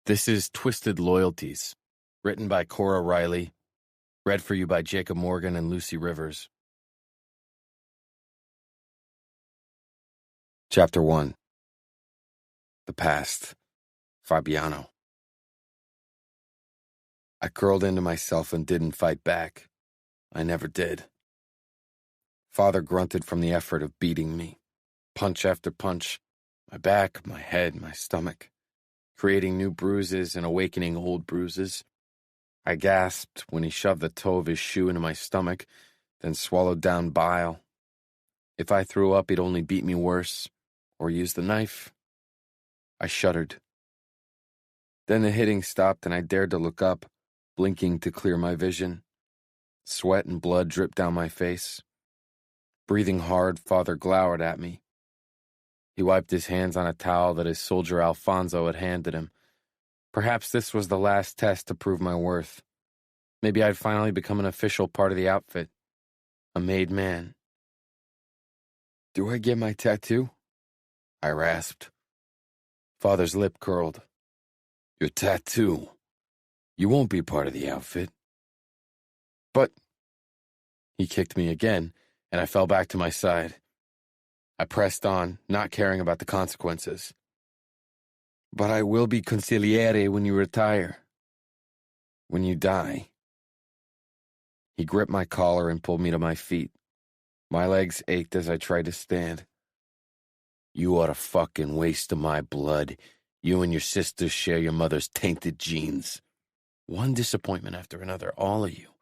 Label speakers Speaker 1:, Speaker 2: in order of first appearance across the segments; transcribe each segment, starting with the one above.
Speaker 1: This is Twisted Loyalties, written by Cora Riley, read for you by Jacob Morgan and Lucy Rivers. Chapter 1. The Past. Fabiano. I curled into myself and didn't fight back. I never did. Father grunted from the effort of beating me, punch after punch, my back, my head, my stomach, creating new bruises and awakening old bruises. I gasped when he shoved the toe of his shoe into my stomach, then swallowed down bile. If I threw up, he'd only beat me worse, or use the knife. I shuddered. Then the hitting stopped and I dared to look up, blinking to clear my vision. Sweat and blood dripped down my face. Breathing hard, Father glowered at me. He wiped his hands on a towel that his soldier Alfonso had handed him. Perhaps this was the last test to prove my worth. Maybe I'd finally become an official part of the outfit. A made man. "Do I get my tattoo?" I rasped. Father's lip curled. "Your tattoo? You won't be part of the outfit." "But..." He kicked me again, and I fell back to my side. I pressed on, not caring about the consequences. "But I will be consigliere when you retire. When you die." He gripped my collar and pulled me to my feet. My legs ached as I tried to stand. "You are a fucking waste of my blood. You and your sisters share your mother's tainted genes. One disappointment after another, all of you.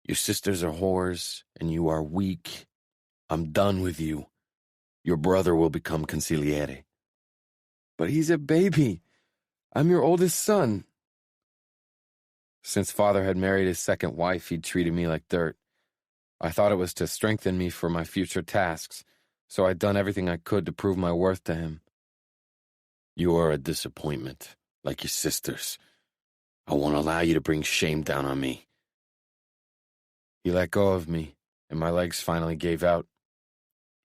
Speaker 1: Your sisters are whores, and you are weak. I'm done with you. Your brother will become consigliere." "But he's a baby. I'm your oldest son." Since Father had married his second wife, he'd treated me like dirt. I thought it was to strengthen me for my future tasks, so I'd done everything I could to prove my worth to him. "You are a disappointment, like your sisters. I won't allow you to bring shame down on me." He let go of me, and my legs finally gave out.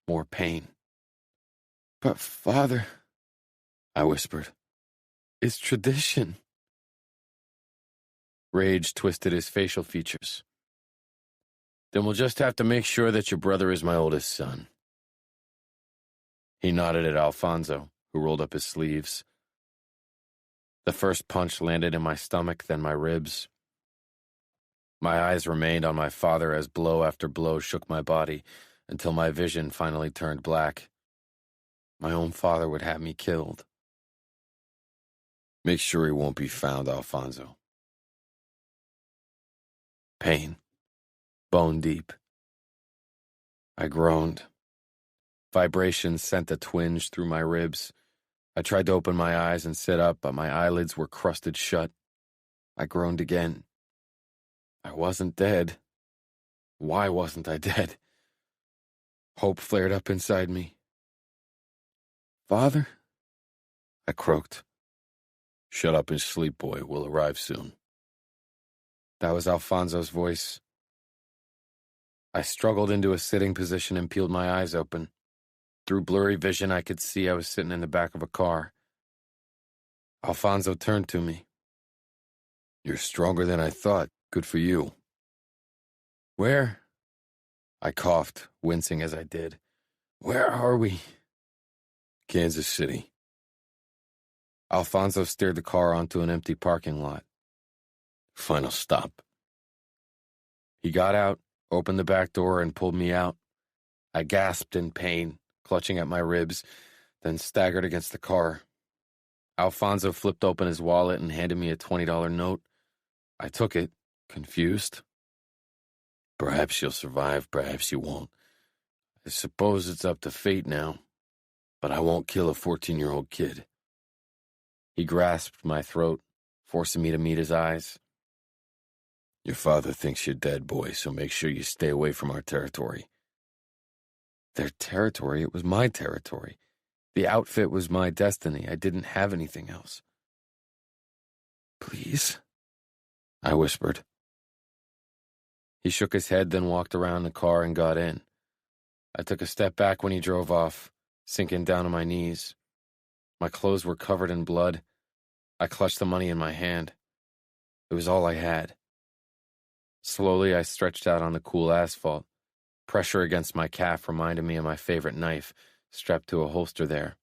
Speaker 1: More pain. "But, Father," I whispered, "it's tradition." Rage twisted his facial features. "Then we'll just have to make sure that your brother is my oldest son." He nodded at Alfonso, who rolled up his sleeves. The first punch landed in my stomach, then my ribs. My eyes remained on my father as blow after blow shook my body, until my vision finally turned black. My own father would have me killed. "Make sure he won't be found, Alfonso." Pain. Bone deep. I groaned. Vibrations sent a twinge through my ribs. I tried to open my eyes and sit up, but my eyelids were crusted shut. I groaned again. I wasn't dead. Why wasn't I dead? Hope flared up inside me. "Father?" I croaked. "Shut up and sleep, boy. We'll arrive soon." That was Alfonso's voice. I struggled into a sitting position and peeled my eyes open. Through blurry vision, I could see I was sitting in the back of a car. Alfonso turned to me. "You're stronger than I thought. Good for you." "Where?" I coughed, wincing as I did. "Where are we?" "Kansas City." Alfonso steered the car onto an empty parking lot. "Final stop." He got out, opened the back door, and pulled me out. I gasped in pain, clutching at my ribs, then staggered against the car. Alfonso flipped open his wallet and handed me a $20 note. I took it, confused. "Perhaps you'll survive, perhaps you won't. I suppose it's up to fate now, but I won't kill a 14-year-old kid." He grasped my throat, forcing me to meet his eyes. "Your father thinks you're dead, boy, so make sure you stay away from our territory." Their territory? It was my territory. The outfit was my destiny. I didn't have anything else. "Please," I whispered. He shook his head, then walked around the car and got in. I took a step back when he drove off, sinking down on my knees. My clothes were covered in blood. I clutched the money in my hand. It was all I had. Slowly, I stretched out on the cool asphalt. Pressure against my calf reminded me of my favorite knife, strapped to a holster there.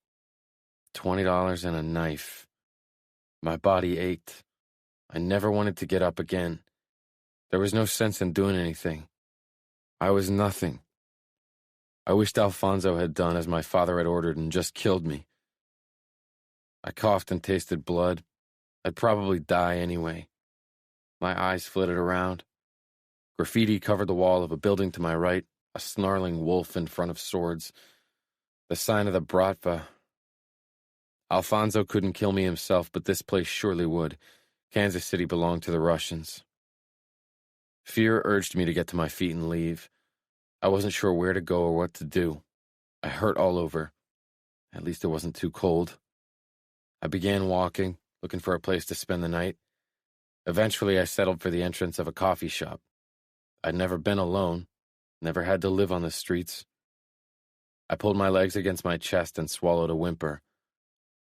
Speaker 1: $20 and a knife. My body ached. I never wanted to get up again. There was no sense in doing anything. I was nothing. I wished Alfonso had done as my father had ordered and just killed me. I coughed and tasted blood. I'd probably die anyway. My eyes flitted around. Graffiti covered the wall of a building to my right, a snarling wolf in front of swords. The sign of the Bratva. Alfonso couldn't kill me himself, but this place surely would. Kansas City belonged to the Russians. Fear urged me to get to my feet and leave. I wasn't sure where to go or what to do. I hurt all over. At least it wasn't too cold. I began walking, looking for a place to spend the night. Eventually, I settled for the entrance of a coffee shop. I'd never been alone, never had to live on the streets. I pulled my legs against my chest and swallowed a whimper.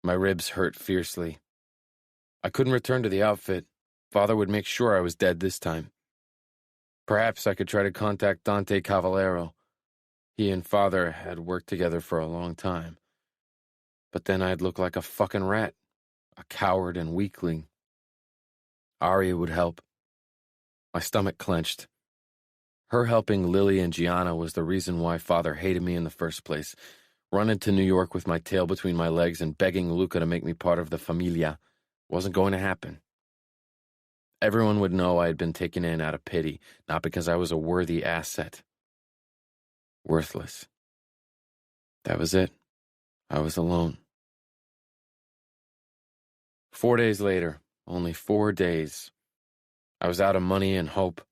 Speaker 1: My ribs hurt fiercely. I couldn't return to the outfit. Father would make sure I was dead this time. Perhaps I could try to contact Dante Cavallero. He and Father had worked together for a long time. But then I'd look like a fucking rat, a coward and weakling. Aria would help. My stomach clenched. Her helping Lily and Gianna was the reason why Father hated me in the first place. Running to New York with my tail between my legs and begging Luca to make me part of the familia wasn't going to happen. Everyone would know I had been taken in out of pity, not because I was a worthy asset. Worthless. That was it. I was alone. 4 days later, only 4 days. I was out of money and hope.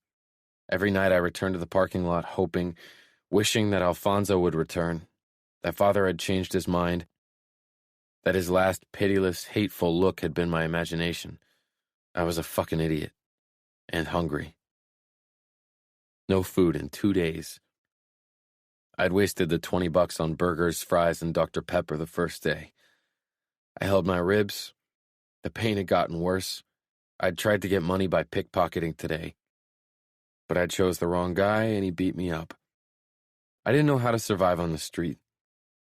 Speaker 1: Every night I returned to the parking lot hoping, wishing that Alfonso would return, that Father had changed his mind, that his last pitiless, hateful look had been my imagination. I was a fucking idiot. And hungry. No food in 2 days. I'd wasted the $20 on burgers, fries, and Dr. Pepper the first day. I held my ribs. The pain had gotten worse. I'd tried to get money by pickpocketing today. But I chose the wrong guy, and he beat me up. I didn't know how to survive on the street.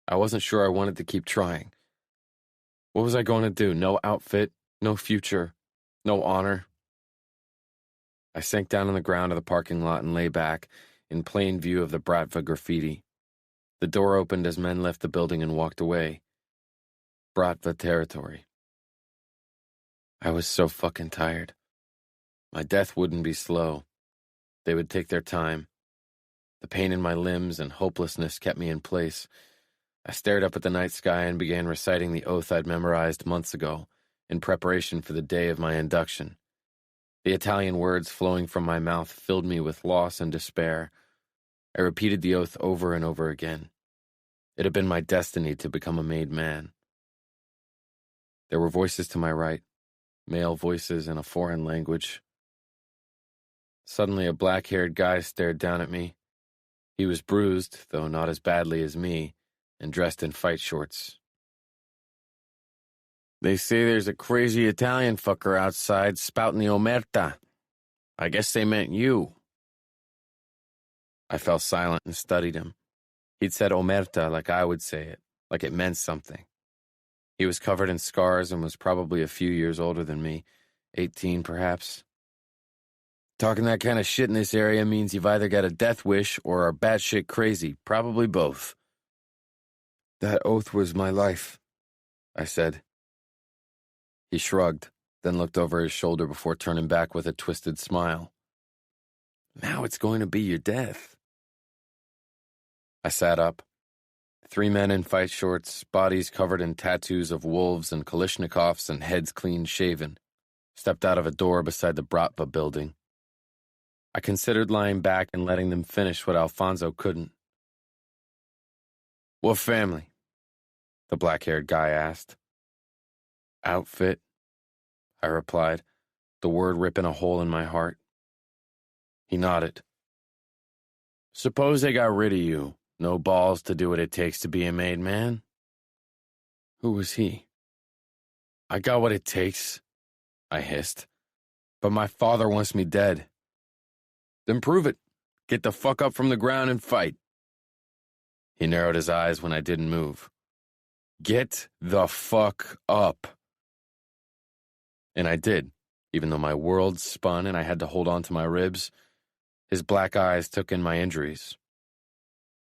Speaker 1: I wasn't sure I wanted to keep trying. What was I going to do? No outfit, no future, no honor. I sank down on the ground of the parking lot and lay back, in plain view of the Bratva graffiti. The door opened as men left the building and walked away. Bratva territory. I was so fucking tired. My death wouldn't be slow. They would take their time. The pain in my limbs and hopelessness kept me in place. I stared up at the night sky and began reciting the oath I'd memorized months ago, in preparation for the day of my induction. The Italian words flowing from my mouth filled me with loss and despair. I repeated the oath over and over again. It had been my destiny to become a made man. There were voices to my right, male voices in a foreign language. Suddenly, a black-haired guy stared down at me. He was bruised, though not as badly as me, and dressed in fight shorts. They say there's a crazy Italian fucker outside spouting the omerta. I guess they meant you. I fell silent and studied him. He'd said omerta like I would say it, like it meant something. He was covered in scars and was probably a few years older than me, 18 perhaps. Talking that kind of shit in this area means you've either got a death wish or are batshit crazy, probably both. That oath was my life, I said. He shrugged, then looked over his shoulder before turning back with a twisted smile. Now it's going to be your death. I sat up. 3 men in fight shorts, bodies covered in tattoos of wolves and Kalashnikovs and heads clean shaven, stepped out of a door beside the Bratva building. I considered lying back and letting them finish what Alfonso couldn't. What family? The black-haired guy asked. Outfit, I replied, the word ripping a hole in my heart. He nodded. Suppose they got rid of you. No balls to do what it takes to be a made man? Who was he? I got what it takes. I hissed. But my father wants me dead. Then prove it. Get the fuck up from the ground and fight. He narrowed his eyes when I didn't move. Get the fuck up. And I did, even though my world spun and I had to hold on to my ribs. His black eyes took in my injuries.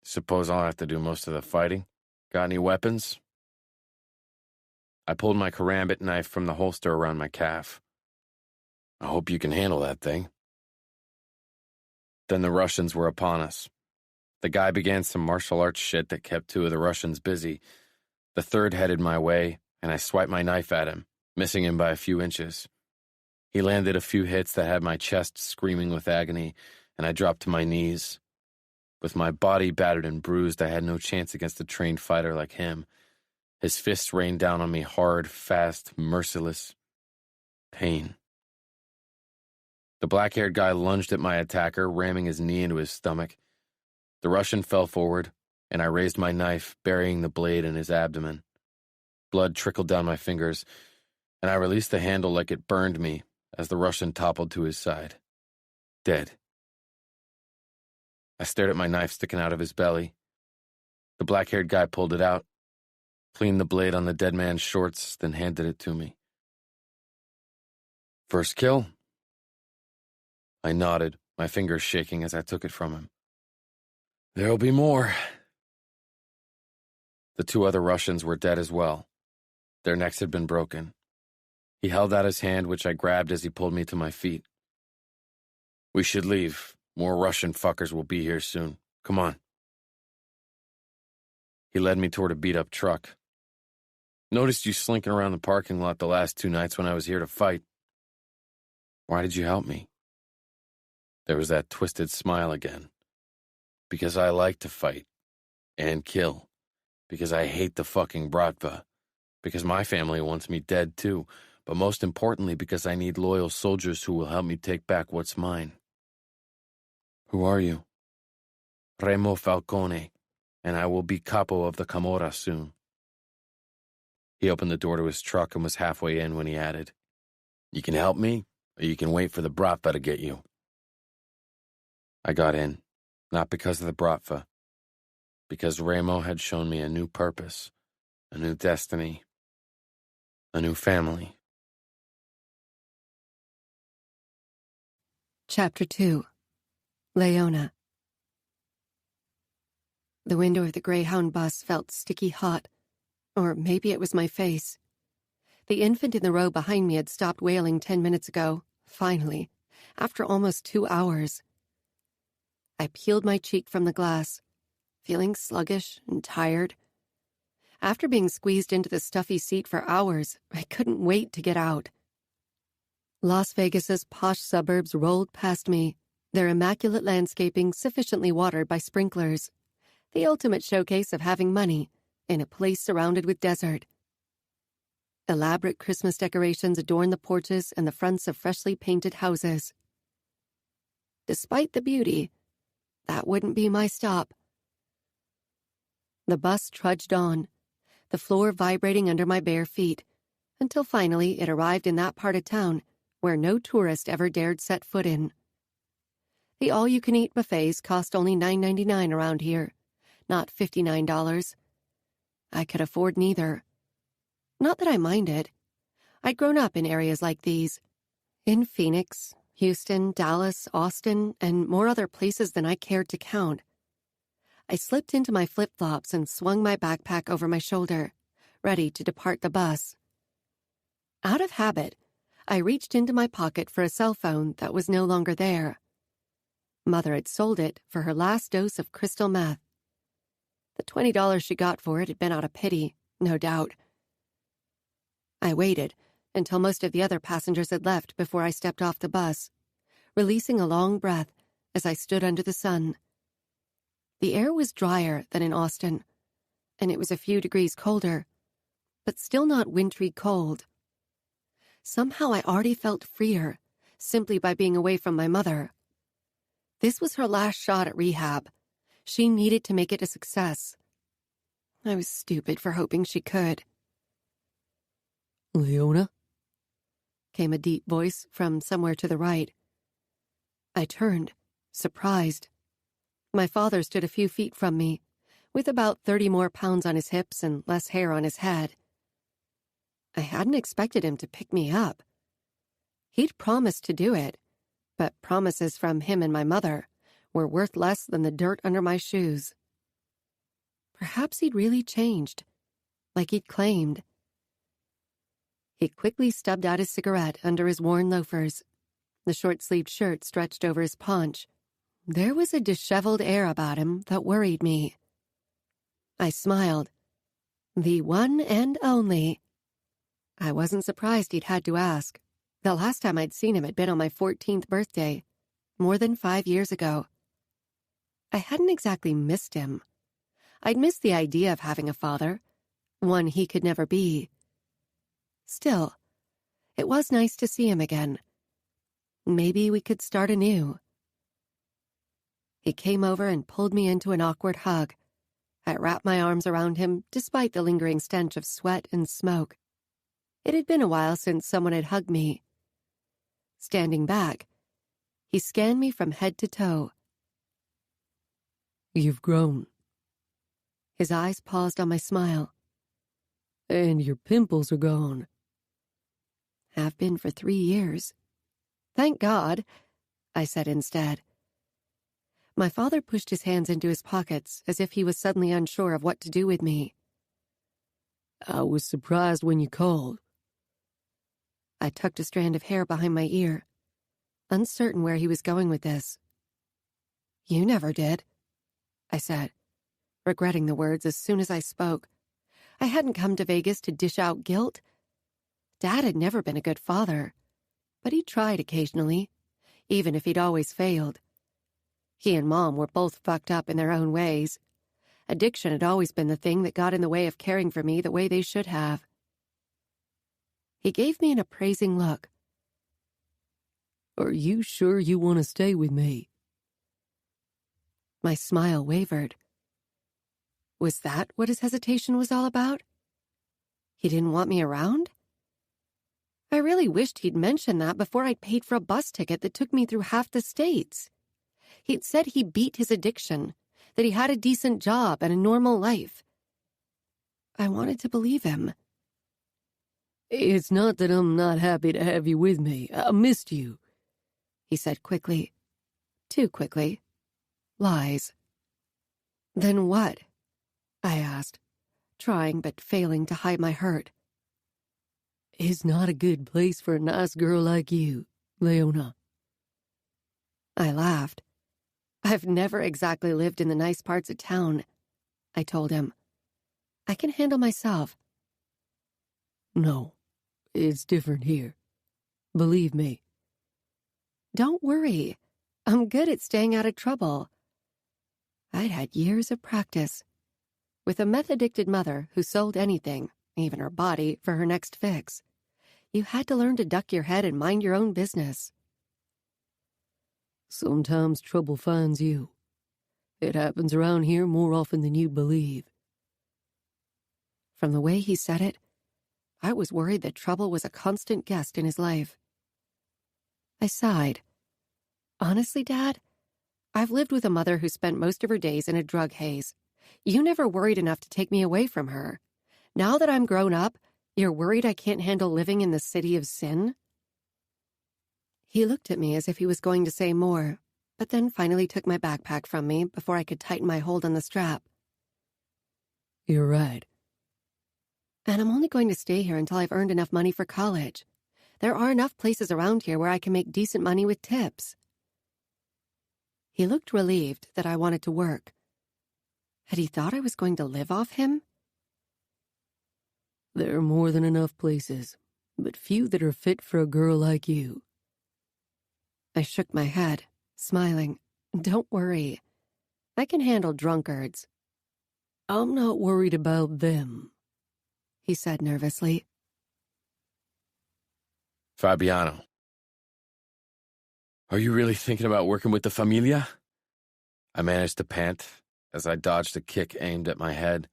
Speaker 1: Suppose I'll have to do most of the fighting. Got any weapons? I pulled my karambit knife from the holster around my calf. I hope you can handle that thing. Then the Russians were upon us. The guy began some martial arts shit that kept two of the Russians busy. The third headed my way, and I swiped my knife at him, missing him by a few inches. He landed a few hits that had my chest screaming with agony, and I dropped to my knees. With my body battered and bruised, I had no chance against a trained fighter like him. His fists rained down on me hard, fast, merciless. Pain. The black-haired guy lunged at my attacker, ramming his knee into his stomach. The Russian fell forward, and I raised my knife, burying the blade in his abdomen. Blood trickled down my fingers, and I released the handle like it burned me as the Russian toppled to his side. Dead. I stared at my knife sticking out of his belly. The black-haired guy pulled it out, cleaned the blade on the dead man's shorts, then handed it to me. First kill? I nodded, my fingers shaking as I took it from him. There'll be more. The two other Russians were dead as well. Their necks had been broken. He held out his hand, which I grabbed as he pulled me to my feet. We should leave. More Russian fuckers will be here soon. Come on. He led me toward a beat-up truck. Noticed you slinking around the parking lot the last 2 nights when I was here to fight. Why did you help me? There was that twisted smile again. Because I like to fight. And kill. Because I hate the fucking Bratva. Because my family wants me dead too. But most importantly, because I need loyal soldiers who will help me take back what's mine. Who are you? Remo Falcone, and I will be capo of the Camorra soon. He opened the door to his truck and was halfway in when he added, You can help me, or you can wait for the Bratva to get you. I got in, not because of the Bratva, because Remo had shown me a new purpose, a new destiny, a new family.
Speaker 2: Chapter 2. Leona. The window of the Greyhound bus felt sticky hot, or maybe it was my face. The infant in the row behind me had stopped wailing 10 minutes ago, finally, after almost 2 hours. I peeled my cheek from the glass, feeling sluggish and tired. After being squeezed into the stuffy seat for hours, I couldn't wait to get out. Las Vegas's posh suburbs rolled past me, their immaculate landscaping sufficiently watered by sprinklers, the ultimate showcase of having money in a place surrounded with desert. Elaborate Christmas decorations adorn the porches and the fronts of freshly painted houses. Despite the beauty, that wouldn't be my stop. The bus trudged on, the floor vibrating under my bare feet, until finally it arrived in that part of town where no tourist ever dared set foot in. The all-you-can-eat buffets cost only $9.99 around here, not $59. I could afford neither. Not that I minded. I'd grown up in areas like these. In Phoenix, Houston, Dallas, Austin, and more other places than I cared to count. I slipped into my flip-flops and swung my backpack over my shoulder, ready to depart the bus. Out of habit, I reached into my pocket for a cell phone that was no longer there. Mother had sold it for her last dose of crystal meth. The $20 she got for it had been out of pity, no doubt. I waited until most of the other passengers had left before I stepped off the bus, releasing a long breath as I stood under the sun. The air was drier than in Austin, and it was a few degrees colder, but still not wintry cold. Somehow I already felt freer, simply by being away from my mother. This was her last shot at rehab. She needed to make it a success. I was stupid for hoping she could.
Speaker 3: Leona?
Speaker 2: came a deep voice from somewhere to the right. I turned, surprised. My father stood a few feet from me, with about 30 more pounds on his hips and less hair on his head. I hadn't expected him to pick me up. He'd promised to do it, but promises from him and my mother were worth less than the dirt under my shoes. Perhaps he'd really changed, like he'd claimed. He quickly stubbed out his cigarette under his worn loafers. The short-sleeved shirt stretched over his paunch. There was a disheveled air about him that worried me. I smiled. The one and only. I wasn't surprised he'd had to ask. The last time I'd seen him had been on my 14th birthday, more than 5 years ago. I hadn't exactly missed him. I'd missed the idea of having a father, one he could never be. Still, it was nice to see him again. Maybe we could start anew. He came over and pulled me into an awkward hug. I wrapped my arms around him despite the lingering stench of sweat and smoke. It had been a while since someone had hugged me. Standing back, he scanned me from head to toe.
Speaker 3: You've grown.
Speaker 2: His eyes paused on my smile.
Speaker 3: And your pimples are gone.
Speaker 2: Have been for 3 years. Thank God, I said instead. My father pushed his hands into his pockets as if he was suddenly unsure of what to do with me.
Speaker 3: I was surprised when you called.
Speaker 2: I tucked a strand of hair behind my ear, uncertain where he was going with this. You never did, I said, regretting the words as soon as I spoke. I hadn't come to Vegas to dish out guilt. Dad had never been a good father, but he tried occasionally, even if he'd always failed. He and Mom were both fucked up in their own ways. Addiction had always been the thing that got in the way of caring for me the way they should have. He gave me an appraising look.
Speaker 3: Are you sure you want to stay with me?
Speaker 2: My smile wavered. Was that what his hesitation was all about? He didn't want me around? I really wished he'd mentioned that before I'd paid for a bus ticket that took me through half the states. He'd said he beat his addiction, that he had a decent job and a normal life. I wanted to believe him.
Speaker 3: It's not that I'm not happy to have you with me. I missed you,
Speaker 2: he said quickly. Too quickly. Lies. Then what? I asked, trying but failing to hide my hurt.
Speaker 3: It's not a good place for a nice girl like you, Leona.
Speaker 2: I laughed. I've never exactly lived in the nice parts of town, I told him. I can handle myself.
Speaker 3: No, it's different here. Believe me.
Speaker 2: Don't worry. I'm good at staying out of trouble. I'd had years of practice. With a meth-addicted mother who sold anything, even her body, for her next fix, you had to learn to duck your head and mind your own business.
Speaker 3: Sometimes trouble finds you. It happens around here more often than you believe.
Speaker 2: From the way he said it, I was worried that trouble was a constant guest in his life. I sighed. Honestly, Dad, I've lived with a mother who spent most of her days in a drug haze. You never worried enough to take me away from her. Now that I'm grown up, you're worried I can't handle living in the city of sin? He looked at me as if he was going to say more, but then finally took my backpack from me before I could tighten my hold on the strap.
Speaker 3: You're right.
Speaker 2: And I'm only going to stay here until I've earned enough money for college. There are enough places around here where I can make decent money with tips. He looked relieved that I wanted to work. Had he thought I was going to live off him?
Speaker 3: There are more than enough places, but few that are fit for a girl like you.
Speaker 2: I shook my head, smiling. Don't worry. I can handle drunkards.
Speaker 3: I'm not worried about them,
Speaker 2: he said nervously.
Speaker 1: Fabiano. Are you really thinking about working with the Familia? I managed to pant as I dodged a kick aimed at my head.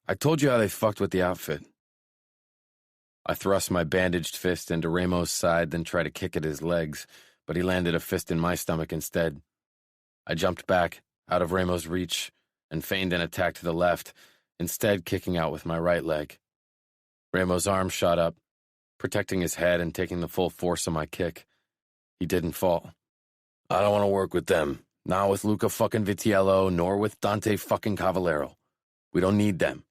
Speaker 1: I told you how they fucked with the outfit. I thrust my bandaged fist into Ramo's side, then tried to kick at his legs, but he landed a fist in my stomach instead. I jumped back, out of Ramo's reach, and feigned an attack to the left, instead kicking out with my right leg. Ramo's arm shot up, protecting his head and taking the full force of my kick. He didn't fall. I don't want to work with them. Not with Luca fucking Vitiello, nor with Dante fucking Cavallero. We don't need them.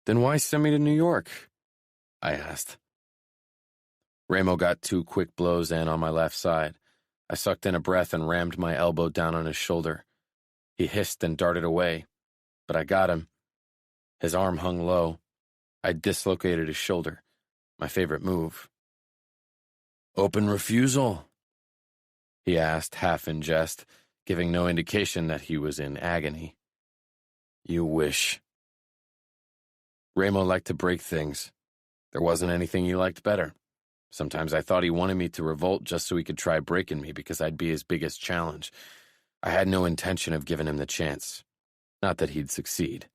Speaker 1: Then why send me to New York? I asked. Ramo got 2 quick blows in on my left side. I sucked in a breath and rammed my elbow down on his shoulder. He hissed and darted away, but I got him. His arm hung low. I dislocated his shoulder, my favorite move. Open refusal? He asked, half in jest, giving no indication that he was in agony. You wish. Ramo liked to break things. There wasn't anything he liked better. Sometimes I thought he wanted me to revolt just so he could try breaking me because I'd be his biggest challenge. I had no intention of giving him the chance. Not that he'd succeed.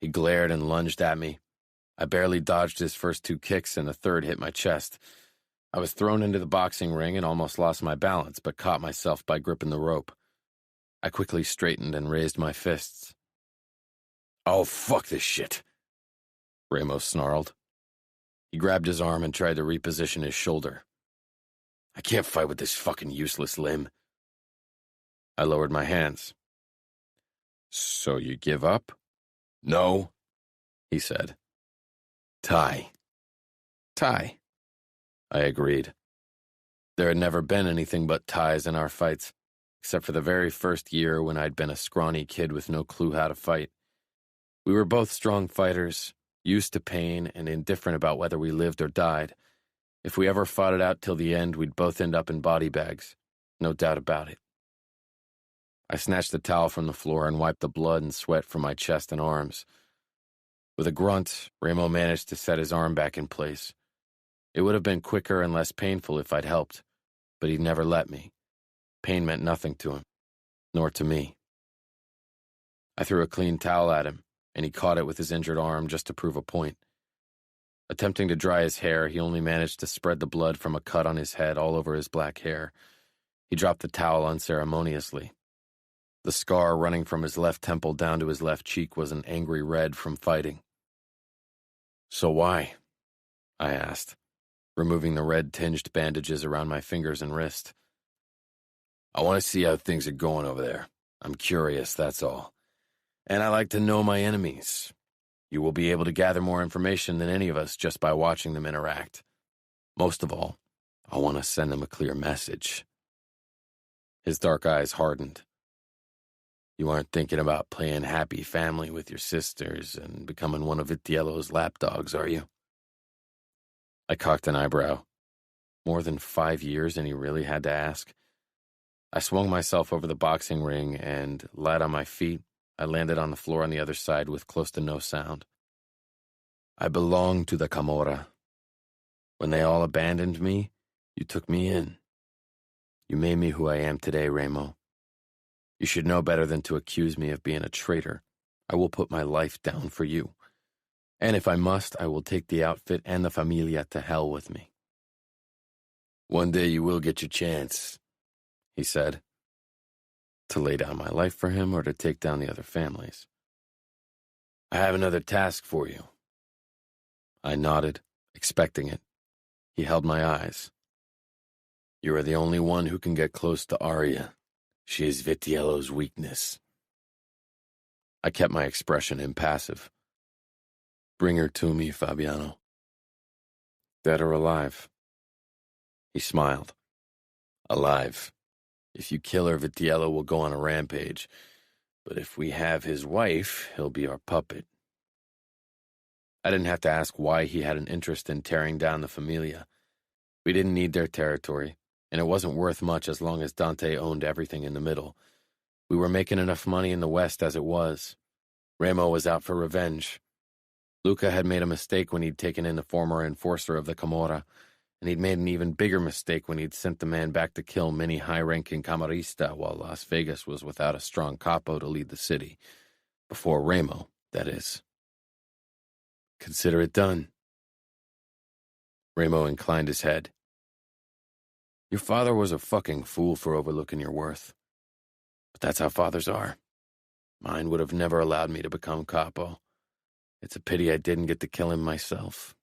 Speaker 1: He glared and lunged at me. I barely dodged his first 2 kicks and the third hit my chest. I was thrown into the boxing ring and almost lost my balance, but caught myself by gripping the rope. I quickly straightened and raised my fists. Oh, fuck this shit, Ramos snarled. He grabbed his arm and tried to reposition his shoulder. I can't fight with this fucking useless limb. I lowered my hands. So you give up? No, he said. Tie. Tie, I agreed. There had never been anything but ties in our fights, except for the very first year when I'd been a scrawny kid with no clue how to fight. We were both strong fighters, used to pain and indifferent about whether we lived or died. If we ever fought it out till the end, we'd both end up in body bags. No doubt about it. I snatched the towel from the floor and wiped the blood and sweat from my chest and arms. With a grunt, Ramo managed to set his arm back in place. It would have been quicker and less painful if I'd helped, but he'd never let me. Pain meant nothing to him, nor to me. I threw a clean towel at him, and he caught it with his injured arm just to prove a point. Attempting to dry his hair, he only managed to spread the blood from a cut on his head all over his black hair. He dropped the towel unceremoniously. The scar running from his left temple down to his left cheek was an angry red from fighting. So why? I asked, removing the red-tinged bandages around my fingers and wrist. I want to see how things are going over there. I'm curious, that's all. And I like to know my enemies. You will be able to gather more information than any of us just by watching them interact. Most of all, I want to send them a clear message. His dark eyes hardened. You aren't thinking about playing happy family with your sisters and becoming one of Vitiello's lapdogs, are you? I cocked an eyebrow. More than 5 years, and he really had to ask? I swung myself over the boxing ring and, light on my feet, I landed on the floor on the other side with close to no sound. I belong to the Camorra. When they all abandoned me, you took me in. You made me who I am today, Ramo. You should know better than to accuse me of being a traitor. I will put my life down for you. And if I must, I will take the outfit and the familia to hell with me. One day you will get your chance, he said. To lay down my life for him or to take down the other families. I have another task for you. I nodded, expecting it. He held my eyes. You are the only one who can get close to Arya. She is Vitiello's weakness. I kept my expression impassive. Bring her to me, Fabiano. Dead or alive? He smiled. Alive. If you kill her, Vitiello will go on a rampage. But if we have his wife, he'll be our puppet. I didn't have to ask why he had an interest in tearing down the familia. We didn't need their territory, and it wasn't worth much as long as Dante owned everything in the middle. We were making enough money in the West as it was. Ramo was out for revenge. Luca had made a mistake when he'd taken in the former enforcer of the Camorra, and he'd made an even bigger mistake when he'd sent the man back to kill many high-ranking Camarista while Las Vegas was without a strong capo to lead the city. Before Ramo, that is. Consider it done, Ramo inclined his head. Your father was a fucking fool for overlooking your worth. But that's how fathers are. Mine would have never allowed me to become capo. It's a pity I didn't get to kill him myself.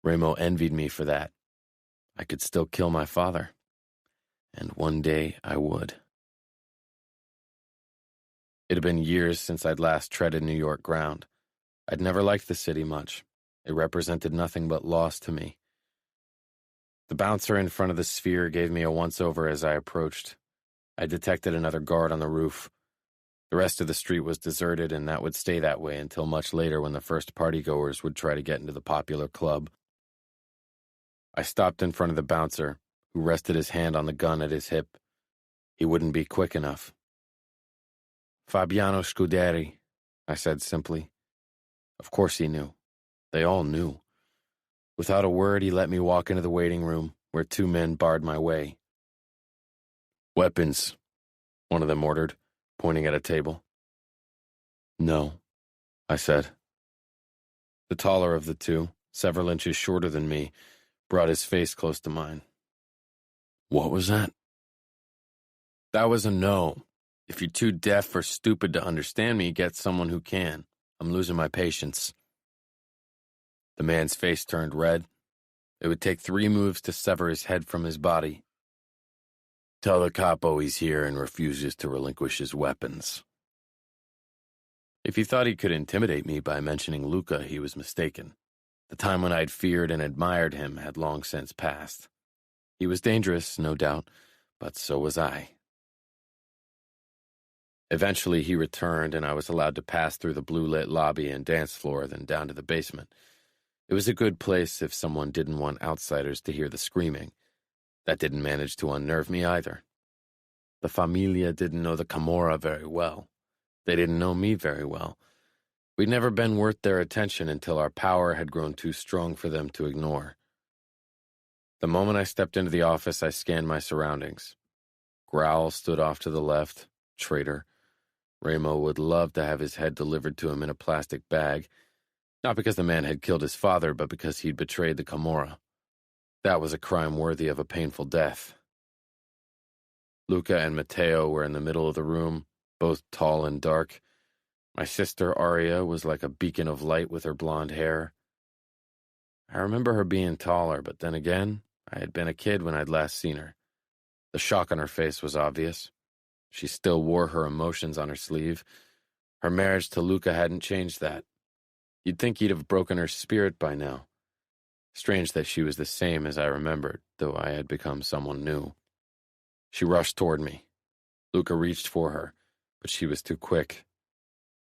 Speaker 1: Ramo envied me for that. I could still kill my father. And one day I would. It had been years since I'd last treaded New York ground. I'd never liked the city much. It represented nothing but loss to me. The bouncer in front of the Sphere gave me a once-over as I approached. I detected another guard on the roof. The rest of the street was deserted, and that would stay that way until much later when the first partygoers would try to get into the popular club. I stopped in front of the bouncer, who rested his hand on the gun at his hip. He wouldn't be quick enough. Fabiano Scuderi, I said simply. Of course he knew. They all knew. Without a word, he let me walk into the waiting room, where two men barred my way. Weapons, one of them ordered, pointing at a table. No, I said. The taller of the two, several inches shorter than me, brought his face close to mine. What was that? That was a no. If you're too deaf or stupid to understand me, get someone who can. I'm losing my patience. The man's face turned red. It would take 3 moves to sever his head from his body. Tell the capo he's here and refuses to relinquish his weapons. If he thought he could intimidate me by mentioning Luca, he was mistaken. The time when I'd feared and admired him had long since passed. He was dangerous, no doubt, but so was I. Eventually he returned, and I was allowed to pass through the blue-lit lobby and dance floor, then down to the basement. It was a good place if someone didn't want outsiders to hear the screaming. That didn't manage to unnerve me either. The Familia didn't know the Camorra very well. They didn't know me very well. We'd never been worth their attention until our power had grown too strong for them to ignore. The moment I stepped into the office, I scanned my surroundings. Growl stood off to the left. Traitor. Ramo would love to have his head delivered to him in a plastic bag, not because the man had killed his father, but because he'd betrayed the Camorra. That was a crime worthy of a painful death. Luca and Matteo were in the middle of the room, both tall and dark. My sister, Aria, was like a beacon of light with her blonde hair. I remember her being taller, but then again, I had been a kid when I'd last seen her. The shock on her face was obvious. She still wore her emotions on her sleeve. Her marriage to Luca hadn't changed that. You'd think he'd have broken her spirit by now. Strange that she was the same as I remembered, though I had become someone new. She rushed toward me. Luca reached for her, but she was too quick.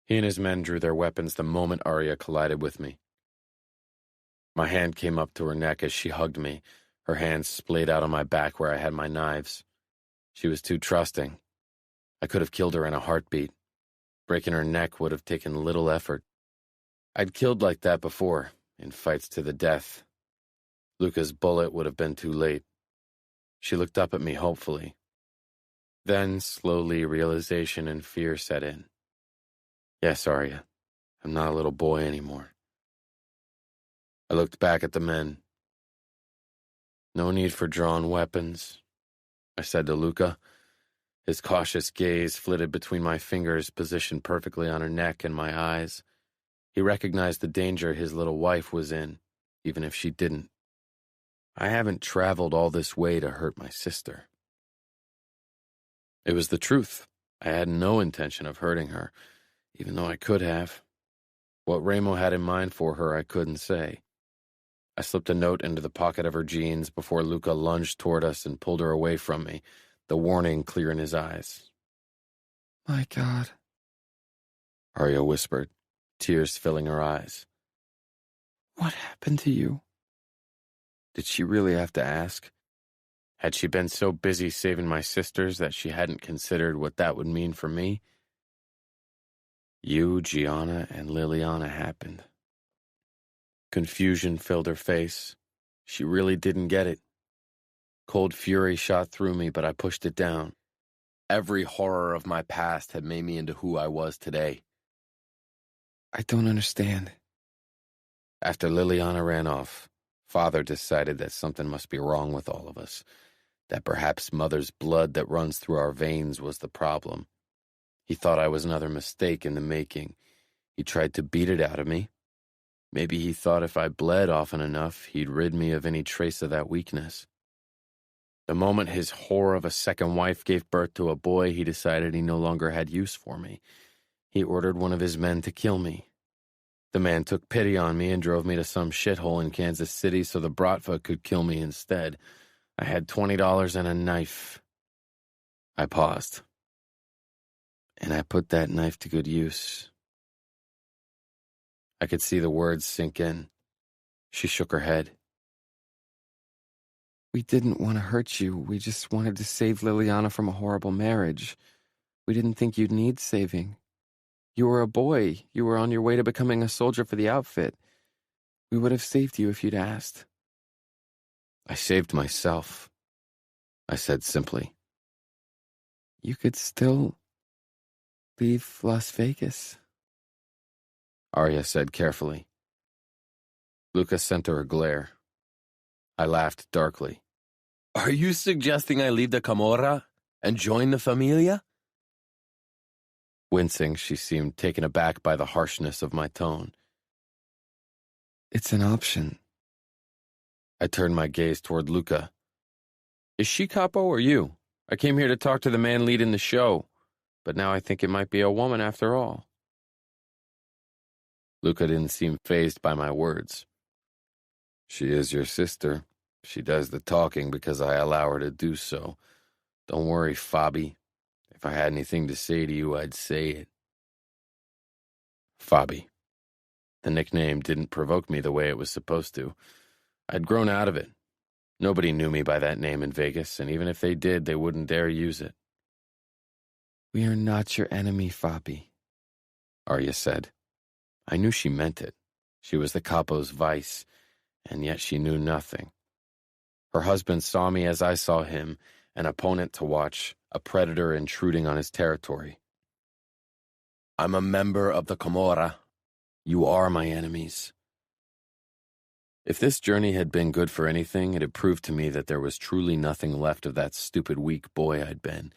Speaker 1: He and his men drew their weapons the moment Aria collided with me. My hand came up to her neck as she hugged me, her hands splayed out on my back where I had my knives. She was too trusting. I could have killed her in a heartbeat. Breaking her neck would have taken little effort. I'd killed like that before, in fights to the death. Luca's bullet would have been too late. She looked up at me hopefully. Then, slowly, realization and fear set in. Yes, Arya, I'm not a little boy anymore. I looked back at the men. No need for drawn weapons, I said to Luca. His cautious gaze flitted between my fingers, positioned perfectly on her neck and my eyes. He recognized the danger his little wife was in, even if she didn't. I haven't traveled all this way to hurt my sister. It was the truth. I had no intention of hurting her, even though I could have. What Ramo had in mind for her, I couldn't say. I slipped a note into the pocket of her jeans before Luca lunged toward us and pulled her away from me, the warning clear in his eyes. My God, Arya whispered, tears filling her eyes. What happened to you? Did she really have to ask? Had she been so busy saving my sisters that she hadn't considered what that would mean for me? You, Gianna, and Liliana happened. Confusion filled her face. She really didn't get it. Cold fury shot through me, but I pushed it down. Every horror of my past had made me into who I was today. I don't understand. After Liliana ran off, Father decided that something must be wrong with all of us, that perhaps Mother's blood that runs through our veins was the problem. He thought I was another mistake in the making. He tried to beat it out of me. Maybe he thought if I bled often enough, he'd rid me of any trace of that weakness. The moment his whore of a second wife gave birth to a boy, he decided he no longer had use for me. He ordered one of his men to kill me. The man took pity on me and drove me to some shithole in Kansas City so the Bratva could kill me instead. I had $20 and a knife. I paused. And I put that knife to good use. I could see the words sink in. She shook her head. We didn't want to hurt you. We just wanted to save Liliana from a horrible marriage. We didn't think you'd need saving. You were a boy. You were on your way to becoming a soldier for the outfit. We would have saved you if you'd asked. I saved myself, I said simply. You could still leave Las Vegas, Arya said carefully. Lucas sent her a glare. I laughed darkly. Are you suggesting I leave the Camorra and join the Familia? Wincing, she seemed taken aback by the harshness of my tone. It's an option. I turned my gaze toward Luca. Is she capo or you? I came here to talk to the man leading the show, but now I think it might be a woman after all. Luca didn't seem fazed by my words. She is your sister. She does the talking because I allow her to do so. Don't worry, Fabi. If I had anything to say to you, I'd say it. Fabi. The nickname didn't provoke me the way it was supposed to. I'd grown out of it. Nobody knew me by that name in Vegas, and even if they did, they wouldn't dare use it. We are not your enemy, Fabi, Arya said. I knew she meant it. She was the capo's vice, and yet she knew nothing. Her husband saw me as I saw him, an opponent to watch, a predator intruding on his territory. I'm a member of the Camorra. You are my enemies. If this journey had been good for anything, it had proved to me that there was truly nothing left of that stupid weak boy I'd been,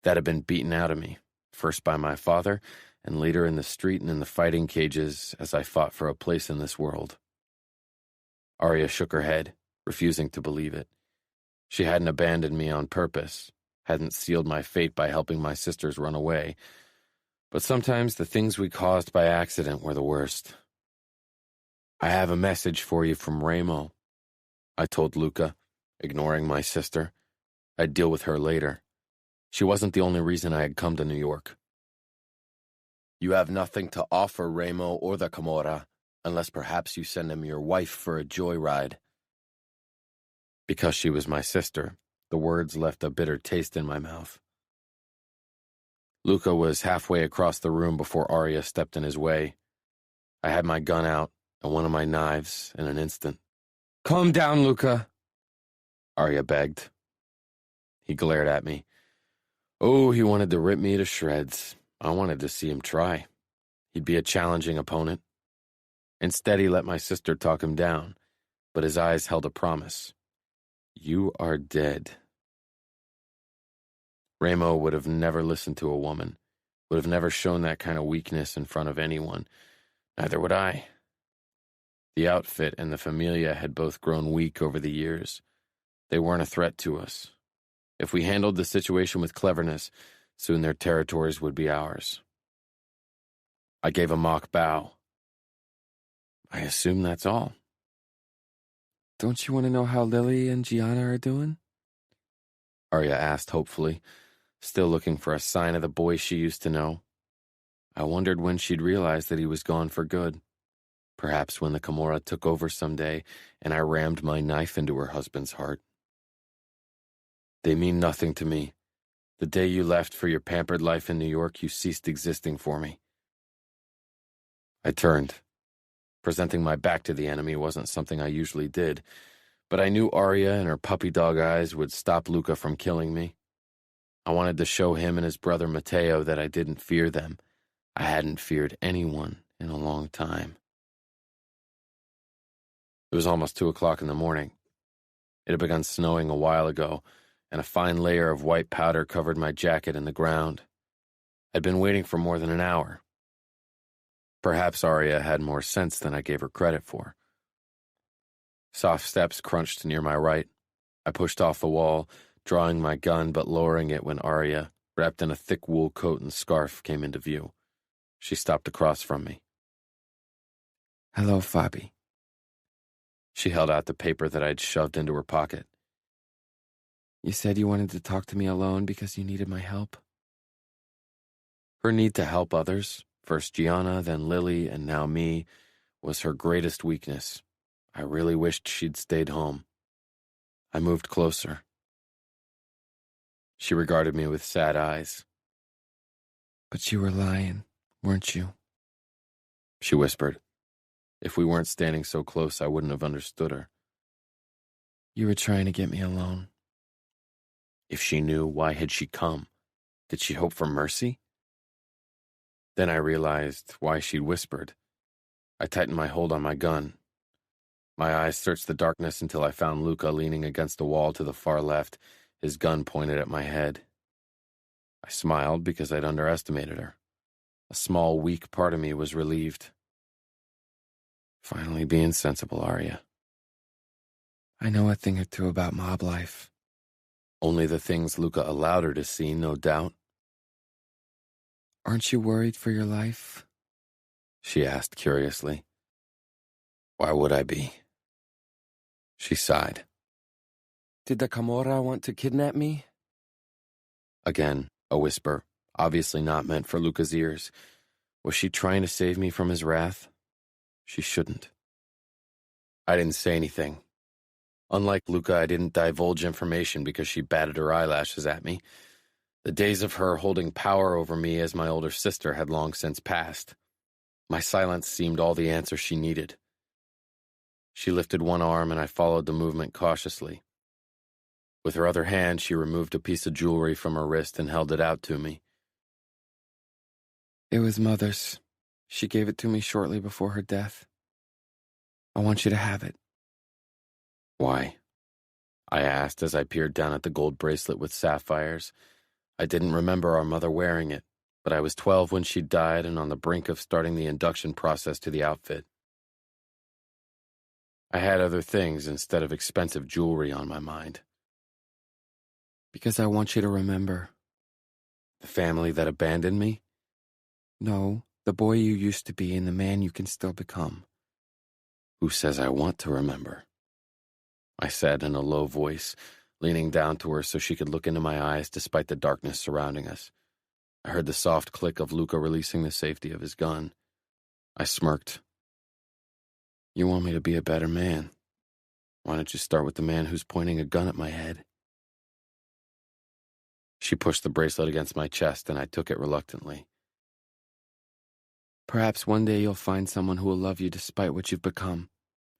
Speaker 1: that had been beaten out of me, first by my father, and later in the street and in the fighting cages as I fought for a place in this world. Arya shook her head, refusing to believe it. She hadn't abandoned me on purpose, hadn't sealed my fate by helping my sisters run away. But sometimes the things we caused by accident were the worst. I have a message for you from Ramo, I told Luca, ignoring my sister. I'd deal with her later. She wasn't the only reason I had come to New York. You have nothing to offer Ramo or the Camorra, unless perhaps you send him your wife for a joyride. Because she was my sister, the words left a bitter taste in my mouth. Luca was halfway across the room before Arya stepped in his way. I had my gun out and one of my knives in an instant. Calm down, Luca, Arya begged. He glared at me. Oh, he wanted to rip me to shreds. I wanted to see him try. He'd be a challenging opponent. Instead, he let my sister talk him down, but his eyes held a promise. You are dead. Ramo would have never listened to a woman, would have never shown that kind of weakness in front of anyone. Neither would I. The outfit and the Familia had both grown weak over the years. They weren't a threat to us. If we handled the situation with cleverness, soon their territories would be ours. I gave a mock bow. I assume that's all. Don't you want to know how Lily and Gianna are doing? Arya asked hopefully, still looking for a sign of the boy she used to know. I wondered when she'd realize that he was gone for good. Perhaps when the Camorra took over someday and I rammed my knife into her husband's heart. They mean nothing to me. The day you left for your pampered life in New York, you ceased existing for me. I turned. Presenting my back to the enemy wasn't something I usually did, but I knew Arya and her puppy dog eyes would stop Luca from killing me. I wanted to show him and his brother Matteo that I didn't fear them. I hadn't feared anyone in a long time. It was almost 2 o'clock in the morning. It had begun snowing a while ago, and a fine layer of white powder covered my jacket and the ground. I'd been waiting for more than an hour. Perhaps Arya had more sense than I gave her credit for. Soft steps crunched near my right. I pushed off the wall, drawing my gun but lowering it when Arya, wrapped in a thick wool coat and scarf, came into view. She stopped across from me.
Speaker 4: "Hello, Fabi."
Speaker 1: She held out the paper that I'd shoved into her pocket.
Speaker 4: "You said you wanted to talk to me alone because you needed my help?"
Speaker 1: Her need to help others, first Gianna, then Lily, and now me, was her greatest weakness. I really wished she'd stayed home. I moved closer. She regarded me with sad eyes.
Speaker 4: "But you were lying, weren't you?"
Speaker 1: She whispered. If we weren't standing so close, I wouldn't have understood her.
Speaker 4: "You were trying to get me alone."
Speaker 1: If she knew, why had she come? Did she hope for mercy? Then I realized why she'd whispered. I tightened my hold on my gun. My eyes searched the darkness until I found Luca leaning against the wall to the far left, his gun pointed at my head. I smiled because I'd underestimated her. A small, weak part of me was relieved. Finally being sensible, Arya.
Speaker 4: "I know a thing or two about mob life."
Speaker 1: Only the things Luca allowed her to see, no doubt.
Speaker 4: "Aren't you worried for your life?"
Speaker 1: She asked curiously. Why would I be? She sighed.
Speaker 4: "Did the Camorra want to kidnap me?"
Speaker 1: Again, a whisper, obviously not meant for Luca's ears. Was she trying to save me from his wrath? She shouldn't. I didn't say anything. Unlike Luca, I didn't divulge information because she batted her eyelashes at me. The days of her holding power over me as my older sister had long since passed. My silence seemed all the answer she needed. She lifted one arm and I followed the movement cautiously. With her other hand, she removed a piece of jewelry from her wrist and held it out to me.
Speaker 4: "It was Mother's. She gave it to me shortly before her death. I want you to have it."
Speaker 1: Why? I asked as I peered down at the gold bracelet with sapphires. I didn't remember our mother wearing it, but I was 12 when she died and on the brink of starting the induction process to the outfit. I had other things instead of expensive jewelry on my mind.
Speaker 4: "Because I want you to remember."
Speaker 1: The family that abandoned me?
Speaker 4: "No, the boy you used to be and the man you can still become."
Speaker 1: Who says I want to remember? I said in a low voice, leaning down to her so she could look into my eyes despite the darkness surrounding us. I heard the soft click of Luca releasing the safety of his gun. I smirked. You want me to be a better man? Why don't you start with the man who's pointing a gun at my head? She pushed the bracelet against my chest and I took it reluctantly.
Speaker 4: "Perhaps one day you'll find someone who will love you despite what you've become,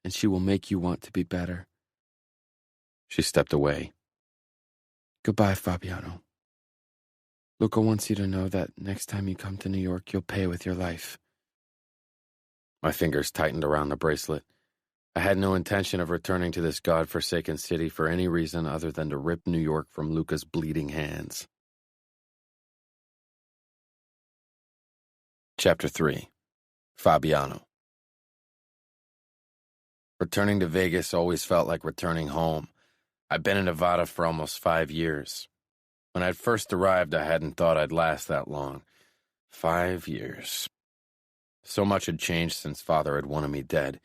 Speaker 4: and she will make you want to be better."
Speaker 1: She stepped away.
Speaker 4: "Goodbye, Fabiano. Luca wants you to know that next time you come to New York, you'll pay with your life."
Speaker 1: My fingers tightened around the bracelet. I had no intention of returning to this god-forsaken city for any reason other than to rip New York from Luca's bleeding hands. Chapter 3. Fabiano. Returning to Vegas always felt like returning home. I'd been in Nevada for almost 5 years. When I'd first arrived, I hadn't thought I'd last that long. 5 years. So much had changed since Father had wanted me dead.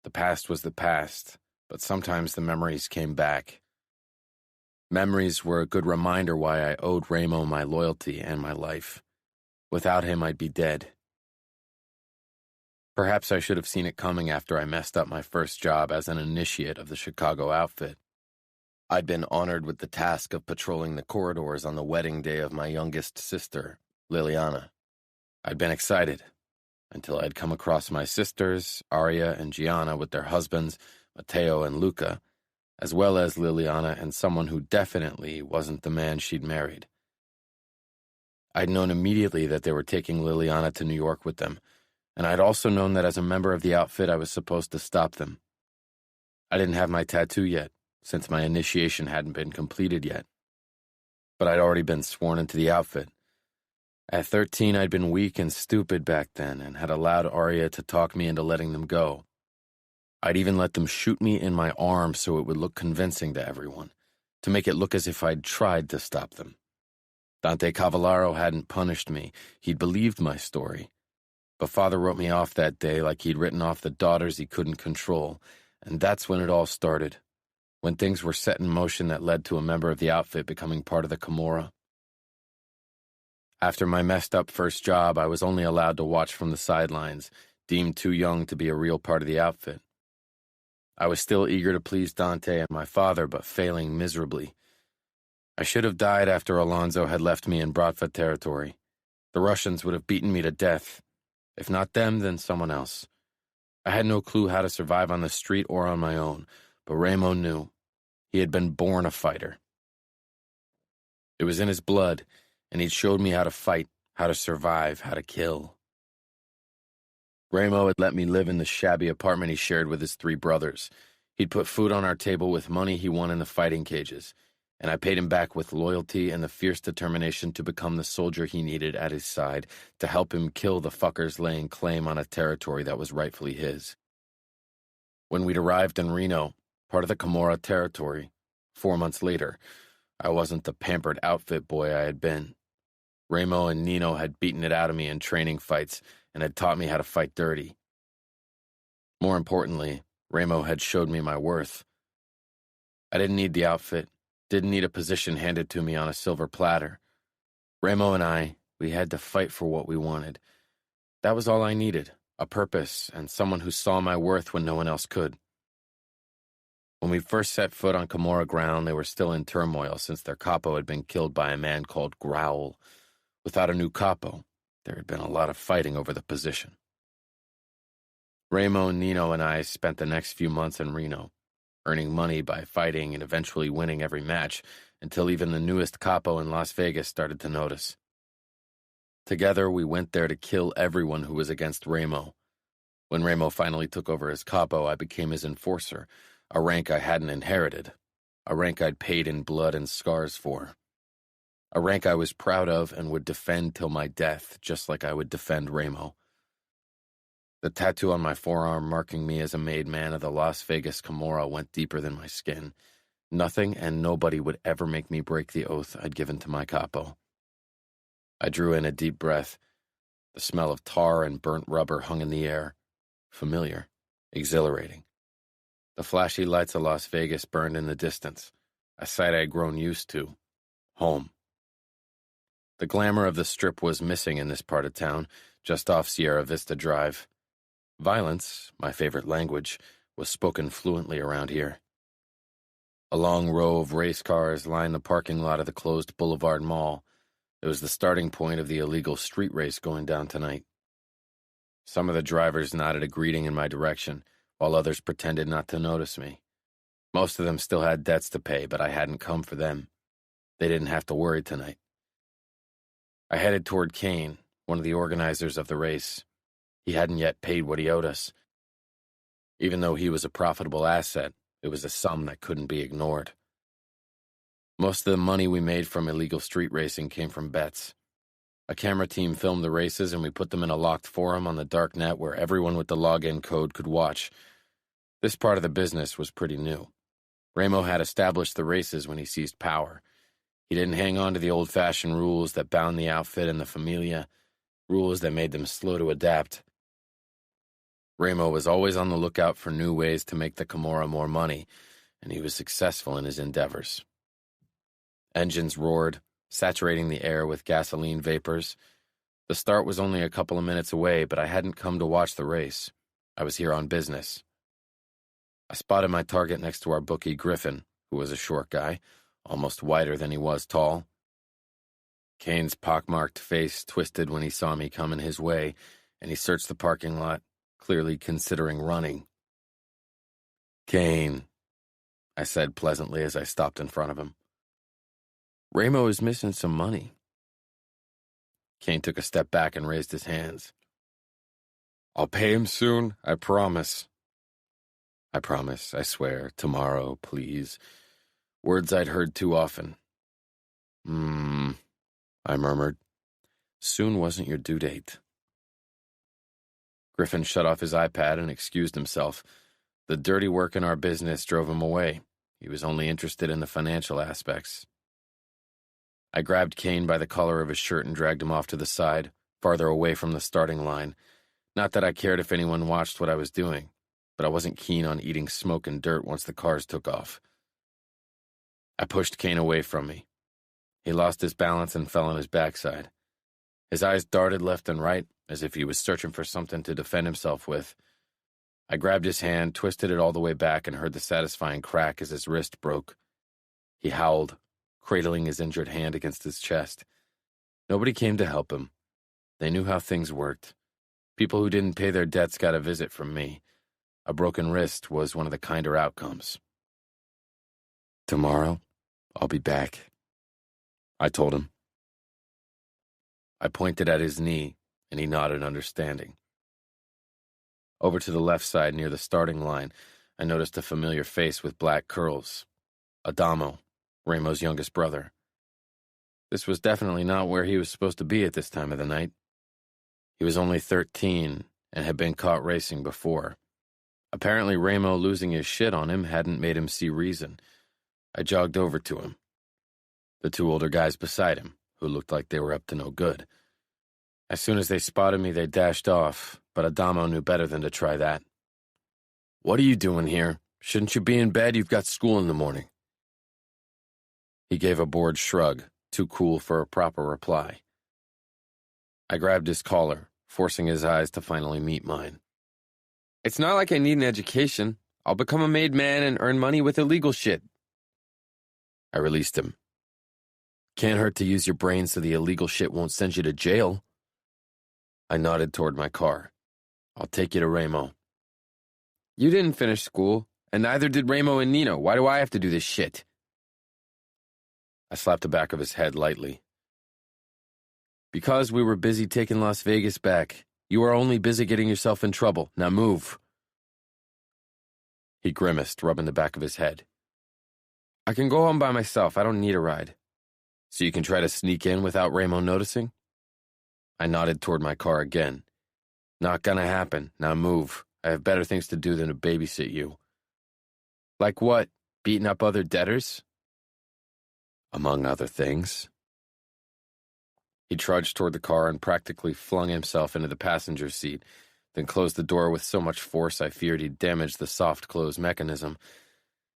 Speaker 1: The past was the past, but sometimes the memories came back. Memories were a good reminder why I owed Ramo my loyalty and my life. Without him, I'd be dead. Perhaps I should have seen it coming after I messed up my first job as an initiate of the Chicago outfit. I'd been honored with the task of patrolling the corridors on the wedding day of my youngest sister, Liliana. I'd been excited, until I'd come across my sisters, Arya and Gianna with their husbands, Matteo and Luca, as well as Liliana and someone who definitely wasn't the man she'd married. I'd known immediately that they were taking Liliana to New York with them, and I'd also known that as a member of the outfit I was supposed to stop them. I didn't have my tattoo yet, since my initiation hadn't been completed yet. But I'd already been sworn into the outfit. At 13, I'd been weak and stupid back then and had allowed Arya to talk me into letting them go. I'd even let them shoot me in my arm so it would look convincing to everyone, to make it look as if I'd tried to stop them. Dante Cavallaro hadn't punished me. He'd believed my story. But Father wrote me off that day like he'd written off the daughters he couldn't control, and that's when it all started, when things were set in motion that led to a member of the outfit becoming part of the Camorra. After my messed up first job, I was only allowed to watch from the sidelines, deemed too young to be a real part of the outfit. I was still eager to please Dante and my father, but failing miserably. I should have died after Alonso had left me in Bratva territory. The Russians would have beaten me to death. If not them, then someone else. I had no clue how to survive on the street or on my own, but Ramo knew. He had been born a fighter. It was in his blood, and he'd showed me how to fight, how to survive, how to kill. Ramo had let me live in the shabby apartment he shared with his 3 brothers. He'd put food on our table with money he won in the fighting cages, and I paid him back with loyalty and the fierce determination to become the soldier he needed at his side to help him kill the fuckers laying claim on a territory that was rightfully his. When we'd arrived in Reno, part of the Camorra territory, 4 months later, I wasn't the pampered outfit boy I had been. Ramo and Nino had beaten it out of me in training fights and had taught me how to fight dirty. More importantly, Ramo had showed me my worth. I didn't need the outfit, didn't need a position handed to me on a silver platter. Ramo and we had to fight for what we wanted. That was all I needed, a purpose and someone who saw my worth when no one else could. When we first set foot on Camorra ground, they were still in turmoil since their capo had been killed by a man called Growl. Without a new capo, there had been a lot of fighting over the position. Ramo, Nino, and I spent the next few months in Reno, earning money by fighting and eventually winning every match until even the newest capo in Las Vegas started to notice. Together, we went there to kill everyone who was against Ramo. When Ramo finally took over as capo, I became his enforcer, a rank I hadn't inherited, a rank I'd paid in blood and scars for. A rank I was proud of and would defend till my death, just like I would defend Ramo. The tattoo on my forearm marking me as a made man of the Las Vegas Camorra went deeper than my skin. Nothing and nobody would ever make me break the oath I'd given to my capo. I drew in a deep breath. The smell of tar and burnt rubber hung in the air. Familiar, exhilarating. The flashy lights of Las Vegas burned in the distance, a sight I'd grown used to. Home. The glamour of the Strip was missing in this part of town, just off Sierra Vista Drive. Violence, my favorite language, was spoken fluently around here. A long row of race cars lined the parking lot of the closed Boulevard Mall. It was the starting point of the illegal street race going down tonight. Some of the drivers nodded a greeting in my direction, while others pretended not to notice me. Most of them still had debts to pay, but I hadn't come for them. They didn't have to worry tonight. I headed toward Kane, one of the organizers of the race. He hadn't yet paid what he owed us. Even though he was a profitable asset, it was a sum that couldn't be ignored. Most of the money we made from illegal street racing came from bets. A camera team filmed the races and we put them in a locked forum on the dark net where everyone with the login code could watch. This part of the business was pretty new. Ramo had established the races when he seized power. He didn't hang on to the old-fashioned rules that bound the outfit and the familia, rules that made them slow to adapt. Ramo was always on the lookout for new ways to make the Camorra more money, and he was successful in his endeavors. Engines roared, saturating the air with gasoline vapors. The start was only a couple of minutes away, but I hadn't come to watch the race. I was here on business. I spotted my target next to our bookie, Griffin, who was a short guy, almost wider than he was tall. Kane's pockmarked face twisted when he saw me coming his way, and he searched the parking lot, clearly considering running. "Kane," I said pleasantly as I stopped in front of him. "Ramo is missing some money." Kane took a step back and raised his hands. "I'll pay him soon, I promise." I promise, I swear, tomorrow, please. Words I'd heard too often. I murmured. Soon wasn't your due date. Griffin shut off his iPad and excused himself. The dirty work in our business drove him away. He was only interested in the financial aspects. I grabbed Kane by the collar of his shirt and dragged him off to the side, farther away from the starting line. Not that I cared if anyone watched what I was doing, but I wasn't keen on eating smoke and dirt once the cars took off. I pushed Kane away from me. He lost his balance and fell on his backside. His eyes darted left and right, as if he was searching for something to defend himself with. I grabbed his hand, twisted it all the way back, and heard the satisfying crack as his wrist broke. He howled, cradling his injured hand against his chest. Nobody came to help him. They knew how things worked. People who didn't pay their debts got a visit from me. A broken wrist was one of the kinder outcomes. Tomorrow, I'll be back, I told him. I pointed at his knee, and he nodded understanding. Over to the left side near the starting line, I noticed a familiar face with black curls. Adamo, Ramo's youngest brother. This was definitely not where he was supposed to be at this time of the night. He was only 13 and had been caught racing before. Apparently Ramo losing his shit on him hadn't made him see reason. I jogged over to him. The two older guys beside him, who looked like they were up to no good. As soon as they spotted me, they dashed off, but Adamo knew better than to try that. What are you doing here? Shouldn't you be in bed? You've got school in the morning. He gave a bored shrug, too cool for a proper reply. I grabbed his collar, forcing his eyes to finally meet mine. It's not like I need an education. I'll become a made man and earn money with illegal shit. I released him. Can't hurt to use your brain so the illegal shit won't send you to jail. I nodded toward my car. I'll take you to Ramo. You didn't finish school, and neither did Ramo and Nino. Why do I have to do this shit? I slapped the back of his head lightly. Because we were busy taking Las Vegas back. You are only busy getting yourself in trouble. Now move. He grimaced, rubbing the back of his head. I can go home by myself. I don't need a ride. So you can try to sneak in without Ramo noticing? I nodded toward my car again. Not gonna happen. Now move. I have better things to do than to babysit you. Like what? Beating up other debtors? Among other things. He trudged toward the car and practically flung himself into the passenger seat, then closed the door with so much force I feared he'd damage the soft close mechanism.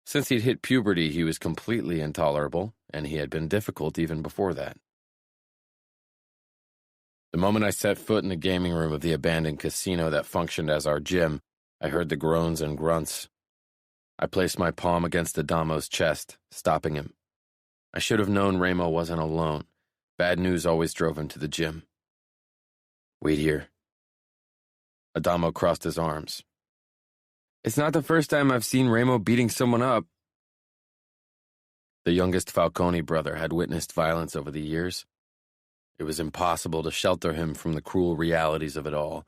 Speaker 1: Since he'd hit puberty, he was completely intolerable, and he had been difficult even before that. The moment I set foot in the gaming room of the abandoned casino that functioned as our gym, I heard the groans and grunts. I placed my palm against Adamo's chest, stopping him. I should have known Ramo wasn't alone. Bad news always drove him to the gym. Wait here. Adamo crossed his arms. It's not the first time I've seen Ramo beating someone up. The youngest Falcone brother had witnessed violence over the years. It was impossible to shelter him from the cruel realities of it all,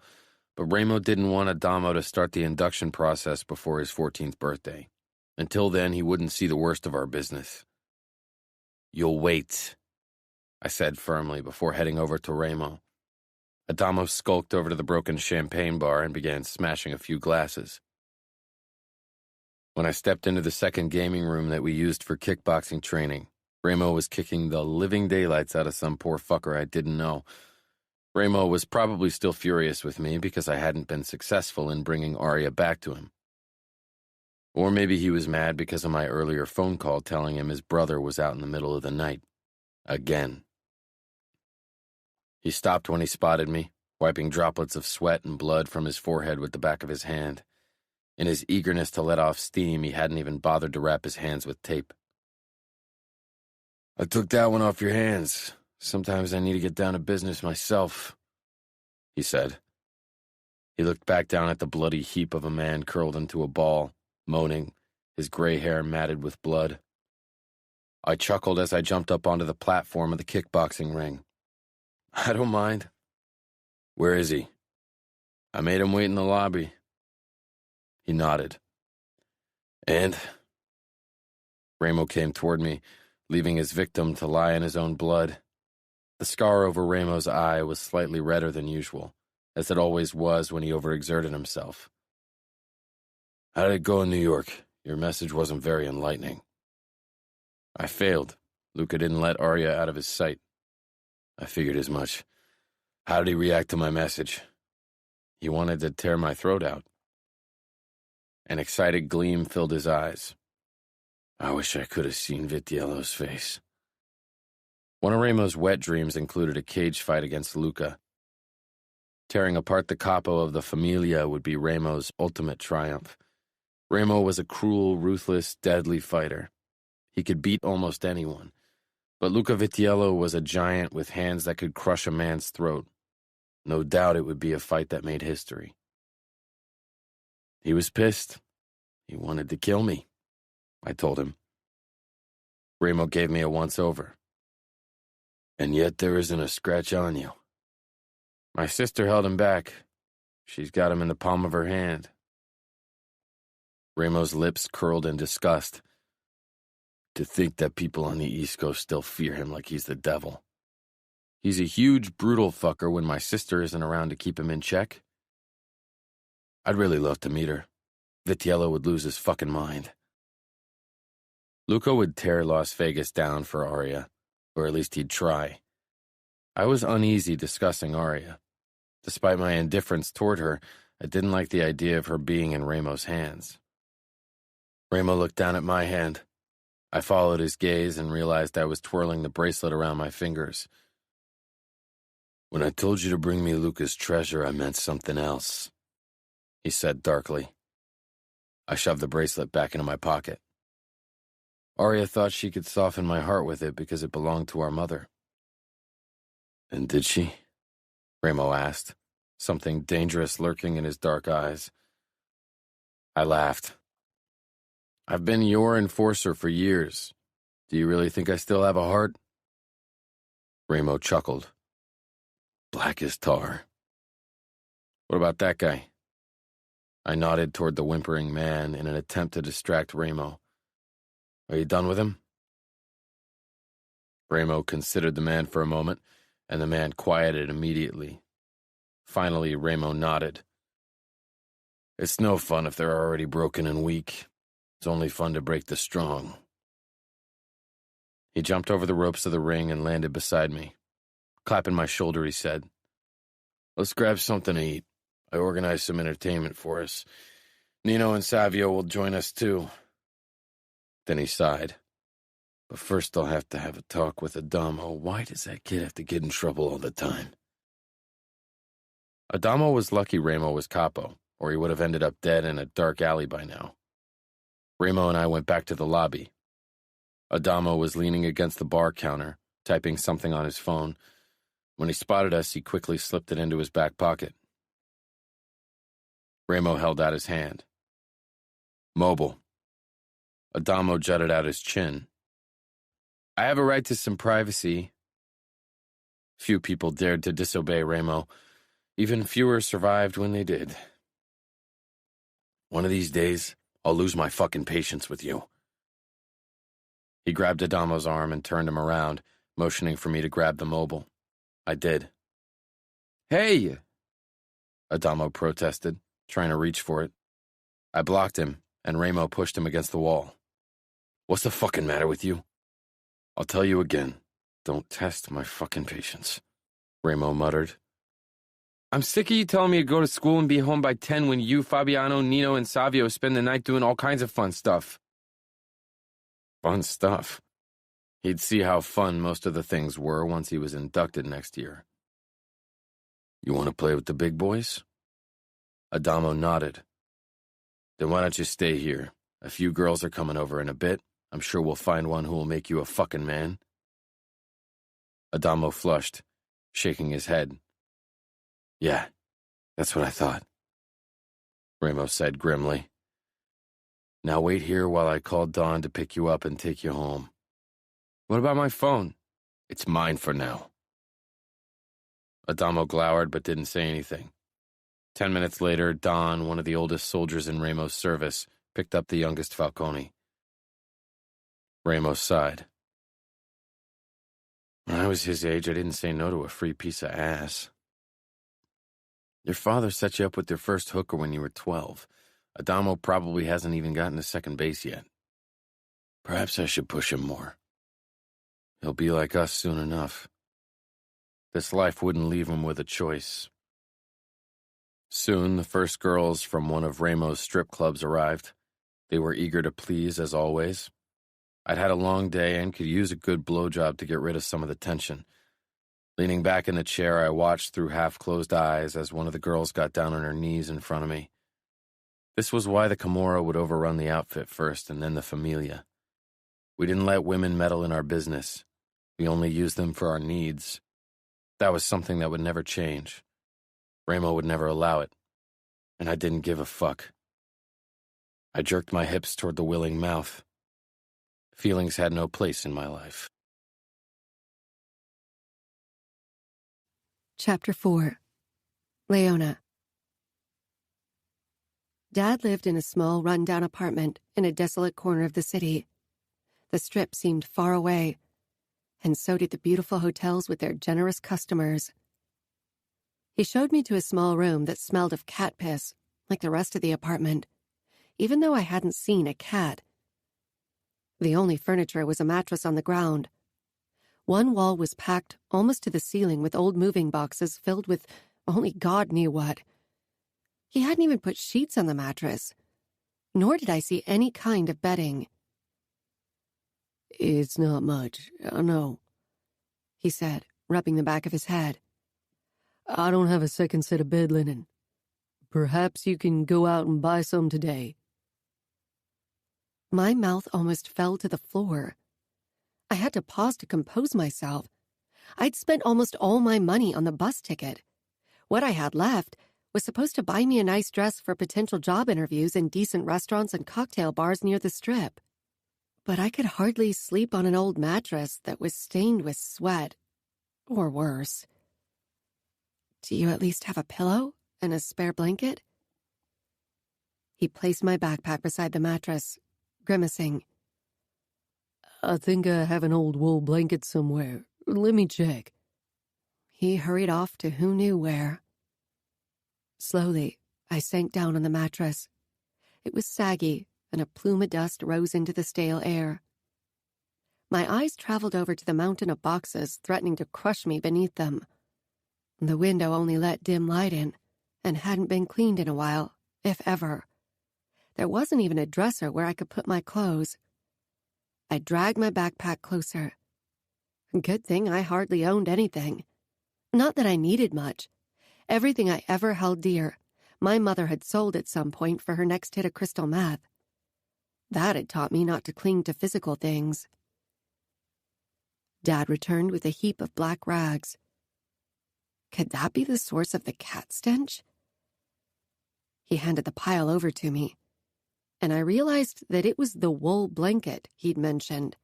Speaker 1: but Ramo didn't want Adamo to start the induction process before his 14th birthday. Until then, he wouldn't see the worst of our business. You'll wait, I said firmly before heading over to Ramo. Adamo skulked over to the broken champagne bar and began smashing a few glasses. When I stepped into the second gaming room that we used for kickboxing training, Ramo was kicking the living daylights out of some poor fucker I didn't know. Ramo was probably still furious with me because I hadn't been successful in bringing Arya back to him. Or maybe he was mad because of my earlier phone call telling him his brother was out in the middle of the night. Again. He stopped when he spotted me, wiping droplets of sweat and blood from his forehead with the back of his hand. In his eagerness to let off steam, he hadn't even bothered to wrap his hands with tape. I took that one off your hands. Sometimes I need to get down to business myself, he said. He looked back down at the bloody heap of a man curled into a ball, moaning, his gray hair matted with blood. I chuckled as I jumped up onto the platform of the kickboxing ring. I don't mind. Where is he? I made him wait in the lobby. He nodded. And Ramo came toward me, leaving his victim to lie in his own blood. The scar over Ramo's eye was slightly redder than usual, as it always was when he overexerted himself. How did it go in New York? Your message wasn't very enlightening. I failed. Luca didn't let Arya out of his sight. I figured as much. How did he react to my message? He wanted to tear my throat out. An excited gleam filled his eyes. I wish I could have seen Vitiello's face. One of Ramo's wet dreams included a cage fight against Luca. Tearing apart the capo of the Familia would be Ramo's ultimate triumph. Ramo was a cruel, ruthless, deadly fighter. He could beat almost anyone. But Luca Vitiello was a giant with hands that could crush a man's throat. No doubt it would be a fight that made history. He was pissed. He wanted to kill me, I told him. Ramo gave me a once-over. And yet there isn't a scratch on you. My sister held him back. She's got him in the palm of her hand. Ramo's lips curled in disgust. To think that people on the East Coast still fear him like he's the devil. He's a huge, brutal fucker when my sister isn't around to keep him in check. I'd really love to meet her. Vitiello would lose his fucking mind. Luca would tear Las Vegas down for Arya, or at least he'd try. I was uneasy discussing Arya. Despite my indifference toward her, I didn't like the idea of her being in Ramo's hands. Ramo looked down at my hand. I followed his gaze and realized I was twirling the bracelet around my fingers. When I told you to bring me Luca's treasure, I meant something else, he said darkly. I shoved the bracelet back into my pocket. Arya thought she could soften my heart with it because it belonged to our mother. And did she? Ramo asked, something dangerous lurking in his dark eyes. I laughed. I've been your enforcer for years. Do you really think I still have a heart? Ramo chuckled. Black as tar. What about that guy? I nodded toward the whimpering man in an attempt to distract Ramo. Are you done with him? Ramo considered the man for a moment, and the man quieted immediately. Finally, Ramo nodded. It's no fun if they're already broken and weak. It's only fun to break the strong. He jumped over the ropes of the ring and landed beside me. Clapping my shoulder, he said, Let's grab something to eat. I organized some entertainment for us. Nino and Savio will join us too. Then he sighed. But first I'll have to have a talk with Adamo. Why does that kid have to get in trouble all the time? Adamo was lucky Ramo was capo, or he would have ended up dead in a dark alley by now. Ramo and I went back to the lobby. Adamo was leaning against the bar counter, typing something on his phone. When he spotted us, he quickly slipped it into his back pocket. Ramo held out his hand. Mobile. Adamo jutted out his chin. I have a right to some privacy. Few people dared to disobey Ramo. Even fewer survived when they did. One of these days, I'll lose my fucking patience with you. He grabbed Adamo's arm and turned him around, motioning for me to grab the mobile. I did. Hey! Adamo protested, trying to reach for it. I blocked him, and Ramo pushed him against the wall. What's the fucking matter with you? I'll tell you again. Don't test my fucking patience, Ramo muttered. I'm sick of you telling me to go to school and be home by 10 when you, Fabiano, Nino, and Savio spend the night doing all kinds of fun stuff. Fun stuff? He'd see how fun most of the things were once he was inducted next year. You want to play with the big boys? Adamo nodded. Then why don't you stay here? A few girls are coming over in a bit. I'm sure we'll find one who will make you a fucking man. Adamo flushed, shaking his head. Yeah, that's what I thought, Ramo said grimly. Now wait here while I call Dawn to pick you up and take you home. What about my phone? It's mine for now. Adamo glowered but didn't say anything. 10 minutes later, Dawn, one of the oldest soldiers in Ramo's service, picked up the youngest Falcone. Ramos sighed. When I was his age, I didn't say no to a free piece of ass. Your father set you up with your first hooker when you were 12. Adamo probably hasn't even gotten to second base yet. Perhaps I should push him more. He'll be like us soon enough. This life wouldn't leave him with a choice. Soon, the first girls from one of Ramos' strip clubs arrived. They were eager to please, as always. I'd had a long day and could use a good blowjob to get rid of some of the tension. Leaning back in the chair, I watched through half-closed eyes as one of the girls got down on her knees in front of me. This was why the Camorra would overrun the outfit first and then the Familia. We didn't let women meddle in our business. We only used them for our needs. That was something that would never change. Ramo would never allow it, and I didn't give a fuck. I jerked my hips toward the willing mouth. Feelings had no place in my life.
Speaker 2: Chapter 4. Leona. Dad lived in a small, run-down apartment in a desolate corner of the city. The Strip seemed far away, and so did the beautiful hotels with their generous customers. He showed me to a small room that smelled of cat piss, like the rest of the apartment, even though I hadn't seen a cat. The only furniture was a mattress on the ground. One wall was packed almost to the ceiling with old moving boxes filled with only God knew what. He hadn't even put sheets on the mattress, nor did I see any kind of bedding.
Speaker 3: It's not much, I know,
Speaker 2: he said, rubbing the back of his head.
Speaker 3: I don't have a second set of bed linen. Perhaps you can go out and buy some today.
Speaker 2: My mouth almost fell to the floor. I had to pause to compose myself. I'd spent almost all my money on the bus ticket. What I had left was supposed to buy me a nice dress for potential job interviews in decent restaurants and cocktail bars near the Strip. But I could hardly sleep on an old mattress that was stained with sweat, or worse. Do you at least have a pillow and a spare blanket? He placed my backpack beside the mattress, grimacing.
Speaker 3: I think I have an old wool blanket somewhere. Let me check.
Speaker 2: He hurried off to who knew where. Slowly, I sank down on the mattress. It was saggy, and a plume of dust rose into the stale air. My eyes traveled over to the mountain of boxes threatening to crush me beneath them. The window only let dim light in, and hadn't been cleaned in a while, if ever. There wasn't even a dresser where I could put my clothes. I dragged my backpack closer. Good thing I hardly owned anything. Not that I needed much. Everything I ever held dear, my mother had sold at some point for her next hit of crystal meth. That had taught me not to cling to physical things. Dad returned with a heap of black rags. Could that be the source of the cat stench? He handed the pile over to me, and I realized that it was the wool blanket he'd mentioned.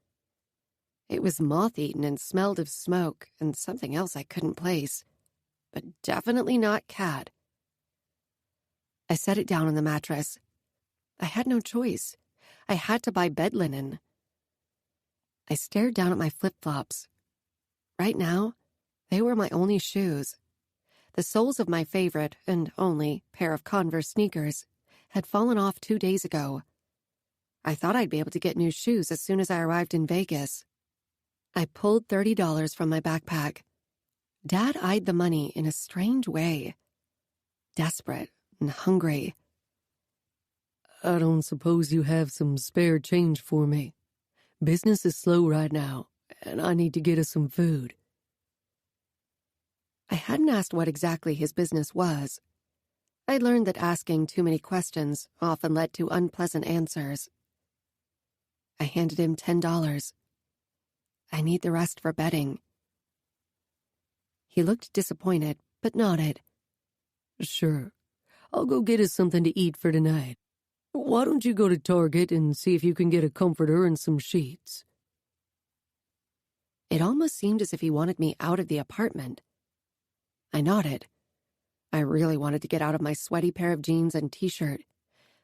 Speaker 2: It was moth-eaten and smelled of smoke and something else I couldn't place, but definitely not cat. I set it down on the mattress. I had no choice. I had to buy bed linen. I stared down at my flip-flops. Right now, they were my only shoes. The soles of my favorite, and only, pair of Converse sneakers had fallen off 2 days ago. I thought I'd be able to get new shoes as soon as I arrived in Vegas. I pulled $30 from my backpack. Dad eyed the money in a strange way. Desperate and hungry.
Speaker 3: I don't suppose you have some spare change for me. Business is slow right now, and I need to get us some food.
Speaker 2: I hadn't asked what exactly his business was. I learned that asking too many questions often led to unpleasant answers. I handed him $10. I need the rest for bedding. He looked disappointed, but nodded.
Speaker 3: Sure. I'll go get us something to eat for tonight. Why don't you go to Target and see if you can get a comforter and some sheets?
Speaker 2: It almost seemed as if he wanted me out of the apartment. I nodded. I really wanted to get out of my sweaty pair of jeans and t-shirt,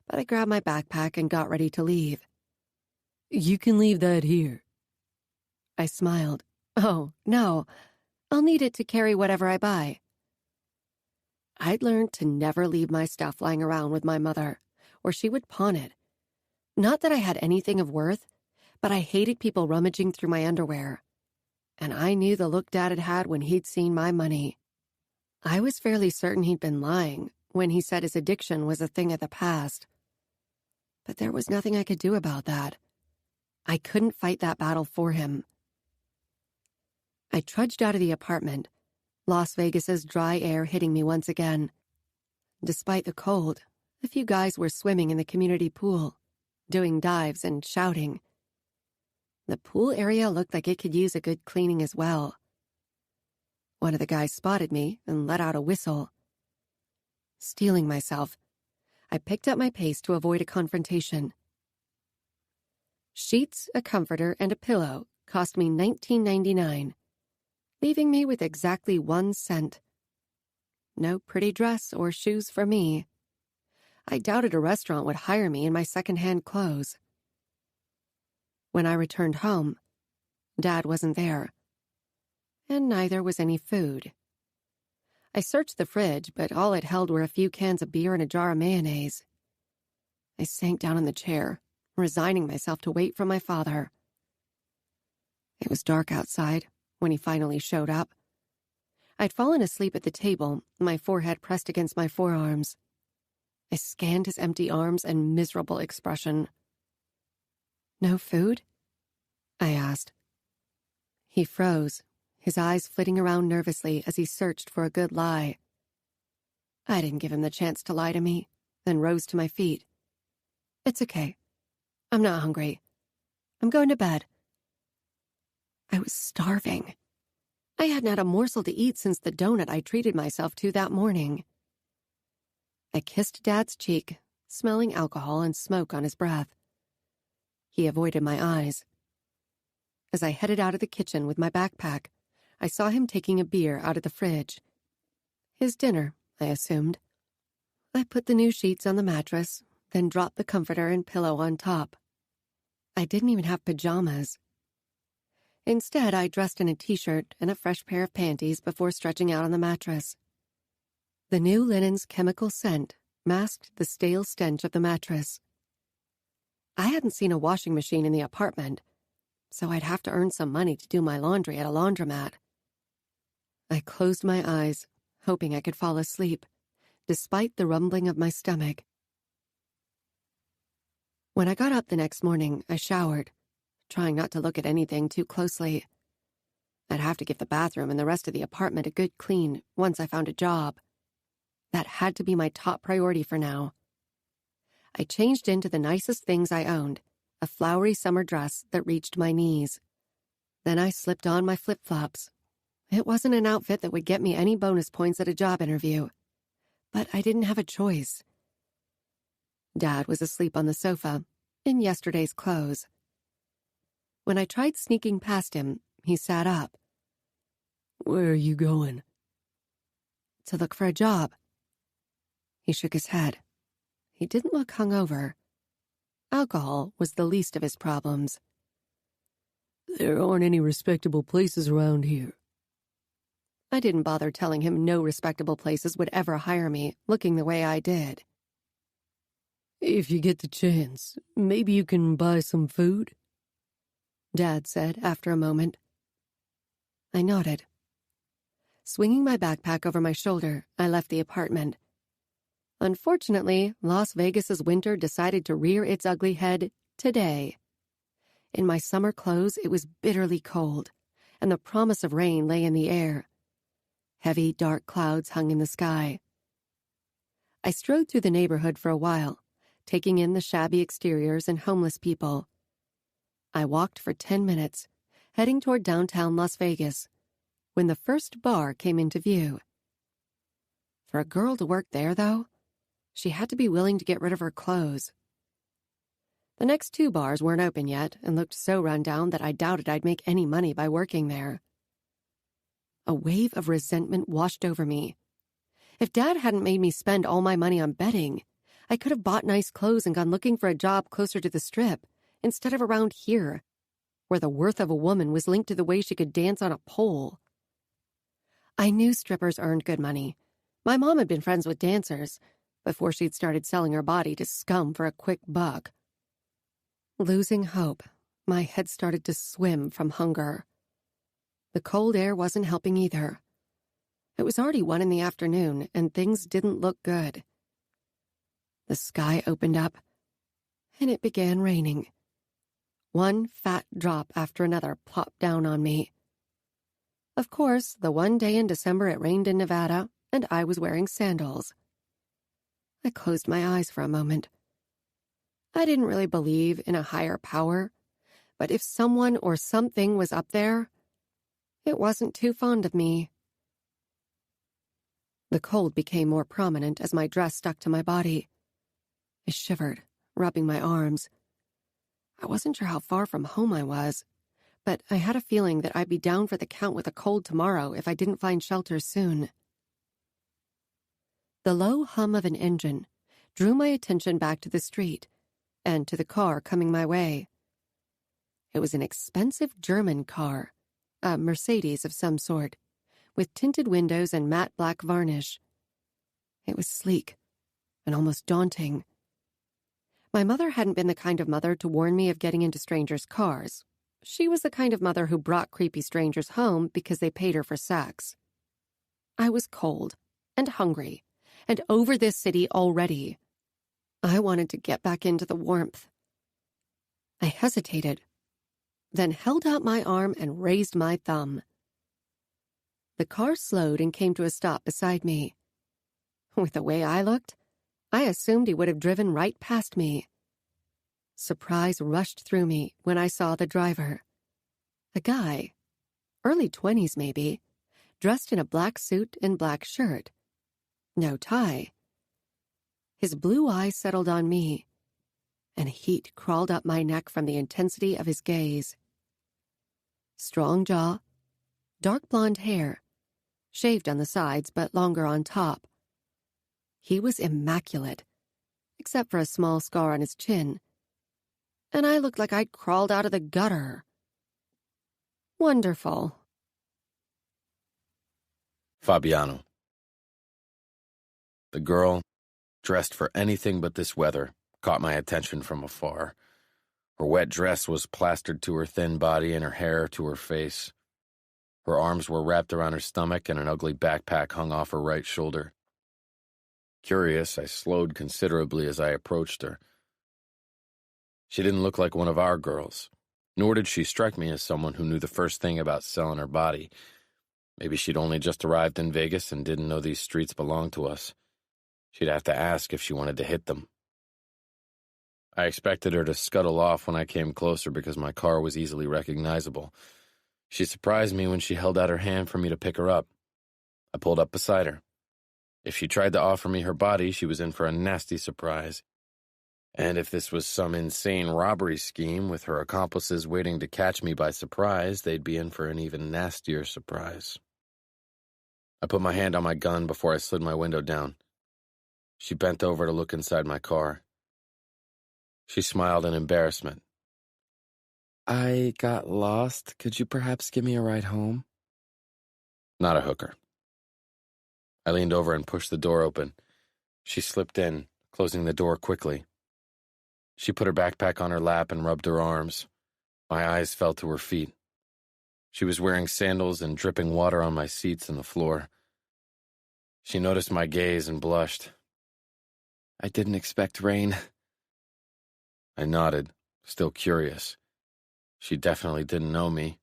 Speaker 2: but I grabbed my backpack and got ready to leave.
Speaker 3: You can leave that here.
Speaker 2: I smiled. Oh, no. I'll need it to carry whatever I buy. I'd learned to never leave my stuff lying around with my mother, or she would pawn it. Not that I had anything of worth, but I hated people rummaging through my underwear. And I knew the look Dad had had when he'd seen my money. I was fairly certain he'd been lying when he said his addiction was a thing of the past. But there was nothing I could do about that. I couldn't fight that battle for him. I trudged out of the apartment, Las Vegas's dry air hitting me once again. Despite the cold, a few guys were swimming in the community pool, doing dives and shouting. The pool area looked like it could use a good cleaning as well. One of the guys spotted me and let out a whistle. Steeling myself, I picked up my pace to avoid a confrontation. Sheets, a comforter, and a pillow cost me $19.99, leaving me with exactly 1 cent. No pretty dress or shoes for me. I doubted a restaurant would hire me in my second-hand clothes. When I returned home, Dad wasn't there, and neither was any food. I searched the fridge, but all it held were a few cans of beer and a jar of mayonnaise. I sank down in the chair, resigning myself to wait for my father. It was dark outside when he finally showed up. I'd fallen asleep at the table, my forehead pressed against my forearms. I scanned his empty arms and miserable expression. "No food?" I asked. He froze, his eyes flitting around nervously as he searched for a good lie. I didn't give him the chance to lie to me, then rose to my feet. "It's okay. I'm not hungry. I'm going to bed." I was starving. I hadn't had a morsel to eat since the donut I treated myself to that morning. I kissed Dad's cheek, smelling alcohol and smoke on his breath. He avoided my eyes. As I headed out of the kitchen with my backpack, I saw him taking a beer out of the fridge. His dinner, I assumed. I put the new sheets on the mattress, then dropped the comforter and pillow on top. I didn't even have pajamas. Instead, I dressed in a t-shirt and a fresh pair of panties before stretching out on the mattress. The new linen's chemical scent masked the stale stench of the mattress. I hadn't seen a washing machine in the apartment, so I'd have to earn some money to do my laundry at a laundromat. I closed my eyes, hoping I could fall asleep, despite the rumbling of my stomach. When I got up the next morning, I showered, trying not to look at anything too closely. I'd have to give the bathroom and the rest of the apartment a good clean once I found a job. That had to be my top priority for now. I changed into the nicest things I owned, a flowery summer dress that reached my knees. Then I slipped on my flip-flops. It wasn't an outfit that would get me any bonus points at a job interview, but I didn't have a choice. Dad was asleep on the sofa, in yesterday's clothes. When I tried sneaking past him, he sat up.
Speaker 3: Where are you going?
Speaker 2: To look for a job. He shook his head. He didn't look hungover. Alcohol was the least of his problems.
Speaker 3: There aren't any respectable places around here.
Speaker 2: I didn't bother telling him no respectable places would ever hire me, looking the way I did.
Speaker 3: If you get the chance, maybe you can buy some food?
Speaker 2: Dad said after a moment. I nodded. Swinging my backpack over my shoulder, I left the apartment. Unfortunately, Las Vegas's winter decided to rear its ugly head today. In my summer clothes, it was bitterly cold, and the promise of rain lay in the air. Heavy, dark clouds hung in the sky. I strode through the neighborhood for a while, taking in the shabby exteriors and homeless people. I walked for 10 minutes, heading toward downtown Las Vegas, when the first bar came into view. For a girl to work there, though, she had to be willing to get rid of her clothes. The next 2 bars weren't open yet and looked so run down that I doubted I'd make any money by working there. A wave of resentment washed over me. If Dad hadn't made me spend all my money on betting, I could have bought nice clothes and gone looking for a job closer to the Strip, instead of around here, where the worth of a woman was linked to the way she could dance on a pole. I knew strippers earned good money. My mom had been friends with dancers before she'd started selling her body to scum for a quick buck. Losing hope, my head started to swim from hunger. The cold air wasn't helping either. It was already 1 in the afternoon, and things didn't look good. The sky opened up, and it began raining. One fat drop after another plopped down on me. Of course, the one day in December it rained in Nevada, and I was wearing sandals. I closed my eyes for a moment. I didn't really believe in a higher power, but if someone or something was up there, it wasn't too fond of me. The cold became more prominent as my dress stuck to my body. I shivered, rubbing my arms. I wasn't sure how far from home I was, but I had a feeling that I'd be down for the count with a cold tomorrow if I didn't find shelter soon. The low hum of an engine drew my attention back to the street and to the car coming my way. It was an expensive German car, a Mercedes of some sort, with tinted windows and matte black varnish. It was sleek and almost daunting. My mother hadn't been the kind of mother to warn me of getting into strangers' cars. She was the kind of mother who brought creepy strangers home because they paid her for sex. I was cold and hungry and over this city already. I wanted to get back into the warmth. I hesitated, then held out my arm and raised my thumb. The car slowed and came to a stop beside me. With the way I looked, I assumed he would have driven right past me. Surprise rushed through me when I saw the driver. A guy, early 20s maybe, dressed in a black suit and black shirt. No tie. His blue eyes settled on me, and heat crawled up my neck from the intensity of his gaze. Strong jaw, dark blonde hair, shaved on the sides but longer on top. He was immaculate, except for a small scar on his chin, and I looked like I'd crawled out of the gutter. Wonderful.
Speaker 1: Fabiano. The girl, dressed for anything but this weather, caught my attention from afar. Her wet dress was plastered to her thin body and her hair to her face. Her arms were wrapped around her stomach and an ugly backpack hung off her right shoulder. Curious, I slowed considerably as I approached her. She didn't look like one of our girls, nor did she strike me as someone who knew the first thing about selling her body. Maybe she'd only just arrived in Vegas and didn't know these streets belonged to us. She'd have to ask if she wanted to hit them. I expected her to scuttle off when I came closer because my car was easily recognizable. She surprised me when she held out her hand for me to pick her up. I pulled up beside her. If she tried to offer me her body, she was in for a nasty surprise. And if this was some insane robbery scheme with her accomplices waiting to catch me by surprise, they'd be in for an even nastier surprise. I put my hand on my gun before I slid my window down. She bent over to look inside my car. She smiled in embarrassment.
Speaker 4: I got lost. Could you perhaps give me a ride home?
Speaker 1: Not a hooker. I leaned over and pushed the door open. She slipped in, closing the door quickly. She put her backpack on her lap and rubbed her arms. My eyes fell to her feet. She was wearing sandals and dripping water on my seats and the floor. She noticed my gaze and blushed.
Speaker 4: I didn't expect rain.
Speaker 1: I nodded, still curious. She definitely didn't know me.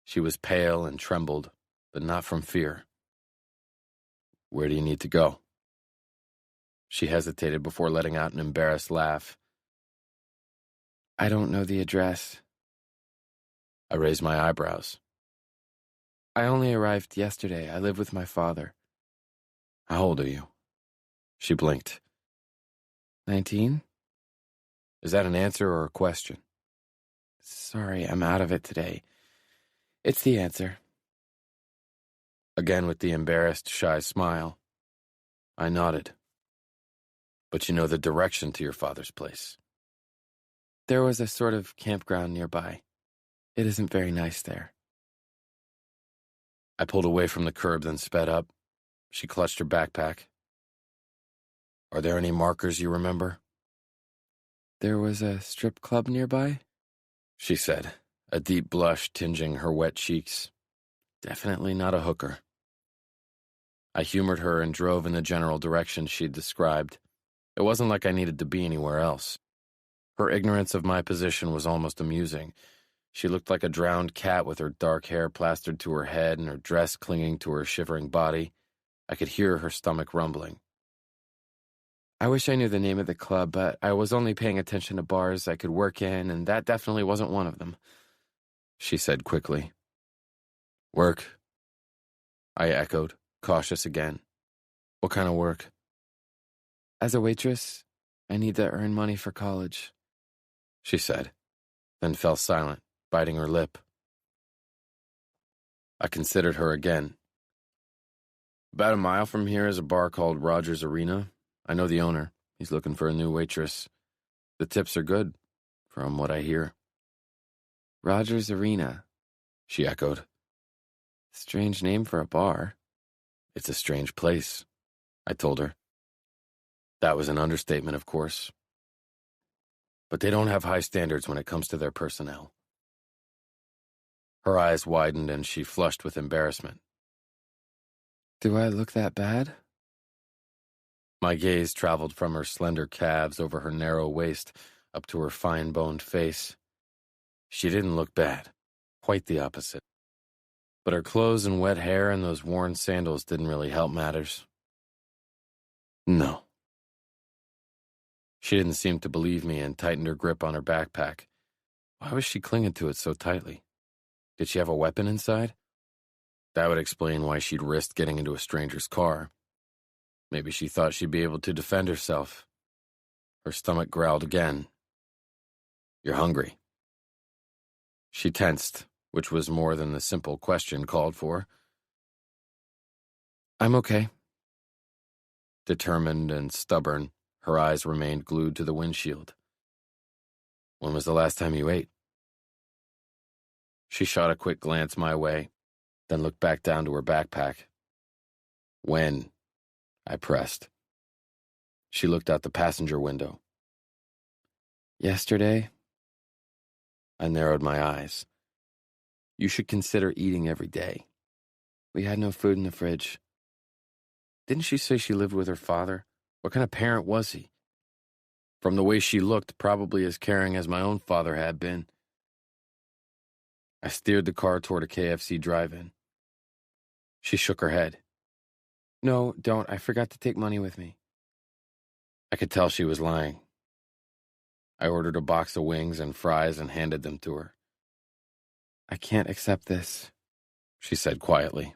Speaker 1: She was pale and trembled, but not from fear. Where do you need to go? She hesitated before letting out an embarrassed laugh.
Speaker 4: I don't know the address.
Speaker 1: I raised my eyebrows.
Speaker 4: I only arrived yesterday. I live with my father.
Speaker 1: How old are you? She blinked.
Speaker 4: 19?
Speaker 1: Is that an answer or a question?
Speaker 4: Sorry, I'm out of it today. It's the answer.
Speaker 1: Again with the embarrassed, shy smile. I nodded. But you know the direction to your father's place.
Speaker 4: There was a sort of campground nearby. It isn't very nice there.
Speaker 1: I pulled away from the curb, then sped up. She clutched her backpack. Are there any markers you remember?
Speaker 4: There was a strip club nearby,
Speaker 1: She said, a deep blush tinging her wet cheeks. Definitely not a hooker. I humored her and drove in the general direction she'd described. It wasn't like I needed to be anywhere else. Her ignorance of my position was almost amusing. She looked like a drowned cat with her dark hair plastered to her head and her dress clinging to her shivering body. I could hear her stomach rumbling.
Speaker 4: I wish I knew the name of the club, but I was only paying attention to bars I could work in, and that definitely wasn't one of them,
Speaker 1: she said quickly. Work? I echoed, cautious again. What kind of work?
Speaker 4: As a waitress, I need to earn money for college,
Speaker 1: she said, then fell silent, biting her lip. I considered her again. About a mile from here is a bar called Rogers Arena. I know the owner. He's looking for a new waitress. The tips are good, from what I hear.
Speaker 4: Rogers Arena,
Speaker 1: she echoed.
Speaker 4: Strange name for a bar.
Speaker 1: It's a strange place, I told her. That was an understatement, of course. But they don't have high standards when it comes to their personnel. Her eyes widened and she flushed with embarrassment.
Speaker 4: Do I look that bad?
Speaker 1: My gaze traveled from her slender calves over her narrow waist up to her fine-boned face. She didn't look bad, quite the opposite. But her clothes and wet hair and those worn sandals didn't really help matters. No. She didn't seem to believe me and tightened her grip on her backpack. Why was she clinging to it so tightly? Did she have a weapon inside? That would explain why she'd risked getting into a stranger's car. Maybe she thought she'd be able to defend herself. Her stomach growled again. You're hungry. She tensed, which was more than the simple question called for.
Speaker 4: I'm okay.
Speaker 1: Determined and stubborn, her eyes remained glued to the windshield. When was the last time you ate? She shot a quick glance my way, then looked back down to her backpack. When? I pressed. She looked out the passenger window.
Speaker 4: Yesterday?
Speaker 1: I narrowed my eyes. You should consider eating every day.
Speaker 4: We had no food in the fridge.
Speaker 1: Didn't she say she lived with her father? What kind of parent was he? From the way she looked, probably as caring as my own father had been. I steered the car toward a KFC drive-in. She shook her head.
Speaker 4: No, don't. I forgot to take money with me.
Speaker 1: I could tell she was lying. I ordered a box of wings and fries and handed them to her.
Speaker 4: I can't accept this,
Speaker 1: she said quietly.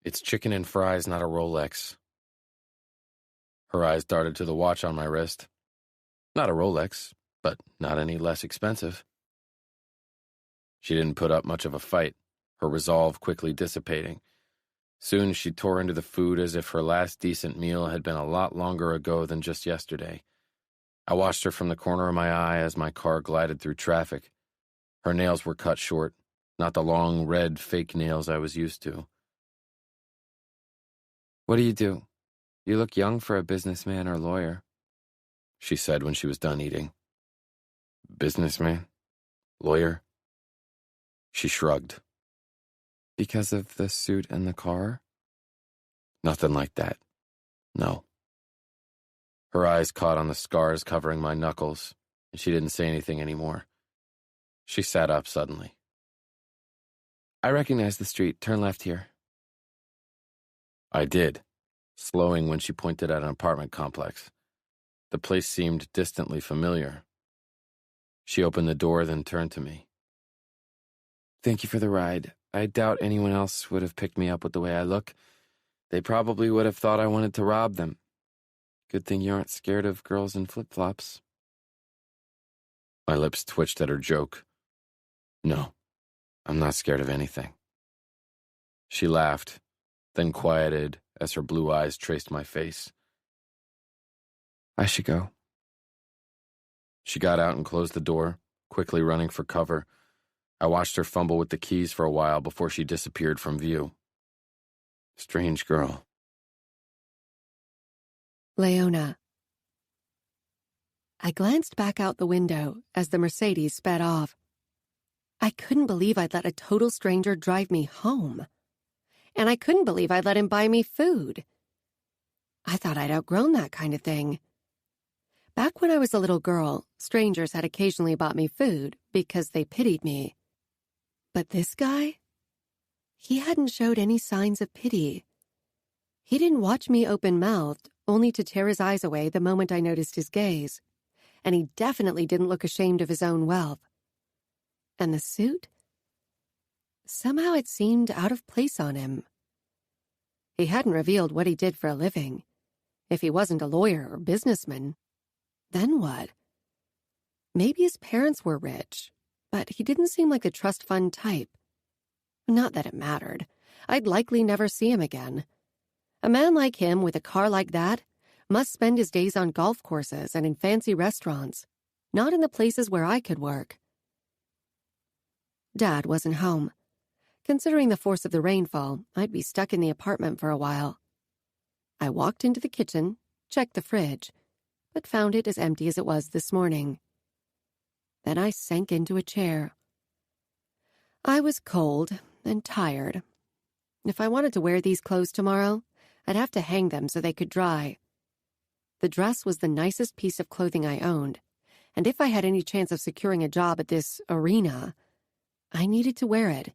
Speaker 1: It's chicken and fries, not a Rolex. Her eyes darted to the watch on my wrist. Not a Rolex, but not any less expensive. She didn't put up much of a fight, her resolve quickly dissipating. Soon she tore into the food as if her last decent meal had been a lot longer ago than just yesterday. I watched her from the corner of my eye as my car glided through traffic. Her nails were cut short, not the long, red, fake nails I was used to.
Speaker 4: What do? You look young for a businessman or lawyer,
Speaker 1: she said when she was done eating. Businessman? Lawyer? She shrugged.
Speaker 4: Because of the suit and the car?
Speaker 1: Nothing like that. No. Her eyes caught on the scars covering my knuckles, and she didn't say anything anymore. She sat up suddenly.
Speaker 4: I recognize the street. Turn left here.
Speaker 1: I did, slowing when she pointed at an apartment complex. The place seemed distantly familiar. She opened the door, then turned to me.
Speaker 4: Thank you for the ride. I doubt anyone else would have picked me up with the way I look. They probably would have thought I wanted to rob them. Good thing you aren't scared of girls in flip-flops.
Speaker 1: My lips twitched at her joke. No, I'm not scared of anything. She laughed, then quieted as her blue eyes traced my face.
Speaker 4: I should go.
Speaker 1: She got out and closed the door, quickly running for cover. I watched her fumble with the keys for a while before she disappeared from view. Strange girl.
Speaker 2: Leona. I glanced back out the window as the Mercedes sped off. I couldn't believe I'd let a total stranger drive me home. And I couldn't believe I'd let him buy me food. I thought I'd outgrown that kind of thing. Back when I was a little girl, strangers had occasionally bought me food because they pitied me. But this guy? He hadn't showed any signs of pity. He didn't watch me open-mouthed, only to tear his eyes away the moment I noticed his gaze. And he definitely didn't look ashamed of his own wealth. And the suit? Somehow it seemed out of place on him. He hadn't revealed what he did for a living. If he wasn't a lawyer or businessman, then what? Maybe his parents were rich, but he didn't seem like the trust fund type. Not that it mattered. I'd likely never see him again. A man like him with a car like that must spend his days on golf courses and in fancy restaurants, not in the places where I could work. Dad wasn't home. Considering the force of the rainfall, I'd be stuck in the apartment for a while. I walked into the kitchen, checked the fridge, but found it as empty as it was this morning. Then I sank into a chair. I was cold and tired. If I wanted to wear these clothes tomorrow, I'd have to hang them so they could dry. The dress was the nicest piece of clothing I owned, and if I had any chance of securing a job at this arena, I needed to wear it.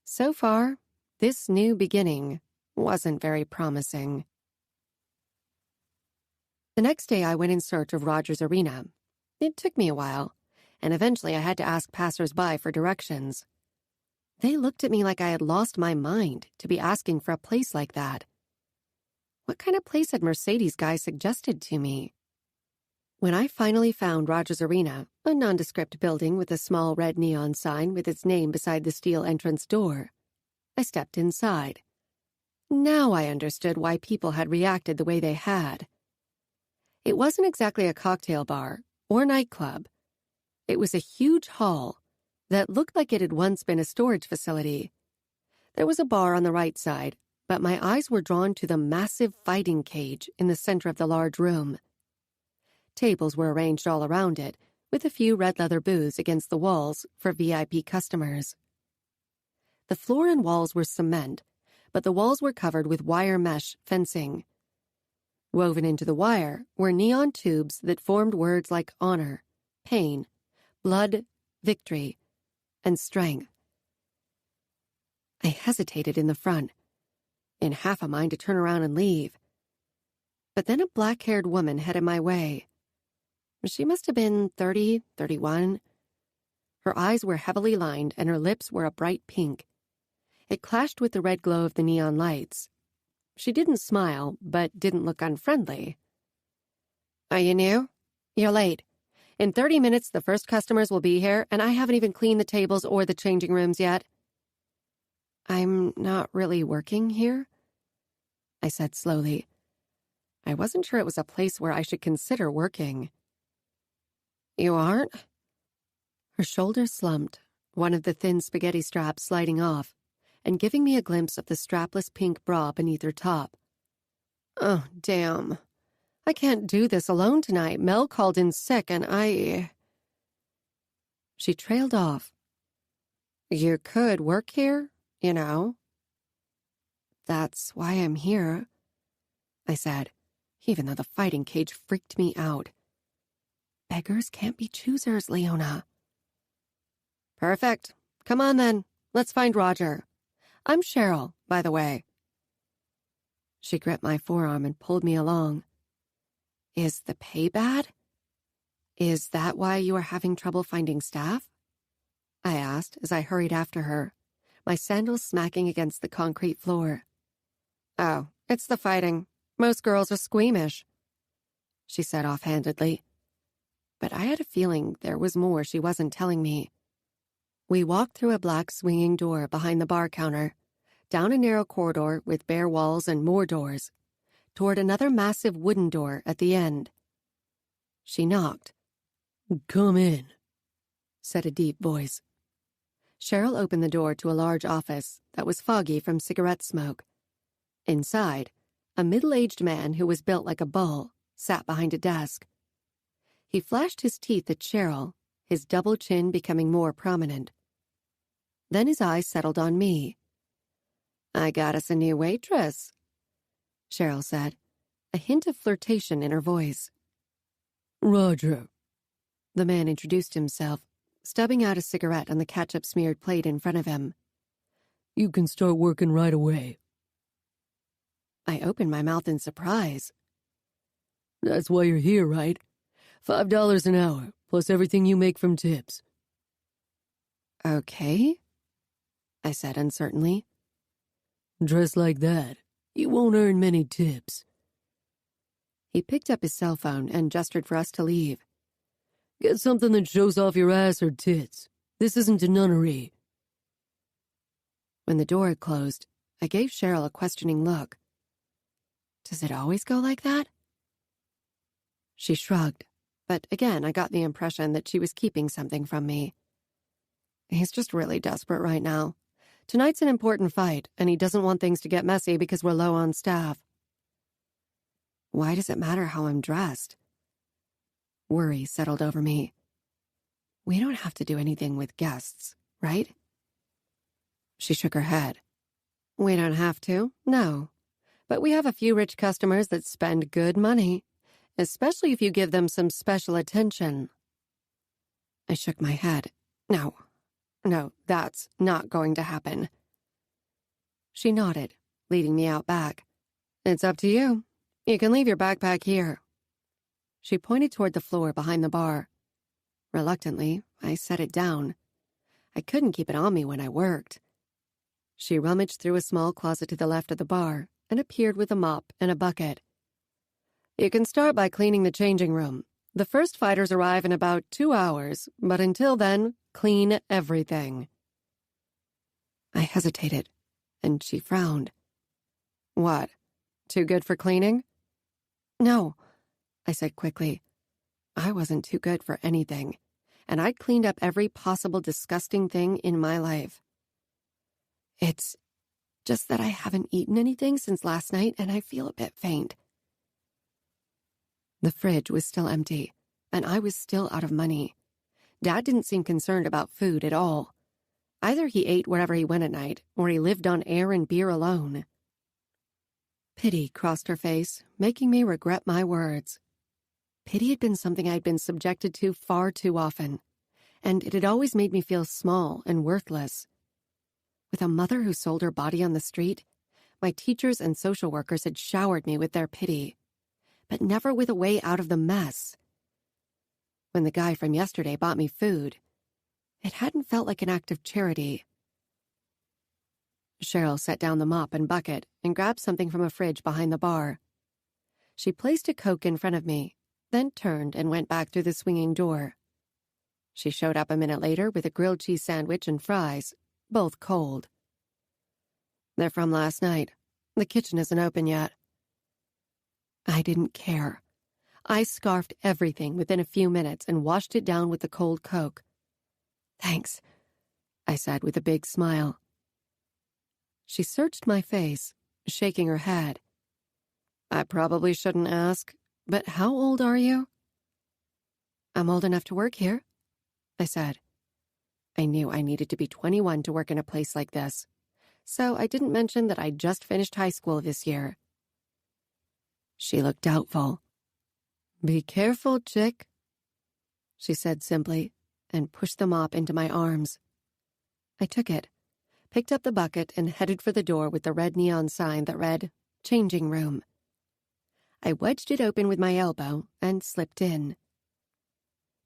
Speaker 2: So far, this new beginning wasn't very promising. The next day I went in search of Rogers Arena. It took me a while, and eventually I had to ask passers-by for directions. They looked at me like I had lost my mind to be asking for a place like that. What kind of place had Mercedes guy suggested to me? When I finally found Rogers Arena, a nondescript building with a small red neon sign with its name beside the steel entrance door, I stepped inside. Now I understood why people had reacted the way they had. It wasn't exactly a cocktail bar or nightclub. It was a huge hall that looked like it had once been a storage facility. There was a bar on the right side, but my eyes were drawn to the massive fighting cage in the center of the large room. Tables were arranged all around it, with a few red leather booths against the walls for VIP customers. The floor and walls were cement, but the walls were covered with wire mesh fencing. Woven into the wire were neon tubes that formed words like honor, pain, blood, victory, and strength. I hesitated in the front, in half a mind to turn around and leave. But then a black-haired woman headed my way. She must have been 30, 31. Her eyes were heavily lined and her lips were a bright pink. It clashed with the red glow of the neon lights. She didn't smile, but didn't look unfriendly. "Are you new? You're late. In 30 minutes, the first customers will be here, and I haven't even cleaned the tables or the changing rooms yet." "I'm not really working here," I said slowly. I wasn't sure it was a place where I should consider working. "You aren't?" Her shoulders slumped, one of the thin spaghetti straps sliding off, and giving me a glimpse of the strapless pink bra beneath her top. "Oh, damn. I can't do this alone tonight. Mel called in sick and She trailed off. "You could work here, you know." "That's why I'm here," I said, even though the fighting cage freaked me out. Beggars can't be choosers, Leona. "Perfect. Come on then. Let's find Roger. I'm Cheryl, by the way." She gripped my forearm and pulled me along. "Is the pay bad? Is that why you are having trouble finding staff?" I asked as I hurried after her, my sandals smacking against the concrete floor. "Oh, it's the fighting. Most girls are squeamish," she said offhandedly. But I had a feeling there was more she wasn't telling me. We walked through a black swinging door behind the bar counter, down a narrow corridor with bare walls and more doors, toward another massive wooden door at the end. She knocked.
Speaker 3: "Come in,"
Speaker 2: said a deep voice. Cheryl opened the door to a large office that was foggy from cigarette smoke. Inside, a middle-aged man who was built like a bull sat behind a desk. He flashed his teeth at Cheryl, his double chin becoming more prominent. Then his eyes settled on me. "I got us a new waitress," Cheryl said, a hint of flirtation in her voice.
Speaker 3: "Roger."
Speaker 2: The man introduced himself, stubbing out a cigarette on the ketchup-smeared plate in front of him.
Speaker 3: "You can start working right away."
Speaker 2: I opened my mouth in surprise.
Speaker 3: "That's why you're here, right? $5 an hour, plus everything you make from tips."
Speaker 2: "Okay," I said uncertainly.
Speaker 3: "Dress like that. You won't earn many tips."
Speaker 2: He picked up his cell phone and gestured for us to leave.
Speaker 3: "Get something that shows off your ass or tits. This isn't a nunnery."
Speaker 2: When the door had closed, I gave Cheryl a questioning look. "Does it always go like that?" She shrugged, but again I got the impression that she was keeping something from me. "He's just really desperate right now. Tonight's an important fight, and he doesn't want things to get messy because we're low on staff." Why does it matter how I'm dressed? Worry settled over me. We don't have to do anything with guests, right? She shook her head. "We don't have to, no. But we have a few rich customers that spend good money, especially if you give them some special attention." I shook my head. No, that's not going to happen." She nodded, leading me out back. "It's up to you. You can leave your backpack here." She pointed toward the floor behind the bar. Reluctantly, I set it down. I couldn't keep it on me when I worked. She rummaged through a small closet to the left of the bar and appeared with a mop and a bucket. "You can start by cleaning the changing room. The first fighters arrive in about 2 hours, but until then, clean everything." I hesitated, and she frowned. "What? Too good for cleaning?" "No," I said quickly. I wasn't too good for anything, and I'd cleaned up every possible disgusting thing in my life. "It's just that I haven't eaten anything since last night, and I feel a bit faint." The fridge was still empty, and I was still out of money. Dad didn't seem concerned about food at all. Either he ate wherever he went at night, or he lived on air and beer alone. Pity crossed her face, making me regret my words. Pity had been something I'd been subjected to far too often, and it had always made me feel small and worthless. With a mother who sold her body on the street, my teachers and social workers had showered me with their pity, but never with a way out of the mess. When the guy from yesterday bought me food, it hadn't felt like an act of charity. Cheryl set down the mop and bucket and grabbed something from a fridge behind the bar. She placed a Coke in front of me, then turned and went back through the swinging door. She showed up a minute later with a grilled cheese sandwich and fries, both cold. "They're from last night. The kitchen isn't open yet." I didn't care. I scarfed everything within a few minutes and washed it down with the cold Coke. "Thanks," I said with a big smile. She searched my face, shaking her head. "I probably shouldn't ask, but how old are you?" "I'm old enough to work here," I said. I knew I needed to be 21 to work in a place like this, so I didn't mention that I'd just finished high school this year. She looked doubtful. "Be careful, chick," she said simply, and pushed the mop into my arms. I took it, picked up the bucket, and headed for the door with the red neon sign that read, "Changing Room." I wedged it open with my elbow and slipped in.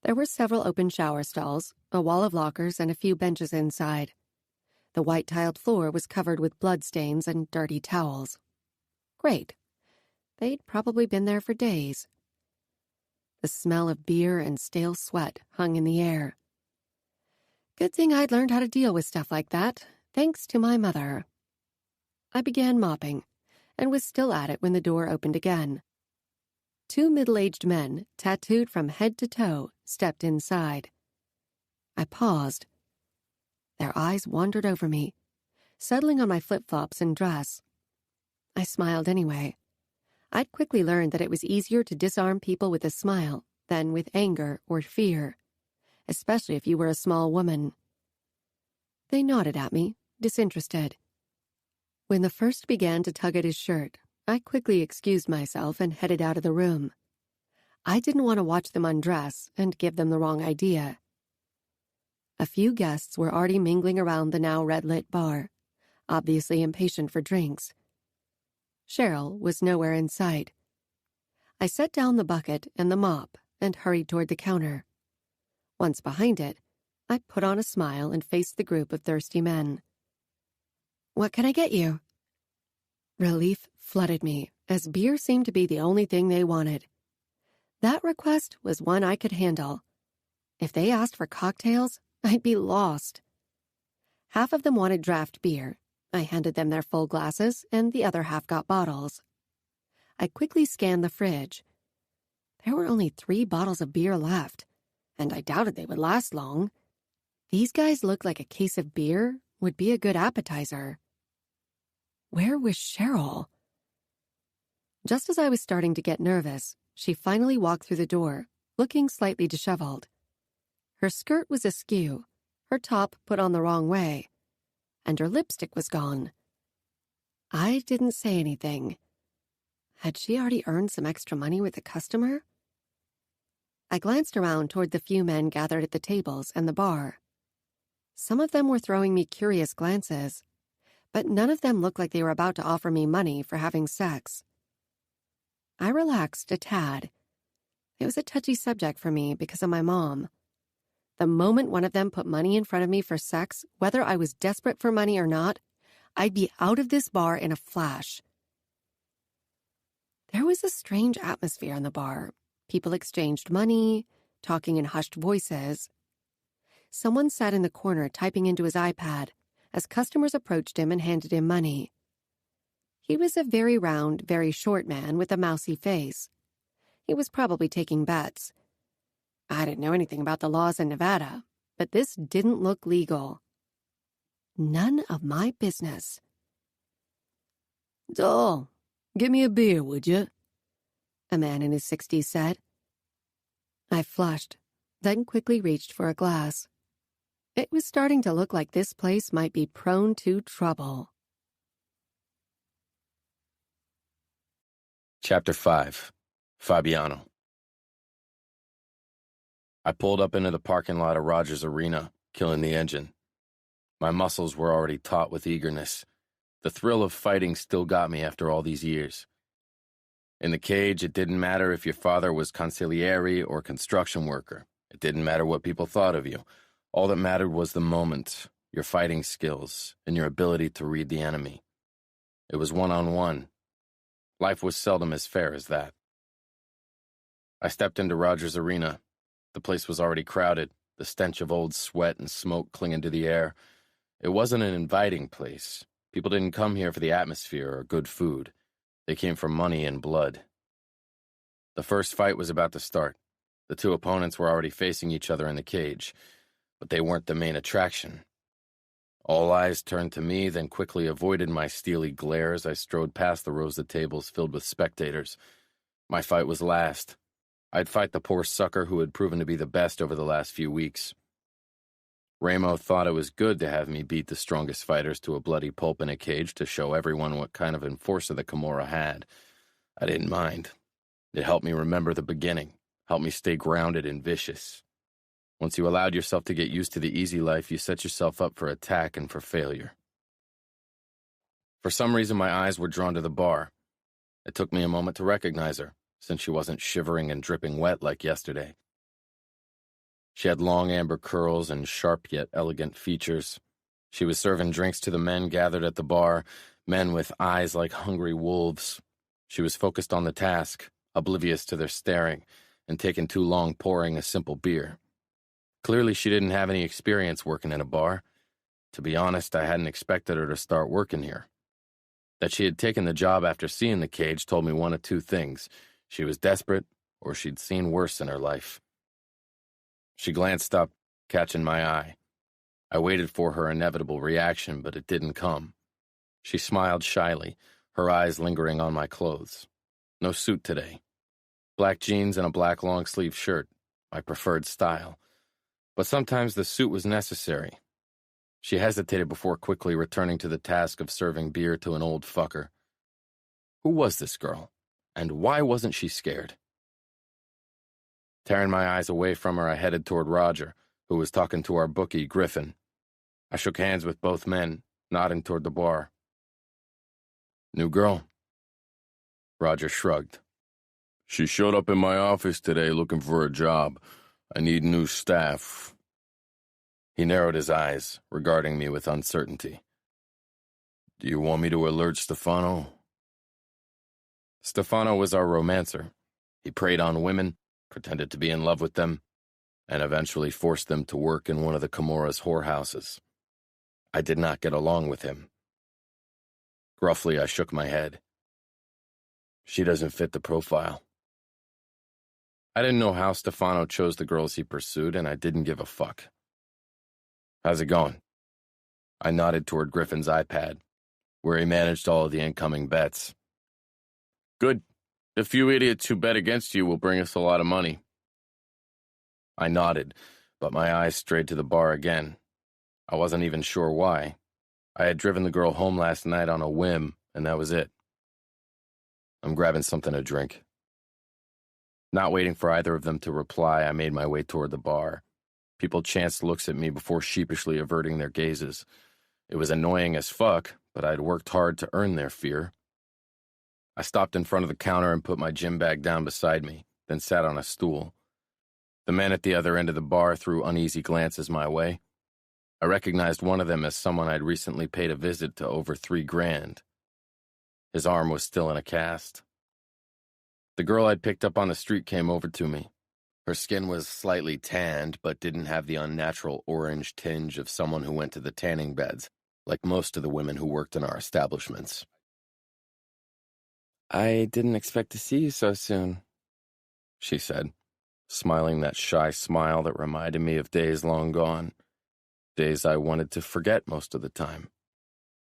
Speaker 2: There were several open shower stalls, a wall of lockers, and a few benches inside. The white-tiled floor was covered with bloodstains and dirty towels. Great. They'd probably been there for days. The smell of beer and stale sweat hung in the air. Good thing I'd learned how to deal with stuff like that, thanks to my mother. I began mopping, and was still at it when the door opened again. 2 middle-aged men, tattooed from head to toe, stepped inside. I paused. Their eyes wandered over me, settling on my flip-flops and dress. I smiled anyway. I'd quickly learned that it was easier to disarm people with a smile than with anger or fear, especially if you were a small woman. They nodded at me, disinterested. When the first began to tug at his shirt, I quickly excused myself and headed out of the room. I didn't want to watch them undress and give them the wrong idea. A few guests were already mingling around the now red-lit bar, obviously impatient for drinks. Cheryl was nowhere in sight. I set down the bucket and the mop and hurried toward the counter. Once behind it, I put on a smile and faced the group of thirsty men. "What can I get you?" Relief flooded me, as beer seemed to be the only thing they wanted. That request was one I could handle. If they asked for cocktails, I'd be lost. Half of them wanted draft beer. I handed them their full glasses, and the other half got bottles. I quickly scanned the fridge. There were only 3 bottles of beer left, and I doubted they would last long. These guys looked like a case of beer would be a good appetizer. Where was Cheryl? Just as I was starting to get nervous, she finally walked through the door, looking slightly disheveled. Her skirt was askew, her top put on the wrong way, and her lipstick was gone. I didn't say anything. Had she already earned some extra money with a customer? I glanced around toward the few men gathered at the tables and the bar. Some of them were throwing me curious glances, but none of them looked like they were about to offer me money for having sex. I relaxed a tad. It was a touchy subject for me because of my mom. The moment one of them put money in front of me for sex, whether I was desperate for money or not, I'd be out of this bar in a flash. There was a strange atmosphere in the bar. People exchanged money, talking in hushed voices. Someone sat in the corner typing into his iPad as customers approached him and handed him money. He was a very round, very short man with a mousy face. He was probably taking bets. I didn't know anything about the laws in Nevada, but this didn't look legal. None of my business.
Speaker 3: "Doll, give me a beer, would you?"
Speaker 2: A man in his 60s said. I flushed, then quickly reached for a glass. It was starting to look like this place might be prone to trouble.
Speaker 1: Chapter 5. Fabiano. I pulled up into the parking lot of Rogers Arena, killing the engine. My muscles were already taut with eagerness. The thrill of fighting still got me after all these years. In the cage, it didn't matter if your father was consigliere or construction worker. It didn't matter what people thought of you. All that mattered was the moment, your fighting skills, and your ability to read the enemy. It was one-on-one. Life was seldom as fair as that. I stepped into Rogers Arena. The place was already crowded, the stench of old sweat and smoke clinging to the air. It wasn't an inviting place. People didn't come here for the atmosphere or good food. They came for money and blood. The first fight was about to start. The 2 opponents were already facing each other in the cage, but they weren't the main attraction. All eyes turned to me, then quickly avoided my steely glare as I strode past the rows of tables filled with spectators. My fight was last. I'd fight the poor sucker who had proven to be the best over the last few weeks. Ramo thought it was good to have me beat the strongest fighters to a bloody pulp in a cage to show everyone what kind of enforcer the Kimura had. I didn't mind. It helped me remember the beginning, helped me stay grounded and vicious. Once you allowed yourself to get used to the easy life, you set yourself up for attack and for failure. For some reason, my eyes were drawn to the bar. It took me a moment to recognize her, since she wasn't shivering and dripping wet like yesterday. She had long amber curls and sharp yet elegant features. She was serving drinks to the men gathered at the bar, men with eyes like hungry wolves. She was focused on the task, oblivious to their staring, and taking too long pouring a simple beer. Clearly, she didn't have any experience working in a bar. To be honest, I hadn't expected her to start working here. That she had taken the job after seeing the cage told me one of two things. She was desperate, or she'd seen worse in her life. She glanced up, catching my eye. I waited for her inevitable reaction, but it didn't come. She smiled shyly, her eyes lingering on my clothes. No suit today. Black jeans and a black long-sleeve shirt, my preferred style. But sometimes the suit was necessary. She hesitated before quickly returning to the task of serving beer to an old fucker. Who was this girl? And why wasn't she scared? Tearing my eyes away from her, I headed toward Roger, who was talking to our bookie, Griffin. I shook hands with both men, nodding toward the bar. New girl? Roger shrugged. She showed up in my office today looking for a job. I need new staff. He narrowed his eyes, regarding me with uncertainty. Do you want me to alert Stefano? Stefano was our romancer. He preyed on women, pretended to be in love with them, and eventually forced them to work in one of the Comora's whorehouses. I did not get along with him. Gruffly, I shook my head. She doesn't fit the profile. I didn't know how Stefano chose the girls he pursued, and I didn't give a fuck. How's it going? I nodded toward Griffin's iPad, where he managed all of the incoming bets. Good. The few idiots who bet against you will bring us a lot of money. I nodded, but my eyes strayed to the bar again. I wasn't even sure why. I had driven the girl home last night on a whim, and that was it. I'm grabbing something to drink. Not waiting for either of them to reply, I made my way toward the bar. People chanced looks at me before sheepishly averting their gazes. It was annoying as fuck, but I'd worked hard to earn their fear. I stopped in front of the counter and put my gym bag down beside me, then sat on a stool. The men at the other end of the bar threw uneasy glances my way. I recognized one of them as someone I'd recently paid a visit to over $3,000. His arm was still in a cast. The girl I'd picked up on the street came over to me. Her skin was slightly tanned, but didn't have the unnatural orange tinge of someone who went to the tanning beds, like most of the women who worked in our establishments.
Speaker 4: I didn't expect to see you so soon,
Speaker 1: she said, smiling that shy smile that reminded me of days long gone, days I wanted to forget most of the time.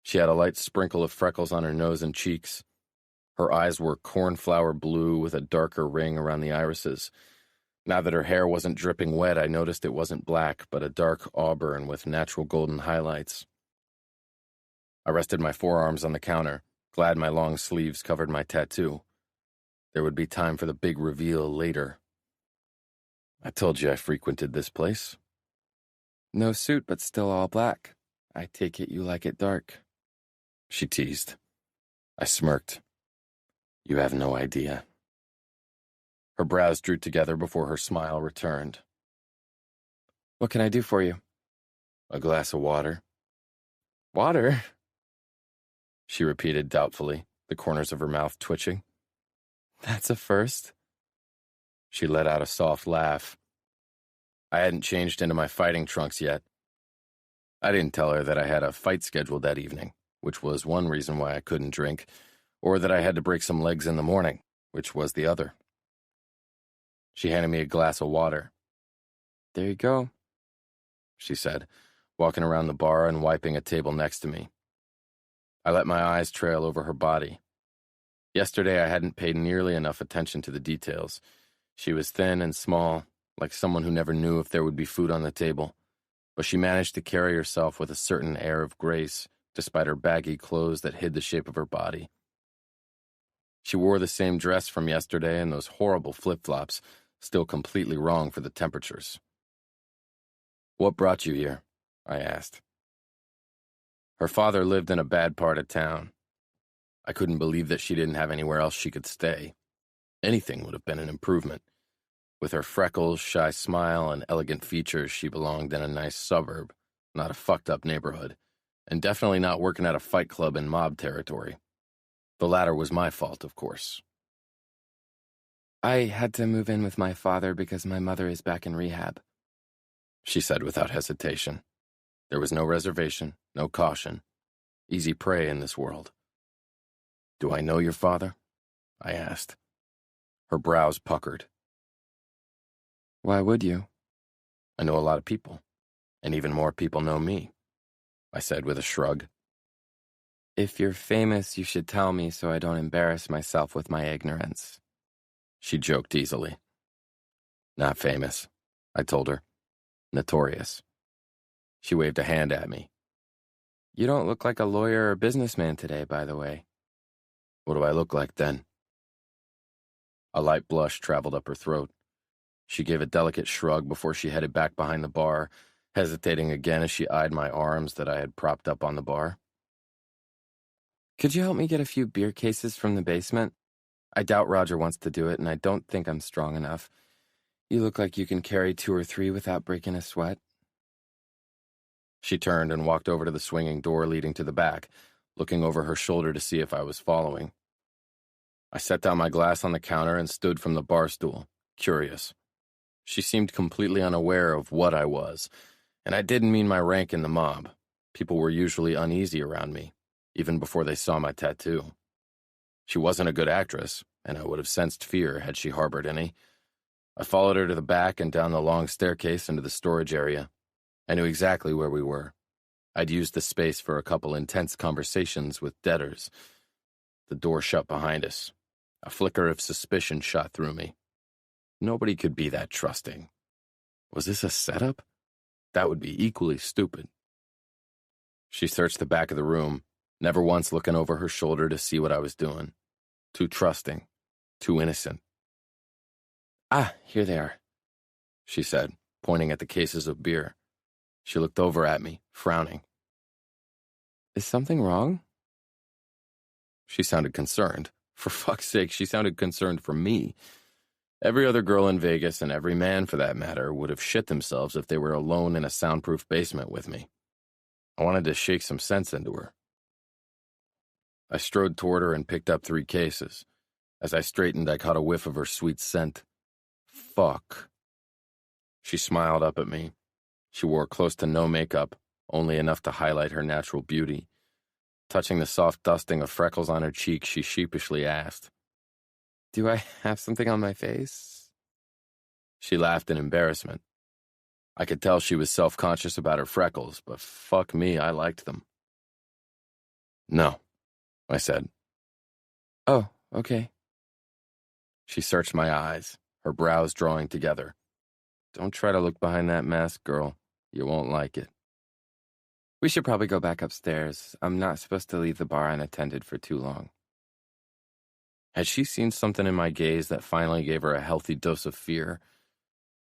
Speaker 1: She had a light sprinkle of freckles on her nose and cheeks. Her eyes were cornflower blue with a darker ring around the irises. Now that her hair wasn't dripping wet, I noticed it wasn't black, but a dark auburn with natural golden highlights. I rested my forearms on the counter, glad my long sleeves covered my tattoo. There would be time for the big reveal later. I told you I frequented this place.
Speaker 4: No suit, but still all black. I take it you like it dark.
Speaker 1: She teased. I smirked. You have no idea. Her brows drew together before her smile returned.
Speaker 4: What can I do for you?
Speaker 1: A glass of water.
Speaker 4: Water?
Speaker 1: She repeated doubtfully, the corners of her mouth twitching.
Speaker 4: That's a first.
Speaker 1: She let out a soft laugh. I hadn't changed into my fighting trunks yet. I didn't tell her that I had a fight scheduled that evening, which was one reason why I couldn't drink, or that I had to break some legs in the morning, which was the other. She handed me a glass of water.
Speaker 4: There you go,
Speaker 1: she said, walking around the bar and wiping a table next to me. I let my eyes trail over her body. Yesterday I hadn't paid nearly enough attention to the details. She was thin and small, like someone who never knew if there would be food on the table, but she managed to carry herself with a certain air of grace, despite her baggy clothes that hid the shape of her body. She wore the same dress from yesterday and those horrible flip-flops, still completely wrong for the temperatures. What brought you here? I asked. Her father lived in a bad part of town. I couldn't believe that she didn't have anywhere else she could stay. Anything would have been an improvement. With her freckles, shy smile, and elegant features, she belonged in a nice suburb, not a fucked-up neighborhood, and definitely not working at a fight club in mob territory. The latter was my fault, of course.
Speaker 4: I had to move in with my father because my mother is back in rehab,
Speaker 1: she said without hesitation. There was no reservation, no caution. Easy prey in this world. Do I know your father? I asked. Her brows puckered.
Speaker 4: Why would you?
Speaker 1: I know a lot of people, and even more people know me, I said with a shrug.
Speaker 4: If you're famous, you should tell me so I don't embarrass myself with my ignorance.
Speaker 1: She joked easily. Not famous, I told her. Notorious. She waved a hand at me.
Speaker 4: You don't look like a lawyer or businessman today, by the way.
Speaker 1: What do I look like then? A light blush traveled up her throat. She gave a delicate shrug before she headed back behind the bar, hesitating again as she eyed my arms that I had propped up on the bar.
Speaker 4: Could you help me get a few beer cases from the basement? I doubt Roger wants to do it, and I don't think I'm strong enough. You look like you can carry 2 or 3 without breaking a sweat.
Speaker 1: She turned and walked over to the swinging door leading to the back, looking over her shoulder to see if I was following. I set down my glass on the counter and stood from the bar stool, curious. She seemed completely unaware of what I was, and I didn't mean my rank in the mob. People were usually uneasy around me, even before they saw my tattoo. She wasn't a good actress, and I would have sensed fear had she harbored any. I followed her to the back and down the long staircase into the storage area. I knew exactly where we were. I'd used the space for a couple intense conversations with debtors. The door shut behind us. A flicker of suspicion shot through me. Nobody could be that trusting. Was this a setup? That would be equally stupid. She searched the back of the room, never once looking over her shoulder to see what I was doing. Too trusting. Too innocent.
Speaker 4: Ah, here they are,
Speaker 1: she said, pointing at the cases of beer. She looked over at me, frowning.
Speaker 4: Is something wrong?
Speaker 1: She sounded concerned. For fuck's sake, she sounded concerned for me. Every other girl in Vegas, and every man for that matter, would have shit themselves if they were alone in a soundproof basement with me. I wanted to shake some sense into her. I strode toward her and picked up 3 cases. As I straightened, I caught a whiff of her sweet scent. Fuck. She smiled up at me. She wore close to no makeup, only enough to highlight her natural beauty. Touching the soft dusting of freckles on her cheek, she sheepishly asked,
Speaker 4: Do I have something on my face?
Speaker 1: She laughed in embarrassment. I could tell she was self-conscious about her freckles, but fuck me, I liked them. No, I said.
Speaker 4: Oh, okay.
Speaker 1: She searched my eyes, her brows drawing together. Don't try to look behind that mask, girl. You won't like it.
Speaker 4: We should probably go back upstairs. I'm not supposed to leave the bar unattended for too long.
Speaker 1: Had she seen something in my gaze that finally gave her a healthy dose of fear?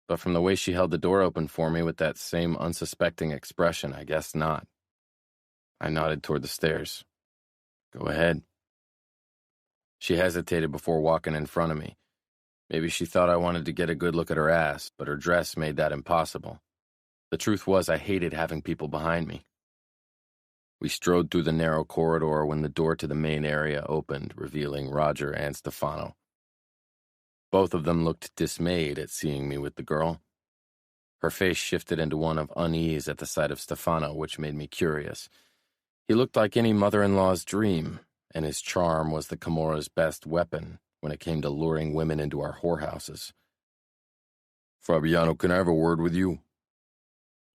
Speaker 1: But from the way she held the door open for me with that same unsuspecting expression, I guess not. I nodded toward the stairs. Go ahead. She hesitated before walking in front of me. Maybe she thought I wanted to get a good look at her ass, but her dress made that impossible. The truth was I hated having people behind me. We strode through the narrow corridor when the door to the main area opened, revealing Roger and Stefano. Both of them looked dismayed at seeing me with the girl. Her face shifted into one of unease at the sight of Stefano, which made me curious. He looked like any mother-in-law's dream, and his charm was the Camorra's best weapon when it came to luring women into our whorehouses. Fabiano, can I have a word with you?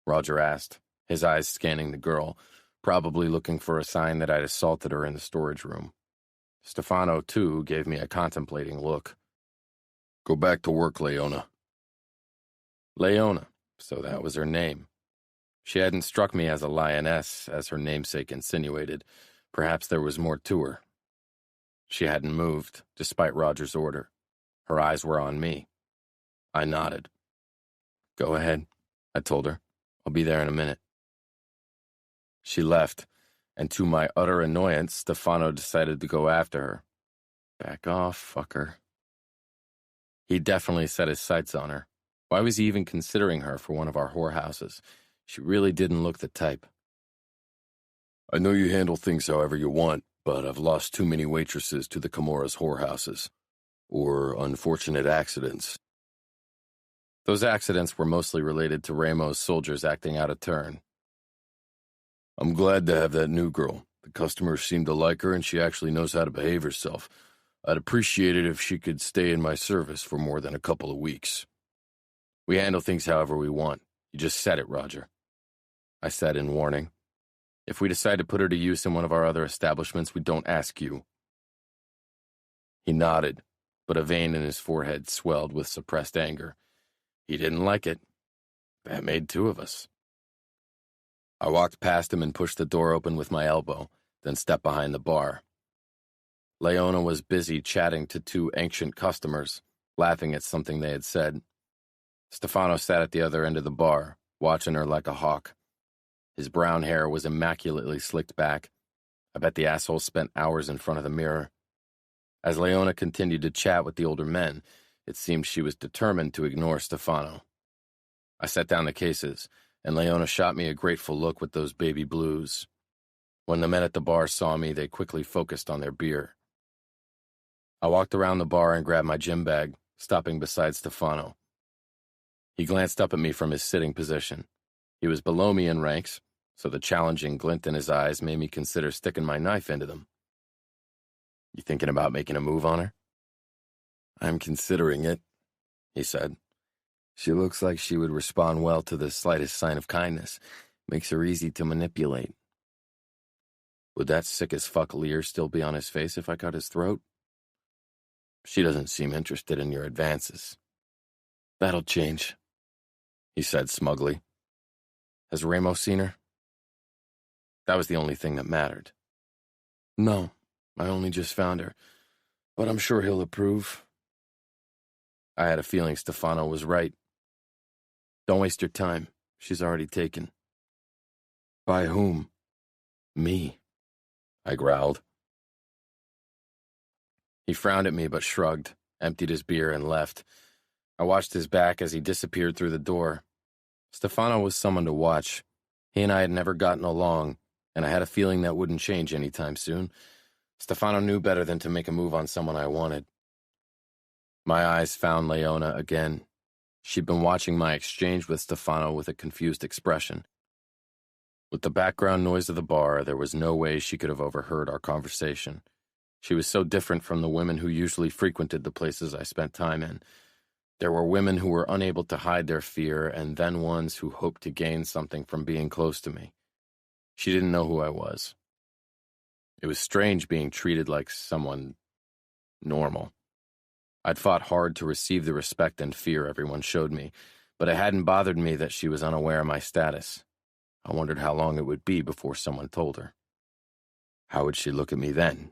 Speaker 1: Roger asked, his eyes scanning the girl, probably looking for a sign that I'd assaulted her in the storage room. Stefano, too, gave me a contemplating look. Go back to work, Leona. Leona, so that was her name. She hadn't struck me as a lioness, as her namesake insinuated. Perhaps there was more to her. She hadn't moved, despite Roger's order. Her eyes were on me. I nodded. Go ahead, I told her. I'll be there in a minute. She left, and to my utter annoyance, Stefano decided to go after her. Back off, fucker. He definitely set his sights on her. Why was he even considering her for one of our whorehouses? She really didn't look the type. I know you handle things however you want, but I've lost too many waitresses to the Camorra's whorehouses. Or unfortunate accidents. Those accidents were mostly related to Ramo's soldiers acting out of turn. I'm glad to have that new girl, the The customers seem to like her, and she actually knows how to behave herself. I'd appreciate it if she could stay in my service for more than a couple of weeks. We handle things however we want. You just said it, Roger. I said in warning. If we decide to put her to use in one of our other establishments, we don't ask you. He nodded, but a vein in his forehead swelled with suppressed anger. He didn't like it. That made two of us. I walked past him and pushed the door open with my elbow, then stepped behind the bar. Leona was busy chatting to two ancient customers, laughing at something they had said. Stefano sat at the other end of the bar, watching her like a hawk. His brown hair was immaculately slicked back. I bet the asshole spent hours in front of the mirror. As Leona continued to chat with the older men, it seemed she was determined to ignore Stefano. I set down the cases, and Leona shot me a grateful look with those baby blues. When the men at the bar saw me, they quickly focused on their beer. I walked around the bar and grabbed my gym bag, stopping beside Stefano. He glanced up at me from his sitting position. He was below me in ranks, so the challenging glint in his eyes made me consider sticking my knife into them. You thinking about making a move on her? I'm considering it, he said. She looks like she would respond well to the slightest sign of kindness. Makes her easy to manipulate. Would that sick-as-fuck leer still be on his face if I cut his throat? She doesn't seem interested in your advances. That'll change, he said smugly. Has Ramo seen her? That was the only thing that mattered. No, I only just found her, but I'm sure he'll approve. I had a feeling Stefano was right. Don't waste your time. She's already taken. By whom? Me, I growled. He frowned at me but shrugged, emptied his beer, and left. I watched his back as he disappeared through the door. Stefano was someone to watch. He and I had never gotten along, and I had a feeling that wouldn't change anytime soon. Stefano knew better than to make a move on someone I wanted. My eyes found Leona again. She'd been watching my exchange with Stefano with a confused expression. With the background noise of the bar, there was no way she could have overheard our conversation. She was so different from the women who usually frequented the places I spent time in. There were women who were unable to hide their fear, and then ones who hoped to gain something from being close to me. She didn't know who I was. It was strange being treated like someone normal. I'd fought hard to receive the respect and fear everyone showed me, but it hadn't bothered me that she was unaware of my status. I wondered how long it would be before someone told her. How would she look at me then?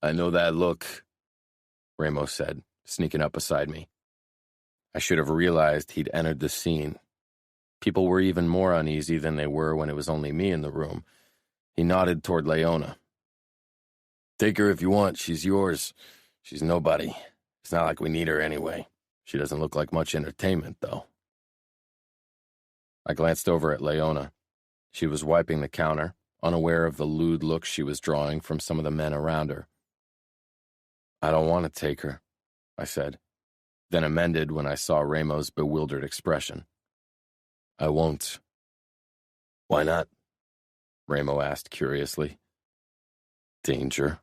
Speaker 1: I know that look, Ramo said, sneaking up beside me. I should have realized he'd entered the scene. People were even more uneasy than they were when it was only me in the room. He nodded toward Leona. Take her if you want. She's yours. She's nobody. It's not like we need her anyway. She doesn't look like much entertainment, though. I glanced over at Leona. She was wiping the counter, unaware of the lewd look she was drawing from some of the men around her. I don't want to take her, I said, then amended when I saw Ramo's bewildered expression. I won't. Why not? Ramo asked curiously. Danger.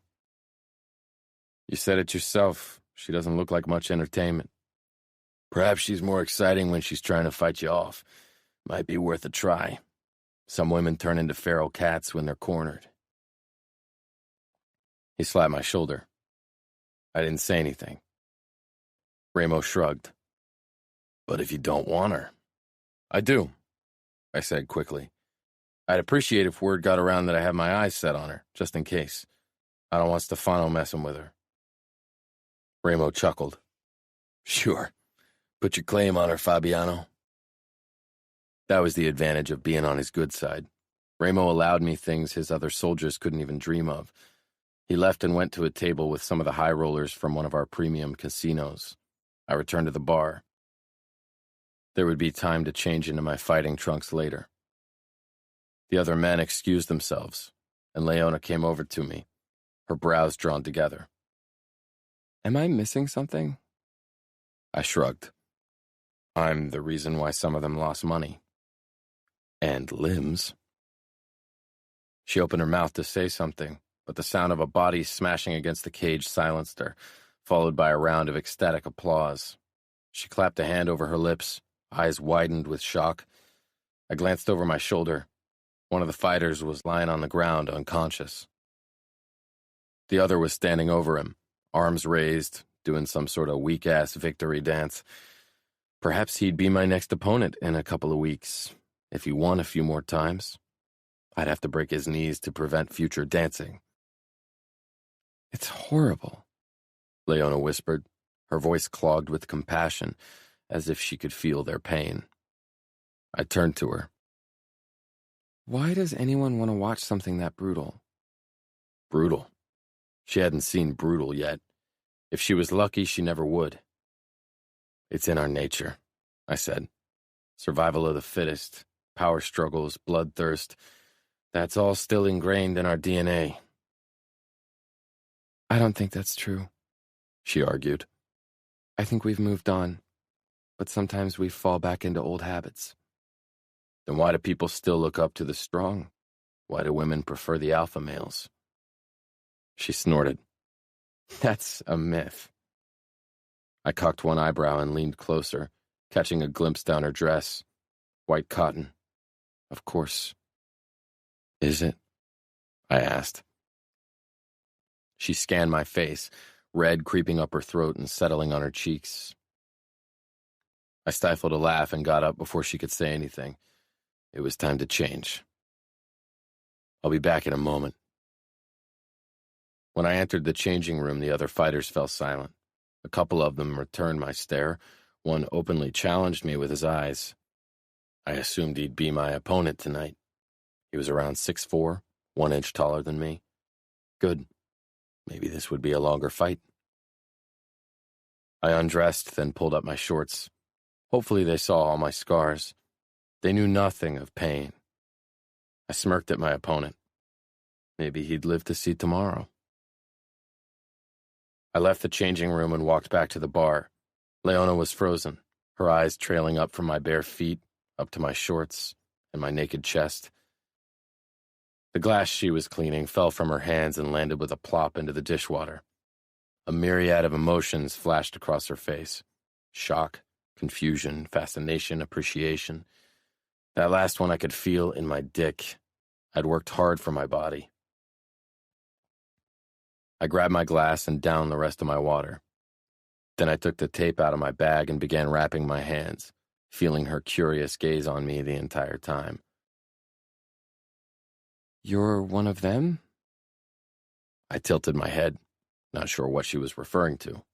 Speaker 1: You said it yourself. She doesn't look like much entertainment. Perhaps she's more exciting when she's trying to fight you off. Might be worth a try. Some women turn into feral cats when they're cornered. He slapped my shoulder. I didn't say anything. Ramo shrugged. But if you don't want her... I do, I said quickly. I'd appreciate if word got around that I have my eyes set on her, just in case. I don't want Stefano messing with her. Ramo chuckled. Sure. Put your claim on her, Fabiano. That was the advantage of being on his good side. Ramo allowed me things his other soldiers couldn't even dream of. He left and went to a table with some of the high rollers from one of our premium casinos. I returned to the bar. There would be time to change into my fighting trunks later. The other men excused themselves, and Leona came over to me, her brows drawn together. Am I missing something? I shrugged. I'm the reason why some of them lost money. And limbs. She opened her mouth to say something, but the sound of a body smashing against the cage silenced her, followed by a round of ecstatic applause. She clapped a hand over her lips, eyes widened with shock. I glanced over my shoulder. One of the fighters was lying on the ground, unconscious. The other was standing over him, arms raised, doing some sort of weak-ass victory dance. Perhaps he'd be my next opponent in a couple of weeks, if he won a few more times. I'd have to break his knees to prevent future dancing. "It's horrible," Leona whispered, her voice clogged with compassion, as if she could feel their pain. I turned to her. "Why does anyone want to watch something that brutal?" Brutal. She hadn't seen brutal yet. If she was lucky, she never would. "It's in our nature," I said. "Survival of the fittest, power struggles, bloodthirst. That's all still ingrained in our DNA." "I don't think that's true," she argued. "I think we've moved on, but sometimes we fall back into old habits." "Then why do people still look up to the strong? Why do women prefer the alpha males?" She snorted. "That's a myth." I cocked one eyebrow and leaned closer, catching a glimpse down her dress. White cotton. Of course. "Is it?" I asked. She scanned my face, red creeping up her throat and settling on her cheeks. I stifled a laugh and got up before she could say anything. It was time to change. "I'll be back in a moment." When I entered the changing room, the other fighters fell silent. A couple of them returned my stare. One openly challenged me with his eyes. I assumed he'd be my opponent tonight. He was around 6'4", 1 inch taller than me. Good. Maybe this would be a longer fight. I undressed, then pulled up my shorts. Hopefully they saw all my scars. They knew nothing of pain. I smirked at my opponent. Maybe he'd live to see tomorrow. I left the changing room and walked back to the bar. Leona was frozen, her eyes trailing up from my bare feet, up to my shorts, and my naked chest. The glass she was cleaning fell from her hands and landed with a plop into the dishwater. A myriad of emotions flashed across her face. Shock, confusion, fascination, appreciation. That last one I could feel in my dick. I'd worked hard for my body. I grabbed my glass and downed the rest of my water. Then I took the tape out of my bag and began wrapping my hands, feeling her curious gaze on me the entire time. "You're one of them?" I tilted my head, not sure what she was referring to.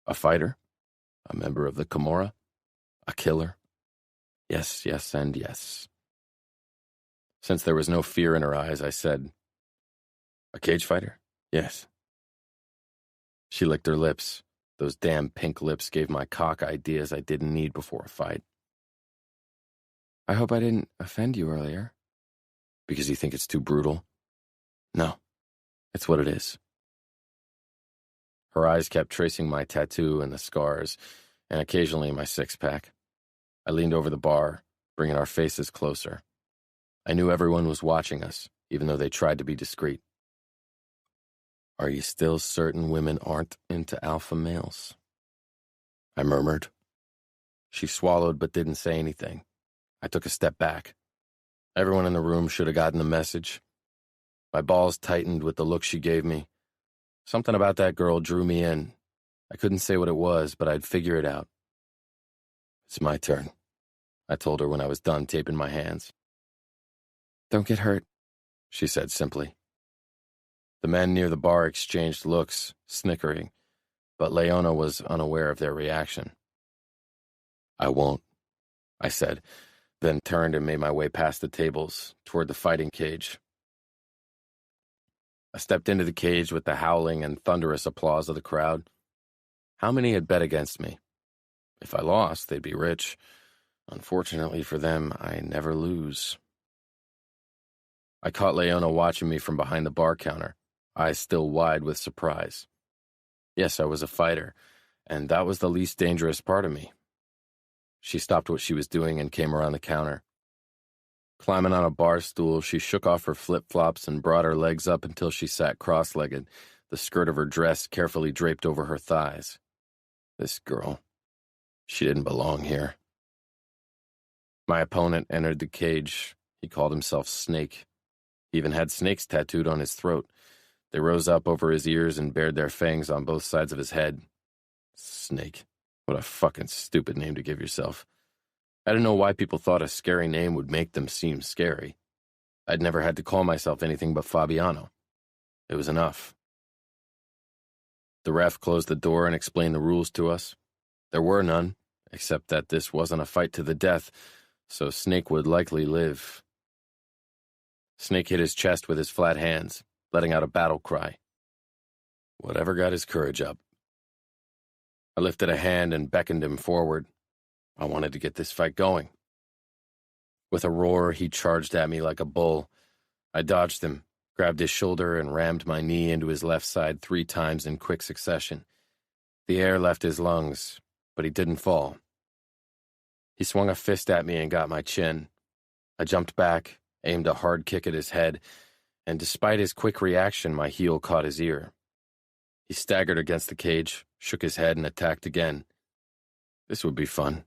Speaker 1: "A fighter? A member of the Camorra? A killer? Yes, yes, and yes." Since there was no fear in her eyes, I said, "A cage fighter? Yes." She licked her lips. Those damn pink lips gave my cock ideas I didn't need before a fight. "I hope I didn't offend you earlier." "Because you think it's too brutal?" "No, it's what it is." Her eyes kept tracing my tattoo and the scars, and occasionally my six-pack. I leaned over the bar, bringing our faces closer. I knew everyone was watching us, even though they tried to be discreet. "Are you still certain women aren't into alpha males?" I murmured. She swallowed but didn't say anything. I took a step back. Everyone in the room should have gotten the message. My balls tightened with the look she gave me. Something about that girl drew me in. I couldn't say what it was, but I'd figure it out. "It's my turn," I told her when I was done taping my hands. "Don't get hurt," she said simply. The men near the bar exchanged looks, snickering, but Leona was unaware of their reaction. "I won't," I said, then turned and made my way past the tables, toward the fighting cage. I stepped into the cage with the howling and thunderous applause of the crowd. How many had bet against me? If I lost, they'd be rich. Unfortunately for them, I never lose. I caught Leona watching me from behind the bar counter, eyes still wide with surprise. Yes, I was a fighter, and that was the least dangerous part of me. She stopped what she was doing and came around the counter. Climbing on a bar stool, she shook off her flip-flops and brought her legs up until she sat cross-legged, the skirt of her dress carefully draped over her thighs. This girl, she didn't belong here. My opponent entered the cage. He called himself Snake. He even had snakes tattooed on his throat. They rose up over his ears and bared their fangs on both sides of his head. Snake. What a fucking stupid name to give yourself. I didn't know why people thought a scary name would make them seem scary. I'd never had to call myself anything but Fabiano. It was enough. The ref closed the door and explained the rules to us. There were none, except that this wasn't a fight to the death, so Snake would likely live. Snake hit his chest with his flat hands, letting out a battle cry. Whatever got his courage up. I lifted a hand and beckoned him forward. I wanted to get this fight going. With a roar, he charged at me like a bull. I dodged him, grabbed his shoulder, and rammed my knee into his left side 3 times in quick succession. The air left his lungs, but he didn't fall. He swung a fist at me and got my chin. I jumped back, aimed a hard kick at his head, and despite his quick reaction, my heel caught his ear. He staggered against the cage, shook his head, and attacked again. This would be fun.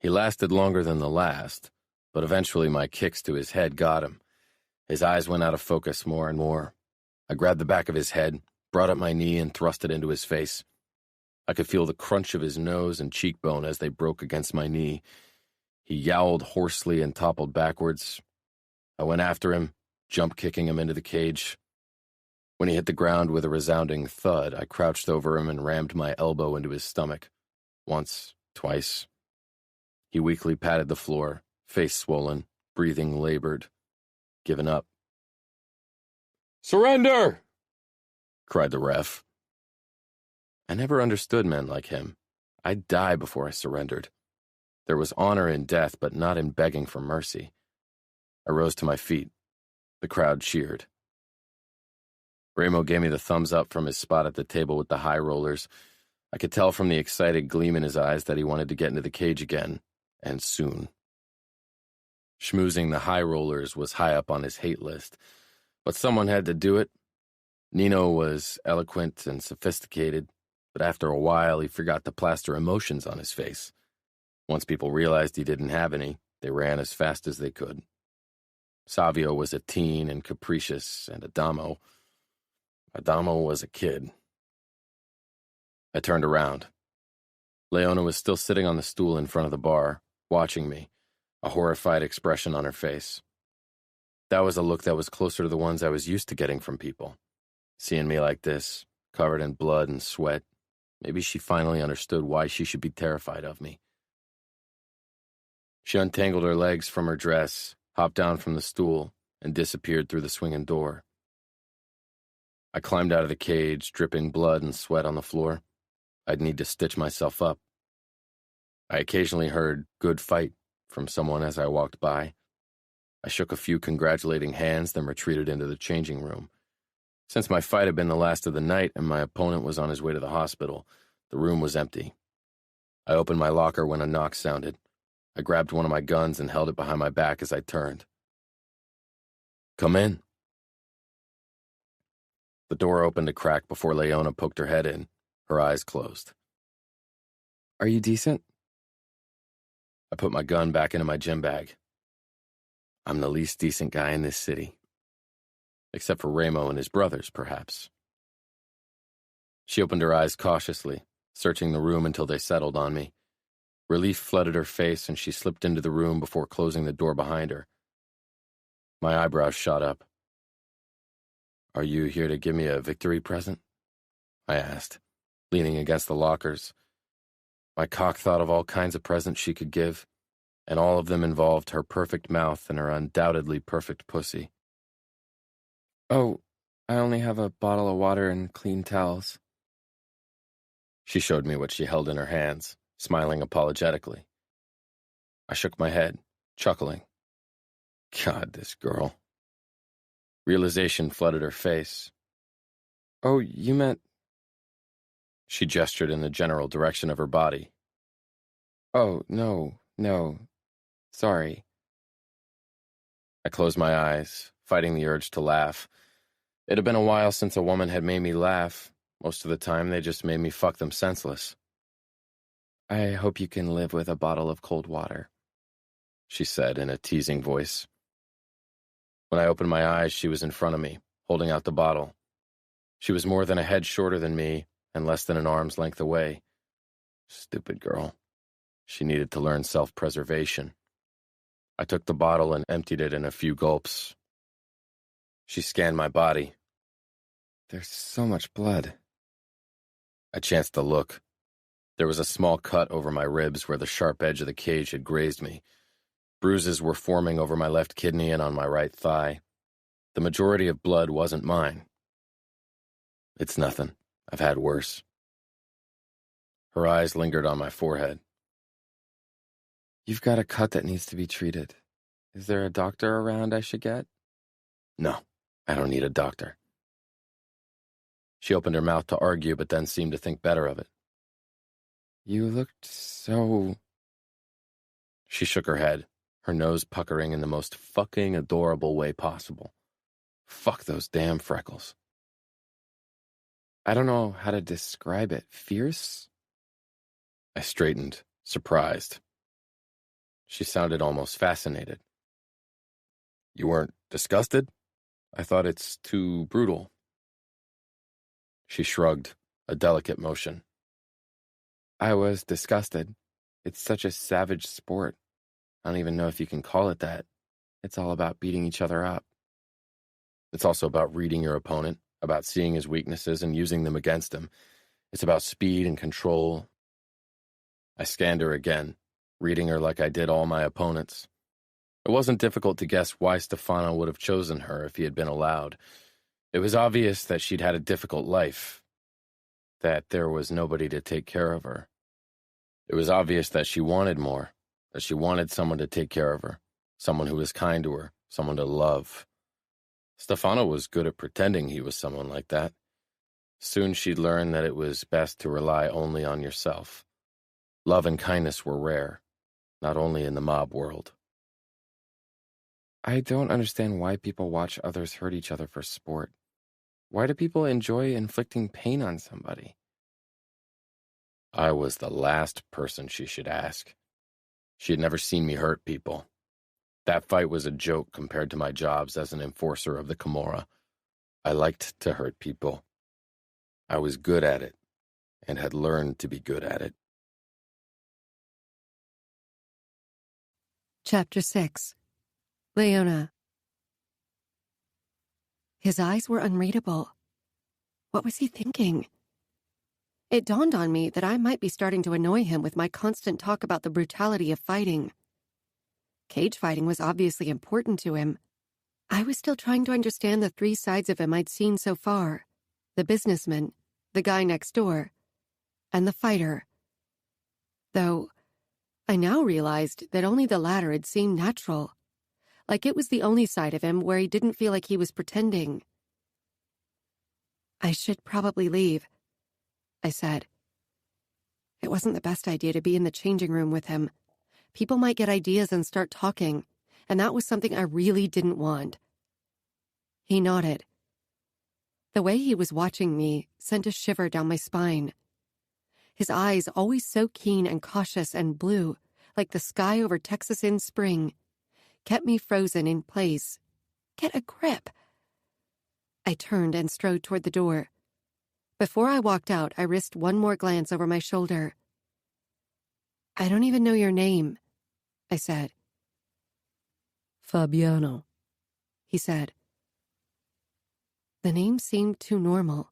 Speaker 1: He lasted longer than the last, but eventually my kicks to his head got him. His eyes went out of focus more and more. I grabbed the back of his head, brought up my knee, and thrust it into his face. I could feel the crunch of his nose and cheekbone as they broke against my knee. He yowled hoarsely and toppled backwards. I went after him, jump-kicking him into the cage. When he hit the ground with a resounding thud, I crouched over him and rammed my elbow into his stomach. Once, twice. He weakly patted the floor, face swollen, breathing labored, given up. "Surrender!" cried the ref. I never understood men like him. I'd die before I surrendered. There was honor in death, but not in begging for mercy. I rose to my feet. The crowd cheered. Ramo gave me the thumbs up from his spot at the table with the high rollers. I could tell from the excited gleam in his eyes that he wanted to get into the cage again. And soon. Schmoozing the high rollers was high up on his hate list, but someone had to do it. Nino was eloquent and sophisticated, but after a while he forgot to plaster emotions on his face. Once people realized he didn't have any, they ran as fast as they could. Savio was a teen and capricious, and Adamo was a kid. I turned around. Leona was still sitting on the stool in front of the bar, watching me, a horrified expression on her face. That was a look that was closer to the ones I was used to getting from people. Seeing me like this, covered in blood and sweat, maybe she finally understood why she should be terrified of me. She untangled her legs from her dress, hopped down from the stool, and disappeared through the swinging door. I climbed out of the cage, dripping blood and sweat on the floor. I'd need to stitch myself up. I occasionally heard "good fight" from someone as I walked by. I shook a few congratulating hands, then retreated into the changing room. Since my fight had been the last of the night and my opponent was on his way to the hospital, the room was empty. I opened my locker when a knock sounded. I grabbed one of my guns and held it behind my back as I turned. "Come in." The door opened a crack before Leona poked her head in, her eyes closed.
Speaker 4: "Are you decent?"
Speaker 1: I put my gun back into my gym bag. I'm the least decent guy in this city. Except for Ramo and his brothers, perhaps. She opened her eyes cautiously, searching the room until they settled on me. Relief flooded her face and she slipped into the room before closing the door behind her. My eyebrows shot up. "Are you here to give me a victory present?" I asked, leaning against the lockers. My cock thought of all kinds of presents she could give, and all of them involved her perfect mouth and her undoubtedly perfect pussy.
Speaker 4: "Oh, I only have a bottle of water and clean towels."
Speaker 1: She showed me what she held in her hands, smiling apologetically. I shook my head, chuckling. God, this girl. Realization flooded her face.
Speaker 4: "Oh, you meant..."
Speaker 1: She gestured in the general direction of her body.
Speaker 4: "Oh, no. Sorry.
Speaker 1: I closed my eyes, fighting the urge to laugh. It had been a while since a woman had made me laugh. Most of the time, they just made me fuck them senseless.
Speaker 4: I hope you can live with a bottle of cold water,
Speaker 1: she said in a teasing voice. When I opened my eyes, she was in front of me, holding out the bottle. She was more than a head shorter than me and less than an arm's length away. Stupid girl. She needed to learn self-preservation. I took the bottle and emptied it in a few gulps. She scanned my body.
Speaker 4: There's so much blood.
Speaker 1: I chanced to look. There was a small cut over my ribs where the sharp edge of the cage had grazed me. Bruises were forming over my left kidney and on my right thigh. The majority of blood wasn't mine. It's nothing. I've had worse. Her eyes lingered on my forehead.
Speaker 4: You've got a cut that needs to be treated. Is there a doctor around I should get?
Speaker 1: No, I don't need a doctor. She opened her mouth to argue, but then seemed to think better of it.
Speaker 4: You looked so...
Speaker 1: She shook her head, her nose puckering in the most fucking adorable way possible. Fuck those damn freckles.
Speaker 4: I don't know how to describe it. Fierce?
Speaker 1: I straightened, surprised. She sounded almost fascinated. You weren't disgusted? I thought it's too brutal. She shrugged, a delicate motion.
Speaker 4: I was disgusted. It's such a savage sport. I don't even know if you can call it that. It's all about beating each other up.
Speaker 1: It's also about reading your opponent, about seeing his weaknesses and using them against him. It's about speed and control. I scanned her again, reading her like I did all my opponents. It wasn't difficult to guess why Stefano would have chosen her if he had been allowed. It was obvious that she'd had a difficult life, that there was nobody to take care of her. It was obvious that she wanted more, that she wanted someone to take care of her, someone who was kind to her, someone to love. Stefano was good at pretending he was someone like that. Soon she'd learn that it was best to rely only on yourself. Love and kindness were rare, not only in the mob world.
Speaker 4: I don't understand why people watch others hurt each other for sport. Why do people enjoy inflicting pain on somebody?
Speaker 1: I was the last person she should ask. She had never seen me hurt people. That fight was a joke compared to my jobs as an enforcer of the Camorra. I liked to hurt people. I was good at it, and had learned to be good at it.
Speaker 2: Chapter 6. Leona. His eyes were unreadable. What was he thinking? It dawned on me that I might be starting to annoy him with my constant talk about the brutality of fighting. Cage fighting was obviously important to him. I was still trying to understand the three sides of him I'd seen so far: the businessman, the guy next door, and the fighter. Though I now realized that only the latter had seemed natural, like it was the only side of him where he didn't feel like he was pretending. I should probably leave, I said. It wasn't the best idea to be in the changing room with him. People might get ideas and start talking, and that was something I really didn't want. He nodded. The way he was watching me sent a shiver down my spine. His eyes, always so keen and cautious and blue, like the sky over Texas in spring, kept me frozen in place. Get a grip. I turned and strode toward the door. Before I walked out, I risked one more glance over my shoulder. I don't even know your name, I said.
Speaker 3: Fabiano,
Speaker 2: he said. The name seemed too normal,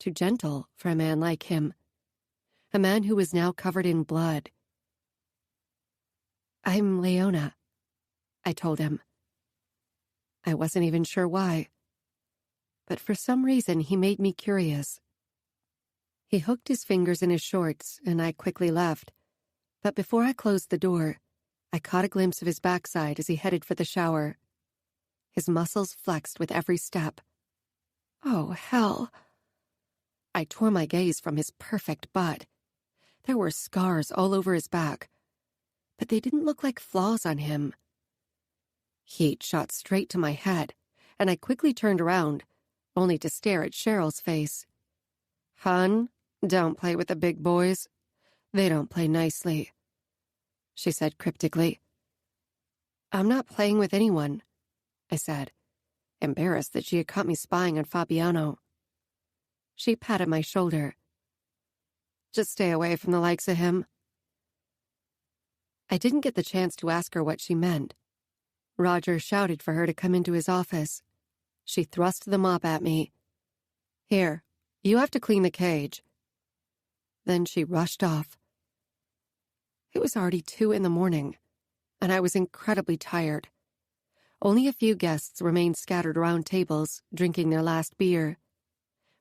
Speaker 2: too gentle for a man like him, a man who was now covered in blood. I'm Leona, I told him. I wasn't even sure why, but for some reason he made me curious. He hooked his fingers in his shorts, and I quickly left. But before I closed the door, I caught a glimpse of his backside as he headed for the shower. His muscles flexed with every step. Oh, hell. I tore my gaze from his perfect butt. There were scars all over his back, but they didn't look like flaws on him. Heat shot straight to my head, and I quickly turned around, only to stare at Cheryl's face. "Hun, don't play with the big boys. They don't play nicely," she said cryptically. "I'm not playing with anyone," I said, embarrassed that she had caught me spying on Fabiano. She patted my shoulder. "Just stay away from the likes of him." I didn't get the chance to ask her what she meant. Roger shouted for her to come into his office. She thrust the mop at me. "Here, you have to clean the cage." Then she rushed off. It was already 2 a.m, and I was incredibly tired. Only a few guests remained scattered around tables, drinking their last beer.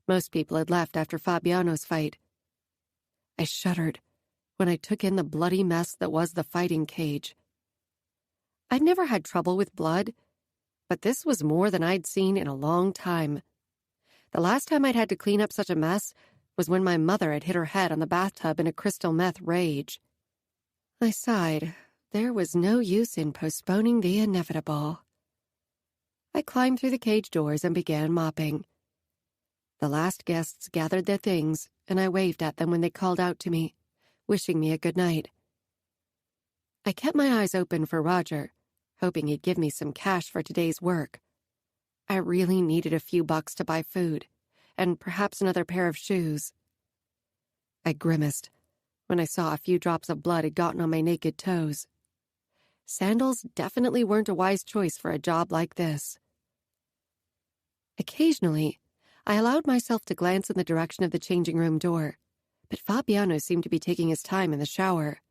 Speaker 2: Most people had left after Fabiano's fight. I shuddered when I took in the bloody mess that was the fighting cage. I'd never had trouble with blood, but this was more than I'd seen in a long time. The last time I'd had to clean up such a mess was when my mother had hit her head on the bathtub in a crystal meth rage. I sighed. There was no use in postponing the inevitable. I climbed through the cage doors and began mopping. The last guests gathered their things, and I waved at them when they called out to me, wishing me a good night. I kept my eyes open for Roger, hoping he'd give me some cash for today's work. I really needed a few bucks to buy food, and perhaps another pair of shoes. I grimaced when I saw a few drops of blood had gotten on my naked toes. Sandals definitely weren't a wise choice for a job like this. Occasionally, I allowed myself to glance in the direction of the changing room door, but Fabiano seemed to be taking his time in the shower.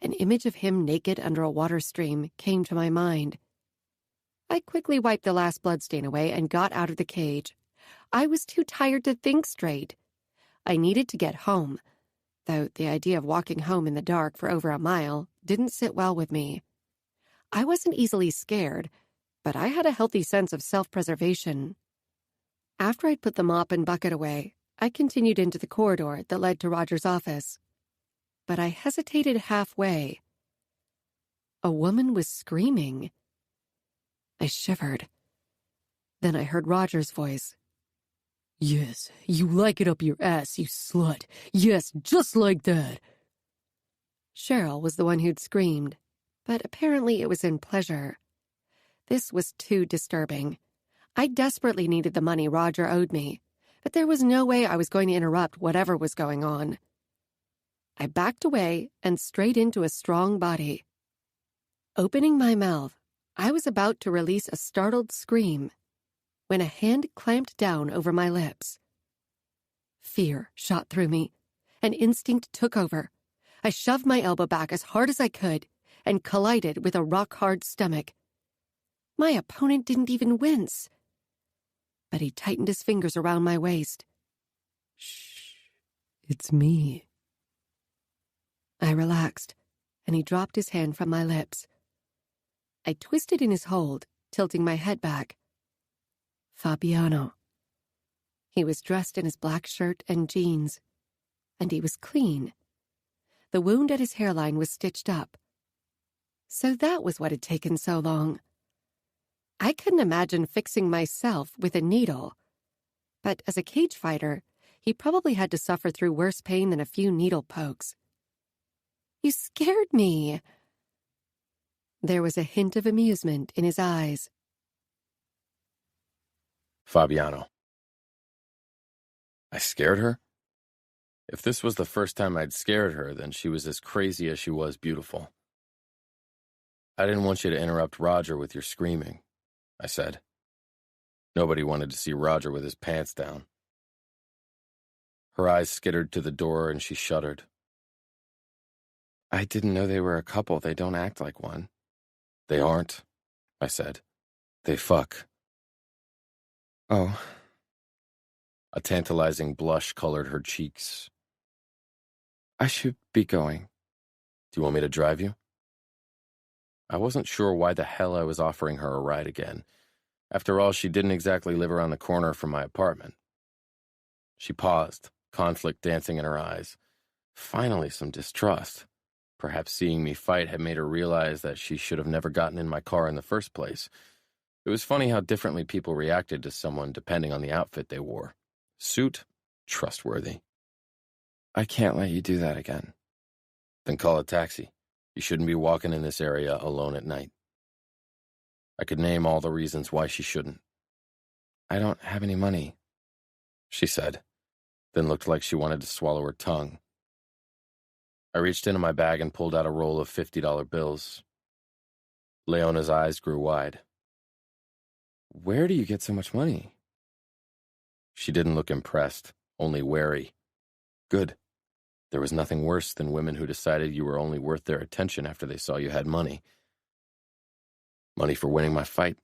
Speaker 2: An image of him naked under a water stream came to my mind. I quickly wiped the last bloodstain away and got out of the cage. I was too tired to think straight. I needed to get home, though the idea of walking home in the dark for over a mile didn't sit well with me. I wasn't easily scared, but I had a healthy sense of self-preservation. After I'd put the mop and bucket away, I continued into the corridor that led to Roger's office. But I hesitated halfway. A woman was screaming. I shivered. Then I heard Roger's voice.
Speaker 3: "Yes, you like it up your ass, you slut. Yes, just like that."
Speaker 2: Cheryl was the one who'd screamed, but apparently it was in pleasure. This was too disturbing. I desperately needed the money Roger owed me, but there was no way I was going to interrupt whatever was going on. I backed away and straight into a strong body. Opening my mouth, I was about to release a startled scream when a hand clamped down over my lips. Fear shot through me. An instinct took over. I shoved my elbow back as hard as I could and collided with a rock-hard stomach. My opponent didn't even wince, but he tightened his fingers around my waist.
Speaker 3: "Shh, it's me."
Speaker 2: I relaxed, and he dropped his hand from my lips. I twisted in his hold, tilting my head back. Fabiano. He was dressed in his black shirt and jeans, and he was clean. The wound at his hairline was stitched up. So that was what had taken so long. I couldn't imagine fixing myself with a needle. But as a cage fighter, he probably had to suffer through worse pain than a few needle pokes. "You scared me." There was a hint of amusement in his eyes.
Speaker 1: Fabiano. I scared her? If this was the first time I'd scared her, then she was as crazy as she was beautiful. I didn't want you to interrupt Roger with your screaming, I said. Nobody wanted to see Roger with his pants down. Her eyes skittered to the door and she shuddered.
Speaker 4: I didn't know they were a couple. They don't act like one.
Speaker 1: They aren't, I said. They fuck.
Speaker 4: Oh.
Speaker 1: A tantalizing blush colored her cheeks.
Speaker 4: I should be going.
Speaker 1: Do you want me to drive you? I wasn't sure why the hell I was offering her a ride again. After all, she didn't exactly live around the corner from my apartment. She paused, conflict dancing in her eyes. Finally, some distrust. Perhaps seeing me fight had made her realize that she should have never gotten in my car in the first place. It was funny how differently people reacted to someone depending on the outfit they wore. Suit, trustworthy.
Speaker 4: I can't let you do that again.
Speaker 1: Then call a taxi. You shouldn't be walking in this area alone at night. I could name all the reasons why she shouldn't.
Speaker 4: I don't have any money,
Speaker 1: she said, then looked like she wanted to swallow her tongue. I reached into my bag and pulled out a roll of $50 bills. Leona's eyes grew wide.
Speaker 4: Where do you get so much money?
Speaker 1: She didn't look impressed, only wary. Good. There was nothing worse than women who decided you were only worth their attention after they saw you had money. Money for winning my fight.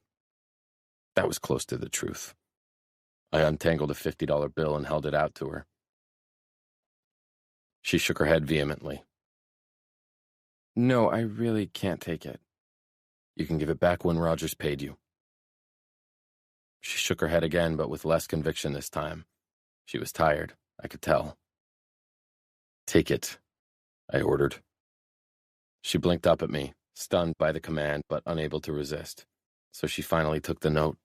Speaker 1: That was close to the truth. I untangled a $50 bill and held it out to her. She shook her head vehemently.
Speaker 4: No, I really can't take it.
Speaker 1: You can give it back when Rogers paid you. She shook her head again, but with less conviction this time. She was tired, I could tell. Take it, I ordered. She blinked up at me, stunned by the command, but unable to resist. So she finally took the note.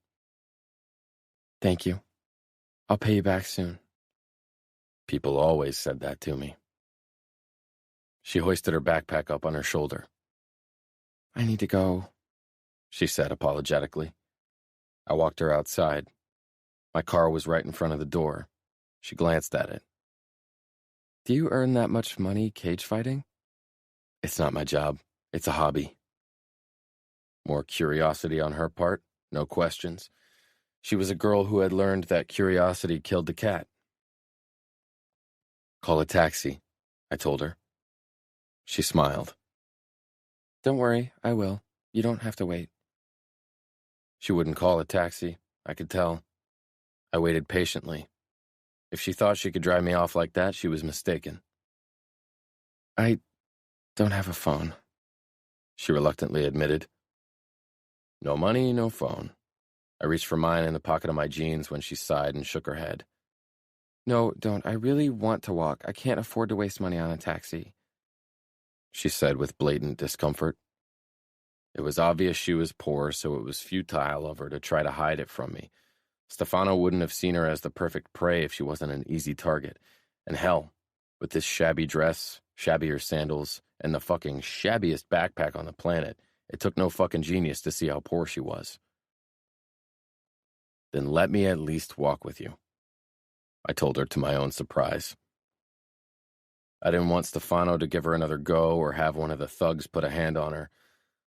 Speaker 4: Thank you. I'll pay you back soon.
Speaker 1: People always said that to me. She hoisted her backpack up on her shoulder.
Speaker 4: I need to go,
Speaker 1: she said apologetically. I walked her outside. My car was right in front of the door. She glanced at it.
Speaker 4: Do you earn that much money cage fighting?
Speaker 1: It's not my job. It's a hobby. More curiosity on her part, no questions. She was a girl who had learned that curiosity killed the cat. Call a taxi, I told her. She smiled.
Speaker 4: Don't worry, I will. You don't have to wait.
Speaker 1: She wouldn't call a taxi, I could tell. I waited patiently. If she thought she could drive me off like that, she was mistaken.
Speaker 4: I don't have a phone,
Speaker 1: she reluctantly admitted. No money, no phone. I reached for mine in the pocket of my jeans when she sighed and shook her head.
Speaker 4: No, don't. I really want to walk. I can't afford to waste money on a taxi,
Speaker 1: she said with blatant discomfort. It was obvious she was poor, so it was futile of her to try to hide it from me. Stefano wouldn't have seen her as the perfect prey if she wasn't an easy target. And hell, with this shabby dress, shabbier sandals, and the fucking shabbiest backpack on the planet, it took no fucking genius to see how poor she was. Then let me at least walk with you, I told her to my own surprise. I didn't want Stefano to give her another go or have one of the thugs put a hand on her.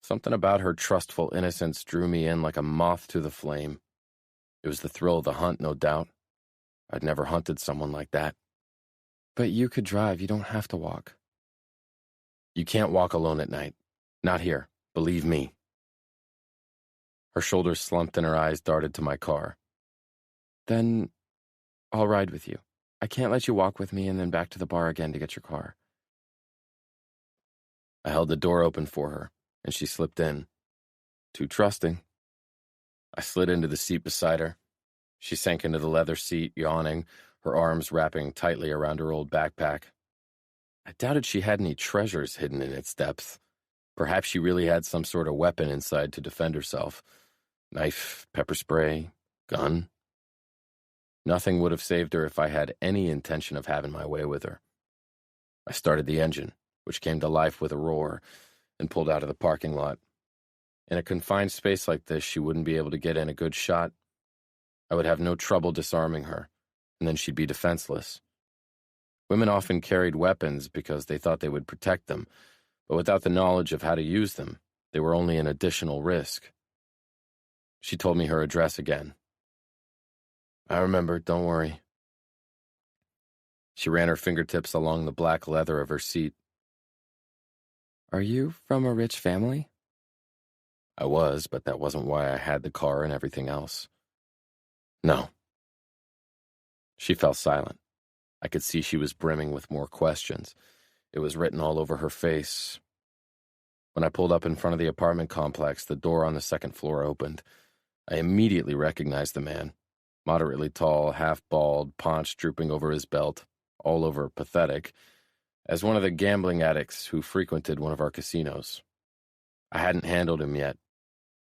Speaker 1: Something about her trustful innocence drew me in like a moth to the flame. It was the thrill of the hunt, no doubt. I'd never hunted someone like that.
Speaker 4: But you could drive. You don't have to walk.
Speaker 1: You can't walk alone at night. Not here. Believe me. Her shoulders slumped and her eyes darted to my car.
Speaker 4: Then I'll ride with you. I can't let you walk with me and then back to the bar again to get your car.
Speaker 1: I held the door open for her, and she slipped in. Too trusting. I slid into the seat beside her. She sank into the leather seat, yawning, her arms wrapping tightly around her old backpack. I doubted she had any treasures hidden in its depths. Perhaps she really had some sort of weapon inside to defend herself. Knife, pepper spray, gun. Nothing would have saved her if I had any intention of having my way with her. I started the engine, which came to life with a roar, and pulled out of the parking lot. In a confined space like this, she wouldn't be able to get in a good shot. I would have no trouble disarming her, and then she'd be defenseless. Women often carried weapons because they thought they would protect them, but without the knowledge of how to use them, they were only an additional risk. She told me her address again. I remember, don't worry. She ran her fingertips along the black leather of her seat.
Speaker 4: Are you from a rich family?
Speaker 1: I was, but that wasn't why I had the car and everything else. No. She fell silent. I could see she was brimming with more questions. It was written all over her face. When I pulled up in front of the apartment complex, the door on the second floor opened. I immediately recognized the man. Moderately tall, half-bald, paunch drooping over his belt, all over pathetic. as one of the gambling addicts who frequented one of our casinos. I hadn't handled him yet.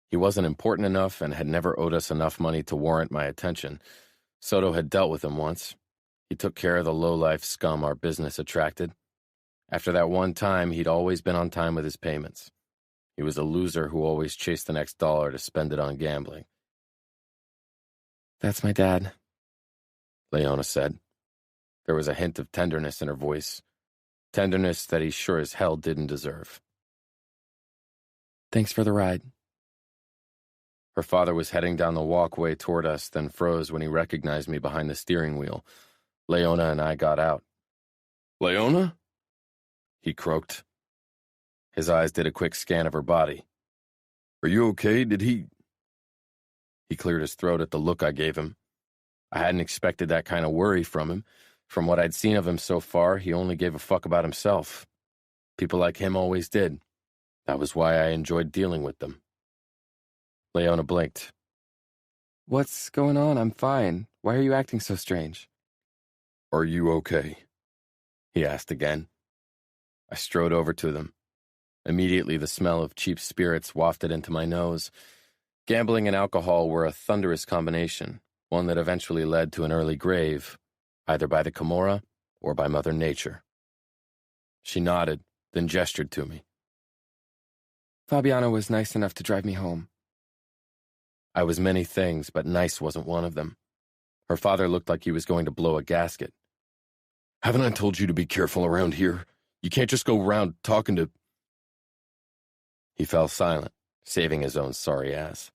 Speaker 1: He wasn't important enough and had never owed us enough money to warrant my attention. Soto had dealt with him once. He took care of the low-life scum our business attracted. After that one time, he'd always been on time with his payments. He was a loser who always chased the next dollar to spend it on gambling.
Speaker 4: That's my dad,
Speaker 1: Leona said. There was a hint of tenderness in her voice. Tenderness that he sure as hell didn't deserve.
Speaker 4: Thanks for the ride.
Speaker 1: Her father was heading down the walkway toward us, then froze when he recognized me behind the steering wheel. Leona and I got out. "Leona?" he croaked. His eyes did a quick scan of her body. "Are you okay? Did he—" He cleared his throat at the look I gave him. I hadn't expected that kind of worry from him. From what I'd seen of him so far, he only gave a fuck about himself. People like him always did. That was why I enjoyed dealing with them. Leona blinked.
Speaker 4: What's going on? I'm fine. Why are you acting so strange?
Speaker 1: "Are you okay?" he asked again. I strode over to them. Immediately, the smell of cheap spirits wafted into my nose. Gambling and alcohol were a thunderous combination, one that eventually led to an early grave, either by the Camorra or by Mother Nature. She nodded, then gestured to me.
Speaker 4: Fabiana was nice enough to drive me home.
Speaker 1: I was many things, but nice wasn't one of them. Her father looked like he was going to blow a gasket. "Haven't I told you to be careful around here? You can't just go around talking to—" He fell silent, saving his own sorry ass.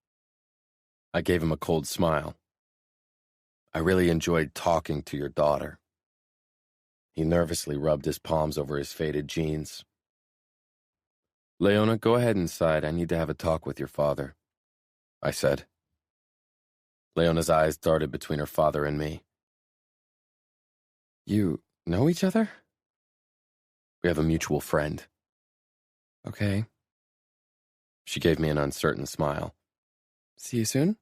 Speaker 1: I gave him a cold smile. "I really enjoyed talking to your daughter." He nervously rubbed his palms over his faded jeans. "Leona, go ahead inside. I need to have a talk with your father," I said. Leona's eyes darted between her father and me.
Speaker 4: You know each other?
Speaker 1: "We have a mutual friend."
Speaker 4: Okay.
Speaker 1: She gave me an uncertain smile.
Speaker 4: See you soon?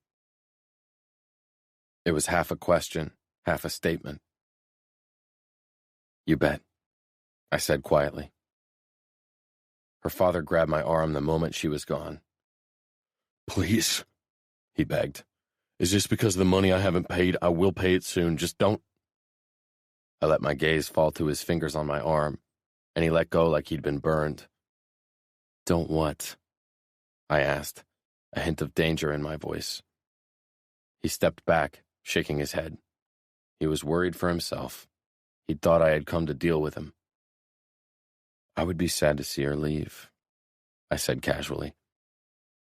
Speaker 1: It was half a question, half a statement. "You bet," I said quietly. Her father grabbed my arm the moment she was gone. "Please," he begged. "Is this because of the money I haven't paid? I will pay it soon. Just don't—" I let my gaze fall to his fingers on my arm, and he let go like he'd been burned. "Don't what?" I asked, a hint of danger in my voice. He stepped back, shaking his head. He was worried for himself. He'd thought I had come to deal with him. "I would be sad to see her leave," I said casually.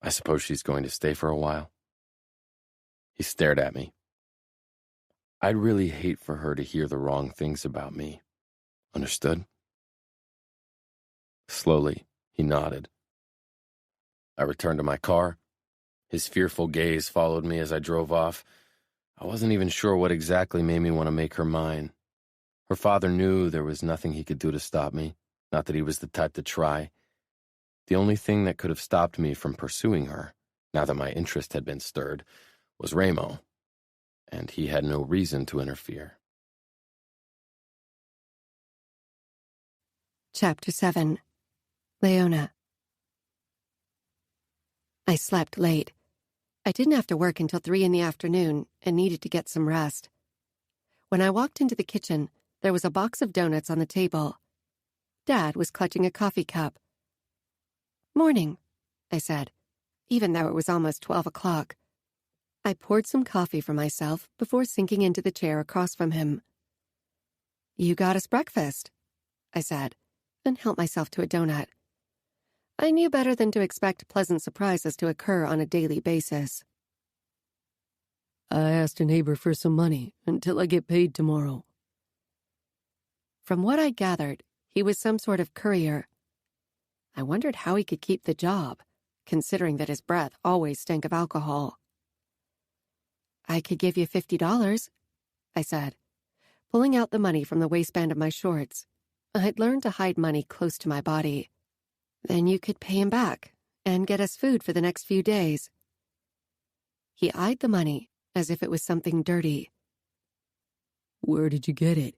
Speaker 1: "I suppose she's going to stay for a while." He stared at me. "I'd really hate for her to hear the wrong things about me. Understood?" Slowly, he nodded. I returned to my car. His fearful gaze followed me as I drove off. I wasn't even sure what exactly made me want to make her mine. Her father knew there was nothing he could do to stop me, not that he was the type to try. The only thing that could have stopped me from pursuing her, now that my interest had been stirred, was Ramo, and he had no reason to interfere.
Speaker 2: Chapter 7. Leona. I slept late. I didn't have to work until 3 in the afternoon and needed to get some rest. When I walked into the kitchen, there was a box of donuts on the table. Dad was clutching a coffee cup. "Morning," I said, even though it was almost 12 o'clock. I poured some coffee for myself before sinking into the chair across from him. "You got us breakfast," I said, and helped myself to a donut. I knew better than to expect pleasant surprises to occur on a daily basis.
Speaker 3: I asked a neighbor for some money until I get paid tomorrow.
Speaker 2: From what I gathered, he was some sort of courier. I wondered how he could keep the job, considering that his breath always stank of alcohol. "I could give you $50, I said, pulling out the money from the waistband of my shorts. I'd learned to hide money close to my body. "Then you could pay him back and get us food for the next few days." He eyed the money as if it was something dirty.
Speaker 3: Where did you get it?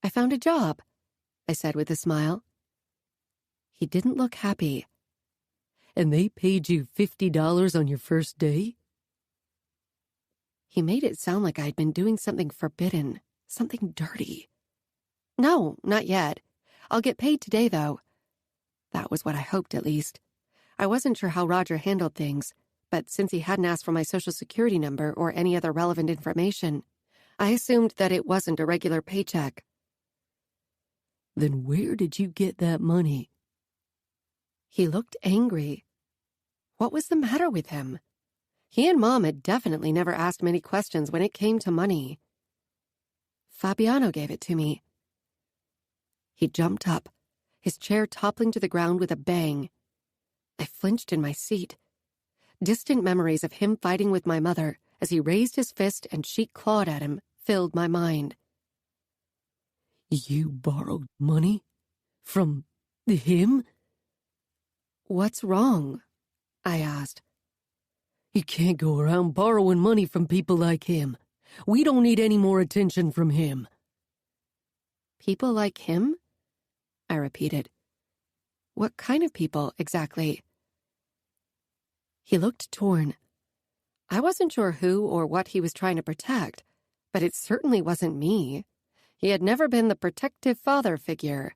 Speaker 2: "I found a job," I said with a smile. He didn't look happy.
Speaker 3: And they paid you $50 on your first day?
Speaker 2: He made it sound like I'd been doing something forbidden, something dirty. No, not yet. I'll get paid today, though. That was what I hoped, at least. I wasn't sure how Roger handled things, but since he hadn't asked for my social security number or any other relevant information, I assumed that it wasn't a regular paycheck.
Speaker 3: Then where did you get that money?
Speaker 2: He looked angry. What was the matter with him? He and Mom had definitely never asked many questions when it came to money. Fabiano gave it to me. He jumped up, his chair toppling to the ground with a bang. I flinched in my seat. Distant memories of him fighting with my mother as he raised his fist and she clawed at him filled my mind.
Speaker 3: You borrowed money? From him?
Speaker 2: What's wrong? I asked.
Speaker 3: You can't go around borrowing money from people like him. We don't need any more attention from him.
Speaker 2: People like him? I repeated. What kind of people, exactly? He looked torn. I wasn't sure who or what he was trying to protect, but it certainly wasn't me. He had never been the protective father figure.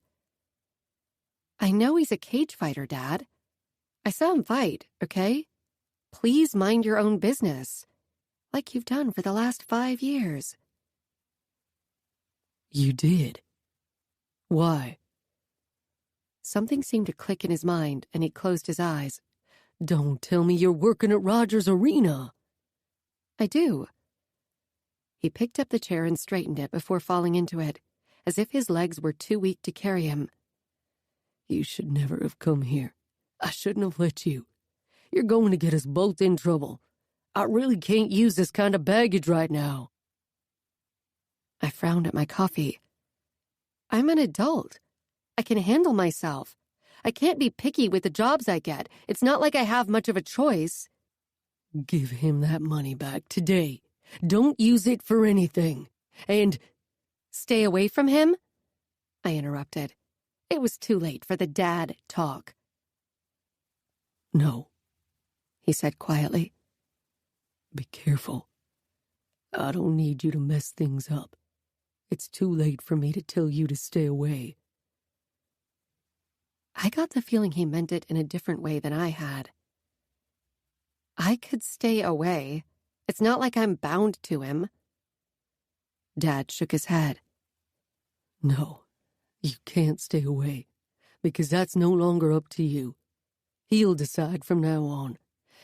Speaker 2: I know he's a cage fighter, Dad. I saw him fight, okay? Please mind your own business, like you've done for the last 5 years.
Speaker 3: You did? Why?
Speaker 2: Something seemed to click in his mind, and he closed his eyes.
Speaker 3: Don't tell me you're working at Rogers Arena.
Speaker 2: I do. He picked up the chair and straightened it before falling into it, as if his legs were too weak to carry him.
Speaker 3: You should never have come here. I shouldn't have let you. You're going to get us both in trouble. I really can't use this kind of baggage right now.
Speaker 2: I frowned at my coffee. I'm an adult. I can handle myself. I can't be picky with the jobs I get. It's not like I have much of a choice.
Speaker 3: Give him that money back today. Don't use it for anything. And
Speaker 2: stay away from him? I interrupted. It was too late for the dad talk.
Speaker 3: No,
Speaker 2: he said quietly.
Speaker 3: Be careful. I don't need you to mess things up. It's too late for me to tell you to stay away.
Speaker 2: I got the feeling he meant it in a different way than I had. I could stay away. It's not like I'm bound to him. Dad shook his head.
Speaker 3: No, you can't stay away, because that's no longer up to you. He'll decide from now on,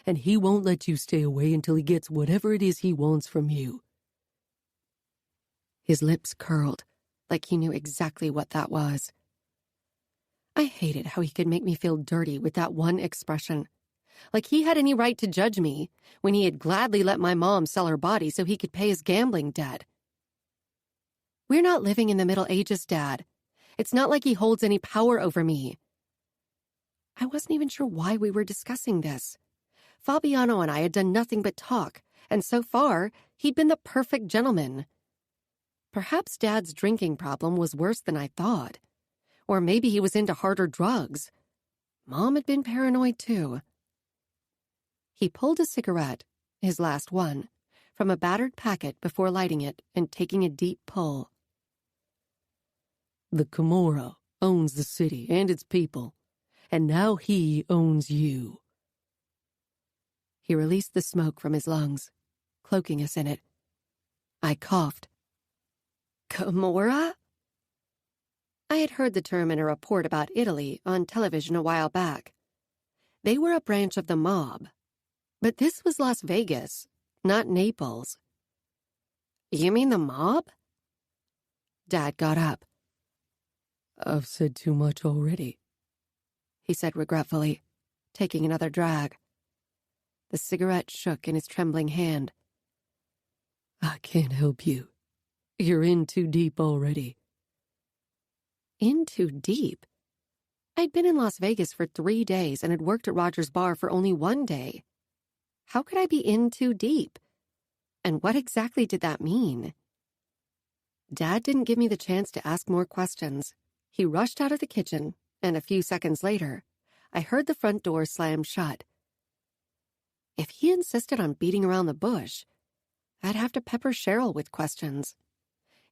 Speaker 3: and he won't let you stay away until he gets whatever it is he wants from you.
Speaker 2: His lips curled, like he knew exactly what that was. I hated how he could make me feel dirty with that one expression. Like he had any right to judge me when he had gladly let my mom sell her body so he could pay his gambling debt. We're not living in the Middle Ages, Dad. It's not like he holds any power over me. I wasn't even sure why we were discussing this. Fabiano and I had done nothing but talk, and so far, he'd been the perfect gentleman. Perhaps Dad's drinking problem was worse than I thought. Or maybe he was into harder drugs. Mom had been paranoid, too. He pulled a cigarette, his last one, from a battered packet before lighting it and taking a deep pull.
Speaker 3: The Camorra owns the city and its people, and now he owns you.
Speaker 2: He released the smoke from his lungs, cloaking us in it. I coughed. Camorra? I had heard the term in a report about Italy on television a while back. They were a branch of the mob. But this was Las Vegas, not Naples. You mean the mob? Dad got up.
Speaker 3: I've said too much already,
Speaker 2: he said regretfully, taking another drag. The cigarette shook in his trembling hand.
Speaker 3: I can't help you. You're in too deep already.
Speaker 2: In too deep? I'd been in Las Vegas for 3 days and had worked at Roger's bar for only 1 day. How could I be in too deep? And what exactly did that mean? Dad didn't give me the chance to ask more questions. He rushed out of the kitchen, and a few seconds later, I heard the front door slam shut. If he insisted on beating around the bush, I'd have to pepper Cheryl with questions.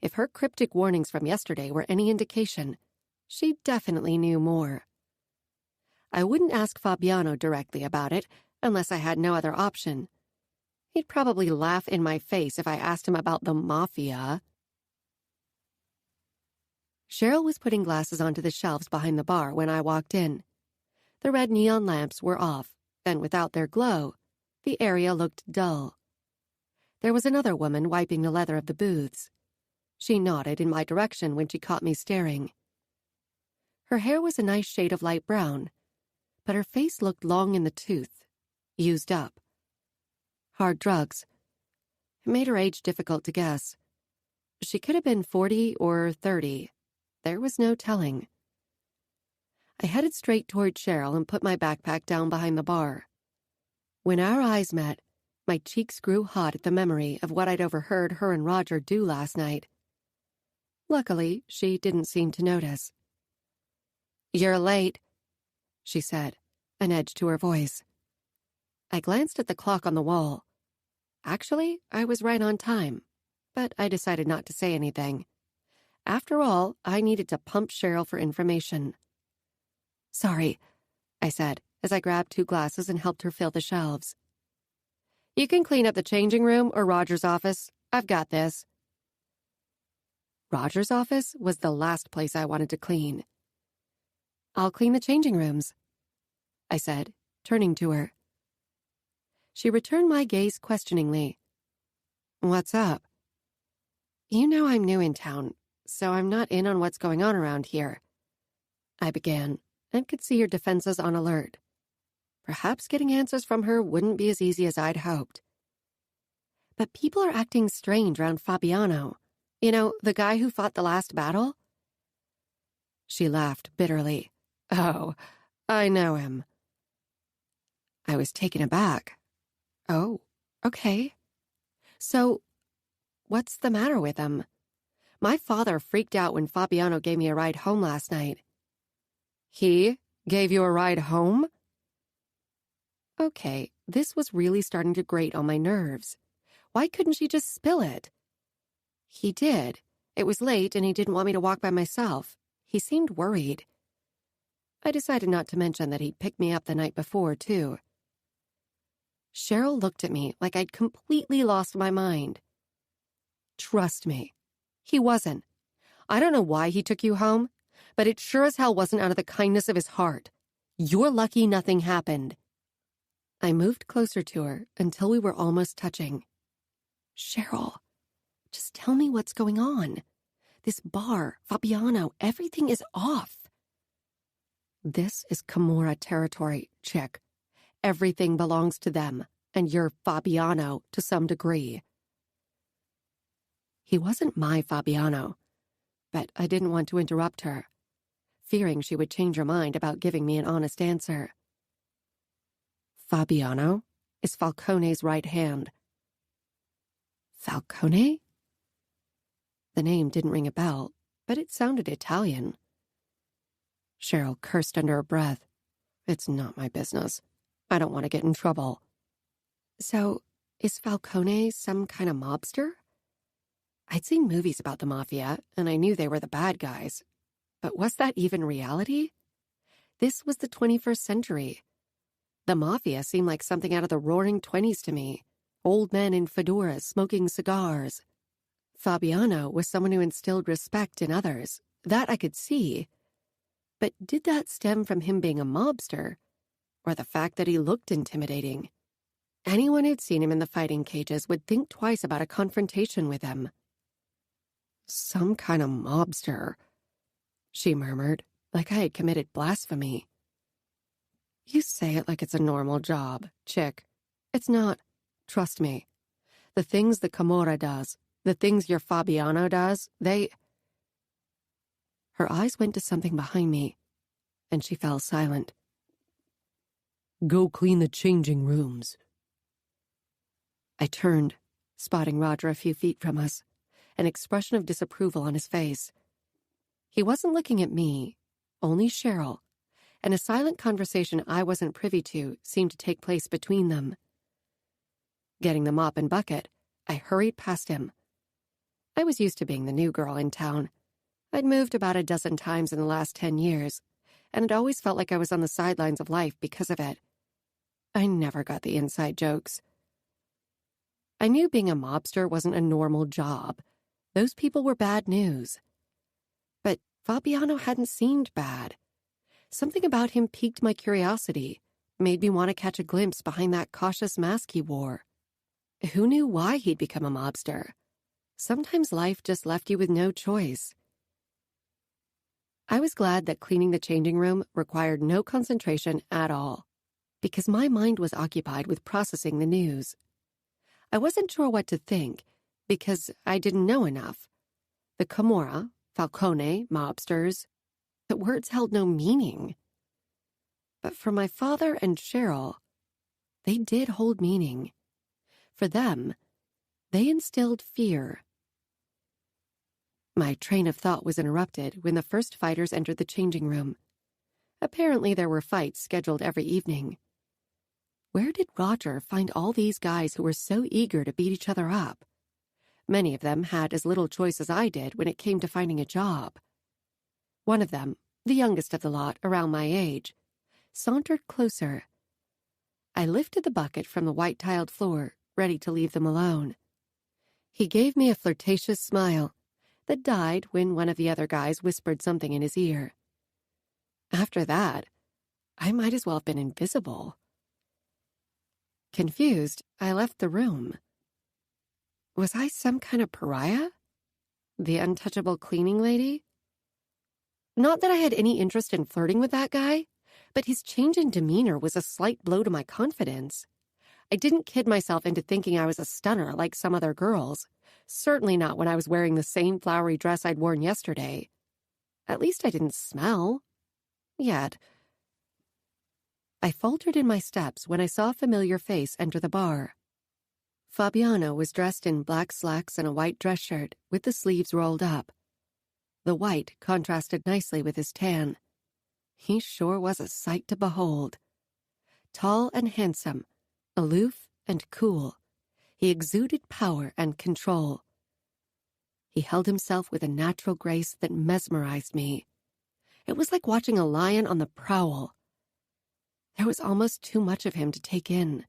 Speaker 2: If her cryptic warnings from yesterday were any indication, she definitely knew more. I wouldn't ask Fabiano directly about it unless I had no other option. He'd probably laugh in my face if I asked him about the Mafia. Cheryl was putting glasses onto the shelves behind the bar when I walked in. The red neon lamps were off, and without their glow, the area looked dull. There was another woman wiping the leather of the booths. She nodded in my direction when she caught me staring. Her hair was a nice shade of light brown, but her face looked long in the tooth, used up. Hard drugs. It made her age difficult to guess. She could have been 40 or 30. There was no telling. I headed straight toward Cheryl and put my backpack down behind the bar. When our eyes met, my cheeks grew hot at the memory of what I'd overheard her and Roger do last night. Luckily, she didn't seem to notice. "You're late," she said, an edge to her voice. I glanced at the clock on the wall. Actually, I was right on time, but I decided not to say anything. After all, I needed to pump Cheryl for information. "Sorry," I said, as I grabbed 2 glasses and helped her fill the shelves. "You can clean up the changing room or Roger's office. I've got this." Roger's office was the last place I wanted to clean. "I'll clean the changing rooms," I said, turning to her. She returned my gaze questioningly. "What's up?" "You know I'm new in town, so I'm not in on what's going on around here," I began, and could see her defenses on alert. Perhaps getting answers from her wouldn't be as easy as I'd hoped. "But people are acting strange around Fabiano. You know, the guy who fought the last battle?" She laughed bitterly. "Oh, I know him." I was taken aback. "Oh, okay. So, what's the matter with him? My father freaked out when Fabiano gave me a ride home last night." "He gave you a ride home?" Okay, this was really starting to grate on my nerves. Why couldn't she just spill it? "He did. It was late and he didn't want me to walk by myself. He seemed worried." I decided not to mention that he'd picked me up the night before, too. Cheryl looked at me like I'd completely lost my mind. "Trust me, he wasn't. I don't know why he took you home, but it sure as hell wasn't out of the kindness of his heart. You're lucky nothing happened." I moved closer to her until we were almost touching. "Cheryl, just tell me what's going on. This bar, Fabiano, everything is off." "This is Camorra territory, chick. Everything belongs to them, and you're Fabiano to some degree." He wasn't my Fabiano, but I didn't want to interrupt her, fearing she would change her mind about giving me an honest answer. "Fabiano is Falcone's right hand." "Falcone?" The name didn't ring a bell, but it sounded Italian. Cheryl cursed under her breath. "It's not my business. I don't want to get in trouble." "So, is Falcone some kind of mobster?" I'd seen movies about the Mafia, and I knew they were the bad guys. But was that even reality? This was the 21st century. The Mafia seemed like something out of the roaring 20s to me. Old men in fedoras smoking cigars. Fabiano was someone who instilled respect in others. That I could see. But did that stem from him being a mobster, or the fact that he looked intimidating? Anyone who'd seen him in the fighting cages would think twice about a confrontation with him. "Some kind of mobster," she murmured, like I had committed blasphemy. "You say it like it's a normal job, chick. It's not. Trust me. The things the Camorra does, the things your Fabiano does, they—" Her eyes went to something behind me, and she fell silent. "Go clean the changing rooms." I turned, spotting Roger a few feet from us, an expression of disapproval on his face. He wasn't looking at me, only Cheryl, and a silent conversation I wasn't privy to seemed to take place between them. Getting the mop and bucket, I hurried past him. I was used to being the new girl in town. I'd moved about a dozen times in the last 10 years, and it always felt like I was on the sidelines of life because of it. I never got the inside jokes. I knew being a mobster wasn't a normal job. Those people were bad news. But Fabiano hadn't seemed bad. Something about him piqued my curiosity, made me want to catch a glimpse behind that cautious mask he wore. Who knew why he'd become a mobster? Sometimes life just left you with no choice. I was glad that cleaning the changing room required no concentration at all, because my mind was occupied with processing the news. I wasn't sure what to think, because I didn't know enough. The Camorra, Falcone, mobsters, the words held no meaning. But for my father and Cheryl, they did hold meaning. For them, they instilled fear. My train of thought was interrupted when the first fighters entered the changing room. Apparently there were fights scheduled every evening. Where did Roger find all these guys who were so eager to beat each other up? Many of them had as little choice as I did when it came to finding a job. One of them, the youngest of the lot, around my age, sauntered closer. I lifted the bucket from the white-tiled floor, ready to leave them alone. He gave me a flirtatious smile that died when one of the other guys whispered something in his ear. After that, I might as well have been invisible. Confused, I left the room. Was I some kind of pariah? The untouchable cleaning lady? Not that I had any interest in flirting with that guy, but his change in demeanor was a slight blow to my confidence. I didn't kid myself into thinking I was a stunner like some other girls. Certainly not when I was wearing the same flowery dress I'd worn yesterday. At least I didn't smell. Yet. I faltered in my steps when I saw a familiar face enter the bar. Fabiano was dressed in black slacks and a white dress shirt with the sleeves rolled up. The white contrasted nicely with his tan. He sure was a sight to behold. Tall and handsome, aloof and cool, he exuded power and control. He held himself with a natural grace that mesmerized me. It was like watching a lion on the prowl. There was almost too much of him to take in.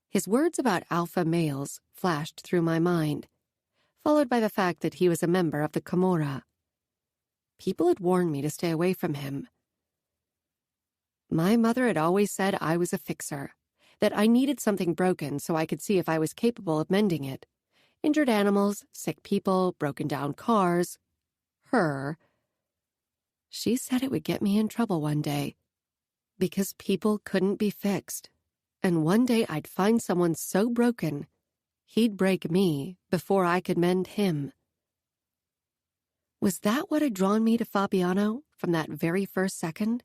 Speaker 2: His words about alpha males flashed through my mind, followed by the fact that he was a member of the Camorra. People had warned me to stay away from him. My mother had always said I was a fixer, that I needed something broken so I could see if I was capable of mending it. Injured animals, sick people, broken down cars. Her. She said it would get me in trouble one day, because people couldn't be fixed. And one day I'd find someone so broken, he'd break me before I could mend him. Was that what had drawn me to Fabiano from that very first second?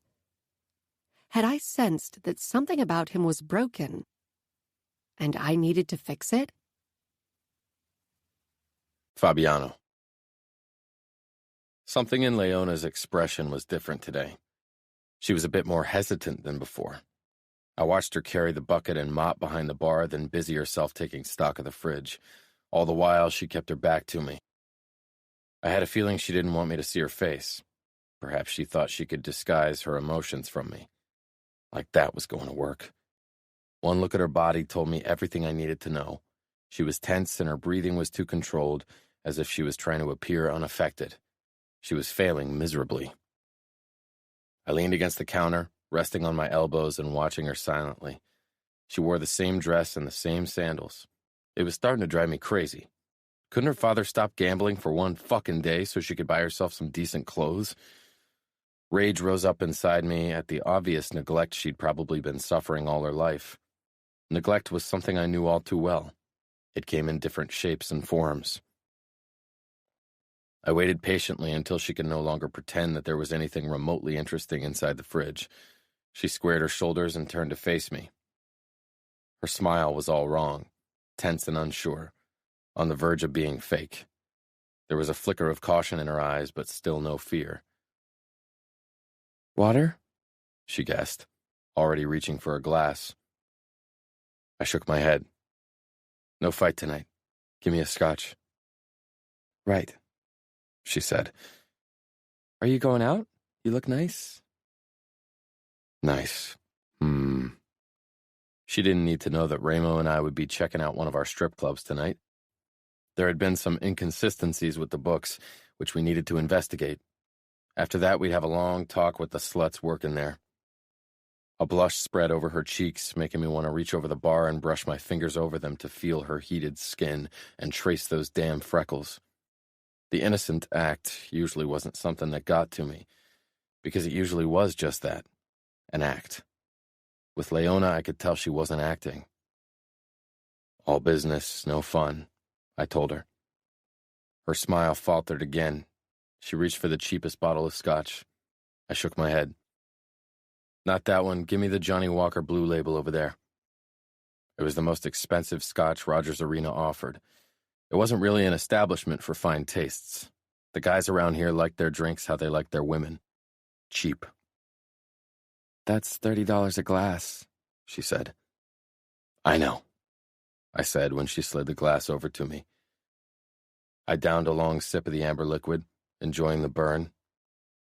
Speaker 2: Had I sensed that something about him was broken, and I needed to fix it?
Speaker 1: Fabiano. Something in Leona's expression was different today. She was a bit more hesitant than before. I watched her carry the bucket and mop behind the bar, then busy herself taking stock of the fridge. All the while, she kept her back to me. I had a feeling she didn't want me to see her face. Perhaps she thought she could disguise her emotions from me. Like that was going to work. One look at her body told me everything I needed to know. She was tense and her breathing was too controlled, as if she was trying to appear unaffected. She was failing miserably. I leaned against the counter, resting on my elbows and watching her silently. She wore the same dress and the same sandals. It was starting to drive me crazy. Couldn't her father stop gambling for one fucking day so she could buy herself some decent clothes? Rage rose up inside me at the obvious neglect she'd probably been suffering all her life. Neglect was something I knew all too well. It came in different shapes and forms. I waited patiently until she could no longer pretend that there was anything remotely interesting inside the fridge. She squared her shoulders and turned to face me. Her smile was all wrong, tense and unsure, on the verge of being fake. There was a flicker of caution in her eyes, but still no fear.
Speaker 4: Water?
Speaker 1: She guessed, already reaching for a glass. I shook my head. No fight tonight. Give me a scotch.
Speaker 4: Right,
Speaker 1: She said.
Speaker 4: Are you going out? You look nice.
Speaker 1: Nice. She didn't need to know that Ramo and I would be checking out one of our strip clubs tonight. There had been some inconsistencies with the books, which we needed to investigate. After that, we'd have a long talk with the sluts working there. A blush spread over her cheeks, making me want to reach over the bar and brush my fingers over them to feel her heated skin and trace those damn freckles. The innocent act usually wasn't something that got to me, because it usually was just that, an act. With Leona, I could tell she wasn't acting. All business, no fun, I told her. Her smile faltered again. She reached for the cheapest bottle of scotch. I shook my head. Not that one. Give me the Johnny Walker Blue Label over there. It was the most expensive scotch Rogers Arena offered. It wasn't really an establishment for fine tastes. The guys around here liked their drinks how they liked their women. Cheap.
Speaker 4: That's $30 a glass, she said.
Speaker 1: I know, I said when she slid the glass over to me. I downed a long sip of the amber liquid, enjoying the burn.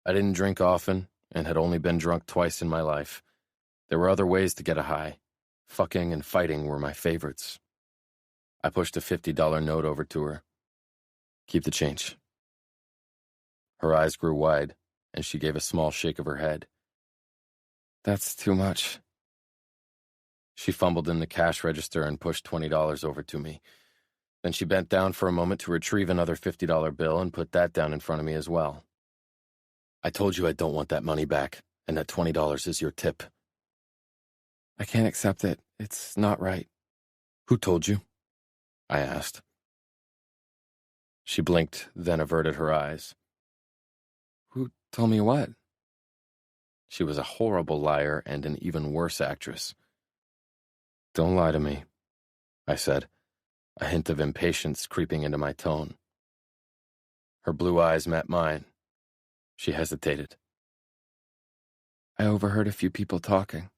Speaker 1: I didn't drink often and had only been drunk twice in my life. There were other ways to get a high. Fucking and fighting were my favorites. I pushed a $50 note over to her. Keep the change. Her eyes grew wide, and she gave a small shake of her head.
Speaker 4: That's too much.
Speaker 1: She fumbled in the cash register and pushed $20 over to me. Then she bent down for a moment to retrieve another $50 bill and put that down in front of me as well. I told you I don't want that money back, and that $20 is your tip.
Speaker 4: I can't accept it. It's not right.
Speaker 1: Who told you? I asked. She blinked, then averted her eyes.
Speaker 4: Who told me what?
Speaker 1: She was a horrible liar and an even worse actress. Don't lie to me, I said, a hint of impatience creeping into my tone. Her blue eyes met mine. She hesitated.
Speaker 4: I overheard a few people talking.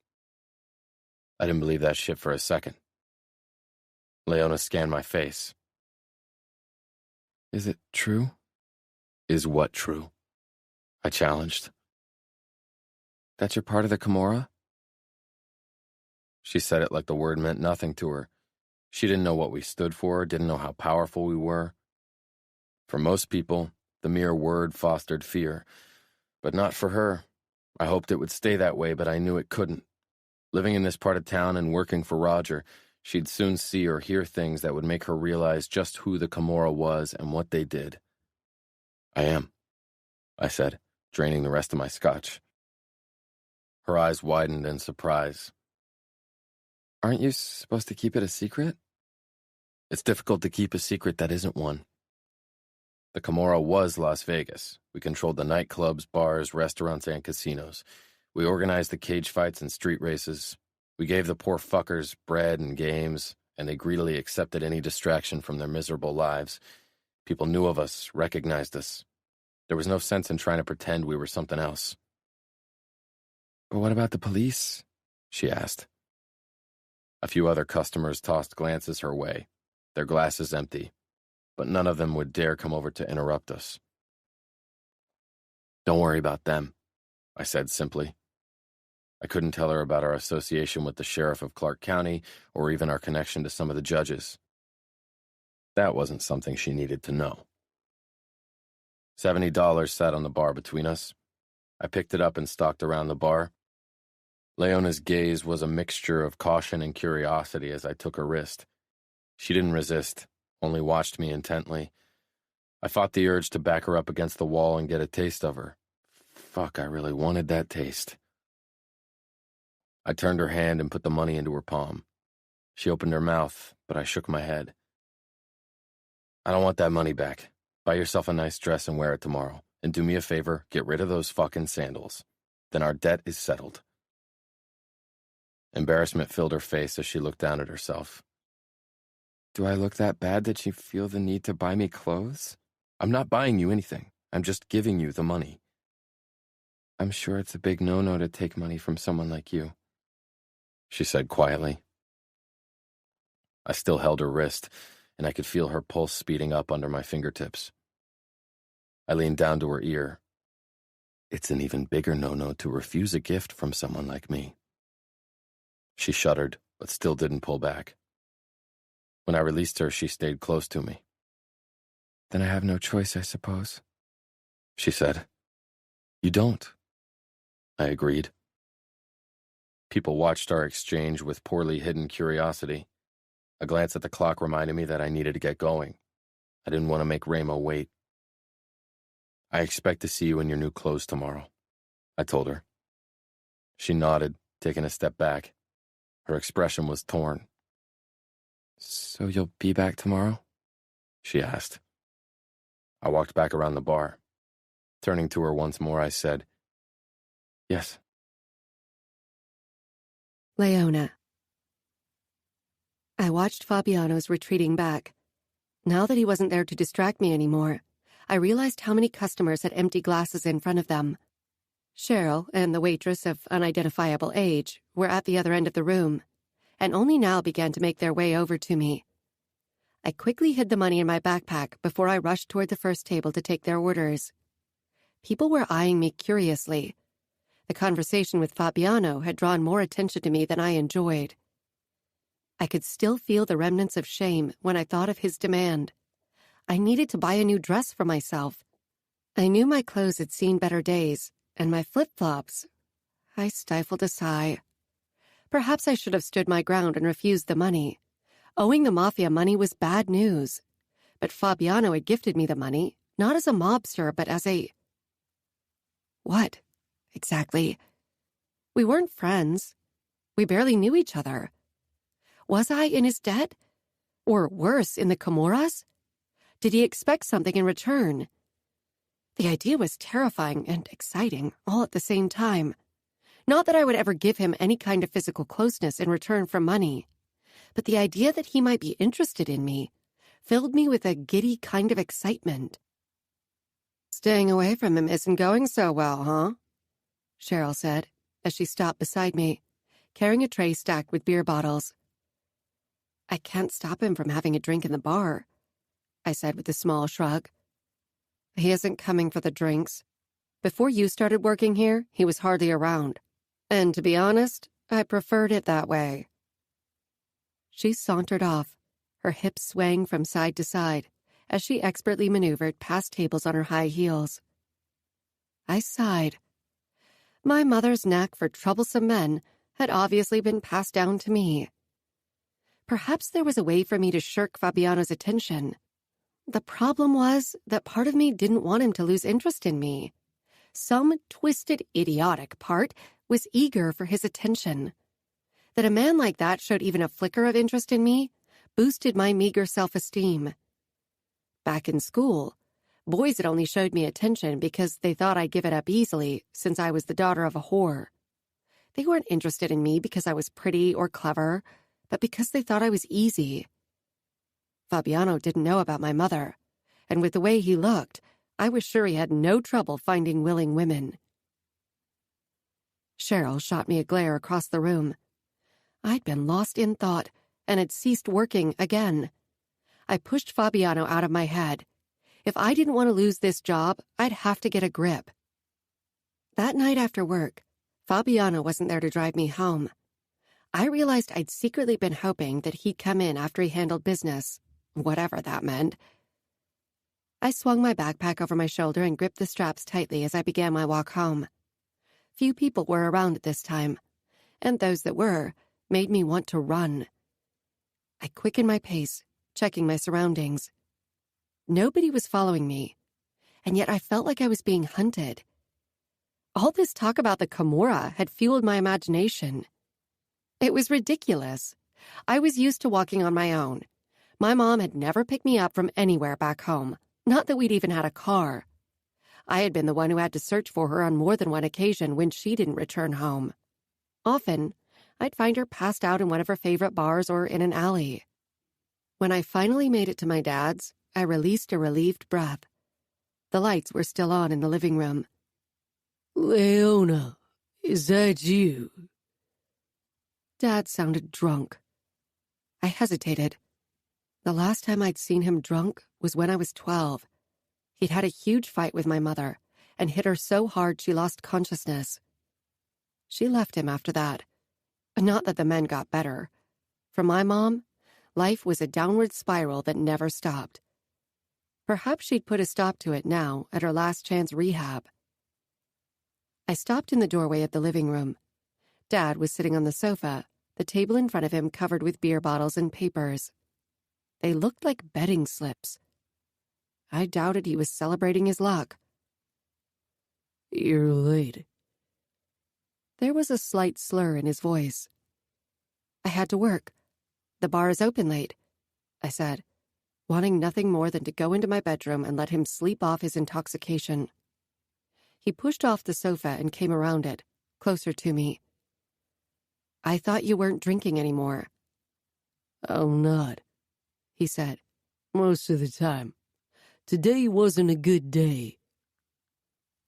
Speaker 1: I didn't believe that shit for a second. Leona scanned my face.
Speaker 4: Is it true?
Speaker 1: Is what true? I challenged.
Speaker 4: That you're part of the Camorra?
Speaker 1: She said it like the word meant nothing to her. She didn't know what we stood for, didn't know how powerful we were. For most people, the mere word fostered fear. But not for her. I hoped it would stay that way, but I knew it couldn't. Living in this part of town and working for Roger, she'd soon see or hear things that would make her realize just who the Camorra was and what they did. I am, I said, draining the rest of my scotch. Her eyes widened in surprise.
Speaker 4: Aren't you supposed to keep it a secret?
Speaker 1: It's difficult to keep a secret that isn't one. The Camorra was Las Vegas. We controlled the nightclubs, bars, restaurants, and casinos. We organized the cage fights and street races. We gave the poor fuckers bread and games, and they greedily accepted any distraction from their miserable lives. People knew of us, recognized us. There was no sense in trying to pretend we were something else.
Speaker 4: But what about the police?
Speaker 1: She asked. A few other customers tossed glances her way, their glasses empty, but none of them would dare come over to interrupt us. Don't worry about them, I said simply. I couldn't tell her about our association with the sheriff of Clark County or even our connection to some of the judges. That wasn't something she needed to know. $70 sat on the bar between us. I picked it up and stalked around the bar. Leona's gaze was a mixture of caution and curiosity as I took her wrist. She didn't resist, only watched me intently. I fought the urge to back her up against the wall and get a taste of her. Fuck, I really wanted that taste. I turned her hand and put the money into her palm. She opened her mouth, but I shook my head. I don't want that money back. Buy yourself a nice dress and wear it tomorrow. And do me a favor, get rid of those fucking sandals. Then our debt is settled. Embarrassment filled her face as she looked down at herself.
Speaker 4: Do I look that bad that you feel the need to buy me clothes?
Speaker 1: I'm not buying you anything. I'm just giving you the money.
Speaker 4: I'm sure it's a big no-no to take money from someone like you,
Speaker 1: she said quietly. I still held her wrist, and I could feel her pulse speeding up under my fingertips. I leaned down to her ear. It's an even bigger no-no to refuse a gift from someone like me. She shuddered, but still didn't pull back. When I released her, she stayed close to me.
Speaker 4: Then I have no choice, I suppose,
Speaker 1: she said. You don't, I agreed. People watched our exchange with poorly hidden curiosity. A glance at the clock reminded me that I needed to get going. I didn't want to make Ramo wait. I expect to see you in your new clothes tomorrow, I told her. She nodded, taking a step back. Her expression was torn.
Speaker 4: So you'll be back tomorrow?
Speaker 1: She asked. I walked back around the bar. Turning to her once more, I said, yes.
Speaker 2: Leona. I watched Fabiano's retreating back. Now that he wasn't there to distract me anymore, I realized how many customers had empty glasses in front of them. Cheryl and the waitress of unidentifiable age were at the other end of the room, and only now began to make their way over to me. I quickly hid the money in my backpack before I rushed toward the first table to take their orders. People were eyeing me curiously. The conversation with Fabiano had drawn more attention to me than I enjoyed. I could still feel the remnants of shame when I thought of his demand. I needed to buy a new dress for myself. I knew my clothes had seen better days, and my flip-flops. I stifled a sigh. Perhaps I should have stood my ground and refused the money. Owing the Mafia money was bad news. But Fabiano had gifted me the money, not as a mobster, but as a... What, exactly? We weren't friends. We barely knew each other. Was I in his debt? Or worse, in the Comoras? Did he expect something in return? The idea was terrifying and exciting, all at the same time. Not that I would ever give him any kind of physical closeness in return for money, but the idea that he might be interested in me filled me with a giddy kind of excitement. Staying away from him isn't going so well, huh? Cheryl said, as she stopped beside me, carrying a tray stacked with beer bottles. I can't stop him from having a drink in the bar, I said with a small shrug. He isn't coming for the drinks. Before you started working here, he was hardly around. And to be honest, I preferred it that way. She sauntered off, her hips swaying from side to side as she expertly maneuvered past tables on her high heels. I sighed. My mother's knack for troublesome men had obviously been passed down to me. Perhaps there was a way for me to shirk Fabiano's attention. The problem was that part of me didn't want him to lose interest in me. Some twisted, idiotic part was eager for his attention. That a man like that showed even a flicker of interest in me boosted my meager self-esteem. Back in school, boys had only showed me attention because they thought I'd give it up easily since I was the daughter of a whore. They weren't interested in me because I was pretty or clever, but because they thought I was easy. Fabiano didn't know about my mother, and with the way he looked, I was sure he had no trouble finding willing women. Cheryl shot me a glare across the room. I'd been lost in thought and had ceased working again. I pushed Fabiano out of my head. If I didn't want to lose this job, I'd have to get a grip. That night after work, Fabiano wasn't there to drive me home. I realized I'd secretly been hoping that he'd come in after he handled business, whatever that meant. I swung my backpack over my shoulder and gripped the straps tightly as I began my walk home. Few people were around at this time, and those that were made me want to run. I quickened my pace, checking my surroundings. Nobody was following me, and yet I felt like I was being hunted. All this talk about the Camorra had fueled my imagination. It was ridiculous. I was used to walking on my own. My mom had never picked me up from anywhere back home, not that we'd even had a car. I had been the one who had to search for her on more than one occasion when she didn't return home. Often, I'd find her passed out in one of her favorite bars or in an alley. When I finally made it to my dad's, I released a relieved breath. The lights were still on in the living room.
Speaker 3: Leona, is that you?
Speaker 2: Dad sounded drunk. I hesitated. The last time I'd seen him drunk was when I was 12. He'd had a huge fight with my mother and hit her so hard she lost consciousness. She left him after that. Not that the men got better. For my mom, life was a downward spiral that never stopped. Perhaps she'd put a stop to it now at her last chance rehab. I stopped in the doorway of the living room. Dad was sitting on the sofa, the table in front of him covered with beer bottles and papers. They looked like betting slips. I doubted he was celebrating his luck.
Speaker 3: You're late.
Speaker 2: There was a slight slur in his voice. I had to work. The bar is open late, I said, wanting nothing more than to go into my bedroom and let him sleep off his intoxication. He pushed off the sofa and came around it, closer to me. I thought you weren't drinking anymore.
Speaker 3: I'm not, he said, most of the time. Today wasn't a good day.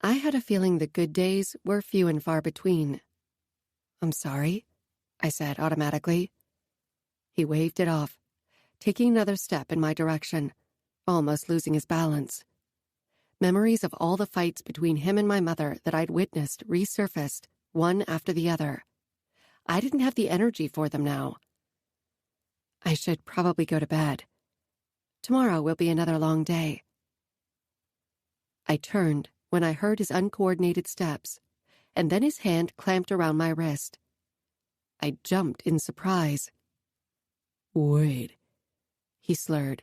Speaker 2: I had a feeling the good days were few and far between. I'm sorry, I said automatically. He waved it off, taking another step in my direction, almost losing his balance. Memories of all the fights between him and my mother that I'd witnessed resurfaced, one after the other. I didn't have the energy for them now. I should probably go to bed. Tomorrow will be another long day. I turned when I heard his uncoordinated steps, and then his hand clamped around my wrist. I jumped in surprise.
Speaker 3: Wait,
Speaker 2: he slurred.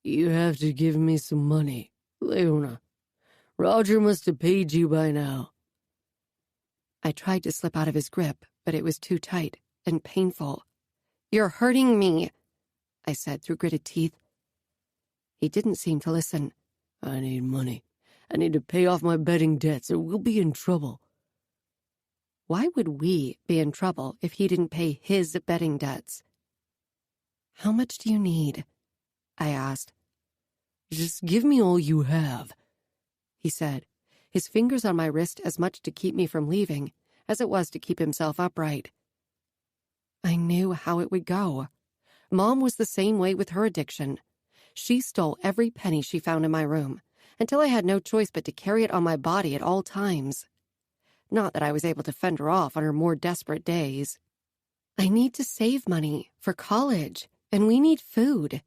Speaker 3: You have to give me some money, Leona. Roger must have paid you by now.
Speaker 2: I tried to slip out of his grip, but it was too tight and painful. You're hurting me, I said through gritted teeth. He didn't seem to listen.
Speaker 3: I need money. I need to pay off my betting debts or we'll be in trouble.
Speaker 2: Why would we be in trouble if he didn't pay his betting debts? How much do you need? I asked.
Speaker 3: Just give me all you have,
Speaker 2: he said, his fingers on my wrist as much to keep me from leaving as it was to keep himself upright. I knew how it would go. Mom was the same way with her addiction. She stole every penny she found in my room, until I had no choice but to carry it on my body at all times. Not that I was able to fend her off on her more desperate days. I need to save money for college, and we need food.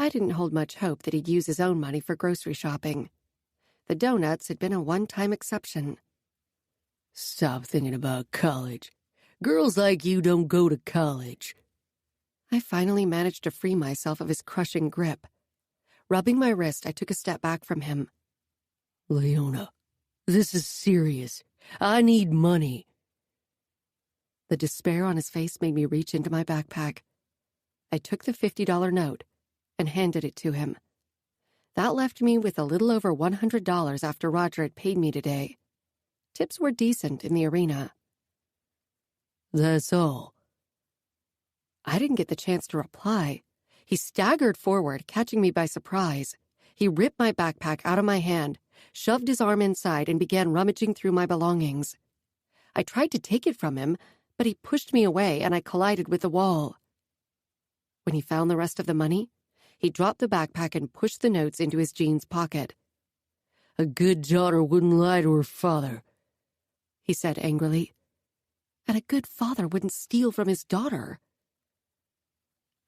Speaker 2: I didn't hold much hope that he'd use his own money for grocery shopping. The donuts had been a one-time exception.
Speaker 3: Stop thinking about college. Girls like you don't go to college.
Speaker 2: I finally managed to free myself of his crushing grip. Rubbing my wrist, I took a step back from him.
Speaker 3: Leona, this is serious. I need money.
Speaker 2: The despair on his face made me reach into my backpack. I took the $50 note and handed it to him. That left me with a little over $100 after Roger had paid me today. Tips were decent in the arena.
Speaker 3: That's all.
Speaker 2: I didn't get the chance to reply. He staggered forward, catching me by surprise. He ripped my backpack out of my hand, shoved his arm inside, and began rummaging through my belongings. I tried to take it from him, but he pushed me away and I collided with the wall. When he found the rest of the money, he dropped the backpack and pushed the notes into his jeans pocket.
Speaker 3: A good daughter wouldn't lie to her father,
Speaker 2: he said angrily. And a good father wouldn't steal from his daughter.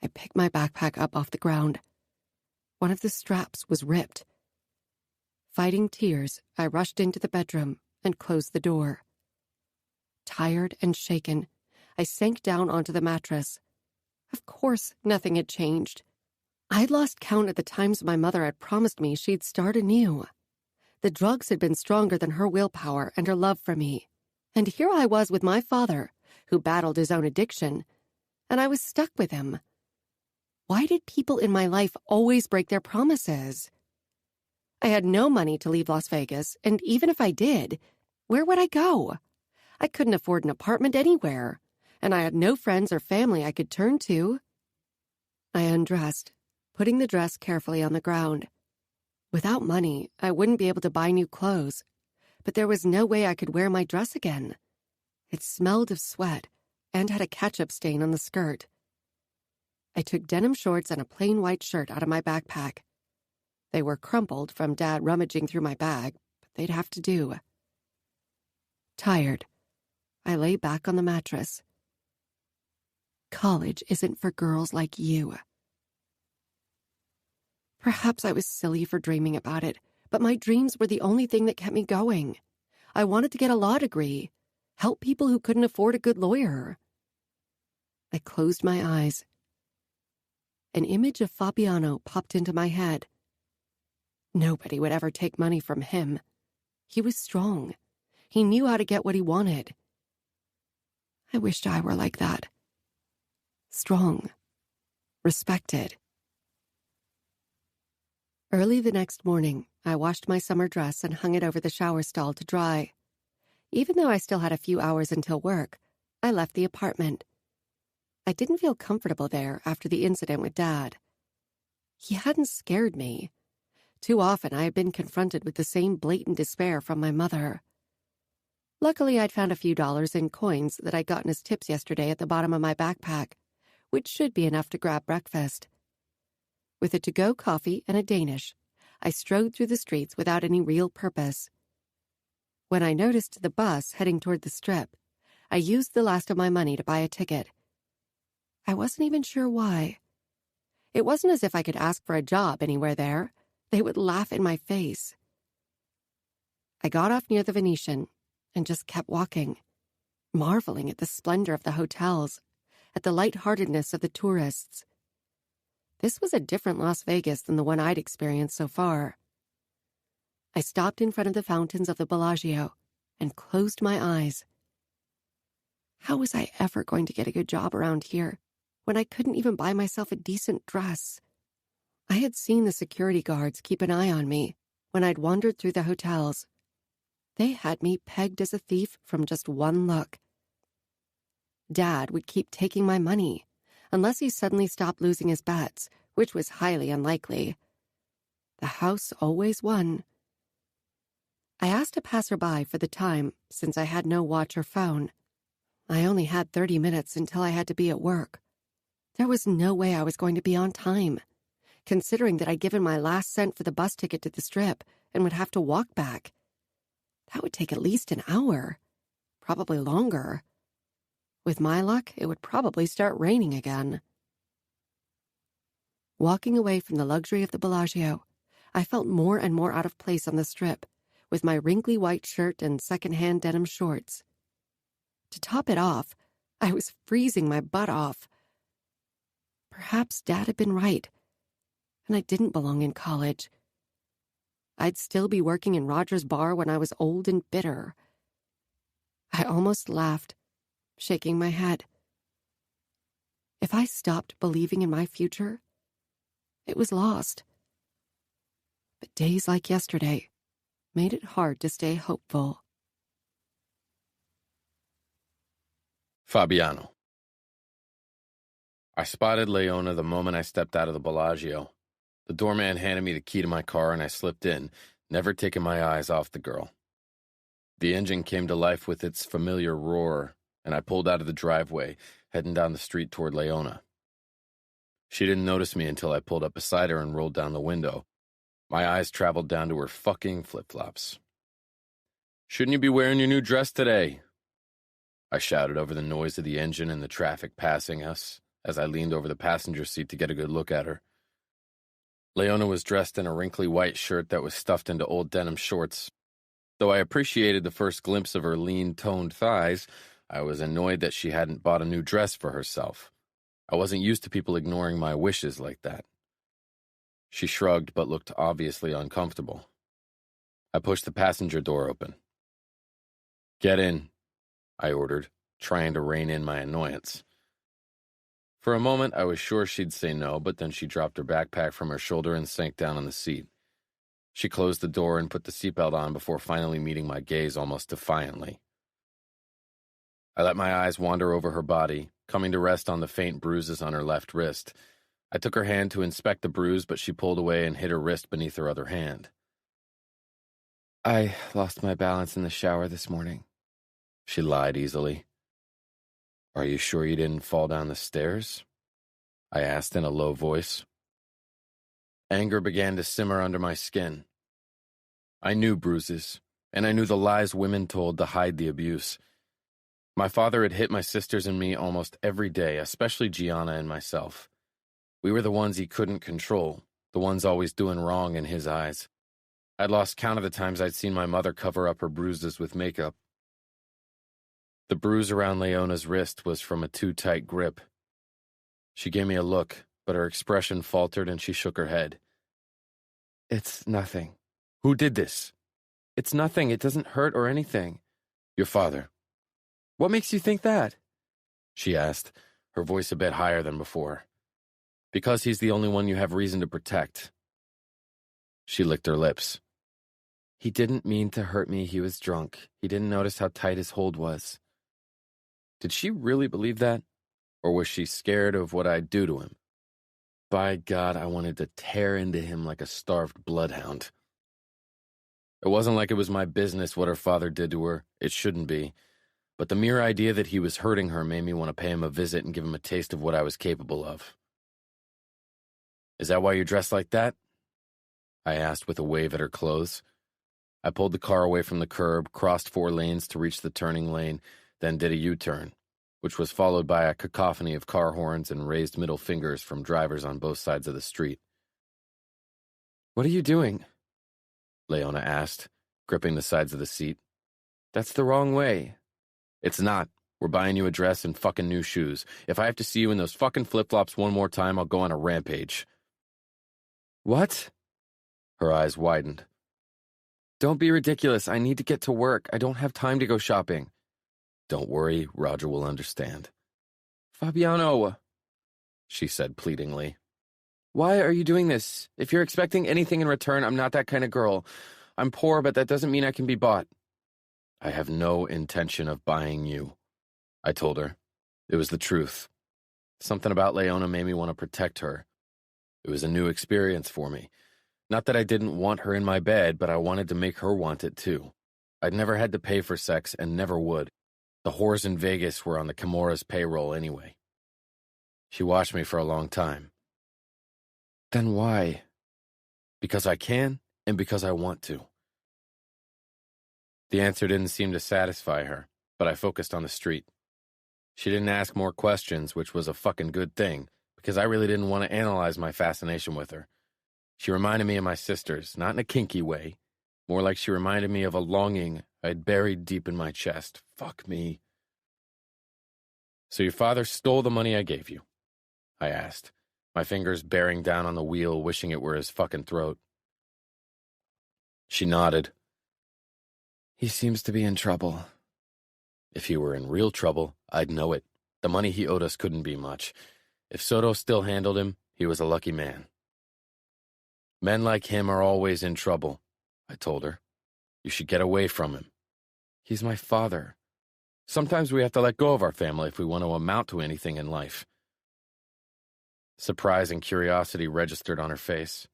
Speaker 2: I picked my backpack up off the ground. One of the straps was ripped. Fighting tears, I rushed into the bedroom and closed the door. Tired and shaken, I sank down onto the mattress. Of course, nothing had changed. I'd lost count at the times my mother had promised me she'd start anew. The drugs had been stronger than her willpower and her love for me. And here I was with my father, who battled his own addiction, and I was stuck with him. Why did people in my life always break their promises? I had no money to leave Las Vegas, and even if I did, where would I go? I couldn't afford an apartment anywhere, and I had no friends or family I could turn to. I undressed, putting the dress carefully on the ground. Without money, I wouldn't be able to buy new clothes, but there was no way I could wear my dress again. It smelled of sweat and had a ketchup stain on the skirt. I took denim shorts and a plain white shirt out of my backpack. They were crumpled from Dad rummaging through my bag, but they'd have to do. Tired, I lay back on the mattress. College isn't for girls like you. Perhaps I was silly for dreaming about it, but my dreams were the only thing that kept me going. I wanted to get a law degree, help people who couldn't afford a good lawyer. I closed my eyes. An image of Fabiano popped into my head. Nobody would ever take money from him. He was strong. He knew how to get what he wanted. I wished I were like that. Strong. Respected. Early the next morning, I washed my summer dress and hung it over the shower stall to dry. Even though I still had a few hours until work, I left the apartment. I didn't feel comfortable there after the incident with Dad. He hadn't scared me. Too often I had been confronted with the same blatant despair from my mother. Luckily, I'd found a few dollars in coins that I'd gotten as tips yesterday at the bottom of my backpack, which should be enough to grab breakfast. With a to-go coffee and a Danish, I strode through the streets without any real purpose. When I noticed the bus heading toward the Strip, I used the last of my money to buy a ticket. I wasn't even sure why. It wasn't as if I could ask for a job anywhere there. They would laugh in my face. I got off near the Venetian and just kept walking, marveling at the splendor of the hotels, at the lightheartedness of the tourists. This was a different Las Vegas than the one I'd experienced so far. I stopped in front of the fountains of the Bellagio and closed my eyes. How was I ever going to get a good job around here when I couldn't even buy myself a decent dress? I had seen the security guards keep an eye on me when I'd wandered through the hotels. They had me pegged as a thief from just one look. Dad would keep taking my money, unless he suddenly stopped losing his bets, which was highly unlikely. The house always won. I asked a passerby for the time, since I had no watch or phone. I only had 30 minutes until I had to be at work. There was no way I was going to be on time, considering that I'd given my last cent for the bus ticket to the Strip and would have to walk back. That would take at least an hour, probably longer. With my luck, it would probably start raining again. Walking away from the luxury of the Bellagio, I felt more and more out of place on the Strip, with my wrinkly white shirt and second-hand denim shorts. To top it off, I was freezing my butt off. Perhaps Dad had been right, and I didn't belong in college. I'd still be working in Roger's bar when I was old and bitter. I almost laughed, shaking my head. If I stopped believing in my future, it was lost. But days like yesterday made it hard to stay hopeful.
Speaker 1: Fabiano. I spotted Leona the moment I stepped out of the Bellagio. The doorman handed me the key to my car and I slipped in, never taking my eyes off the girl. The engine came to life with its familiar roar, and I pulled out of the driveway, heading down the street toward Leona. She didn't notice me until I pulled up beside her and rolled down the window. My eyes traveled down to her fucking flip-flops. "Shouldn't you be wearing your new dress today?" I shouted over the noise of the engine and the traffic passing us as I leaned over the passenger seat to get a good look at her. Leona was dressed in a wrinkly white shirt that was stuffed into old denim shorts. Though I appreciated the first glimpse of her lean, toned thighs, I was annoyed that she hadn't bought a new dress for herself. I wasn't used to people ignoring my wishes like that. She shrugged but looked obviously uncomfortable. I pushed the passenger door open. "Get in," I ordered, trying to rein in my annoyance. For a moment, I was sure she'd say no, but then she dropped her backpack from her shoulder and sank down on the seat. She closed the door and put the seatbelt on before finally meeting my gaze almost defiantly. I let my eyes wander over her body, coming to rest on the faint bruises on her left wrist. I took her hand to inspect the bruise, but she pulled away and hid her wrist beneath her other hand.
Speaker 4: I lost my balance in the shower this morning.
Speaker 1: She lied easily. Are you sure you didn't fall down the stairs? I asked in a low voice. Anger began to simmer under my skin. I knew bruises, and I knew the lies women told to hide the abuse. My father had hit my sisters and me almost every day, especially Gianna and myself. We were the ones he couldn't control, the ones always doing wrong in his eyes. I'd lost count of the times I'd seen my mother cover up her bruises with makeup. The bruise around Leona's wrist was from a too tight grip. She gave me a look, but her expression faltered and she shook her head.
Speaker 4: It's nothing.
Speaker 1: Who did this?
Speaker 4: It's nothing. It doesn't hurt or anything.
Speaker 1: Your father.
Speaker 4: What makes you think that?
Speaker 1: She asked, her voice a bit higher than before. Because he's the only one you have reason to protect. She licked her lips.
Speaker 4: He didn't mean to hurt me. He was drunk. He didn't notice how tight his hold was.
Speaker 1: Did she really believe that? Or was she scared of what I'd do to him? By God, I wanted to tear into him like a starved bloodhound. It wasn't like it was my business what her father did to her. It shouldn't be. But the mere idea that he was hurting her made me want to pay him a visit and give him a taste of what I was capable of. Is that why you're dressed like that? I asked with a wave at her clothes. I pulled the car away from the curb, crossed 4 lanes to reach the turning lane, then did a U-turn, which was followed by a cacophony of car horns and raised middle fingers from drivers on both sides of the street.
Speaker 4: What are you doing?
Speaker 1: Leona asked, gripping the sides of the seat.
Speaker 4: That's the wrong way.
Speaker 1: It's not. We're buying you a dress and fucking new shoes. If I have to see you in those fucking flip-flops one more time, I'll go on a rampage.
Speaker 4: What?
Speaker 1: Her eyes widened.
Speaker 4: Don't be ridiculous. I need to get to work. I don't have time to go shopping.
Speaker 1: Don't worry, Roger will understand.
Speaker 4: Fabiano,
Speaker 1: she said pleadingly.
Speaker 4: Why are you doing this? If you're expecting anything in return, I'm not that kind of girl. I'm poor, but that doesn't mean I can be bought.
Speaker 1: I have no intention of buying you, I told her. It was the truth. Something about Leona made me want to protect her. It was a new experience for me. Not that I didn't want her in my bed, but I wanted to make her want it too. I'd never had to pay for sex and never would. The whores in Vegas were on the Kimura's payroll anyway. She watched me for a long time.
Speaker 4: Then why?
Speaker 1: Because I can and because I want to. The answer didn't seem to satisfy her, but I focused on the street. She didn't ask more questions, which was a fucking good thing, because I really didn't want to analyze my fascination with her. She reminded me of my sisters, not in a kinky way, more like she reminded me of a longing I'd buried deep in my chest. Fuck me. So your father stole the money I gave you? I asked, my fingers bearing down on the wheel, wishing it were his fucking throat. She nodded.
Speaker 4: He seems to be in trouble.
Speaker 1: If he were in real trouble, I'd know it. The money he owed us couldn't be much. If Soto still handled him, he was a lucky man. Men like him are always in trouble, I told her. You should get away from him.
Speaker 4: He's my father.
Speaker 1: Sometimes we have to let go of our family if we want to amount to anything in life. Surprise and curiosity registered on her face.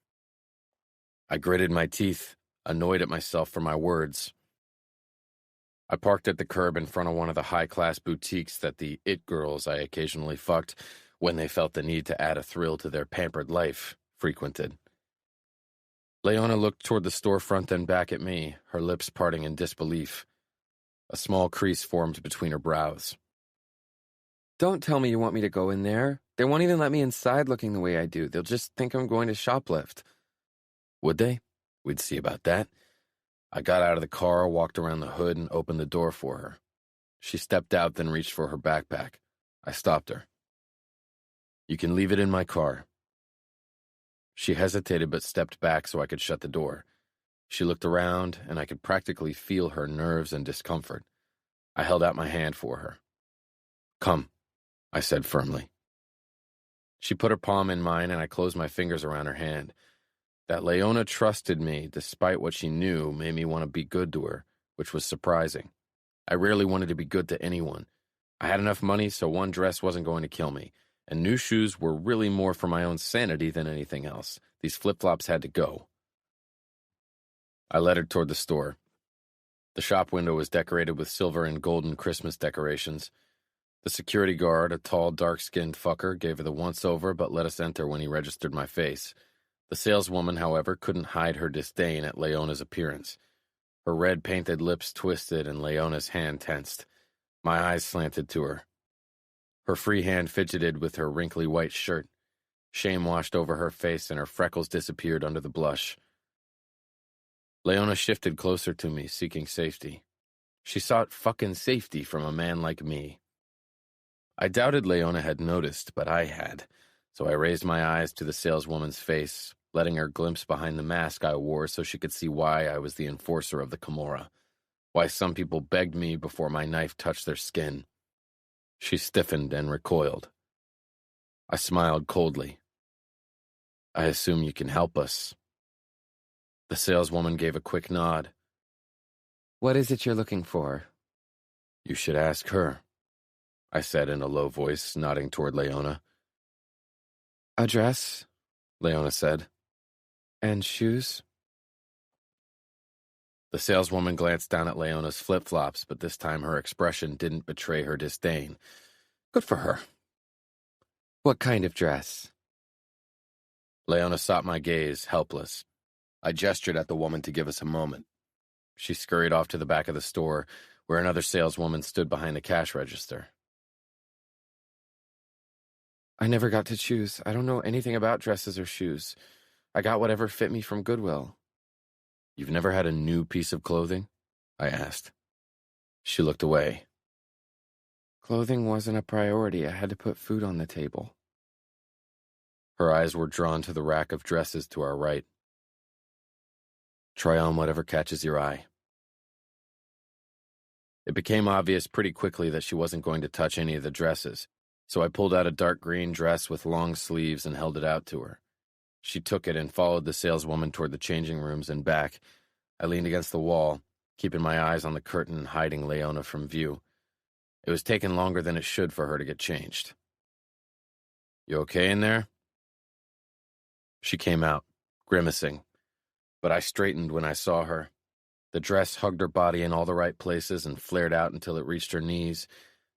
Speaker 1: I gritted my teeth, annoyed at myself for my words. I parked at the curb in front of one of the high-class boutiques that the it girls I occasionally fucked, when they felt the need to add a thrill to their pampered life, frequented. Leona looked toward the storefront and back at me, her lips parting in disbelief. A small crease formed between her brows.
Speaker 4: Don't tell me you want me to go in there. They won't even let me inside looking the way I do. They'll just think I'm going to shoplift.
Speaker 1: Would they? We'd see about that. I got out of the car, walked around the hood, and opened the door for her. She stepped out, then reached for her backpack. I stopped her. You can leave it in my car. She hesitated but stepped back so I could shut the door. She looked around, and I could practically feel her nerves and discomfort. I held out my hand for her. Come, I said firmly. She put her palm in mine, and I closed my fingers around her hand. That Leona trusted me, despite what she knew, made me want to be good to her, which was surprising. I rarely wanted to be good to anyone. I had enough money, so one dress wasn't going to kill me. and new shoes were really more for my own sanity than anything else. These flip-flops had to go. I led her toward the store. The shop window was decorated with silver and golden Christmas decorations. The security guard, a tall, dark-skinned fucker, gave her the once-over but let us enter when he registered my face. The saleswoman, however, couldn't hide her disdain at Leona's appearance. Her red painted lips twisted and Leona's hand tensed. My eyes slanted to her. Her free hand fidgeted with her wrinkly white shirt. Shame washed over her face and her freckles disappeared under the blush. Leona shifted closer to me, seeking safety. She sought fucking safety from a man like me. I doubted Leona had noticed, but I had, so I raised my eyes to the saleswoman's face, letting her glimpse behind the mask I wore so she could see why I was the enforcer of the Camorra, why some people begged me before my knife touched their skin. She stiffened and recoiled. I smiled coldly. I assume you can help us. The saleswoman gave a quick nod.
Speaker 4: What is it you're looking for?
Speaker 1: You should ask her, I said in a low voice, nodding toward Leona.
Speaker 4: A dress,
Speaker 1: Leona said.
Speaker 4: And shoes?
Speaker 1: The saleswoman glanced down at Leona's flip-flops, but this time her expression didn't betray her disdain. Good for her.
Speaker 4: What kind of dress?
Speaker 1: Leona sought my gaze, helpless. I gestured at the woman to give us a moment. She scurried off to the back of the store, where another saleswoman stood behind the cash register.
Speaker 4: I never got to choose. I don't know anything about dresses or shoes. I got whatever fit me from Goodwill.
Speaker 1: You've never had a new piece of clothing? I asked. She looked away.
Speaker 4: Clothing wasn't a priority. I had to put food on the table.
Speaker 1: Her eyes were drawn to the rack of dresses to our right. Try on whatever catches your eye. It became obvious pretty quickly that she wasn't going to touch any of the dresses, so I pulled out a dark green dress with long sleeves and held it out to her. She took it and followed the saleswoman toward the changing rooms and back. I leaned against the wall, keeping my eyes on the curtain, hiding Leona from view. It was taking longer than it should for her to get changed. You okay in there? She came out, grimacing, but I straightened when I saw her. The dress hugged her body in all the right places and flared out until it reached her knees.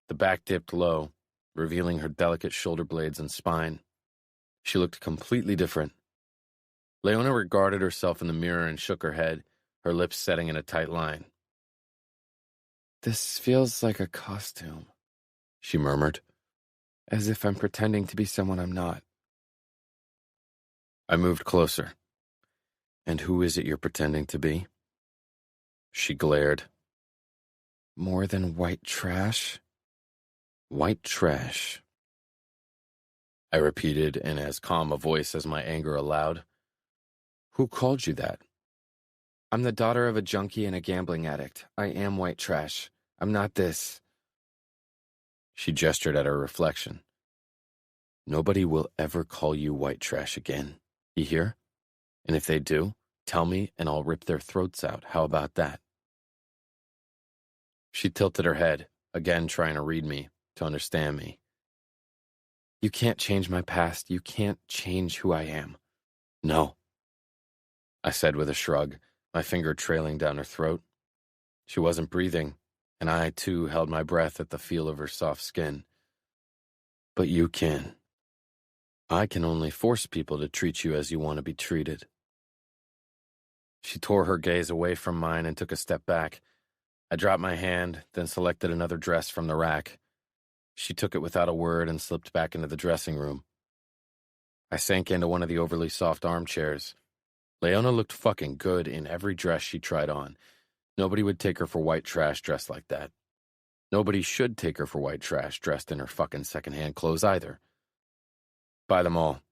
Speaker 1: The back dipped low, revealing her delicate shoulder blades and spine. She looked completely different. Leona regarded herself in the mirror and shook her head, her lips setting in a tight line.
Speaker 4: This feels like a costume, she murmured, as if I'm pretending to be someone I'm not.
Speaker 1: I moved closer. And who is it you're pretending to be? She glared.
Speaker 4: More than white trash?
Speaker 1: White trash, I repeated in as calm a voice as my anger allowed. Who called you that?
Speaker 4: I'm the daughter of a junkie and a gambling addict. I am white trash. I'm not this.
Speaker 1: She gestured at her reflection. Nobody will ever call you white trash again. You hear? And if they do, tell me and I'll rip their throats out. How about that? She tilted her head, again trying to read me, to understand me.
Speaker 4: You can't change my past. You can't change who I am.
Speaker 1: No, I said with a shrug, my finger trailing down her throat. She wasn't breathing, and I, too, held my breath at the feel of her soft skin. But you can. I can only force people to treat you as you want to be treated. She tore her gaze away from mine and took a step back. I dropped my hand, then selected another dress from the rack. She took it without a word and slipped back into the dressing room. I sank into one of the overly soft armchairs. Leona looked fucking good in every dress she tried on. Nobody would take her for white trash dressed like that. Nobody should take her for white trash dressed in her fucking secondhand clothes either. Buy them all,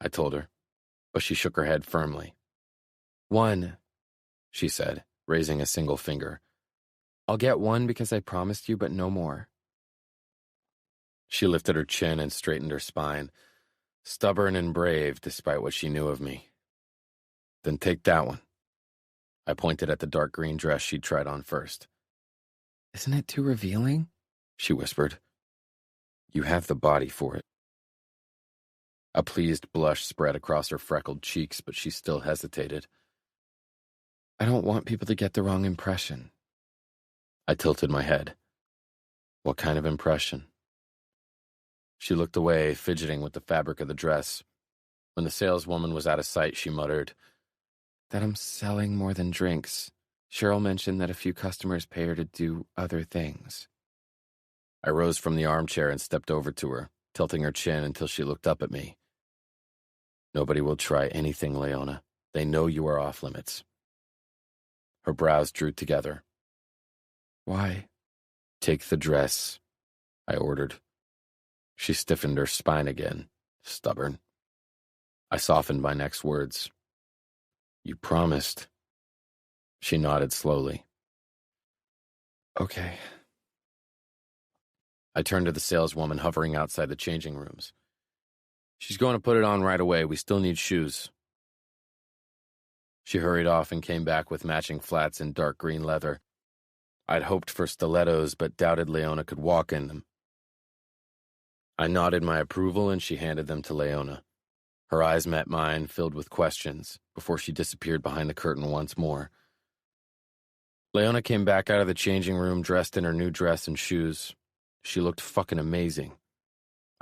Speaker 1: I told her, but she shook her head firmly.
Speaker 4: One,
Speaker 1: she said, raising a single finger.
Speaker 4: I'll get one because I promised you, but no more.
Speaker 1: She lifted her chin and straightened her spine, stubborn and brave despite what she knew of me. Then take that one. I pointed at the dark green dress she'd tried on first.
Speaker 4: Isn't it too revealing?
Speaker 1: She whispered. You have the body for it. A pleased blush spread across her freckled cheeks, but she still hesitated.
Speaker 4: I don't want people to get the wrong impression.
Speaker 1: I tilted my head. What kind of impression? She looked away, fidgeting with the fabric of the dress. When the saleswoman was out of sight, she muttered,
Speaker 4: That I'm selling more than drinks. Cheryl mentioned that a few customers pay her to do other things.
Speaker 1: I rose from the armchair and stepped over to her, tilting her chin until she looked up at me. Nobody will try anything, Leona. They know you are off limits. Her brows drew together.
Speaker 4: Why?
Speaker 1: Take the dress, I ordered. She stiffened her spine again, stubborn. I softened my next words. You promised. She nodded slowly.
Speaker 4: Okay.
Speaker 1: I turned to the saleswoman hovering outside the changing rooms. She's going to put it on right away. We still need shoes. She hurried off and came back with matching flats in dark green leather. I'd hoped for stilettos, but doubted Leona could walk in them. I nodded my approval, and she handed them to Leona. Her eyes met mine, filled with questions, before she disappeared behind the curtain once more. Leona came back out of the changing room dressed in her new dress and shoes. She looked fucking amazing.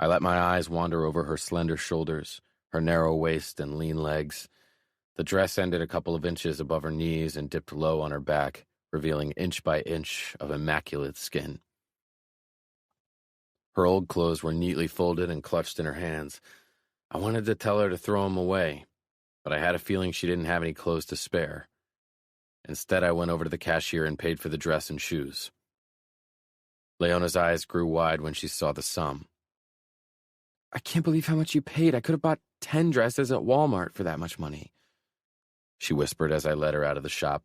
Speaker 1: I let my eyes wander over her slender shoulders, her narrow waist and lean legs. The dress ended a couple of inches above her knees and dipped low on her back, revealing inch by inch of immaculate skin. Her old clothes were neatly folded and clutched in her hands. I wanted to tell her to throw them away, but I had a feeling she didn't have any clothes to spare. Instead, I went over to the cashier and paid for the dress and shoes. Leona's eyes grew wide when she saw the sum.
Speaker 4: I can't believe how much you paid. I could have bought 10 dresses at Walmart for that much money,
Speaker 1: she whispered as I led her out of the shop.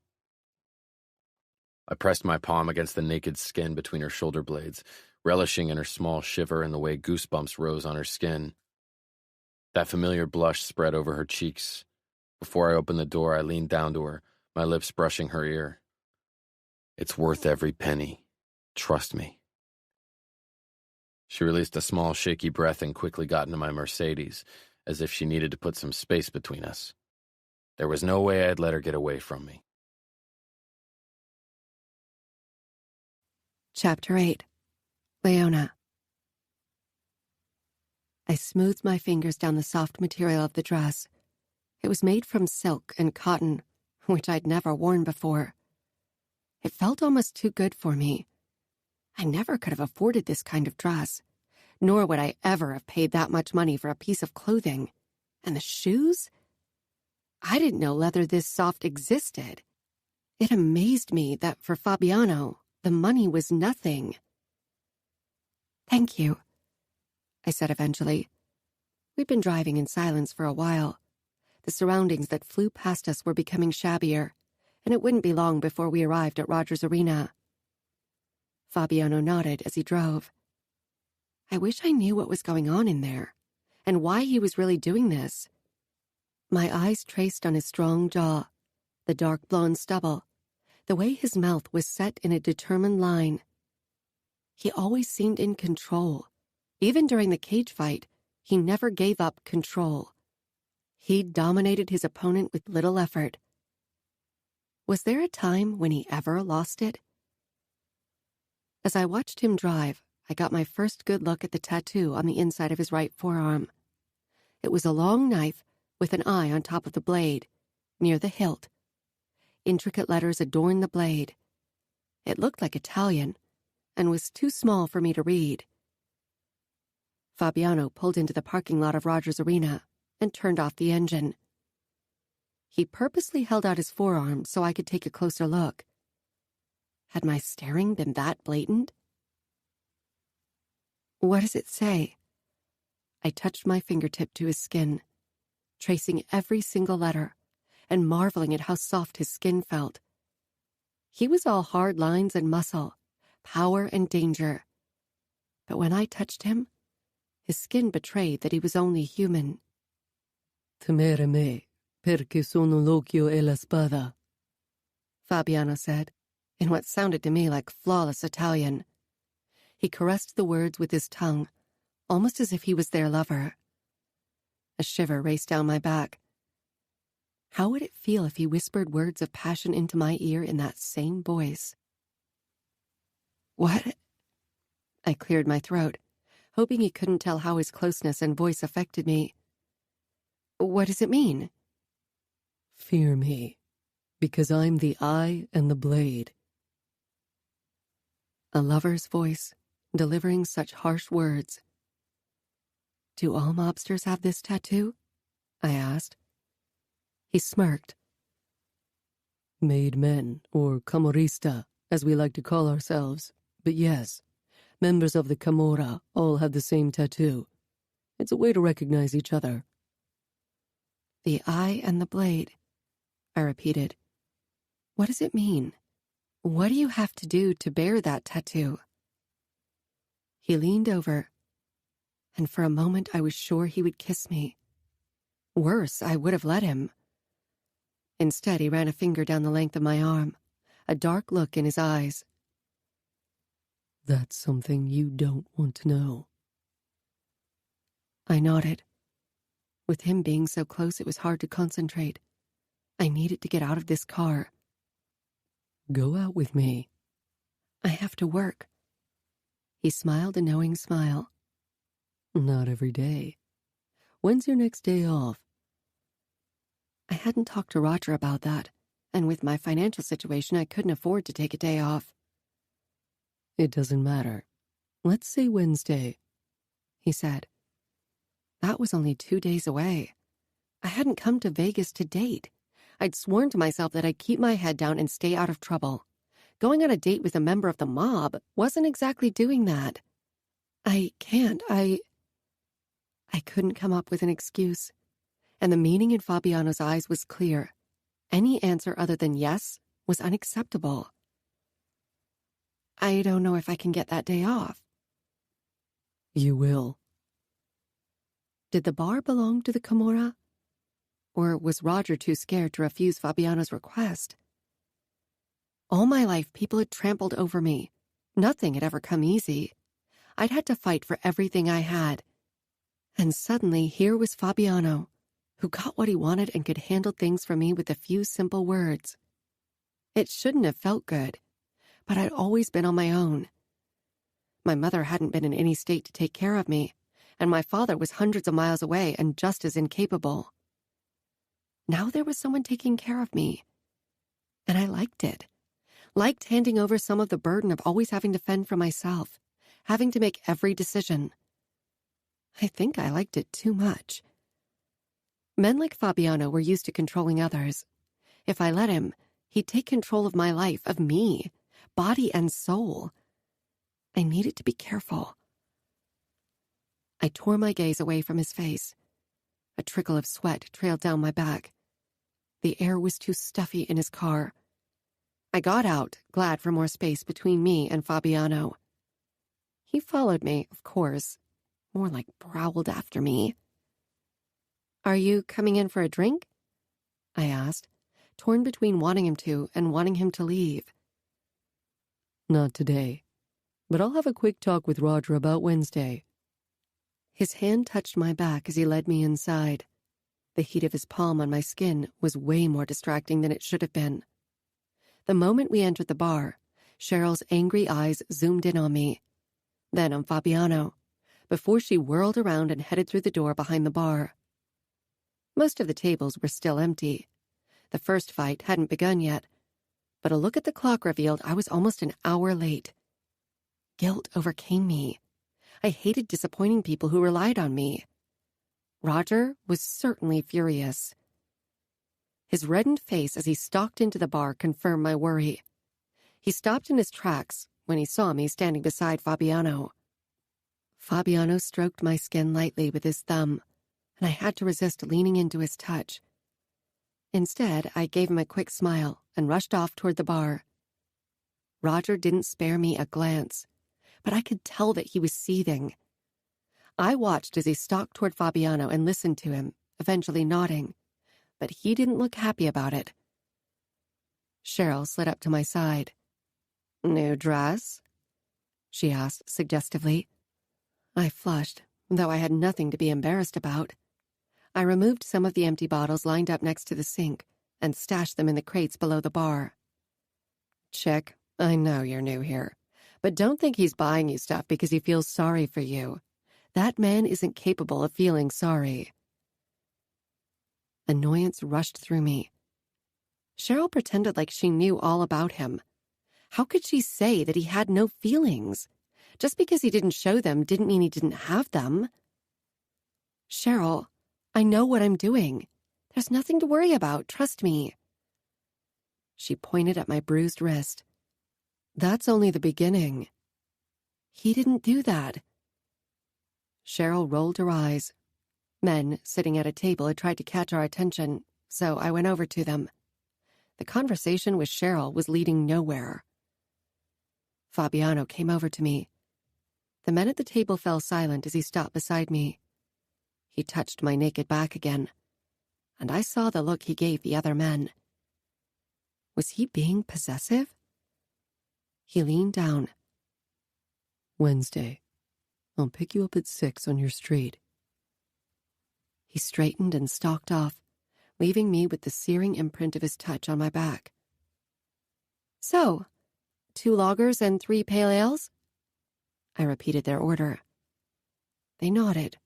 Speaker 1: I pressed my palm against the naked skin between her shoulder blades, relishing in her small shiver and the way goosebumps rose on her skin. That familiar blush spread over her cheeks. Before I opened the door, I leaned down to her, my lips brushing her ear. It's worth every penny. Trust me. She released a small, shaky breath and quickly got into my Mercedes, as if she needed to put some space between us. There was no way I'd let her get away from me.
Speaker 2: Chapter 8. Leona. I smoothed my fingers down the soft material of the dress. It was made from silk and cotton, which I'd never worn before. It felt almost too good for me. I never could have afforded this kind of dress, nor would I ever have paid that much money for a piece of clothing. And the shoes? I didn't know leather this soft existed. It amazed me that for Fabiano, the money was nothing. Thank you, I said eventually. We'd been driving in silence for a while. The surroundings that flew past us were becoming shabbier, and it wouldn't be long before we arrived at Rogers Arena. Fabiano nodded as he drove. I wish I knew what was going on in there, and why he was really doing this. My eyes traced on his strong jaw, the dark blonde stubble, the way his mouth was set in a determined line. He always seemed in control. Even during the cage fight, he never gave up control. He dominated his opponent with little effort. Was there a time when he ever lost it? As I watched him drive, I got my first good look at the tattoo on the inside of his right forearm. It was a long knife with an eye on top of the blade, near the hilt. Intricate letters adorned the blade. It looked like Italian, and was too small for me to read. Fabiano pulled into the parking lot of Rogers Arena and turned off the engine. He purposely held out his forearm so I could take a closer look. Had my staring been that blatant? What does it say? I touched my fingertip to his skin, tracing every single letter and marveling at how soft his skin felt. He was all hard lines and muscle, power and danger. But when I touched him, his skin betrayed that he was only human.
Speaker 3: Temere me, perché sono l'occhio e la spada,
Speaker 2: Fabiano said, in what sounded to me like flawless Italian. He caressed the words with his tongue, almost as if he was their lover. A shiver raced down my back. How would it feel if he whispered words of passion into my ear in that same voice? What? I cleared my throat, hoping he couldn't tell how his closeness and voice affected me. What does it mean?
Speaker 3: Fear me, because I'm the eye and the blade.
Speaker 2: A lover's voice, delivering such harsh words. Do all mobsters have this tattoo? I asked. He smirked.
Speaker 3: Made men, or camorrista, as we like to call ourselves. But yes, members of the Camorra all have the same tattoo. It's a way to recognize each other.
Speaker 2: The eye and the blade, I repeated. What does it mean? What do you have to do to bear that tattoo? He leaned over, and for a moment I was sure he would kiss me. Worse, I would have let him. Instead, he ran a finger down the length of my arm, a dark look in his eyes.
Speaker 3: That's something you don't want to know.
Speaker 2: I nodded. With him being so close, it was hard to concentrate. I needed to get out of this car.
Speaker 3: Go out with me.
Speaker 2: I have to work. He smiled a knowing smile.
Speaker 3: Not every day. When's your next day off?
Speaker 2: I hadn't talked to Roger about that, and with my financial situation, I couldn't afford to take a day off.
Speaker 3: It doesn't matter. Let's say Wednesday,
Speaker 2: he said. That was only 2 days away. I hadn't come to Vegas to date. I'd sworn to myself that I'd keep my head down and stay out of trouble. Going on a date with a member of the mob wasn't exactly doing that. I can't. I couldn't come up with an excuse, and the meaning in Fabiano's eyes was clear. Any answer other than yes was unacceptable. I don't know if I can get that day off.
Speaker 3: You will.
Speaker 2: Did the bar belong to the Camorra? Or was Roger too scared to refuse Fabiano's request? All my life, people had trampled over me. Nothing had ever come easy. I'd had to fight for everything I had. And suddenly, here was Fabiano, who got what he wanted and could handle things for me with a few simple words. It shouldn't have felt good, but I'd always been on my own. My mother hadn't been in any state to take care of me, and my father was hundreds of miles away and just as incapable. Now there was someone taking care of me, and I liked it. Liked handing over some of the burden of always having to fend for myself, having to make every decision. I think I liked it too much. Men like Fabiano were used to controlling others. If I let him, he'd take control of my life, of me, body and soul. I needed to be careful. I tore my gaze away from his face. A trickle of sweat trailed down my back. The air was too stuffy in his car. I got out, glad for more space between me and Fabiano. He followed me, of course, more like prowled after me. Are you coming in for a drink? I asked, torn between wanting him to and wanting him to leave.
Speaker 3: Not today, but I'll have a quick talk with Roger about Wednesday.
Speaker 2: His hand touched my back as he led me inside. The heat of his palm on my skin was way more distracting than it should have been. The moment we entered the bar, Cheryl's angry eyes zoomed in on me, then on Fabiano, before she whirled around and headed through the door behind the bar. Most of the tables were still empty. The first fight hadn't begun yet, but a look at the clock revealed I was almost an hour late. Guilt overcame me. I hated disappointing people who relied on me. Roger was certainly furious. His reddened face as he stalked into the bar confirmed my worry. He stopped in his tracks when he saw me standing beside Fabiano. Fabiano stroked my skin lightly with his thumb, and I had to resist leaning into his touch. Instead, I gave him a quick smile and rushed off toward the bar. Roger didn't spare me a glance, but I could tell that he was seething. I watched as he stalked toward Fabiano and listened to him, eventually nodding, but he didn't look happy about it. Cheryl slid up to my side. "New dress?" she asked suggestively. I flushed, though I had nothing to be embarrassed about. I removed some of the empty bottles lined up next to the sink and stashed them in the crates below the bar. Chick, I know you're new here, but don't think he's buying you stuff because he feels sorry for you. That man isn't capable of feeling sorry. Annoyance rushed through me. Cheryl pretended like she knew all about him. How could she say that he had no feelings? Just because he didn't show them didn't mean he didn't have them. Cheryl, I know what I'm doing. There's nothing to worry about, trust me. She pointed at my bruised wrist. That's only the beginning. He didn't do that. Cheryl rolled her eyes. Men sitting at a table had tried to catch our attention, so I went over to them. The conversation with Cheryl was leading nowhere. Fabiano came over to me. The men at the table fell silent as he stopped beside me. He touched my naked back again, and I saw the look he gave the other men. Was he being possessive? He leaned down.
Speaker 3: Wednesday. I'll pick you up at 6 on your street.
Speaker 2: He straightened and stalked off, leaving me with the searing imprint of his touch on my back. So, 2 lagers and 3 pale ales? I repeated their order. They nodded,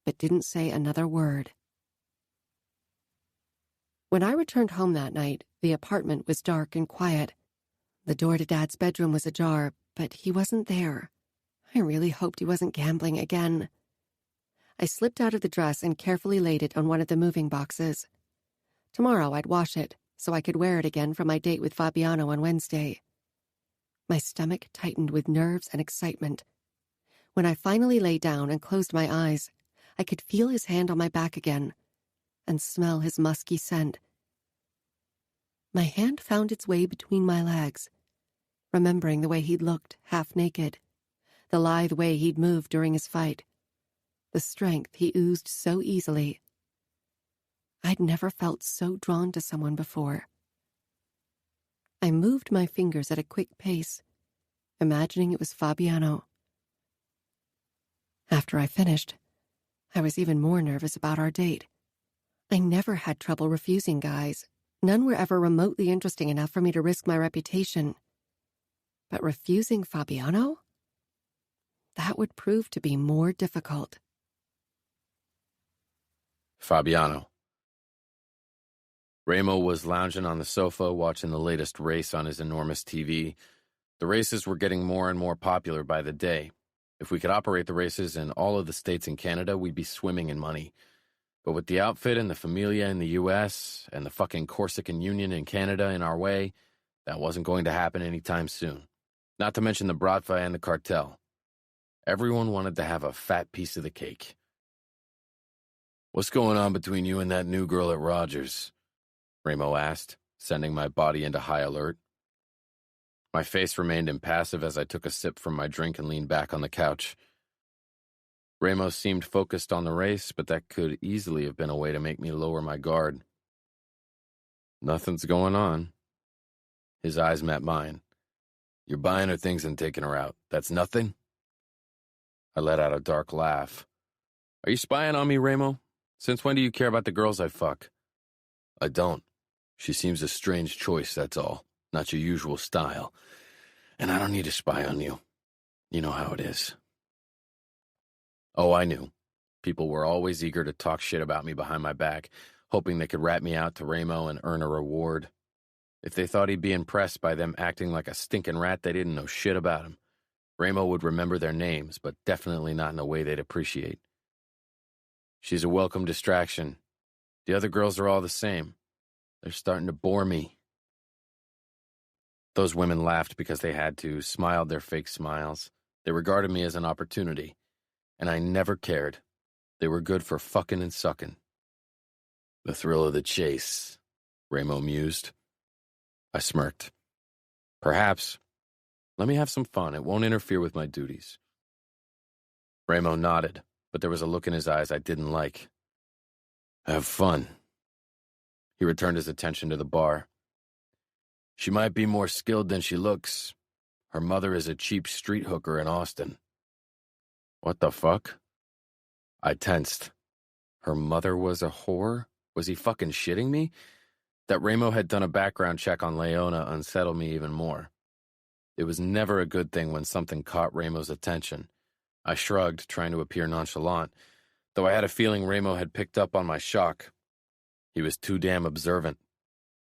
Speaker 2: but didn't say another word. When I returned home that night, the apartment was dark and quiet. The door to Dad's bedroom was ajar, but he wasn't there. I really hoped he wasn't gambling again. I slipped out of the dress and carefully laid it on one of the moving boxes. Tomorrow I'd wash it, so I could wear it again for my date with Fabiano on Wednesday. My stomach tightened with nerves and excitement. When I finally lay down and closed my eyes, I could feel his hand on my back again and smell his musky scent. My hand found its way between my legs, remembering the way he'd looked, half naked, the lithe way he'd moved during his fight, the strength he oozed so easily. I'd never felt so drawn to someone before. I moved my fingers at a quick pace, imagining it was Fabiano. After I finished, I was even more nervous about our date. I never had trouble refusing guys. None were ever remotely interesting enough for me to risk my reputation. But refusing Fabiano? That would prove to be more difficult.
Speaker 1: Fabiano. Ramo was lounging on the sofa watching the latest race on his enormous TV. The races were getting more and more popular by the day. If we could operate the races in all of the states in Canada, we'd be swimming in money. But with the outfit and the Familia in the U.S. and the fucking Corsican Union in Canada in our way, that wasn't going to happen anytime soon. Not to mention the Bratva and the cartel. Everyone wanted to have a fat piece of the cake. "What's going on between you and that new girl at Rogers?" Ramo asked, sending my body into high alert. My face remained impassive as I took a sip from my drink and leaned back on the couch. Ramos seemed focused on the race, but that could easily have been a way to make me lower my guard. "Nothing's going on." His eyes met mine. "You're buying her things and taking her out. That's nothing?" I let out a dark laugh. "Are you spying on me, Ramo? Since when do you care about the girls I fuck?" "I don't. She seems a strange choice, that's all. Not your usual style. And I don't need to spy on you. You know how it is." Oh, I knew. People were always eager to talk shit about me behind my back, hoping they could rat me out to Ramo and earn a reward. If they thought he'd be impressed by them acting like a stinking rat, they didn't know shit about him. Ramo would remember their names, but definitely not in a way they'd appreciate. She's a welcome distraction. The other girls are all the same. They're starting to bore me. Those women laughed because they had to, smiled their fake smiles. They regarded me as an opportunity, and I never cared. They were good for fucking and sucking. "The thrill of the chase," Ramo mused. I smirked. "Perhaps. Let me have some fun. It won't interfere with my duties." Ramo nodded, but there was a look in his eyes I didn't like. "Have fun." He returned his attention to the bar. "She might be more skilled than she looks. Her mother is a cheap street hooker in Austin." "What the fuck?" I tensed. Her mother was a whore? Was he fucking shitting me? That Ramo had done a background check on Leona unsettled me even more. It was never a good thing when something caught Ramo's attention. I shrugged, trying to appear nonchalant, though I had a feeling Ramo had picked up on my shock. He was too damn observant.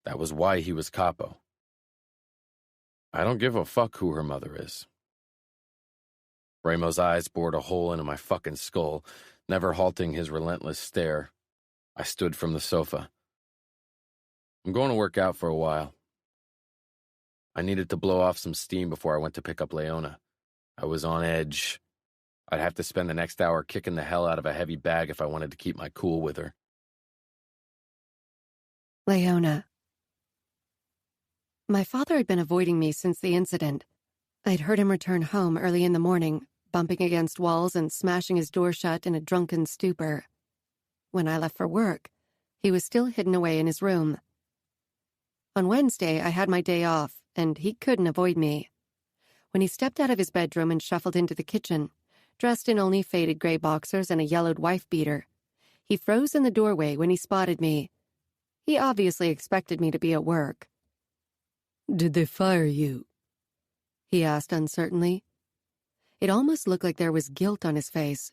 Speaker 1: That was why he was capo. I don't give a fuck who her mother is. Ramo's eyes bored a hole into my fucking skull, never halting his relentless stare. I stood from the sofa. I'm going to work out for a while. I needed to blow off some steam before I went to pick up Leona. I was on edge. I'd have to spend the next hour kicking the hell out of a heavy bag if I wanted to keep my cool with her.
Speaker 2: Leona. My father had been avoiding me since the incident. I'd heard him return home early in the morning, bumping against walls and smashing his door shut in a drunken stupor. When I left for work, he was still hidden away in his room. On Wednesday, I had my day off, and he couldn't avoid me. When he stepped out of his bedroom and shuffled into the kitchen, dressed in only faded gray boxers and a yellowed wife-beater, he froze in the doorway when he spotted me. He obviously expected me to be at work.
Speaker 3: "Did they fire you?"
Speaker 2: he asked uncertainly. It almost looked like there was guilt on his face.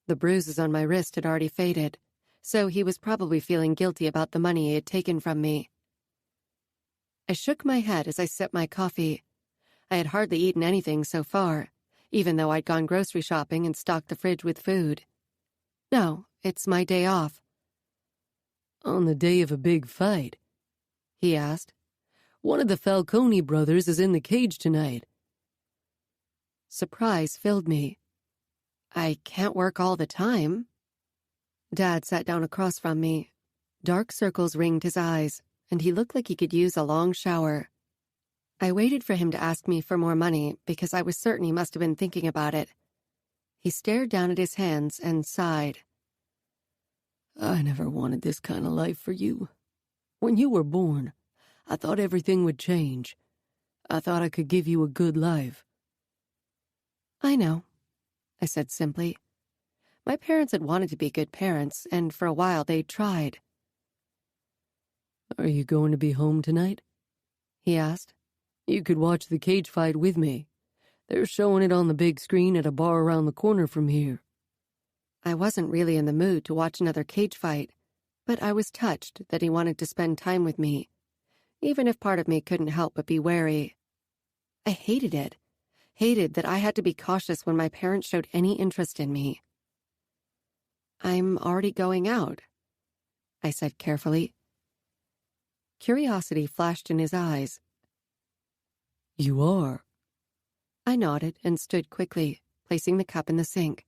Speaker 2: The bruises on my wrist had already faded, so he was probably feeling guilty about the money he had taken from me. I shook my head as I sipped my coffee. I had hardly eaten anything so far, even though I'd gone grocery shopping and stocked the fridge with food. No, it's my day off.
Speaker 3: "On the day of a big fight?"
Speaker 2: he asked.
Speaker 3: "One of the Falcone brothers is in the cage tonight."
Speaker 2: Surprise filled me. I can't work all the time. Dad sat down across from me. Dark circles ringed his eyes, and he looked like he could use a long shower. I waited for him to ask me for more money because I was certain he must have been thinking about it. He stared down at his hands and sighed.
Speaker 3: "I never wanted this kind of life for you. When you were born, I thought everything would change. I thought I could give you a good life."
Speaker 2: "I know," I said simply. My parents had wanted to be good parents, and for a while they'd tried.
Speaker 3: "Are you going to be home tonight?"
Speaker 2: he asked.
Speaker 3: "You could watch the cage fight with me. They're showing it on the big screen at a bar around the corner from here."
Speaker 2: I wasn't really in the mood to watch another cage fight, but I was touched that he wanted to spend time with me, even if part of me couldn't help but be wary. I hated it. Hated that I had to be cautious when my parents showed any interest in me. "I'm already going out," I said carefully. Curiosity flashed in his eyes.
Speaker 3: "You are?"
Speaker 2: I nodded and stood quickly, placing the cup in the sink.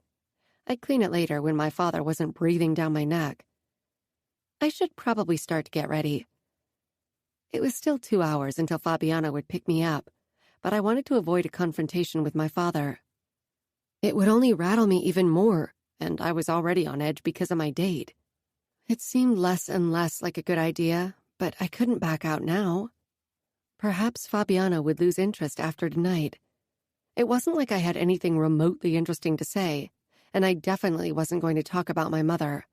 Speaker 2: I'd clean it later when my father wasn't breathing down my neck. I should probably start to get ready. It was still 2 hours until Fabiano would pick me up, but I wanted to avoid a confrontation with my father. It would only rattle me even more, and I was already on edge because of my date. It seemed less and less like a good idea, but I couldn't back out now. Perhaps Fabiano would lose interest after tonight. It wasn't like I had anything remotely interesting to say, and I definitely wasn't going to talk about my mother.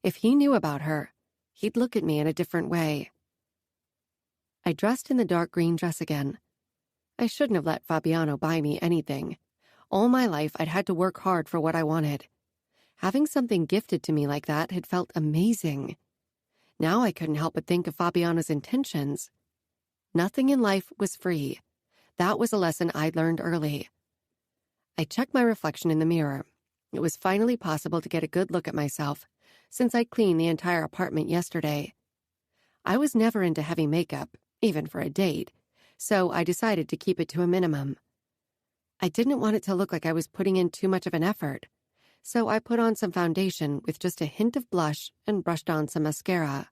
Speaker 2: If he knew about her, he'd look at me in a different way. I dressed in the dark green dress again. I shouldn't have let Fabiano buy me anything. All my life, I'd had to work hard for what I wanted. Having something gifted to me like that had felt amazing. Now I couldn't help but think of Fabiano's intentions. Nothing in life was free. That was a lesson I'd learned early. I checked my reflection in the mirror. It was finally possible to get a good look at myself, since I'd cleaned the entire apartment yesterday. I was never into heavy makeup, even for a date, so I decided to keep it to a minimum. I didn't want it to look like I was putting in too much of an effort, so I put on some foundation with just a hint of blush and brushed on some mascara.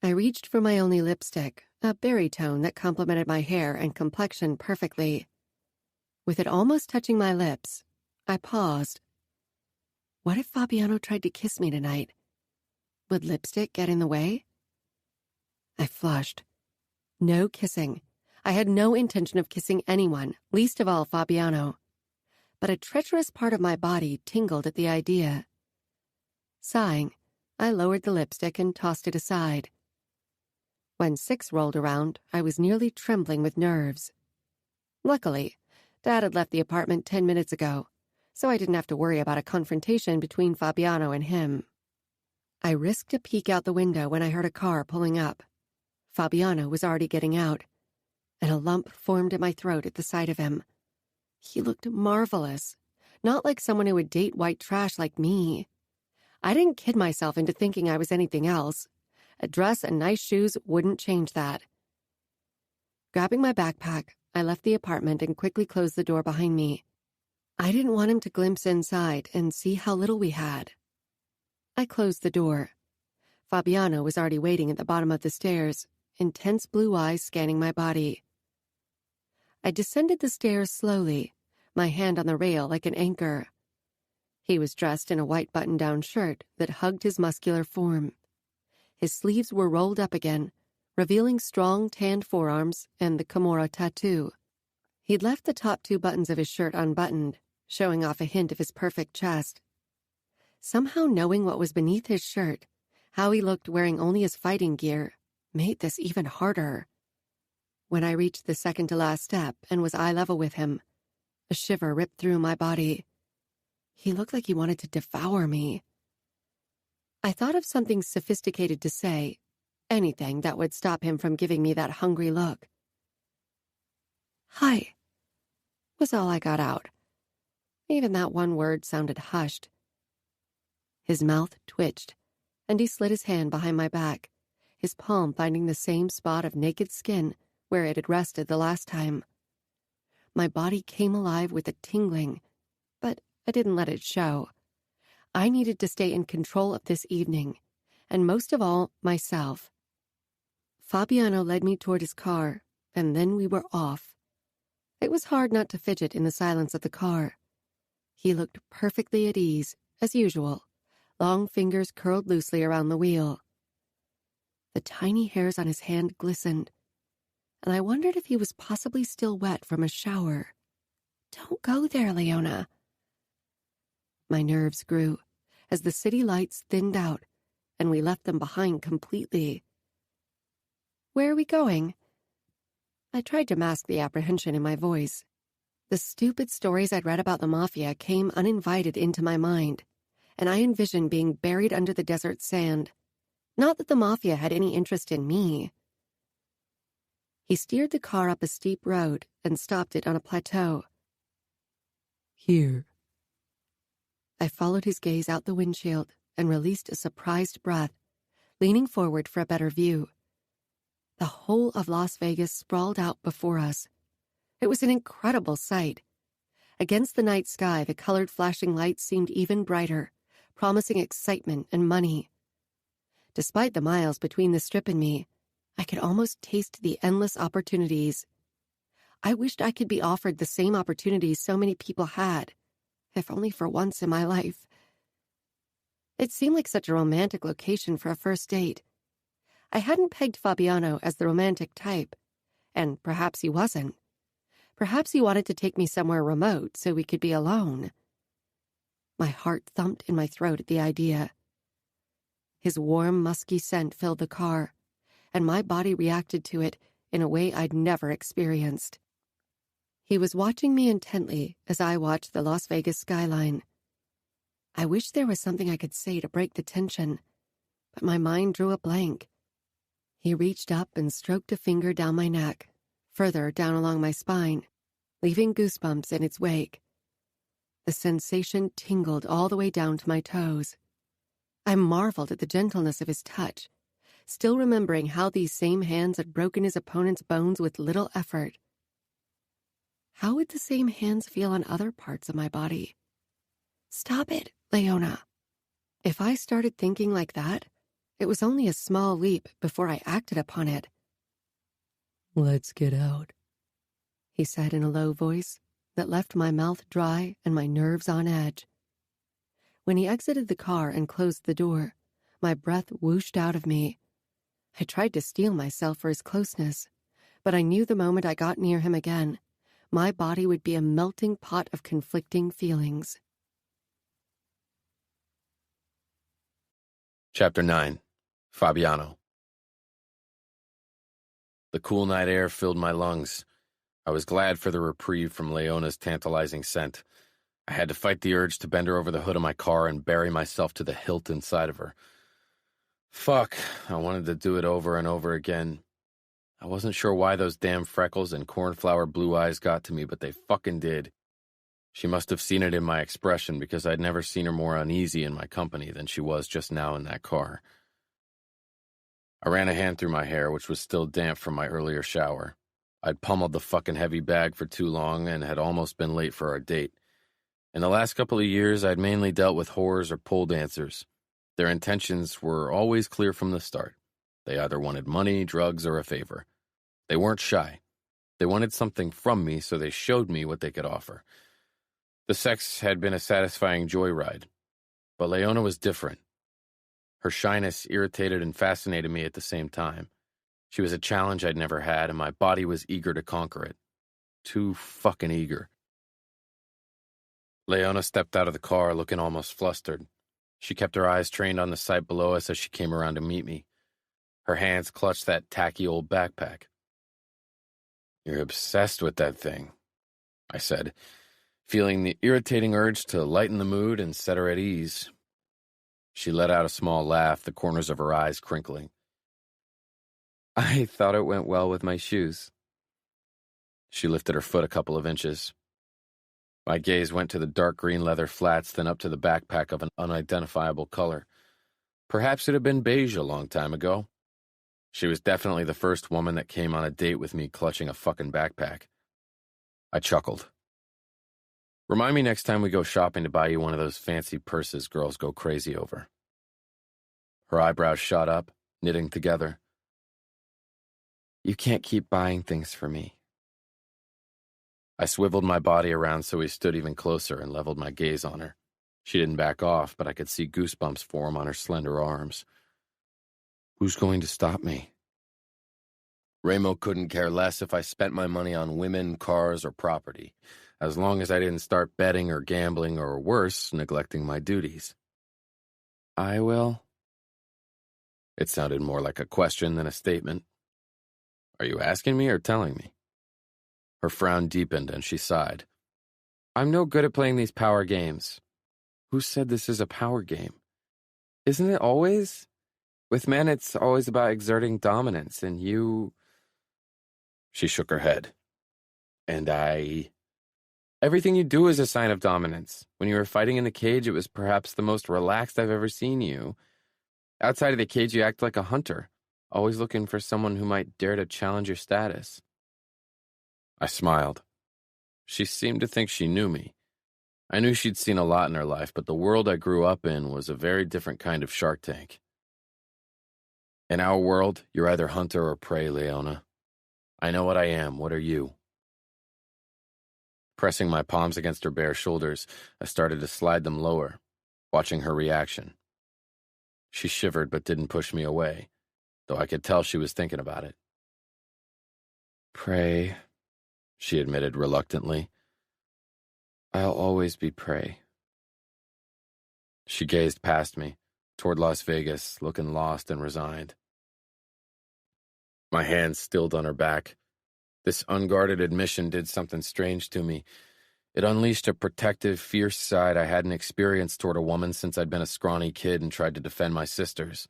Speaker 2: I reached for my only lipstick, a berry tone that complemented my hair and complexion perfectly. With it almost touching my lips, I paused. What if Fabiano tried to kiss me tonight? Would lipstick get in the way? I flushed. No kissing. I had no intention of kissing anyone, least of all Fabiano. But a treacherous part of my body tingled at the idea. Sighing, I lowered the lipstick and tossed it aside. When 6 rolled around, I was nearly trembling with nerves. Luckily, Dad had left the apartment 10 minutes ago, so I didn't have to worry about a confrontation between Fabiano and him. I risked a peek out the window when I heard a car pulling up. Fabiano was already getting out, and a lump formed in my throat at the sight of him. He looked marvelous, not like someone who would date white trash like me. I didn't kid myself into thinking I was anything else. A dress and nice shoes wouldn't change that. Grabbing my backpack, I left the apartment and quickly closed the door behind me. I didn't want him to glimpse inside and see how little we had. I closed the door. Fabiano was already waiting at the bottom of the stairs, intense blue eyes scanning my body. I descended the stairs slowly, my hand on the rail like an anchor. He was dressed in a white button-down shirt that hugged his muscular form. His sleeves were rolled up again, revealing strong tanned forearms and the Kimura tattoo. He'd left the top 2 buttons of his shirt unbuttoned, showing off a hint of his perfect chest. Somehow knowing what was beneath his shirt, how he looked wearing only his fighting gear, made this even harder. When I reached the second-to-last step and was eye level with him, a shiver ripped through my body. He looked like he wanted to devour me. I thought of something sophisticated to say, anything that would stop him from giving me that hungry look. "Hi," was all I got out. Even that one word sounded hushed. His mouth twitched, and he slid his hand behind my back, his palm finding the same spot of naked skin where it had rested the last time. My body came alive with a tingling, but I didn't let it show. I needed to stay in control of this evening, and most of all, myself. Fabiano led me toward his car, and then we were off. It was hard not to fidget in the silence of the car. He looked perfectly at ease, as usual, long fingers curled loosely around the wheel. The tiny hairs on his hand glistened, and I wondered if he was possibly still wet from a shower. "Don't go there, Leona." My nerves grew as the city lights thinned out, and we left them behind completely. "Where are we going?" I tried to mask the apprehension in my voice. The stupid stories I'd read about the Mafia came uninvited into my mind, and I envisioned being buried under the desert sand. Not that the Mafia had any interest in me. He steered the car up a steep road and stopped it on a plateau.
Speaker 3: "Here."
Speaker 2: I followed his gaze out the windshield and released a surprised breath, leaning forward for a better view. The whole of Las Vegas sprawled out before us. It was an incredible sight. Against the night sky, the colored flashing lights seemed even brighter, promising excitement and money. Despite the miles between the Strip and me, I could almost taste the endless opportunities. I wished I could be offered the same opportunities so many people had, if only for once in my life. It seemed like such a romantic location for a first date. I hadn't pegged Fabiano as the romantic type, and perhaps he wasn't. Perhaps he wanted to take me somewhere remote so we could be alone. My heart thumped in my throat at the idea. His warm, musky scent filled the car, and my body reacted to it in a way I'd never experienced. He was watching me intently as I watched the Las Vegas skyline. I wished there was something I could say to break the tension, but my mind drew a blank. He reached up and stroked a finger down my neck, further down along my spine, leaving goosebumps in its wake. The sensation tingled all the way down to my toes. I marveled at the gentleness of his touch, still remembering how these same hands had broken his opponent's bones with little effort. How would the same hands feel on other parts of my body? "Stop it, Leona." If I started thinking like that, it was only a small leap before I acted upon it.
Speaker 3: "Let's get out,"
Speaker 2: he said in a low voice that left my mouth dry and my nerves on edge. When he exited the car and closed the door, my breath whooshed out of me. I tried to steel myself for his closeness, but I knew the moment I got near him again, my body would be a melting pot of conflicting feelings.
Speaker 1: Chapter 9. Fabiano. The cool night air filled my lungs. I was glad for the reprieve from Leona's tantalizing scent. I had to fight the urge to bend her over the hood of my car and bury myself to the hilt inside of her. Fuck, I wanted to do it over and over again. I wasn't sure why those damn freckles and cornflower blue eyes got to me, but they fucking did. She must have seen it in my expression because I'd never seen her more uneasy in my company than she was just now in that car. I ran a hand through my hair, which was still damp from my earlier shower. I'd pummeled the fucking heavy bag for too long and had almost been late for our date. In the last couple of years, I'd mainly dealt with whores or pole dancers. Their intentions were always clear from the start. They either wanted money, drugs, or a favor. They weren't shy. They wanted something from me, so they showed me what they could offer. The sex had been a satisfying joyride, but Leona was different. Her shyness irritated and fascinated me at the same time. She was a challenge I'd never had, and my body was eager to conquer it. Too fucking eager. Leona stepped out of the car looking almost flustered. She kept her eyes trained on the sight below us as she came around to meet me. Her hands clutched that tacky old backpack. "You're obsessed with that thing," I said, feeling the irritating urge to lighten the mood and set her at ease. She let out a small laugh, the corners of her eyes crinkling.
Speaker 4: I thought it went well with my shoes.
Speaker 1: She lifted her foot a couple of inches. My gaze went to the dark green leather flats, then up to the backpack of an unidentifiable color. Perhaps it had been beige a long time ago. She was definitely the first woman that came on a date with me clutching a fucking backpack. I chuckled. "Remind me next time we go shopping to buy you one of those fancy purses girls go crazy over." Her eyebrows shot up, knitting together.
Speaker 4: You can't keep buying things for me.
Speaker 1: I swiveled my body around so we stood even closer and leveled my gaze on her. She didn't back off, but I could see goosebumps form on her slender arms. "Who's going to stop me?" Ramo couldn't care less if I spent my money on women, cars, or property, as long as I didn't start betting or gambling or, worse, neglecting my duties.
Speaker 4: I will.
Speaker 1: It sounded more like a question than a statement. Are you asking me or telling me? Her frown deepened and she sighed.
Speaker 4: I'm no good at playing these power games. Who said this is a power game? Isn't it always? With men, it's always about exerting dominance, and you...
Speaker 1: She shook her head. And I...
Speaker 4: Everything you do is a sign of dominance. When you were fighting in the cage, it was perhaps the most relaxed I've ever seen you. Outside of the cage, you act like a hunter, always looking for someone who might dare to challenge your status.
Speaker 1: I smiled. She seemed to think she knew me. I knew she'd seen a lot in her life, but the world I grew up in was a very different kind of Shark Tank. In our world, you're either hunter or prey, Leona. I know what I am. What are you? Pressing my palms against her bare shoulders, I started to slide them lower, watching her reaction. She shivered but didn't push me away, though I could tell she was thinking about it.
Speaker 4: Prey,
Speaker 1: she admitted reluctantly.
Speaker 4: I'll always be prey.
Speaker 1: She gazed past me, toward Las Vegas, looking lost and resigned. My hands stilled on her back. This unguarded admission did something strange to me. It unleashed a protective, fierce side I hadn't experienced toward a woman since I'd been a scrawny kid and tried to defend my sisters.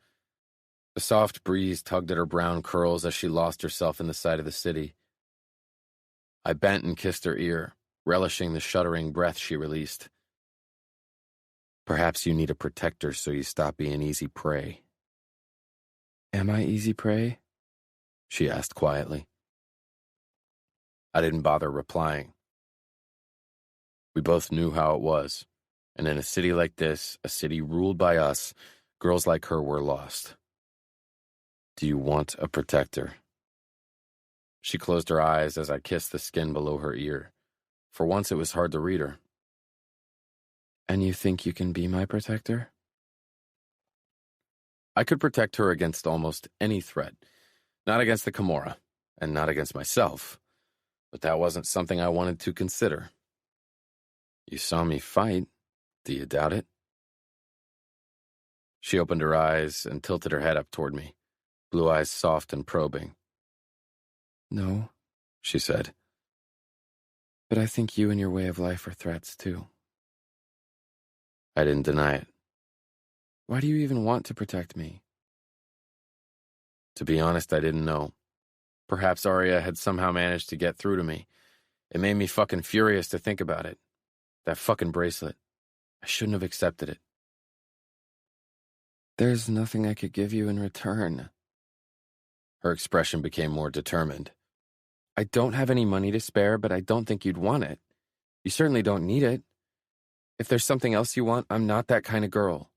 Speaker 1: The soft breeze tugged at her brown curls as she lost herself in the sight of the city. I bent and kissed her ear, relishing the shuddering breath she released. Perhaps you need a protector so you stop being easy prey.
Speaker 4: Am I easy prey?
Speaker 1: She asked quietly. I didn't bother replying. We both knew how it was, and in a city like this, a city ruled by us, girls like her were lost. Do you want a protector? She closed her eyes as I kissed the skin below her ear. For once, it was hard to read her.
Speaker 4: And you think you can be my protector?
Speaker 1: I could protect her against almost any threat. Not against the Camorra, and not against myself. But that wasn't something I wanted to consider. You saw me fight. Do you doubt it? She opened her eyes and tilted her head up toward me, blue eyes soft and probing.
Speaker 4: No,
Speaker 1: She said.
Speaker 4: but I think you and your way of life are threats, too.
Speaker 1: I didn't deny it.
Speaker 4: Why do you even want to protect me?
Speaker 1: To be honest, I didn't know. Perhaps Arya had somehow managed to get through to me. It made me fucking furious to think about it. That fucking bracelet. I shouldn't have accepted it.
Speaker 4: There's nothing I could give you in return.
Speaker 1: Her expression became more determined.
Speaker 4: I don't have any money to spare, but I don't think you'd want it. You certainly don't need it. If there's something else you want, I'm not that kind of girl.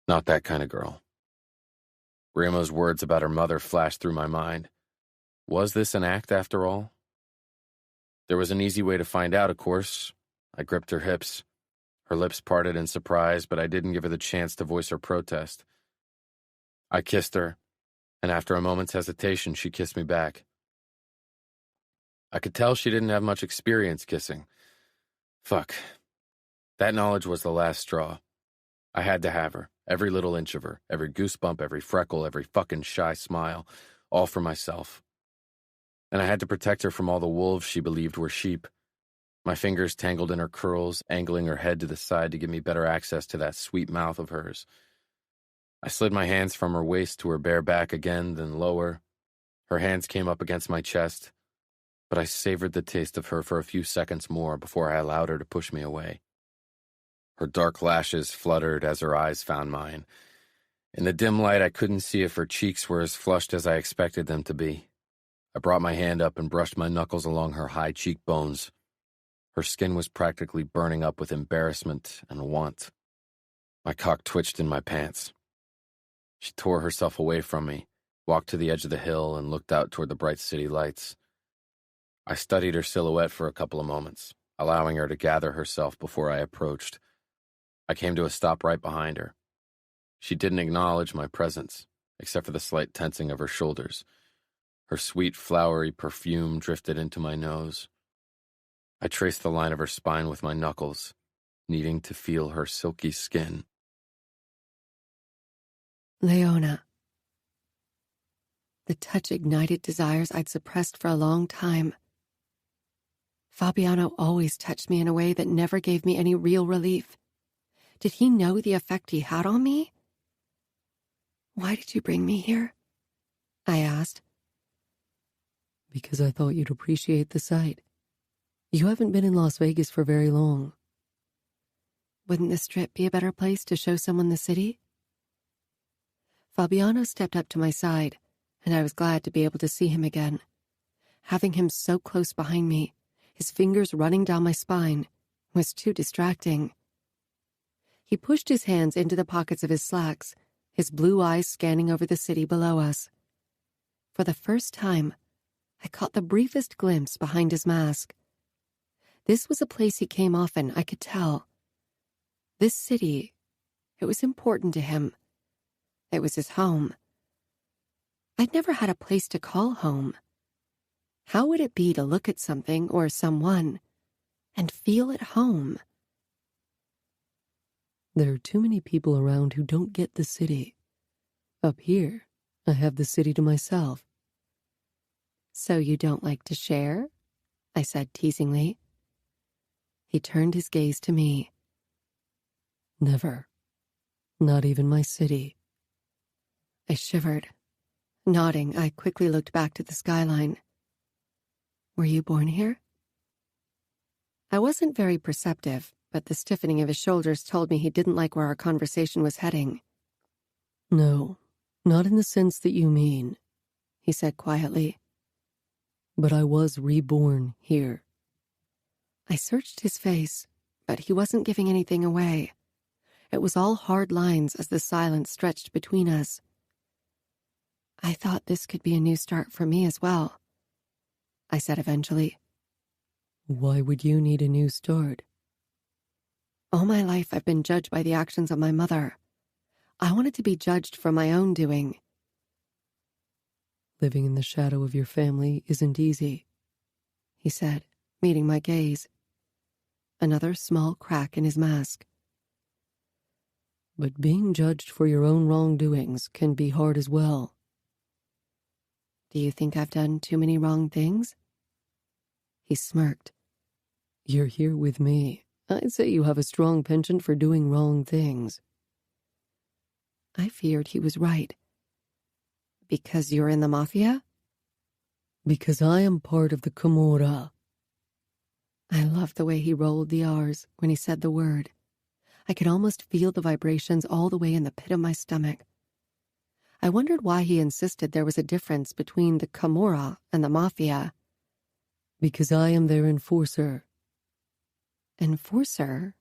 Speaker 1: Not that kind of girl. Rimo's words about her mother flashed through my mind. Was this an act after all? There was an easy way to find out, of course. I gripped her hips. Her lips parted in surprise, but I didn't give her the chance to voice her protest. I kissed her, and after a moment's hesitation, she kissed me back. I could tell she didn't have much experience kissing. Fuck. That knowledge was the last straw. I had to have her, every little inch of her, every goosebump, every freckle, every fucking shy smile, all for myself. And I had to protect her from all the wolves she believed were sheep. My fingers tangled in her curls, angling her head to the side to give me better access to that sweet mouth of hers. I slid my hands from her waist to her bare back again, then lower. Her hands came up against my chest, but I savored the taste of her for a few seconds more before I allowed her to push me away. Her dark lashes fluttered as her eyes found mine. In the dim light, I couldn't see if her cheeks were as flushed as I expected them to be. I brought my hand up and brushed my knuckles along her high cheekbones. Her skin was practically burning up with embarrassment and want. My cock twitched in my pants. She tore herself away from me, walked to the edge of the hill, and looked out toward the bright city lights. I studied her silhouette for a couple of moments, allowing her to gather herself before I approached. I came to a stop right behind her. She didn't acknowledge my presence, except for the slight tensing of her shoulders. Her sweet, flowery perfume drifted into my nose. I traced the line of her spine with my knuckles, needing to feel her silky skin.
Speaker 2: Leona. The touch ignited desires I'd suppressed for a long time. Fabiano always touched me in a way that never gave me any real relief. Did he know the effect he had on me? Why did you bring me here? I asked.
Speaker 3: Because I thought you'd appreciate the sight. You haven't been in Las Vegas for very long.
Speaker 2: Wouldn't the Strip be a better place to show someone the city? Fabiano stepped up to my side, and I was glad to be able to see him again. Having him so close behind me, his fingers running down my spine, was too distracting. He pushed his hands into the pockets of his slacks, his blue eyes scanning over the city below us. For the first time, I caught the briefest glimpse behind his mask. This was a place he came often, I could tell. This city, it was important to him. It was his home. I'd never had a place to call home. How would it be to look at something or someone and feel at home?
Speaker 3: There are too many people around who don't get the city. Up here, I have the city to myself.
Speaker 2: So you don't like to share? I said teasingly. He turned his gaze to me.
Speaker 3: Never. Not even my city.
Speaker 2: I shivered. Nodding, I quickly looked back to the skyline. Were you born here? I wasn't very perceptive, but the stiffening of his shoulders told me he didn't like where our conversation was heading.
Speaker 3: No, not in the sense that you mean,
Speaker 2: he said quietly.
Speaker 3: But I was reborn here.
Speaker 2: I searched his face, but he wasn't giving anything away. It was all hard lines as the silence stretched between us. I thought this could be a new start for me as well, I said eventually.
Speaker 3: Why would you need a new start?
Speaker 2: All my life I've been judged by the actions of my mother. I wanted to be judged for my own doing.
Speaker 3: Living in the shadow of your family isn't easy,
Speaker 2: he said, meeting my gaze. Another small crack in his mask.
Speaker 3: but being judged for your own wrongdoings can be hard as well.
Speaker 2: Do you think I've done too many wrong things? He smirked.
Speaker 3: You're here with me. I'd say you have a strong penchant for doing wrong things.
Speaker 2: I feared he was right. Because you're in the Mafia?
Speaker 3: Because I am part of the Camorra.
Speaker 2: I loved the way he rolled the R's when he said the word. I could almost feel the vibrations all the way in the pit of my stomach. I wondered why he insisted there was a difference between the Camorra and the Mafia.
Speaker 3: Because I am their enforcer.
Speaker 2: Enforcer?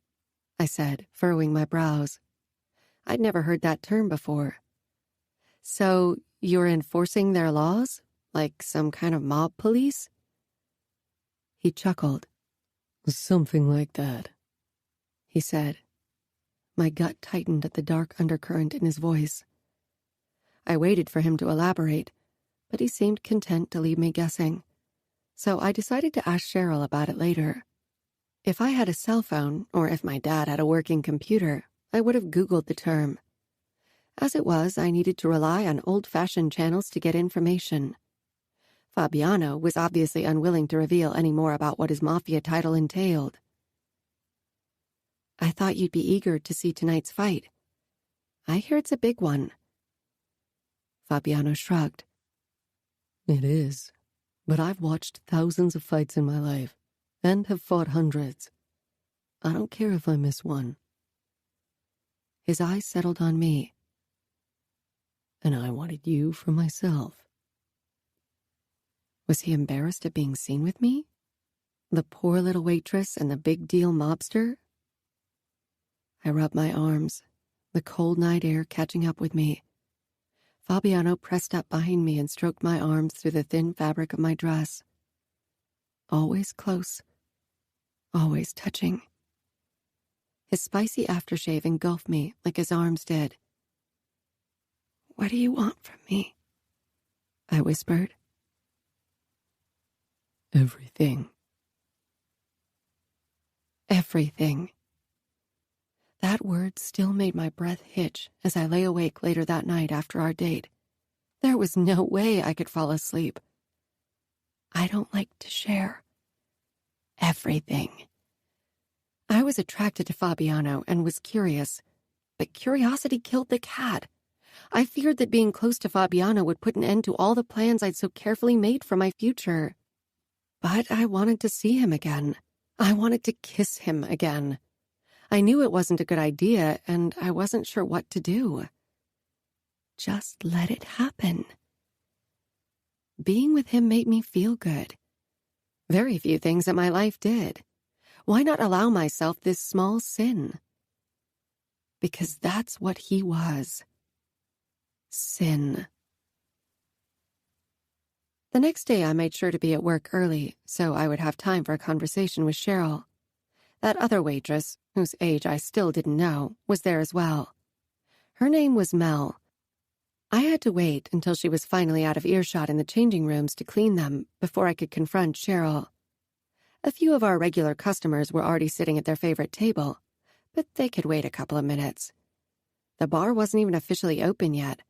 Speaker 2: I said, furrowing my brows. I'd never heard that term before. So you're enforcing their laws? Like some kind of mob police? He chuckled.
Speaker 3: Something like that,
Speaker 2: he said. My gut tightened at the dark undercurrent in his voice. I waited for him to elaborate, but he seemed content to leave me guessing. So I decided to ask Cheryl about it later. If I had a cell phone, or if my dad had a working computer, I would have Googled the term. As it was, I needed to rely on old-fashioned channels to get information. Fabiano was obviously unwilling to reveal any more about what his Mafia title entailed. I thought you'd be eager to see tonight's fight. I hear it's a big one. Fabiano shrugged.
Speaker 3: It is, but I've watched thousands of fights in my life, and have fought hundreds. I don't care if I miss one.
Speaker 2: His eyes settled on me.
Speaker 3: And I wanted you for myself.
Speaker 2: Was he embarrassed at being seen with me? The poor little waitress and the big deal mobster? I rubbed my arms, the cold night air catching up with me. Fabiano pressed up behind me and stroked my arms through the thin fabric of my dress. Always close, always touching. His spicy aftershave engulfed me like his arms did. What do you want from me? I whispered.
Speaker 3: Everything.
Speaker 2: Everything. That word still made my breath hitch as I lay awake later that night after our date. There was no way I could fall asleep. I don't like to share. Everything. I was attracted to Fabiano and was curious, but curiosity killed the cat. I feared that being close to Fabiano would put an end to all the plans I'd so carefully made for my future. But I wanted to see him again. I wanted to kiss him again. I knew it wasn't a good idea, and I wasn't sure what to do. Just let it happen. Being with him made me feel good. Very few things in my life did. Why not allow myself this small sin? Because that's what he was. Sin. The next day I made sure to be at work early, so I would have time for a conversation with Cheryl. That other waitress, whose age I still didn't know, was there as well. Her name was Mel. I had to wait until she was finally out of earshot in the changing rooms to clean them before I could confront Cheryl. A few of our regular customers were already sitting at their favorite table, but they could wait a couple of minutes. The bar wasn't even officially open yet,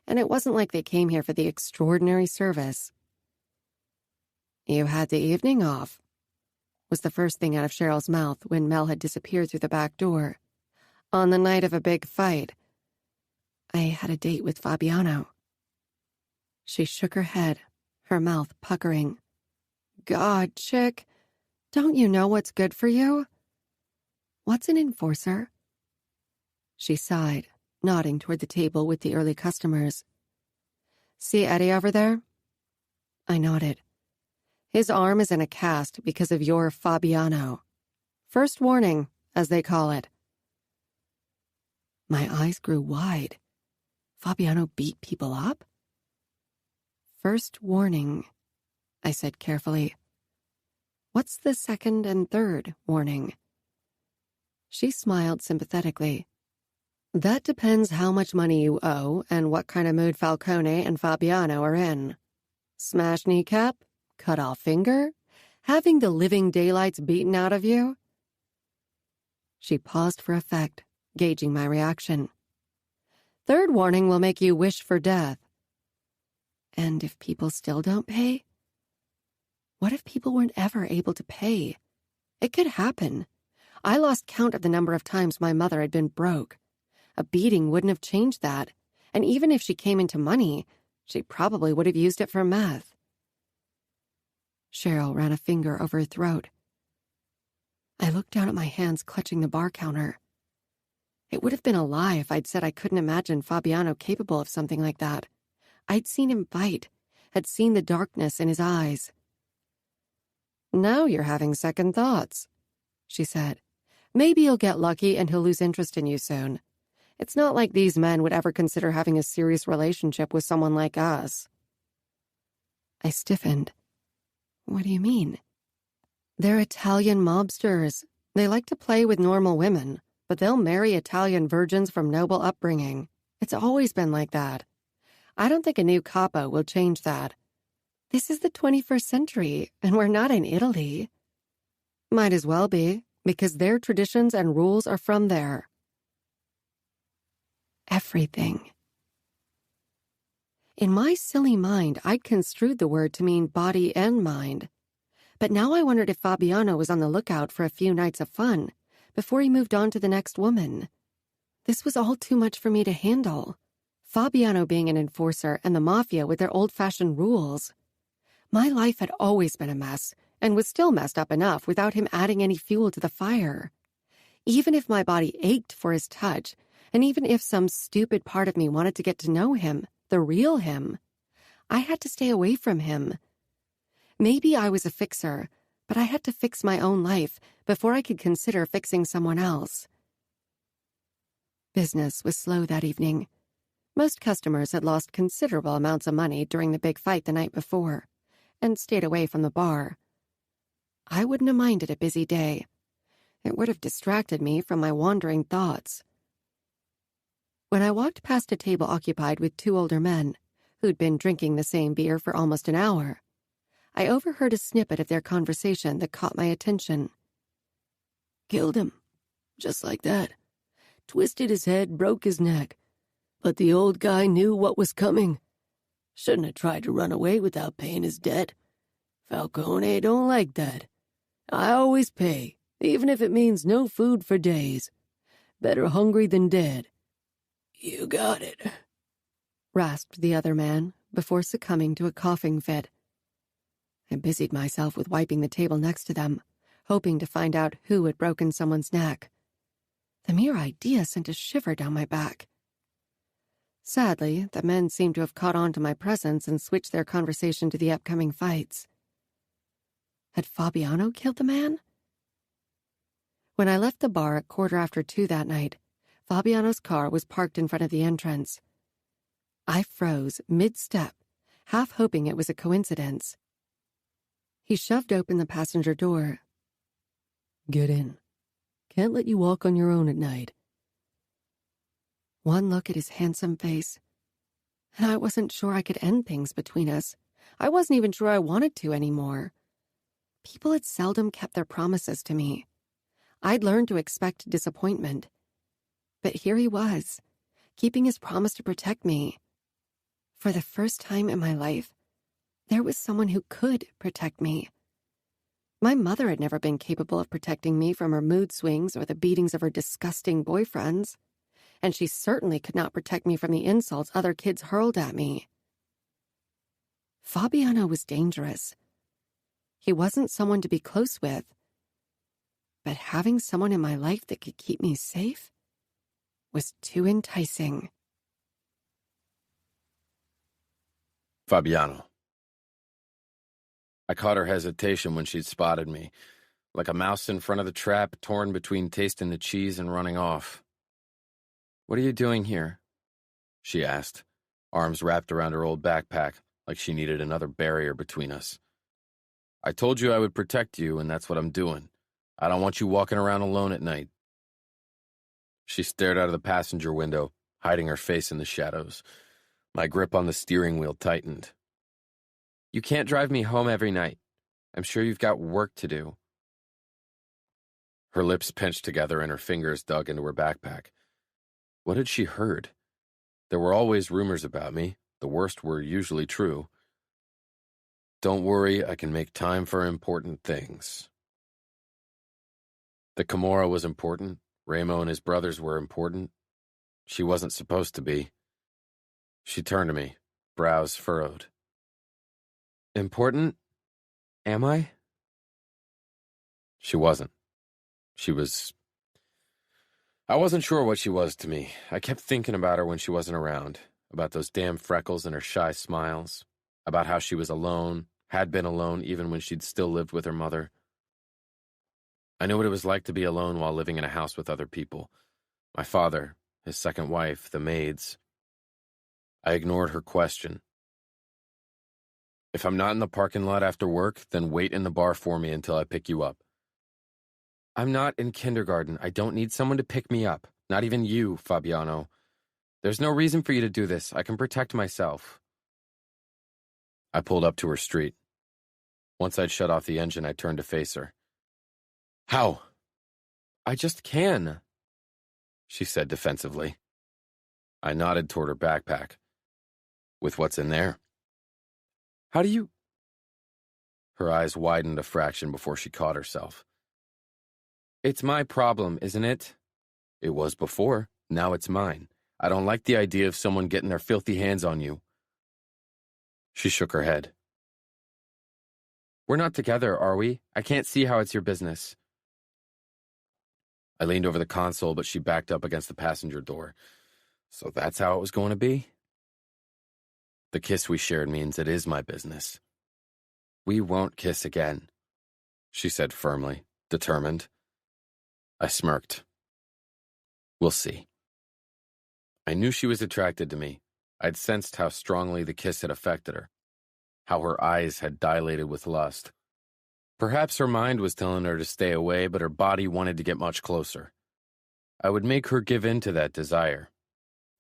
Speaker 2: and it wasn't like they came here for the extraordinary service. "You had the evening off," was the first thing out of Cheryl's mouth when Mel had disappeared through the back door. "On the night of a big fight." "I had a date with Fabiano." She shook her head, her mouth puckering. "God, chick, don't you know what's good for you?" "What's an enforcer?" She sighed, nodding toward the table with the early customers. "See Eddie over there?" I nodded. "His arm is in a cast because of your Fabiano. First warning, as they call it." My eyes grew wide. Fabiano beat people up? "First warning," I said carefully. "What's the second and third warning?" She smiled sympathetically. "That depends how much money you owe and what kind of mood Falcone and Fabiano are in. Smash kneecap? Cut off finger? Having the living daylights beaten out of you?" She paused for effect, gauging my reaction. Third warning will make you wish for death. And if people still don't pay? What if people weren't ever able to pay? It could happen. I lost count of the number of times my mother had been broke. A beating wouldn't have changed that, and even if she came into money, she probably would have used it for meth. Cheryl ran a finger over her throat. I looked down at my hands clutching the bar counter. It would have been a lie if I'd said I couldn't imagine Fabiano capable of something like that. I'd seen him fight, had seen the darkness in his eyes. Now you're having second thoughts, she said. Maybe you'll get lucky and he'll lose interest in you soon. It's not like these men would ever consider having a serious relationship with someone like us. I stiffened. What do you mean? They're Italian mobsters. They like to play with normal women, but they'll marry Italian virgins from noble upbringing. It's always been like that. I don't think a new capo will change that. This is the 21st century, and we're not in Italy. Might as well be, because their traditions and rules are from there. Everything. In my silly mind, I'd construed the word to mean body and mind. But now I wondered if Fabiano was on the lookout for a few nights of fun before he moved on to the next woman. This was all too much for me to handle. Fabiano being an enforcer and the Mafia with their old-fashioned rules. My life had always been a mess and was still messed up enough without him adding any fuel to the fire. Even if my body ached for his touch, and even if some stupid part of me wanted to get to know him, the real him, I had to stay away from him. Maybe I was a fixer, but I had to fix my own life before I could consider fixing someone else. Business was slow that evening. Most customers had lost considerable amounts of money during the big fight the night before, and stayed away from the bar. I wouldn't have minded a busy day. It would have distracted me from my wandering thoughts. When I walked past a table occupied with two older men, who'd been drinking the same beer for almost an hour, I overheard a snippet of their conversation that caught my attention.
Speaker 3: Killed him. Just like that. Twisted his head, broke his neck. But the old guy knew what was coming. Shouldn't have tried to run away without paying his debt. Falcone don't like that. I always pay, even if it means no food for days. Better hungry than dead. You got it, rasped the other man before succumbing to a coughing fit. I busied myself with wiping the table next to them, hoping to find out who had broken someone's neck. The mere idea sent a shiver down my back. Sadly, the men seemed to have caught on to my presence and switched their conversation to the upcoming fights. Had Fabiano killed the man? When I left the bar at 2:15 that night, Fabiano's car was parked in front of the entrance. I froze mid-step, half hoping it was a coincidence. He shoved open the passenger door. Get in. Can't let you walk on your own at night. One look at his handsome face, and I wasn't sure I could end things between us. I wasn't even sure I wanted to anymore. People had seldom kept their promises to me. I'd learned to expect disappointment. But here he was, keeping his promise to protect me. For the first time in my life, there was someone who could protect me. My mother had never been capable of protecting me from her mood swings or the beatings of her disgusting boyfriends, and she certainly could not protect me from the insults other kids hurled at me. Fabiano was dangerous. He wasn't someone to be close with, but having someone in my life that could keep me safe was too enticing.
Speaker 1: Fabiano. I caught her hesitation when she'd spotted me, like a mouse in front of the trap, torn between tasting the cheese and running off.
Speaker 4: What are you doing here?
Speaker 1: She asked, arms wrapped around her old backpack, like she needed another barrier between us. I told you I would protect you, and that's what I'm doing. I don't want you walking around alone at night. She stared out of the passenger window, hiding her face in the shadows. My grip on the steering wheel tightened.
Speaker 4: You can't drive me home every night. I'm sure you've got work to do.
Speaker 1: Her lips pinched together and her fingers dug into her backpack. What had she heard? There were always rumors about me. The worst were usually true. Don't worry, I can make time for important things. The Kimura was important. Ramo and his brothers were important. She wasn't supposed to be. She turned to me, brows furrowed. Important? Am I? She wasn't. She was... I wasn't sure what she was to me. I kept thinking about her when she wasn't around, about those damn freckles and her shy smiles, about how she was alone, had been alone even when she'd still lived with her mother. I knew what it was like to be alone while living in a house with other people. My father, his second wife, the maids. I ignored her question. If I'm not in the parking lot after work, then wait in the bar for me until I pick you up. I'm not in kindergarten. I don't need someone to pick me up. Not even you, Fabiano. There's no reason for you to do this. I can protect myself. I pulled up to her street. Once I'd shut off the engine, I turned to face her. How? I just can, she said defensively. I nodded toward her backpack. With what's in there? How do you... Her eyes widened a fraction before she caught herself. It's my problem, isn't it? It was before. Now it's mine. I don't like the idea of someone getting their filthy hands on you. She shook her head. We're not together, are we? I can't see how it's your business. I leaned over the console, but she backed up against the passenger door. So that's how it was going to be? The kiss we shared means it is my business. We won't kiss again, she said firmly, determined. I smirked. We'll see. I knew she was attracted to me. I'd sensed how strongly the kiss had affected her, how her eyes had dilated with lust. Perhaps her mind was telling her to stay away, but her body wanted to get much closer. I would make her give in to that desire.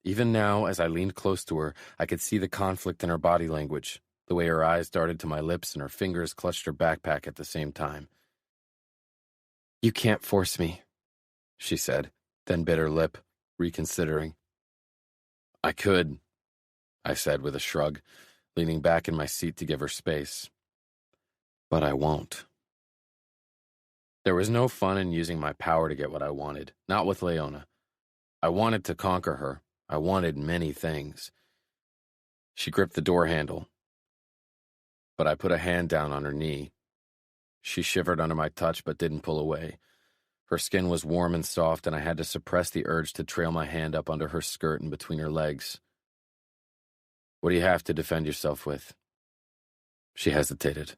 Speaker 1: Even now, as I leaned close to her, I could see the conflict in her body language, the way her eyes darted to my lips and her fingers clutched her backpack at the same time. You can't force me, she said, then bit her lip, reconsidering. I could, I said with a shrug, leaning back in my seat to give her space. But I won't. There was no fun in using my power to get what I wanted, not with Leona. I wanted to conquer her. I wanted many things. She gripped the door handle, but I put a hand down on her knee. She shivered under my touch but didn't pull away. Her skin was warm and soft, and I had to suppress the urge to trail my hand up under her skirt and between her legs. What do you have to defend yourself with? She hesitated.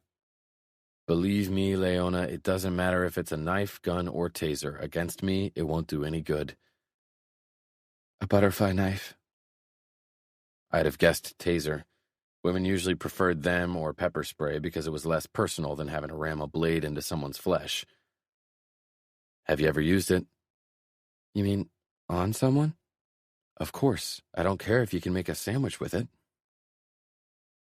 Speaker 1: Believe me, Leona, it doesn't matter if it's a knife, gun, or taser. Against me, it won't do any good. A butterfly knife? I'd have guessed taser. Women usually preferred them or pepper spray because it was less personal than having to ram a blade into someone's flesh. Have you ever used it? You mean on someone? Of course. I don't care if you can make a sandwich with it.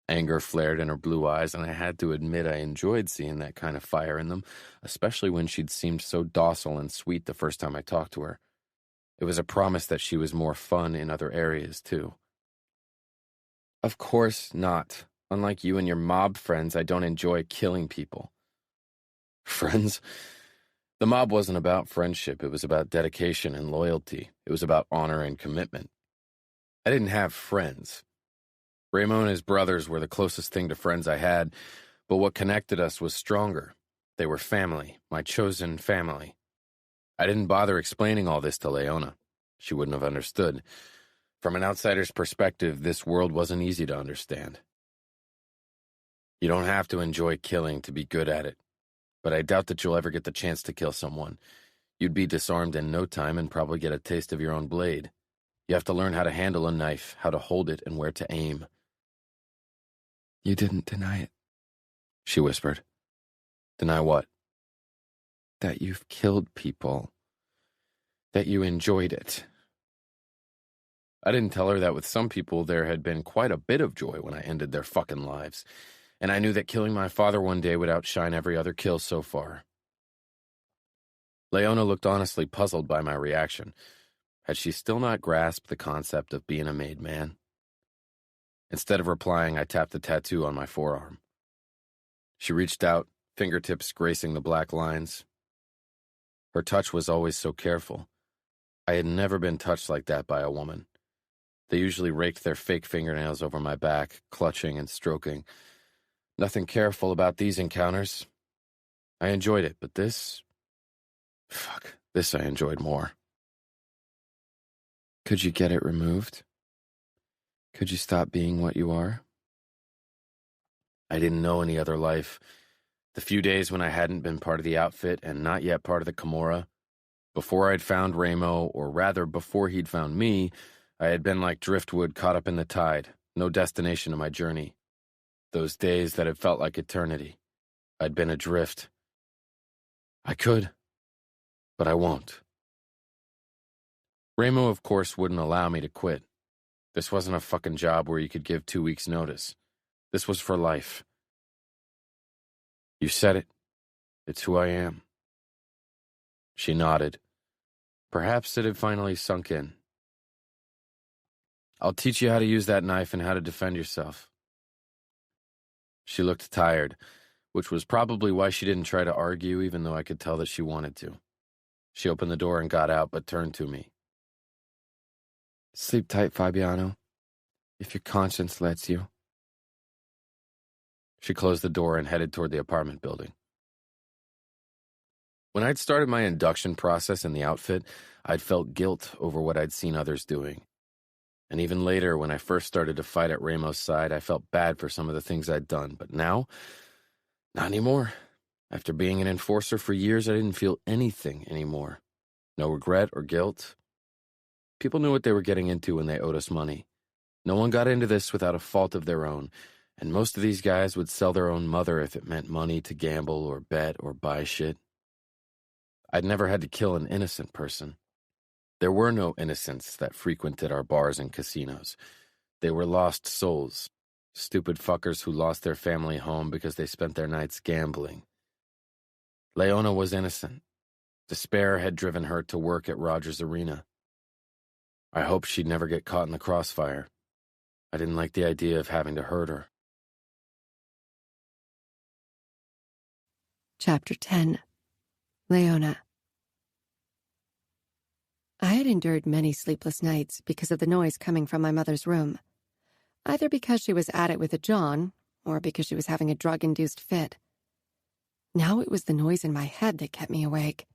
Speaker 1: Anger flared in her blue eyes, and I had to admit I enjoyed seeing that kind of fire in them, especially when she'd seemed so docile and sweet the first time I talked to her. It was a promise that she was more fun in other areas, too. Of course not. Unlike you and your mob friends, I don't enjoy killing people. Friends? The mob wasn't about friendship. It was about dedication and loyalty. It was about honor and commitment. I didn't have friends. Ramo and his brothers were the closest thing to friends I had, but what connected us was stronger. They were family, my chosen family. I didn't bother explaining all this to Leona. She wouldn't have understood. From an outsider's perspective, this world wasn't easy to understand. You don't have to enjoy killing to be good at it, but I doubt that you'll ever get the chance to kill someone. You'd be disarmed in no time and probably get a taste of your own blade. You have to learn how to handle a knife, how to hold it, and where to aim. You didn't deny it, she whispered. Deny what? That you've killed people. That you enjoyed it. I didn't tell her that with some people there had been quite a bit of joy when I ended their fucking lives, and I knew that killing my father one day would outshine every other kill so far. Leona looked honestly puzzled by my reaction. Had she still not grasped the concept of being a made man? Instead of replying, I tapped the tattoo on my forearm. She reached out, fingertips gracing the black lines. Her touch was always so careful. I had never been touched like that by a woman. They usually raked their fake fingernails over my back, clutching and stroking. Nothing careful about these encounters. I enjoyed it, but this I enjoyed more.
Speaker 4: Could you get it removed? Could you stop being what you are?
Speaker 1: I didn't know any other life. The few days when I hadn't been part of the outfit and not yet part of the Camorra, before I'd found Ramo, or rather before he'd found me, I had been like driftwood caught up in the tide, no destination of my journey. Those days that had felt like eternity. I'd been adrift. I could, but I won't. Ramo, of course, wouldn't allow me to quit. This wasn't a fucking job where you could give 2 weeks' notice. This was for life. You said it. It's who I am. She nodded. Perhaps it had finally sunk in. I'll teach you how to use that knife and how to defend yourself. She looked tired, which was probably why she didn't try to argue, even though I could tell that she wanted to. She opened the door and got out, but turned to me.
Speaker 4: Sleep tight, Fabiano, if your conscience lets you.
Speaker 1: She closed the door and headed toward the apartment building. When I'd started my induction process in the outfit, I'd felt guilt over what I'd seen others doing. And even later, when I first started to fight at Ramo's side, I felt bad for some of the things I'd done. But now, not anymore. After being an enforcer for years, I didn't feel anything anymore. No regret or guilt. People knew what they were getting into when they owed us money. No one got into this without a fault of their own, and most of these guys would sell their own mother if it meant money to gamble or bet or buy shit. I'd never had to kill an innocent person. There were no innocents that frequented our bars and casinos. They were lost souls, stupid fuckers who lost their family home because they spent their nights gambling. Leona was innocent. Despair had driven her to work at Rogers Arena. I hoped she'd never get caught in the crossfire. I didn't like the idea of having to hurt her.
Speaker 2: Chapter 10. Leona. I had endured many sleepless nights because of the noise coming from my mother's room, either because she was at it with a John or because she was having a drug-induced fit. Now it was the noise in my head that kept me awake.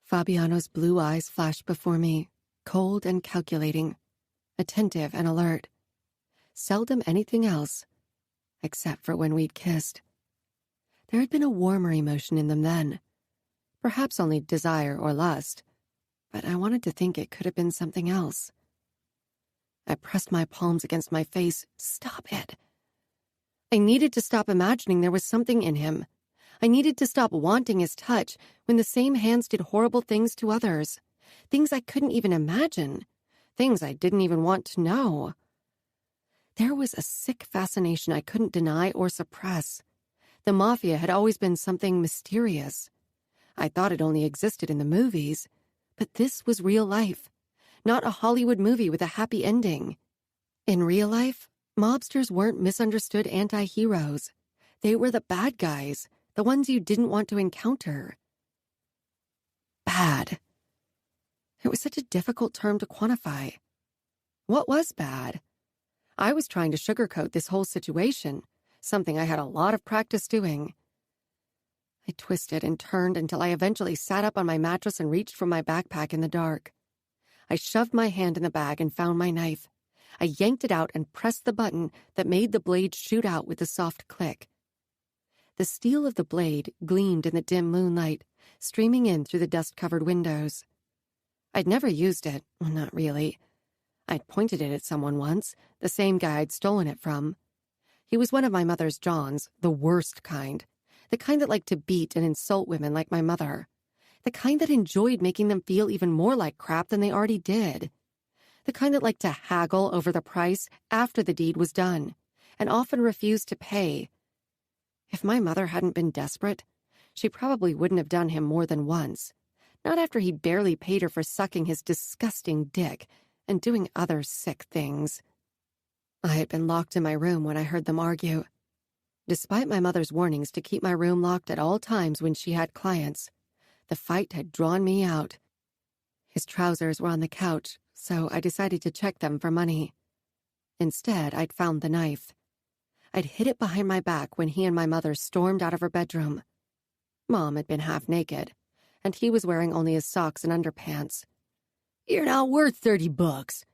Speaker 2: Fabiano's blue eyes flashed before me, cold and calculating, attentive and alert. Seldom anything else, except for when we'd kissed. There had been a warmer emotion in them then, perhaps only desire or lust, but I wanted to think it could have been something else. I pressed my palms against my face. Stop it. I needed to stop imagining there was something in him. I needed to stop wanting his touch when the same hands did horrible things to others. Things I couldn't even imagine. Things I didn't even want to know. There was a sick fascination I couldn't deny or suppress. The Mafia had always been something mysterious. I thought it only existed in the movies, but this was real life, not a Hollywood movie with a happy ending. In real life, mobsters weren't misunderstood anti-heroes. They were the bad guys, the ones you didn't want to encounter. Bad. It was such a difficult term to quantify. What was bad? I was trying to sugarcoat this whole situation, something I had a lot of practice doing. I twisted and turned until I eventually sat up on my mattress and reached for my backpack in the dark. I shoved my hand in the bag and found my knife. I yanked it out and pressed the button that made the blade shoot out with a soft click. The steel of the blade gleamed in the dim moonlight, streaming in through the dust-covered windows. I'd never used it, well, not really. I'd pointed it at someone once, the same guy I'd stolen it from. He was one of my mother's Johns, the worst kind. The kind that liked to beat and insult women like my mother. The kind that enjoyed making them feel even more like crap than they already did. The kind that liked to haggle over the price after the deed was done, and often refused to pay. If my mother hadn't been desperate, she probably wouldn't have done him more than once. Not after he barely paid her for sucking his disgusting dick and doing other sick things. I had been locked in my room when I heard them argue. Despite my mother's warnings to keep my room locked at all times when she had clients, the fight had drawn me out. His trousers were on the couch, so I decided to check them for money. Instead, I'd found the knife. I'd hid it behind my back when he and my mother stormed out of her bedroom. Mom had been half naked, and he was wearing only his socks and underpants. "You're not worth $30.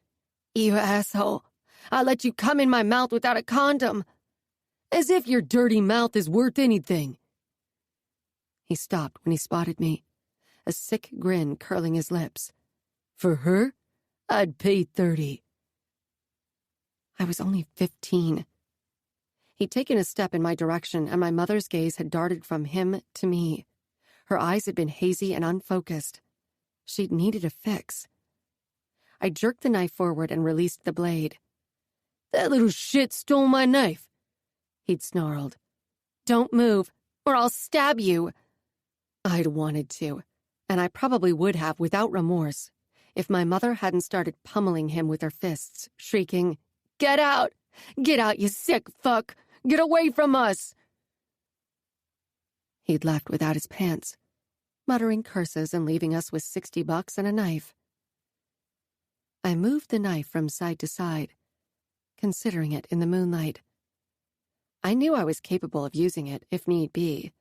Speaker 2: You asshole. I let you come in my mouth without a condom. As if your dirty mouth is worth anything." He stopped when he spotted me, a sick grin curling his lips. "For her, I'd pay 30. I was only 15. He'd taken a step in my direction, and my mother's gaze had darted from him to me. Her eyes had been hazy and unfocused. She'd needed a fix. I jerked the knife forward and released the blade. "That little shit stole my knife," he'd snarled. "Don't move, or I'll stab you." I'd wanted to, and I probably would have without remorse, if my mother hadn't started pummeling him with her fists, shrieking, "Get out! Get out, you sick fuck! Get away from us!" He'd left without his pants, muttering curses and leaving us with $60 and a knife. I moved the knife from side to side, considering it in the moonlight. I knew I was capable of using it, if need be.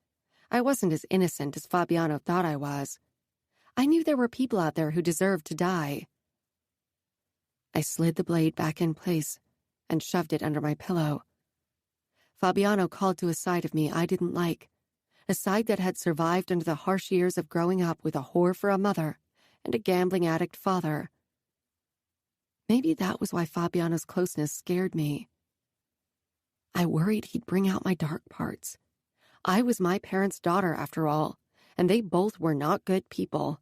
Speaker 2: I wasn't as innocent as Fabiano thought I was. I knew there were people out there who deserved to die. I slid the blade back in place and shoved it under my pillow. Fabiano called to a side of me I didn't like, a side that had survived under the harsh years of growing up with a whore for a mother and a gambling addict father. Maybe that was why Fabiano's closeness scared me. I worried he'd bring out my dark parts. I was my parents' daughter, after all, and they both were not good people.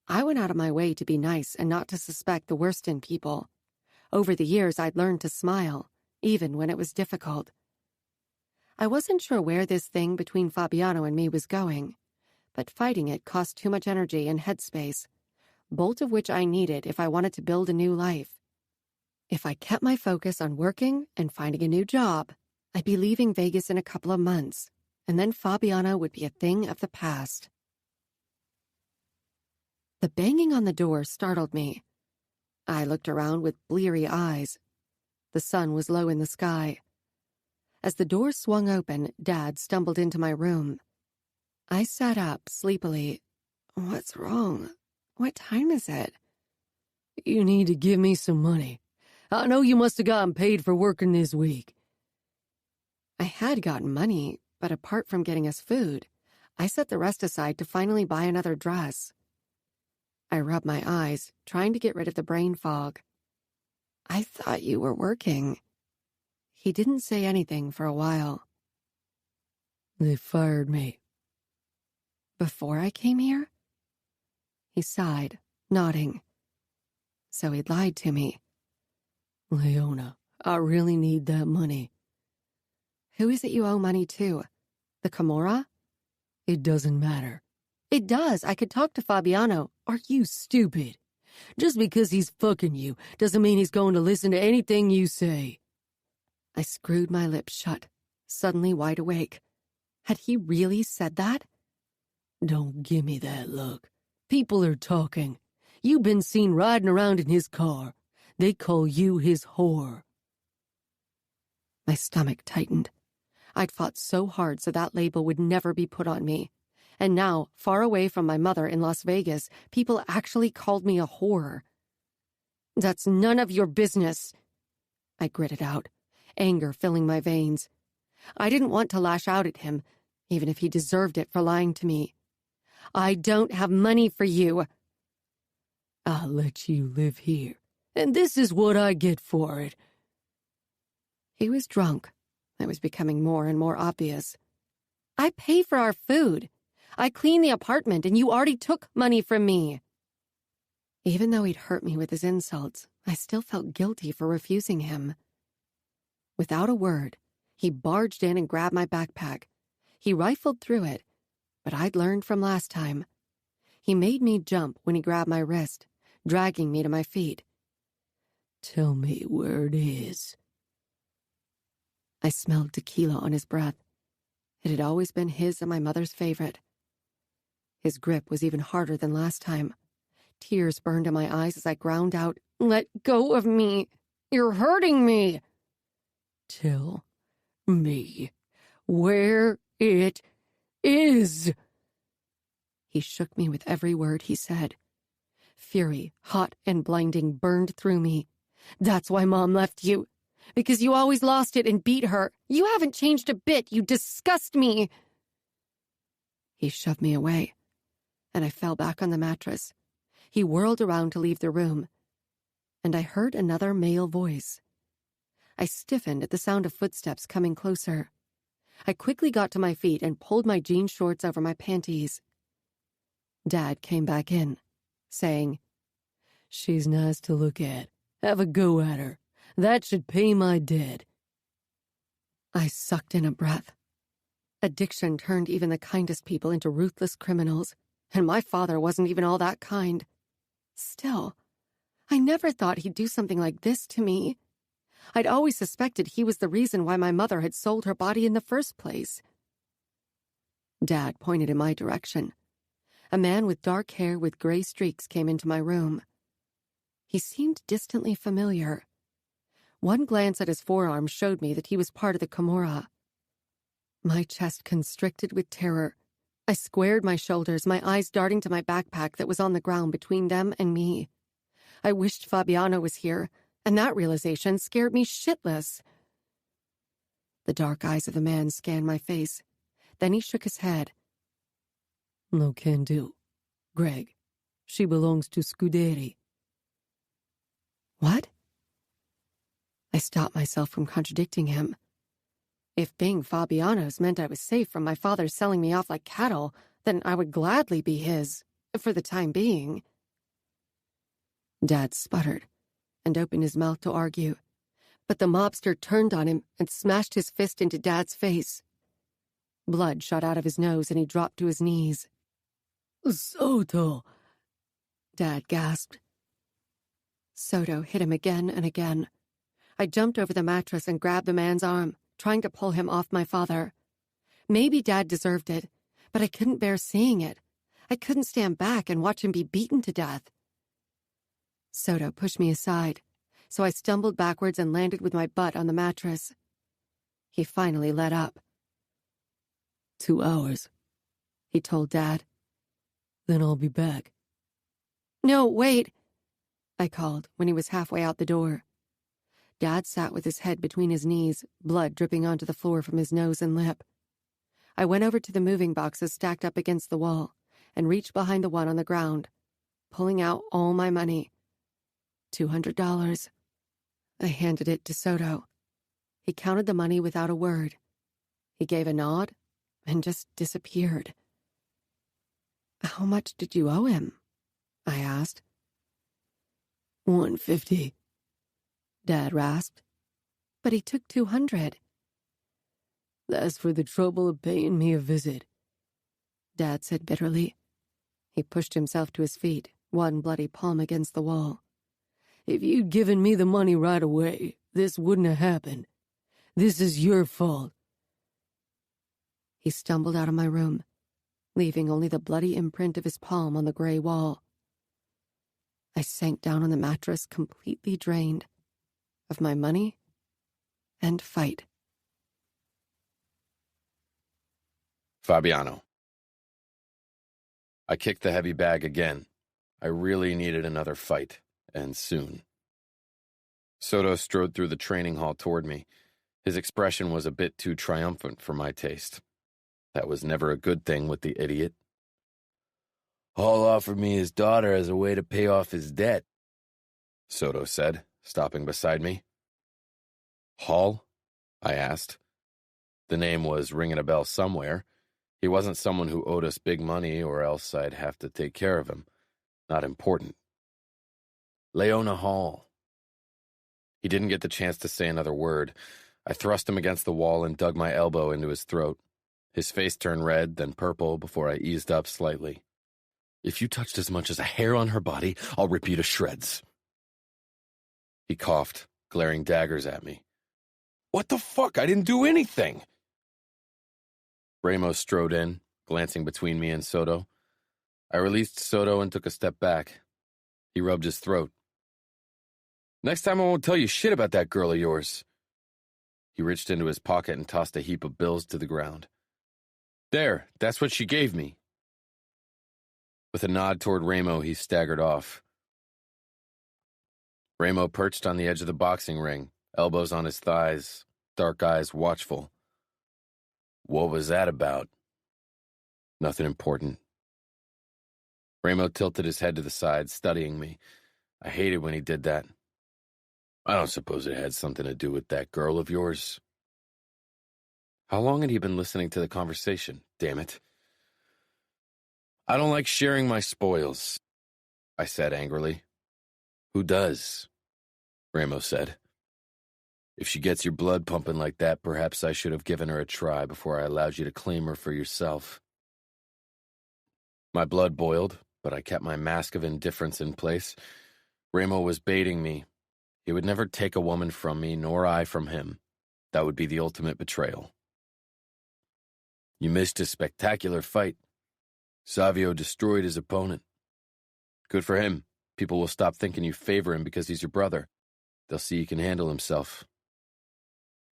Speaker 2: I went out of my way to be nice and not to suspect the worst in people. Over the years, I'd learned to smile, even when it was difficult. I wasn't sure where this thing between Fabiano and me was going, but fighting it cost too much energy and headspace, both of which I needed if I wanted to build a new life. If I kept my focus on working and finding a new job, I'd be leaving Vegas in a couple of months, and then Fabiano would be a thing of the past. The banging on the door startled me. I looked around with bleary eyes. The sun was low in the sky. As the door swung open, Dad stumbled into my room. I sat up sleepily. "What's wrong? What time is it?"
Speaker 3: "You need to give me some money. I know you must have gotten paid for working this week."
Speaker 2: I had gotten money, but apart from getting us food, I set the rest aside to finally buy another dress. I rubbed my eyes, trying to get rid of the brain fog. "I thought you were working." He didn't say anything for a while.
Speaker 3: "They fired me."
Speaker 2: "Before I came here?" He sighed, nodding. So he'd lied to me.
Speaker 3: "Leona, I really need that money."
Speaker 2: "Who is it you owe money to? The Camorra?"
Speaker 3: "It doesn't matter."
Speaker 2: "It does. I could talk to Fabiano."
Speaker 3: "Are you stupid? Just because he's fucking you doesn't mean he's going to listen to anything you say."
Speaker 2: I screwed my lips shut, suddenly wide awake. Had he really said that?
Speaker 3: "Don't give me that look. People are talking. You've been seen riding around in his car. They call you his whore."
Speaker 2: My stomach tightened. I'd fought so hard so that label would never be put on me. And now, far away from my mother in Las Vegas, people actually called me a whore. "That's none of your business," I gritted out, anger filling my veins. I didn't want to lash out at him, even if he deserved it for lying to me. "I don't have money for you."
Speaker 3: "I'll let you live here, and this is what I get for it."
Speaker 2: He was drunk. It was becoming more and more obvious. "I pay for our food. I clean the apartment, and you already took money from me." Even though he'd hurt me with his insults, I still felt guilty for refusing him. Without a word, he barged in and grabbed my backpack. He rifled through it, but I'd learned from last time. He made me jump when he grabbed my wrist, dragging me to my feet.
Speaker 3: Tell me where it is.
Speaker 2: I smelled tequila on his breath. It had always been his and my mother's favorite. His grip was even harder than last time. Tears burned in my eyes as I ground out, "Let go of me! You're hurting me!"
Speaker 3: Tell me where it is.
Speaker 2: He shook me with every word he said. Fury, hot and blinding, burned through me. "That's why Mom left you. Because you always lost it and beat her. You haven't changed a bit. You disgust me." He shoved me away, and I fell back on the mattress. He whirled around to leave the room, and I heard another male voice. I stiffened at the sound of footsteps coming closer. I quickly got to my feet and pulled my jean shorts over my panties. Dad came back in, saying,
Speaker 3: She's nice to look at. Have a go at her. That should pay my debt.
Speaker 2: I sucked in a breath. Addiction turned even the kindest people into ruthless criminals, and my father wasn't even all that kind. Still, I never thought he'd do something like this to me. I'd always suspected he was the reason why my mother had sold her body in the first place. Dad pointed in my direction. A man with dark hair with gray streaks came into my room. He seemed distantly familiar. One glance at his forearm showed me that he was part of the Camorra. My chest constricted with terror. I squared my shoulders, my eyes darting to my backpack that was on the ground between them and me. I wished Fabiano was here, and that realization scared me shitless. The dark eyes of the man scanned my face. Then he shook his head.
Speaker 3: No can do. Greg, she belongs to Scuderi.
Speaker 2: What? I stopped myself from contradicting him. If being Fabiano's meant I was safe from my father selling me off like cattle, then I would gladly be his, for the time being. Dad sputtered and opened his mouth to argue, but the mobster turned on him and smashed his fist into Dad's face. Blood shot out of his nose and he dropped to his knees.
Speaker 3: Soto!
Speaker 2: Dad gasped. Soto hit him again and again. I jumped over the mattress and grabbed the man's arm, trying to pull him off my father. Maybe Dad deserved it, but I couldn't bear seeing it. I couldn't stand back and watch him be beaten to death. Soto pushed me aside, so I stumbled backwards and landed with my butt on the mattress. He finally let up.
Speaker 3: 2 hours,
Speaker 2: he told Dad.
Speaker 3: Then I'll be back.
Speaker 2: No, wait, I called when he was halfway out the door. Dad sat with his head between his knees, blood dripping onto the floor from his nose and lip. I went over to the moving boxes stacked up against the wall and reached behind the one on the ground, pulling out all my money. $200. I handed it to Soto. He counted the money without a word. He gave a nod and just disappeared. How much did you owe him? I asked.
Speaker 3: $150.
Speaker 2: Dad rasped. But he took $200.
Speaker 3: That's for the trouble of paying me a visit,
Speaker 2: Dad said bitterly. He pushed himself to his feet, one bloody palm against the wall.
Speaker 3: If you'd given me the money right away, this wouldn't have happened. This is your fault.
Speaker 2: He stumbled out of my room, leaving only the bloody imprint of his palm on the gray wall. I sank down on the mattress, completely drained of my money and fight.
Speaker 1: Fabiano. I kicked the heavy bag again. I really needed another fight, and soon. Soto strode through the training hall toward me. His expression was a bit too triumphant for my taste. That was never a good thing with the idiot. Hall offered me his daughter as a way to pay off his debt, Soto said, stopping beside me. Hall? I asked. The name was ringing a bell somewhere. He wasn't someone who owed us big money, or else I'd have to take care of him. Not important. Leona Hall. He didn't get the chance to say another word. I thrust him against the wall and dug my elbow into his throat. His face turned red, then purple, before I eased up slightly. If you touched as much as a hair on her body, I'll rip you to shreds. He coughed, glaring daggers at me. What the fuck? I didn't do anything! Ramos strode in, glancing between me and Soto. I released Soto and took a step back. He rubbed his throat. Next time I won't tell you shit about that girl of yours. He reached into his pocket and tossed a heap of bills to the ground. There, that's what she gave me. With a nod toward Ramo, he staggered off. Ramo perched on the edge of the boxing ring, elbows on his thighs, dark eyes watchful. What was that about? Nothing important. Ramo tilted his head to the side, studying me. I hated when he did that. I don't suppose it had something to do with that girl of yours. How long had he been listening to the conversation? Damn it. I don't like sharing my spoils, I said angrily. Who does? Ramos said. If she gets your blood pumping like that, perhaps I should have given her a try before I allowed you to claim her for yourself. My blood boiled, but I kept my mask of indifference in place. Ramo was baiting me. He would never take a woman from me, nor I from him. That would be the ultimate betrayal. You missed a spectacular fight. Savio destroyed his opponent. Good for him. People will stop thinking you favor him because he's your brother. They'll see he can handle himself.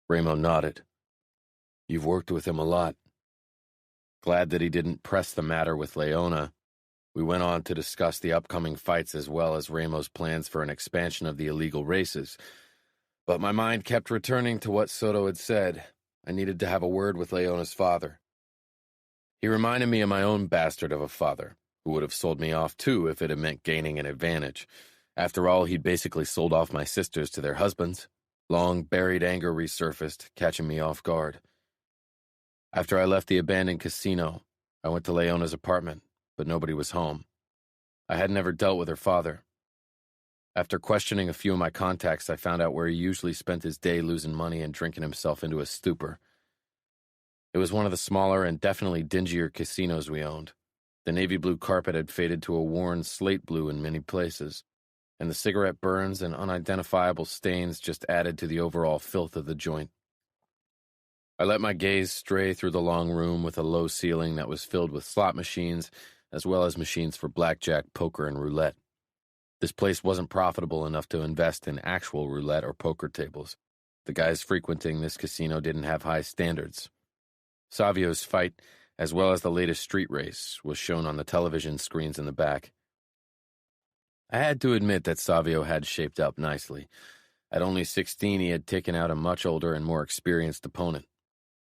Speaker 1: Ramo nodded. You've worked with him a lot. Glad that he didn't press the matter with Leona. We went on to discuss the upcoming fights as well as Ramo's plans for an expansion of the illegal races. But my mind kept returning to what Soto had said. I needed to have a word with Leona's father. He reminded me of my own bastard of a father, who would have sold me off too if it had meant gaining an advantage. After all, he'd basically sold off my sisters to their husbands. Long buried anger resurfaced, catching me off guard. After I left the abandoned casino, I went to Leona's apartment, but nobody was home. I had never dealt with her father. After questioning a few of my contacts, I found out where he usually spent his day losing money and drinking himself into a stupor. It was one of the smaller and definitely dingier casinos we owned. The navy blue carpet had faded to a worn slate blue in many places, and the cigarette burns and unidentifiable stains just added to the overall filth of the joint. I let my gaze stray through the long room with a low ceiling that was filled with slot machines, as well as machines for blackjack, poker, and roulette. This place wasn't profitable enough to invest in actual roulette or poker tables. The guys frequenting this casino didn't have high standards. Savio's fight, as well as the latest street race, was shown on the television screens in the back. I had to admit that Savio had shaped up nicely. At only 16, he had taken out a much older and more experienced opponent.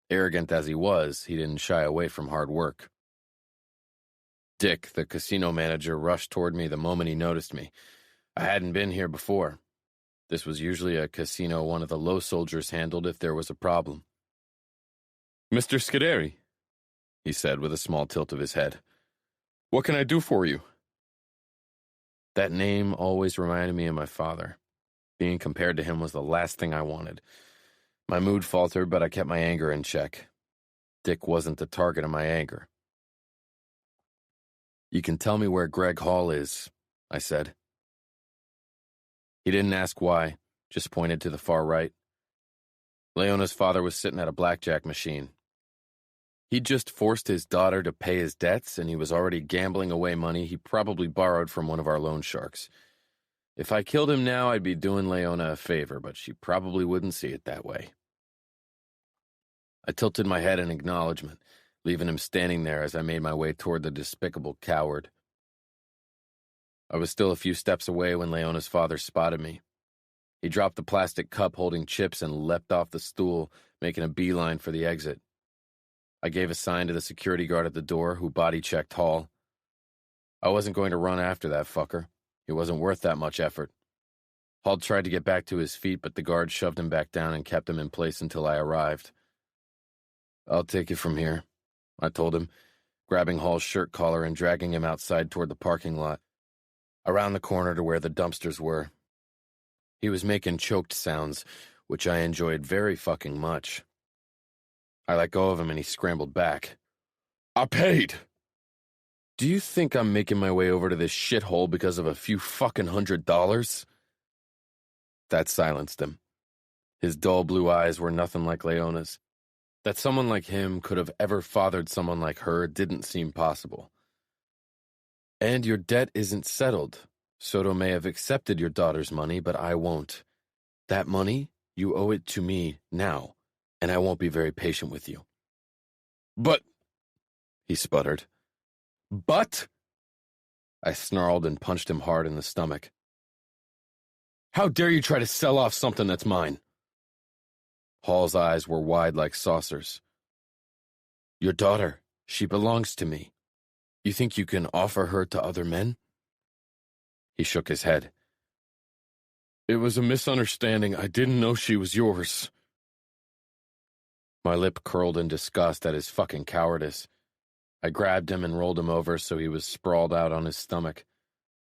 Speaker 1: Arrogant as he was, he didn't shy away from hard work. Dick, the casino manager, rushed toward me the moment he noticed me. I hadn't been here before. This was usually a casino one of the low soldiers handled if there was a problem. Mr. Scuderi, he said with a small tilt of his head. What can I do for you? That name always reminded me of my father. Being compared to him was the last thing I wanted. My mood faltered, but I kept my anger in check. Dick wasn't the target of my anger. You can tell me where Greg Hall is, I said. He didn't ask why, just pointed to the far right. Leona's father was sitting at a blackjack machine. He'd just forced his daughter to pay his debts, and he was already gambling away money he probably borrowed from one of our loan sharks. If I killed him now, I'd be doing Leona a favor, but she probably wouldn't see it that way. I tilted my head in acknowledgement, leaving him standing there as I made my way toward the despicable coward. I was still a few steps away when Leona's father spotted me. He dropped the plastic cup holding chips and leapt off the stool, making a beeline for the exit. I gave a sign to the security guard at the door, who body-checked Hall. I wasn't going to run after that fucker. He wasn't worth that much effort. Hall tried to get back to his feet, but the guard shoved him back down and kept him in place until I arrived. I'll take it from here, I told him, grabbing Hall's shirt collar and dragging him outside toward the parking lot, around the corner to where the dumpsters were. He was making choked sounds, which I enjoyed very fucking much. I let go of him and he scrambled back. I paid! Do you think I'm making my way over to this shithole because of a few fucking $100? That silenced him. His dull blue eyes were nothing like Leona's. That someone like him could have ever fathered someone like her didn't seem possible. And your debt isn't settled. Soto may have accepted your daughter's money, but I won't. That money, you owe it to me now, and I won't be very patient with you. But, he sputtered. But? I snarled and punched him hard in the stomach. How dare you try to sell off something that's mine? Hall's eyes were wide like saucers. Your daughter, she belongs to me. You think you can offer her to other men? He shook his head. It was a misunderstanding. I didn't know she was yours. My lip curled in disgust at his fucking cowardice. I grabbed him and rolled him over so he was sprawled out on his stomach.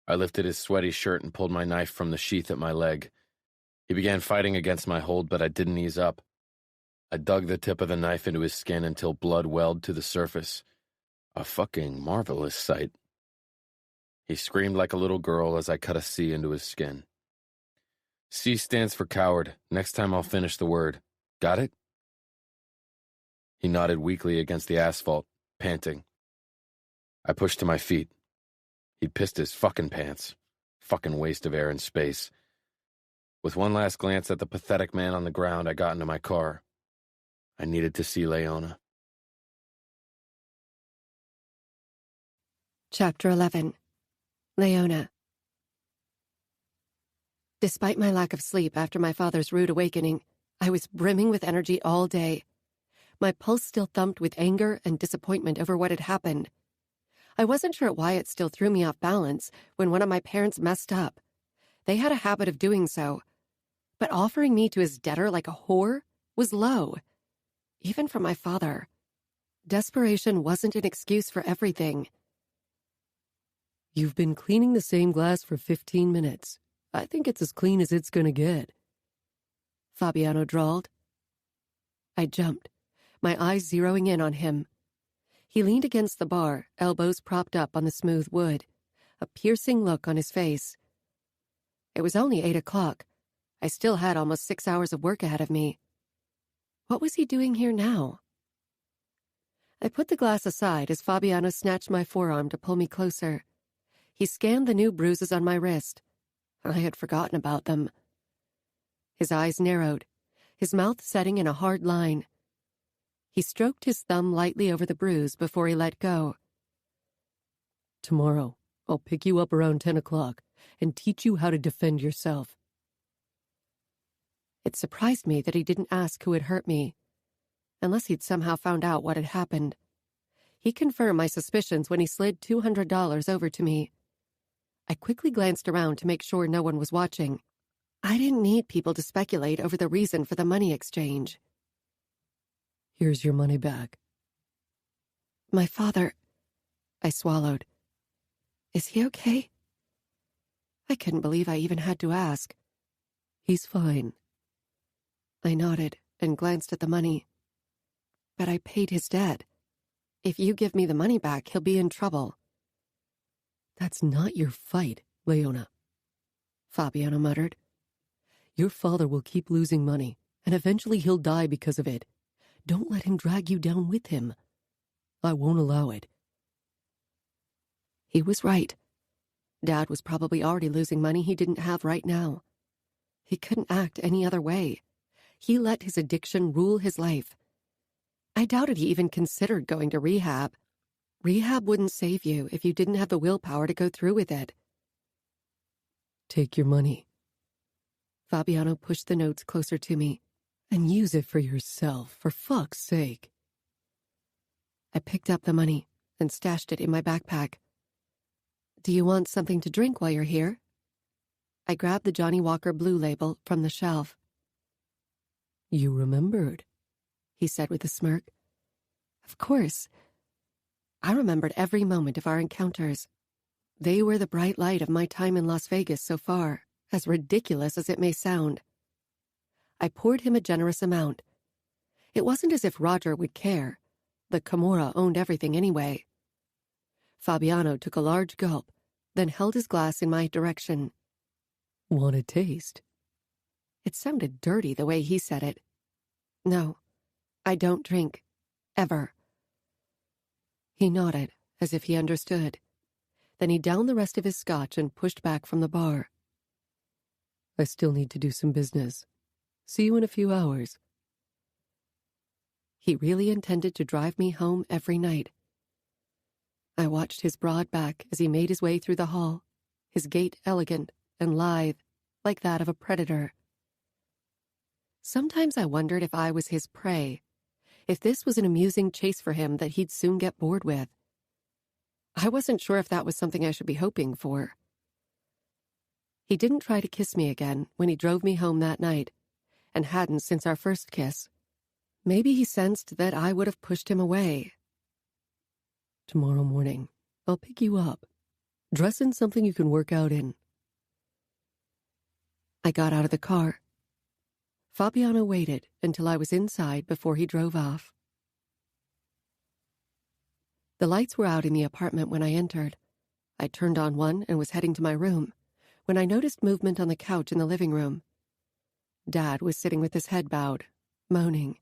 Speaker 1: I lifted his sweaty shirt and pulled my knife from the sheath at my leg. He began fighting against my hold, but I didn't ease up. I dug the tip of the knife into his skin until blood welled to the surface. A fucking marvelous sight. He screamed like a little girl as I cut a C into his skin. C stands for coward. Next time I'll finish the word. Got it? He nodded weakly against the asphalt, panting. I pushed to my feet. He'd pissed his fucking pants. Fucking waste of air and space. With one last glance at the pathetic man on the ground, I got into my car. I needed to see Leona.
Speaker 2: Chapter 11. Leona. Despite my lack of sleep after my father's rude awakening, I was brimming with energy all day. My pulse still thumped with anger and disappointment over what had happened. I wasn't sure why it still threw me off balance when one of my parents messed up. They had a habit of doing so. But offering me to his debtor like a whore was low. Even for my father. Desperation wasn't an excuse for everything.
Speaker 3: You've been cleaning the same glass for 15 minutes. I think it's as clean as it's gonna get.
Speaker 2: Fabiano drawled. I jumped, my eyes zeroing in on him. He leaned against the bar, elbows propped up on the smooth wood, a piercing look on his face. It was only 8 o'clock. I still had almost 6 hours of work ahead of me. What was he doing here now? I put the glass aside as Fabiano snatched my forearm to pull me closer. He scanned the new bruises on my wrist. I had forgotten about them. His eyes narrowed, his mouth setting in a hard line. He stroked his thumb lightly over the bruise before he let go.
Speaker 3: Tomorrow, I'll pick you up around 10 o'clock and teach you how to defend yourself.
Speaker 2: It surprised me that he didn't ask who had hurt me, unless he'd somehow found out what had happened. He confirmed my suspicions when he slid $200 over to me. I quickly glanced around to make sure no one was watching. I didn't need people to speculate over the reason for the money exchange.
Speaker 3: Here's your money back.
Speaker 2: My father... I swallowed. Is he okay? I couldn't believe I even had to ask.
Speaker 3: He's fine.
Speaker 2: I nodded and glanced at the money. But I paid his debt. If you give me the money back, he'll be in trouble.
Speaker 3: That's not your fight, Leona,
Speaker 2: Fabiano muttered.
Speaker 3: Your father will keep losing money, and eventually he'll die because of it. Don't let him drag you down with him. I won't allow it.
Speaker 2: He was right. Dad was probably already losing money he didn't have right now. He couldn't act any other way. He let his addiction rule his life. I doubted he even considered going to rehab. Rehab wouldn't save you if you didn't have the willpower to go through with it.
Speaker 3: Take your money.
Speaker 2: Fabiano pushed the notes closer to me.
Speaker 3: And use it for yourself, for fuck's sake.
Speaker 2: I picked up the money and stashed it in my backpack. Do you want something to drink while you're here? I grabbed the Johnny Walker Blue Label from the shelf.
Speaker 3: You remembered,
Speaker 2: he said with a smirk. Of course. I remembered every moment of our encounters. They were the bright light of my time in Las Vegas so far, as ridiculous as it may sound. I poured him a generous amount. It wasn't as if Roger would care. The Camorra owned everything anyway. Fabiano took a large gulp, then held his glass in my direction.
Speaker 3: Want a taste?
Speaker 2: It sounded dirty the way he said it. No, I don't drink. Ever. He nodded, as if he understood. Then he downed the rest of his scotch and pushed back from the bar.
Speaker 3: I still need to do some business. See you in a few hours.
Speaker 2: He really intended to drive me home every night. I watched his broad back as he made his way through the hall, his gait elegant and lithe, like that of a predator. Sometimes I wondered if I was his prey, if this was an amusing chase for him that he'd soon get bored with. I wasn't sure if that was something I should be hoping for. He didn't try to kiss me again when he drove me home that night, and hadn't since our first kiss. Maybe he sensed that I would have pushed him away.
Speaker 3: Tomorrow morning, I'll pick you up. Dress in something you can work out in.
Speaker 2: I got out of the car. Fabiano waited until I was inside before he drove off. The lights were out in the apartment when I entered. I turned on one and was heading to my room when I noticed movement on the couch in the living room. Dad was sitting with his head bowed, moaning.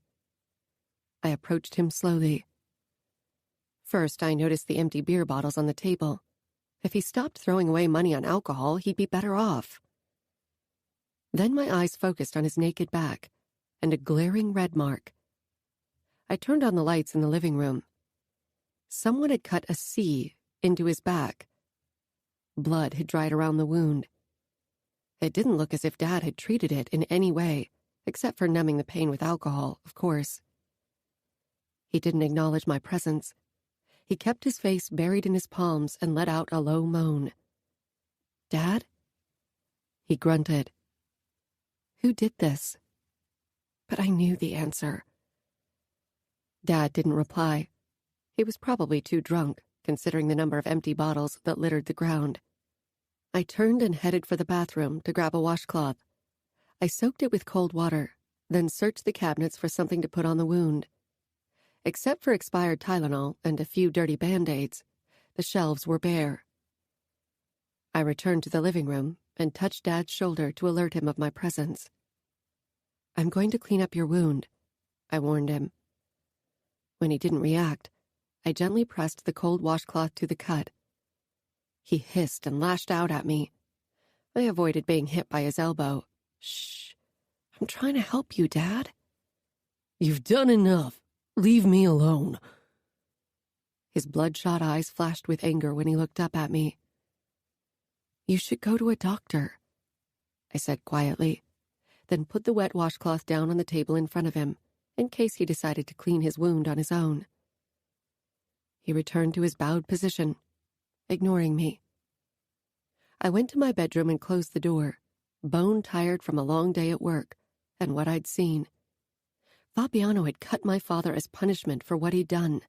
Speaker 2: I approached him slowly. First, I noticed the empty beer bottles on the table. If he stopped throwing away money on alcohol, he'd be better off. Then my eyes focused on his naked back and a glaring red mark. I turned on the lights in the living room. Someone had cut a C into his back. Blood had dried around the wound. It didn't look as if Dad had treated it in any way, except for numbing the pain with alcohol, of course. He didn't acknowledge my presence. He kept his face buried in his palms and let out a low moan. "Dad?" He grunted. Who did this? But I knew the answer. Dad didn't reply. He was probably too drunk, considering the number of empty bottles that littered the ground. I turned and headed for the bathroom to grab a washcloth. I soaked it with cold water, then searched the cabinets for something to put on the wound. Except for expired Tylenol and a few dirty Band-Aids, the shelves were bare. I returned to the living room and touched Dad's shoulder to alert him of my presence. "I'm going to clean up your wound," I warned him. When he didn't react, I gently pressed the cold washcloth to the cut. He hissed and lashed out at me. I avoided being hit by his elbow. "Shh, I'm trying to help you, Dad."
Speaker 3: You've done enough. Leave me alone.
Speaker 2: His bloodshot eyes flashed with anger when he looked up at me. "You should go to a doctor," I said quietly, then put the wet washcloth down on the table in front of him, in case he decided to clean his wound on his own. He returned to his bowed position, ignoring me. I went to my bedroom and closed the door, bone-tired from a long day at work and what I'd seen. Fabiano had cut my father as punishment for what he'd done.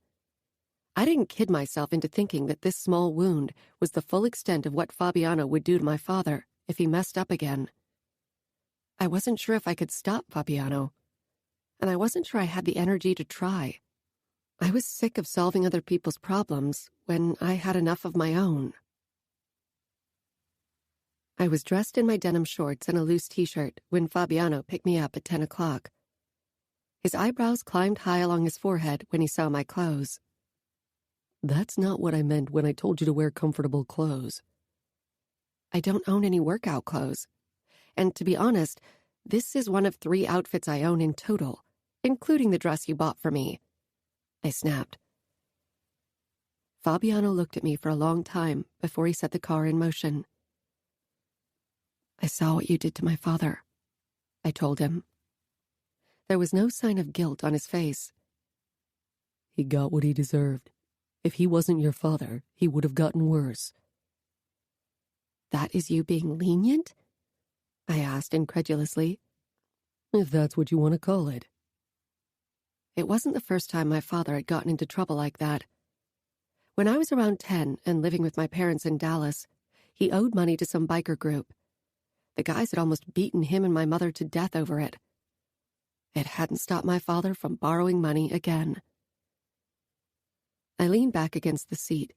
Speaker 2: I didn't kid myself into thinking that this small wound was the full extent of what Fabiano would do to my father if he messed up again. I wasn't sure if I could stop Fabiano, and I wasn't sure I had the energy to try. I was sick of solving other people's problems when I had enough of my own. I was dressed in my denim shorts and a loose t-shirt when Fabiano picked me up at 10 o'clock. His eyebrows climbed high along his forehead when he saw my clothes.
Speaker 3: That's not what I meant when I told you to wear comfortable clothes.
Speaker 2: I don't own any workout clothes. And to be honest, this is one of 3 outfits I own in total, including the dress you bought for me, I snapped. Fabiano looked at me for a long time before he set the car in motion. "I saw what you did to my father," I told him. There was no sign of guilt on his face.
Speaker 3: He got what he deserved. If he wasn't your father, he would have gotten worse.
Speaker 2: "That is you being lenient?" I asked incredulously.
Speaker 3: If that's what you want to call it.
Speaker 2: It wasn't the first time my father had gotten into trouble like that. When I was around 10 and living with my parents in Dallas, he owed money to some biker group. The guys had almost beaten him and my mother to death over it. It hadn't stopped my father from borrowing money again. I leaned back against the seat,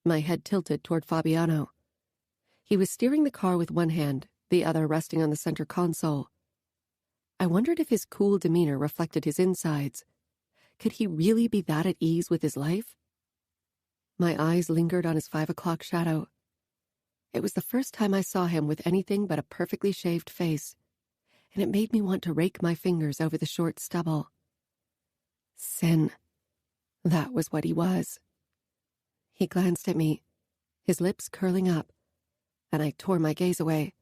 Speaker 2: my head tilted toward Fabiano. He was steering the car with one hand, the other resting on the center console. I wondered if his cool demeanor reflected his insides. Could he really be that at ease with his life? My eyes lingered on his 5 o'clock shadow. It was the first time I saw him with anything but a perfectly shaved face, and it made me want to rake my fingers over the short stubble. Sin. That was what he was. He glanced at me, his lips curling up, and I tore my gaze away.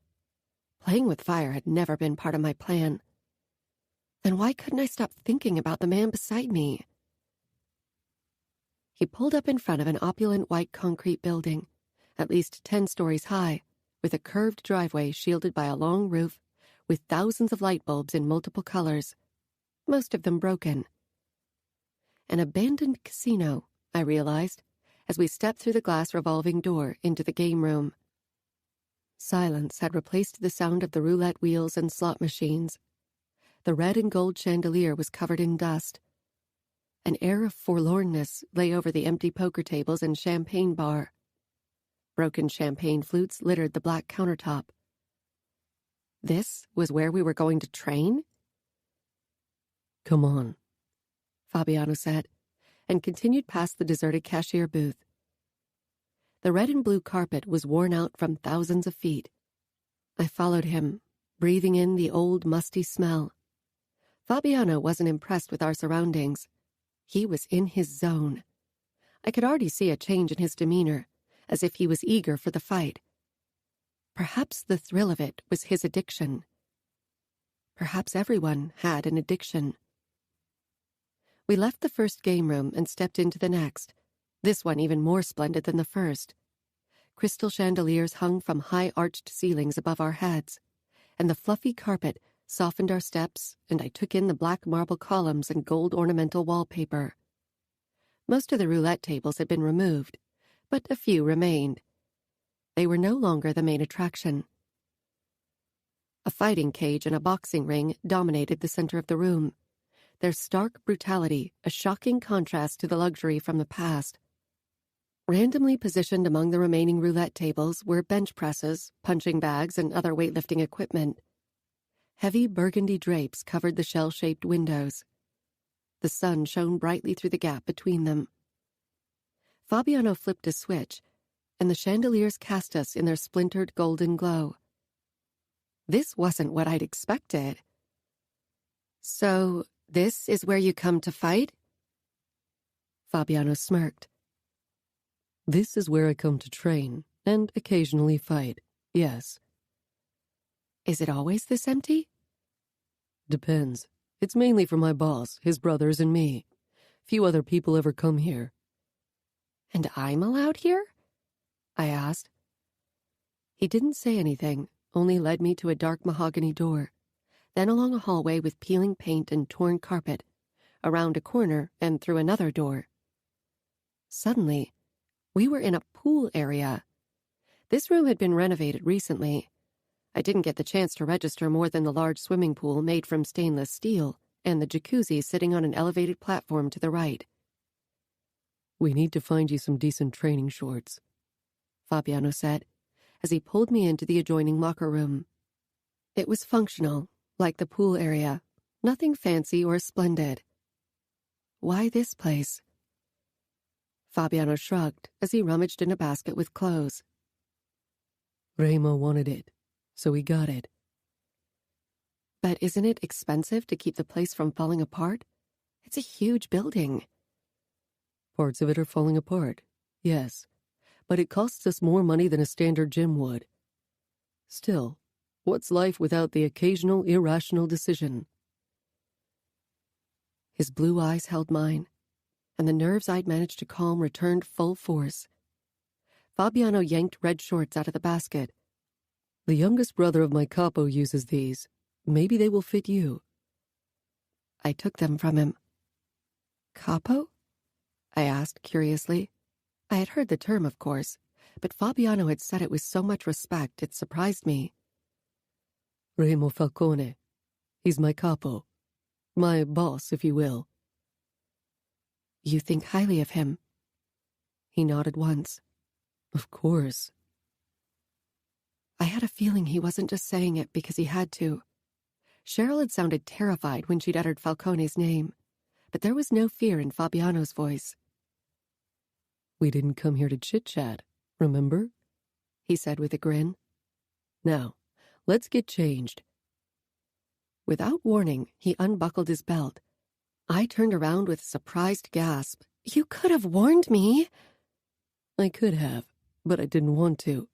Speaker 2: Playing with fire had never been part of my plan. Then why couldn't I stop thinking about the man beside me? He pulled up in front of an opulent white concrete building, at least 10 stories high, with a curved driveway shielded by a long roof with thousands of light bulbs in multiple colors, most of them broken. An abandoned casino, I realized, as we stepped through the glass revolving door into the game room. Silence had replaced the sound of the roulette wheels and slot machines. The red and gold chandelier was covered in dust. An air of forlornness lay over the empty poker tables and champagne bar. Broken champagne flutes littered the black countertop. This was where we were going to train?
Speaker 3: Come on,
Speaker 2: Fabiano said, and continued past the deserted cashier booth. The red and blue carpet was worn out from thousands of feet. I followed him, breathing in the old, musty smell. Fabiano wasn't impressed with our surroundings. He was in his zone. I could already see a change in his demeanor, as if he was eager for the fight. Perhaps the thrill of it was his addiction. Perhaps everyone had an addiction. We left the first game room and stepped into the next, this one even more splendid than the first. Crystal chandeliers hung from high arched ceilings above our heads, and the fluffy carpet softened our steps, and I took in the black marble columns and gold ornamental wallpaper. Most of the roulette tables had been removed, but a few remained. They were no longer the main attraction. A fighting cage and a boxing ring dominated the center of the room, their stark brutality a shocking contrast to the luxury from the past. Randomly positioned among the remaining roulette tables were bench presses, punching bags, and other weightlifting equipment. Heavy burgundy drapes covered the shell-shaped windows. The sun shone brightly through the gap between them. Fabiano flipped a switch, and the chandeliers cast us in their splintered golden glow. This wasn't what I'd expected. So, this is where you come to fight? Fabiano smirked.
Speaker 3: This is where I come to train, and occasionally fight, yes.
Speaker 2: Is it always this empty?
Speaker 3: Depends. It's mainly for my boss, his brothers, and me. Few other people ever come here.
Speaker 2: And I'm allowed here? I asked. He didn't say anything, only led me to a dark mahogany door, then along a hallway with peeling paint and torn carpet, around a corner and through another door. Suddenly, we were in a pool area. This room had been renovated recently. I didn't get the chance to register more than the large swimming pool made from stainless steel and the jacuzzi sitting on an elevated platform to the right.
Speaker 3: We need to find you some decent training shorts,
Speaker 2: Fabiano said, as he pulled me into the adjoining locker room. It was functional, like the pool area, nothing fancy or splendid. Why this place? Fabiano shrugged as he rummaged in a basket with clothes.
Speaker 3: Remo wanted it, so he got it.
Speaker 2: But isn't it expensive to keep the place from falling apart? It's a huge building.
Speaker 3: Parts of it are falling apart, yes, but it costs us more money than a standard gym would. Still, what's life without the occasional irrational decision?
Speaker 2: His blue eyes held mine, and the nerves I'd managed to calm returned full force. Fabiano yanked red shorts out of the basket.
Speaker 3: The youngest brother of my capo uses these. Maybe they will fit you.
Speaker 2: I took them from him. Capo? I asked curiously. I had heard the term, of course, but Fabiano had said it with so much respect it surprised me.
Speaker 3: Remo Falcone. He's my capo. My boss, if you will.
Speaker 2: You think highly of him? He nodded once.
Speaker 3: Of course.
Speaker 2: I had a feeling he wasn't just saying it because he had to. Cheryl had sounded terrified when she'd uttered Falcone's name, but there was no fear in Fabiano's voice.
Speaker 3: We didn't come here to chit-chat, remember? He said with a grin. Now, let's get changed.
Speaker 2: Without warning, he unbuckled his belt. I turned around with a surprised gasp. You could have warned me.
Speaker 3: I could have, but I didn't want to.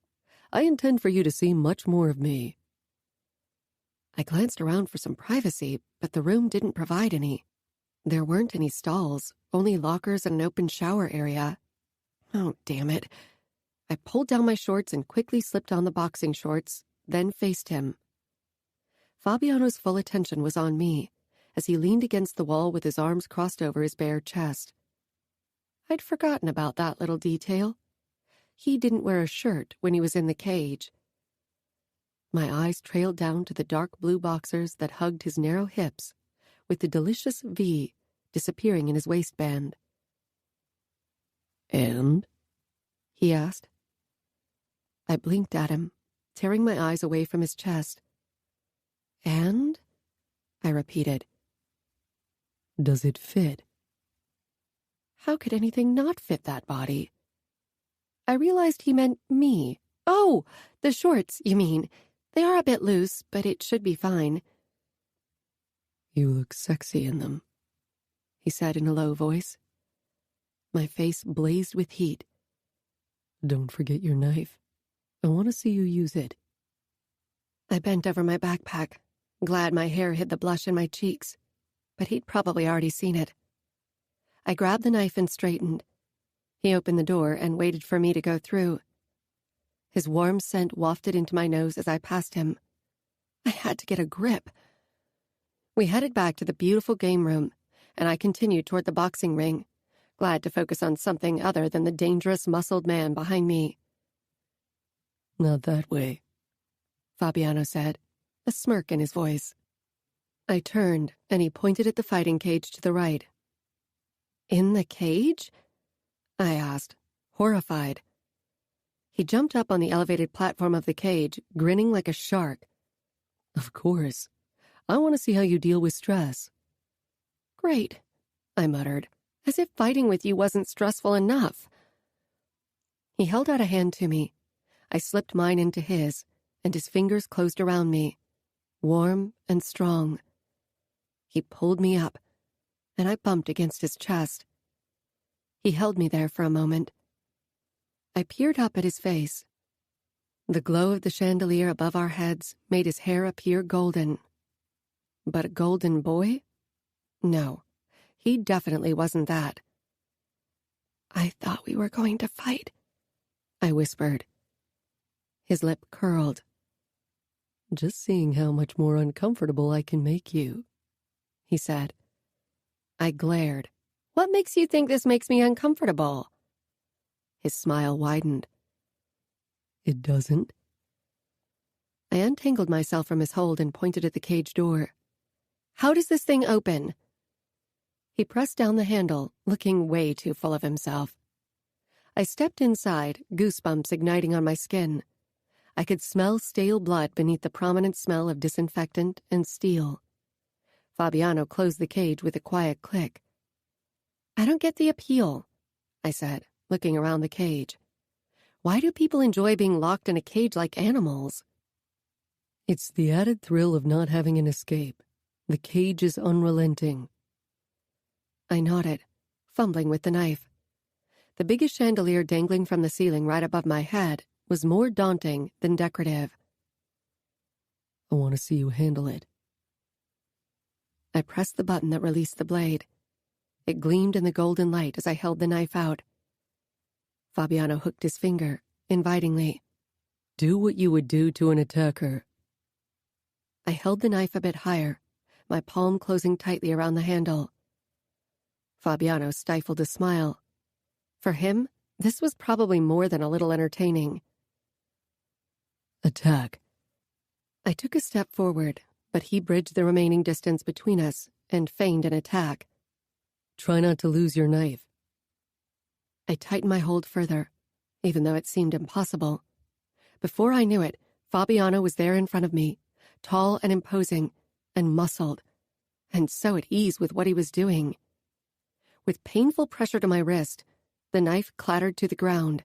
Speaker 3: I intend for you to see much more of me.
Speaker 2: I glanced around for some privacy, but the room didn't provide any. There weren't any stalls, only lockers and an open shower area. Oh, damn it. I pulled down my shorts and quickly slipped on the boxing shorts, then faced him. Fabiano's full attention was on me, as he leaned against the wall with his arms crossed over his bare chest. I'd forgotten about that little detail. He didn't wear a shirt when he was in the cage. My eyes trailed down to the dark blue boxers that hugged his narrow hips, with the delicious V disappearing in his waistband.
Speaker 3: And?
Speaker 2: He asked. I blinked at him, tearing my eyes away from his chest. And? I repeated.
Speaker 3: Does it fit?
Speaker 2: How could anything not fit that body? I realized he meant me. Oh, the shorts, you mean. They are a bit loose, but it should be fine.
Speaker 3: You look sexy in them,
Speaker 2: he said in a low voice. My face blazed with heat.
Speaker 3: Don't forget your knife. I want to see you use it.
Speaker 2: I bent over my backpack, glad my hair hid the blush in my cheeks, but he'd probably already seen it. I grabbed the knife and straightened. He opened the door and waited for me to go through. His warm scent wafted into my nose as I passed him. I had to get a grip. We headed back to the beautiful game room, and I continued toward the boxing ring, glad to focus on something other than the dangerous, muscled man behind me.
Speaker 3: Not that way,
Speaker 2: Fabiano said, a smirk in his voice. I turned, and he pointed at the fighting cage to the right. In the cage? I asked, horrified. He jumped up on the elevated platform of the cage, grinning like a shark.
Speaker 3: Of course. I want to see how you deal with stress.
Speaker 2: Great, I muttered, as if fighting with you wasn't stressful enough. He held out a hand to me. I slipped mine into his, and his fingers closed around me, warm and strong. He pulled me up, and I bumped against his chest. He held me there for a moment. I peered up at his face. The glow of the chandelier above our heads made his hair appear golden. But a golden boy? No, he definitely wasn't that. I thought we were going to fight, I whispered. His lip curled.
Speaker 3: Just seeing how much more uncomfortable I can make you,
Speaker 2: he said. I glared. What makes you think this makes me uncomfortable? His smile widened.
Speaker 3: It doesn't.
Speaker 2: I untangled myself from his hold and pointed at the cage door. How does this thing open? He pressed down the handle, looking way too full of himself. I stepped inside, goosebumps igniting on my skin. I could smell stale blood beneath the prominent smell of disinfectant and steel. Fabiano closed the cage with a quiet click. I don't get the appeal, I said, looking around the cage. Why do people enjoy being locked in a cage like animals?
Speaker 3: It's the added thrill of not having an escape. The cage is unrelenting.
Speaker 2: I nodded, fumbling with the knife. The biggest chandelier dangling from the ceiling right above my head was more daunting than decorative.
Speaker 3: I want to see you handle it.
Speaker 2: I pressed the button that released the blade. It gleamed in the golden light as I held the knife out. Fabiano hooked his finger, invitingly.
Speaker 3: Do what you would do to an attacker.
Speaker 2: I held the knife a bit higher, my palm closing tightly around the handle. Fabiano stifled a smile. For him, this was probably more than a little entertaining.
Speaker 3: Attack.
Speaker 2: I took a step forward, but he bridged the remaining distance between us and feigned an attack.
Speaker 3: Try not to lose your knife.
Speaker 2: I tightened my hold further. even though it seemed impossible. Before I knew it, Fabiano was there in front of me, tall and imposing, and muscled, and so at ease with what he was doing. With painful pressure to my wrist, the knife clattered to the ground.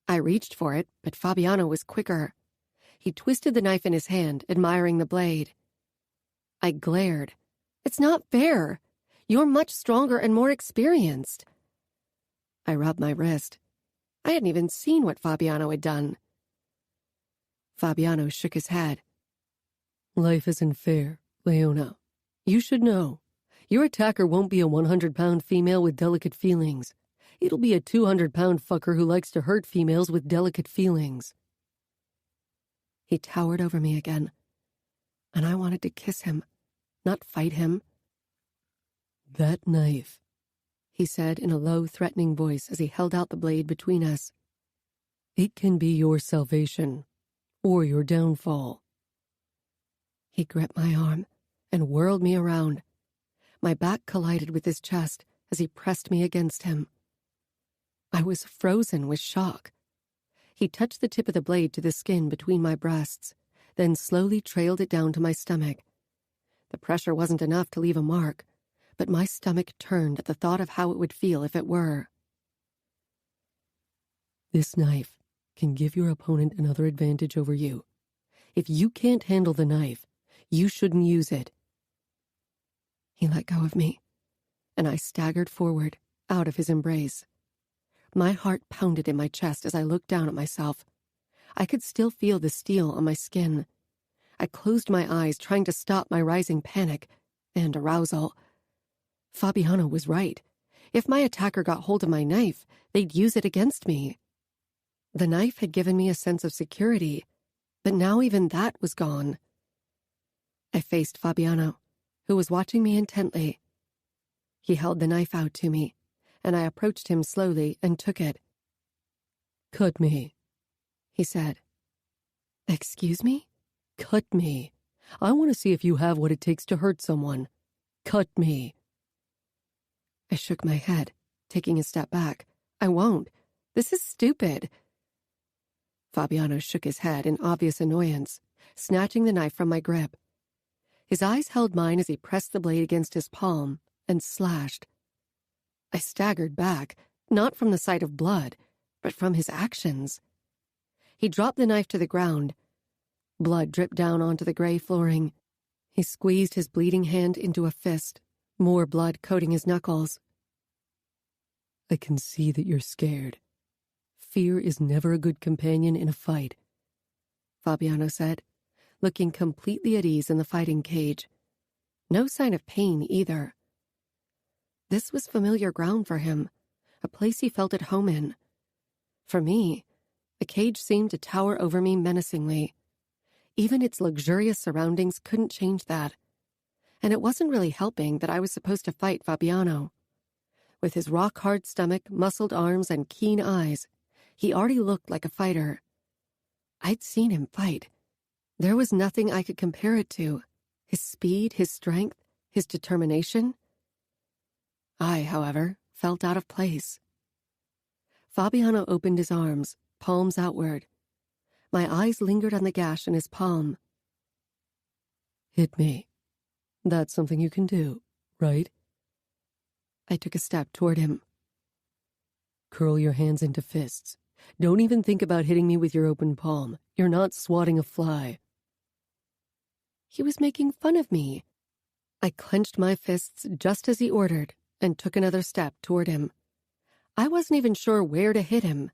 Speaker 2: I reached for it, but Fabiano was quicker. He twisted the knife in his hand, admiring the blade. I glared. "It's not fair. You're much stronger and more experienced." I rubbed my wrist. I hadn't even seen what Fabiano had done. Fabiano shook his head.
Speaker 3: "Life isn't fair, Leona. You should know. Your attacker won't be a 100-pound female with delicate feelings. It'll be a 200-pound fucker who likes to hurt females with delicate feelings."
Speaker 2: He towered over me again, and I wanted to kiss him, not fight him.
Speaker 3: "That knife,"
Speaker 2: he said in a low, threatening voice as he held out the blade between us.
Speaker 3: "It can be your salvation, or your downfall."
Speaker 2: He gripped my arm and whirled me around. My back collided with his chest as he pressed me against him. I was frozen with shock. He touched the tip of the blade to the skin between my breasts, then slowly trailed it down to my stomach. The pressure wasn't enough to leave a mark, but my stomach turned at the thought of how it would feel if it were.
Speaker 3: "This knife can give your opponent another advantage over you. If you can't handle the knife, you shouldn't use it."
Speaker 2: He let go of me, and I staggered forward, out of his embrace. My heart pounded in my chest as I looked down at myself. I could still feel the steel on my skin. I closed my eyes, trying to stop my rising panic and arousal. Fabiano was right. If my attacker got hold of my knife, they'd use it against me. The knife had given me a sense of security, but now even that was gone. I faced Fabiano, who was watching me intently. He held the knife out to me, and I approached him slowly and took it.
Speaker 3: "Cut me,"
Speaker 2: he said. "Excuse me?"
Speaker 3: "Cut me. I want to see if you have what it takes to hurt someone. Cut me."
Speaker 2: I shook my head, taking a step back. "I won't. This is stupid." Fabiano shook his head in obvious annoyance, snatching the knife from my grip. His eyes held mine as he pressed the blade against his palm and slashed. I staggered back, not from the sight of blood, but from his actions. He dropped the knife to the ground. Blood dripped down onto the gray flooring. He squeezed his bleeding hand into a fist, more blood coating his knuckles.
Speaker 3: "I can see that you're scared. Fear is never a good companion in a fight,"
Speaker 2: Fabiano said, looking completely at ease in the fighting cage. No sign of pain either. This was familiar ground for him, a place he felt at home in. For me, the cage seemed to tower over me menacingly. Even its luxurious surroundings couldn't change that. And it wasn't really helping that I was supposed to fight Fabiano. With his rock-hard stomach, muscled arms, and keen eyes, he already looked like a fighter. I'd seen him fight. There was nothing I could compare it to. His speed, his strength, his determination. I, however, felt out of place. Fabiano opened his arms, palms outward. My eyes lingered on the gash in his palm.
Speaker 3: "Hit me. That's something you can do, right?"
Speaker 2: I took a step toward him.
Speaker 3: "Curl your hands into fists. Don't even think about hitting me with your open palm. You're not swatting a fly."
Speaker 2: He was making fun of me. I clenched my fists just as he ordered and took another step toward him. I wasn't even sure where to hit him.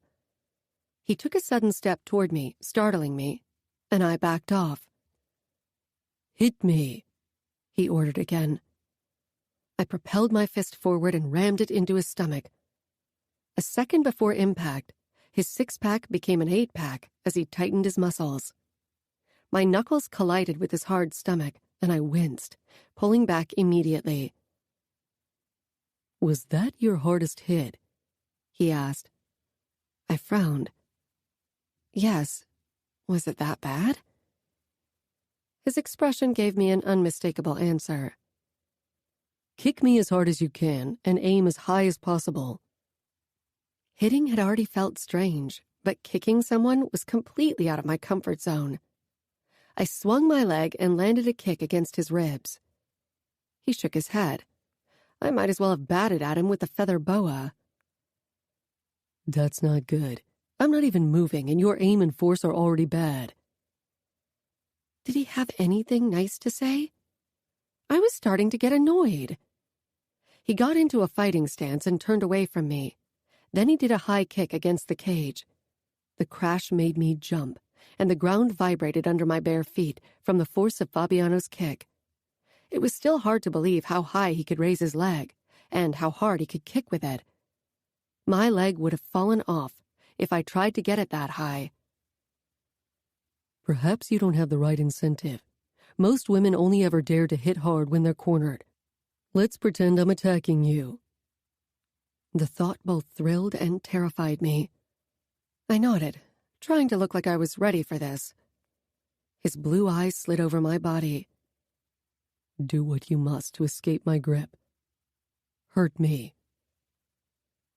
Speaker 2: He took a sudden step toward me, startling me, and I backed off.
Speaker 3: "Hit me,"
Speaker 2: he ordered again. I propelled my fist forward and rammed it into his stomach. A second before impact, his six-pack became an eight-pack as he tightened his muscles. My knuckles collided with his hard stomach, and I winced, pulling back immediately.
Speaker 3: "Was that your hardest hit?"
Speaker 2: he asked. I frowned. Yes. Was it that bad? His expression gave me an unmistakable answer.
Speaker 3: "Kick me as hard as you can and aim as high as possible."
Speaker 2: Hitting had already felt strange, but kicking someone was completely out of my comfort zone. I swung my leg and landed a kick against his ribs. He shook his head. I might as well have batted at him with a feather boa.
Speaker 3: That's not good. I'm not even moving, and your aim and force are already bad.
Speaker 2: Did he have anything nice to say? I was starting to get annoyed. He got into a fighting stance and turned away from me. Then he did a high kick against the cage. The crash made me jump, and the ground vibrated under my bare feet from the force of Fabiano's kick. It was still hard to believe how high he could raise his leg, and how hard he could kick with it. My leg would have fallen off if I tried to get it that high.
Speaker 3: Perhaps you don't have the right incentive. Most women only ever dare to hit hard when they're cornered. Let's pretend I'm attacking you.
Speaker 2: The thought both thrilled and terrified me. I nodded, trying to look like I was ready for this. His blue eyes slid over my body.
Speaker 3: Do what you must to escape my grip. Hurt me.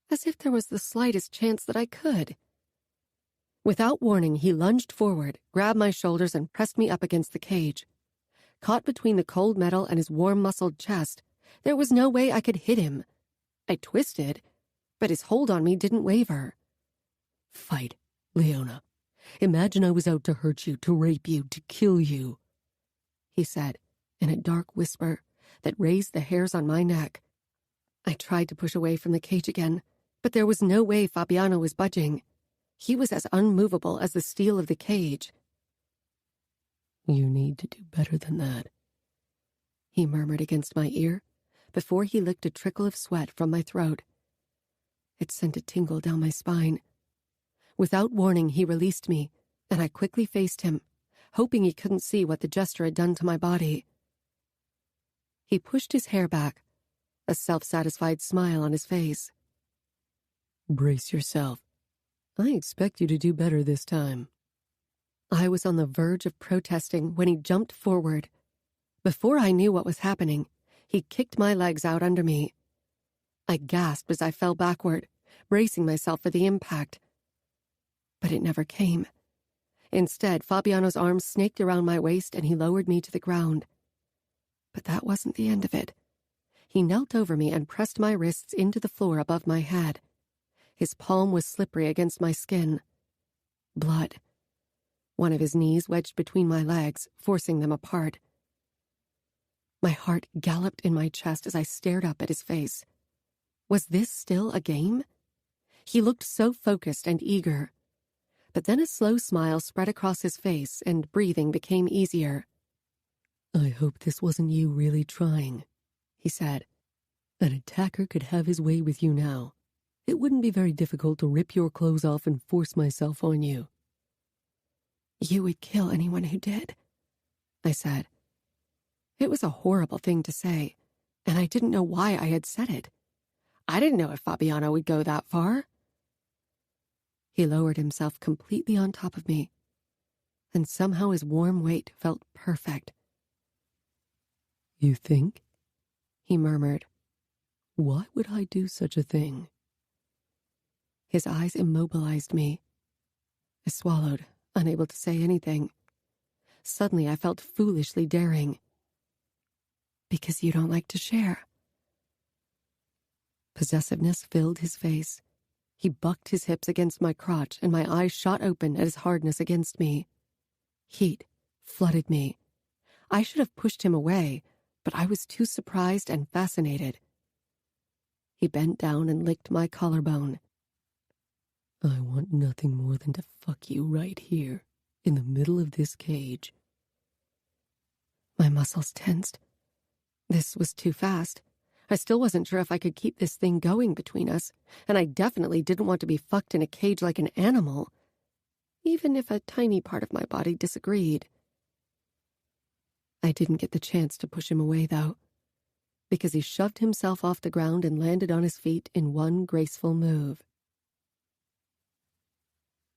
Speaker 2: As if there was the slightest chance that I could. Without warning, he lunged forward, grabbed my shoulders, and pressed me up against the cage. Caught between the cold metal and his warm, muscled chest, there was no way I could hit him. I twisted, but his hold on me didn't waver.
Speaker 3: Fight, Leona. Imagine I was out to hurt you, to rape you, to kill you,
Speaker 2: he said in a dark whisper that raised the hairs on my neck. I tried to push away from the cage again, but there was no way Fabiano was budging. He was as unmovable as the steel of the cage.
Speaker 3: You need to do better than that,
Speaker 2: he murmured against my ear before he licked a trickle of sweat from my throat. It sent a tingle down my spine. Without warning, he released me, and I quickly faced him, hoping he couldn't see what the gesture had done to my body. He pushed his hair back, a self-satisfied smile on his face.
Speaker 3: Brace yourself. I expect you to do better this time.
Speaker 2: I was on the verge of protesting when he jumped forward. Before I knew what was happening, he kicked my legs out under me. I gasped as I fell backward, bracing myself for the impact. But it never came. Instead, Fabiano's arms snaked around my waist and he lowered me to the ground. But that wasn't the end of it. He knelt over me and pressed my wrists into the floor above my head. His palm was slippery against my skin. Blood. One of his knees wedged between my legs, forcing them apart. My heart galloped in my chest as I stared up at his face. Was this still a game? He looked so focused and eager. But then a slow smile spread across his face and breathing became easier.
Speaker 3: I hope this wasn't you really trying, he said. An attacker could have his way with you now. It wouldn't be very difficult to rip your clothes off and force myself on you.
Speaker 2: You would kill anyone who did, I said. It was a horrible thing to say, and I didn't know why I had said it. I didn't know if Fabiano would go that far. He lowered himself completely on top of me, and somehow his warm weight felt perfect.
Speaker 3: You think?
Speaker 2: He murmured.
Speaker 3: Why would I do such a thing?
Speaker 2: His eyes immobilized me. I swallowed, unable to say anything. Suddenly I felt foolishly daring. Because you don't like to share. Possessiveness filled his face. He bucked his hips against my crotch, and my eyes shot open at his hardness against me. Heat flooded me. I should have pushed him away, but I was too surprised and fascinated. He bent down and licked my collarbone.
Speaker 3: I want nothing more than to fuck you right here, in the middle of this cage.
Speaker 2: My muscles tensed. This was too fast. I still wasn't sure if I could keep this thing going between us, and I definitely didn't want to be fucked in a cage like an animal, even if a tiny part of my body disagreed. I didn't get the chance to push him away, though, because he shoved himself off the ground and landed on his feet in one graceful move.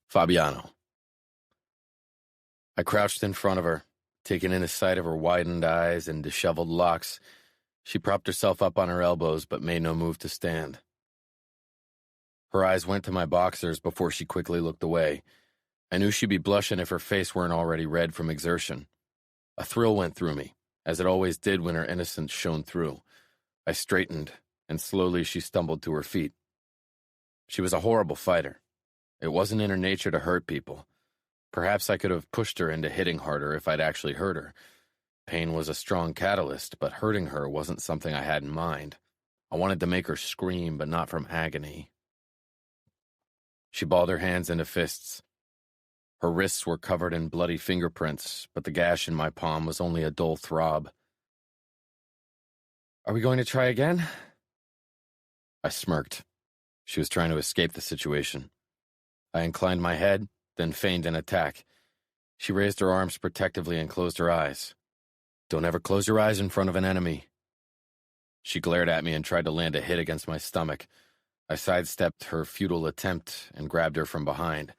Speaker 1: Fabiano. I crouched in front of her, taking in the sight of her widened eyes and disheveled locks. She propped herself up on her elbows, but made no move to stand. Her eyes went to my boxers before she quickly looked away. I knew she'd be blushing if her face weren't already red from exertion. A thrill went through me, as it always did when her innocence shone through. I straightened, and slowly she stumbled to her feet. She was a horrible fighter. It wasn't in her nature to hurt people. Perhaps I could have pushed her into hitting harder if I'd actually hurt her. Pain was a strong catalyst, but hurting her wasn't something I had in mind. I wanted to make her scream, but not from agony. She balled her hands into fists. Her wrists were covered in bloody fingerprints, but the gash in my palm was only a dull throb. "Are we going to try again?" I smirked. She was trying to escape the situation. I inclined my head, then feigned an attack. She raised her arms protectively and closed her eyes. "Don't ever close your eyes in front of an enemy." She glared at me and tried to land a hit against my stomach. I sidestepped her futile attempt and grabbed her from behind.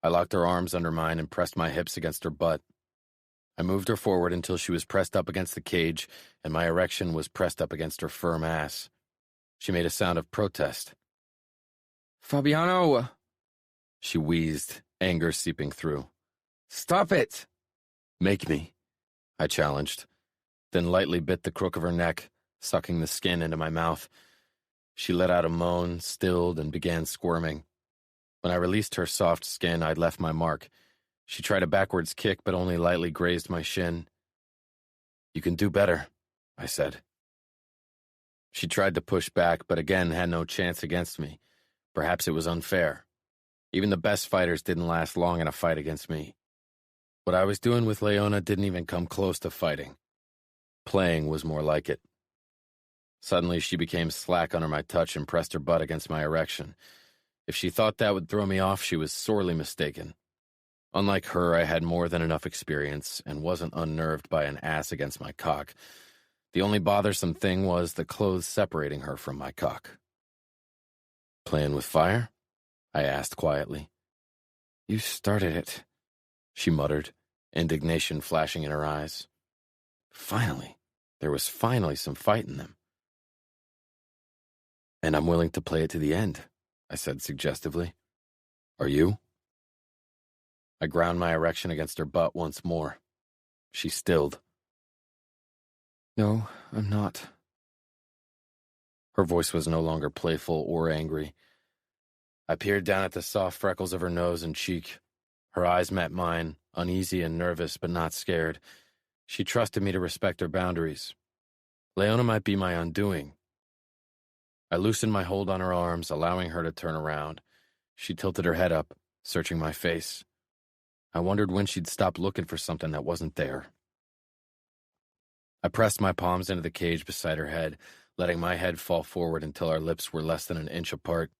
Speaker 1: I locked her arms under mine and pressed my hips against her butt. I moved her forward until she was pressed up against the cage and my erection was pressed up against her firm ass. She made a sound of protest.
Speaker 4: "Fabiano!"
Speaker 1: She wheezed, anger seeping through.
Speaker 4: "Stop it!"
Speaker 1: "Make me," I challenged, then lightly bit the crook of her neck, sucking the skin into my mouth. She let out a moan, stilled, and began squirming. When I released her soft skin, I'd left my mark. She tried a backwards kick, but only lightly grazed my shin. "You can do better," I said. She tried to push back, but again had no chance against me. Perhaps it was unfair. Even the best fighters didn't last long in a fight against me. What I was doing with Leona didn't even come close to fighting. Playing was more like it. Suddenly, she became slack under my touch and pressed her butt against my erection. If she thought that would throw me off, she was sorely mistaken. Unlike her, I had more than enough experience and wasn't unnerved by an ass against my cock. The only bothersome thing was the clothes separating her from my cock. "Playing with fire?" I asked quietly.
Speaker 4: "You started it,"
Speaker 1: she muttered, indignation flashing in her eyes. Finally, there was finally some fight in them. "And I'm willing to play it to the end," I said suggestively. "Are you?" I ground my erection against her butt once more. She stilled.
Speaker 4: "No, I'm not."
Speaker 1: Her voice was no longer playful or angry. I peered down at the soft freckles of her nose and cheek. Her eyes met mine, uneasy and nervous, but not scared. She trusted me to respect her boundaries. Leona might be my undoing. I loosened my hold on her arms, allowing her to turn around. She tilted her head up, searching my face. I wondered when she'd stop looking for something that wasn't there. I pressed my palms into the cage beside her head, letting my head fall forward until our lips were less than an inch apart.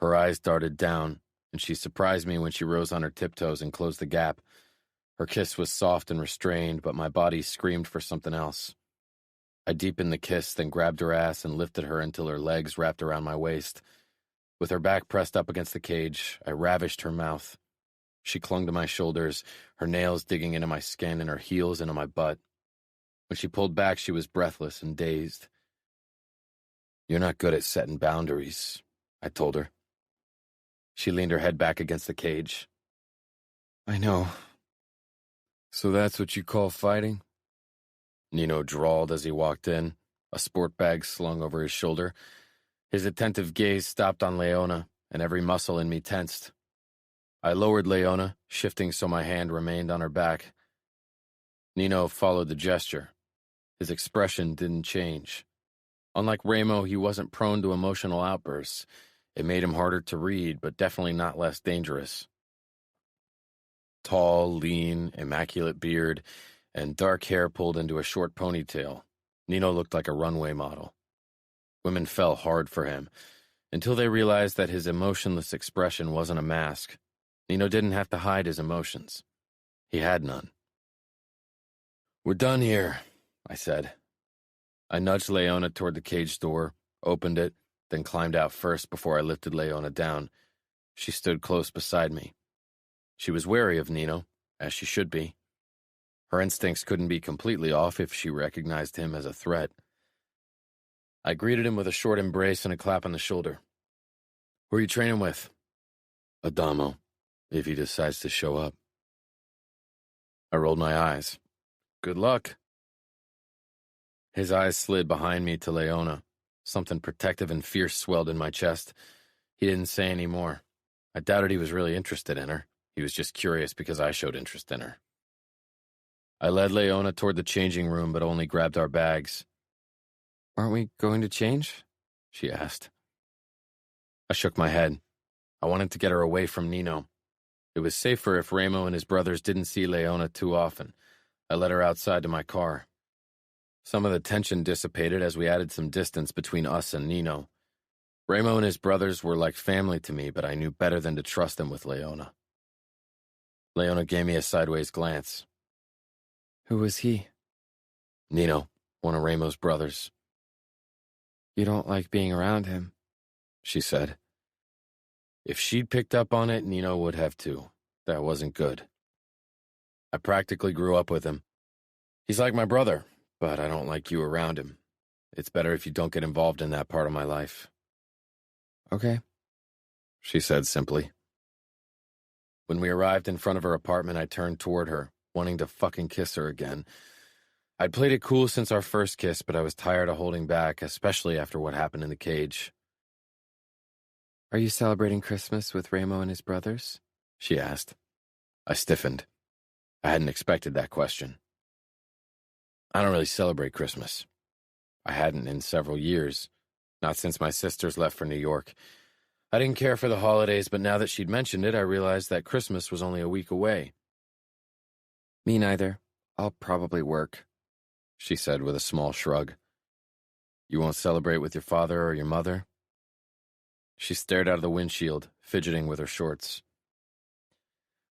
Speaker 1: Her eyes darted down, and she surprised me when she rose on her tiptoes and closed the gap. Her kiss was soft and restrained, but my body screamed for something else. I deepened the kiss, then grabbed her ass and lifted her until her legs wrapped around my waist. With her back pressed up against the cage, I ravished her mouth. She clung to my shoulders, her nails digging into my skin and her heels into my butt. When she pulled back, she was breathless and dazed. "You're not good at setting boundaries," I told her. She leaned her head back against the cage.
Speaker 4: "I know. So that's what you call fighting?"
Speaker 1: Nino drawled as he walked in, a sport bag slung over his shoulder. His attentive gaze stopped on Leona, and every muscle in me tensed. I lowered Leona, shifting so my hand remained on her back. Nino followed the gesture. His expression didn't change. Unlike Ramo, he wasn't prone to emotional outbursts. It made him harder to read, but definitely not less dangerous. Tall, lean, immaculate beard, and dark hair pulled into a short ponytail, Nino looked like a runway model. Women fell hard for him, until they realized that his emotionless expression wasn't a mask. Nino didn't have to hide his emotions. He had none. "We're done here," I said. I nudged Leona toward the cage door, opened it, then climbed out first before I lifted Leona down. She stood close beside me. She was wary of Nino, as she should be. Her instincts couldn't be completely off if she recognized him as a threat. I greeted him with a short embrace and a clap on the shoulder. Who are you training with? Adamo, if he decides to show up. I rolled my eyes. Good luck. His eyes slid behind me to Leona. Something protective and fierce swelled in my chest. He didn't say any more. I doubted he was really interested in her. He was just curious because I showed interest in her. I led Leona toward the changing room, but only grabbed our bags.
Speaker 4: Aren't we going to change?
Speaker 1: She asked. I shook my head. I wanted to get her away from Nino. It was safer if Ramo and his brothers didn't see Leona too often. I led her outside to my car. Some of the tension dissipated as we added some distance between us and Nino. Ramo and his brothers were like family to me, but I knew better than to trust them with Leona. Leona gave me a sideways glance.
Speaker 4: Who was he?
Speaker 1: Nino, one of Ramo's brothers.
Speaker 4: You don't like being around him,
Speaker 1: she said. If she'd picked up on it, Nino would have too. That wasn't good. I practically grew up with him. He's like my brother, but I don't like you around him. It's better if you don't get involved in that part of my life.
Speaker 4: Okay,
Speaker 1: she said simply. When we arrived in front of her apartment, I turned toward her, wanting to fucking kiss her again. I'd played it cool since our first kiss, but I was tired of holding back, especially after what happened in the cage.
Speaker 4: Are you celebrating Christmas with Ramo and his brothers?
Speaker 1: She asked. I stiffened. I hadn't expected that question. I don't really celebrate Christmas. I hadn't in several years, not since my sisters left for New York. I didn't care for the holidays, but now that she'd mentioned it, I realized that Christmas was only a week away.
Speaker 4: Me neither. I'll probably work,
Speaker 1: she said with a small shrug. You won't celebrate with your father or your mother? She stared out of the windshield, fidgeting with her shorts.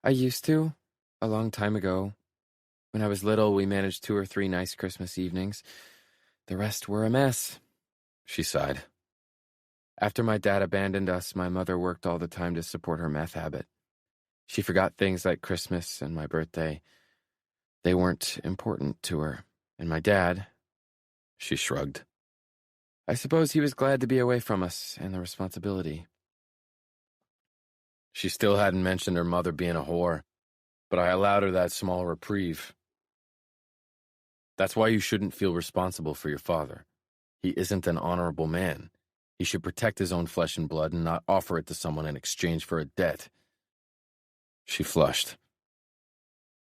Speaker 4: I used to, a long time ago. When I was little, we managed 2 or 3 nice Christmas evenings. The rest were a mess,
Speaker 1: she sighed.
Speaker 4: After my dad abandoned us, my mother worked all the time to support her meth habit. She forgot things like Christmas and my birthday. They weren't important to her. And my dad,
Speaker 1: she shrugged.
Speaker 4: I suppose he was glad to be away from us and the responsibility.
Speaker 1: She still hadn't mentioned her mother being a whore, but I allowed her that small reprieve. That's why you shouldn't feel responsible for your father. He isn't an honorable man. He should protect his own flesh and blood and not offer it to someone in exchange for a debt. She flushed.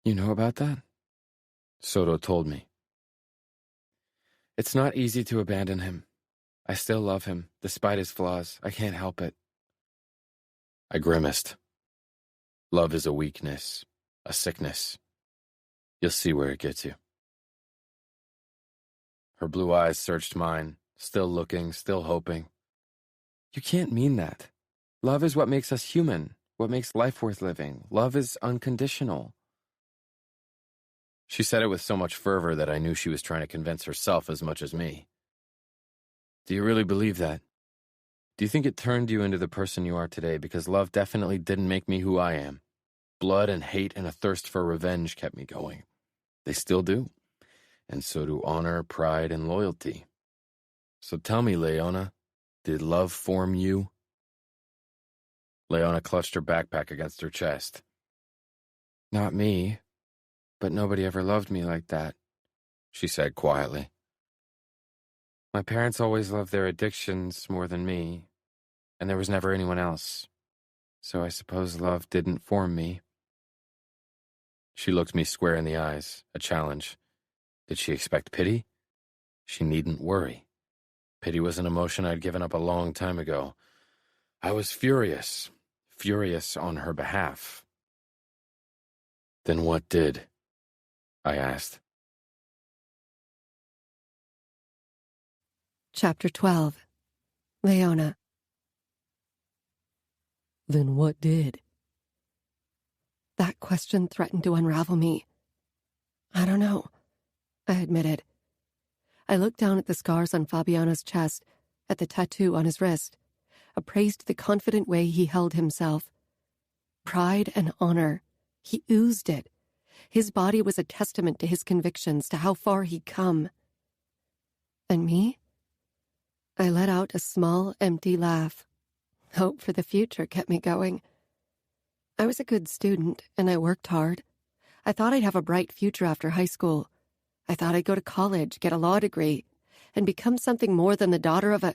Speaker 4: You know about that?
Speaker 1: Soto told me.
Speaker 4: It's not easy to abandon him. I still love him, despite his flaws. I can't help it.
Speaker 1: I grimaced. Love is a weakness, a sickness. You'll see where it gets you. Her blue eyes searched mine, still looking, still hoping.
Speaker 4: You can't mean that. Love is what makes us human, what makes life worth living. Love is unconditional.
Speaker 1: She said it with so much fervor that I knew she was trying to convince herself as much as me. Do you really believe that? Do you think it turned you into the person you are today? Because love definitely didn't make me who I am. Blood and hate and a thirst for revenge kept me going. They still do. And so do honor, pride, and loyalty. So tell me, Leona, did love form you? Leona clutched her backpack against her chest.
Speaker 4: Not me, but nobody ever loved me like that,
Speaker 1: she said quietly.
Speaker 4: My parents always loved their addictions more than me, and there was never anyone else. So I suppose love didn't form me.
Speaker 1: She looked me square in the eyes, a challenge. Did she expect pity? She needn't worry. Pity was an emotion I'd given up a long time ago. I was furious on her behalf. Then what did? I asked.
Speaker 2: Chapter 12. Leona.
Speaker 3: Then what did?
Speaker 2: That question threatened to unravel me. I don't know, I admitted. I looked down at the scars on Fabiano's chest, at the tattoo on his wrist, appraised the confident way he held himself. Pride and honor. He oozed it. His body was a testament to his convictions, to how far he'd come. And me? I let out a small, empty laugh. Hope for the future kept me going. I was a good student, and I worked hard. I thought I'd have a bright future after high school. I thought I'd go to college, get a law degree, and become something more than the daughter of a...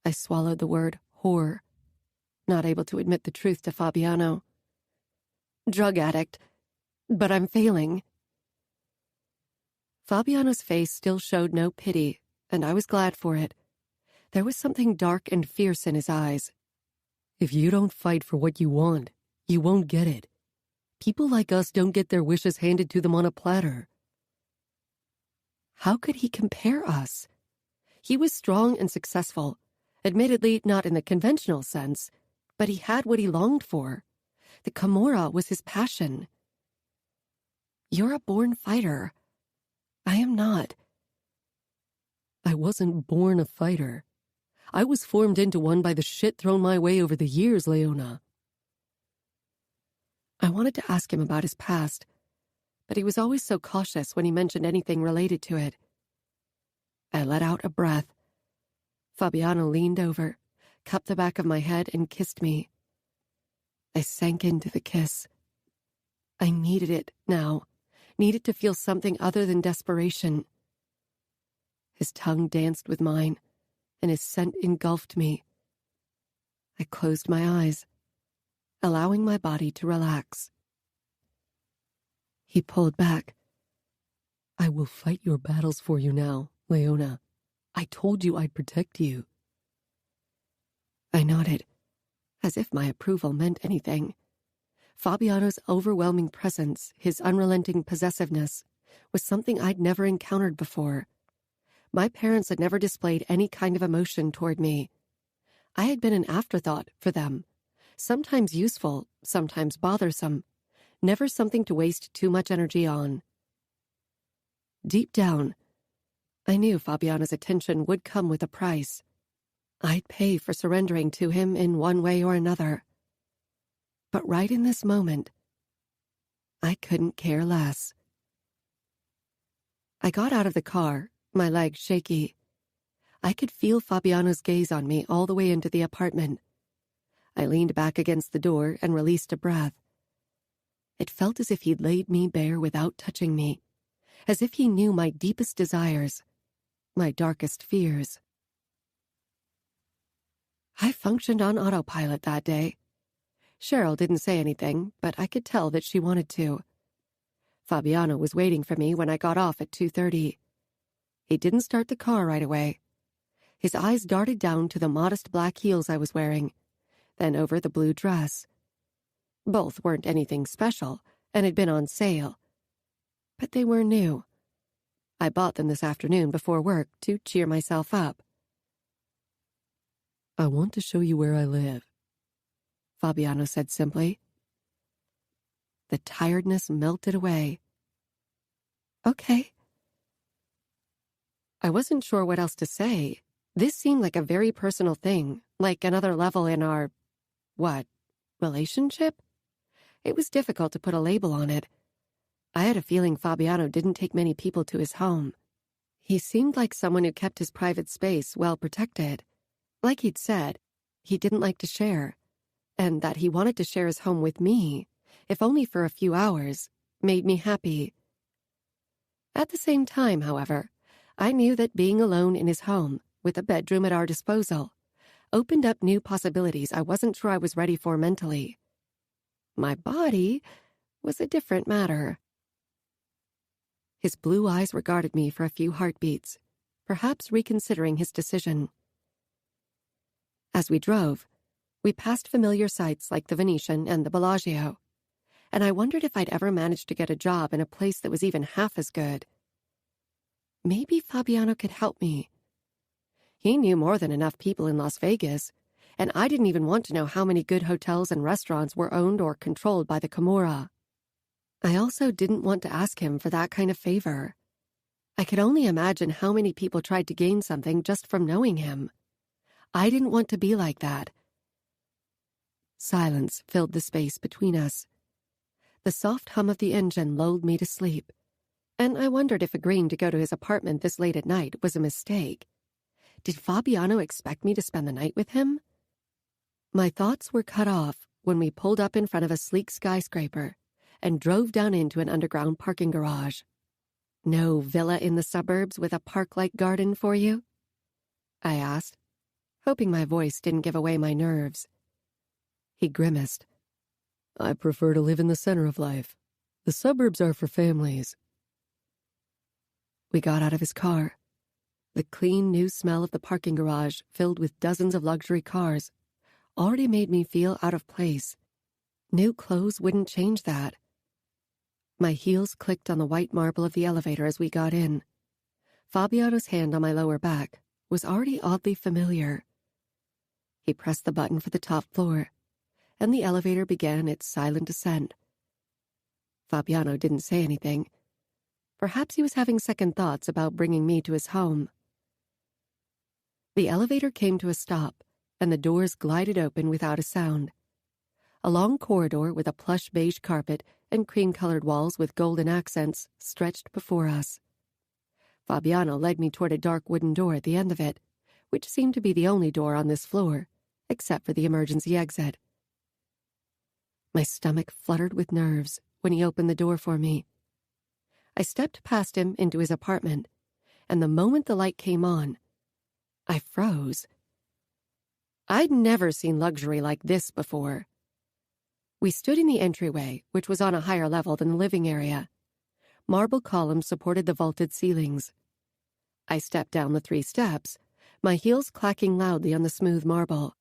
Speaker 2: I swallowed the word whore, not able to admit the truth to Fabiano. Drug addict, but I'm failing. Fabiano's face still showed no pity, and I was glad for it. There was something dark and fierce in his eyes.
Speaker 3: If you don't fight for what you want, you won't get it. People like us don't get their wishes handed to them on a platter.
Speaker 2: How could he compare us? He was strong and successful, admittedly not in the conventional sense, but he had what he longed for. The Camorra was his passion. You're a born fighter. I am not.
Speaker 3: I wasn't born a fighter. I was formed into one by the shit thrown my way over the years, Leona.
Speaker 2: I wanted to ask him about his past, but he was always so cautious when he mentioned anything related to it. I let out a breath. Fabiano leaned over, cupped the back of my head, and kissed me. I sank into the kiss. I needed it now, needed to feel something other than desperation. His tongue danced with mine, and his scent engulfed me. I closed my eyes, allowing my body to relax. He pulled back.
Speaker 3: I will fight your battles for you now, Leona. I told you I'd protect you.
Speaker 2: I nodded, as if my approval meant anything. Fabiano's overwhelming presence, his unrelenting possessiveness, was something I'd never encountered before. My parents had never displayed any kind of emotion toward me. I had been an afterthought for them, sometimes useful, sometimes bothersome, never something to waste too much energy on. Deep down, I knew Fabiano's attention would come with a price. I'd pay for surrendering to him in one way or another. But right in this moment, I couldn't care less. I got out of the car, my legs shaky. I could feel Fabiano's gaze on me all the way into the apartment. I leaned back against the door and released a breath. It felt as if he'd laid me bare without touching me, as if he knew my deepest desires, my darkest fears. I functioned on autopilot that day. Cheryl didn't say anything, but I could tell that she wanted to. Fabiano was waiting for me when I got off at 2:30. He didn't start the car right away. His eyes darted down to the modest black heels I was wearing, then over the blue dress. Both weren't anything special and had been on sale, but they were new. I bought them this afternoon before work to cheer myself up.
Speaker 3: I want to show you where I live,
Speaker 2: Fabiano said simply. The tiredness melted away. Okay. I wasn't sure what else to say. This seemed like a very personal thing, like another level in our, relationship? It was difficult to put a label on it. I had a feeling Fabiano didn't take many people to his home. He seemed like someone who kept his private space well protected. Like he'd said, he didn't like to share, and that he wanted to share his home with me, if only for a few hours, made me happy. At the same time, however, I knew that being alone in his home, with a bedroom at our disposal, opened up new possibilities I wasn't sure I was ready for mentally. My body was a different matter. His blue eyes regarded me for a few heartbeats, perhaps reconsidering his decision. As we drove, we passed familiar sights like the Venetian and the Bellagio, and I wondered if I'd ever manage to get a job in a place that was even half as good. Maybe Fabiano could help me. He knew more than enough people in Las Vegas, and I didn't even want to know how many good hotels and restaurants were owned or controlled by the Camorra. I also didn't want to ask him for that kind of favor. I could only imagine how many people tried to gain something just from knowing him. I didn't want to be like that. Silence filled the space between us. The soft hum of the engine lulled me to sleep, and I wondered if agreeing to go to his apartment this late at night was a mistake. Did Fabiano expect me to spend the night with him? My thoughts were cut off when we pulled up in front of a sleek skyscraper and drove down into an underground parking garage. No villa in the suburbs with a park-like garden for you? I asked, hoping my voice didn't give away my nerves. He grimaced.
Speaker 3: I prefer to live in the center of life. The suburbs are for families.
Speaker 2: We got out of his car. The clean, new smell of the parking garage, filled with dozens of luxury cars, already made me feel out of place. New clothes wouldn't change that. My heels clicked on the white marble of the elevator as we got in. Fabiano's hand on my lower back was already oddly familiar. He pressed the button for the top floor, and the elevator began its silent descent. Fabiano didn't say anything. Perhaps he was having second thoughts about bringing me to his home. The elevator came to a stop, and the doors glided open without a sound. A long corridor with a plush beige carpet and cream-colored walls with golden accents stretched before us. Fabiano led me toward a dark wooden door at the end of it, which seemed to be the only door on this floor, except for the emergency exit. My stomach fluttered with nerves when he opened the door for me. I stepped past him into his apartment, and the moment the light came on, I froze. I'd never seen luxury like this before. We stood in the entryway, which was on a higher level than the living area. Marble columns supported the vaulted ceilings. I stepped down the 3 steps, my heels clacking loudly on the smooth marble.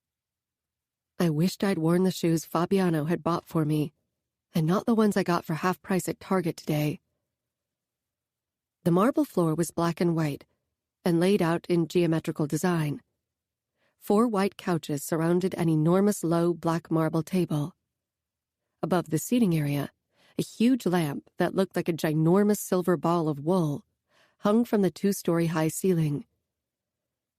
Speaker 2: I wished I'd worn the shoes Fabiano had bought for me, and not the ones I got for half price at Target today. The marble floor was black and white, and laid out in geometrical design. 4 white couches surrounded an enormous low black marble table. Above the seating area, a huge lamp that looked like a ginormous silver ball of wool hung from the 2-story high ceiling.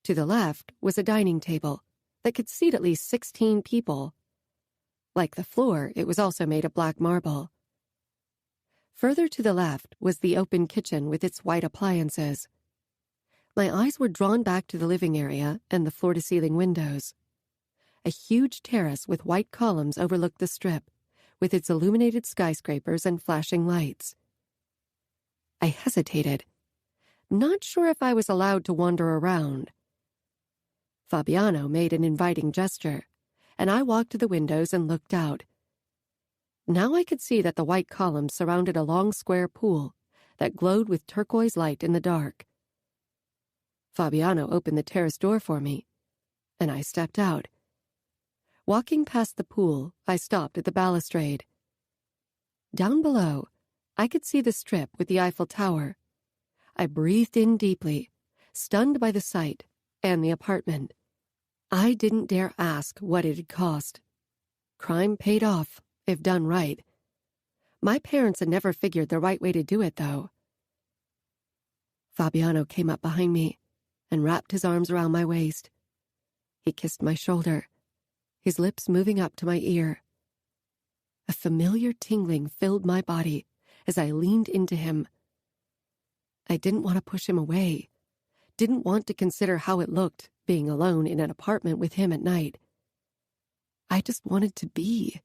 Speaker 2: To the left was a dining table that could seat at least 16 people. Like the floor, it was also made of black marble. Further to the left was the open kitchen with its white appliances. My eyes were drawn back to the living area and the floor-to-ceiling windows. A huge terrace with white columns overlooked the strip, with its illuminated skyscrapers and flashing lights. I hesitated, not sure if I was allowed to wander around. Fabiano made an inviting gesture, and I walked to the windows and looked out. Now I could see that the white columns surrounded a long square pool that glowed with turquoise light in the dark. Fabiano opened the terrace door for me, and I stepped out. Walking past the pool, I stopped at the balustrade. Down below, I could see the strip with the Eiffel Tower. I breathed in deeply, stunned by the sight and the apartment. I didn't dare ask what it had cost. Crime paid off, if done right. My parents had never figured the right way to do it, though. Fabiano came up behind me and wrapped his arms around my waist. He kissed my shoulder, his lips moving up to my ear. A familiar tingling filled my body as I leaned into him. I didn't want to push him away, didn't want to consider how it looked being alone in an apartment with him at night. I just wanted to be,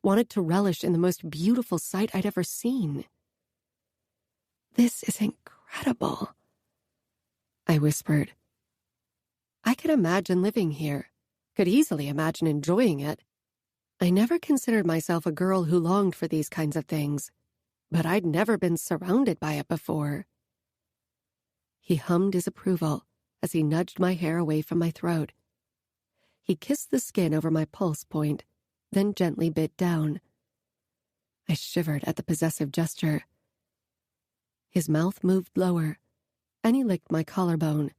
Speaker 2: wanted to relish in the most beautiful sight I'd ever seen. "This is incredible," I whispered. I could imagine living here, could easily imagine enjoying it. I never considered myself a girl who longed for these kinds of things, but I'd never been surrounded by it before. He hummed his approval as he nudged my hair away from my throat. He kissed the skin over my pulse point, then gently bit down. I shivered at the possessive gesture. His mouth moved lower, and he licked my collarbone.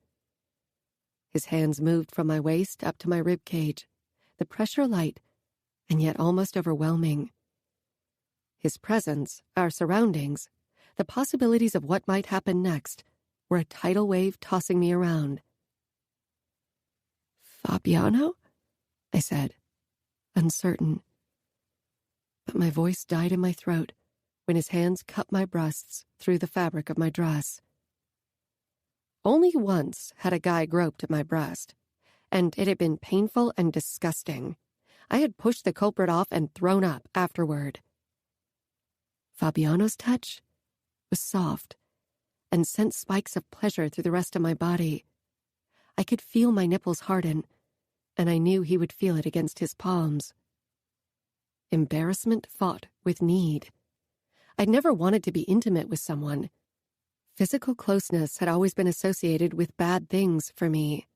Speaker 2: His hands moved from my waist up to my rib cage, the pressure light, and yet almost overwhelming. His presence, our surroundings, the possibilities of what might happen next, were a tidal wave tossing me around. "Fabiano?" I said, uncertain. But my voice died in my throat when his hands cut my breasts through the fabric of my dress. Only once had a guy groped at my breast, and it had been painful and disgusting. I had pushed the culprit off and thrown up afterward. Fabiano's touch was soft and sent spikes of pleasure through the rest of my body. I could feel my nipples harden, and I knew he would feel it against his palms. Embarrassment fought with need. I'd never wanted to be intimate with someone. Physical closeness had always been associated with bad things for me.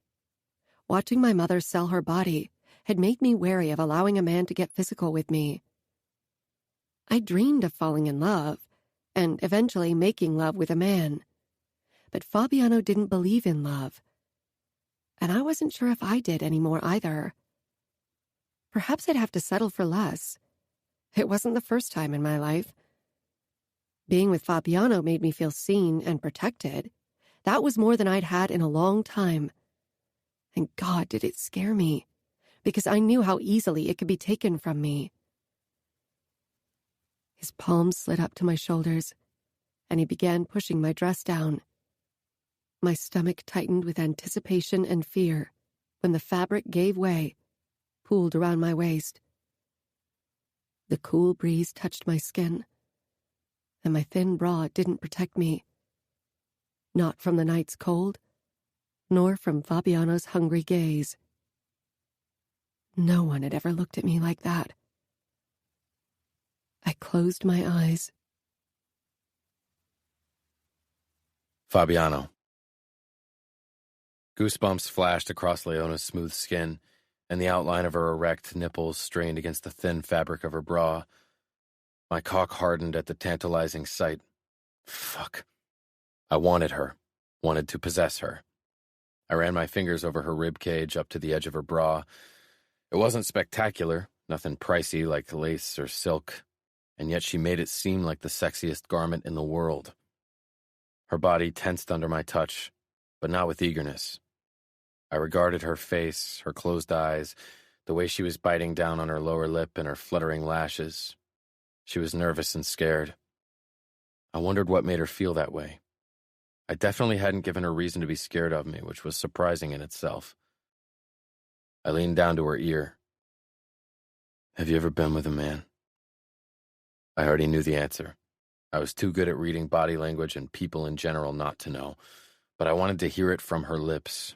Speaker 2: Watching my mother sell her body had made me wary of allowing a man to get physical with me. I dreamed of falling in love and eventually making love with a man. But Fabiano didn't believe in love. And I wasn't sure if I did anymore either. Perhaps I'd have to settle for less. It wasn't the first time in my life. Being with Fabiano made me feel seen and protected. That was more than I'd had in a long time. And God, did it scare me, because I knew how easily it could be taken from me. His palms slid up to my shoulders, and he began pushing my dress down. My stomach tightened with anticipation and fear when the fabric gave way, pooled around my waist. The cool breeze touched my skin, and my thin bra didn't protect me. Not from the night's cold, nor from Fabiano's hungry gaze. No one had ever looked at me like that. I closed my eyes.
Speaker 1: Fabiano. Goosebumps flashed across Leona's smooth skin, and the outline of her erect nipples strained against the thin fabric of her bra. My cock hardened at the tantalizing sight. Fuck. I wanted her, wanted to possess her. I ran my fingers over her rib cage up to the edge of her bra. It wasn't spectacular, nothing pricey like lace or silk, and yet she made it seem like the sexiest garment in the world. Her body tensed under my touch, but not with eagerness. I regarded her face, her closed eyes, the way she was biting down on her lower lip and her fluttering lashes. She was nervous and scared. I wondered what made her feel that way. I definitely hadn't given her reason to be scared of me, which was surprising in itself. I leaned down to her ear. Have you ever been with a man? I already knew the answer. I was too good at reading body language and people in general not to know, but I wanted to hear it from her lips.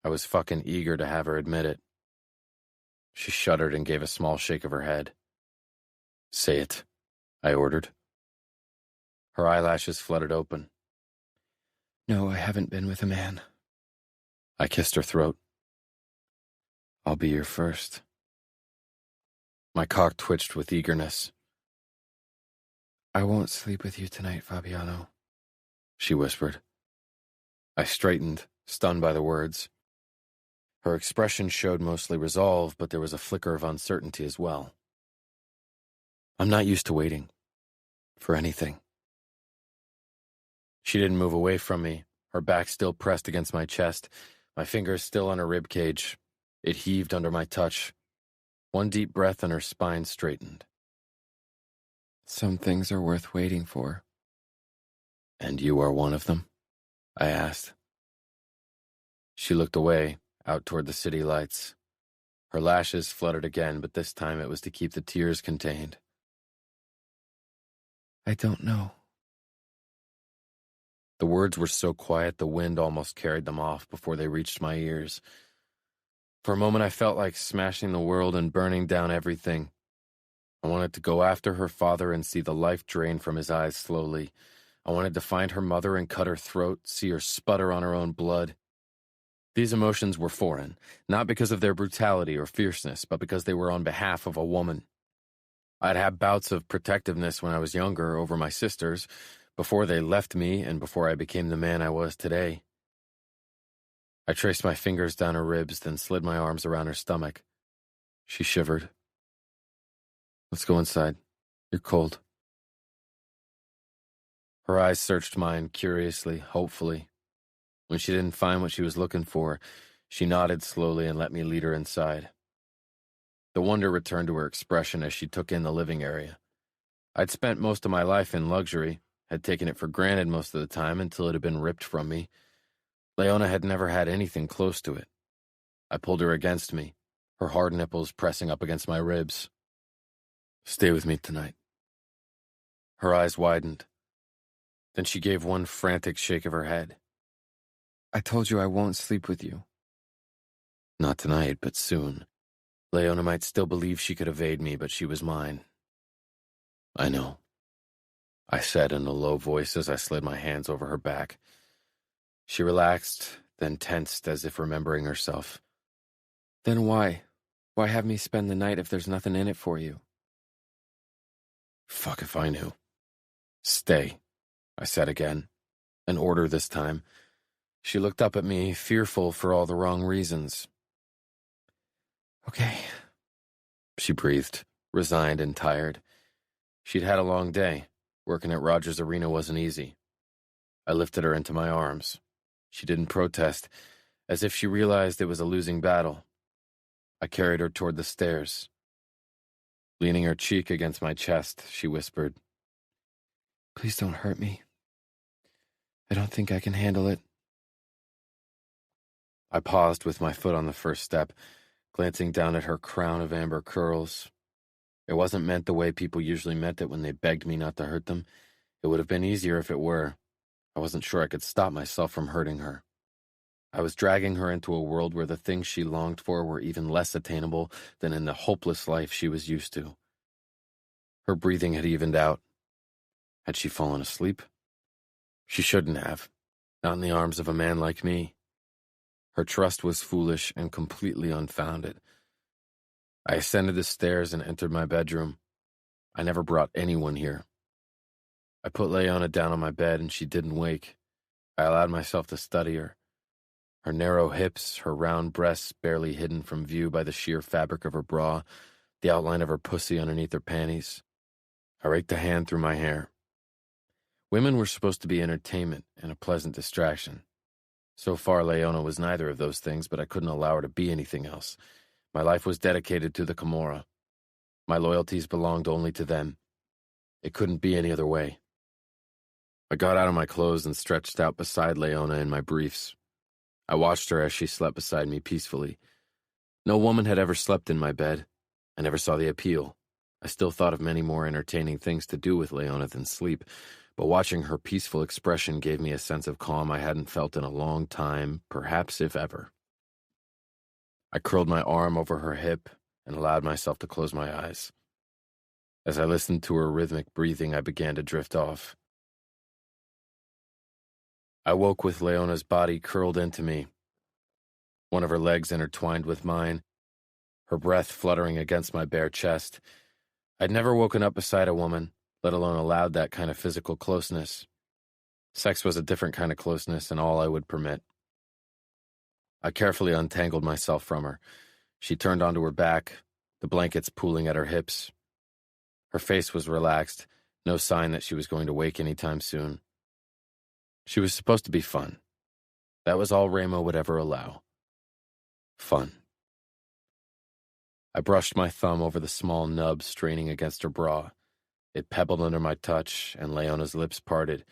Speaker 1: I was fucking eager to have her admit it. She shuddered and gave a small shake of her head. Say it, I ordered. Her eyelashes fluttered open. No, I haven't been with a man. I kissed her throat. I'll be your first. My cock twitched with eagerness. I won't sleep with you tonight, Fabiano, she whispered. I straightened, stunned by the words. Her expression showed mostly resolve, but there was a flicker of uncertainty as well. I'm not used to waiting. For anything. She didn't move away from me, her back still pressed against my chest, my fingers still on her rib cage. It heaved under my touch. One deep breath and her spine straightened. Some things are worth waiting for. And you are one of them? I asked. She looked away, out toward the city lights. Her lashes fluttered again, but this time it was to keep the tears contained. I don't know. The words were so quiet the wind almost carried them off before they reached my ears. For a moment I felt like smashing the world and burning down everything. I wanted to go after her father and see the life drain from his eyes slowly. I wanted to find her mother and cut her throat, see her sputter on her own blood. These emotions were foreign, not because of their brutality or fierceness, but because they were on behalf of a woman. I'd had bouts of protectiveness when I was younger over my sisters, before they left me and before I became the man I was today. I traced my fingers down her ribs, then slid my arms around her stomach. She shivered. Let's go inside. You're cold. Her eyes searched mine curiously, hopefully. When she didn't find what she was looking for, she nodded slowly and let me lead her inside. The wonder returned to her expression as she took in the living area. I'd spent most of my life in luxury, had taken it for granted most of the time until it had been ripped from me. Leona had never had anything close to it. I pulled her against me, her hard nipples pressing up against my ribs. "Stay with me tonight." Her eyes widened. Then she gave one frantic shake of her head.
Speaker 4: "I told you I won't sleep with you."
Speaker 1: Not tonight, but soon. Leona might still believe she could evade me, but she was mine. "I know," I said in a low voice as I slid my hands over her back. She relaxed, then tensed as if remembering herself.
Speaker 4: "Then why? Why have me spend the night if there's nothing in it for you?"
Speaker 1: Fuck if I knew. "Stay," I said again. An order this time. She looked up at me, fearful for all the wrong reasons.
Speaker 4: "Okay,"
Speaker 1: she breathed, resigned and tired. She'd had a long day. Working at Rogers Arena wasn't easy. I lifted her into my arms. She didn't protest, as if she realized it was a losing battle. I carried her toward the stairs. Leaning her cheek against my chest, she whispered,
Speaker 4: "Please don't hurt me. I don't think I can handle it."
Speaker 1: I paused with my foot on the first step, glancing down at her crown of amber curls. It wasn't meant the way people usually meant it when they begged me not to hurt them. It would have been easier if it were. I wasn't sure I could stop myself from hurting her. I was dragging her into a world where the things she longed for were even less attainable than in the hopeless life she was used to. Her breathing had evened out. Had she fallen asleep? She shouldn't have. Not in the arms of a man like me. Her trust was foolish and completely unfounded. I ascended the stairs and entered my bedroom. I never brought anyone here. I put Leona down on my bed and she didn't wake. I allowed myself to study her. Her narrow hips, her round breasts barely hidden from view by the sheer fabric of her bra, the outline of her pussy underneath her panties. I raked a hand through my hair. Women were supposed to be entertainment and a pleasant distraction. So far, Leona was neither of those things, but I couldn't allow her to be anything else. My life was dedicated to the Camorra. My loyalties belonged only to them. It couldn't be any other way. I got out of my clothes and stretched out beside Leona in my briefs. I watched her as she slept beside me peacefully. No woman had ever slept in my bed. I never saw the appeal. I still thought of many more entertaining things to do with Leona than sleep, but watching her peaceful expression gave me a sense of calm I hadn't felt in a long time, perhaps if ever. I curled my arm over her hip and allowed myself to close my eyes. As I listened to her rhythmic breathing, I began to drift off. I woke with Leona's body curled into me, one of her legs intertwined with mine, her breath fluttering against my bare chest. I'd never woken up beside a woman, let alone allowed that kind of physical closeness. Sex was a different kind of closeness and all I would permit. I carefully untangled myself from her. She turned onto her back, the blankets pooling at her hips. Her face was relaxed, no sign that she was going to wake anytime soon. She was supposed to be fun. That was all Ramo would ever allow. Fun. I brushed my thumb over the small nub straining against her bra. It pebbled under my touch, and Leona's lips parted,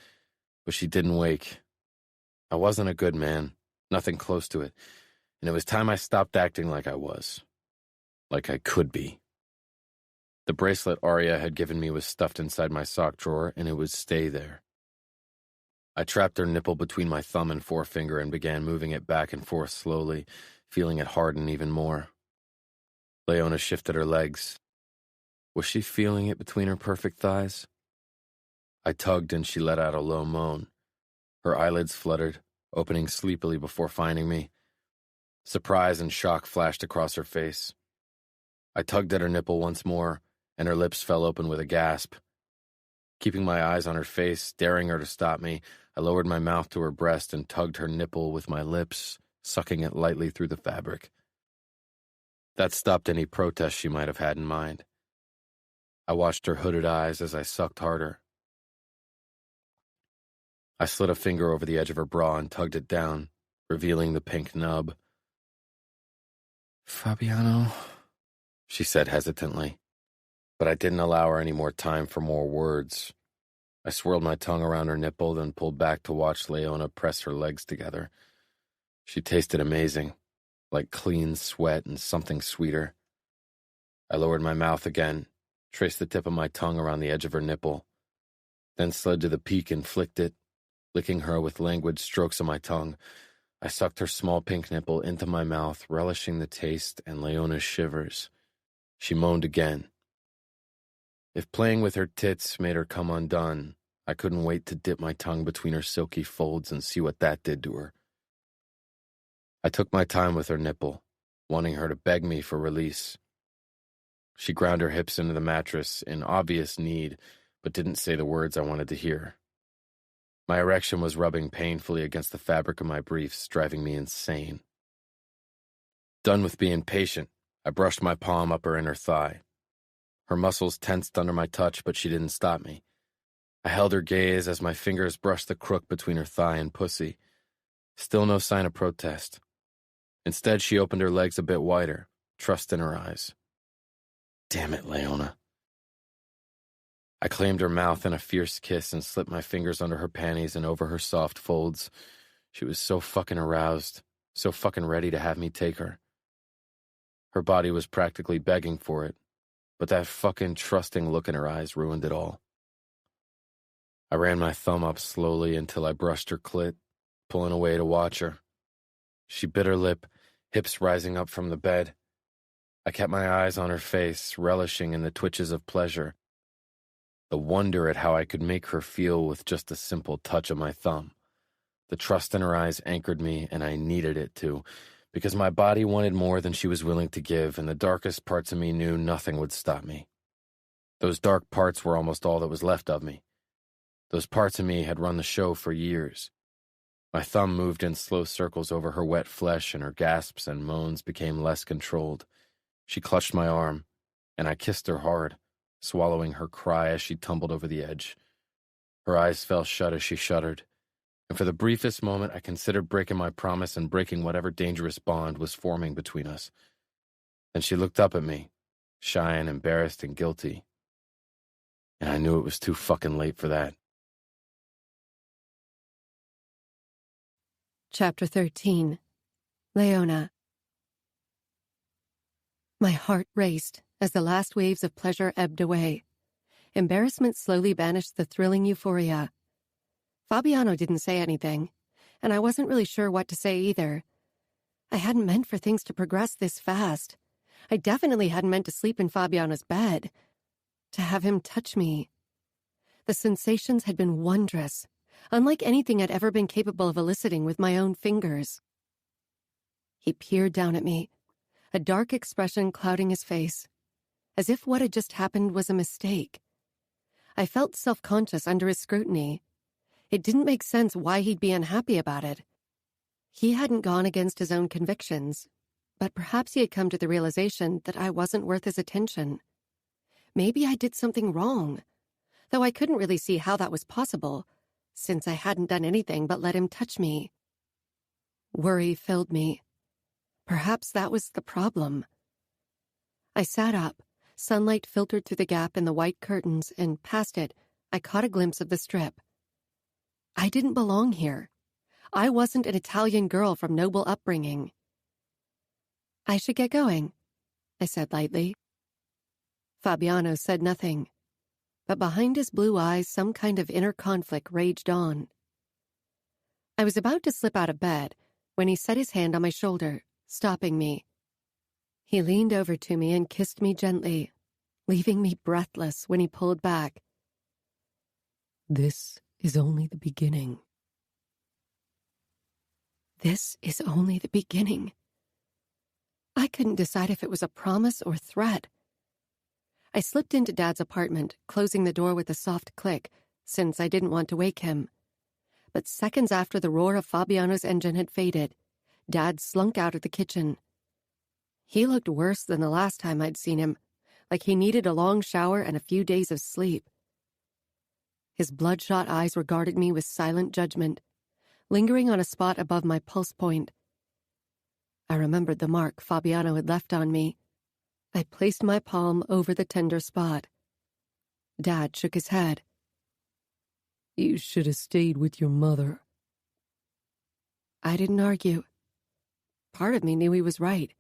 Speaker 1: but she didn't wake. I wasn't a good man, nothing close to it, and it was time I stopped acting like I was. Like I could be. The bracelet Arya had given me was stuffed inside my sock drawer, and it would stay there. I trapped her nipple between my thumb and forefinger and began moving it back and forth slowly, feeling it harden even more. Leona shifted her legs. Was she feeling it between her perfect thighs? I tugged and she let out a low moan. Her eyelids fluttered, opening sleepily before finding me. Surprise and shock flashed across her face. I tugged at her nipple once more, and her lips fell open with a gasp. Keeping my eyes on her face, daring her to stop me, I lowered my mouth to her breast and tugged her nipple with my lips, sucking it lightly through the fabric. That stopped any protest she might have had in mind. I watched her hooded eyes as I sucked harder. I slid a finger over the edge of her bra and tugged it down, revealing the pink nub.
Speaker 4: "Fabiano,"
Speaker 1: she said hesitantly, but I didn't allow her any more time for more words. I swirled my tongue around her nipple, then pulled back to watch Leona press her legs together. She tasted amazing. like clean sweat and something sweeter. I lowered my mouth again, traced the tip of my tongue around the edge of her nipple, then slid to the peak and flicked it, licking her with languid strokes of my tongue. I sucked her small pink nipple into my mouth, relishing the taste and Leona's shivers. She moaned again. If playing with her tits made her come undone, I couldn't wait to dip my tongue between her silky folds and see what that did to her. I took my time with her nipple, wanting her to beg me for release. She ground her hips into the mattress in obvious need, but didn't say the words I wanted to hear. My erection was rubbing painfully against the fabric of my briefs, driving me insane. Done with being patient, I brushed my palm up her inner thigh. Her muscles tensed under my touch, but she didn't stop me. I held her gaze as my fingers brushed the crook between her thigh and pussy. Still no sign of protest. Instead, she opened her legs a bit wider, trust in her eyes. Damn it, Leona. I claimed her mouth in a fierce kiss and slipped my fingers under her panties and over her soft folds. She was so fucking aroused, so fucking ready to have me take her. Her body was practically begging for it, but that fucking trusting look in her eyes ruined it all. I ran my thumb up slowly until I brushed her clit, pulling away to watch her. She bit her lip, hips rising up from the bed. I kept my eyes on her face, relishing in the twitches of pleasure, the wonder at how I could make her feel with just a simple touch of my thumb. The trust in her eyes anchored me, and I needed it to, because my body wanted more than she was willing to give, and the darkest parts of me knew nothing would stop me. Those dark parts were almost all that was left of me. Those parts of me had run the show for years. My thumb moved in slow circles over her wet flesh, and her gasps and moans became less controlled. She clutched my arm, and I kissed her hard, swallowing her cry as she tumbled over the edge. Her eyes fell shut as she shuddered, and for the briefest moment I considered breaking my promise and breaking whatever dangerous bond was forming between us. Then she looked up at me, shy and embarrassed and guilty, and I knew it was too fucking late for that.
Speaker 2: Chapter 13. Leona. My heart raced as the last waves of pleasure ebbed away. Embarrassment slowly banished the thrilling euphoria. Fabiano didn't say anything, and I wasn't really sure what to say either. I hadn't meant for things to progress this fast. I definitely hadn't meant to sleep in Fabiano's bed, to have him touch me. The sensations had been wondrous, unlike anything I'd ever been capable of eliciting with my own fingers. He peered down at me, a dark expression clouding his face, as if what had just happened was a mistake. I felt self-conscious under his scrutiny. It didn't make sense why he'd be unhappy about it. He hadn't gone against his own convictions, but perhaps he had come to the realization that I wasn't worth his attention. Maybe I did something wrong, though I couldn't really see how that was possible, since I hadn't done anything but let him touch me. Worry filled me. Perhaps that was the problem. I sat up. Sunlight filtered through the gap in the white curtains, and past it, I caught a glimpse of the strip. I didn't belong here. I wasn't an Italian girl from noble upbringing. I should get going, I said lightly. Fabiano said nothing, but behind his blue eyes some kind of inner conflict raged on. I was about to slip out of bed when he set his hand on my shoulder, stopping me. He leaned over to me and kissed me gently, leaving me breathless when he pulled back.
Speaker 3: This is only the beginning.
Speaker 2: This is only the beginning. I couldn't decide if it was a promise or threat. I slipped into Dad's apartment, closing the door with a soft click, since I didn't want to wake him. But seconds after the roar of Fabiano's engine had faded, Dad slunk out of the kitchen. He looked worse than the last time I'd seen him, like he needed a long shower and a few days of sleep. His bloodshot eyes regarded me with silent judgment, lingering on a spot above my pulse point. I remembered the mark Fabiano had left on me. I placed my palm over the tender spot. Dad shook his head.
Speaker 3: You should have stayed with your mother.
Speaker 2: I didn't argue. part of me knew he was right.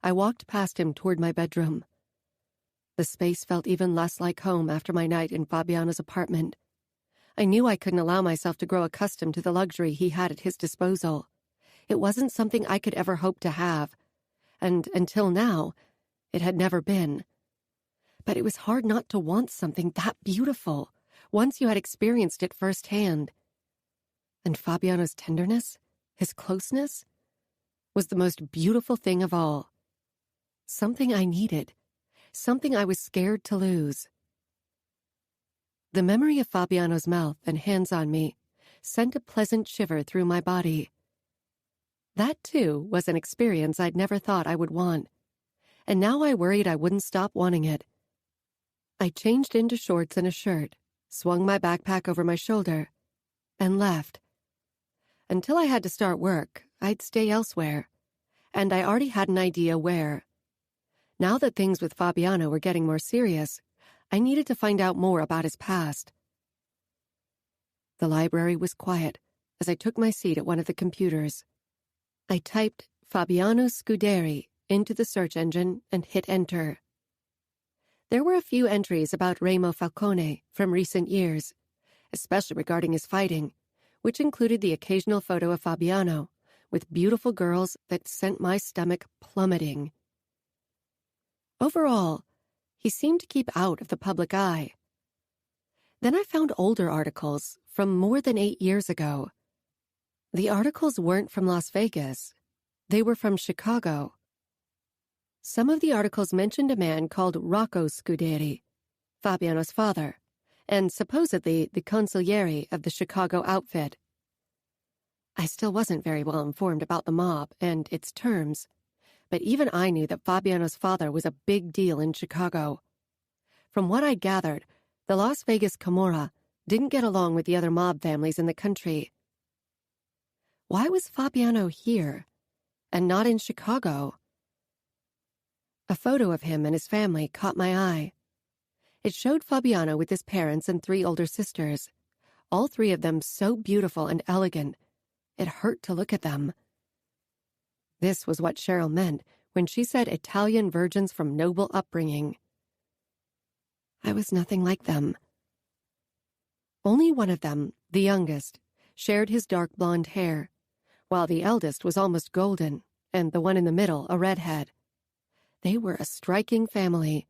Speaker 2: I walked past him toward my bedroom. The space felt even less like home after my night in Fabiano's apartment. I knew I couldn't allow myself to grow accustomed to the luxury he had at his disposal. It wasn't something I could ever hope to have, and until now, it had never been. But it was hard not to want something that beautiful, once you had experienced it firsthand. And Fabiano's tenderness, his closeness, was the most beautiful thing of all. Something I needed, something I was scared to lose. The memory of Fabiano's mouth and hands on me sent a pleasant shiver through my body. That, too, was an experience I'd never thought I would want, and now I worried I wouldn't stop wanting it. I changed into shorts and a shirt, swung my backpack over my shoulder, and left. Until I had to start work, I'd stay elsewhere, and I already had an idea where. Now that things with Fabiano were getting more serious, I needed to find out more about his past. The library was quiet as I took my seat at one of the computers. I typed Fabiano Scuderi into the search engine and hit enter. There were a few entries about Remo Falcone from recent years, especially regarding his fighting, which included the occasional photo of Fabiano with beautiful girls that sent my stomach plummeting. Overall, he seemed to keep out of the public eye. Then I found older articles from more than 8 years ago. The articles weren't from Las Vegas. They were from Chicago. Some of the articles mentioned a man called Rocco Scuderi, Fabiano's father, and supposedly the consigliere of the Chicago outfit. I still wasn't very well informed about the mob and its terms, but even I knew that Fabiano's father was a big deal in Chicago. From what I gathered, the Las Vegas Camorra didn't get along with the other mob families in the country. Why was Fabiano here, and not in Chicago? A photo of him and his family caught my eye. It showed Fabiano with his parents and 3 older sisters, all 3 of them so beautiful and elegant, it hurt to look at them. This was what Cheryl meant when she said Italian virgins from noble upbringing. I was nothing like them. Only one of them, the youngest, shared his dark blonde hair, while the eldest was almost golden, and the one in the middle a redhead. They were a striking family.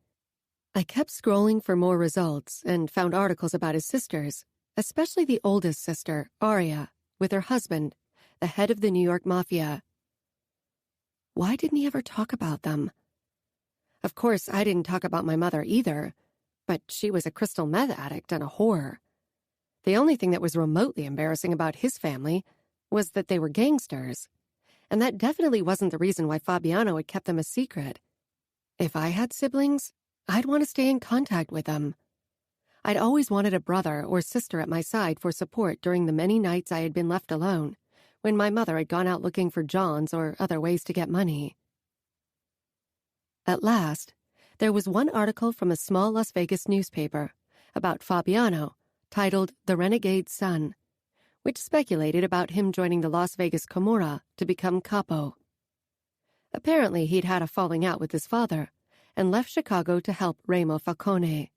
Speaker 2: I kept scrolling for more results and found articles about his sisters, especially the oldest sister, Aria, with her husband, the head of the New York Mafia. Why didn't he ever talk about them? Of course, I didn't talk about my mother either, but she was a crystal meth addict and a whore. The only thing that was remotely embarrassing about his family was that they were gangsters, and that definitely wasn't the reason why Fabiano had kept them a secret. If I had siblings, I'd want to stay in contact with them. I'd always wanted a brother or sister at my side for support during the many nights I had been left alone, when my mother had gone out looking for Johns or other ways to get money. At last, there was one article from a small Las Vegas newspaper about Fabiano, titled The Renegade's Son, which speculated about him joining the Las Vegas Camorra to become capo. Apparently, he'd had a falling out with his father and left Chicago to help Remo Falcone.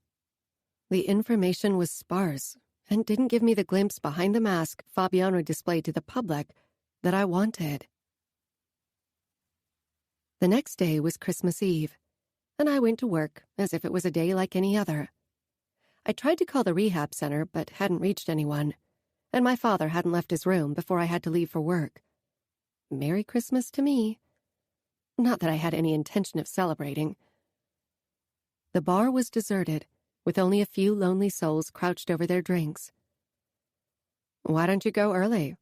Speaker 2: The information was sparse and didn't give me the glimpse behind the mask Fabiano displayed to the public that I wanted. The next day was Christmas Eve, and I went to work as if it was a day like any other. I tried to call the rehab center but hadn't reached anyone, and my father hadn't left his room before I had to leave for work. Merry Christmas to me. Not that I had any intention of celebrating. The bar was deserted, with only a few lonely souls crouched over their drinks. "Why don't you go early?"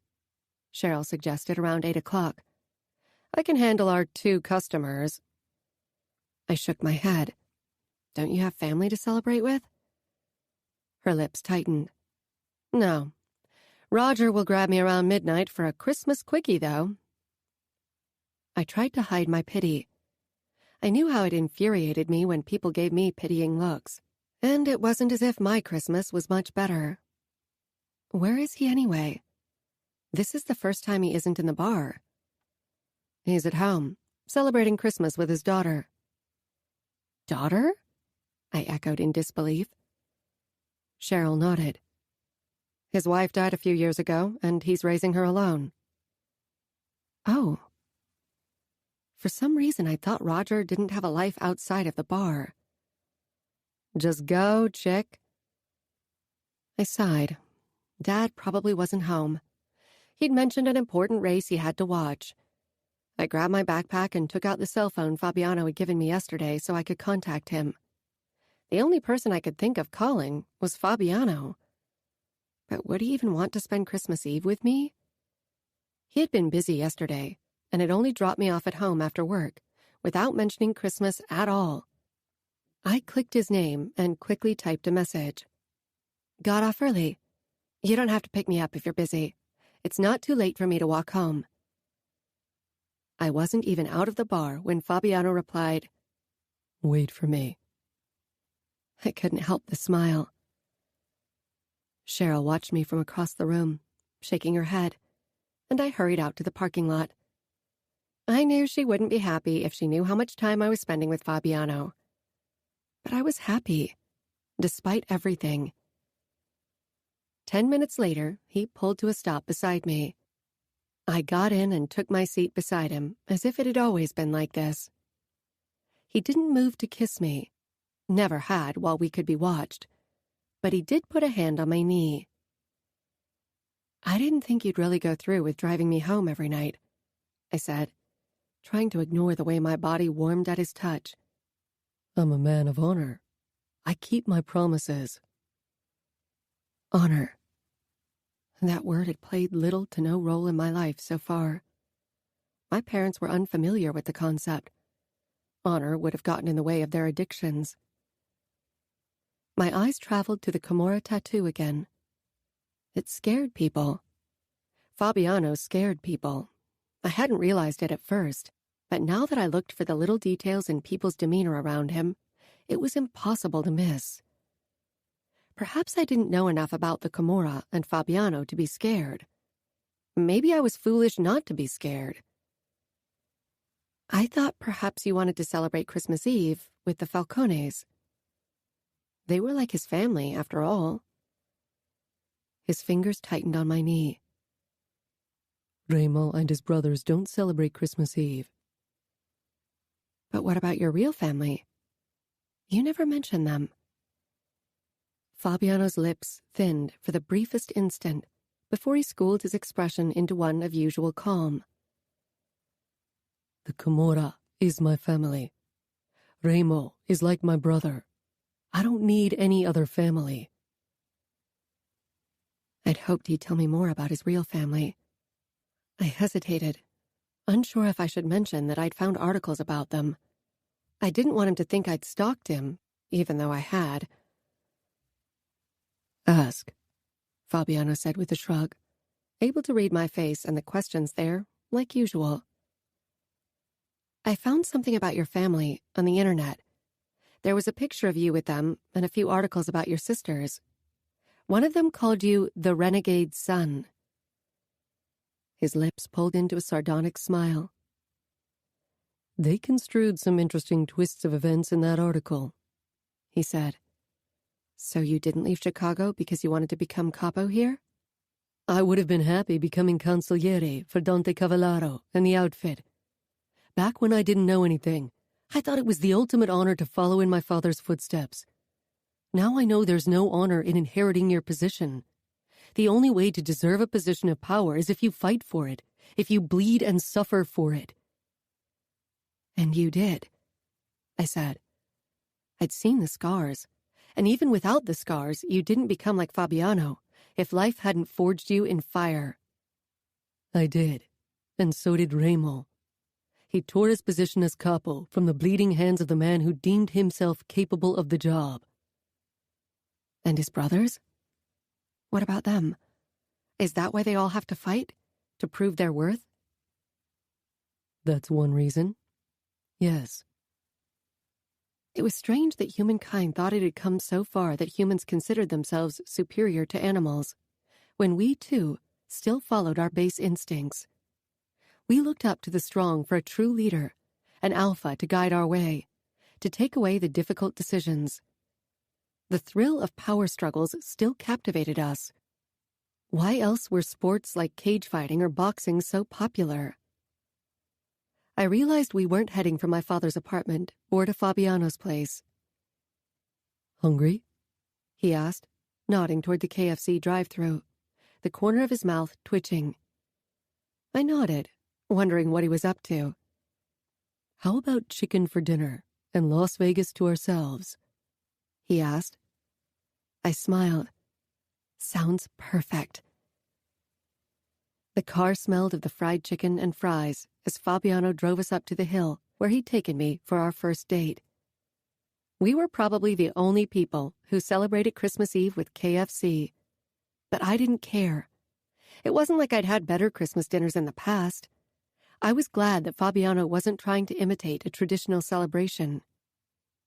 Speaker 2: Cheryl suggested around 8 o'clock. "I can handle our 2 customers." I shook my head. "Don't you have family to celebrate with?" Her lips tightened. "No. Roger will grab me around midnight for a Christmas quickie, though." I tried to hide my pity. I knew how it infuriated me when people gave me pitying looks, and it wasn't as if my Christmas was much better. Where is he anyway? This is the first time he isn't in the bar. He's at home, celebrating Christmas with his daughter. Daughter? I echoed in disbelief. Cheryl nodded. His wife died a few years ago, and he's raising her alone. Oh. For some reason, I thought Roger didn't have a life outside of the bar. Just go, chick. I sighed. Dad probably wasn't home. He'd mentioned an important race he had to watch. I grabbed my backpack and took out the cell phone Fabiano had given me yesterday so I could contact him. The only person I could think of calling was Fabiano. But would he even want to spend Christmas Eve with me? He had been busy yesterday, and had only dropped me off at home after work, without mentioning Christmas at all. I clicked his name and quickly typed a message. Got off early. You don't have to pick me up if you're busy. It's not too late for me to walk home. I wasn't even out of the bar when Fabiano replied, Wait for me. I couldn't help the smile. Cheryl watched me from across the room, shaking her head, and I hurried out to the parking lot. I knew she wouldn't be happy if she knew how much time I was spending with Fabiano. But I was happy, despite everything. 10 minutes later, he pulled to a stop beside me. I got in and took my seat beside him, as if it had always been like this. He didn't move to kiss me, never had while we could be watched, but he did put a hand on my knee. I didn't think you'd really go through with driving me home every night, I said, trying to ignore the way my body warmed at his touch.
Speaker 3: I'm a man of honor. I keep my promises.
Speaker 2: Honor. That word had played little to no role in my life so far. My parents were unfamiliar with the concept. Honor would have gotten in the way of their addictions. My eyes traveled to the Kimura tattoo again. It scared people. Fabiano scared people. I hadn't realized it at first, but now that I looked for the little details in people's demeanor around him, it was impossible to miss. Perhaps I didn't know enough about the Kimura and Fabiano to be scared. Maybe I was foolish not to be scared. I thought perhaps you wanted to celebrate Christmas Eve with the Falcones. They were like his family, after all. His fingers tightened on my knee.
Speaker 3: Remo and his brothers don't celebrate Christmas Eve.
Speaker 2: But what about your real family? You never mentioned them. Fabiano's lips thinned for the briefest instant before he schooled his expression into one of usual calm.
Speaker 3: The Kimura is my family. Remo is like my brother. I don't need any other family.
Speaker 2: I'd hoped he'd tell me more about his real family. I hesitated, unsure if I should mention that I'd found articles about them. I didn't want him to think I'd stalked him, even though I had. Ask, Fabiano said with a shrug, able to read my face and the questions there, like usual. I found something about your family on the internet. There was a picture of you with them and a few articles about your sisters. One of them called you the renegade son. His lips pulled into a sardonic smile.
Speaker 3: They construed some interesting twists of events in that article,
Speaker 2: he said. So you didn't leave Chicago because you wanted to become capo here?
Speaker 3: I would have been happy becoming consigliere for Dante Cavallaro and the outfit. Back when I didn't know anything, I thought it was the ultimate honor to follow in my father's footsteps. Now I know there's no honor in inheriting your position. The only way to deserve a position of power is if you fight for it, if you bleed and suffer for it.
Speaker 2: And you did, I said. I'd seen the scars. And even without the scars, you didn't become like Fabiano if life hadn't forged you in fire.
Speaker 3: I did, and so did Remo. He tore his position as capo from the bleeding hands of the man who deemed himself capable of the job.
Speaker 2: And his brothers? What about them? Is that why they all have to fight? To prove their worth?
Speaker 3: That's one reason. Yes.
Speaker 2: It was strange that humankind thought it had come so far that humans considered themselves superior to animals, when we, too, still followed our base instincts. We looked up to the strong for a true leader, an alpha to guide our way, to take away the difficult decisions. The thrill of power struggles still captivated us. Why else were sports like cage fighting or boxing so popular? I realized we weren't heading for my father's apartment or to Fabiano's place.
Speaker 3: Hungry?
Speaker 2: He asked, nodding toward the KFC drive-thru, the corner of his mouth twitching. I nodded, wondering what he was up to.
Speaker 3: How about chicken for dinner and Las Vegas to ourselves?
Speaker 2: He asked. I smiled. Sounds perfect. The car smelled of the fried chicken and fries as Fabiano drove us up to the hill where he'd taken me for our first date. We were probably the only people who celebrated Christmas Eve with KFC, but I didn't care. It wasn't like I'd had better Christmas dinners in the past. I was glad that Fabiano wasn't trying to imitate a traditional celebration.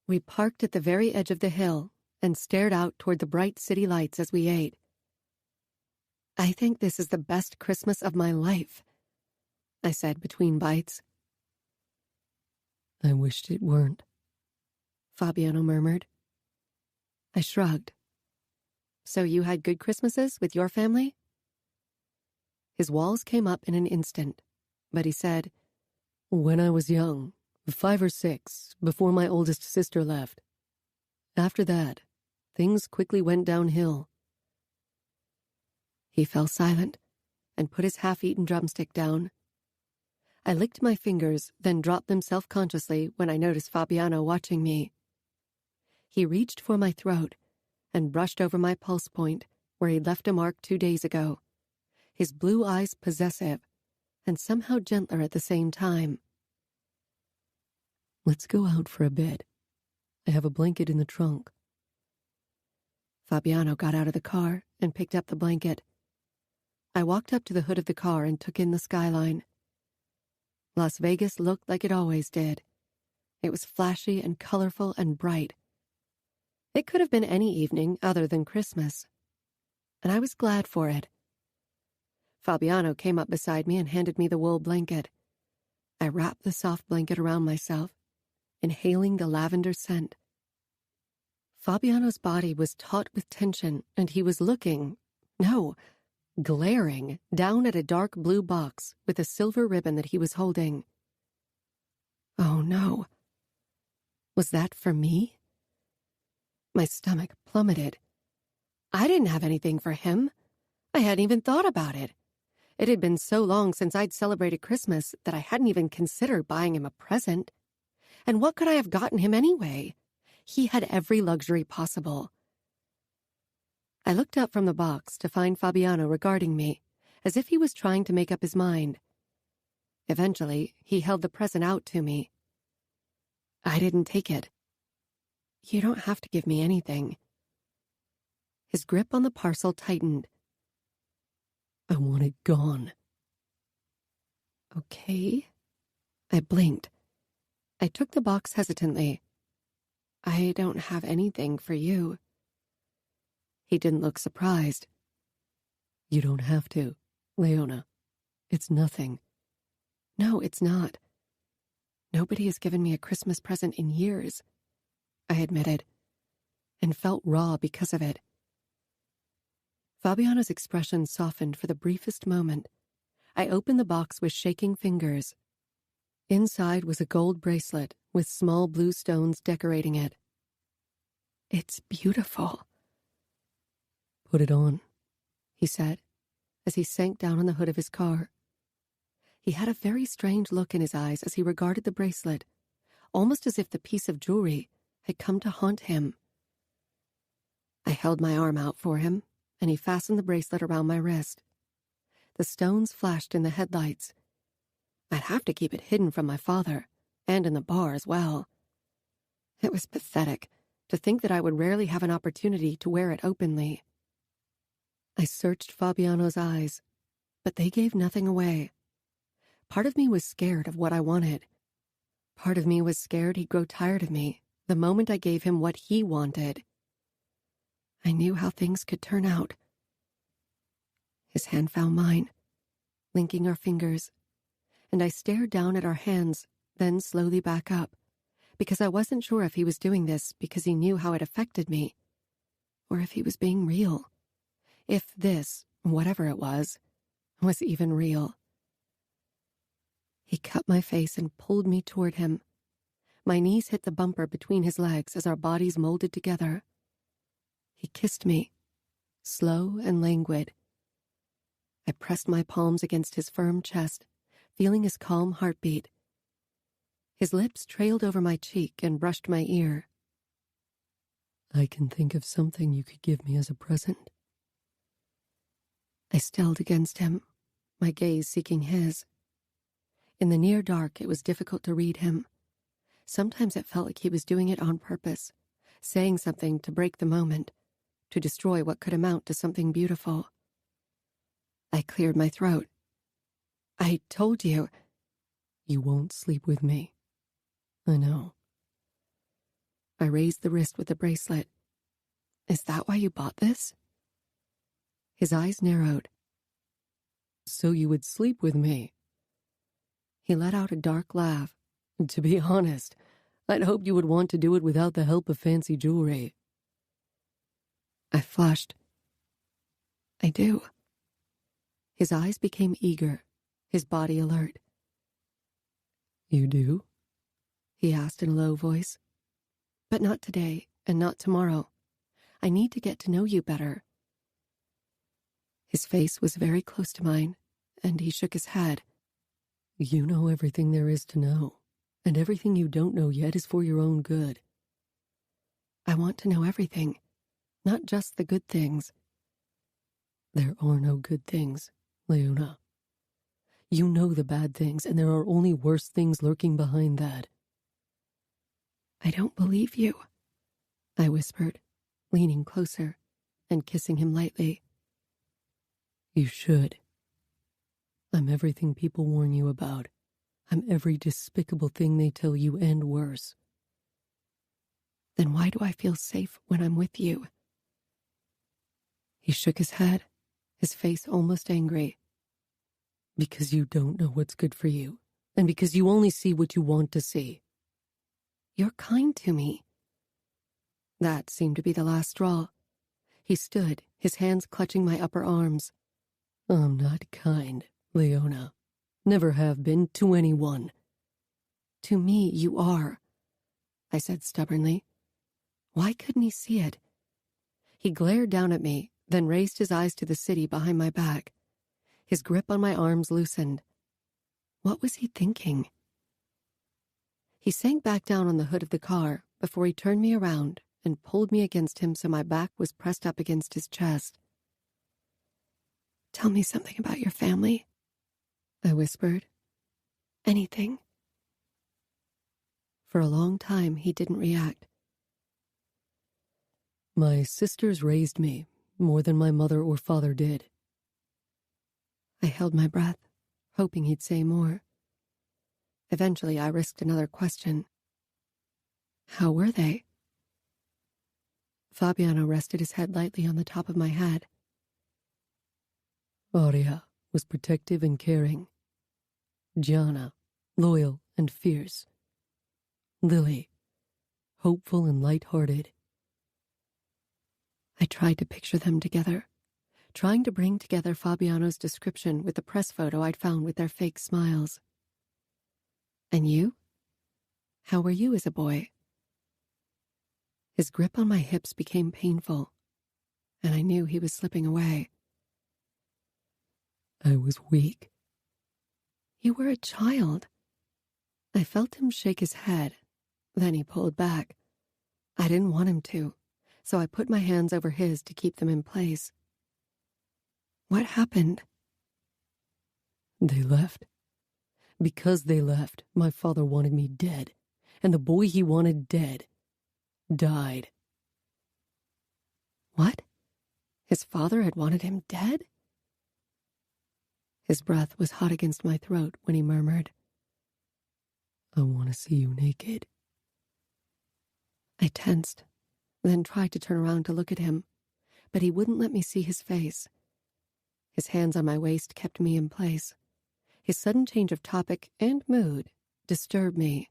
Speaker 2: We parked at the very edge of the hill and stared out toward the bright city lights as we ate. I think this is the best Christmas of my life, I said between bites.
Speaker 3: I wished it weren't,
Speaker 2: Fabiano murmured. I shrugged. So you had good Christmases with your family? His walls came up in an instant, but he said,
Speaker 3: When I was young, 5 or 6, before my oldest sister left. After that, things quickly went downhill.
Speaker 2: He fell silent and put his half-eaten drumstick down. I licked my fingers, then dropped them self-consciously when I noticed Fabiano watching me. He reached for my throat and brushed over my pulse point where he'd left a mark 2 days ago, his blue eyes possessive and somehow gentler at the same time.
Speaker 3: Let's go out for a bit. I have a blanket in the trunk.
Speaker 2: Fabiano got out of the car and picked up the blanket. I walked up to the hood of the car and took in the skyline. Las Vegas looked like it always did. It was flashy and colorful and bright. It could have been any evening other than Christmas, and I was glad for it. Fabiano came up beside me and handed me the wool blanket. I wrapped the soft blanket around myself, inhaling the lavender scent. Fabiano's body was taut with tension, and he was glaring down at a dark blue box with a silver ribbon that he was holding. Oh no. Was that for me? My stomach plummeted. I didn't have anything for him. I hadn't even thought about it. It had been so long since I'd celebrated Christmas that I hadn't even considered buying him a present. And what could I have gotten him anyway? He had every luxury possible. I looked up from the box to find Fabiano regarding me, as if he was trying to make up his mind. Eventually, he held the present out to me. I didn't take it. You don't have to give me anything. His grip on the parcel tightened.
Speaker 3: I want it gone.
Speaker 2: Okay. I blinked. I took the box hesitantly. I don't have anything for you. He didn't look surprised.
Speaker 3: You don't have to, Leona. It's nothing.
Speaker 2: No, it's not. Nobody has given me a Christmas present in years, I admitted, and felt raw because of it. Fabiano's expression softened for the briefest moment. I opened the box with shaking fingers. Inside was a gold bracelet with small blue stones decorating it. It's beautiful.
Speaker 3: Put it on,
Speaker 2: he said, as he sank down on the hood of his car. He had a very strange look in his eyes as he regarded the bracelet, almost as if the piece of jewelry had come to haunt him. I held my arm out for him, and he fastened the bracelet around my wrist. The stones flashed in the headlights. I'd have to keep it hidden from my father, and in the bar as well. It was pathetic to think that I would rarely have an opportunity to wear it openly. I searched Fabiano's eyes, but they gave nothing away. Part of me was scared of what I wanted. Part of me was scared he'd grow tired of me the moment I gave him what he wanted. I knew how things could turn out. His hand found mine, linking our fingers, and I stared down at our hands, then slowly back up, because I wasn't sure if he was doing this because he knew how it affected me, or if he was being real. If this, whatever it was even real. He cut my face and pulled me toward him. My knees hit the bumper between his legs as our bodies molded together. He kissed me, slow and languid. I pressed my palms against his firm chest, feeling his calm heartbeat. His lips trailed over my cheek and brushed my ear.
Speaker 3: I can think of something you could give me as a present.
Speaker 2: I stilled against him, my gaze seeking his. In the near dark, it was difficult to read him. Sometimes it felt like he was doing it on purpose, saying something to break the moment, to destroy what could amount to something beautiful. I cleared my throat. I told you.
Speaker 3: You won't sleep with me. I know.
Speaker 2: I raised the wrist with the bracelet. Is that why you bought this? His eyes narrowed.
Speaker 3: So you would sleep with me?
Speaker 2: He let out a dark laugh.
Speaker 3: To be honest, I'd hoped you would want to do it without the help of fancy jewelry.
Speaker 2: I flushed. I do. His eyes became eager, his body alert.
Speaker 3: You do?
Speaker 2: He asked in a low voice. But not today, and not tomorrow. I need to get to know you better. His face was very close to mine, and he shook his head.
Speaker 3: You know everything there is to know, and everything you don't know yet is for your own good.
Speaker 2: I want to know everything, not just the good things.
Speaker 3: There are no good things, Leona. You know the bad things, and there are only worse things lurking behind that.
Speaker 2: I don't believe you, I whispered, leaning closer and kissing him lightly.
Speaker 3: You should. I'm everything people warn you about. I'm every despicable thing they tell you and worse.
Speaker 2: Then why do I feel safe when I'm with you? He shook his head, his face almost angry.
Speaker 3: Because you don't know what's good for you, and because you only see what you want to see.
Speaker 2: You're kind to me. That seemed to be the last straw. He stood, his hands clutching my upper arms.
Speaker 3: I'm not kind, Leona. Never have been to anyone.
Speaker 2: To me, you are, I said stubbornly. Why couldn't he see it? He glared down at me, then raised his eyes to the city behind my back. His grip on my arms loosened. What was he thinking? He sank back down on the hood of the car before he turned me around and pulled me against him so my back was pressed up against his chest. Tell me something about your family, I whispered. Anything. For a long time, he didn't react.
Speaker 3: My sisters raised me more than my mother or father did.
Speaker 2: I held my breath, hoping he'd say more. Eventually, I risked another question. How were they? Fabiano rested his head lightly on the top of my head.
Speaker 3: Aria was protective and caring. Gianna, loyal and fierce. Lily, hopeful and light-hearted.
Speaker 2: I tried to picture them together, trying to bring together Fabiano's description with the press photo I'd found with their fake smiles. And you? How were you as a boy? His grip on my hips became painful, and I knew he was slipping away.
Speaker 3: I was weak.
Speaker 2: You were a child. I felt him shake his head. Then he pulled back. I didn't want him to, so I put my hands over his to keep them in place. What happened?
Speaker 3: They left. Because they left, my father wanted me dead, and the boy he wanted dead died.
Speaker 2: What? His father had wanted him dead? His breath was hot against my throat when he murmured,
Speaker 3: I want to see you naked.
Speaker 2: I tensed, then tried to turn around to look at him, but he wouldn't let me see his face. His hands on my waist kept me in place. His sudden change of topic and mood disturbed me.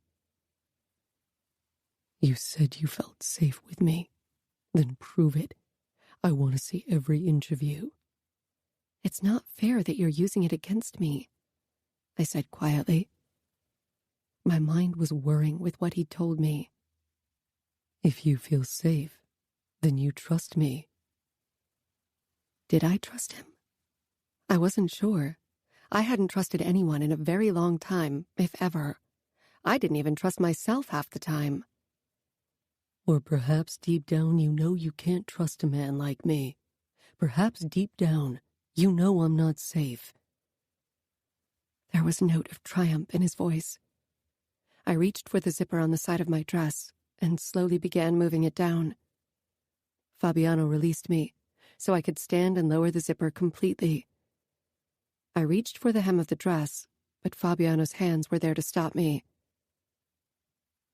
Speaker 3: You said you felt safe with me. Then prove it. I want to see every inch of you.
Speaker 2: It's not fair that you're using it against me, I said quietly. My mind was whirring with what he'd told me.
Speaker 3: If you feel safe, then you trust me.
Speaker 2: Did I trust him? I wasn't sure. I hadn't trusted anyone in a very long time, if ever. I didn't even trust myself half the time.
Speaker 3: Or perhaps deep down you know you can't trust a man like me. Perhaps deep down you know I'm not safe.
Speaker 2: There was a note of triumph in his voice. I reached for the zipper on the side of my dress and slowly began moving it down. Fabiano released me so I could stand and lower the zipper completely. I reached for the hem of the dress, but Fabiano's hands were there to stop me.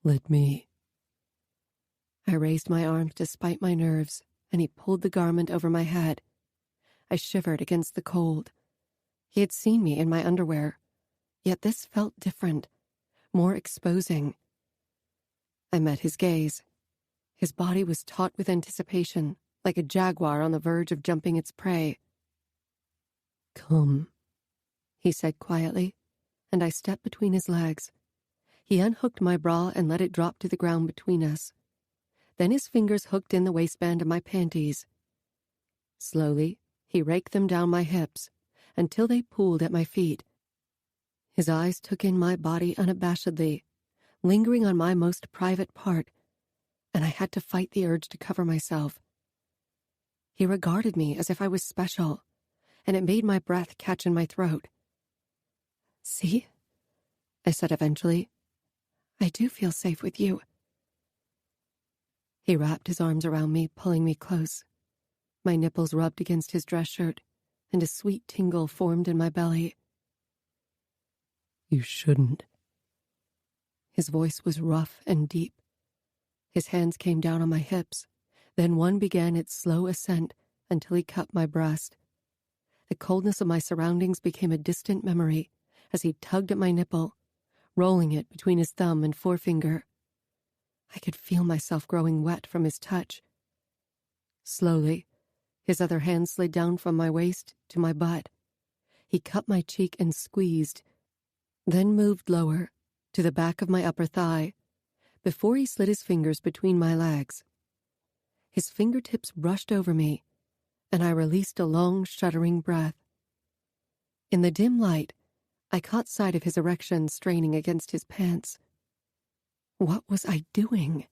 Speaker 3: Let me.
Speaker 2: I raised my arms despite my nerves, and he pulled the garment over my head. I shivered against the cold. He had seen me in my underwear, yet this felt different, more exposing. I met his gaze. His body was taut with anticipation, like a jaguar on the verge of jumping its prey.
Speaker 3: Come,
Speaker 2: he said quietly, and I stepped between his legs. He unhooked my bra and let it drop to the ground between us. Then his fingers hooked in the waistband of my panties. Slowly, he raked them down my hips until they pooled at my feet. His eyes took in my body unabashedly, lingering on my most private part, and I had to fight the urge to cover myself. He regarded me as if I was special, and it made my breath catch in my throat. See? I said eventually. I do feel safe with you. He wrapped his arms around me, pulling me close. My nipples rubbed against his dress shirt, and a sweet tingle formed in my belly.
Speaker 3: You shouldn't.
Speaker 2: His voice was rough and deep. His hands came down on my hips, then one began its slow ascent until he cupped my breast. The coldness of my surroundings became a distant memory as he tugged at my nipple, rolling it between his thumb and forefinger. I could feel myself growing wet from his touch. Slowly, his other hand slid down from my waist to my butt. He cupped my cheek and squeezed, then moved lower to the back of my upper thigh, before he slid his fingers between my legs. His fingertips brushed over me, and I released a long, shuddering breath. In the dim light, I caught sight of his erection straining against his pants. What was I doing?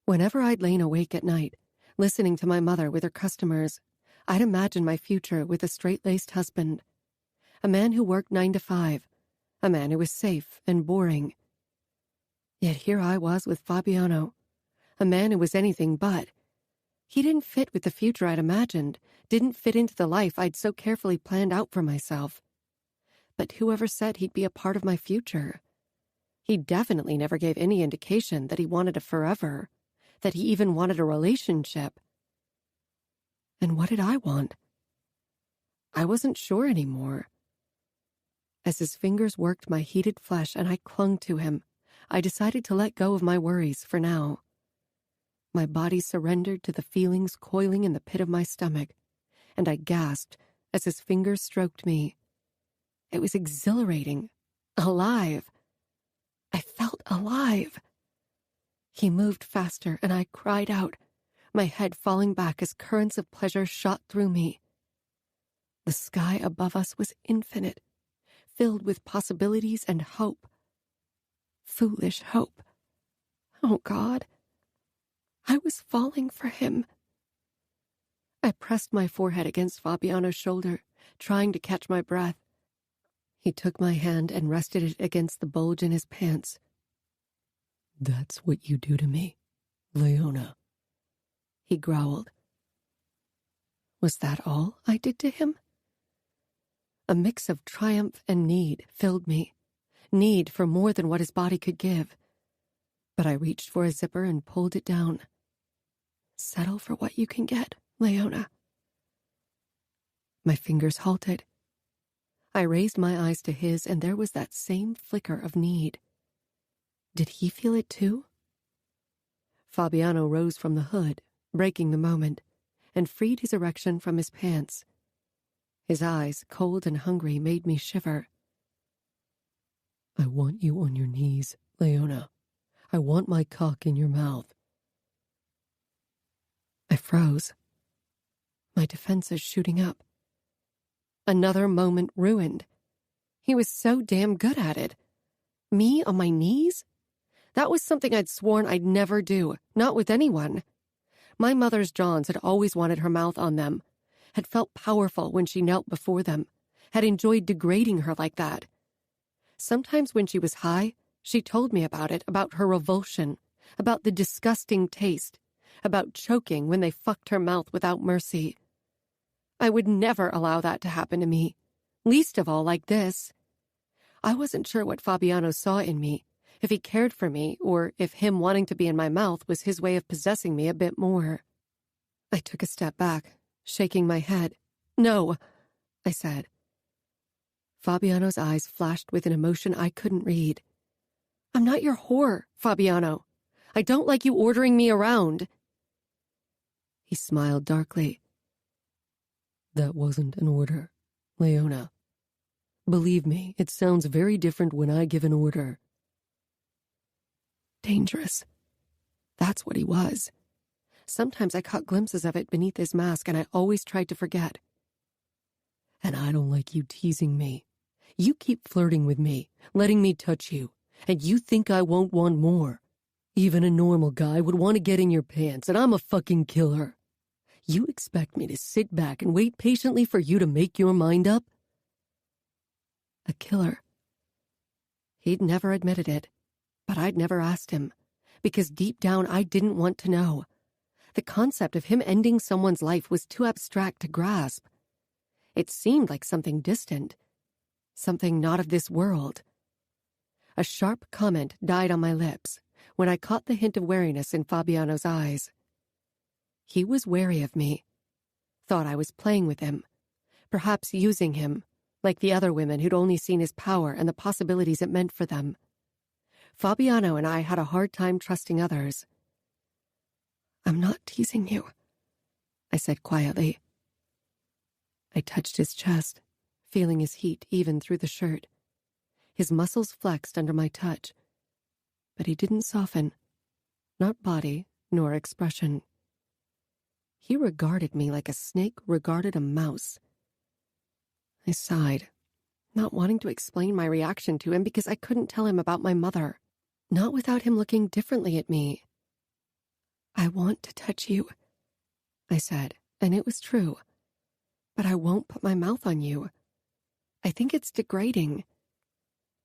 Speaker 2: Whenever I'd lain awake at night, listening to my mother with her customers, I'd imagine my future with a straight-laced husband, a man who worked 9 to 5, a man who was safe and boring. Yet here I was with Fabiano, a man who was anything but. He didn't fit with the future I'd imagined, didn't fit into the life I'd so carefully planned out for myself. But whoever said he'd be a part of my future? He definitely never gave any indication that he wanted a forever, that he even wanted a relationship. And what did I want? I wasn't sure anymore. As his fingers worked my heated flesh and I clung to him, I decided to let go of my worries for now. My body surrendered to the feelings coiling in the pit of my stomach, and I gasped as his fingers stroked me. It was exhilarating, alive. I felt alive. He moved faster, and I cried out, my head falling back as currents of pleasure shot through me. The sky above us was infinite, filled with possibilities and hope. Foolish hope. Oh, God. I was falling for him. I pressed my forehead against Fabiano's shoulder, trying to catch my breath. He took my hand and rested it against the bulge in his pants.
Speaker 3: That's what you do to me, Leona,
Speaker 2: he growled. Was that all I did to him? A mix of triumph and need filled me, need for more than what his body could give. But I reached for a zipper and pulled it down. Settle for what you can get, Leona. My fingers halted. I raised my eyes to his, and there was that same flicker of need. Did he feel it too? Fabiano rose from the hood, breaking the moment, and freed his erection from his pants. His eyes, cold and hungry, made me shiver.
Speaker 3: I want you on your knees, Leona. I want my cock in your mouth.
Speaker 2: I froze, my defenses shooting up. Another moment ruined. He was so damn good at it. Me on my knees? That was something I'd sworn I'd never do, not with anyone. My mother's Johns had always wanted her mouth on them, had felt powerful when she knelt before them, had enjoyed degrading her like that. Sometimes when she was high, she told me about it, about her revulsion, about the disgusting taste, about choking when they fucked her mouth without mercy. I would never allow that to happen to me, least of all like this. I wasn't sure what Fabiano saw in me, if he cared for me, or if him wanting to be in my mouth was his way of possessing me a bit more. I took a step back, shaking my head. "No," I said. Fabiano's eyes flashed with an emotion I couldn't read. "I'm not your whore, Fabiano. I don't like you ordering me around." He smiled darkly.
Speaker 3: That wasn't an order, Leona. Believe me, it sounds very different when I give an order.
Speaker 2: Dangerous. That's what he was. Sometimes I caught glimpses of it beneath his mask, and I always tried to forget.
Speaker 3: And I don't like you teasing me. You keep flirting with me, letting me touch you, and you think I won't want more. Even a normal guy would want to get in your pants, and I'm a fucking killer. You expect me to sit back and wait patiently for you to make your mind up?
Speaker 2: A killer. He'd never admitted it, but I'd never asked him, because deep down I didn't want to know. The concept of him ending someone's life was too abstract to grasp. It seemed like something distant, something not of this world. A sharp comment died on my lips when I caught the hint of wariness in Fabiano's eyes. He was wary of me, thought I was playing with him, perhaps using him, like the other women who'd only seen his power and the possibilities it meant for them. Fabiano and I had a hard time trusting others. "I'm not teasing you," I said quietly. I touched his chest, feeling his heat even through the shirt. His muscles flexed under my touch, but he didn't soften, not body nor expression. He regarded me like a snake regarded a mouse. I sighed, not wanting to explain my reaction to him because I couldn't tell him about my mother, not without him looking differently at me. "I want to touch you," I said, and it was true. "But I won't put my mouth on you. I think it's degrading.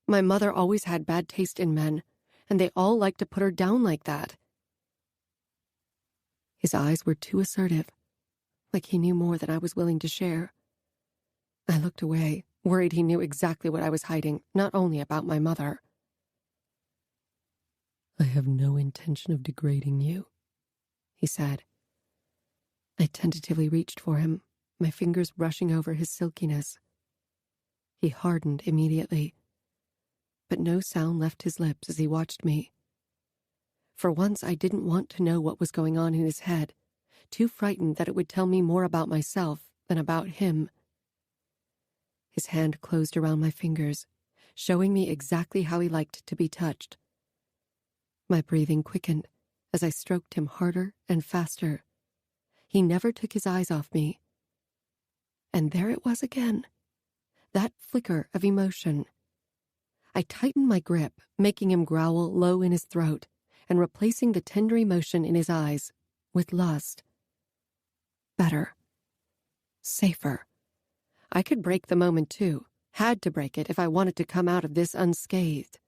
Speaker 2: My mother always had bad taste in men, and they all like to put her down like that." His eyes were too assertive, like he knew more than I was willing to share. I looked away, worried he knew exactly what I was hiding, not only about my mother.
Speaker 3: I have no intention of degrading you,
Speaker 2: he said. I tentatively reached for him, my fingers brushing over his silkiness. He hardened immediately, but no sound left his lips as he watched me. For once, I didn't want to know what was going on in his head, too frightened that it would tell me more about myself than about him. His hand closed around my fingers, showing me exactly how he liked to be touched. My breathing quickened as I stroked him harder and faster. He never took his eyes off me. And there it was again, that flicker of emotion. I tightened my grip, making him growl low in his throat, and replacing the tender emotion in his eyes with lust. Better. Safer. I could break the moment too, had to break it if I wanted to come out of this unscathed.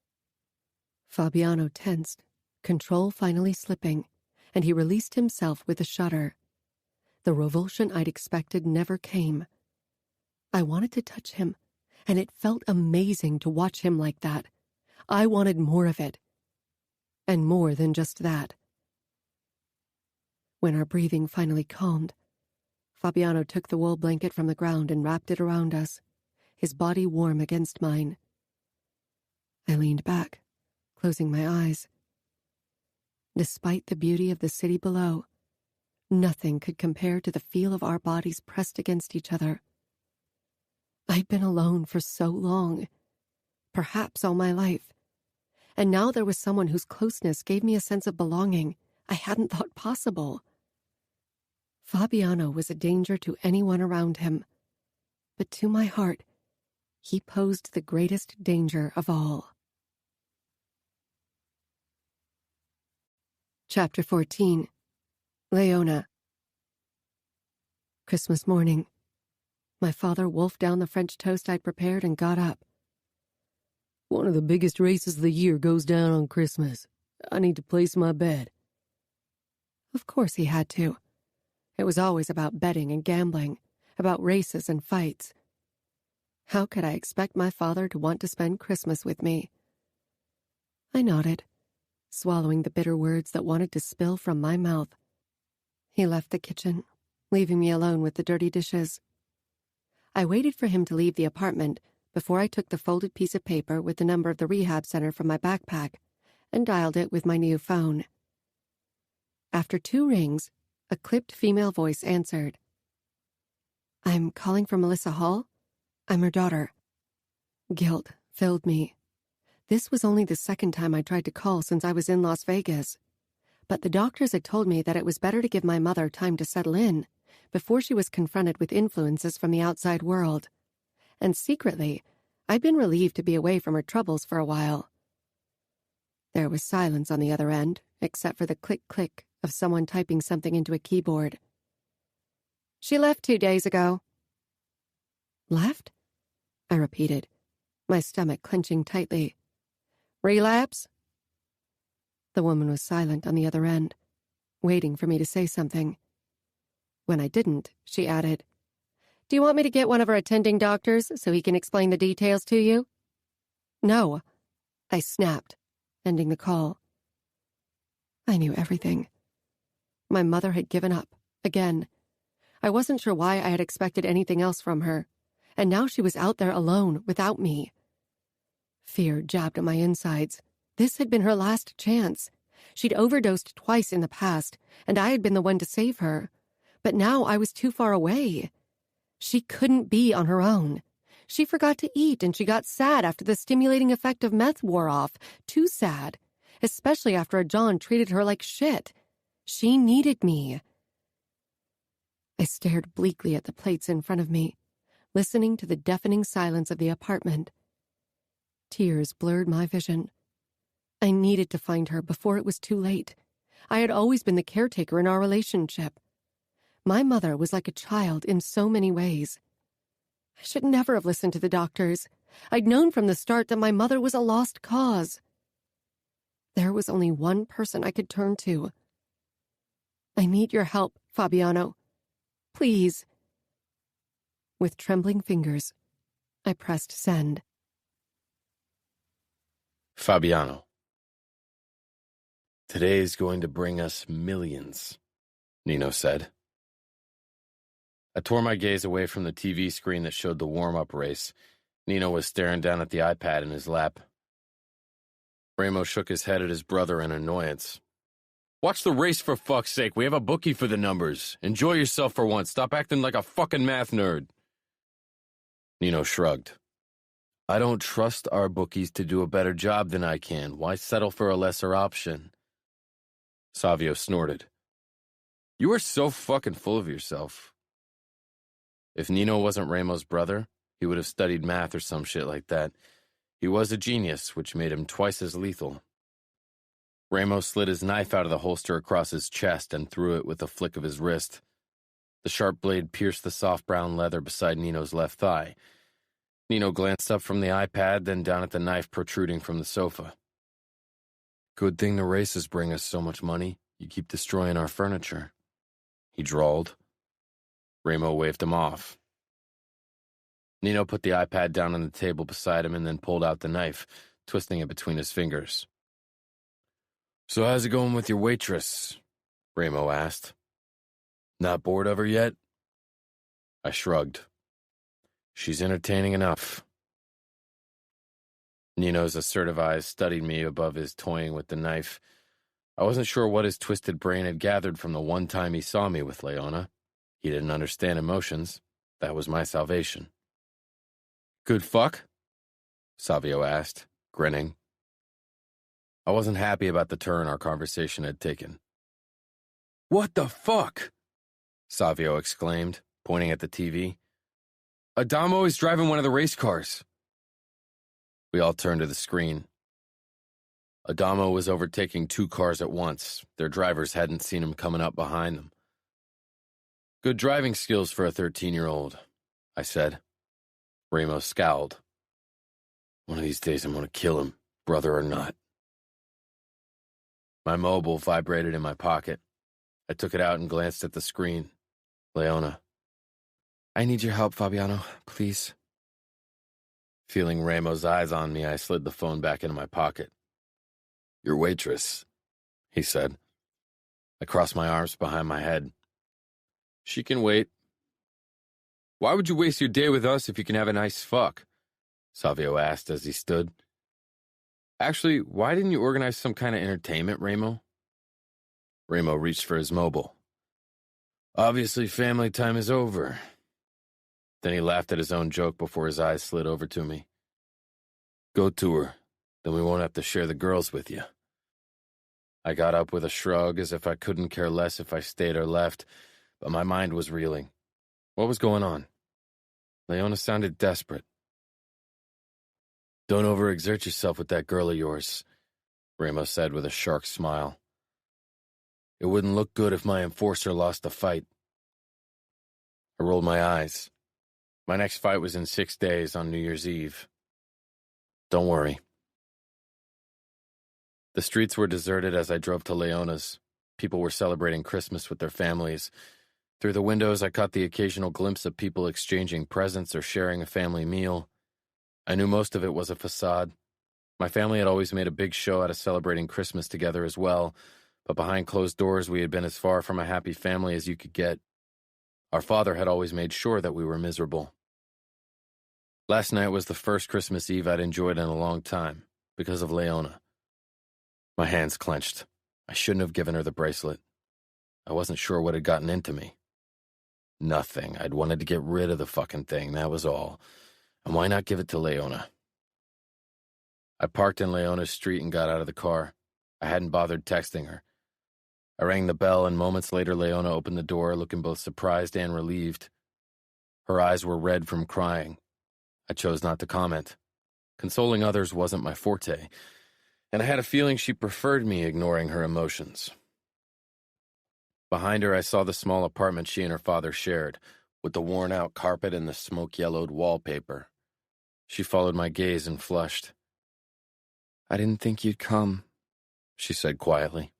Speaker 2: Fabiano tensed, control finally slipping, and he released himself with a shudder. The revulsion I'd expected never came. I wanted to touch him, and it felt amazing to watch him like that. I wanted more of it. And more than just that. When our breathing finally calmed, Fabiano took the wool blanket from the ground and wrapped it around us, his body warm against mine. I leaned back, closing my eyes. Despite the beauty of the city below, nothing could compare to the feel of our bodies pressed against each other. I'd been alone for so long, perhaps all my life, and now there was someone whose closeness gave me a sense of belonging I hadn't thought possible. Fabiano was a danger to anyone around him, but to my heart, he posed the greatest danger of all. Chapter 14. Leona. Christmas morning. My father wolfed down the French toast I'd prepared and got up.
Speaker 3: One of the biggest races of the year goes down on Christmas. I need to place my bet.
Speaker 2: Of course he had to. It was always about betting and gambling, about races and fights. How could I expect my father to want to spend Christmas with me? I nodded, swallowing the bitter words that wanted to spill from my mouth. He left the kitchen, leaving me alone with the dirty dishes. I waited for him to leave the apartment before I took the folded piece of paper with the number of the rehab center from my backpack and dialed it with my new phone. After 2 rings, a clipped female voice answered. "I'm calling for Melissa Hall. I'm her daughter." Guilt filled me. This was only the second time I tried to call since I was in Las Vegas. But the doctors had told me that it was better to give my mother time to settle in before she was confronted with influences from the outside world. And secretly, I'd been relieved to be away from her troubles for a while. There was silence on the other end, except for the click-click of someone typing something into a keyboard. "She left 2 days ago." "Left?" I repeated, my stomach clenching tightly. "Relapse?" The woman was silent on the other end, waiting for me to say something. When I didn't, she added, "Do you want me to get one of our attending doctors so he can explain the details to you?" "No," I snapped, ending the call. I knew everything. My mother had given up, again. I wasn't sure why I had expected anything else from her, and now she was out there alone, without me. Fear jabbed at my insides. This had been her last chance. She'd overdosed twice in the past, and I had been the one to save her. But now I was too far away. She couldn't be on her own. She forgot to eat, and she got sad after the stimulating effect of meth wore off. Too sad, especially after John treated her like shit. She needed me. I stared bleakly at the plates in front of me, listening to the deafening silence of the apartment. Tears blurred my vision. I needed to find her before it was too late. I had always been the caretaker in our relationship. My mother was like a child in so many ways. I should never have listened to the doctors. I'd known from the start that my mother was a lost cause. There was only one person I could turn to. "I need your help, Fabiano. Please." With trembling fingers, I pressed send.
Speaker 1: Fabiano. "Today is going to bring us millions," Nino said. I tore my gaze away from the TV screen that showed the warm-up race. Nino was staring down at the iPad in his lap. Ramo shook his head at his brother in annoyance. "Watch the race, for fuck's sake. We have a bookie for the numbers. Enjoy yourself for once. Stop acting like a fucking math nerd." Nino shrugged. "I don't trust our bookies to do a better job than I can. Why settle for a lesser option?" Savio snorted. "You are so fucking full of yourself." If Nino wasn't Ramo's brother, he would have studied math or some shit like that. He was a genius, which made him twice as lethal. Ramo slid his knife out of the holster across his chest and threw it with a flick of his wrist. The sharp blade pierced the soft brown leather beside Nino's left thigh. Nino glanced up from the iPad, then down at the knife protruding from the sofa. "Good thing the races bring us so much money. You keep destroying our furniture," he drawled. Ramo waved him off. Nino put the iPad down on the table beside him and then pulled out the knife, twisting it between his fingers. "So how's it going with your waitress?" Ramo asked. "Not bored of her yet?" I shrugged. She's entertaining enough. Nino's assertive eyes studied me above his toying with the knife. I wasn't sure what his twisted brain had gathered from the one time he saw me with Leona. He didn't understand emotions. That was my salvation. Good fuck? Savio asked, grinning. I wasn't happy about the turn our conversation had taken. What the fuck? Savio exclaimed, pointing at the TV. Adamo is driving one of the race cars. We all turned to the screen. Adamo was overtaking 2 cars at once. Their drivers hadn't seen him coming up behind them. Good driving skills for a 13-year-old, I said. Ramos scowled. One of these days I'm going to kill him, brother or not. My mobile vibrated in my pocket. I took it out and glanced at the screen. Leona. I need your help, Fabiano, please. Feeling Ramos' eyes on me, I slid the phone back into my pocket. Your waitress, he said. I crossed my arms behind my head. She can wait. Why would you waste your day with us if you can have a nice fuck? Savio asked as he stood. Actually, why didn't you organize some kind of entertainment, Ramo? Ramo reached for his mobile. Obviously, family time is over. Then he laughed at his own joke before his eyes slid over to me. Go to her, then we won't have to share the girls with you. I got up with a shrug as if I couldn't care less if I stayed or left, but my mind was reeling. What was going on? Leona sounded desperate. Don't overexert yourself with that girl of yours, Ramos said with a shark smile. It wouldn't look good if my enforcer lost the fight. I rolled my eyes. My next fight was in 6 days on New Year's Eve. Don't worry. The streets were deserted as I drove to Leona's. People were celebrating Christmas with their families. Through the windows, I caught the occasional glimpse of people exchanging presents or sharing a family meal. I knew most of it was a facade. My family had always made a big show out of celebrating Christmas together as well, but behind closed doors we had been as far from a happy family as you could get. Our father had always made sure that we were miserable. Last night was the first Christmas Eve I'd enjoyed in a long time, because of Leona. My hands clenched. I shouldn't have given her the bracelet. I wasn't sure what had gotten into me. Nothing. I'd wanted to get rid of the fucking thing, that was all. And why not give it to Leona? I parked in Leona's street and got out of the car. I hadn't bothered texting her. I rang the bell, and moments later Leona opened the door, looking both surprised and relieved. Her eyes were red from crying. I chose not to comment. Consoling others wasn't my forte, and I had a feeling she preferred me ignoring her emotions. Behind her, I saw the small apartment she and her father shared, with the worn-out carpet and the smoke-yellowed wallpaper. She followed my gaze and flushed. I didn't think you'd come, she said quietly.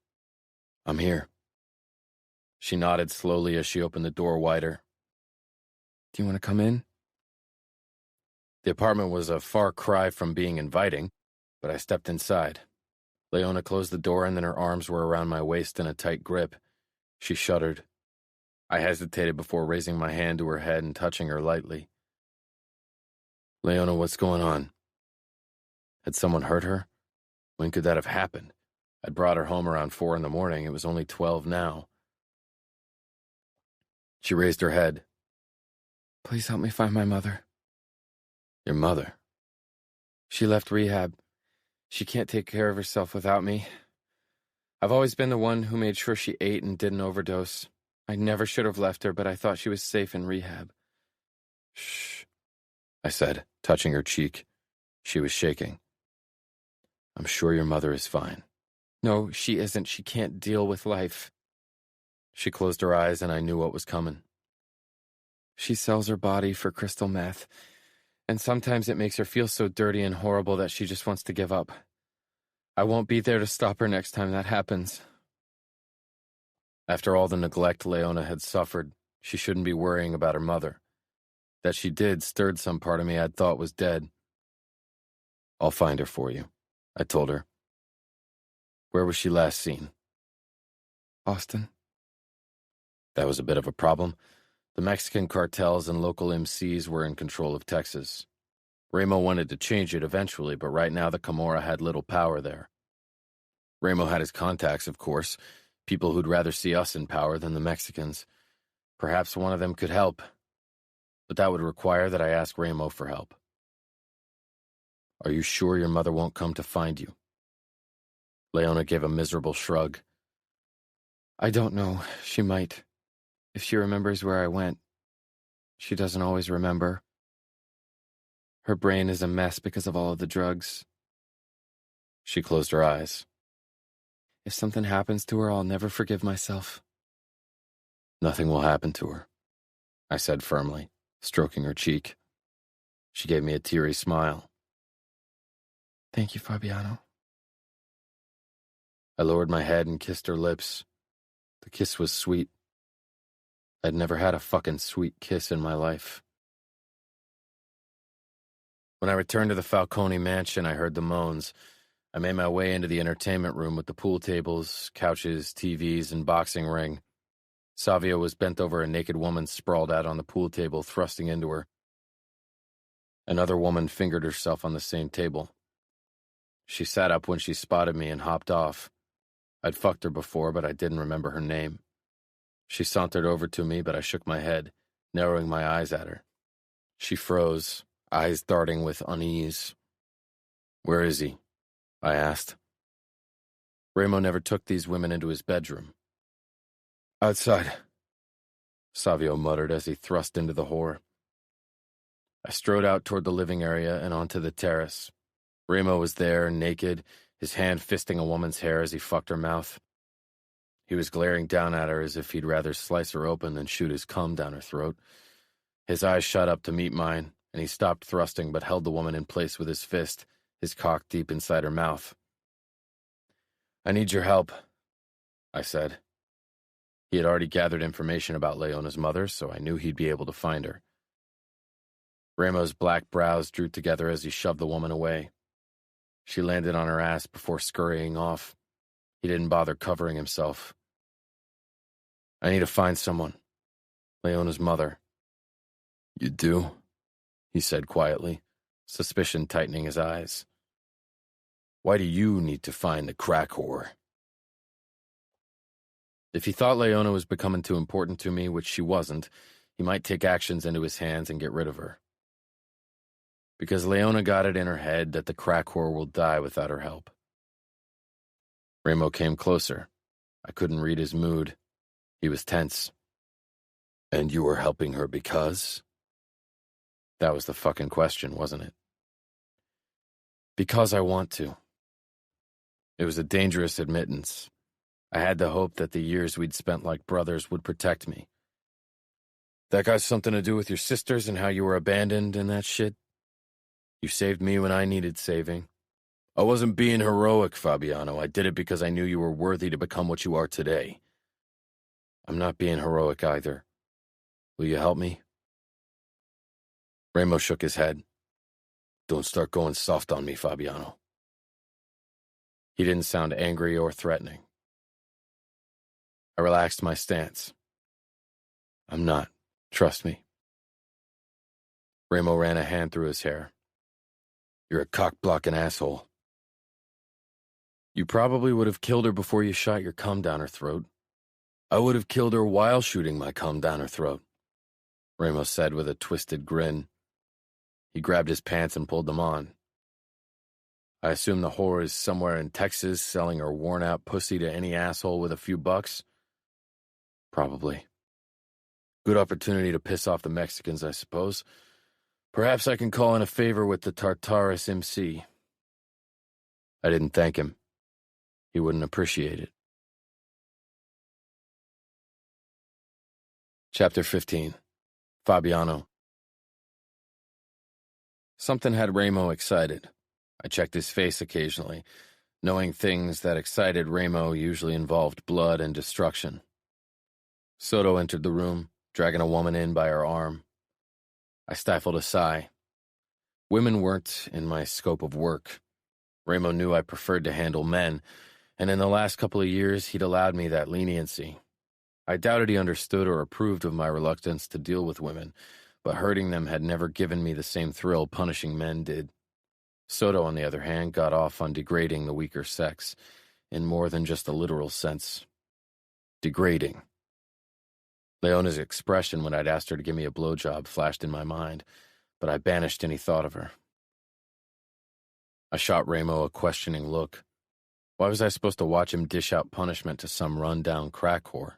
Speaker 1: I'm here. She nodded slowly as she opened the door wider. Do you want to come in? The apartment was a far cry from being inviting, but I stepped inside. Leona closed the door, and then her arms were around my waist in a tight grip. She shuddered. I hesitated before raising my hand to her head and touching her lightly. Leona, what's going on? Had someone hurt her? When could that have happened? I'd brought her home around 4 in the morning. It was only 12 now. She raised her head. Please help me find my mother. Your mother? She left rehab. She can't take care of herself without me. I've always been the one who made sure she ate and didn't overdose. I never should have left her, but I thought she was safe in rehab. Shh, I said, touching her cheek. She was shaking. I'm sure your mother is fine. No, she isn't. She can't deal with life. She closed her eyes, and I knew what was coming. She sells her body for crystal meth, and sometimes it makes her feel so dirty and horrible that she just wants to give up. I won't be there to stop her next time that happens. After all the neglect Leona had suffered, she shouldn't be worrying about her mother. That she did stirred some part of me I'd thought was dead. I'll find her for you, I told her. Where was she last seen? Boston. That was a bit of a problem. The Mexican cartels and local MCs were in control of Texas. Ramo wanted to change it eventually, but right now the Camorra had little power there. Ramo had his contacts, of course, people who'd rather see us in power than the Mexicans. Perhaps one of them could help, but that would require that I ask Ramo for help. Are you sure your mother won't come to find you? Leona gave a miserable shrug. I don't know. She might. If she remembers where I went. She doesn't always remember. Her brain is a mess because of all of the drugs. She closed her eyes. If something happens to her, I'll never forgive myself. Nothing will happen to her, I said firmly, stroking her cheek. She gave me a teary smile. Thank you, Fabiano. I lowered my head and kissed her lips. The kiss was sweet. I'd never had a fucking sweet kiss in my life. When I returned to the Falcone mansion, I heard the moans. I made my way into the entertainment room with the pool tables, couches, TVs, and boxing ring. Savio was bent over a naked woman sprawled out on the pool table, thrusting into her. Another woman fingered herself on the same table. She sat up when she spotted me and hopped off. I'd fucked her before, but I didn't remember her name. She sauntered over to me, but I shook my head, narrowing my eyes at her. She froze, eyes darting with unease. Where is he? I asked. Ramo never took these women into his bedroom. Outside, Savio muttered as he thrust into the whore. I strode out toward the living area and onto the terrace. Ramo was there, naked, his hand fisting a woman's hair as he fucked her mouth. He was glaring down at her as if he'd rather slice her open than shoot his cum down her throat. His eyes shot up to meet mine, and he stopped thrusting but held the woman in place with his fist, his cock deep inside her mouth. I need your help, I said. He had already gathered information about Leona's mother, so I knew he'd be able to find her. Ramo's black brows drew together as he shoved the woman away. She landed on her ass before scurrying off. He didn't bother covering himself. I need to find someone. Leona's mother. You do? He said quietly, suspicion tightening his eyes. Why do you need to find the crack whore? If he thought Leona was becoming too important to me, which she wasn't, he might take actions into his hands and get rid of her. Because Leona got it in her head that the crack whore will die without her help. Ramo came closer. I couldn't read his mood. He was tense. And you were helping her because? That was the fucking question, wasn't it? Because I want to. It was a dangerous admittance. I had the hope that the years we'd spent like brothers would protect me. That got something to do with your sisters and how you were abandoned and that shit? You saved me when I needed saving. I wasn't being heroic, Fabiano. I did it because I knew you were worthy to become what you are today. I'm not being heroic either. Will you help me? Ramo shook his head. Don't start going soft on me, Fabiano. He didn't sound angry or threatening. I relaxed my stance. I'm not. Trust me. Ramo ran a hand through his hair. You're a cock-blocking asshole. You probably would have killed her before you shot your cum down her throat. I would have killed her while shooting my cum down her throat, Ramo said with a twisted grin. He grabbed his pants and pulled them on. I assume the whore is somewhere in Texas selling her worn-out pussy to any asshole with a few bucks? Probably. Good opportunity to piss off the Mexicans, I suppose. Perhaps I can call in a favor with the Tartarus MC. I didn't thank him. He wouldn't appreciate it. Chapter 15. Fabiano. Something had Ramo excited. I checked his face occasionally, knowing things that excited Ramo usually involved blood and destruction. Soto entered the room, dragging a woman in by her arm. I stifled a sigh. Women weren't in my scope of work. Ramo knew I preferred to handle men, and in the last couple of years he'd allowed me that leniency. I doubted he understood or approved of my reluctance to deal with women, but hurting them had never given me the same thrill punishing men did. Soto, on the other hand, got off on degrading the weaker sex, in more than just a literal sense. Degrading. Leona's expression when I'd asked her to give me a blowjob flashed in my mind, but I banished any thought of her. I shot Ramo a questioning look. Why was I supposed to watch him dish out punishment to some run-down crack whore?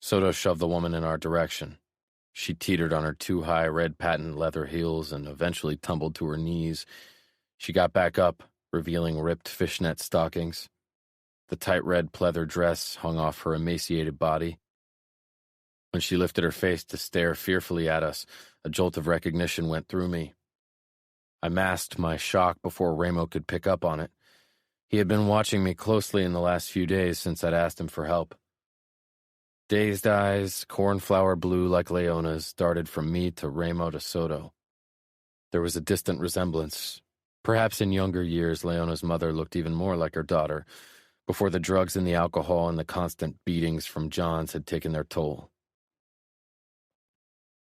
Speaker 1: Soto shoved the woman in our direction. She teetered on her two high red patent leather heels and eventually tumbled to her knees. She got back up, revealing ripped fishnet stockings. The tight red pleather dress hung off her emaciated body. When she lifted her face to stare fearfully at us, a jolt of recognition went through me. I masked my shock before Ramo could pick up on it. He had been watching me closely in the last few days since I'd asked him for help. Dazed eyes, cornflower blue like Leona's, darted from me to Ramo to Soto. There was a distant resemblance. Perhaps in younger years, Leona's mother looked even more like her daughter, before the drugs and the alcohol and the constant beatings from John's had taken their toll.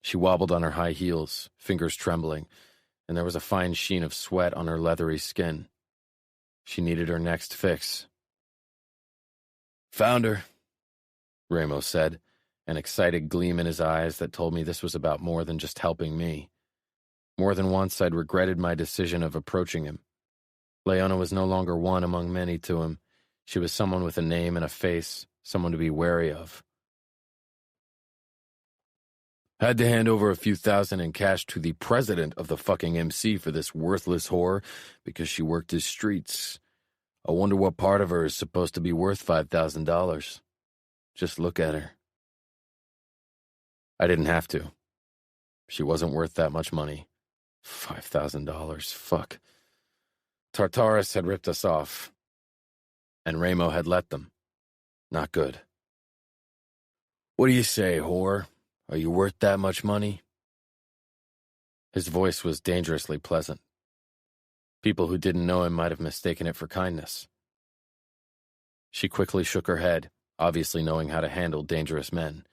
Speaker 1: She wobbled on her high heels, fingers trembling, and there was a fine sheen of sweat on her leathery skin. She needed her next fix. "Found her," Ramo said, an excited gleam in his eyes that told me this was about more than just helping me. More than once I'd regretted my decision of approaching him. Leona was no longer one among many to him. She was someone with a name and a face, someone to be wary of. "Had to hand over a few thousand in cash to the president of the fucking MC for this worthless whore because she worked his streets. I wonder what part of her is supposed to be worth $5,000. Just look at her." I didn't have to. She wasn't worth that much money. $5,000, fuck. Tartarus had ripped us off, and Ramo had let them. Not good. "What do you say, whore? Are you worth that much money?" His voice was dangerously pleasant. People who didn't know him might have mistaken it for kindness. She quickly shook her head, obviously knowing how to handle dangerous men.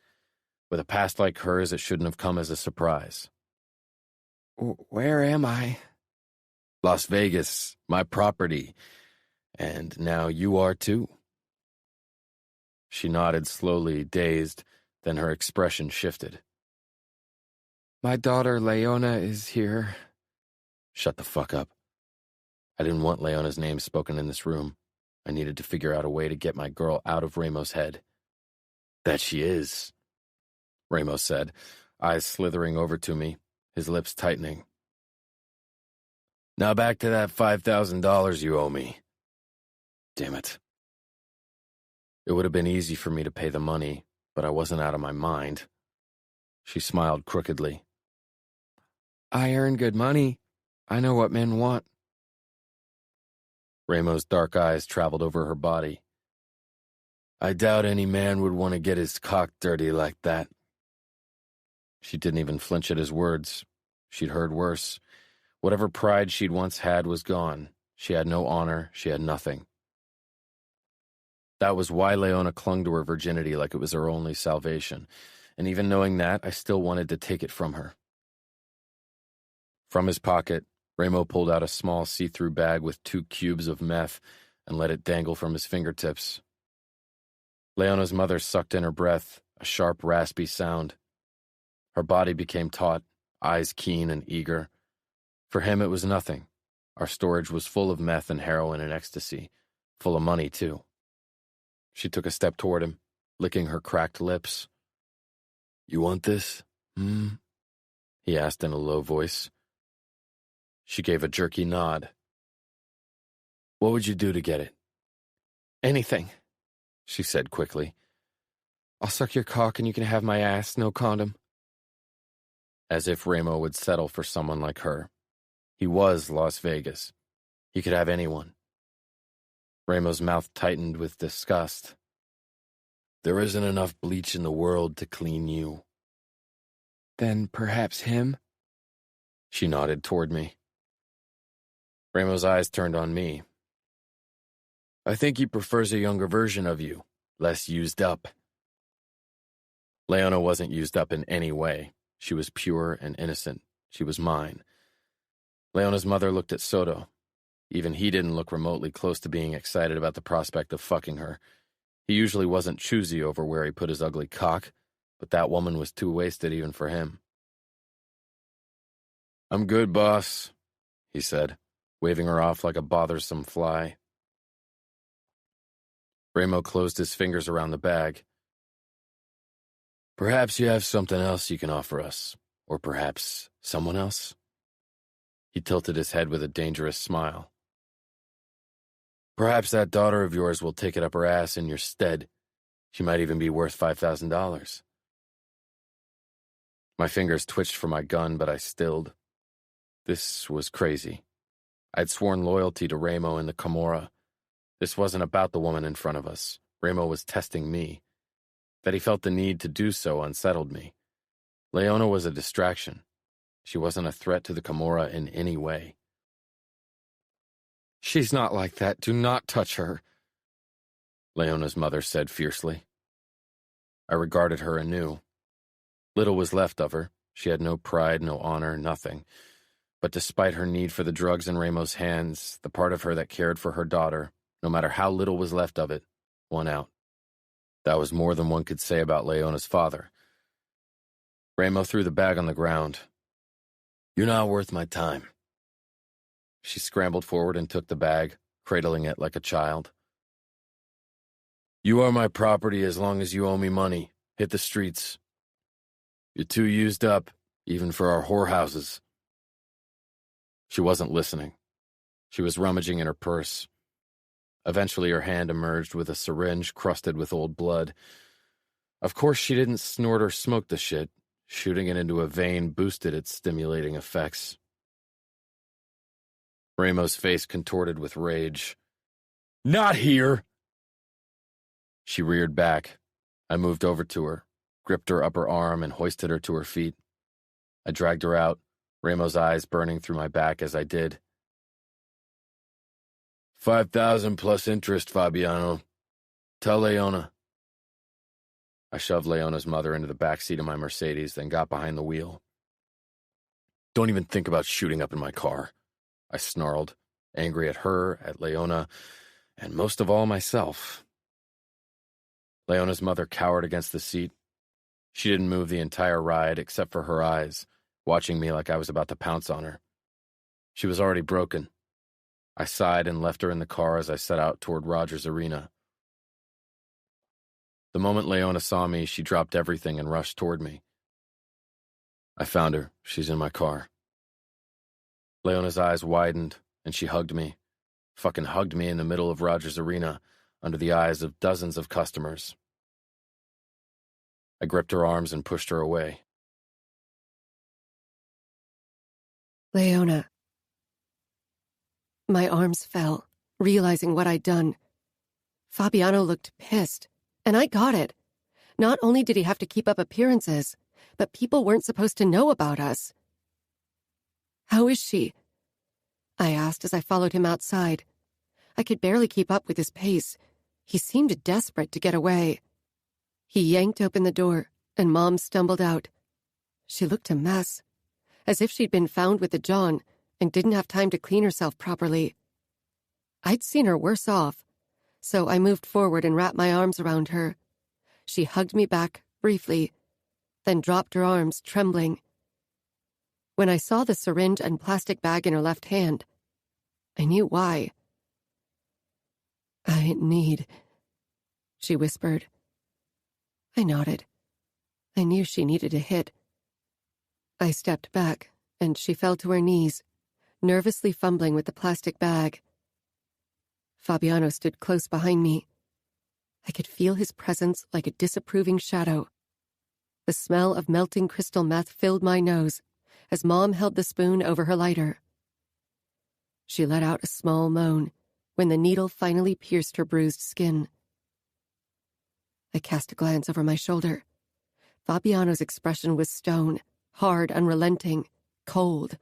Speaker 1: With a past like hers, it shouldn't have come as a surprise. "Where am I?" "Las Vegas, my property. And now you are too." She nodded slowly, dazed, then her expression shifted. "My daughter Leona is here." Shut the fuck up. I didn't want Leona's name spoken in this room. I needed to figure out a way to get my girl out of Ramo's head. "That she is," Ramo said, eyes slithering over to me, his lips tightening. "Now back to that $5,000 you owe me." Damn it. It would have been easy for me to pay the money, but I wasn't out of my mind. She smiled crookedly. "I earn good money. I know what men want." Ramo's dark eyes traveled over her body. "I doubt any man would want to get his cock dirty like that." She didn't even flinch at his words. She'd heard worse. Whatever pride she'd once had was gone. She had no honor. She had nothing. That was why Leona clung to her virginity like it was her only salvation. And even knowing that, I still wanted to take it from her. From his pocket, Ramo pulled out a small see-through bag with 2 cubes of meth and let it dangle from his fingertips. Leona's mother sucked in her breath, a sharp, raspy sound. Her body became taut, eyes keen and eager. For him, it was nothing. Our storage was full of meth and heroin and ecstasy, full of money, too. She took a step toward him, licking her cracked lips. "You want this? He asked in a low voice. She gave a jerky nod. "What would you do to get it?" "Anything," she said quickly. "I'll suck your cock and you can have my ass, no condom." As if Ramo would settle for someone like her. He was Las Vegas. He could have anyone. Ramo's mouth tightened with disgust. "There isn't enough bleach in the world to clean you." "Then perhaps him?" She nodded toward me. Ramo's eyes turned on me. "I think he prefers a younger version of you, less used up. Leona wasn't used up in any way. She was pure and innocent. She was mine. Leona's mother looked at Soto. Even he didn't look remotely close to being excited about the prospect of fucking her. He usually wasn't choosy over where he put his ugly cock, but that woman was too wasted even for him. "I'm good, boss," he said, waving her off like a bothersome fly. Ramo closed his fingers around the bag. "Perhaps you have something else you can offer us, or perhaps someone else?" He tilted his head with a dangerous smile. "Perhaps that daughter of yours will take it up her ass in your stead. She might even be worth $5,000. My fingers twitched for my gun, but I stilled. This was crazy. I'd sworn loyalty to Ramo and the Camorra. This wasn't about the woman in front of us. Ramo was testing me. That he felt the need to do so unsettled me. Leona was a distraction. She wasn't a threat to the Camorra in any way. "She's not like that. Do not touch her," Leona's mother said fiercely. I regarded her anew. Little was left of her. She had no pride, no honor, nothing. But despite her need for the drugs in Ramo's hands, the part of her that cared for her daughter, no matter how little was left of it, won out. That was more than one could say about Leona's father. Ramo threw the bag on the ground. "You're not worth my time." She scrambled forward and took the bag, cradling it like a child. "You are my property as long as you owe me money. Hit the streets. You're too used up, even for our whorehouses." She wasn't listening. She was rummaging in her purse. Eventually her hand emerged with a syringe crusted with old blood. Of course she didn't snort or smoke the shit. Shooting it into a vein boosted its stimulating effects. Ramo's face contorted with rage. "Not here!" She reared back. I moved over to her, gripped her upper arm, and hoisted her to her feet. I dragged her out, Ramo's eyes burning through my back as I did. 5,000 plus interest, Fabiano. Tell Leona." I shoved Leona's mother into the back seat of my Mercedes, then got behind the wheel. "Don't even think about shooting up in my car," I snarled, angry at her, at Leona, and most of all myself. Leona's mother cowered against the seat. She didn't move the entire ride except for her eyes, watching me like I was about to pounce on her. She was already broken. I sighed and left her in the car as I set out toward Rogers Arena. The moment Leona saw me, she dropped everything and rushed toward me. "I found her. She's in my car." Leona's eyes widened, and she hugged me. Fucking hugged me in the middle of Rogers Arena, under the eyes of dozens of customers. I gripped her arms and pushed her away.
Speaker 2: "Leona." My arms fell, realizing what I'd done. Fabiano looked pissed, and I got it. Not only did he have to keep up appearances, but people weren't supposed to know about us. "How is she?" I asked as I followed him outside. I could barely keep up with his pace. He seemed desperate to get away. He yanked open the door, and Mom stumbled out. She looked a mess, as if she'd been found with the John and didn't have time to clean herself properly. I'd seen her worse off, so I moved forward and wrapped my arms around her. She hugged me back briefly, then dropped her arms, trembling. When I saw the syringe and plastic bag in her left hand, I knew why. "I need," she whispered. I nodded. I knew she needed a hit. I stepped back, and she fell to her knees, nervously fumbling with the plastic bag. Fabiano stood close behind me. I could feel his presence like a disapproving shadow. The smell of melting crystal meth filled my nose as Mom held the spoon over her lighter. She let out a small moan when the needle finally pierced her bruised skin. I cast a glance over my shoulder. Fabiano's expression was stone, hard, unrelenting, cold.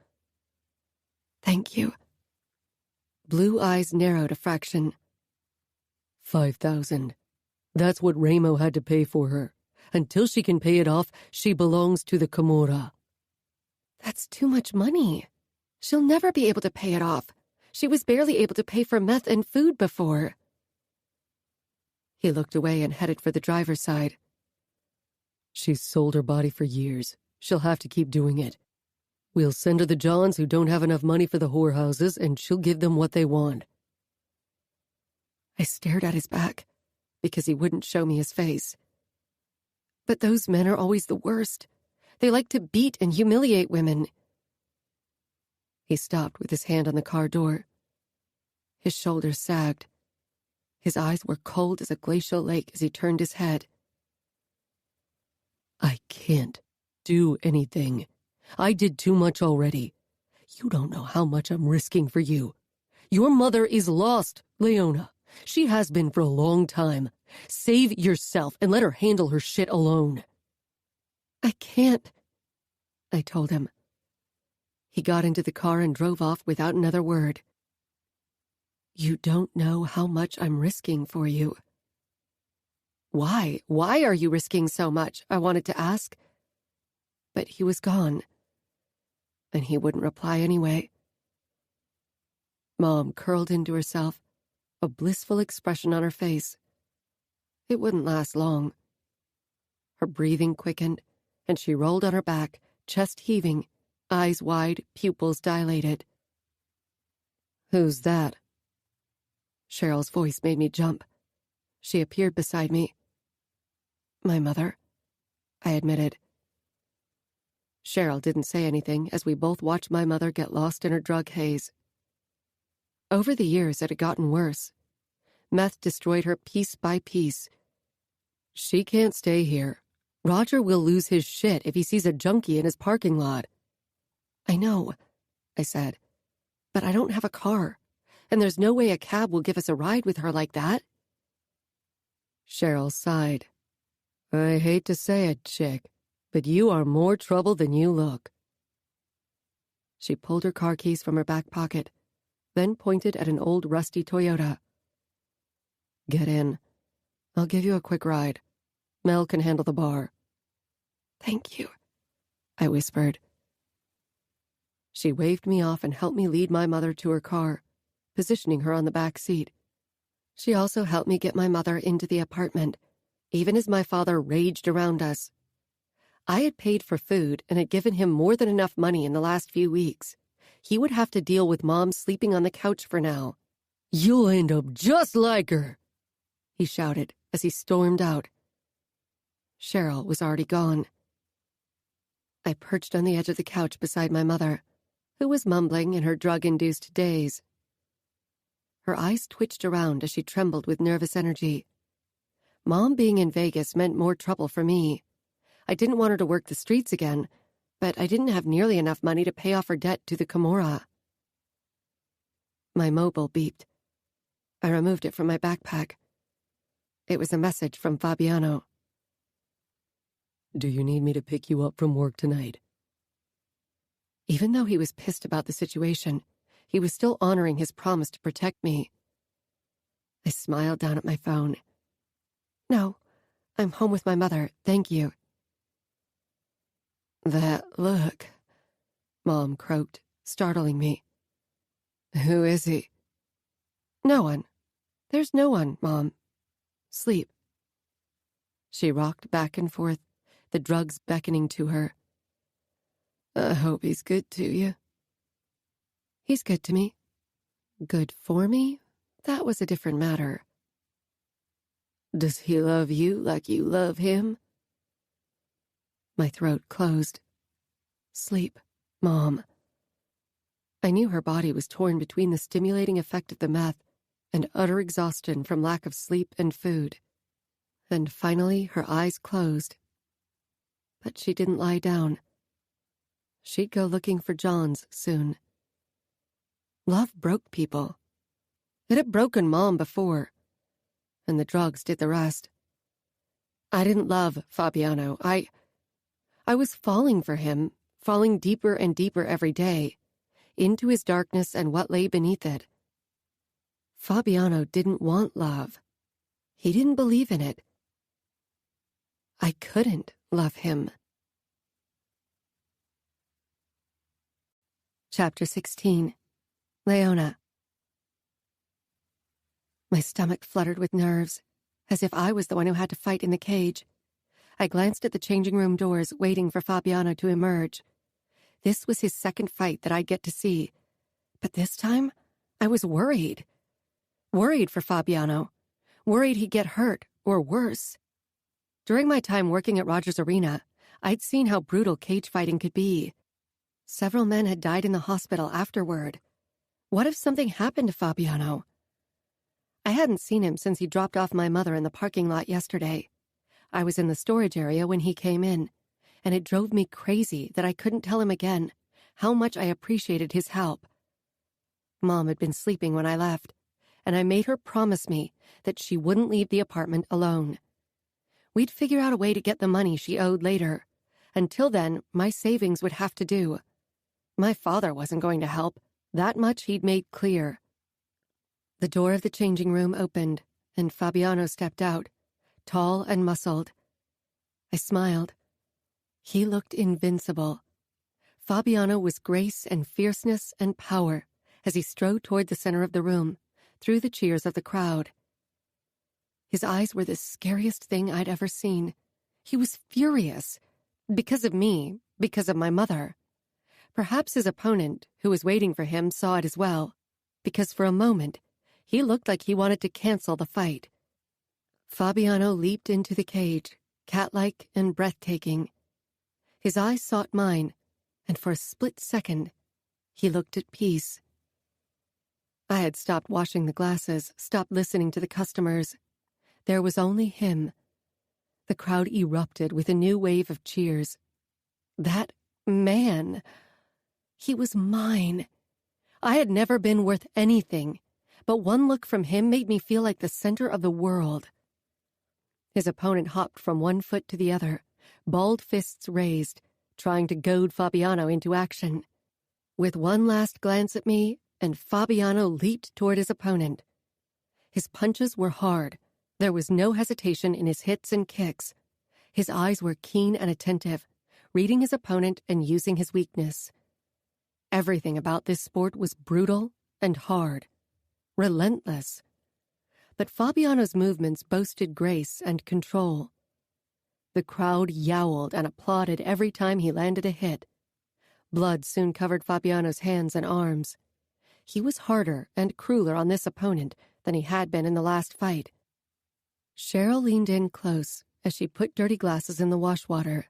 Speaker 2: "Thank you." Blue eyes narrowed a fraction.
Speaker 3: 5,000. That's what Ramo had to pay for her. Until she can pay it off, she belongs to the Camorra.
Speaker 2: That's too much money. She'll never be able to pay it off. She was barely able to pay for meth and food before.
Speaker 3: He looked away and headed for the driver's side. She's sold her body for years. She'll have to keep doing it. We'll send her the Johns who don't have enough money for the whorehouses, and she'll give them what they want.
Speaker 2: I stared at his back, because he wouldn't show me his face. But those men are always the worst. They like to beat and humiliate women.
Speaker 3: He stopped with his hand on the car door. His shoulders sagged. His eyes were cold as a glacial lake as he turned his head. I can't do anything. I did too much already. You don't know how much I'm risking for you. Your mother is lost, Leona. She has been for a long time. Save yourself and let her handle her shit alone.
Speaker 2: I can't,
Speaker 3: I told him. He got into the car and drove off without another word. You don't know how much I'm risking for you.
Speaker 2: Why? Why are you risking so much? I wanted to ask.
Speaker 3: But he was gone. And he wouldn't reply anyway. Mom curled into herself, a blissful expression on her face. It wouldn't last long. Her breathing quickened, and she rolled on her back, chest heaving, eyes wide, pupils dilated. Who's that? Cheryl's voice made me jump. She appeared beside me. My mother, I admitted. Cheryl didn't say anything as we both watched my mother get lost in her drug haze. Over the years, it had gotten worse. Meth destroyed her piece by piece. She can't stay here. Roger will lose his shit if he sees a junkie in his parking lot.
Speaker 2: I know, I said, but I don't have a car, and there's no way a cab will give us a ride with her like that.
Speaker 3: Cheryl sighed. I hate to say it, chick, but you are more trouble than you look. She pulled her car keys from her back pocket, then pointed at an old rusty Toyota. Get in. I'll give you a quick ride. Mel can handle the bar.
Speaker 2: Thank you,
Speaker 3: I whispered. She waved me off and helped me lead my mother to her car, positioning her on the back seat. She also helped me get my mother into the apartment, even as my father raged around us. I had paid for food and had given him more than enough money in the last few weeks. He would have to deal with Mom sleeping on the couch for now. You'll end up just like her, he shouted as he stormed out. Cheryl was already gone. I perched on the edge of the couch beside my mother, who was mumbling in her drug-induced daze. Her eyes twitched around as she trembled with nervous energy. Mom being in Vegas meant more trouble for me. I didn't want her to work the streets again, but I didn't have nearly enough money to pay off her debt to the Camorra. My mobile beeped. I removed it from my backpack. It was a message from Fabiano. Do you need me to pick you up from work tonight? Even though he was pissed about the situation, he was still honoring his promise to protect me. I smiled down at my phone. No, I'm home with my mother, thank you. That look, Mom croaked, startling me. Who is he? No one. There's no one, Mom. Sleep. She rocked back and forth, the drugs beckoning to her. I hope he's good to you. He's good to me. Good for me? That was a different matter. Does he love you like you love him? My throat closed. Sleep, Mom. I knew her body was torn between the stimulating effect of the meth and utter exhaustion from lack of sleep and food. And finally, her eyes closed. But she didn't lie down. She'd go looking for John's soon. Love broke people. It had broken Mom before, and the drugs did the rest. I didn't love Fabiano. I was falling for him, falling deeper and deeper every day, into his darkness and what lay beneath it. Fabiano didn't want love. He didn't believe in it.
Speaker 2: I couldn't love him. Chapter 16. Leona. My stomach fluttered with nerves, as if I was the one who had to fight in the cage. I glanced at the changing room doors, waiting for Fabiano to emerge. This was his second fight that I'd get to see. But this time, I was worried. Worried for Fabiano. Worried he'd get hurt, or worse. During my time working at Rogers Arena, I'd seen how brutal cage fighting could be. Several men had died in the hospital afterward. What if something happened to Fabiano? I hadn't seen him since he dropped off my mother in the parking lot yesterday. I was in the storage area when he came in, and it drove me crazy that I couldn't tell him again how much I appreciated his help. Mom had been sleeping when I left, and I made her promise me that she wouldn't leave the apartment alone. We'd figure out a way to get the money she owed later. Until then, my savings would have to do. My father wasn't going to help. That much he'd made clear. The door of the changing room opened, and Fabiano stepped out, tall and muscled. I smiled. He looked invincible. Fabiano was grace and fierceness and power as he strode toward the center of the room, through the cheers of the crowd. His eyes were the scariest thing I'd ever seen. He was furious. Because of me, because of my mother. Perhaps his opponent, who was waiting for him, saw it as well, because for a moment, he looked like he wanted to cancel the fight. Fabiano leaped into the cage, cat-like and breathtaking. His eyes sought mine, and for a split second, he looked at peace. I had stopped washing the glasses, stopped listening to the customers. There was only him. The crowd erupted with a new wave of cheers. That man! He was mine. I had never been worth anything, but one look from him made me feel like the center of the world. His opponent hopped from one foot to the other, balled fists raised, trying to goad Fabiano into action. With one last glance at me, and Fabiano leaped toward his opponent. His punches were hard. There was no hesitation in his hits and kicks. His eyes were keen and attentive, reading his opponent and using his weakness. Everything about this sport was brutal and hard, relentless. But Fabiano's movements boasted grace and control. The crowd yowled and applauded every time he landed a hit. Blood soon covered Fabiano's hands and arms. He was harder and crueler on this opponent than he had been in the last fight. Cheryl leaned in close as she put dirty glasses in the wash water.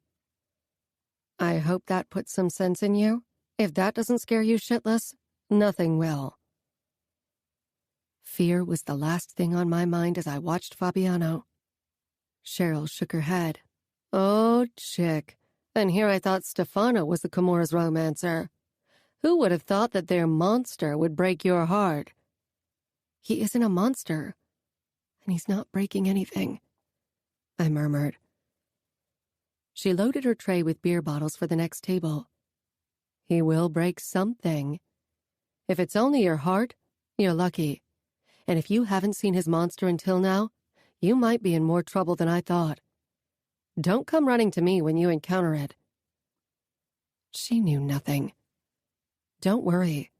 Speaker 2: I hope that puts some sense in you. If that doesn't scare you shitless, nothing will. Fear was the last thing on my mind as I watched Fabiano. Cheryl shook her head. Oh, chick. And here I thought Stefano was the Camorra's romancer. Who would have thought that their monster would break your heart? He isn't a monster, and he's not breaking anything, I murmured. She loaded her tray with beer bottles for the next table. He will break something. If it's only your heart, you're lucky. And if you haven't seen his monster until now, you might be in more trouble than I thought. Don't come running to me when you encounter it. She knew nothing. Don't worry.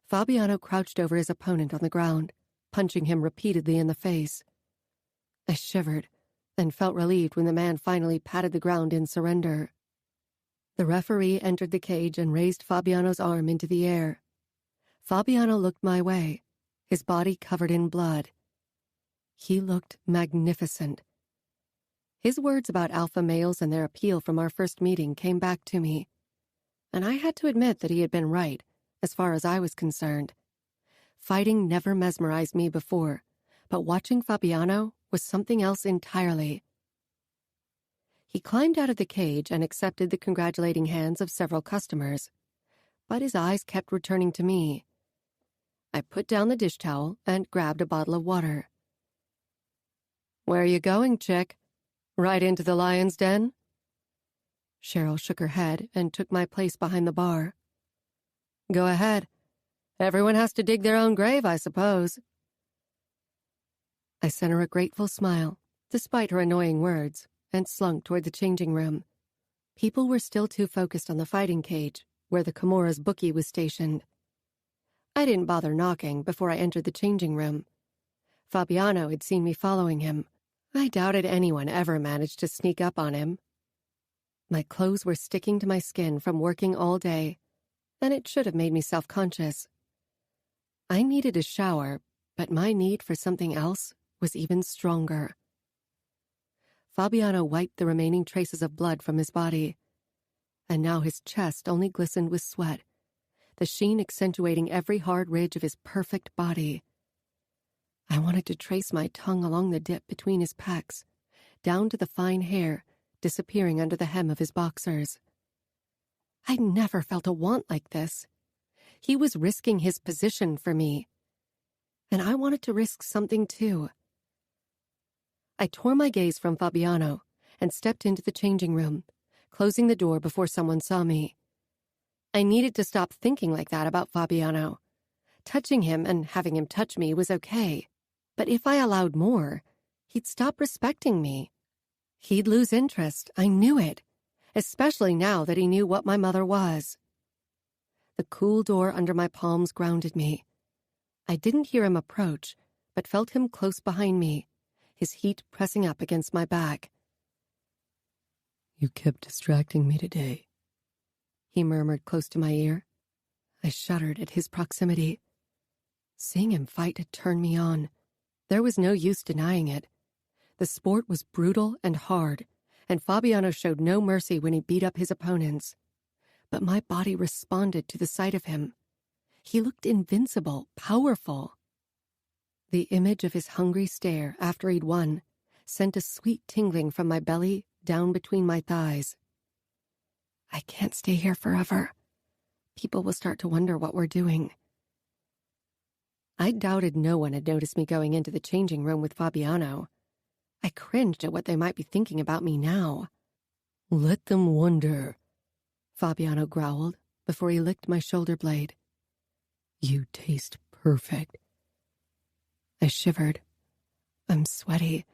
Speaker 2: Fabiano crouched over his opponent on the ground, punching him repeatedly in the face. I shivered and felt relieved when the man finally patted the ground in surrender. The referee entered the cage and raised Fabiano's arm into the air. Fabiano looked my way, his body covered in blood. He looked magnificent. His words about alpha males and their appeal from our first meeting came back to me, and I had to admit that he had been right, as far as I was concerned. Fighting never mesmerized me before, but watching Fabiano was something else entirely. He climbed out of the cage and accepted the congratulating hands of several customers, but his eyes kept returning to me. I put down the dish towel and grabbed a bottle of water. Where are you going, chick? Right into the lion's den? Cheryl shook her head and took my place behind the bar. Go ahead. Everyone has to dig their own grave, I suppose. I sent her a grateful smile despite her annoying words, and slunk toward the changing room. People were still too focused on the fighting cage, where the Kimura's bookie was stationed. I didn't bother knocking before I entered the changing room. Fabiano had seen me following him. I doubted anyone ever managed to sneak up on him. My clothes were sticking to my skin from working all day, and it should have made me self-conscious. I needed a shower, but my need for something else was even stronger. Fabiano wiped the remaining traces of blood from his body, and now his chest only glistened with sweat, the sheen accentuating every hard ridge of his perfect body. I wanted to trace my tongue along the dip between his pecs, down to the fine hair disappearing under the hem of his boxers. I'd never felt a want like this. He was risking his position for me, and I wanted to risk something too. I tore my gaze from Fabiano and stepped into the changing room, closing the door before someone saw me. I needed to stop thinking like that about Fabiano. Touching him and having him touch me was okay, but if I allowed more, he'd stop respecting me. He'd lose interest, I knew it, especially now that he knew what my mother was. The cool door under my palms grounded me. I didn't hear him approach, but felt him close behind me, his heat pressing up against my back.
Speaker 3: You kept distracting me today,
Speaker 2: he murmured close to my ear. I shuddered at his proximity. Seeing him fight had turned me on. There was no use denying it. The sport was brutal and hard, and Fabiano showed no mercy when he beat up his opponents. But my body responded to the sight of him. He looked invincible, powerful. The image of his hungry stare after he'd won sent a sweet tingling from my belly down between my thighs. I can't stay here forever. People will start to wonder what we're doing. I doubted no one had noticed me going into the changing room with Fabiano. I cringed at what they might be thinking about me now.
Speaker 3: Let them wonder,
Speaker 2: Fabiano growled before he licked my shoulder blade.
Speaker 3: You taste perfect.
Speaker 2: I shivered. I'm sweaty.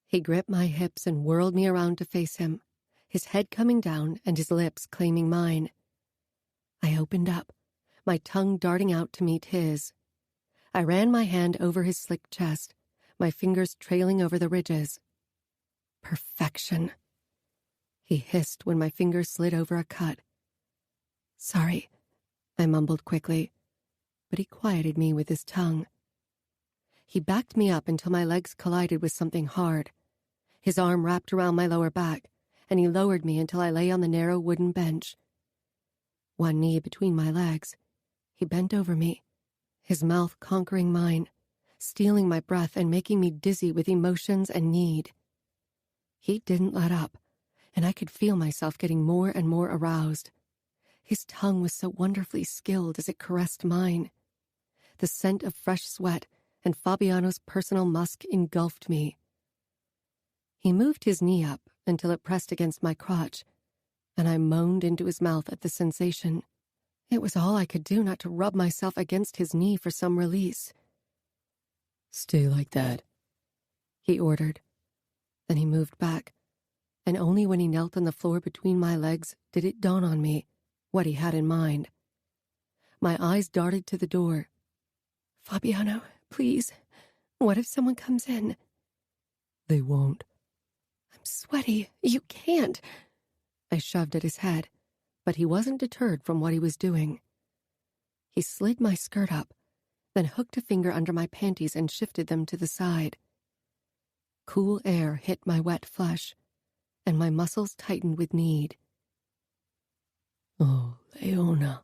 Speaker 2: He gripped my hips and whirled me around to face him, his head coming down and his lips claiming mine. I opened up, my tongue darting out to meet his. I ran my hand over his slick chest, my fingers trailing over the ridges. Perfection. He hissed when my fingers slid over a cut. Sorry, I mumbled quickly, but he quieted me with his tongue. He backed me up until my legs collided with something hard. His arm wrapped around my lower back, and he lowered me until I lay on the narrow wooden bench. One knee between my legs, he bent over me, his mouth conquering mine, stealing my breath and making me dizzy with emotions and need. He didn't let up, and I could feel myself getting more and more aroused. His tongue was so wonderfully skilled as it caressed mine. The scent of fresh sweat and Fabiano's personal musk engulfed me. He moved his knee up until it pressed against my crotch, and I moaned into his mouth at the sensation. It was all I could do not to rub myself against his knee for some release.
Speaker 3: Stay like that,
Speaker 2: he ordered. Then he moved back, and only when he knelt on the floor between my legs did it dawn on me what he had in mind. My eyes darted to the door. Fabiano, please, what if someone comes in?
Speaker 3: They won't.
Speaker 2: I'm sweaty. You can't. I shoved at his head, but he wasn't deterred from what he was doing. He slid my skirt up, then hooked a finger under my panties and shifted them to the side. Cool air hit my wet flesh, and my muscles tightened with need.
Speaker 3: Oh, Leona,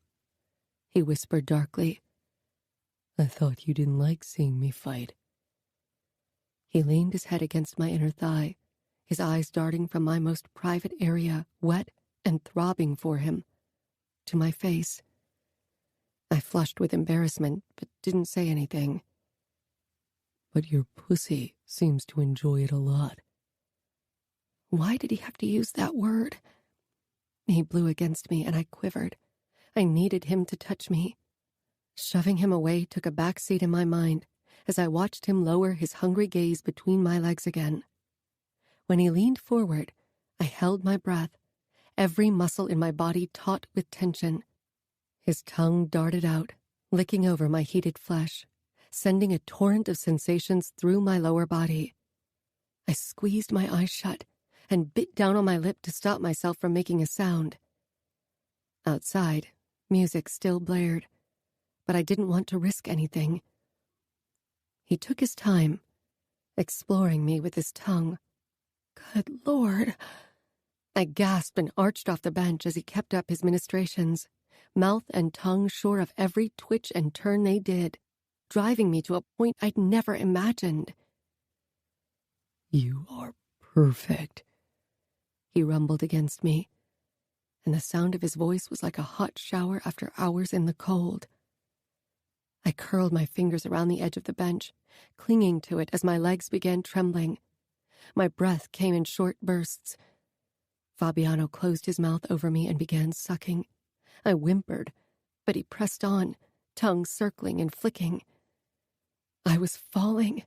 Speaker 2: he whispered darkly.
Speaker 3: I thought you didn't like seeing me fight.
Speaker 2: He leaned his head against my inner thigh, his eyes darting from my most private area, wet and throbbing for him, to my face. I flushed with embarrassment, but didn't say anything.
Speaker 3: But your pussy seems to enjoy it a lot.
Speaker 2: Why did he have to use that word? He blew against me, and I quivered. I needed him to touch me. Shoving him away took a back seat in my mind as I watched him lower his hungry gaze between my legs again. When he leaned forward, I held my breath, every muscle in my body taut with tension. His tongue darted out, licking over my heated flesh, sending a torrent of sensations through my lower body. I squeezed my eyes shut and bit down on my lip to stop myself from making a sound. Outside, music still blared, but I didn't want to risk anything. He took his time, exploring me with his tongue. Good Lord! I gasped and arched off the bench as he kept up his ministrations, mouth and tongue sure of every twitch and turn they did, driving me to a point I'd never imagined.
Speaker 3: You are perfect,
Speaker 2: he rumbled against me, and the sound of his voice was like a hot shower after hours in the cold. I curled my fingers around the edge of the bench, clinging to it as my legs began trembling. My breath came in short bursts. Fabiano closed his mouth over me and began sucking. I whimpered, but he pressed on, tongue circling and flicking. I was falling,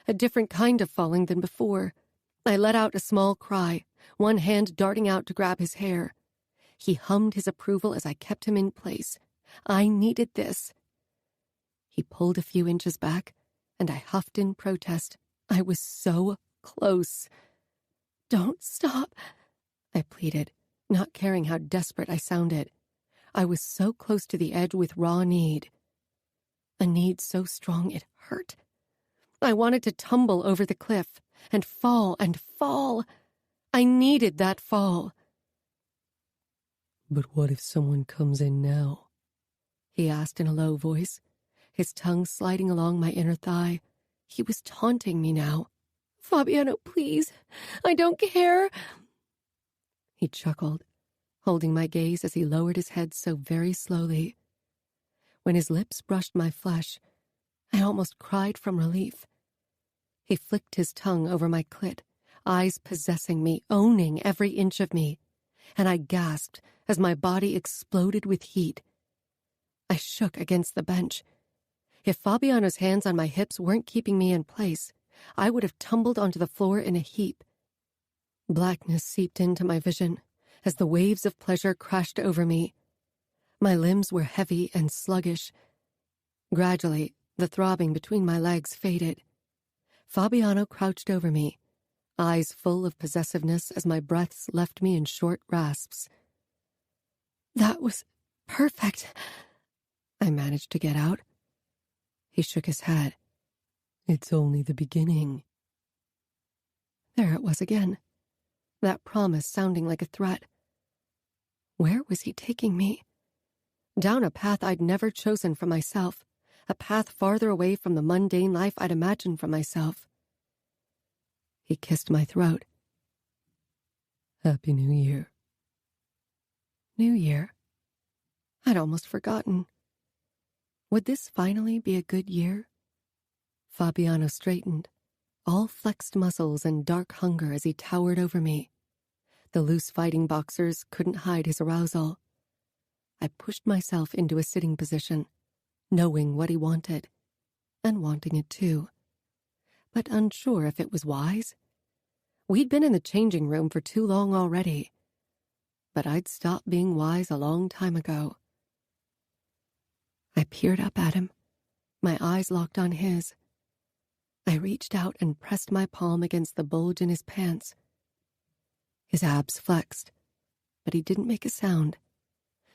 Speaker 2: a different kind of falling than before. I let out a small cry, one hand darting out to grab his hair. He hummed his approval as I kept him in place. I needed this. He pulled a few inches back, and I huffed in protest. I was so close. Don't stop, I pleaded, not caring how desperate I sounded. I was so close to the edge with raw need. A need so strong it hurt. I wanted to tumble over the cliff and fall and fall. I needed that fall.
Speaker 3: but what if someone comes in now?
Speaker 2: He asked in a low voice, his tongue sliding along my inner thigh. He was taunting me now. Fabiano, please, I don't care. He chuckled, holding my gaze as he lowered his head so very slowly. When his lips brushed my flesh, I almost cried from relief. He flicked his tongue over my clit, eyes possessing me, owning every inch of me, and I gasped as my body exploded with heat. I shook against the bench. If Fabiano's hands on my hips weren't keeping me in place, I would have tumbled onto the floor in a heap. Blackness seeped into my vision as the waves of pleasure crashed over me. My limbs were heavy and sluggish. Gradually, the throbbing between my legs faded. Fabiano crouched over me, eyes full of possessiveness as my breaths left me in short rasps. That was perfect, I managed to get out. He shook his head.
Speaker 3: It's only the beginning.
Speaker 2: There it was again, that promise sounding like a threat. Where was he taking me? Down a path I'd never chosen for myself, a path farther away from the mundane life I'd imagined for myself. He kissed my throat.
Speaker 3: Happy New Year.
Speaker 2: New Year? I'd almost forgotten. Would this finally be a good year? Fabiano straightened, all flexed muscles and dark hunger as he towered over me. The loose fighting boxers couldn't hide his arousal. I pushed myself into a sitting position, knowing what he wanted, and wanting it too, but unsure if it was wise. We'd been in the changing room for too long already, but I'd stopped being wise a long time ago. I peered up at him, my eyes locked on his. I reached out and pressed my palm against the bulge in his pants. His abs flexed, but he didn't make a sound,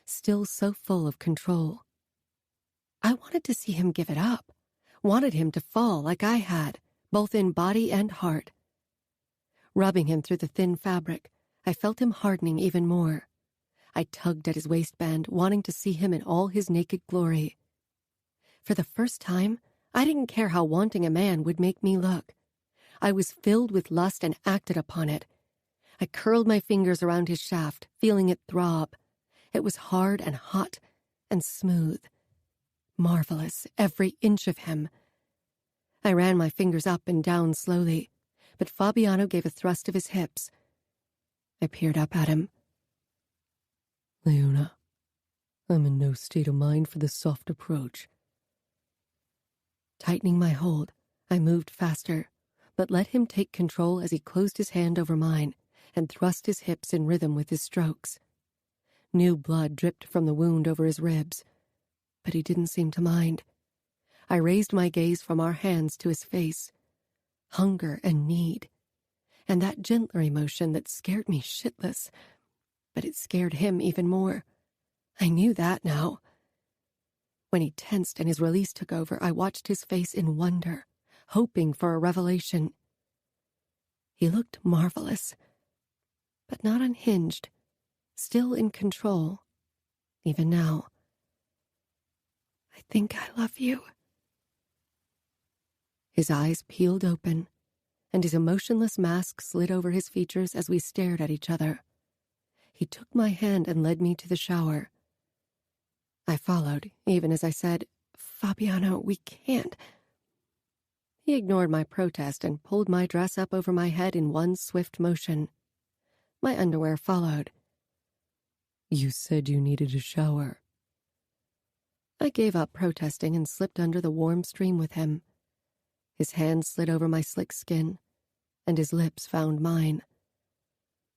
Speaker 2: still so full of control. I wanted to see him give it up, wanted him to fall like I had, both in body and heart. Rubbing him through the thin fabric, I felt him hardening even more. I tugged at his waistband, wanting to see him in all his naked glory. For the first time, I didn't care how wanting a man would make me look. I was filled with lust and acted upon it. I curled my fingers around his shaft, feeling it throb. It was hard and hot and smooth. Marvelous, every inch of him. I ran my fingers up and down slowly, but Fabiano gave a thrust of his hips. I peered up at him.
Speaker 3: Leona, I'm in no state of mind for this soft approach.
Speaker 2: Tightening my hold, I moved faster, but let him take control as he closed his hand over mine and thrust his hips in rhythm with his strokes. New blood dripped from the wound over his ribs, but he didn't seem to mind. I raised my gaze from our hands to his face. Hunger and need, and that gentler emotion that scared me shitless, but it scared him even more. I knew that now. When he tensed and his release took over, I watched his face in wonder, hoping for a revelation. He looked marvelous, but not unhinged, still in control, even now. I think I love you. His eyes peeled open, and his emotionless mask slid over his features as we stared at each other. He took my hand and led me to the shower. I followed, even as I said, "Fabiano, we can't." He ignored my protest and pulled my dress up over my head in one swift motion. My underwear followed.
Speaker 3: You said you needed a shower.
Speaker 2: I gave up protesting and slipped under the warm stream with him. His hand slid over my slick skin, and his lips found mine.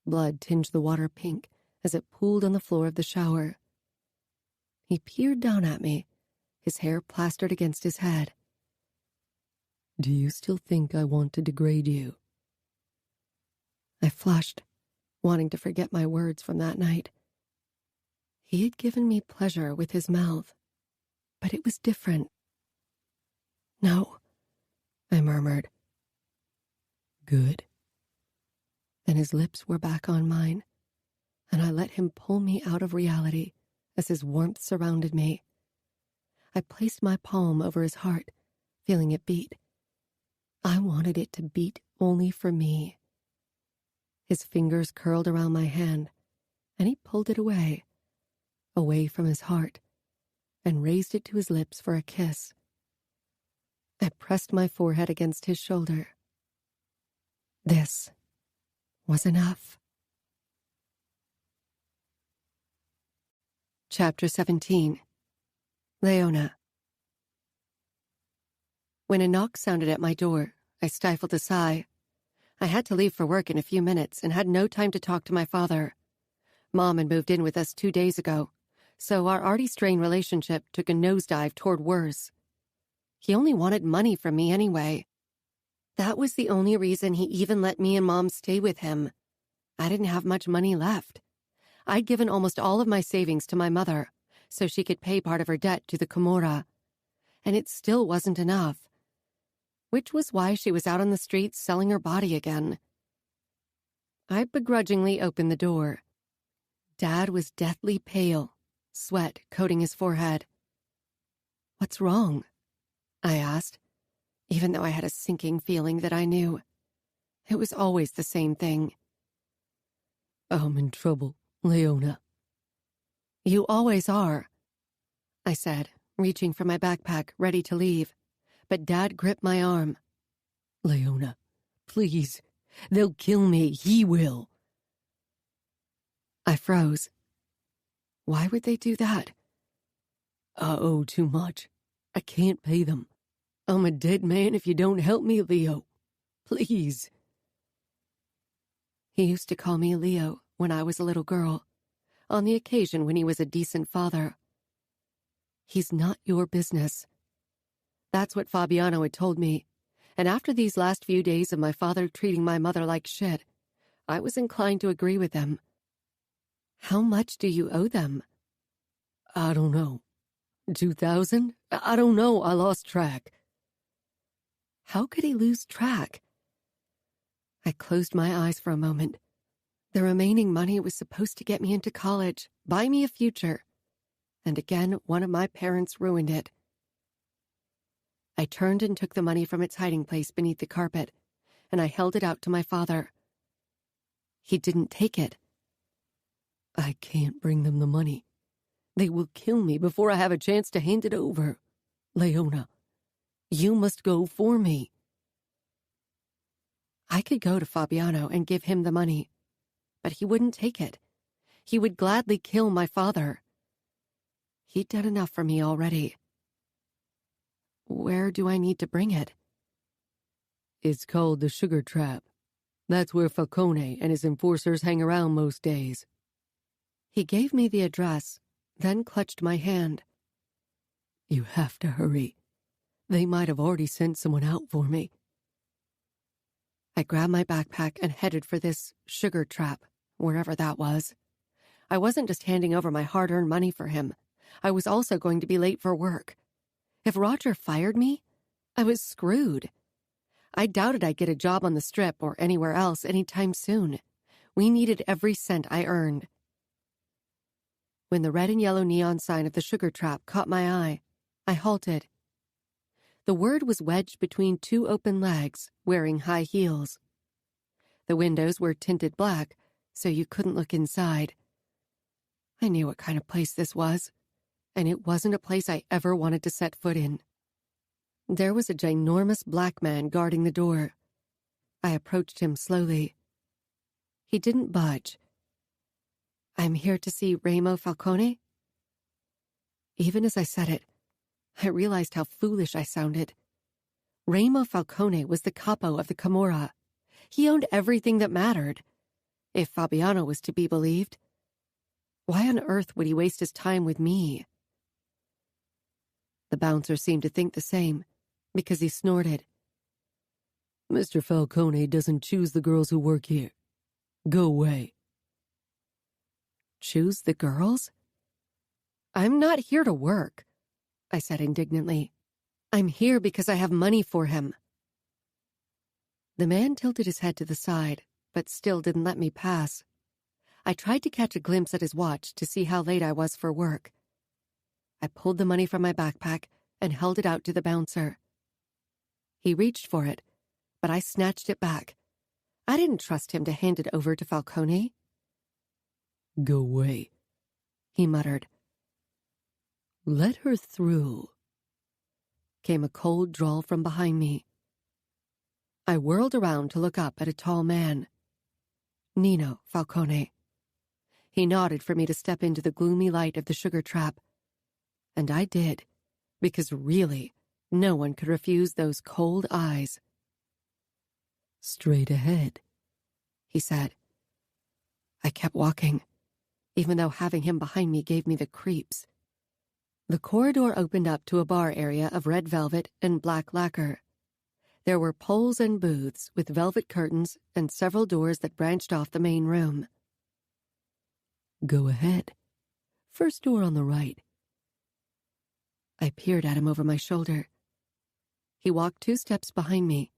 Speaker 2: Blood tinged the water pink as it pooled on the floor of the shower. He peered down at me, his hair plastered against his head.
Speaker 3: Do you still think I want to degrade you?
Speaker 2: I flushed, wanting to forget my words from that night. He had given me pleasure with his mouth, but it was different. "No," I murmured.
Speaker 3: Good.
Speaker 2: Then his lips were back on mine, and I let him pull me out of reality as his warmth surrounded me. I placed my palm over his heart, feeling it beat. I wanted it to beat only for me. His fingers curled around my hand, and he pulled it away from his heart, and raised it to his lips for a kiss. I pressed my forehead against his shoulder. This was enough. Chapter 17. Leona. When a knock sounded at my door, I stifled a sigh. I had to leave for work in a few minutes and had no time to talk to my father. Mom had moved in with us 2 days ago, so our already strained relationship took a nosedive toward worse. He only wanted money from me anyway. That was the only reason he even let me and Mom stay with him. I didn't have much money left. I'd given almost all of my savings to my mother, so she could pay part of her debt to the Camorra. And it still wasn't enough. Which was why she was out on the streets selling her body again. I begrudgingly opened the door. Dad was deathly pale, sweat coating his forehead. "What's wrong?" I asked, even though I had a sinking feeling that I knew. It was always the same thing.
Speaker 3: I'm in trouble, Leona.
Speaker 2: "You always are," I said, reaching for my backpack, ready to leave. But Dad gripped my arm.
Speaker 3: Leona, please. They'll kill me. He will.
Speaker 2: I froze. Why would they do that?
Speaker 3: I owe too much. I can't pay them. I'm a dead man if you don't help me, Leo. Please.
Speaker 2: He used to call me Leo when I was a little girl, on the occasion when he was a decent father. He's not your business. That's what Fabiano had told me, and after these last few days of my father treating my mother like shit, I was inclined to agree with them. How much do you owe them?
Speaker 3: I don't know. 2,000? I don't know. I lost track.
Speaker 2: How could he lose track? I closed my eyes for a moment. The remaining money was supposed to get me into college, buy me a future. And again, one of my parents ruined it. I turned and took the money from its hiding place beneath the carpet, and I held it out to my father. He didn't take it.
Speaker 3: I can't bring them the money. They will kill me before I have a chance to hand it over. Leona, you must go for me.
Speaker 2: I could go to Fabiano and give him the money, but he wouldn't take it. He would gladly kill my father. He'd done enough for me already. Where do I need to bring it?
Speaker 3: It's called the Sugar Trap. That's where Falcone and his enforcers hang around most days.
Speaker 2: He gave me the address, then clutched my hand.
Speaker 3: You have to hurry. They might have already sent someone out for me.
Speaker 2: I grabbed my backpack and headed for this sugar trap, wherever that was. I wasn't just handing over my hard-earned money for him. I was also going to be late for work. If Roger fired me, I was screwed. I doubted I'd get a job on the Strip or anywhere else anytime soon. We needed every cent I earned. When the red and yellow neon sign of the sugar trap caught my eye, I halted. The word was wedged between two open legs, wearing high heels. The windows were tinted black, so you couldn't look inside. I knew what kind of place this was, and it wasn't a place I ever wanted to set foot in. There was a ginormous black man guarding the door. I approached him slowly. He didn't budge. I'm here to see Remo Falcone? Even as I said it, I realized how foolish I sounded. Remo Falcone was the capo of the Camorra. He owned everything that mattered, if Fabiano was to be believed. Why on earth would he waste his time with me? The bouncer seemed to think the same, because he snorted.
Speaker 3: Mr. Falcone doesn't choose the girls who work here. Go away.
Speaker 2: Choose the girls? I'm not here to work, I said indignantly. I'm here because I have money for him. The man tilted his head to the side, but still didn't let me pass. I tried to catch a glimpse at his watch to see how late I was for work. I pulled the money from my backpack and held it out to the bouncer. He reached for it, but I snatched it back. I didn't trust him to hand it over to Falcone.
Speaker 3: Go away,
Speaker 2: he muttered.
Speaker 3: Let her through,
Speaker 2: came a cold drawl from behind me. I whirled around to look up at a tall man. Nino Falcone. He nodded for me to step into the gloomy light of the sugar trap. And I did, because really, no one could refuse those cold eyes.
Speaker 3: Straight ahead,
Speaker 2: he said. I kept walking, even though having him behind me gave me the creeps. The corridor opened up to a bar area of red velvet and black lacquer. There were poles and booths with velvet curtains and several doors that branched off the main room.
Speaker 3: Go ahead. First door on the right.
Speaker 2: I peered at him over my shoulder. He walked 2 steps behind me,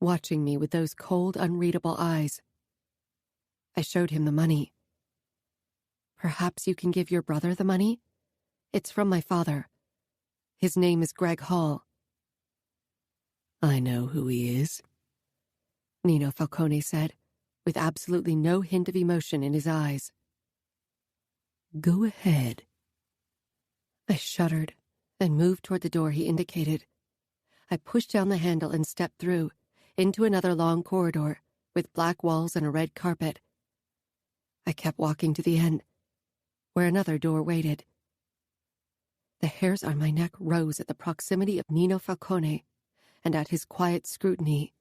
Speaker 2: watching me with those cold, unreadable eyes. I showed him the money. Perhaps you can give your brother the money? It's from my father. His name is Greg Hall.
Speaker 3: I know who he is,
Speaker 2: Nino Falcone said, with absolutely no hint of emotion in his eyes.
Speaker 3: Go ahead.
Speaker 2: I shuddered and moved toward the door he indicated. I pushed down the handle and stepped through, into another long corridor with black walls and a red carpet. I kept walking to the end, where another door waited. The hairs on my neck rose at the proximity of Nino Falcone and at his quiet scrutiny.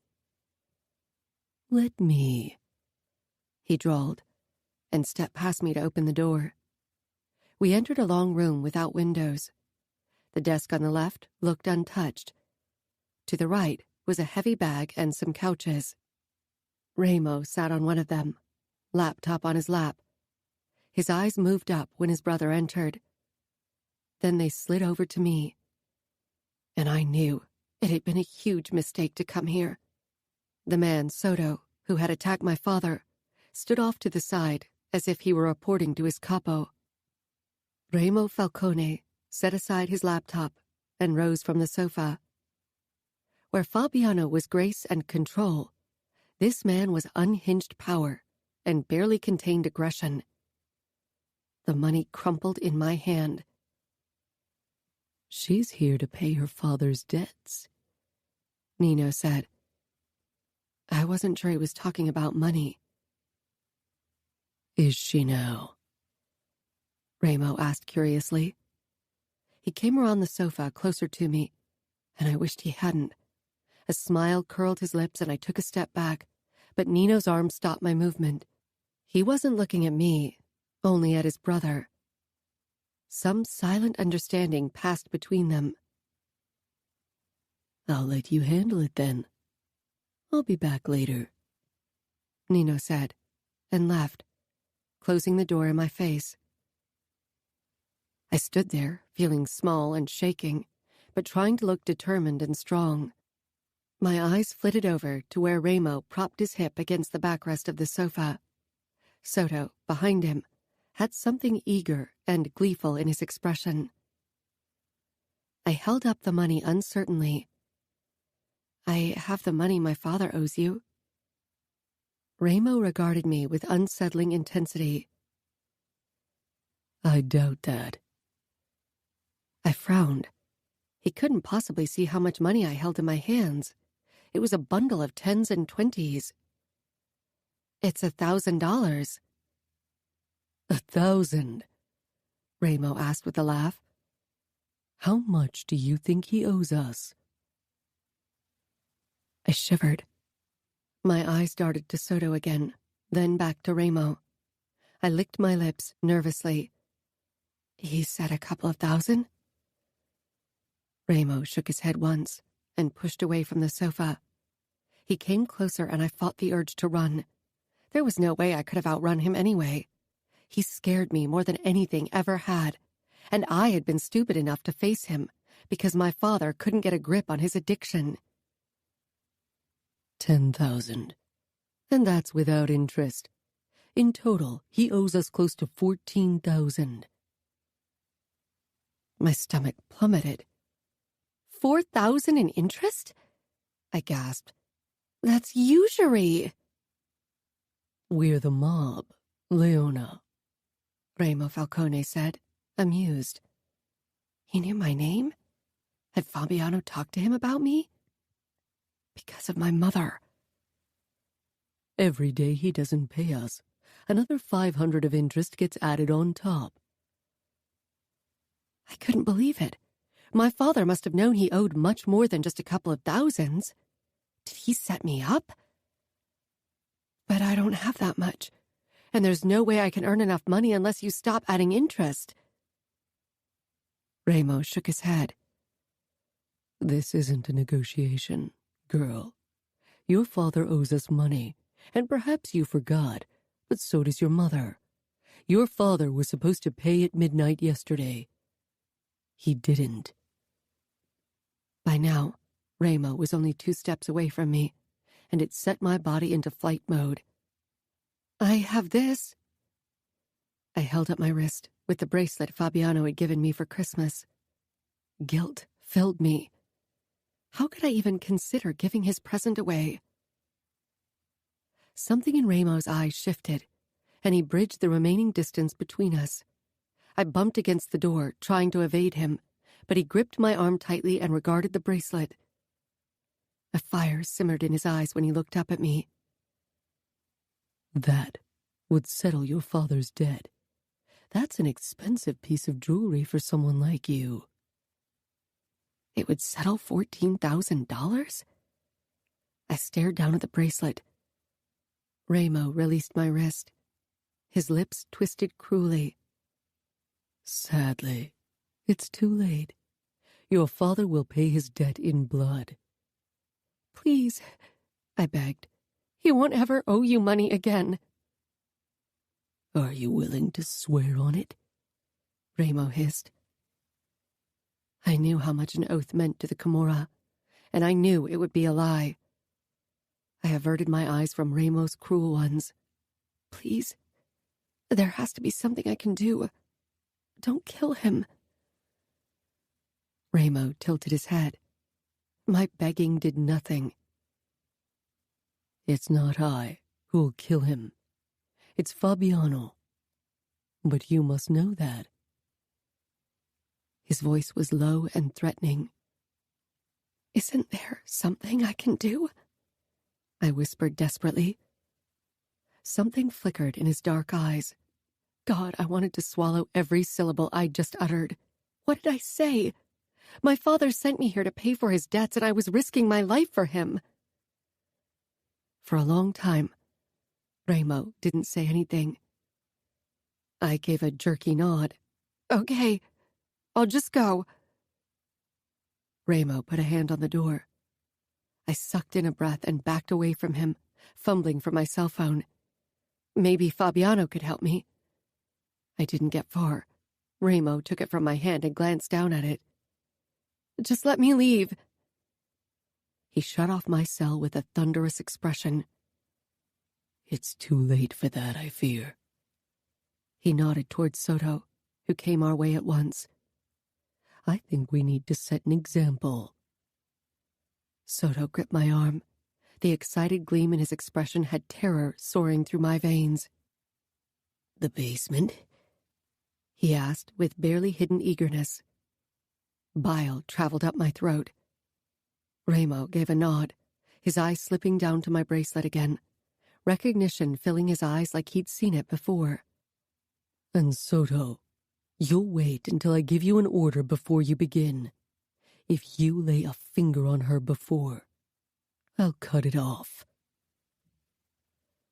Speaker 3: Let me,
Speaker 2: he drawled, and stepped past me to open the door. We entered a long room without windows. The desk on the left looked untouched. To the right was a heavy bag and some couches. Remo sat on one of them, laptop on his lap. His eyes moved up when his brother entered. Then they slid over to me. And I knew it had been a huge mistake to come here. The man, Soto, who had attacked my father, stood off to the side as if he were reporting to his capo. Remo Falcone set aside his laptop and rose from the sofa. Where Fabiano was grace and control, this man was unhinged power and barely contained aggression. The money crumpled in my hand.
Speaker 3: She's here to pay her father's debts,
Speaker 2: Nino said. I wasn't sure he was talking about money.
Speaker 3: Is she now?
Speaker 2: Remo asked curiously. He came around the sofa closer to me, and I wished he hadn't. A smile curled his lips and I took a step back, but Nino's arm stopped my movement. He wasn't looking at me, only at his brother. Some silent understanding passed between them.
Speaker 3: I'll let you handle it then. I'll be back later,
Speaker 2: Nino said, and left, closing the door in my face. I stood there, feeling small and shaking, but trying to look determined and strong. My eyes flitted over to where Ramo propped his hip against the backrest of the sofa. Soto, behind him, had something eager and gleeful in his expression. I held up the money uncertainly. I have the money my father owes you. Ramo regarded me with unsettling intensity.
Speaker 3: I doubt that.
Speaker 2: I frowned. He couldn't possibly see how much money I held in my hands. It was a bundle of 10s and 20s. It's $1,000.
Speaker 3: 1,000?
Speaker 2: Ramo asked with a laugh.
Speaker 3: How much do you think he owes us?
Speaker 2: I shivered. My eyes darted to Soto again, then back to Ramo. I licked my lips nervously. He said a couple of thousand? Ramo shook his head once and pushed away from the sofa. He came closer and I fought the urge to run. There was no way I could have outrun him anyway. He scared me more than anything ever had, and I had been stupid enough to face him because my father couldn't get a grip on his addiction.
Speaker 3: 10,000. And that's without interest. In total, he owes us close to 14,000.
Speaker 2: My stomach plummeted. 4,000 in interest? I gasped. That's usury.
Speaker 3: We're the mob, Leona,
Speaker 2: Ramo Falcone said, amused. He knew my name? Had Fabiano talked to him about me? Because of my mother.
Speaker 3: Every day he doesn't pay us, another 500 of interest gets added on top.
Speaker 2: I couldn't believe it. My father must have known he owed much more than just a couple of thousands. Did he set me up? But I don't have that much, and there's no way I can earn enough money unless you stop adding interest. Ramo shook his head.
Speaker 3: This isn't a negotiation, girl. Your father owes us money, and perhaps you forgot, but so does your mother. Your father was supposed to pay at midnight yesterday. He didn't.
Speaker 2: By now, Ramo was only 2 steps away from me, and it set my body into flight mode. I have this. I held up my wrist with the bracelet Fabiano had given me for Christmas. Guilt filled me. How could I even consider giving his present away? Something in Ramo's eyes shifted, and he bridged the remaining distance between us. I bumped against the door, trying to evade him, but he gripped my arm tightly and regarded the bracelet. A fire simmered in his eyes when he looked up at me.
Speaker 3: That would settle your father's debt. That's an expensive piece of jewelry for someone like you.
Speaker 2: It would settle $14,000? I stared down at the bracelet. Ramo released my wrist. His lips twisted cruelly.
Speaker 3: Sadly, it's too late. Your father will pay his debt in blood.
Speaker 2: Please, I begged. He won't ever owe you money again.
Speaker 3: Are you willing to swear on it?
Speaker 2: Ramo hissed. I knew how much an oath meant to the Camorra, and I knew it would be a lie. I averted my eyes from Ramo's cruel ones. Please, there has to be something I can do. Don't kill him. Ramo tilted his head. My begging did nothing.
Speaker 3: It's not I who'll kill him. It's Fabiano. But you must know that.
Speaker 2: His voice was low and threatening. Isn't there something I can do? I whispered desperately. Something flickered in his dark eyes. God, I wanted to swallow every syllable I'd just uttered. What did I say? My father sent me here to pay for his debts, and I was risking my life for him. For a long time, Ramo didn't say anything. I gave a jerky nod. Okay, I'll just go. Ramo put a hand on the door. I sucked in a breath and backed away from him, fumbling for my cell phone. Maybe Fabiano could help me. I didn't get far. Ramo took it from my hand and glanced down at it. Just let me leave. He shut off my cell with a thunderous expression.
Speaker 3: It's too late for that, I fear.
Speaker 2: He nodded towards Soto, who came our way at once.
Speaker 3: I think we need to set an example.
Speaker 2: Soto gripped my arm. The excited gleam in his expression had terror soaring through my veins.
Speaker 3: The basement?
Speaker 2: He asked with barely hidden eagerness. Bile traveled up my throat. Ramo gave a nod, his eyes slipping down to my bracelet again, recognition filling his eyes like he'd seen it before.
Speaker 3: And Soto, you'll wait until I give you an order before you begin. If you lay a finger on her before, I'll cut it off.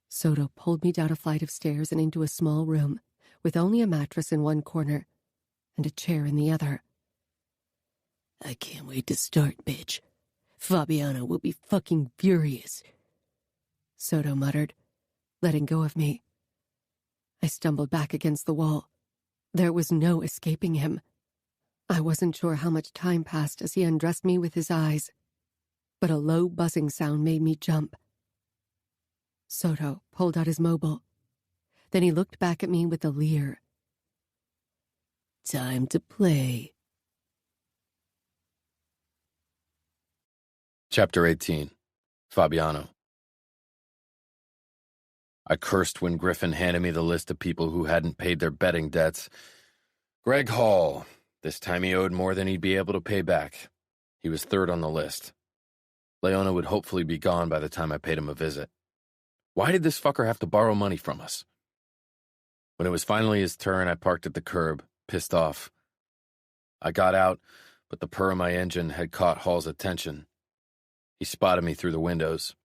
Speaker 2: Soto pulled me down a flight of stairs and into a small room with only a mattress in one corner and a chair in the other.
Speaker 3: I can't wait to start, bitch. Fabiano will be fucking furious.
Speaker 2: Soto muttered, letting go of me. I stumbled back against the wall. There was no escaping him. I wasn't sure how much time passed as he undressed me with his eyes, but a low buzzing sound made me jump. Soto pulled out his mobile. Then he looked back at me with a leer.
Speaker 3: Time to play.
Speaker 1: Chapter 18. Fabiano. I cursed when Griffin handed me the list of people who hadn't paid their betting debts. Greg Hall. This time he owed more than he'd be able to pay back. He was third on the list. Leona would hopefully be gone by the time I paid him a visit. Why did this fucker have to borrow money from us? When it was finally his turn, I parked at the curb, pissed off. I got out, but the purr of my engine had caught Hall's attention. He spotted me through the windows.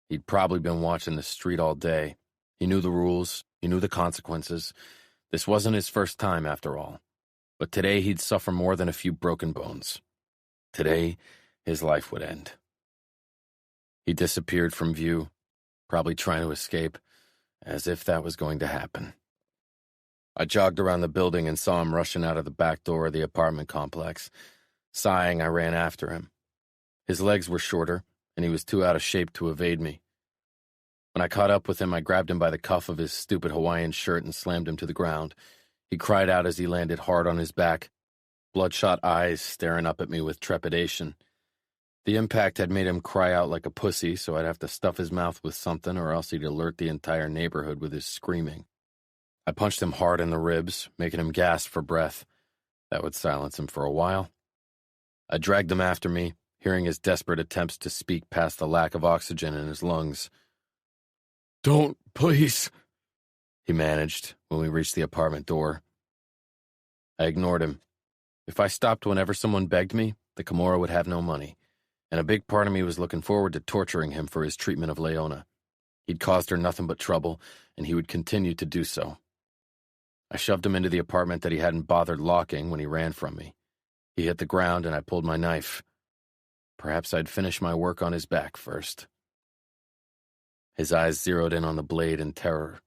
Speaker 1: He'd probably been watching the street all day. He knew the rules. He knew the consequences. This wasn't his first time, after all. But today he'd suffer more than a few broken bones. Today, his life would end. He disappeared from view, probably trying to escape, as if that was going to happen. I jogged around the building and saw him rushing out of the back door of the apartment complex. Sighing, I ran after him. His legs were shorter, and he was too out of shape to evade me. When I caught up with him, I grabbed him by the cuff of his stupid Hawaiian shirt and slammed him to the ground. He cried out as he landed hard on his back, bloodshot eyes staring up at me with trepidation. The impact had made him cry out like a pussy, so I'd have to stuff his mouth with something or else he'd alert the entire neighborhood with his screaming. I punched him hard in the ribs, making him gasp for breath. That would silence him for a while. I dragged him after me, hearing his desperate attempts to speak past the lack of oxygen in his lungs. "Don't, please," he managed when we reached the apartment door. I ignored him. If I stopped whenever someone begged me, the Kimura would have no money, and a big part of me was looking forward to torturing him for his treatment of Leona. He'd caused her nothing but trouble, and he would continue to do so. I shoved him into the apartment that he hadn't bothered locking when he ran from me. He hit the ground, and I pulled my knife. Perhaps I'd finish my work on his back first. His eyes zeroed in on the blade in terror.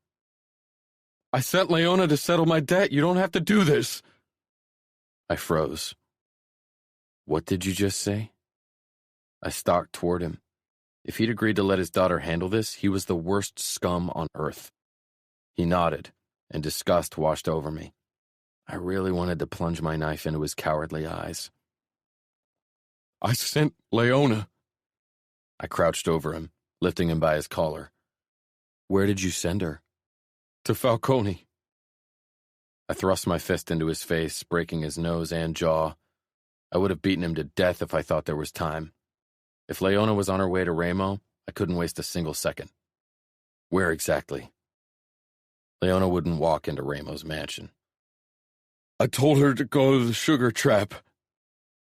Speaker 1: "I sent Leona to settle my debt. You don't have to do this." I froze. "What did you just say?" I stalked toward him. If he'd agreed to let his daughter handle this, he was the worst scum on earth. He nodded, and disgust washed over me. I really wanted to plunge my knife into his cowardly eyes. "I sent Leona." I crouched over him, lifting him by his collar. "Where did you send her?" "To Falcone." I thrust my fist into his face, breaking his nose and jaw. I would have beaten him to death if I thought there was time. If Leona was on her way to Ramo, I couldn't waste a single second. Where exactly? Leona wouldn't walk into Ramo's mansion. "I told her to go to the sugar trap."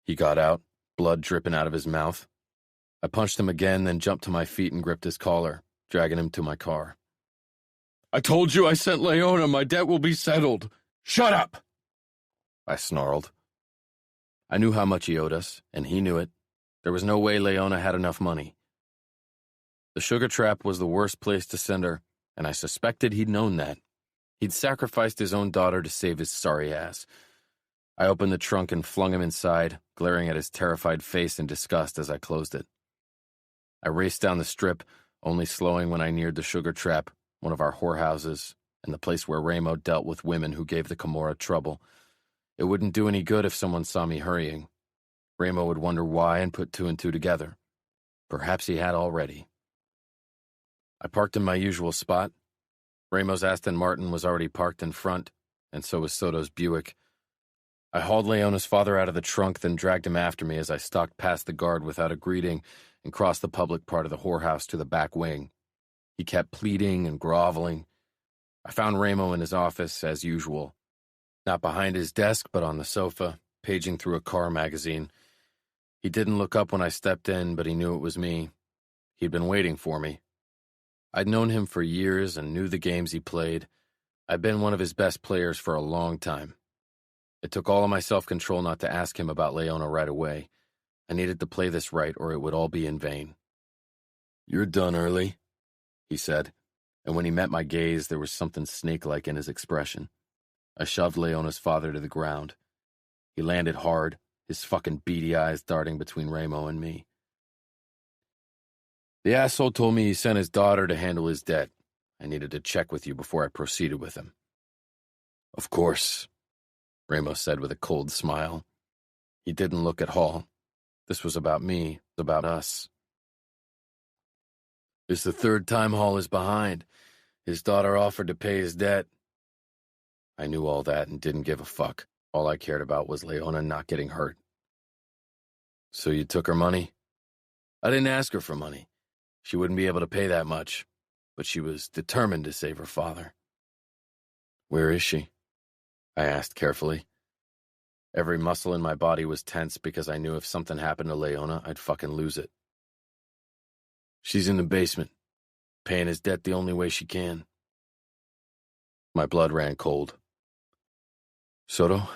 Speaker 1: He got out, blood dripping out of his mouth. I punched him again, then jumped to my feet and gripped his collar, dragging him to my car. "I told you I sent Leona. My debt will be settled. Shut up!" I snarled. I knew how much he owed us, and he knew it. There was no way Leona had enough money. The sugar trap was the worst place to send her, and I suspected he'd known that. He'd sacrificed his own daughter to save his sorry ass. I opened the trunk and flung him inside, glaring at his terrified face in disgust as I closed it. I raced down the strip, only slowing when I neared the sugar trap, one of our whorehouses, and the place where Ramo dealt with women who gave the Camorra trouble. It wouldn't do any good if someone saw me hurrying. Ramo would wonder why and put two and two together. Perhaps he had already. I parked in my usual spot. Ramo's Aston Martin was already parked in front, and so was Soto's Buick. I hauled Leona's father out of the trunk, then dragged him after me as I stalked past the guard without a greeting and crossed the public part of the whorehouse to the back wing. He kept pleading and groveling. I found Ramo in his office, as usual. Not behind his desk, but on the sofa, paging through a car magazine. He didn't look up when I stepped in, but he knew it was me. He'd been waiting for me. I'd known him for years and knew the games he played. I'd been one of his best players for a long time. It took all of my self-control not to ask him about Leona right away. I needed to play this right or it would all be in vain. "You're done early," he said, and when he met my gaze, there was something snake-like in his expression. I shoved Leona's father to the ground. He landed hard, his fucking beady eyes darting between Ramo and me. "The asshole told me he sent his daughter to handle his debt. I needed to check with you before I proceeded with him." "Of course," Ramo said with a cold smile. He didn't look at Hall. This was about me, about us. "It's the third time Hall is behind. His daughter offered to pay his debt." I knew all that and didn't give a fuck. All I cared about was Leona not getting hurt. "So you took her money?" "I didn't ask her for money. She wouldn't be able to pay that much, but she was determined to save her father." "Where is she?" I asked carefully. Every muscle in my body was tense because I knew if something happened to Leona, I'd fucking lose it. "She's in the basement, paying his debt the only way she can." My blood ran cold. "Soto?"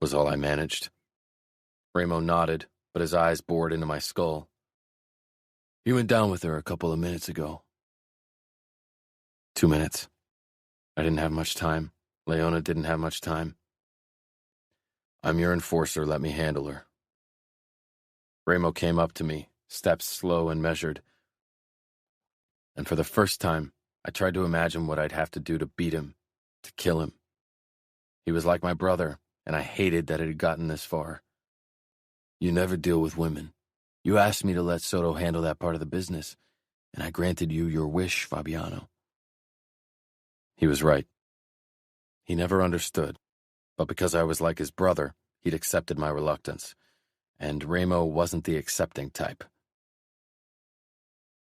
Speaker 1: was all I managed. Ramo nodded, but his eyes bored into my skull. "He went down with her a couple of minutes ago." 2 minutes. I didn't have much time. Leona didn't have much time. "I'm your enforcer, let me handle her." Ramo came up to me, steps slow and measured. And for the first time, I tried to imagine what I'd have to do to beat him, to kill him. He was like my brother, and I hated that it had gotten this far. "You never deal with women. You asked me to let Soto handle that part of the business, and I granted you your wish, Fabiano." He was right. He never understood, but because I was like his brother, he'd accepted my reluctance, and Ramo wasn't the accepting type.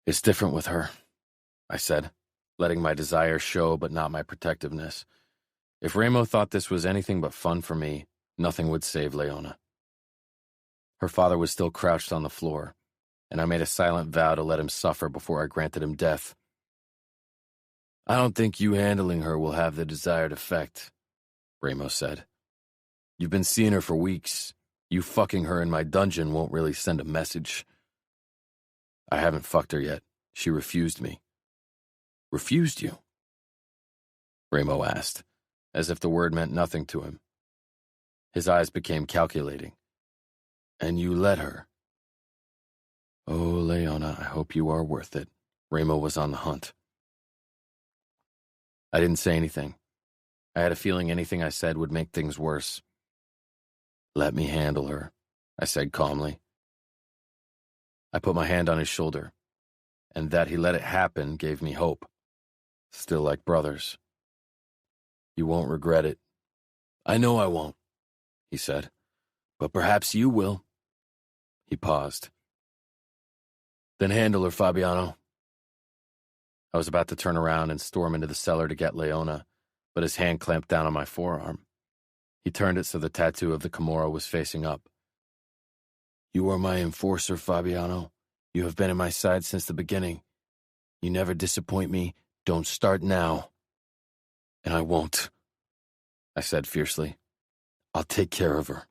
Speaker 1: "It's different with her," I said, letting my desire show but not my protectiveness. If Ramo thought this was anything but fun for me, nothing would save Leona. Her father was still crouched on the floor, and I made a silent vow to let him suffer before I granted him death. "I don't think you handling her will have the desired effect," Ramo said. "You've been seeing her for weeks. You fucking her in my dungeon won't really send a message." "I haven't fucked her yet. She refused me." "Refused you?" Ramo asked, as if the word meant nothing to him. His eyes became calculating. "And you let her?" "Oh, Leona, I hope you are worth it." Ramo was on the hunt. I didn't say anything. I had a feeling anything I said would make things worse. "Let me handle her," I said calmly. I put my hand on his shoulder, and that he let it happen gave me hope. Still like brothers. "You won't regret it." "I know I won't," he said, "but perhaps you will." He paused. "Then handle her, Fabiano." I was about to turn around and storm into the cellar to get Leona, but his hand clamped down on my forearm. He turned it so the tattoo of the Camorra was facing up. You are my enforcer, Fabiano. You have been at my side since the beginning. You never disappoint me. Don't start now. And I won't, I said fiercely. I'll take care of her.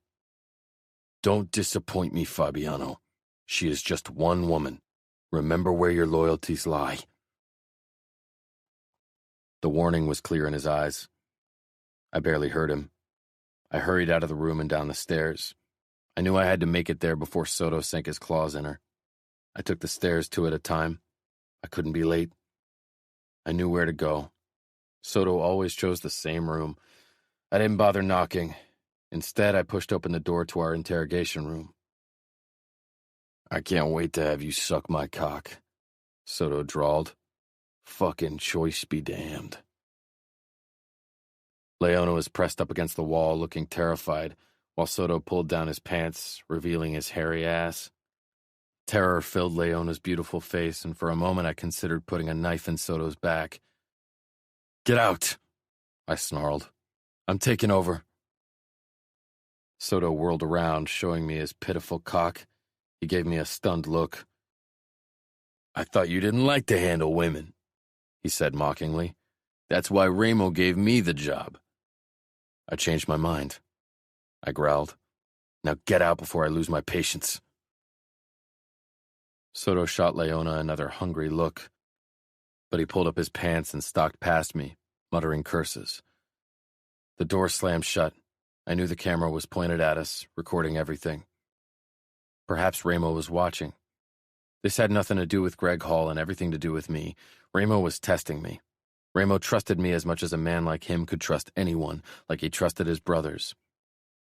Speaker 1: Don't disappoint me, Fabiano. She is just one woman. Remember where your loyalties lie. The warning was clear in his eyes. I barely heard him. I hurried out of the room and down the stairs. I knew I had to make it there before Soto sank his claws in her. I took the stairs two at a time. I couldn't be late. I knew where to go. Soto always chose the same room. I didn't bother knocking. Instead, I pushed open the door to our interrogation room. I can't wait to have you suck my cock, Soto drawled. Fucking choice be damned. Leona was pressed up against the wall, looking terrified, while Soto pulled down his pants, revealing his hairy ass. Terror filled Leona's beautiful face, and for a moment I considered putting a knife in Soto's back. Get out, I snarled. I'm taking over. Soto whirled around, showing me his pitiful cock. He gave me a stunned look. I thought you didn't like to handle women, he said mockingly. That's why Ramo gave me the job. I changed my mind. I growled. Now get out before I lose my patience. Soto shot Leona another hungry look, but he pulled up his pants and stalked past me, muttering curses. The door slammed shut. I knew the camera was pointed at us, recording everything. Perhaps Ramo was watching. This had nothing to do with Greg Hall and everything to do with me. Ramo was testing me. Ramo trusted me as much as a man like him could trust anyone, like he trusted his brothers.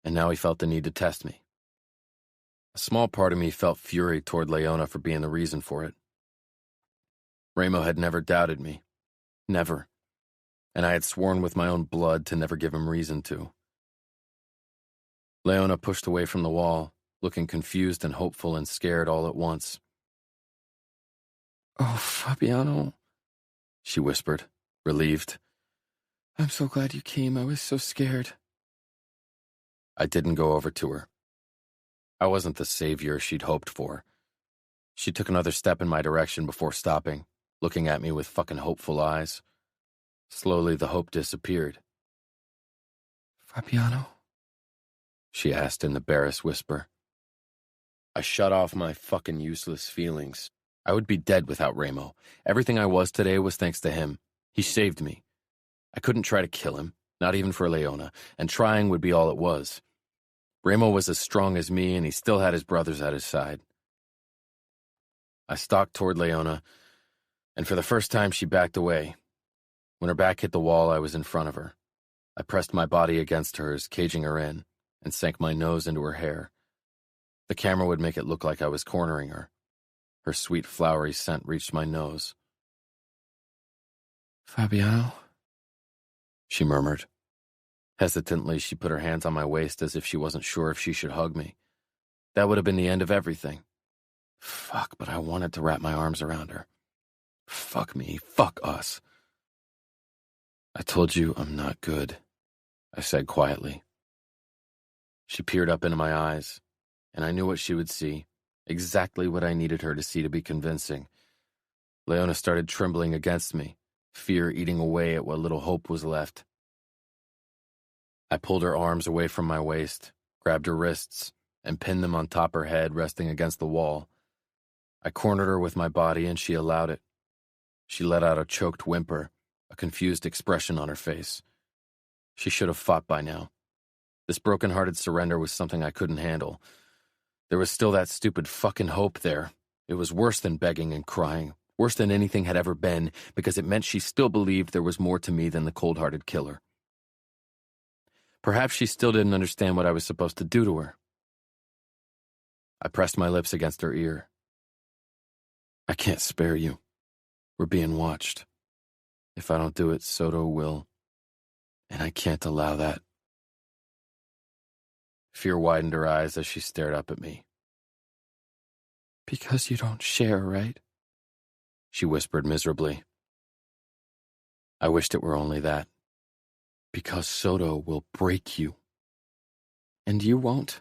Speaker 1: And now he felt the need to test me. A small part of me felt fury toward Leona for being the reason for it. Ramo had never doubted me. Never. And I had sworn with my own blood to never give him reason to. Leona pushed away from the wall, looking confused and hopeful and scared all at once. Oh, Fabiano, she whispered, relieved. I'm so glad you came. I was so scared. I didn't go over to her. I wasn't the savior she'd hoped for. She took another step in my direction before stopping, looking at me with fucking hopeful eyes. Slowly, the hope disappeared. Fabiano? She asked in the barest whisper. I shut off my fucking useless feelings. I would be dead without Ramo. Everything I was today was thanks to him. He saved me. I couldn't try to kill him, not even for Leona, and trying would be all it was. Ramo was as strong as me, and he still had his brothers at his side. I stalked toward Leona, and for the first time she backed away. When her back hit the wall, I was in front of her. I pressed my body against hers, caging her in, and sank my nose into her hair. The camera would make it look like I was cornering her. Her sweet, flowery scent reached my nose. Fabiano? She murmured. Hesitantly, she put her hands on my waist as if she wasn't sure if she should hug me. That would have been the end of everything. Fuck, but I wanted to wrap my arms around her. Fuck me, fuck us. I told you I'm not good, I said quietly. She peered up into my eyes, and I knew what she would see, exactly what I needed her to see to be convincing. Leona started trembling against me, fear eating away at what little hope was left. I pulled her arms away from my waist, grabbed her wrists, and pinned them on top her head, resting against the wall. I cornered her with my body, and she allowed it. She let out a choked whimper, a confused expression on her face. She should have fought by now. This broken-hearted surrender was something I couldn't handle. There was still that stupid fucking hope there. It was worse than begging and crying, worse than anything had ever been, because it meant she still believed there was more to me than the cold-hearted killer. Perhaps she still didn't understand what I was supposed to do to her. I pressed my lips against her ear. I can't spare you. We're being watched. If I don't do it, Soto will. And I can't allow that. Fear widened her eyes as she stared up at me. Because you don't share, right? She whispered miserably. I wished it were only that. Because Soto will break you. And you won't.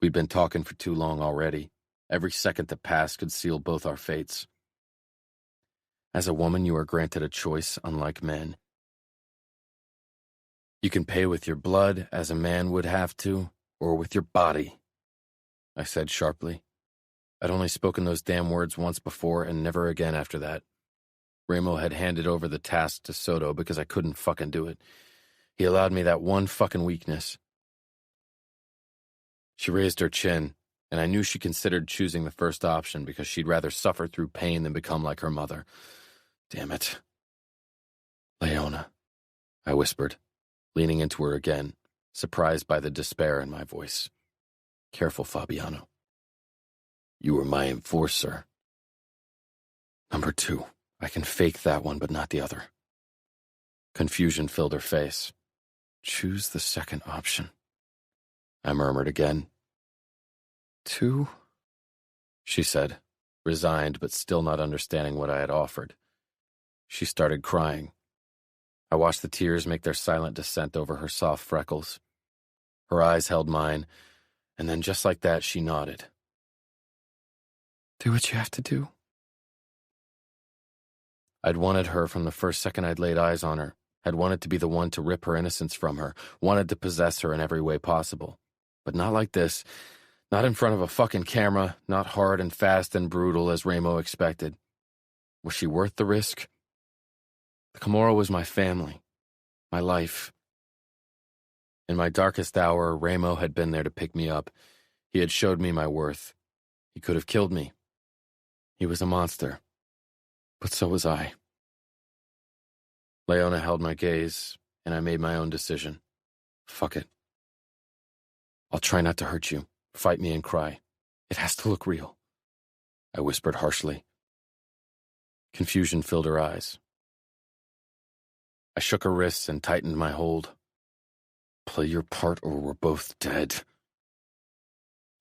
Speaker 1: We'd been talking for too long already. Every second that passed could seal both our fates. As a woman, you are granted a choice unlike men. You can pay with your blood, as a man would have to, or with your body, I said sharply. I'd only spoken those damn words once before and never again after that. Ramo had handed over the task to Soto because I couldn't fucking do it. He allowed me that one fucking weakness. She raised her chin, and I knew she considered choosing the first option because she'd rather suffer through pain than become like her mother. Damn it. Leona, I whispered, leaning into her again, surprised by the despair in my voice. Careful, Fabiano. You were my enforcer. Number 2, I can fake that one, but not the other. Confusion filled her face. Choose the second option, I murmured again. 2? She said, resigned but still not understanding what I had offered. She started crying. I watched the tears make their silent descent over her soft freckles. Her eyes held mine, and then just like that, she nodded. Do what you have to do. I'd wanted her from the first second I'd laid eyes on her, had wanted to be the one to rip her innocence from her, wanted to possess her in every way possible. But not like this, not in front of a fucking camera, not hard and fast and brutal as Ramo expected. Was she worth the risk? The Camorra was my family, my life. In my darkest hour, Ramo had been there to pick me up. He had showed me my worth. He could have killed me. He was a monster. But so was I. Leona held my gaze, and I made my own decision. Fuck it. I'll try not to hurt you. Fight me and cry. It has to look real, I whispered harshly. Confusion filled her eyes. I shook her wrists and tightened my hold. Play your part or we're both dead.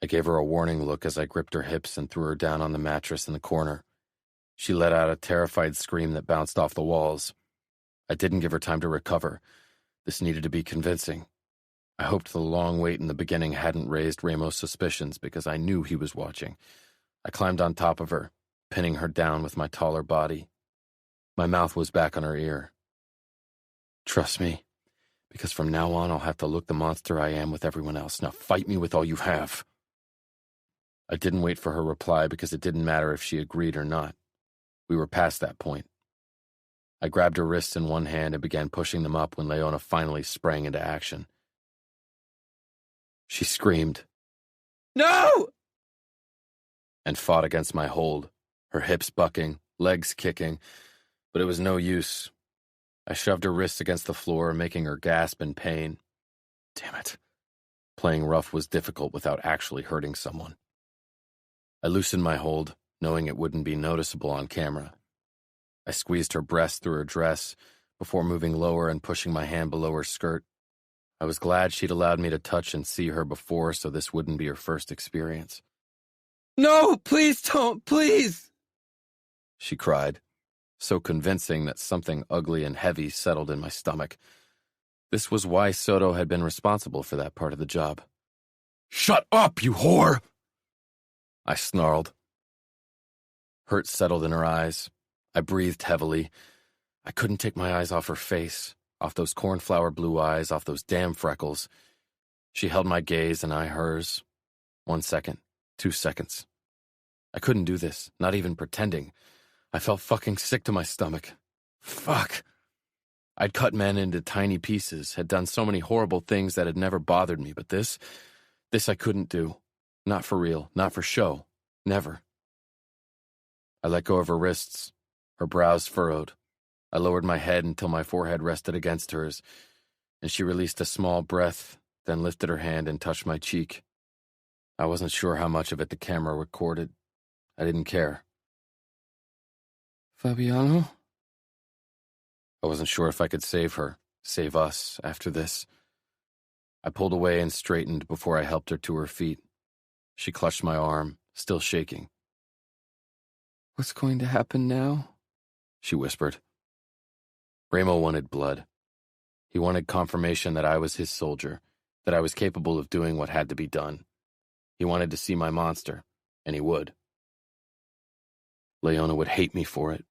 Speaker 1: I gave her a warning look as I gripped her hips and threw her down on the mattress in the corner. She let out a terrified scream that bounced off the walls. I didn't give her time to recover. This needed to be convincing. I hoped the long wait in the beginning hadn't raised Ramo's suspicions because I knew he was watching. I climbed on top of her, pinning her down with my taller body. My mouth was back on her ear. Trust me, because from now on I'll have to look the monster I am with everyone else. Now fight me with all you have. I didn't wait for her reply because it didn't matter if she agreed or not. We were past that point. I grabbed her wrists in one hand and began pushing them up when Leona finally sprang into action. She screamed, "No!" and fought against my hold, her hips bucking, legs kicking, but it was no use. I shoved her wrists against the floor, making her gasp in pain. Damn it. Playing rough was difficult without actually hurting someone. I loosened my hold, knowing it wouldn't be noticeable on camera. I squeezed her breast through her dress before moving lower and pushing my hand below her skirt. I was glad she'd allowed me to touch and see her before so this wouldn't be her first experience. "No, please don't, please!" she cried, so convincing that something ugly and heavy settled in my stomach. This was why Soto had been responsible for that part of the job. "Shut up, you whore!" I snarled. Hurt settled in her eyes. I breathed heavily. I couldn't take my eyes off her face, off those cornflower blue eyes, off those damn freckles. She held my gaze and I hers. 1 second, 2 seconds. I couldn't do this, not even pretending. I felt fucking sick to my stomach. Fuck. I'd cut men into tiny pieces, had done so many horrible things that had never bothered me, but this I couldn't do. Not for real, not for show. Never. I let go of her wrists. Her brows furrowed. I lowered my head until my forehead rested against hers, and she released a small breath, then lifted her hand and touched my cheek. I wasn't sure how much of it the camera recorded. I didn't care. Fabiano? I wasn't sure if I could save her, save us, after this. I pulled away and straightened before I helped her to her feet. She clutched my arm, still shaking. What's going to happen now? She whispered. Ramo wanted blood. He wanted confirmation that I was his soldier, that I was capable of doing what had to be done. He wanted to see my monster, and he would. Leona would hate me for it.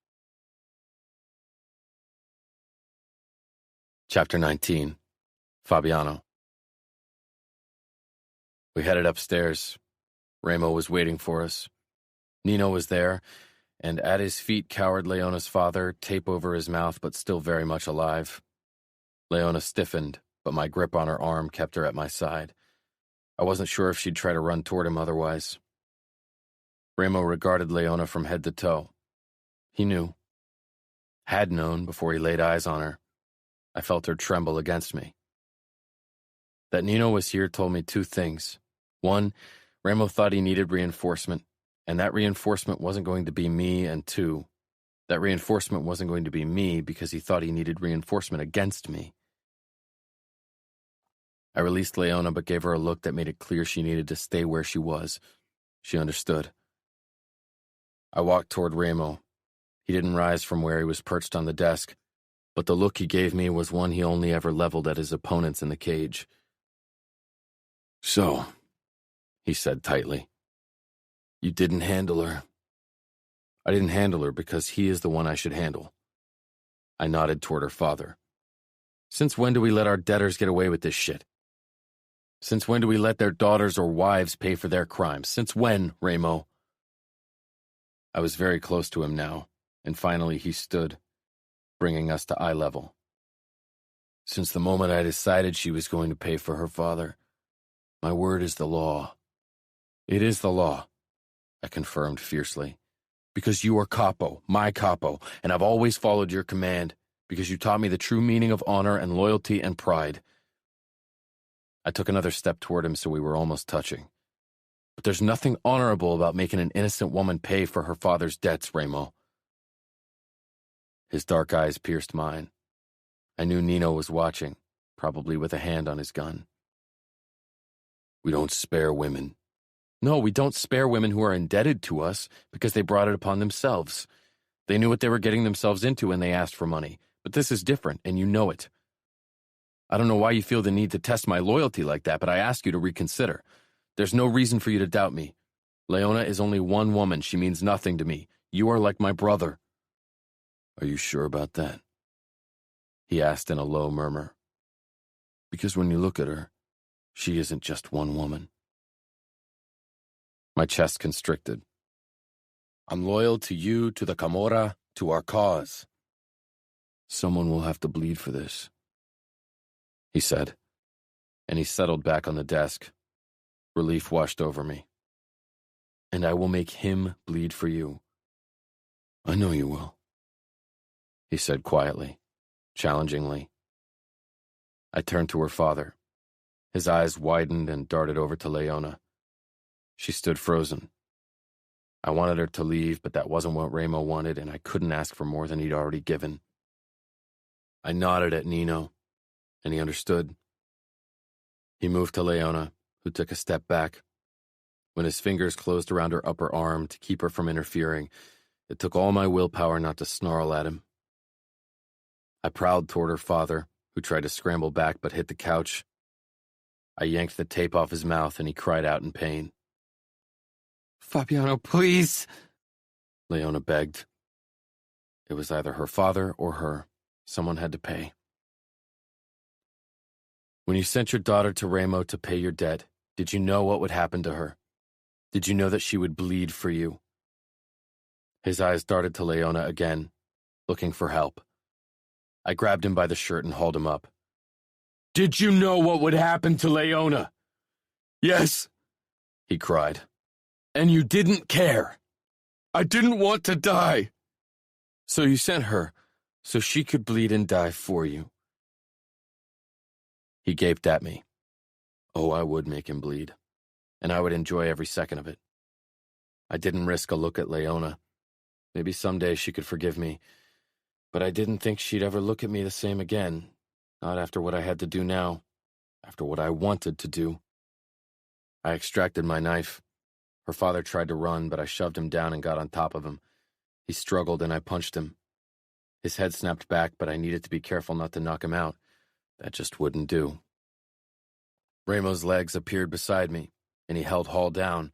Speaker 1: Chapter 19. Fabiano. We headed upstairs. Remo was waiting for us. Nino was there, and at his feet cowered Leona's father, tape over his mouth but still very much alive. Leona stiffened, but my grip on her arm kept her at my side. I wasn't sure if she'd try to run toward him otherwise. Remo regarded Leona from head to toe. He knew. Had known before he laid eyes on her. I felt her tremble against me. That Nino was here told me two things. One, Remo thought he needed reinforcement, and that reinforcement wasn't going to be me, and two, that reinforcement wasn't going to be me because he thought he needed reinforcement against me. I released Leona but gave her a look that made it clear she needed to stay where she was. She understood. I walked toward Remo. He didn't rise from where he was perched on the desk, but the look he gave me was one he only ever leveled at his opponents in the cage. "So," he said tightly, "you didn't handle her." "I didn't handle her because he is the one I should handle." I nodded toward her father. "Since when do we let our debtors get away with this shit? Since when do we let their daughters or wives pay for their crimes? Since when, Remo?" I was very close to him now, and finally he stood, bringing us to eye level. "Since the moment I decided she was going to pay for her father. My word is the law." "It is the law," I confirmed fiercely. "Because you are capo, my capo, and I've always followed your command, because you taught me the true meaning of honor and loyalty and pride." I took another step toward him so we were almost touching. "But there's nothing honorable about making an innocent woman pay for her father's debts, Remo." His dark eyes pierced mine. I knew Nino was watching, probably with a hand on his gun. "We don't spare women." "No, we don't spare women who are indebted to us because they brought it upon themselves. They knew what they were getting themselves into when they asked for money, but this is different, and you know it. I don't know why you feel the need to test my loyalty like that, but I ask you to reconsider. There's no reason for you to doubt me. Leona is only one woman. She means nothing to me. You are like my brother." "Are you sure about that?" he asked in a low murmur. "Because when you look at her, she isn't just one woman." My chest constricted. "I'm loyal to you, to the Camorra, to our cause." "Someone will have to bleed for this," he said, and he settled back on the desk. Relief washed over me. "And I will make him bleed for you." "I know you will," he said quietly, challengingly. I turned to her father. His eyes widened and darted over to Leona. She stood frozen. I wanted her to leave, but that wasn't what Remo wanted, and I couldn't ask for more than he'd already given. I nodded at Nino, and he understood. He moved to Leona, who took a step back. When his fingers closed around her upper arm to keep her from interfering, it took all my willpower not to snarl at him. I prowled toward her father, who tried to scramble back but hit the couch. I yanked the tape off his mouth, and he cried out in pain. "Fabiano, please," Leona begged. It was either her father or her. Someone had to pay. "When you sent your daughter to Remo to pay your debt, did you know what would happen to her? Did you know that she would bleed for you?" His eyes darted to Leona again, looking for help. I grabbed him by the shirt and hauled him up. "Did you know what would happen to Leona?" "Yes," he cried. "And you didn't care. I didn't want to die. So you sent her so she could bleed and die for you." He gaped at me. Oh, I would make him bleed, and I would enjoy every second of it. I didn't risk a look at Leona. Maybe someday she could forgive me, but I didn't think she'd ever look at me the same again, not after what I had to do now, after what I wanted to do. I extracted my knife. Her father tried to run, but I shoved him down and got on top of him. He struggled, and I punched him. His head snapped back, but I needed to be careful not to knock him out. That just wouldn't do. Remo's legs appeared beside me. and he held Hall down.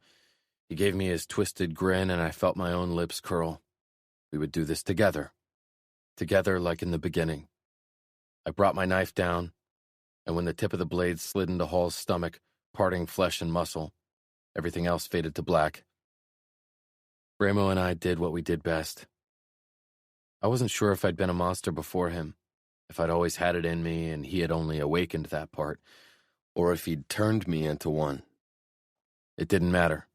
Speaker 1: He gave me his twisted grin, and I felt my own lips curl. We would do this together. Together like in the beginning. I brought my knife down, and when the tip of the blade slid into Hall's stomach, parting flesh and muscle, everything else faded to black. Ramo and I did what we did best. I wasn't sure if I'd been a monster before him, if I'd always had it in me and he had only awakened that part, or if he'd turned me into one. It didn't matter.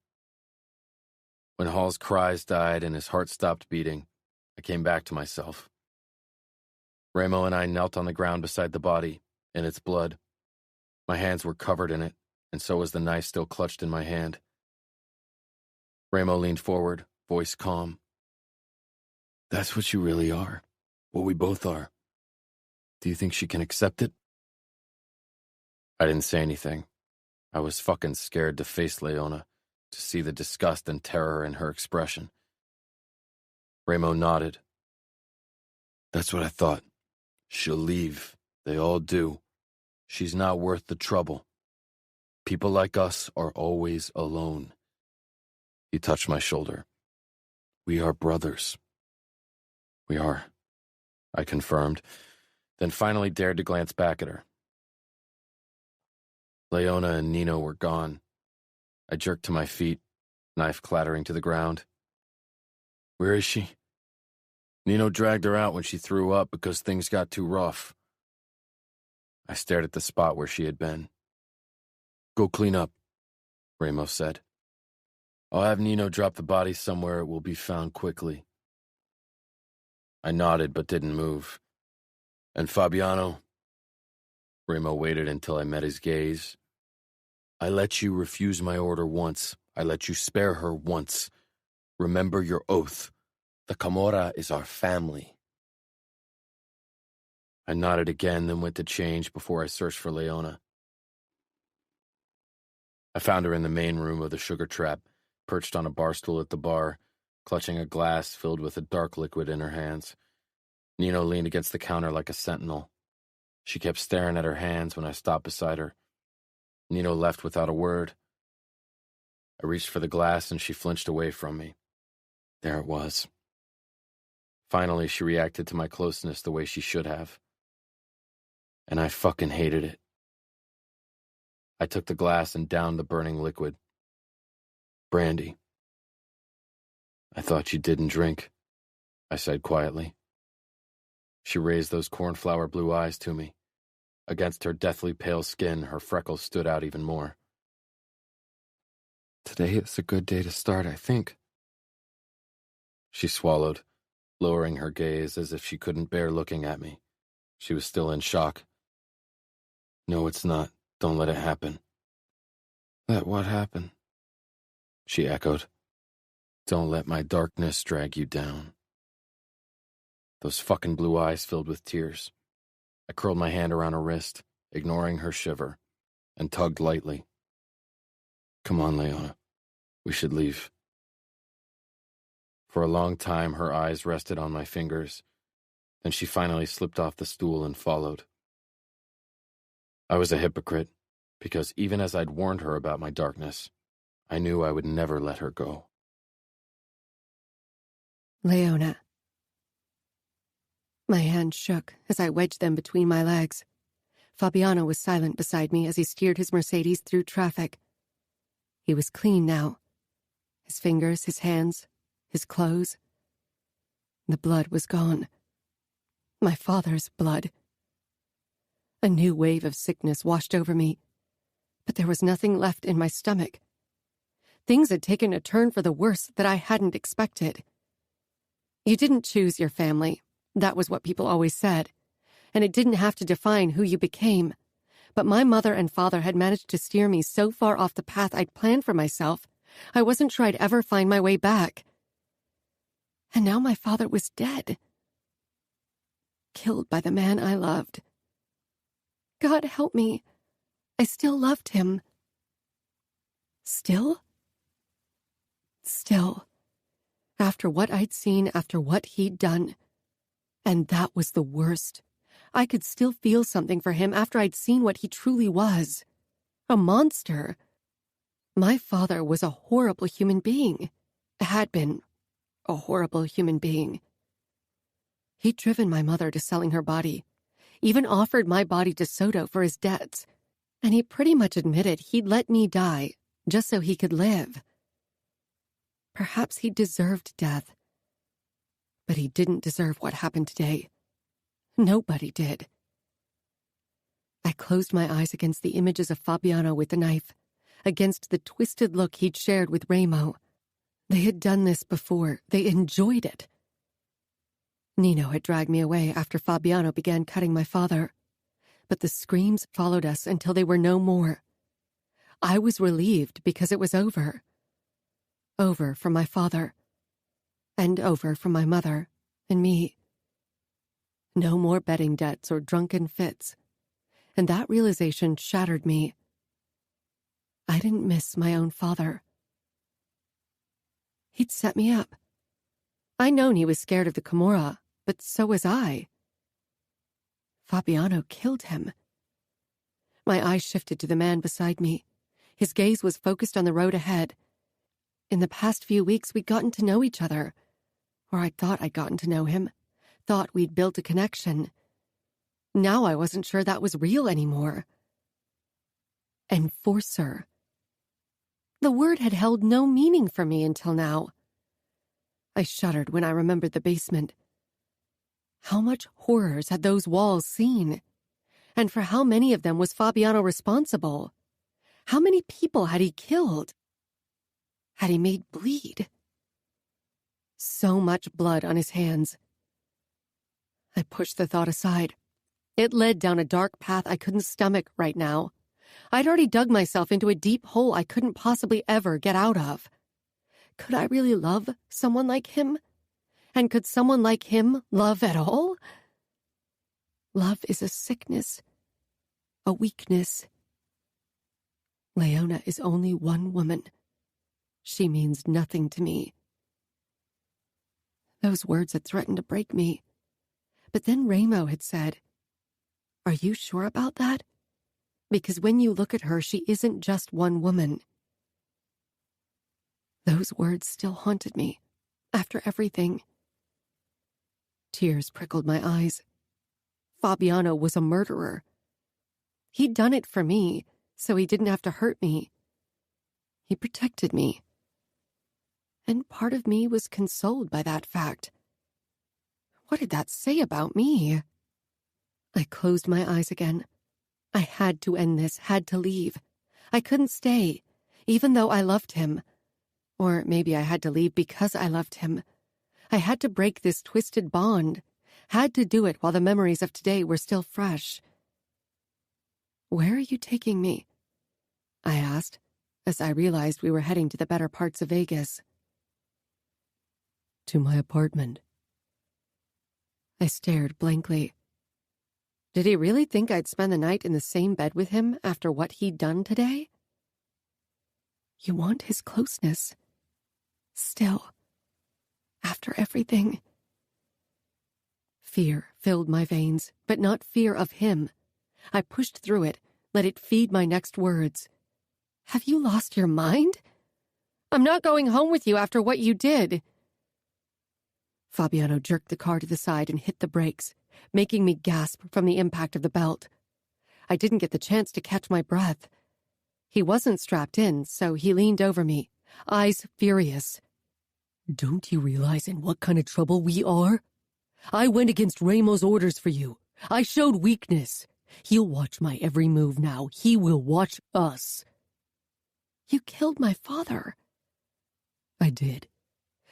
Speaker 1: When Hall's cries died and his heart stopped beating, I came back to myself. Ramo and I knelt on the ground beside the body, in its blood. My hands were covered in it, and so was the knife still clutched in my hand. Ramo leaned forward, voice calm. That's what you really are. What we both are. Do you think she can accept it? I didn't say anything. I was fucking scared to face Leona, to see the disgust and terror in her expression. Ramo nodded. That's what I thought. She'll leave. They all do. She's not worth the trouble. People like us are always alone. He touched my shoulder. We are brothers. We are, I confirmed, then finally dared to glance back at her. Leona and Nino were gone. I jerked to my feet, knife clattering to the ground. Where is she? Nino dragged her out when she threw up because things got too rough. I stared at the spot where she had been. Go clean up, Ramos said. I'll have Nino drop the body somewhere it will be found quickly. I nodded but didn't move. And Fabiano? Ramo waited until I met his gaze. I let you refuse my order once. I let you spare her once. Remember your oath. The Camorra is our family. I nodded again, then went to change before I searched for Leona. I found her in the main room of the sugar trap, perched on a bar stool at the bar, clutching a glass filled with a dark liquid in her hands. Nino leaned against the counter like a sentinel. She kept staring at her hands when I stopped beside her. Nino left without a word. I reached for the glass and she flinched away from me. There it was. Finally, she reacted to my closeness the way she should have. And I fucking hated it. I took the glass and downed the burning liquid. Brandy. I thought you didn't drink, I said quietly. She raised those cornflower blue eyes to me. Against her deathly pale skin, her freckles stood out even more. Today is a good day to start, I think. She swallowed, lowering her gaze as if she couldn't bear looking at me. She was still in shock. No, it's not. Don't let it happen. Let what happen? She echoed. Don't let my darkness drag you down. Those fucking blue eyes filled with tears. I curled my hand around her wrist, ignoring her shiver, and tugged lightly. Come on, Leona. We should leave. For a long time, her eyes rested on my fingers. Then she finally slipped off the stool and followed. I was a hypocrite, because even as I'd warned her about my darkness, I knew I would never let her go.
Speaker 2: Leona. My hands shook as I wedged them between my legs. Fabiano was silent beside me as he steered his Mercedes through traffic. He was clean now. His fingers, his hands, his clothes. The blood was gone. My father's blood. A new wave of sickness washed over me, but there was nothing left in my stomach. Things had taken a turn for the worse that I hadn't expected. You didn't choose your family. That was what people always said. And it didn't have to define who you became. But my mother and father had managed to steer me so far off the path I'd planned for myself, I wasn't sure I'd ever find my way back. And now my father was dead. Killed by the man I loved. God help me. I still loved him. Still? Still. After what I'd seen, after what he'd done. And that was the worst. I could still feel something for him after I'd seen what he truly was. A monster. My father was a horrible human being. Had been a horrible human being. He'd driven my mother to selling her body, even offered my body to Soto for his debts, and he pretty much admitted he'd let me die just so he could live. Perhaps he deserved death, but he didn't deserve what happened today. Nobody did. I closed my eyes against the images of Fabiano with the knife, against the twisted look he'd shared with Ramo. They had done this before. They enjoyed it. Nino had dragged me away after Fabiano began cutting my father, but the screams followed us until they were no more. I was relieved because it was over. Over from my father, and over from my mother and me. No more betting debts or drunken fits, and that realization shattered me. I didn't miss my own father. He'd set me up. I'd known he was scared of the Camorra, but so was I. Fabiano killed him. My eyes shifted to the man beside me. His gaze was focused on the road ahead. In the past few weeks, we'd gotten to know each other. Or I thought I'd gotten to know him. Thought we'd built a connection. Now I wasn't sure that was real anymore. Enforcer. The word had held no meaning for me until now. I shuddered when I remembered the basement. How much horrors had those walls seen? And for how many of them was Fabiano responsible? How many people had he killed? Had he made bleed? So much blood on his hands. I pushed the thought aside. It led down a dark path I couldn't stomach right now. I'd already dug myself into a deep hole I couldn't possibly ever get out of. Could I really love someone like him? And could someone like him love at all? Love is a sickness, a weakness. Leona is only one woman. She means nothing to me. Those words had threatened to break me. But then Ramo had said, "Are you sure about that? Because when you look at her, she isn't just one woman." Those words still haunted me, after everything. Tears prickled my eyes. Fabiano was a murderer. He'd done it for me, so he didn't have to hurt me. He protected me. And part of me was consoled by that fact. What did that say about me? I closed my eyes again. I had to end this, had to leave. I couldn't stay, even though I loved him. Or maybe I had to leave because I loved him. I had to break this twisted bond. Had to do it while the memories of today were still fresh. "Where are you taking me?" I asked, as I realized we were heading to the better parts of Vegas.
Speaker 3: "To my apartment."
Speaker 2: I stared blankly. Did he really think I'd spend the night in the same bed with him after what he'd done today? You want his closeness. Still. After everything. Fear filled my veins, but not fear of him. I pushed through it, let it feed my next words. "Have you lost your mind? I'm not going home with you after what you did." Fabiano jerked the car to the side and hit the brakes, making me gasp from the impact of the belt. I didn't get the chance to catch my breath. He wasn't strapped in, so he leaned over me, eyes furious.
Speaker 3: "Don't you realize in what kind of trouble we are? I went against Ramo's orders for you. I showed weakness. He'll watch my every move now. He will watch us."
Speaker 2: "You killed my father."
Speaker 3: "I did,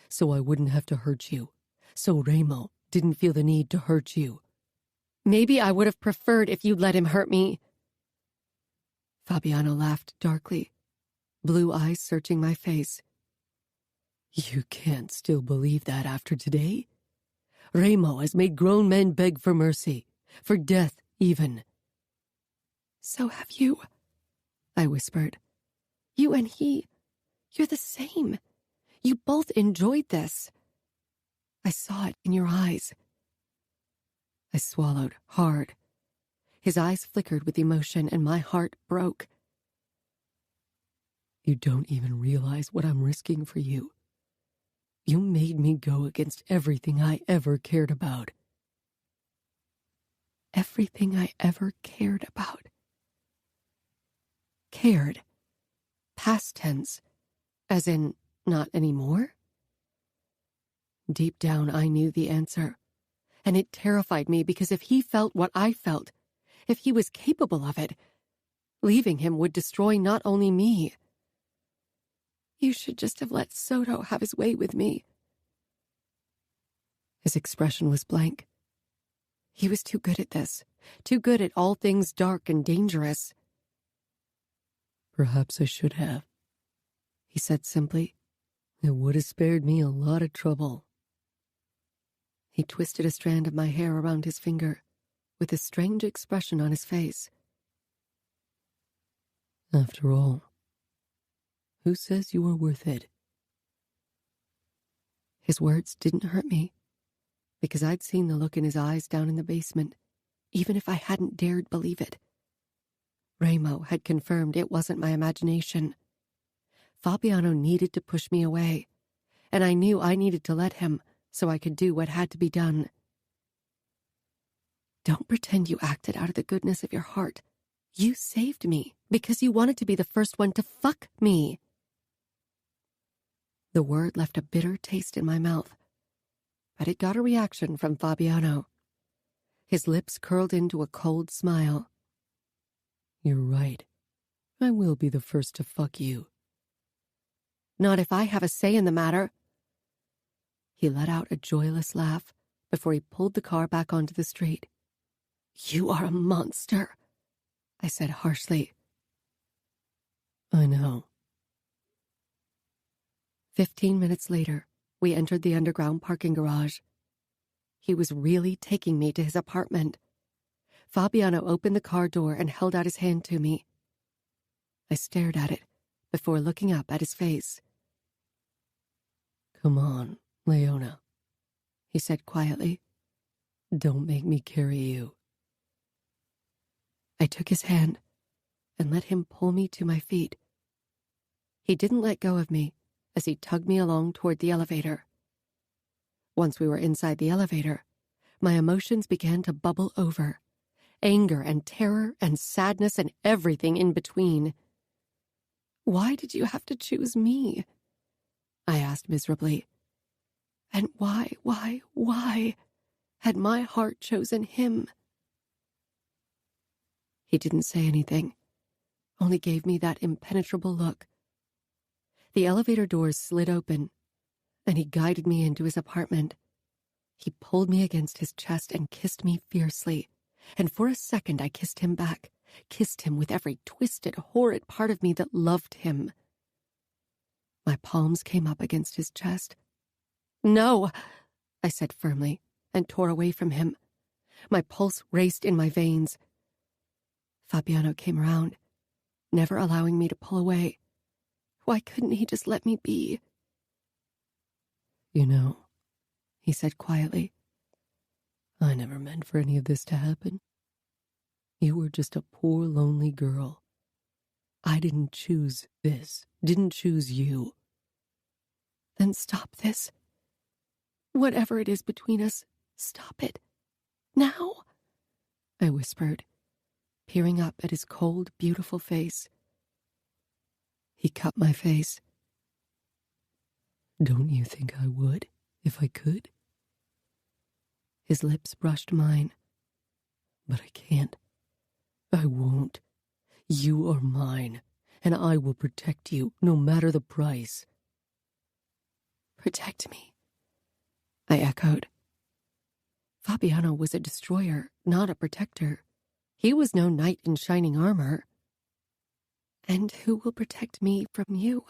Speaker 3: so I wouldn't have to hurt you. So Ramo didn't feel the need to hurt you."
Speaker 2: "Maybe I would have preferred if you'd let him hurt me." Fabiano laughed darkly, blue eyes searching my face.
Speaker 3: "You can't still believe that after today? Ramo has made grown men beg for mercy, for death even."
Speaker 2: "So have you," I whispered. "You and he, you're the same. You both enjoyed this. I saw it in your eyes." I swallowed hard. His eyes flickered with emotion and my heart broke.
Speaker 3: You don't even realize what I'm risking for you. You made me go against everything I ever cared about.
Speaker 2: Everything I ever cared about. Cared. Past tense. As in, not anymore? Deep down, I knew the answer. And it terrified me because if he felt what I felt, if he was capable of it, leaving him would destroy not only me. You should just have let Soto have his way with me. His expression was blank. He was too good at this, too good at all things dark and dangerous.
Speaker 3: Perhaps I should have,
Speaker 2: he said simply.
Speaker 3: It would have spared me a lot of trouble.
Speaker 2: He twisted a strand of my hair around his finger, with a strange expression on his face.
Speaker 3: After all, who says you are worth it?
Speaker 2: His words didn't hurt me, because I'd seen the look in his eyes down in the basement, even if I hadn't dared believe it. Ramo had confirmed it wasn't my imagination. Fabiano needed to push me away, and I knew I needed to let him so I could do what had to be done. Don't pretend you acted out of the goodness of your heart. You saved me because you wanted to be the first one to fuck me. The word left a bitter taste in my mouth, but it got a reaction from Fabiano. His lips curled into a cold smile.
Speaker 3: You're right. I will be the first to fuck you.
Speaker 2: Not if I have a say in the matter. He let out a joyless laugh before he pulled the car back onto the street. You are a monster, I said harshly.
Speaker 3: I know.
Speaker 2: 15 minutes later, we entered the underground parking garage. He was really taking me to his apartment. Fabiano opened the car door and held out his hand to me. I stared at it before looking up at his face.
Speaker 3: Come on, Leona,
Speaker 2: he said quietly.
Speaker 3: Don't make me carry you.
Speaker 2: I took his hand and let him pull me to my feet. He didn't let go of me as he tugged me along toward the elevator. Once we were inside the elevator, my emotions began to bubble over. Anger and terror and sadness and everything in between. Why did you have to choose me? I asked miserably. And why had my heart chosen him? He didn't say anything, only gave me that impenetrable look. The elevator doors slid open, and he guided me into his apartment. He pulled me against his chest and kissed me fiercely, and for a second I kissed him back, kissed him with every twisted, horrid part of me that loved him. My palms came up against his chest. No, I said firmly, and tore away from him. My pulse raced in my veins. Fabiano came around, never allowing me to pull away. Why couldn't he just let me be?
Speaker 3: You know, he said quietly, I never meant for any of this to happen. You were just a poor, lonely girl. I didn't choose this, didn't choose you.
Speaker 2: Then stop this. Whatever it is between us, stop it. Now, I whispered, peering up at his cold, beautiful face. He cut my face.
Speaker 3: Don't you think I would, if I could?
Speaker 2: His lips brushed mine.
Speaker 3: But I can't. I won't. You are mine, and I will protect you, no matter the price.
Speaker 2: Protect me, I echoed. Fabiano was a destroyer, not a protector. He was no knight in shining armor. And who will protect me from you?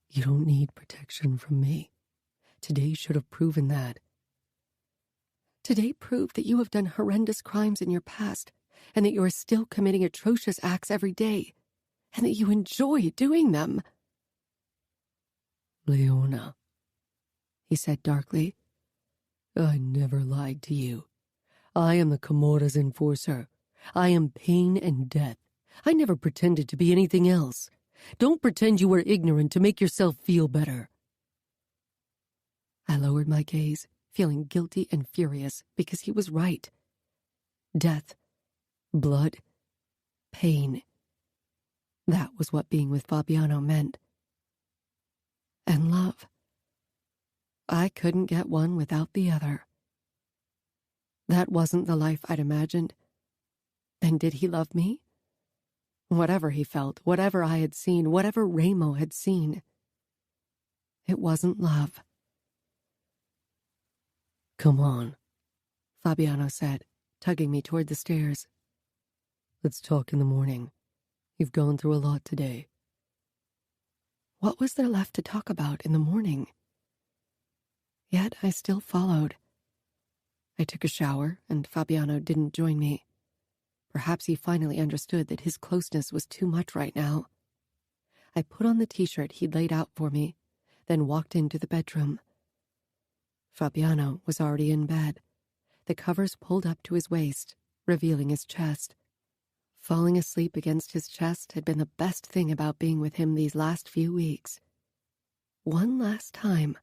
Speaker 3: You don't need protection from me. Today should have proven that.
Speaker 2: Today proved that you have done horrendous crimes in your past, and that you are still committing atrocious acts every day, and that you enjoy doing them.
Speaker 3: Leona,
Speaker 2: he said darkly,
Speaker 3: I never lied to you. I am the Comora's enforcer. I am pain and death. I never pretended to be anything else. Don't pretend you were ignorant to make yourself feel better. I lowered my gaze, feeling guilty and furious because he was right. Death, blood, pain. That was what being with Fabiano meant. And love. I couldn't get one without the other. That wasn't the life I'd imagined. And did he love me? Whatever he felt, whatever I had seen, whatever Ramo had seen, it wasn't love.
Speaker 2: Come on, Fabiano said, tugging me toward the stairs. Let's talk in the morning. You've gone through a lot today. What was there left to talk about in the morning? Yet I still followed. I took a shower, and Fabiano didn't join me. Perhaps he finally understood that his closeness was too much right now. I put on the t-shirt he'd laid out for me, then walked into the bedroom. Fabiano was already in bed, the covers pulled up to his waist, revealing his chest. Falling asleep against his chest had been the best thing about being with him these last few weeks. One last time,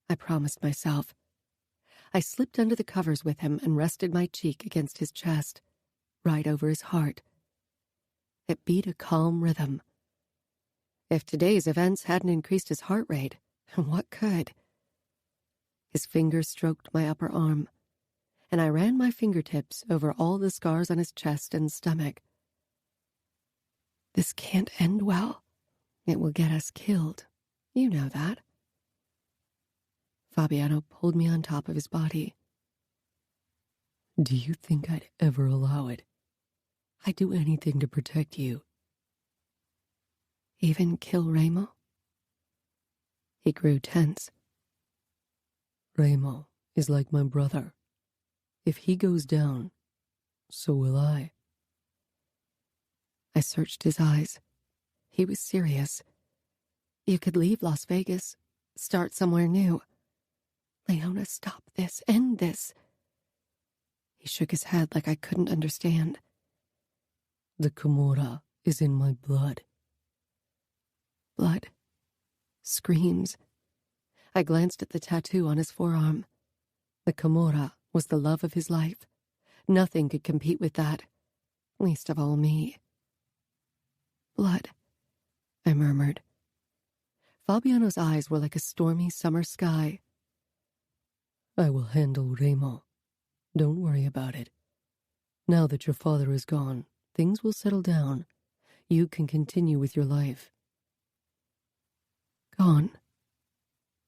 Speaker 2: I promised myself. I slipped under the covers with him and rested my cheek against his chest, right over his heart. It beat a calm rhythm. If today's events hadn't increased his heart rate, what could? His fingers stroked my upper arm, and I ran my fingertips over all the scars on his chest and stomach. This can't end well. It will get us killed. You know that. Fabiano pulled me on top of his body.
Speaker 3: Do you think I'd ever allow it? I'd do anything to protect you.
Speaker 2: Even kill Ramo? He grew tense.
Speaker 3: Ramo is like my brother. If he goes down, so will I.
Speaker 2: I searched his eyes. He was serious. You could leave Las Vegas, start somewhere new. Leona, stop this, end this. He shook his head like I couldn't understand.
Speaker 3: The Camorra is in my blood.
Speaker 2: Blood. Screams. I glanced at the tattoo on his forearm. The Camorra was the love of his life. Nothing could compete with that, least of all me. Blood, I murmured. Fabiano's eyes were like a stormy summer sky.
Speaker 3: I will handle Ramo. Don't worry about it. Now that your father is gone, things will settle down. You can continue with your life.
Speaker 2: Gone.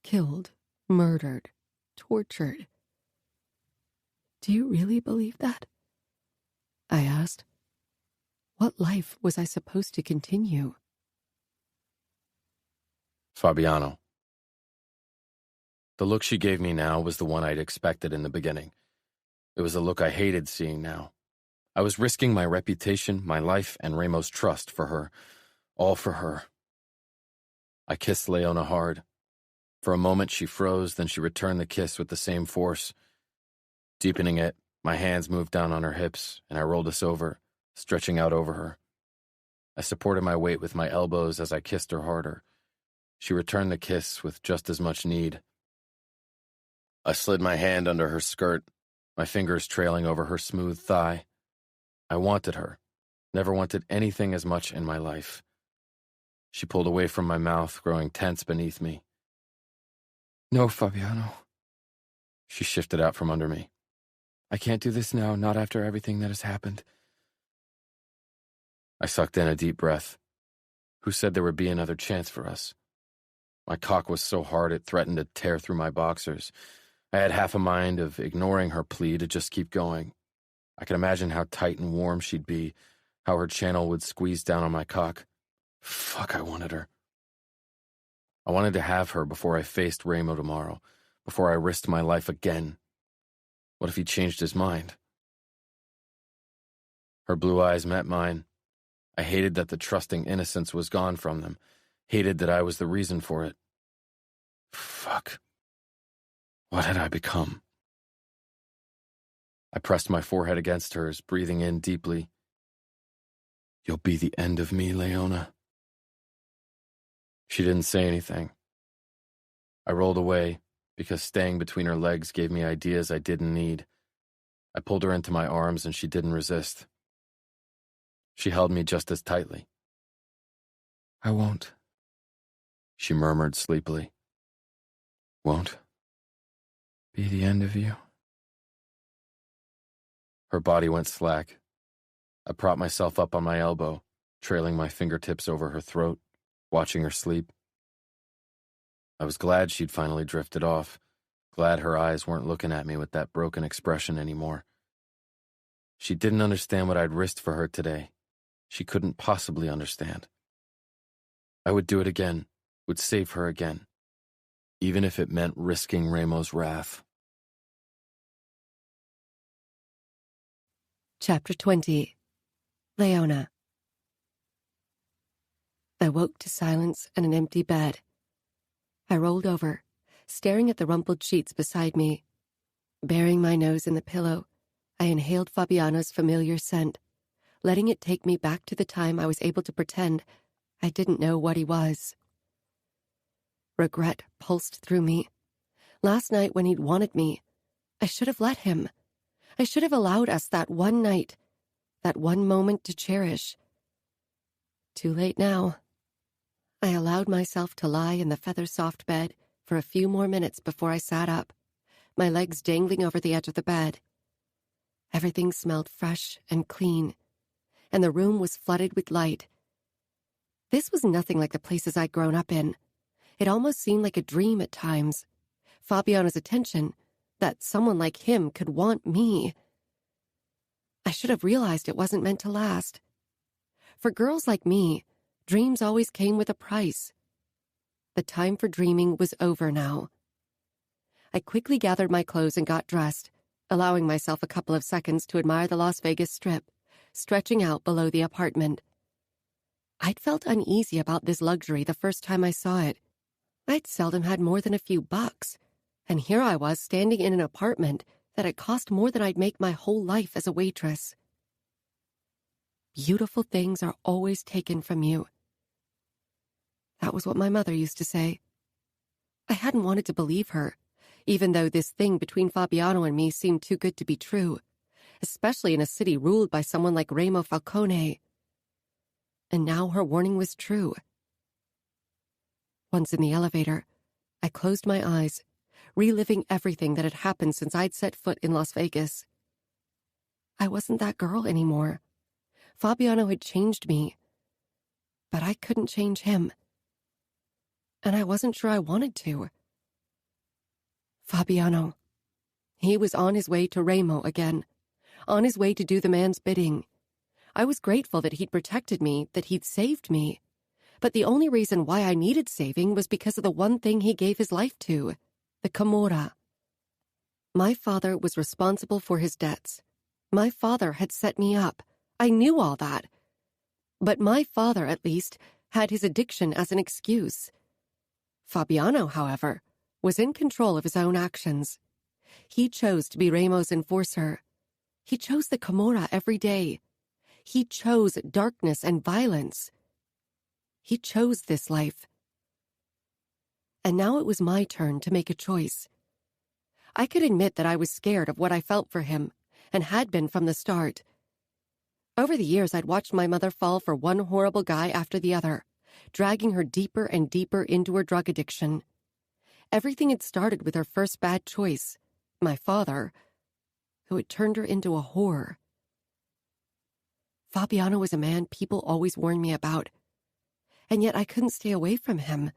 Speaker 2: Killed, murdered, tortured. Do you really believe that? I asked. What life was I supposed to continue?
Speaker 1: Fabiano. The look she gave me now was the one I'd expected in the beginning. It was a look I hated seeing now. I was risking my reputation, my life, and Ramo's trust for her. All for her. I kissed Leona hard. For a moment she froze, then she returned the kiss with the same force. Deepening it, my hands moved down on her hips, and I rolled us over, stretching out over her. I supported my weight with my elbows as I kissed her harder. She returned the kiss with just as much need. I slid my hand under her skirt, my fingers trailing over her smooth thigh. I wanted her, never wanted anything as much in my life. She pulled away from my mouth, growing tense beneath me.
Speaker 4: No, Fabiano.
Speaker 1: She shifted out from under me.
Speaker 4: I can't do this now, not after everything that has happened.
Speaker 1: I sucked in a deep breath. Who said there would be another chance for us? My cock was so hard it threatened to tear through my boxers. I had half a mind of ignoring her plea to just keep going. I could imagine how tight and warm she'd be, how her channel would squeeze down on my cock. Fuck, I wanted her. I wanted to have her before I faced Ramo tomorrow, before I risked my life again. What if he changed his mind? Her blue eyes met mine. I hated that the trusting innocence was gone from them, hated that I was the reason for it. Fuck. What had I become? I pressed my forehead against hers, breathing in deeply. You'll be the end of me, Leona. She didn't say anything. I rolled away because staying between her legs gave me ideas I didn't need. I pulled her into my arms and she didn't resist. She held me just as tightly.
Speaker 4: I won't,
Speaker 1: She murmured sleepily.
Speaker 4: won't be the end of you.
Speaker 1: Her body went slack. I propped myself up on my elbow, trailing my fingertips over her throat, watching her sleep. I was glad she'd finally drifted off, glad her eyes weren't looking at me with that broken expression anymore. She didn't understand what I'd risked for her today. She couldn't possibly understand. I would do it again, would save her again, even if it meant risking Ramo's wrath.
Speaker 2: Chapter 20. Leona. I woke to silence and an empty bed. I rolled over, staring at the rumpled sheets beside me. Burying my nose in the pillow, I inhaled Fabiano's familiar scent, letting it take me back to the time I was able to pretend I didn't know what he was. Regret pulsed through me. Last night when he'd wanted me, I should have let him. I should have allowed us that one night, that one moment to cherish. Too late now. I allowed myself to lie in the feather-soft bed for a few more minutes before I sat up, my legs dangling over the edge of the bed. Everything smelled fresh and clean, and the room was flooded with light. This was nothing like the places I'd grown up in. It almost seemed like a dream at times. Fabiano's attention, that someone like him could want me. I should have realized it wasn't meant to last. For girls like me, dreams always came with a price. The time for dreaming was over now. I quickly gathered my clothes and got dressed, allowing myself a couple of seconds to admire the Las Vegas Strip, stretching out below the apartment. I'd felt uneasy about this luxury the first time I saw it. I'd seldom had more than a few bucks, and here I was standing in an apartment that had cost more than I'd make my whole life as a waitress. Beautiful things are always taken from you. That was what my mother used to say. I hadn't wanted to believe her, even though this thing between Fabiano and me seemed too good to be true, especially in a city ruled by someone like Ramo Falcone. And now her warning was true. Once in the elevator, I closed my eyes, reliving everything that had happened since I'd set foot in Las Vegas. I wasn't that girl anymore. Fabiano had changed me, but I couldn't change him. And I wasn't sure I wanted to. Fabiano. He was on his way to Ramo again, on his way to do the man's bidding. I was grateful that he'd protected me, that he'd saved me. But the only reason why I needed saving was because of the one thing he gave his life to, the Camorra. My father was responsible for his debts. My father had set me up. I knew all that. But my father, at least, had his addiction as an excuse. Fabiano, however, was in control of his own actions. He chose to be Ramo's enforcer. He chose the Camorra every day. He chose darkness and violence. He chose this life. And now it was my turn to make a choice. I could admit that I was scared of what I felt for him, and had been from the start. Over the years, I'd watched my mother fall for one horrible guy after the other, dragging her deeper and deeper into her drug addiction. Everything had started with her first bad choice, my father, who had turned her into a whore. Fabiano was a man people always warned me about, and yet I couldn't stay away from him.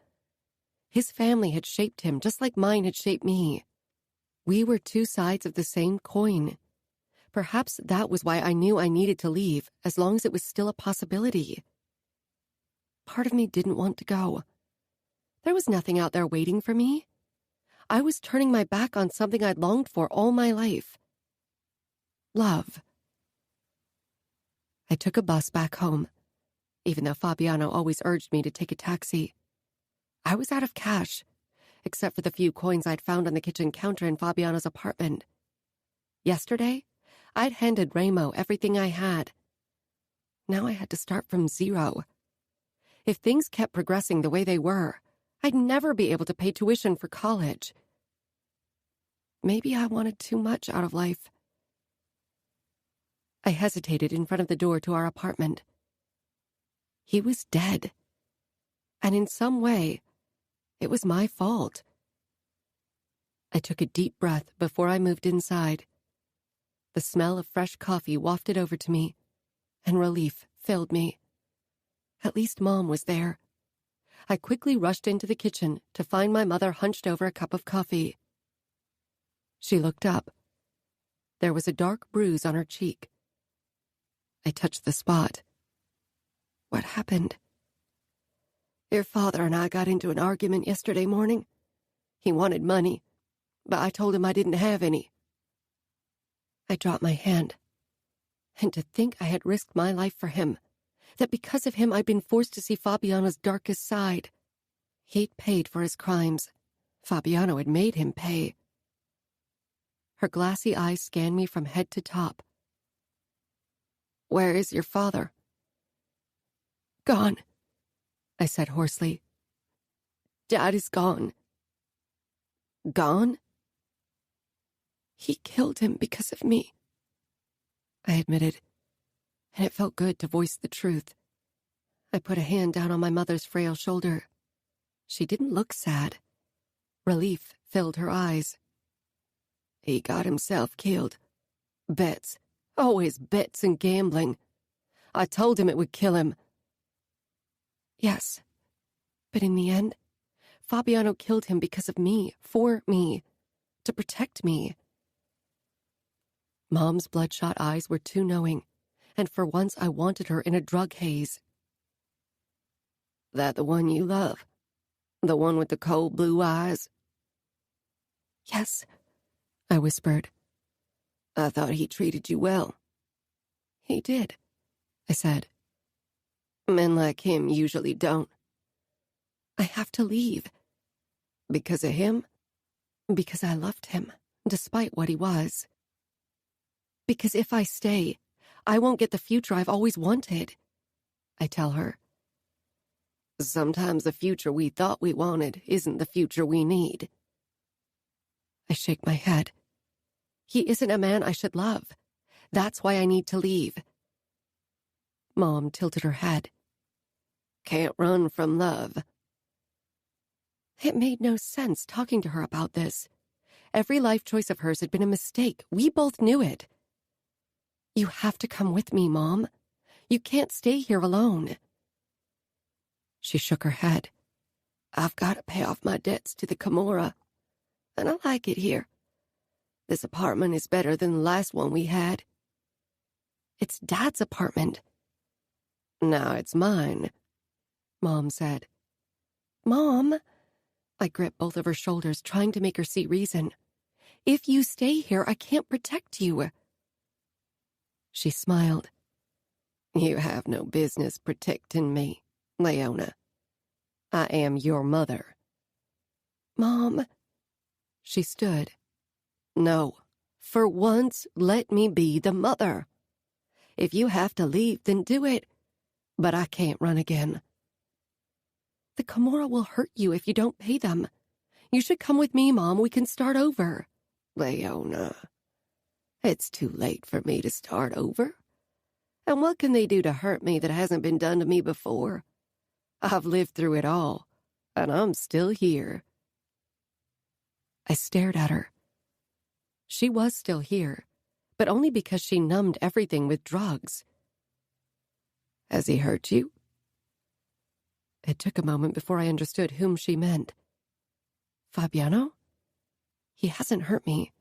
Speaker 2: His family had shaped him just like mine had shaped me. We were two sides of the same coin. Perhaps that was why I knew I needed to leave, as long as it was still a possibility. Part of me didn't want to go. There was nothing out there waiting for me. I was turning my back on something I'd longed for all my life. Love. I took a bus back home, even though Fabiano always urged me to take a taxi. I was out of cash, except for the few coins I'd found on the kitchen counter in Fabiano's apartment. Yesterday, I'd handed Ramo everything I had. Now I had to start from zero. If things kept progressing the way they were, I'd never be able to pay tuition for college. Maybe I wanted too much out of life. I hesitated in front of the door to our apartment. He was dead. And in some way, it was my fault. I took a deep breath before I moved inside. The smell of fresh coffee wafted over to me, and relief filled me. At least Mom was there. I quickly rushed into the kitchen to find my mother hunched over a cup of coffee. She looked up. There was a dark bruise on her cheek. I touched the spot. What happened? Your father and I got into an argument yesterday morning. He wanted money, but I told him I didn't have any. I dropped my hand. And to think I had risked my life for him, that because of him I'd been forced to see Fabiano's darkest side. He'd paid for his crimes. Fabiano had made him pay. Her glassy eyes scanned me from head to top. Where is your father? Gone, I said hoarsely. Dad is gone. Gone? He killed him because of me, I admitted, and it felt good to voice the truth. I put a hand down on my mother's frail shoulder. She didn't look sad. Relief filled her eyes. He got himself killed. Bets. Always bets and gambling. I told him it would kill him. Yes, but in the end, Fabiano killed him because of me, for me, to protect me. Mom's bloodshot eyes were too knowing, and for once I wanted her in a drug haze. That the one you love? The one with the cold blue eyes? Yes, I whispered. I thought he treated you well. He did, I said. Men like him usually don't. I have to leave. Because of him? Because I loved him, despite what he was. Because if I stay, I won't get the future I've always wanted, I tell her. Sometimes the future we thought we wanted isn't the future we need. I shake my head. He isn't a man I should love. That's why I need to leave. Mom tilted her head. Can't run from love. It made no sense talking to her about this. Every life choice of hers had been a mistake. We both knew it. You have to come with me, Mom. You can't stay here alone. She shook her head. I've got to pay off my debts to the Camorra, and I like it here. This apartment is better than the last one we had. It's Dad's apartment. Now it's mine, Mom said. Mom, I gripped both of her shoulders, trying to make her see reason. If you stay here, I can't protect you. She smiled. You have no business protecting me, Leona. I am your mother. Mom. She stood. No, for once, let me be the mother. If you have to leave, then do it. But I can't run again. The Camorra will hurt you if you don't pay them. You should come with me, Mom. We can start over. Leona, it's too late for me to start over. And what can they do to hurt me that hasn't been done to me before? I've lived through it all, and I'm still here. I stared at her. She was still here, but only because she numbed everything with drugs. Has he hurt you? It took a moment before I understood whom she meant. Fabiano? He hasn't hurt me,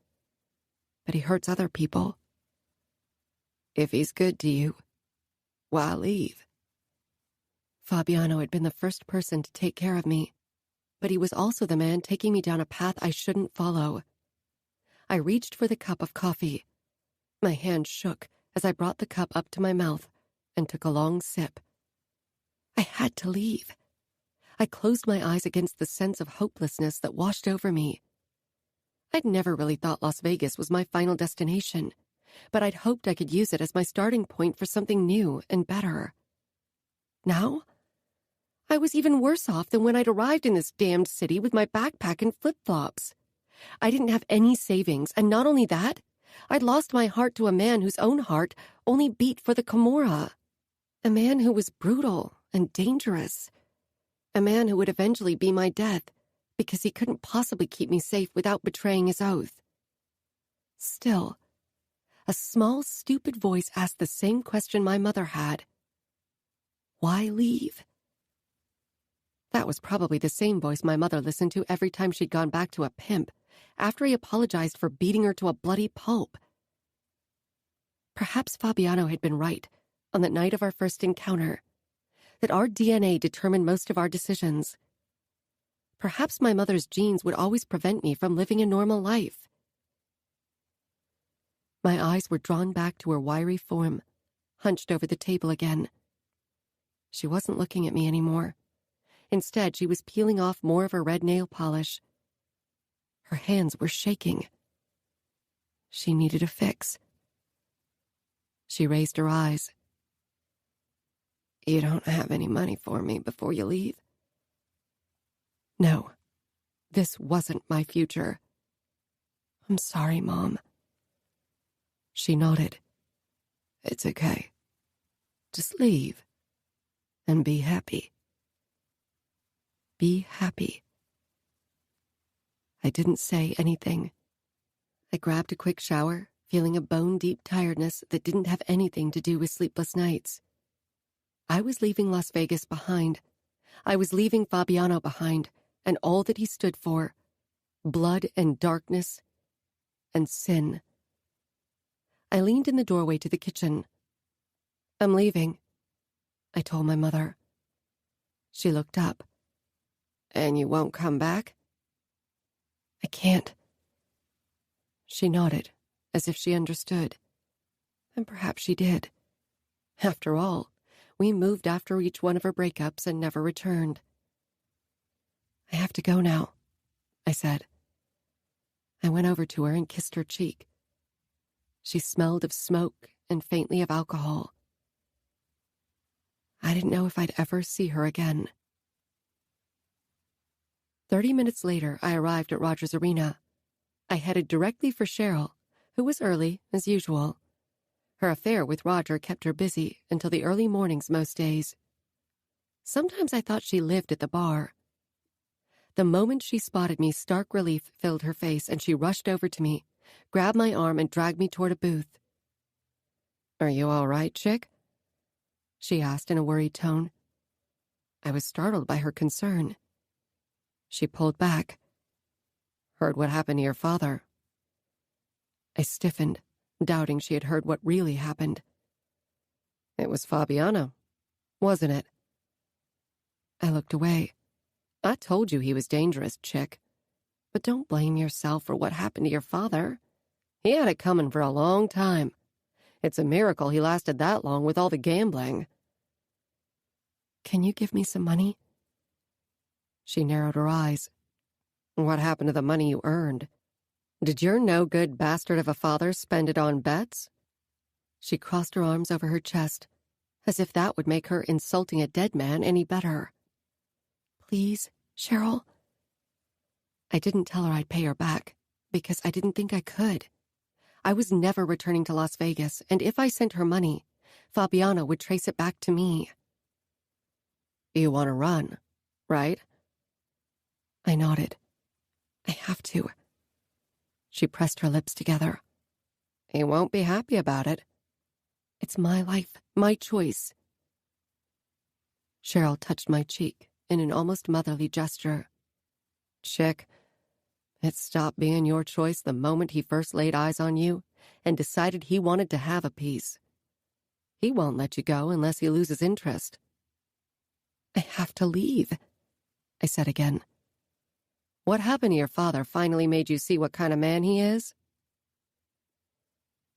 Speaker 2: but he hurts other people. If he's good to you, why leave? Fabiano had been the first person to take care of me, but he was also the man taking me down a path I shouldn't follow. I reached for the cup of coffee. My hand shook as I brought the cup up to my mouth and took a long sip. I had to leave. I closed my eyes against the sense of hopelessness that washed over me. I'd never really thought Las Vegas was my final destination, but I'd hoped I could use it as my starting point for something new and better. Now, I was even worse off than when I'd arrived in this damned city with my backpack and flip-flops. I didn't have any savings, and not only that, I'd lost my heart to a man whose own heart only beat for the Camorra. A man who was brutal and dangerous. A man who would eventually be my death because he couldn't possibly keep me safe without betraying his oath. Still, a small, stupid voice asked the same question my mother had. Why leave? That was probably the same voice my mother listened to every time she'd gone back to a pimp, after he apologized for beating her to a bloody pulp. Perhaps Fabiano had been right on the night of our first encounter, that our DNA determined most of our decisions. Perhaps my mother's genes would always prevent me from living a normal life. My eyes were drawn back to her wiry form, hunched over the table again. She wasn't looking at me anymore. Instead, she was peeling off more of her red nail polish. Her hands were shaking. She needed a fix. She raised her eyes. You don't have any money for me before you leave? No, this wasn't my future. I'm sorry, Mom. She nodded. It's okay. Just leave and be happy. Be happy. I didn't say anything. I grabbed a quick shower, feeling a bone-deep tiredness that didn't have anything to do with sleepless nights. I was leaving Las Vegas behind. I was leaving Fabiano behind, and all that he stood for. Blood and darkness and sin. I leaned in the doorway to the kitchen. I'm leaving, I told my mother. She looked up. And you won't come back? I can't. She nodded, as if she understood. And perhaps she did. After all, we moved after each one of her breakups and never returned. I have to go now, I said. I went over to her and kissed her cheek. She smelled of smoke and faintly of alcohol. I didn't know if I'd ever see her again. 30 minutes later, I arrived at Rogers Arena. I headed directly for Cheryl, who was early, as usual. Her affair with Roger kept her busy until the early mornings most days. Sometimes I thought she lived at the bar. The moment she spotted me, stark relief filled her face, and she rushed over to me, grabbed my arm, and dragged me toward a booth. Are you all right, chick? She asked in a worried tone. I was startled by her concern. She pulled back. Heard what happened to your father. I stiffened, doubting she had heard what really happened. It was Fabiano, wasn't it? I looked away. I told you he was dangerous, chick. But don't blame yourself for what happened to your father. He had it coming for a long time. It's a miracle he lasted that long with all the gambling. Can you give me some money? She narrowed her eyes. What happened to the money you earned? Did your no-good bastard of a father spend it on bets? She crossed her arms over her chest, as if that would make her insulting a dead man any better. Please, Cheryl? I didn't tell her I'd pay her back, because I didn't think I could. I was never returning to Las Vegas, and if I sent her money, Fabiano would trace it back to me. You want to run, right? I nodded. I have to. She pressed her lips together. He won't be happy about it. It's my life, my choice. Cheryl touched my cheek in an almost motherly gesture. Chick, it stopped being your choice the moment he first laid eyes on you and decided he wanted to have a piece. He won't let you go unless he loses interest. I have to leave, I said again. What happened to your father finally made you see what kind of man he is?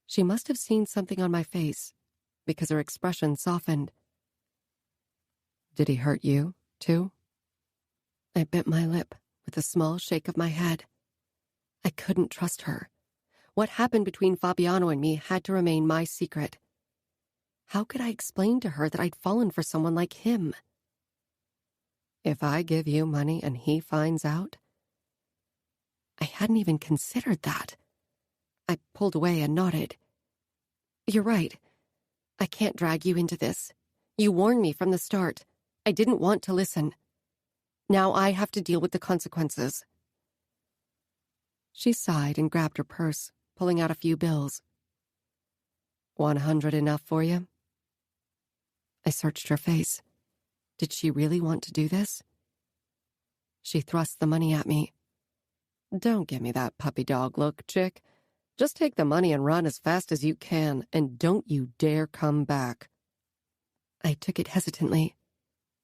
Speaker 2: She must have seen something on my face, because her expression softened. Did he hurt you, too? I bit my lip with a small shake of my head. I couldn't trust her. What happened between Fabiano and me had to remain my secret. How could I explain to her that I'd fallen for someone like him? If I give you money and he finds out? I hadn't even considered that. I pulled away and nodded. You're right. I can't drag you into this. You warned me from the start. I didn't want to listen. Now I have to deal with the consequences. She sighed and grabbed her purse, pulling out a few bills. 100 enough for you? I searched her face. Did she really want to do this? She thrust the money at me. Don't give me that puppy dog look, chick. Just take the money and run as fast as you can, and don't you dare come back. I took it hesitantly,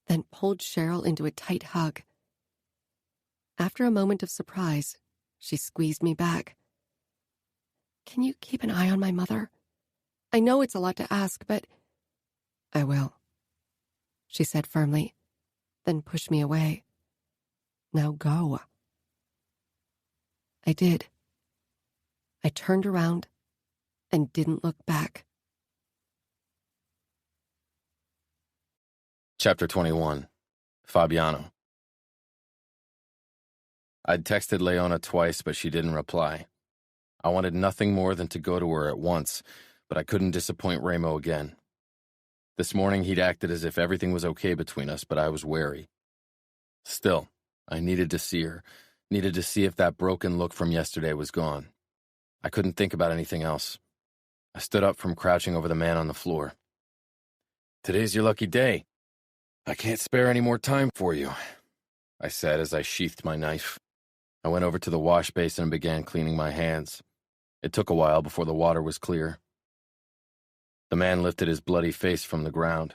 Speaker 2: then pulled Cheryl into a tight hug. After a moment of surprise, she squeezed me back. Can you keep an eye on my mother? I know it's a lot to ask, but... I will, she said firmly, then pushed me away. Now go. I did. I turned around and didn't look back.
Speaker 1: Chapter 21. Fabiano. I'd texted Leona twice, but she didn't reply. I wanted nothing more than to go to her at once, but I couldn't disappoint Ramo again. This morning he'd acted as if everything was okay between us, but I was wary. Still, I needed to see her, needed to see if that broken look from yesterday was gone. I couldn't think about anything else. I stood up from crouching over the man on the floor. Today's your lucky day. I can't spare any more time for you, I said as I sheathed my knife. I went over to the wash basin and began cleaning my hands. It took a while before the water was clear. The man lifted his bloody face from the ground.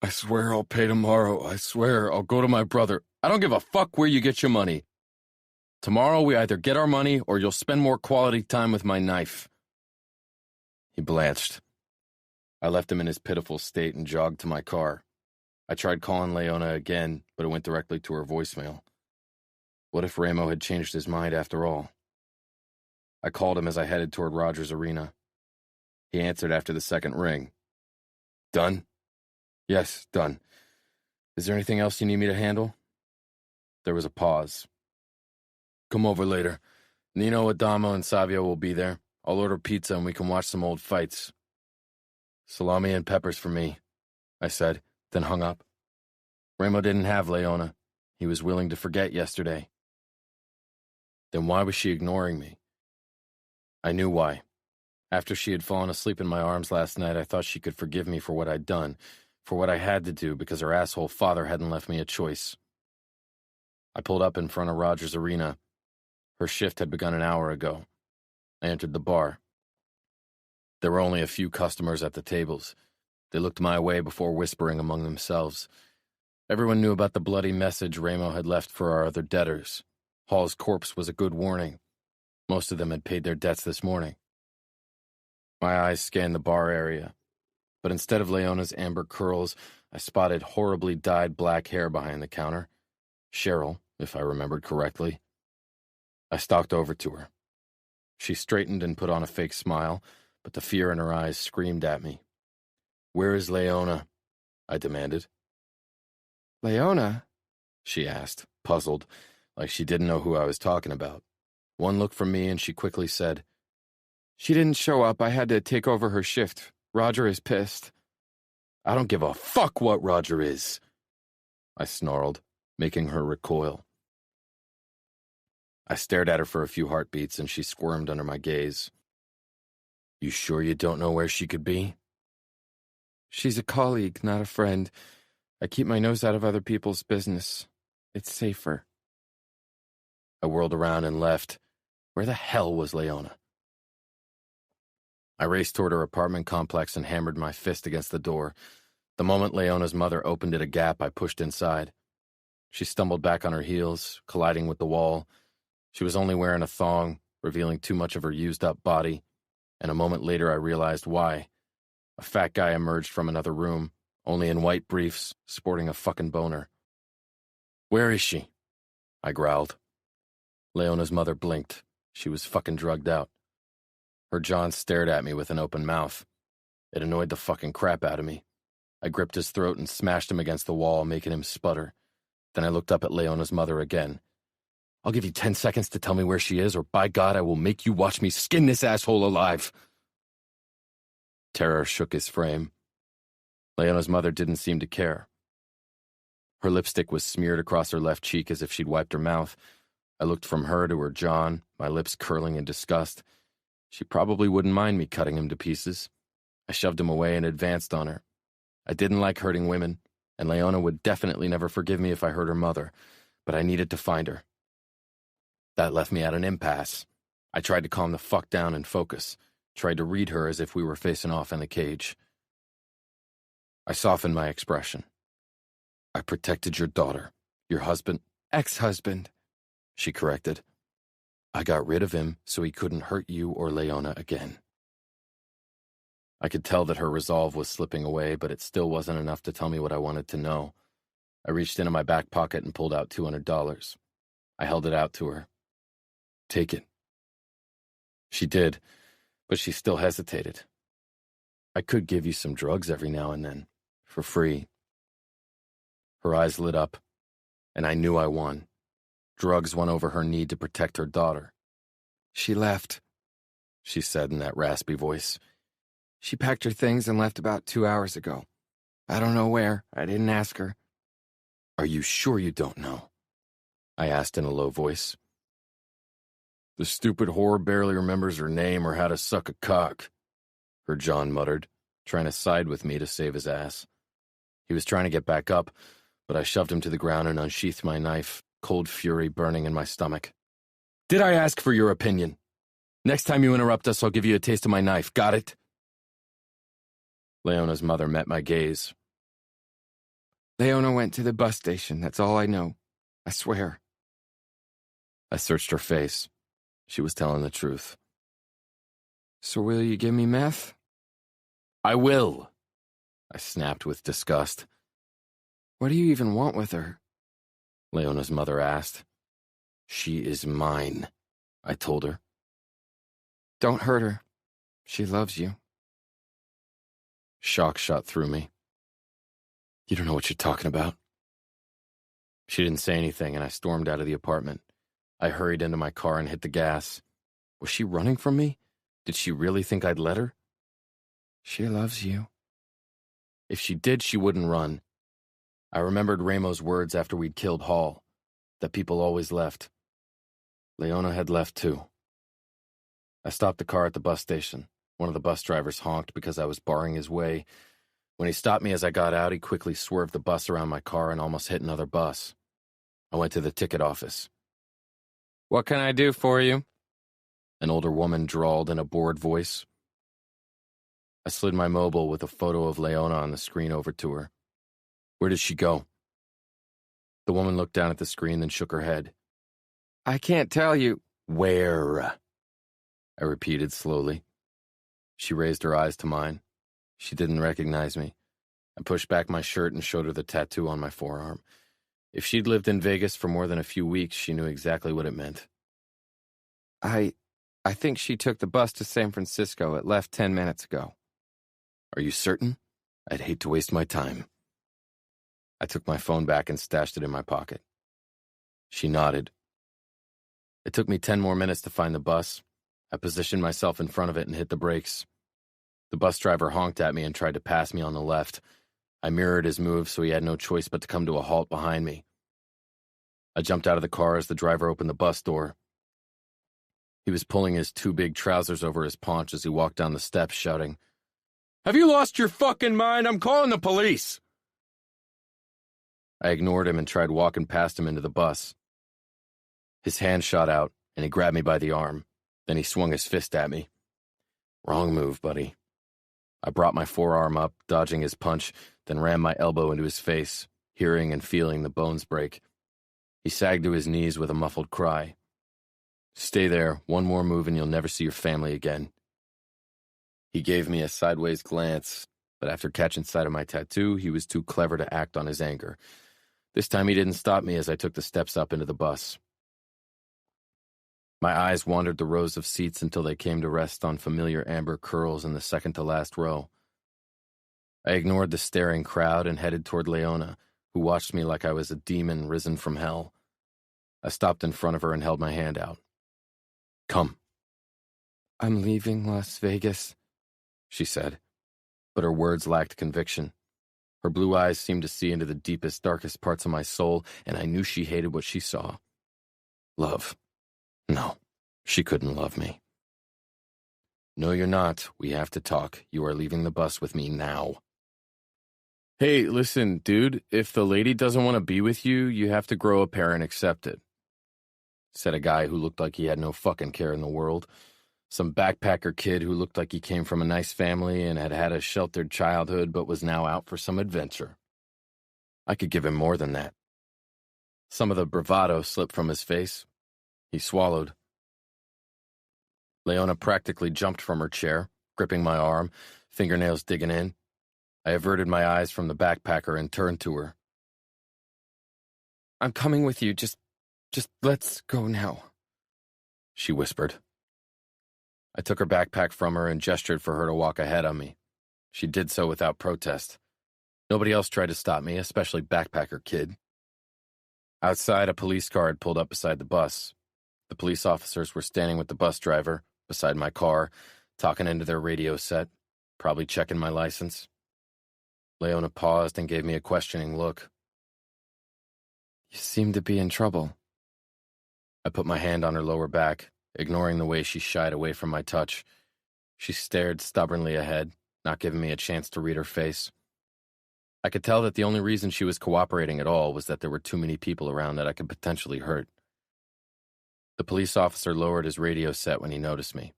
Speaker 1: I swear I'll pay tomorrow. I swear I'll go to my brother. I don't give a fuck where you get your money. Tomorrow we either get our money or you'll spend more quality time with my knife. He blanched. I left him in his pitiful state and jogged to my car. I tried calling Leona again, but it went directly to her voicemail. What if Ramo had changed his mind after all? I called him as I headed toward Rogers Arena. He answered after the second ring. Done? Yes, done. Is there anything else you need me to handle? There was a pause. Come over later. Nino, Adamo, and Savio will be there. I'll order pizza and we can watch some old fights. Salami and peppers for me, I said, then hung up. Ramo didn't have Leona. He was willing to forget yesterday. Then why was she ignoring me? I knew why. After she had fallen asleep in my arms last night, I thought she could forgive me for what I'd done, for what I had to do because her asshole father hadn't left me a choice. I pulled up in front of Rogers Arena. Her shift had begun an hour ago. I entered the bar. There were only a few customers at the tables. They looked my way before whispering among themselves. Everyone knew about the bloody message Ramo had left for our other debtors. Hall's corpse was a good warning. Most of them had paid their debts this morning. My eyes scanned the bar area, but instead of Leona's amber curls, I spotted horribly dyed black hair behind the counter. Cheryl, if I remembered correctly. I stalked over to her. She straightened and put on a fake smile, but the fear in her eyes screamed at me. Where is Leona? I demanded.
Speaker 4: Leona?
Speaker 1: She asked, puzzled, like she didn't know who I was talking about. One look from me and she quickly said,
Speaker 4: She didn't show up. I had to take over her shift. Roger is pissed.
Speaker 1: I don't give a fuck what Roger is, I snarled, making her recoil. I stared at her for a few heartbeats and she squirmed under my gaze. You sure you don't know where she could be?
Speaker 4: She's a colleague, not a friend. I keep my nose out of other people's business. It's safer.
Speaker 1: I whirled around and left. Where the hell was Leona? I raced toward her apartment complex and hammered my fist against the door. The moment Leona's mother opened it a gap, I pushed inside. She stumbled back on her heels, colliding with the wall. She was only wearing a thong, revealing too much of her used-up body, and a moment later I realized why. A fat guy emerged from another room, only in white briefs, sporting a fucking boner. Where is she? I growled. Leona's mother blinked. She was fucking drugged out. Her John stared at me with an open mouth. It annoyed the fucking crap out of me. I gripped his throat and smashed him against the wall, making him sputter. Then I looked up at Leona's mother again. I'll give you 10 seconds to tell me where she is, or by God, I will make you watch me skin this asshole alive. Terror shook his frame. Leona's mother didn't seem to care. Her lipstick was smeared across her left cheek as if she'd wiped her mouth. I looked from her to her John, my lips curling in disgust. She probably wouldn't mind me cutting him to pieces. I shoved him away and advanced on her. I didn't like hurting women, and Leona would definitely never forgive me if I hurt her mother, but I needed to find her. That left me at an impasse. I tried to calm the fuck down and focus, tried to read her as if we were facing off in the cage. I softened my expression. I protected your daughter, your husband, ex-husband, she corrected. I got rid of him so he couldn't hurt you or Leona again. I could tell that her resolve was slipping away, but it still wasn't enough to tell me what I wanted to know. I reached into my back pocket and pulled out $200. I held it out to her. Take it. She did, but she still hesitated. I could give you some drugs every now and then, for free. Her eyes lit up, and I knew I won. Drugs won over her need to protect her daughter. She left, she said in that raspy voice. She packed her things and left about 2 hours ago. I don't know where. I didn't ask her. Are you sure you don't know? I asked in a low voice. The stupid whore barely remembers her name or how to suck a cock, her John muttered, trying to side with me to save his ass. He was trying to get back up, but I shoved him to the ground and unsheathed my knife, cold fury burning in my stomach. Did I ask for your opinion? Next time you interrupt us, I'll give you a taste of my knife. Got it? Leona's mother met my gaze. Leona went to the bus station, that's all I know. I swear. I searched her face. She was telling the truth. So will you give me meth? I will, I snapped with disgust. What do you even want with her? Leona's mother asked. She is mine, I told her. Don't hurt her. She loves you. Shock shot through me. You don't know what you're talking about. She didn't say anything, and I stormed out of the apartment. I hurried into my car and hit the gas. Was she running from me? Did she really think I'd let her? She loves you. If she did, she wouldn't run. I remembered Ramo's words after we'd killed Hall, that people always left. Leona had left too. I stopped the car at the bus station. One of the bus drivers honked because I was barring his way. When he stopped me as I got out, he quickly swerved the bus around my car and almost hit another bus. I went to the ticket office. What can I do for you? An older woman drawled in a bored voice. I slid my mobile with a photo of Leona on the screen over to her. Where did she go? The woman looked down at the screen, then shook her head. I can't tell you. Where? I repeated slowly. She raised her eyes to mine. She didn't recognize me. I pushed back my shirt and showed her the tattoo on my forearm. If she'd lived in Vegas for more than a few weeks, she knew exactly what it meant. I think she took the bus to San Francisco. It left 10 minutes ago. Are you certain? I'd hate to waste my time. I took my phone back and stashed it in my pocket. She nodded. It took me 10 more minutes to find the bus. I positioned myself in front of it and hit the brakes. The bus driver honked at me and tried to pass me on the left. I mirrored his move, so he had no choice but to come to a halt behind me. I jumped out of the car as the driver opened the bus door. He was pulling his two big trousers over his paunch as he walked down the steps, shouting, Have you lost your fucking mind? I'm calling the police! I ignored him and tried walking past him into the bus. His hand shot out, and he grabbed me by the arm. Then he swung his fist at me. Wrong move, buddy. I brought my forearm up, dodging his punch, then rammed my elbow into his face, hearing and feeling the bones break. He sagged to his knees with a muffled cry. Stay there. One more move and you'll never see your family again. He gave me a sideways glance, but after catching sight of my tattoo, he was too clever to act on his anger. This time he didn't stop me as I took the steps up into the bus. My eyes wandered the rows of seats until they came to rest on familiar amber curls in the second-to-last row. I ignored the staring crowd and headed toward Leona, who who watched me like I was a demon risen from hell. I stopped in front of her and held my hand out. "Come."
Speaker 4: "I'm leaving Las Vegas,"
Speaker 1: she said, but her words lacked conviction. Her blue eyes seemed to see into the deepest, darkest parts of my soul, and I knew she hated what she saw. Love. No, she couldn't love me. "No, you're not. We have to talk. You are leaving the bus with me now."
Speaker 4: "Hey, listen, dude, if the lady doesn't want to be with you, you have to grow a pair and accept it,"
Speaker 1: said a guy who looked like he had no fucking care in the world. Some backpacker kid who looked like he came from a nice family and had had a sheltered childhood but was now out for some adventure. I could give him more than that. Some of the bravado slipped from his face. He swallowed. Leona practically jumped from her chair, gripping my arm, fingernails digging in. I averted my eyes from the backpacker and turned to her.
Speaker 4: "I'm coming with you. Just let's go now,"
Speaker 1: she whispered. I took her backpack from her and gestured for her to walk ahead of me. She did so without protest. Nobody else tried to stop me, especially backpacker kid. Outside, a police car had pulled up beside the bus. The police officers were standing with the bus driver, beside my car, talking into their radio set, probably checking my license. Leona paused and gave me a questioning look.
Speaker 4: "You seem to be in trouble."
Speaker 1: I put my hand on her lower back, ignoring the way she shied away from my touch. She stared stubbornly ahead, not giving me a chance to read her face. I could tell that the only reason she was cooperating at all was that there were too many people around that I could potentially hurt. The police officer lowered his radio set when he noticed me.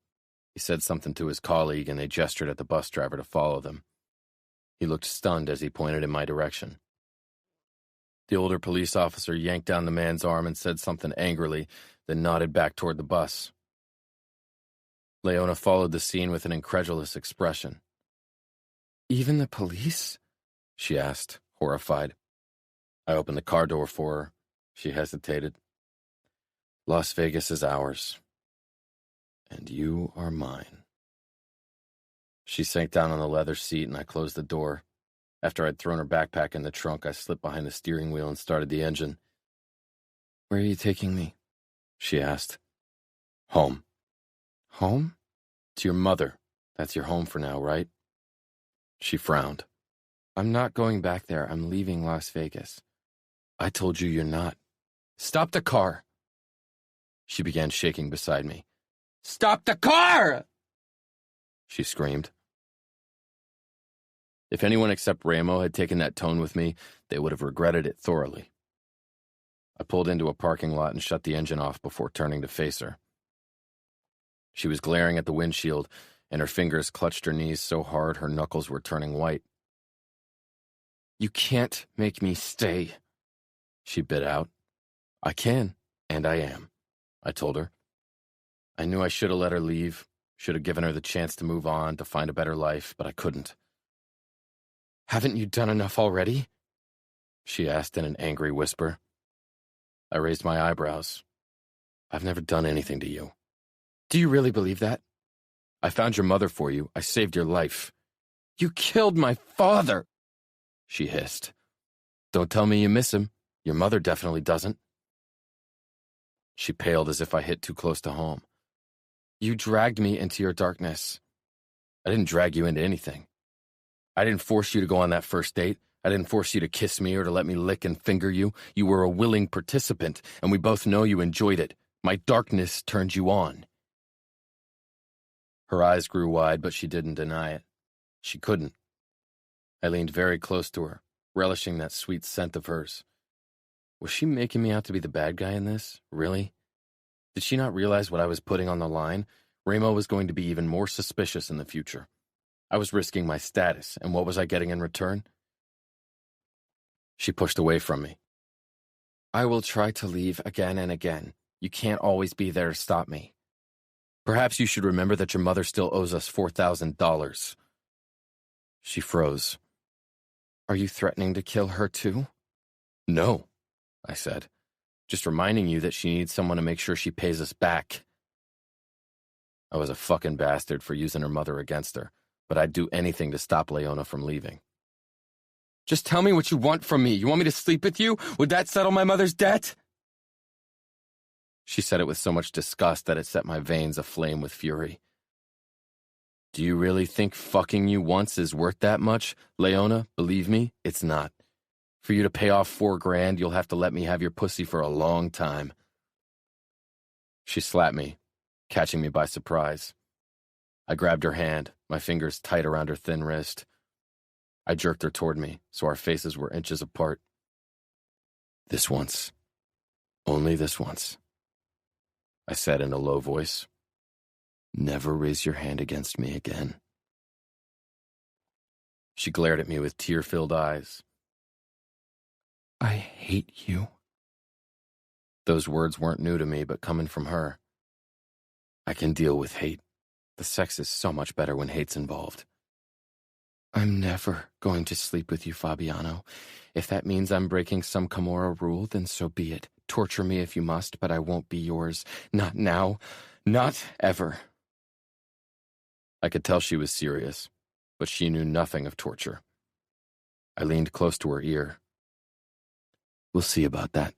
Speaker 1: He said something to his colleague, and they gestured at the bus driver to follow them. He looked stunned as he pointed in my direction. The older police officer yanked down the man's arm and said something angrily, then nodded back toward the bus. Leona followed the scene with an incredulous expression.
Speaker 4: "Even the police?"
Speaker 1: she asked, horrified. I opened the car door for her. She hesitated. "Las Vegas is ours, and you are mine." She sank down on the leather seat, and I closed the door. After I'd thrown her backpack in the trunk, I slipped behind the steering wheel and started the engine.
Speaker 4: "Where are you taking me?"
Speaker 1: she asked. "Home."
Speaker 4: "Home?"
Speaker 1: "To your mother. That's your home for now, right?" She frowned.
Speaker 4: "I'm not going back there. I'm leaving Las Vegas."
Speaker 1: "I told you you're not." "Stop the car!" She began shaking beside me. "Stop the car!" she screamed. If anyone except Ramo had taken that tone with me, they would have regretted it thoroughly. I pulled into a parking lot and shut the engine off before turning to face her. She was glaring at the windshield, and her fingers clutched her knees so hard her knuckles were turning white.
Speaker 4: "You can't make me stay,"
Speaker 1: she bit out. "I can, and I am," I told her. I knew I should have let her leave, should have given her the chance to move on, to find a better life, but I couldn't.
Speaker 4: "Haven't you done enough already?"
Speaker 1: she asked in an angry whisper. I raised my eyebrows. "I've never done anything to you."
Speaker 4: "Do you really believe that?"
Speaker 1: "I found your mother for you. I saved your life."
Speaker 4: "You killed my father,"
Speaker 1: she hissed. "Don't tell me you miss him. Your mother definitely doesn't." She paled as if I hit too close to home.
Speaker 4: "You dragged me into your darkness."
Speaker 1: "I didn't drag you into anything. I didn't force you to go on that first date. I didn't force you to kiss me or to let me lick and finger you. You were a willing participant, and we both know you enjoyed it. My darkness turned you on." Her eyes grew wide, but she didn't deny it. She couldn't. I leaned very close to her, relishing that sweet scent of hers. Was she making me out to be the bad guy in this? Really? Did she not realize what I was putting on the line? Ramo was going to be even more suspicious in the future. I was risking my status, and what was I getting in return? She pushed away from me.
Speaker 4: "I will try to leave again and again. You can't always be there to stop me."
Speaker 1: "Perhaps you should remember that your mother still owes us $4,000. She froze.
Speaker 4: "Are you threatening to kill her too?"
Speaker 1: "No," I said. "Just reminding you that she needs someone to make sure she pays us back." I was a fucking bastard for using her mother against her, but I'd do anything to stop Leona from leaving. Just tell me what you want from me. You want me to sleep with you? Would that settle my mother's debt? She said it with so much disgust that it set my veins aflame with fury. Do you really think fucking you once is worth that much, Leona? Believe me, it's not. For you to pay off $4,000, you'll have to let me have your pussy for a long time. She slapped me, catching me by surprise. I grabbed her hand, my fingers tight around her thin wrist. I jerked her toward me, so our faces were inches apart. This once. Only this once. I said in a low voice. Never raise your hand against me again. She glared at me with tear-filled eyes. I hate you. Those words weren't new to me, but coming from her. I can deal with hate. The sex is so much better when hate's involved. I'm never going to sleep with you, Fabiano. If that means I'm breaking some Camorra rule, then so be it. Torture me if you must, but I won't be yours. Not now. Not ever. I could tell she was serious, but she knew nothing of torture. I leaned close to her ear. We'll see about that.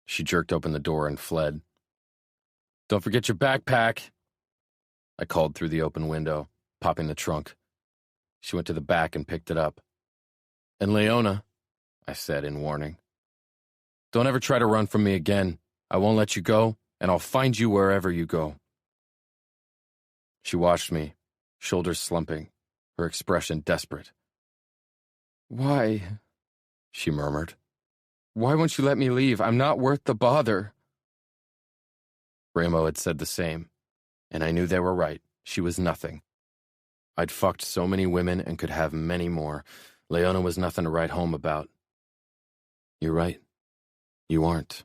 Speaker 1: She jerked open the door and fled. Don't forget your backpack, I called through the open window, popping the trunk. She went to the back and picked it up. And Leona, I said in warning, don't ever try to run from me again. I won't let you go, and I'll find you wherever you go. She watched me, shoulders slumping, her expression desperate. Why? She murmured. Why won't you let me leave? I'm not worth the bother. Ramo had said the same, and I knew they were right. She was nothing. I'd fucked so many women and could have many more. Leona was nothing to write home about. You're right. You aren't.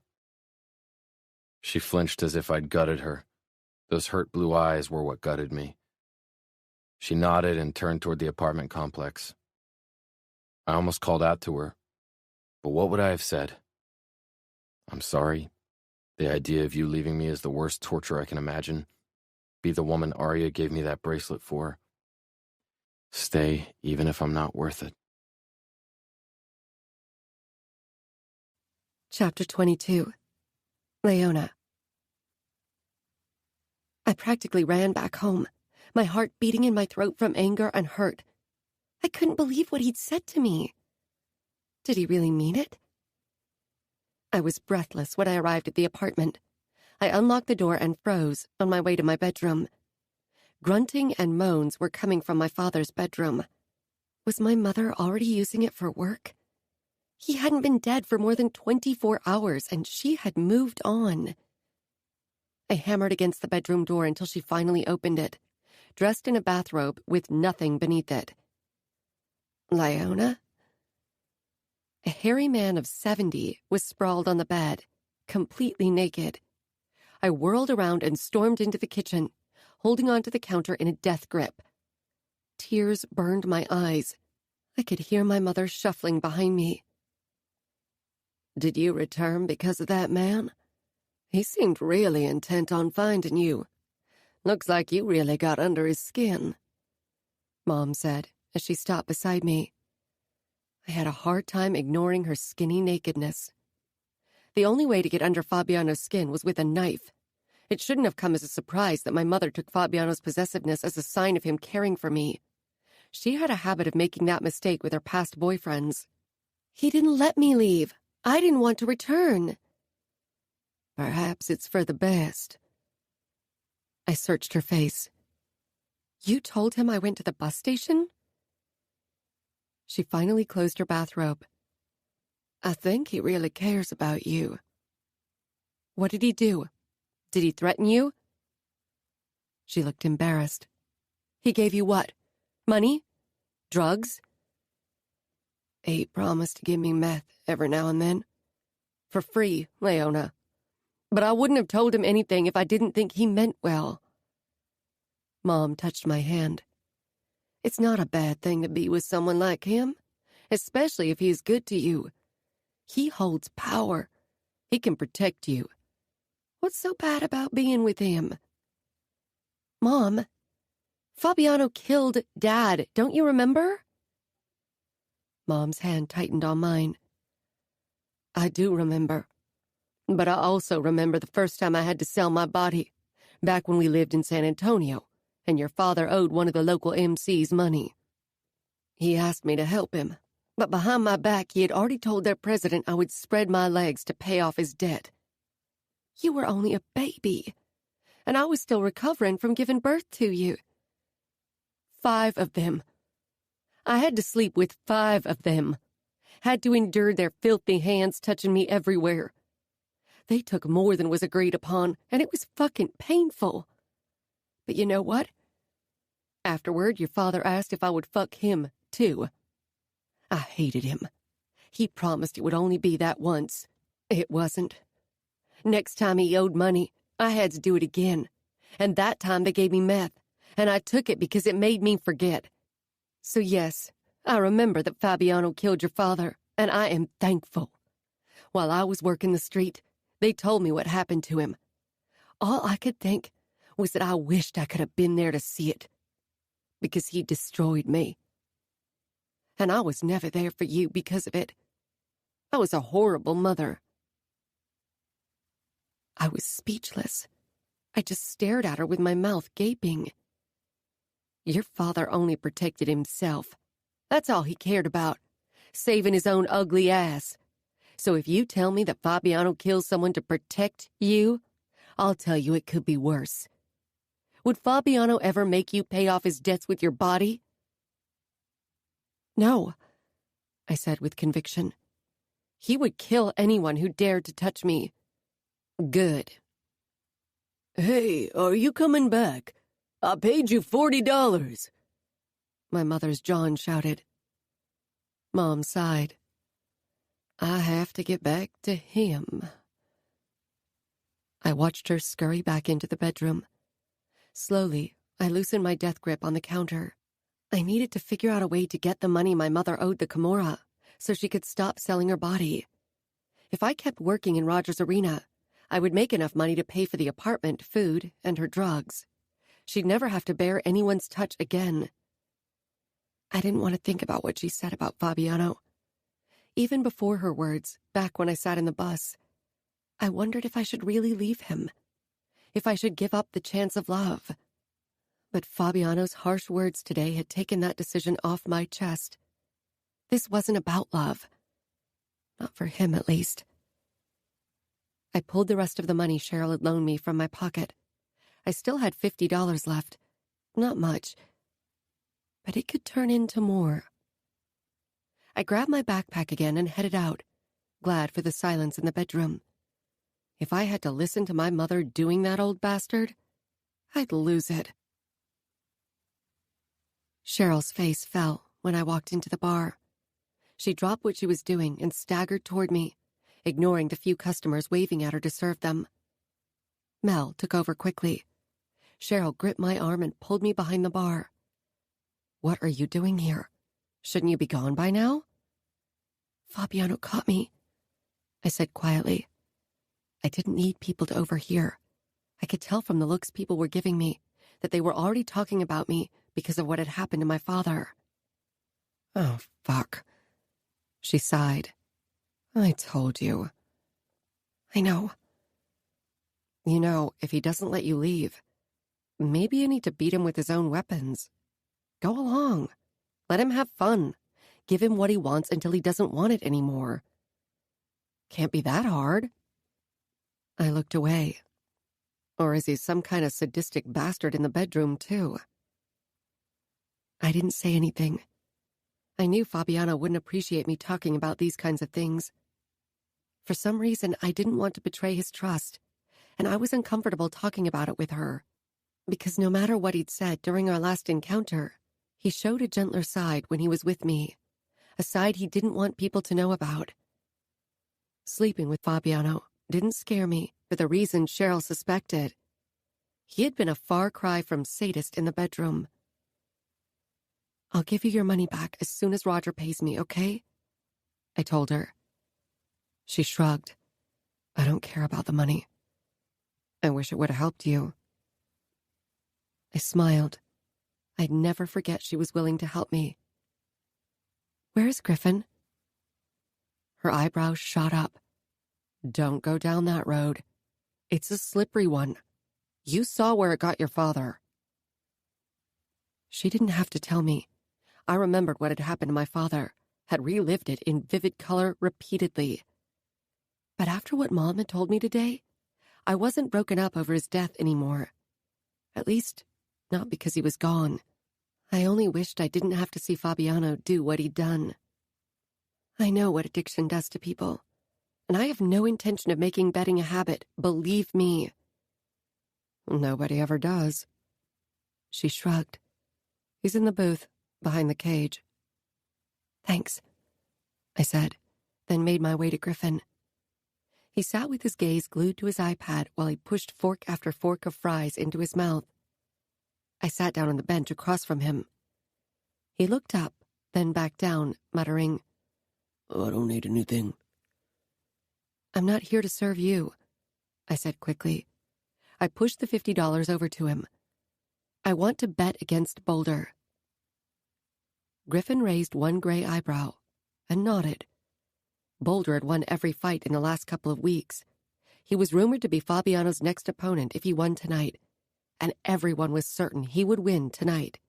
Speaker 1: She flinched as if I'd gutted her. Those hurt blue eyes were what gutted me. She nodded and turned toward the apartment complex. I almost called out to her. But what would I have said? I'm sorry. The idea of you leaving me is the worst torture I can imagine. Be the woman Arya gave me that bracelet for. Stay, even if I'm not worth it.
Speaker 2: Chapter 22. Leona. I practically ran back home, my heart beating in my throat from anger and hurt. I couldn't believe what he'd said to me. Did he really mean it? I was breathless when I arrived at the apartment. I unlocked the door and froze on my way to my bedroom. Grunting and moans were coming from my father's bedroom. Was my mother already using it for work? He hadn't been dead for more than 24 hours, and she had moved on. I hammered against the bedroom door until she finally opened it, dressed in a bathrobe with nothing beneath it. Leona? A hairy man of 70 was sprawled on the bed, completely naked. I whirled around and stormed into the kitchen, holding onto the counter in a death grip. Tears burned my eyes. I could hear my mother shuffling behind me. Did you return because of that man? He seemed really intent on finding you. Looks like you really got under his skin, Mom said as she stopped beside me. I had a hard time ignoring her skinny nakedness. The only way to get under Fabiano's skin was with a knife. It shouldn't have come as a surprise that my mother took Fabiano's possessiveness as a sign of him caring for me. She had a habit of making that mistake with her past boyfriends. He didn't let me leave. I didn't want to return. Perhaps it's for the best. I searched her face. You told him I went to the bus station? She finally closed her bathrobe. I think he really cares about you. What did he do? Did he threaten you? She looked embarrassed. He gave you what? Money? Drugs? He promised to give me meth every now and then. For free, Leona. But I wouldn't have told him anything if I didn't think he meant well. Mom touched my hand. It's not a bad thing to be with someone like him, especially if he's good to you. He holds power. He can protect you. What's so bad about being with him? Mom, Fabiano killed Dad, don't you remember? Mom's hand tightened on mine. I do remember. But I also remember the first time I had to sell my body, back when we lived in San Antonio, and your father owed one of the local MCs money. He asked me to help him, but behind my back he had already told their president I would spread my legs to pay off his debt. You were only a baby, and I was still recovering from giving birth to you. 5 of them. I had to sleep with 5 of them. Had to endure their filthy hands touching me everywhere. They took more than was agreed upon, and it was fucking painful. But you know what? Afterward, your father asked if I would fuck him, too. I hated him. He promised it would only be that once. It wasn't. Next time he owed money, I had to do it again. And that time they gave me meth, and I took it because it made me forget. So yes, I remember that Fabiano killed your father, and I am thankful. While I was working the street, they told me what happened to him. All I could think was that I wished I could have been there to see it. Because he destroyed me. And I was never there for you because of it. I was a horrible mother. I was speechless. I just stared at her with my mouth gaping. Your father only protected himself. That's all he cared about. Saving his own ugly ass. So if you tell me that Fabiano kills someone to protect you, I'll tell you it could be worse. Would Fabiano ever make you pay off his debts with your body? No, I said with conviction. He would kill anyone who dared to touch me. Good. Hey, are you coming back? I paid you $40. My mother's John shouted. Mom sighed. I have to get back to him. I watched her scurry back into the bedroom. Slowly, I loosened my death grip on the counter. I needed to figure out a way to get the money my mother owed the Kimura so she could stop selling her body. If I kept working in Roger's arena, I would make enough money to pay for the apartment, food, and her drugs. She'd never have to bear anyone's touch again. I didn't want to think about what she said about Fabiano. Even before her words, back when I sat in the bus, I wondered if I should really leave him. If I should give up the chance of love. But Fabiano's harsh words today had taken that decision off my chest. This wasn't about love. Not for him, at least. I pulled the rest of the money Cheryl had loaned me from my pocket. I still had $50 left. Not much. But it could turn into more. I grabbed my backpack again and headed out, glad for the silence in the bedroom. If I had to listen to my mother doing that old bastard, I'd lose it. Cheryl's face fell when I walked into the bar. She dropped what she was doing and staggered toward me, ignoring the few customers waving at her to serve them. Mel took over quickly. Cheryl gripped my arm and pulled me behind the bar. What are you doing here? Shouldn't you be gone by now? Fabiano caught me, I said quietly. I didn't need people to overhear. I could tell from the looks people were giving me that they were already talking about me because of what had happened to my father. Oh, fuck. She sighed. I told you. I know. You know, if he doesn't let you leave, maybe you need to beat him with his own weapons. Go along. Let him have fun. Give him what he wants until he doesn't want it anymore. Can't be that hard. I looked away. Or is he some kind of sadistic bastard in the bedroom, too? I didn't say anything. I knew Fabiano wouldn't appreciate me talking about these kinds of things. For some reason, I didn't want to betray his trust, and I was uncomfortable talking about it with her. Because no matter what he'd said during our last encounter, he showed a gentler side when he was with me, a side he didn't want people to know about. Sleeping with Fabiano didn't scare me for the reason Cheryl suspected. He had been a far cry from sadist in the bedroom. I'll give you your money back as soon as Roger pays me, okay? I told her. She shrugged. I don't care about the money. I wish it would have helped you. I smiled. I'd never forget she was willing to help me. Where's Griffin? Her eyebrows shot up. Don't go down that road. It's a slippery one. You saw where it got your father. She didn't have to tell me. I remembered what had happened to my father, had relived it in vivid color repeatedly. But after what Mom had told me today, I wasn't broken up over his death anymore. At least, not because he was gone. I only wished I didn't have to see Fabiano do what he'd done. I know what addiction does to people, and I have no intention of making betting a habit, believe me. Nobody ever does. She shrugged. He's in the booth, behind the cage. Thanks, I said, then made my way to Griffin. He sat with his gaze glued to his iPad while he pushed fork after fork of fries into his mouth. I sat down on the bench across from him. He looked up, then back down, muttering,
Speaker 3: I don't need anything.
Speaker 2: I'm not here to serve you, I said quickly. I pushed the $50 over to him. I want to bet against Boulder. Griffin raised one gray eyebrow and nodded. Boulder had won every fight in the last couple of weeks. He was rumored to be Fabiano's next opponent if he won tonight, and everyone was certain he would win tonight.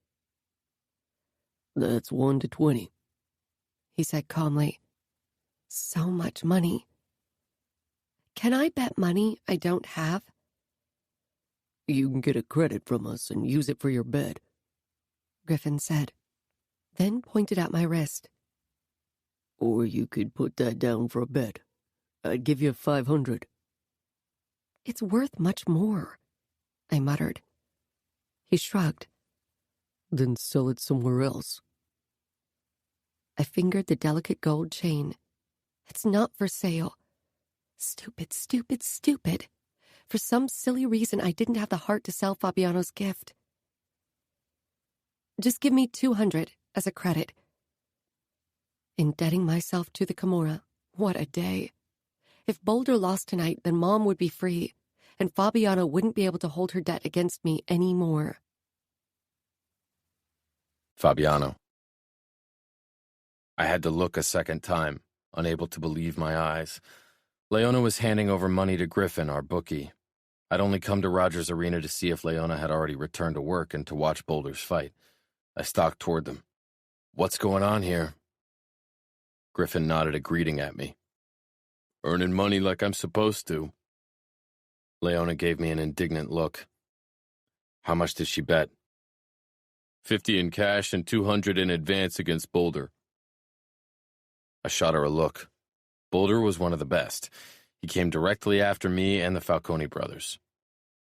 Speaker 3: That's 1 to 20,
Speaker 2: he said calmly. So much money. Can I bet money I don't have?
Speaker 3: You can get a credit from us and use it for your bet,
Speaker 2: Griffin said, then pointed at my wrist.
Speaker 3: Or you could put that down for a bet. I'd give you 500.
Speaker 2: It's worth much more, I muttered. He shrugged.
Speaker 3: Then sell it somewhere else.
Speaker 2: I fingered the delicate gold chain. It's not for sale. Stupid, stupid, stupid. For some silly reason, I didn't have the heart to sell Fabiano's gift. Just give me 200 as a credit. Indebting myself to the Camorra. What a day. If Boulder lost tonight, then Mom would be free, and Fabiano wouldn't be able to hold her debt against me anymore.
Speaker 1: Fabiano. I had to look a second time, unable to believe my eyes. Leona was handing over money to Griffin, our bookie. I'd only come to Rogers Arena to see if Leona had already returned to work and to watch Boulder's fight. I stalked toward them. What's going on here? Griffin nodded a greeting at me. Earning money like I'm supposed to. Leona gave me an indignant look. How much did she bet? 50 in cash and 200 in advance against Boulder. I shot her a look. Boulder was one of the best. He came directly after me and the Falcone brothers.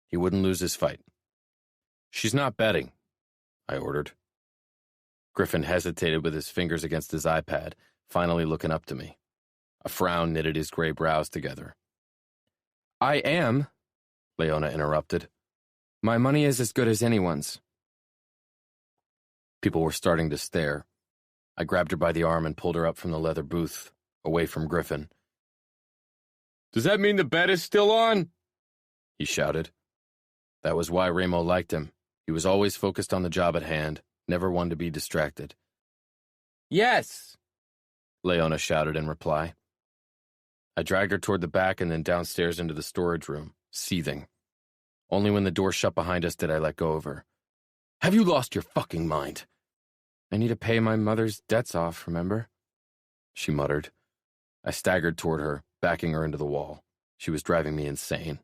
Speaker 1: He wouldn't lose his fight. She's not betting, I ordered. Griffin hesitated with his fingers against his iPad, finally looking up to me. A frown knitted his gray brows together. I am, Leona interrupted. My money is as good as anyone's. People were starting to stare. I grabbed her by the arm and pulled her up from the leather booth, away from Griffin. Does that mean the bet is still on? He shouted. That was why Ramo liked him. He was always focused on the job at hand, never one to be distracted. Yes, Leona shouted in reply. I dragged her toward the back and then downstairs into the storage room, seething. Only when the door shut behind us did I let go of her. Have you lost your fucking mind? I need to pay my mother's debts off, remember? She muttered. I staggered toward her, backing her into the wall. She was driving me insane.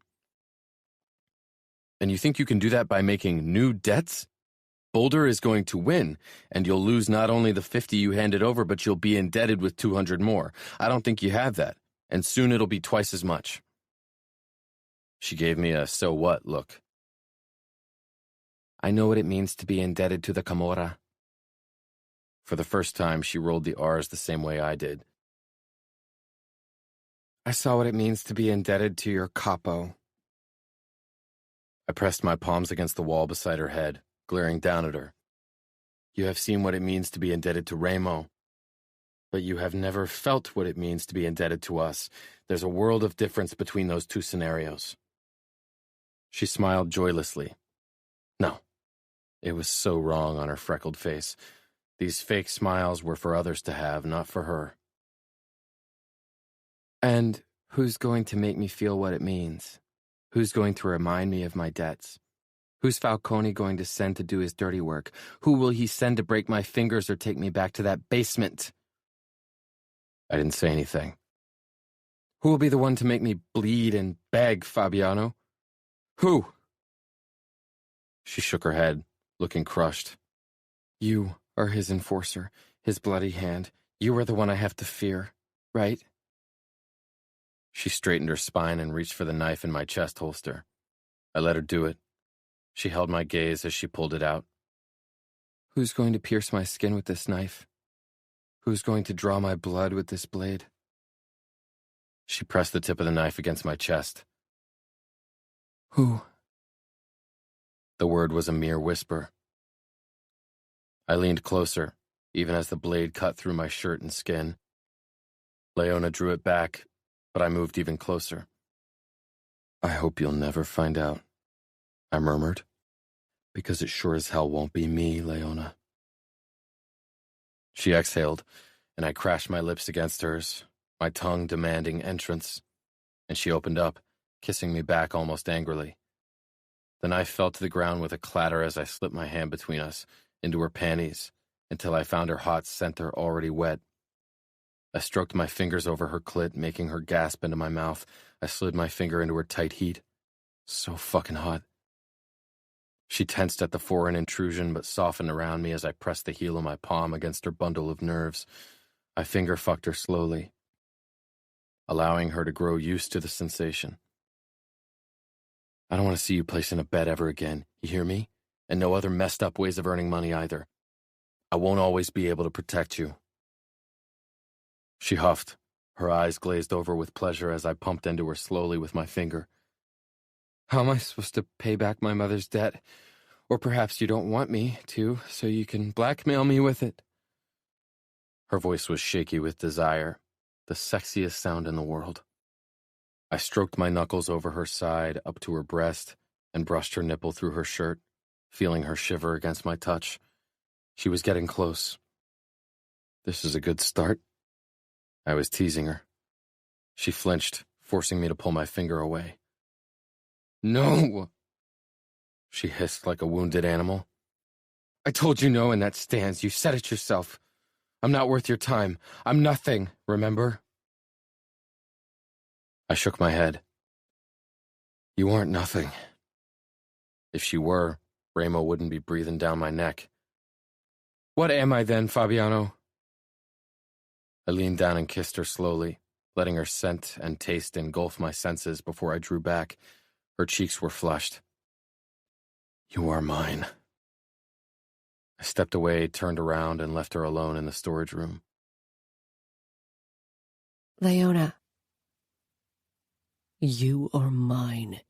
Speaker 1: And you think you can do that by making new debts? Boulder is going to win, and you'll lose not only the 50 you handed over, but you'll be indebted with 200 more. I don't think you have that, and soon it'll be twice as much. She gave me a so what look. I know what it means to be indebted to the Camorra. For the first time, she rolled the R's the same way I did. I saw what it means to be indebted to your capo. I pressed my palms against the wall beside her head, glaring down at her. You have seen what it means to be indebted to Ramo, but you have never felt what it means to be indebted to us. There's a world of difference between those two scenarios. She smiled joylessly. No, it was so wrong on her freckled face. These fake smiles were for others to have, not for her.
Speaker 4: And who's going to make me feel what it means? Who's going to remind me of my debts? Who's Falcone going to send to do his dirty work? Who will he send to break my fingers or take me back to that basement?
Speaker 1: I didn't say anything.
Speaker 4: Who will be the one to make me bleed and beg, Fabiano? Who?
Speaker 1: She shook her head, looking crushed.
Speaker 4: You are his enforcer, his bloody hand. You are the one I have to fear, right?
Speaker 1: She straightened her spine and reached for the knife in my chest holster. I let her do it. She held my gaze as she pulled it out.
Speaker 4: Who's going to pierce my skin with this knife? Who's going to draw my blood with this blade?
Speaker 1: She pressed the tip of the knife against my chest.
Speaker 4: Who?
Speaker 1: The word was a mere whisper. I leaned closer, even as the blade cut through my shirt and skin. Leona drew it back, but I moved even closer. I hope you'll never find out, I murmured, because it sure as hell won't be me, Leona. She exhaled, and I crashed my lips against hers, my tongue demanding entrance, and she opened up, kissing me back almost angrily. The knife fell to the ground with a clatter as I slipped my hand between us, into her panties, until I found her hot center already wet. I stroked my fingers over her clit, making her gasp into my mouth. I slid my finger into her tight heat. So fucking hot. She tensed at the foreign intrusion, but softened around me as I pressed the heel of my palm against her bundle of nerves. I finger-fucked her slowly, allowing her to grow used to the sensation. I don't want to see you placed in a bed ever again, you hear me? And no other messed up ways of earning money either. I won't always be able to protect you. She huffed, her eyes glazed over with pleasure as I pumped into her slowly with my finger.
Speaker 4: How am I supposed to pay back my mother's debt? Or perhaps you don't want me to, so you can blackmail me with it.
Speaker 1: Her voice was shaky with desire, the sexiest sound in the world. I stroked my knuckles over her side, up to her breast, and brushed her nipple through her shirt, feeling her shiver against my touch. She was getting close. This is a good start. I was teasing her. She flinched, forcing me to pull my finger away.
Speaker 4: No!
Speaker 1: She hissed like a wounded animal.
Speaker 4: I told you no, and that stands. You said it yourself. I'm not worth your time. I'm nothing, remember?
Speaker 1: I shook my head. You aren't nothing. If she were, Ramo wouldn't be breathing down my neck.
Speaker 4: What am I then, Fabiano?
Speaker 1: I leaned down and kissed her slowly, letting her scent and taste engulf my senses before I drew back. Her cheeks were flushed. You are mine. I stepped away, turned around, and left her alone in the storage room.
Speaker 2: Leona.
Speaker 3: You are mine.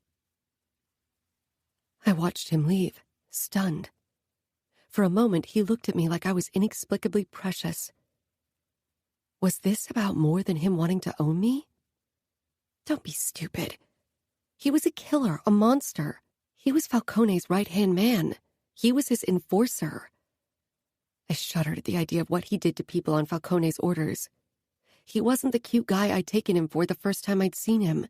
Speaker 2: I watched him leave, stunned. For a moment, he looked at me like I was inexplicably precious. Was this about more than him wanting to own me? Don't be stupid. He was a killer, a monster. He was Falcone's right-hand man. He was his enforcer. I shuddered at the idea of what he did to people on Falcone's orders. He wasn't the cute guy I'd taken him for the first time I'd seen him.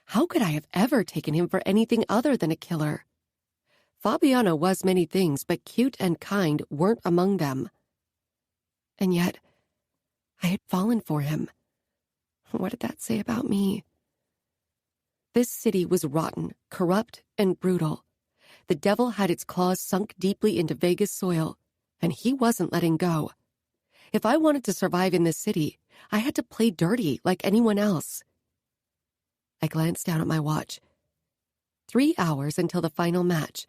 Speaker 2: How could I have ever taken him for anything other than a killer? Fabiano was many things, but cute and kind weren't among them. And yet, I had fallen for him. What did that say about me? This city was rotten, corrupt, and brutal. The devil had its claws sunk deeply into Vegas soil, and he wasn't letting go. If I wanted to survive in this city, I had to play dirty like anyone else. I glanced down at my watch. 3 hours until the final match,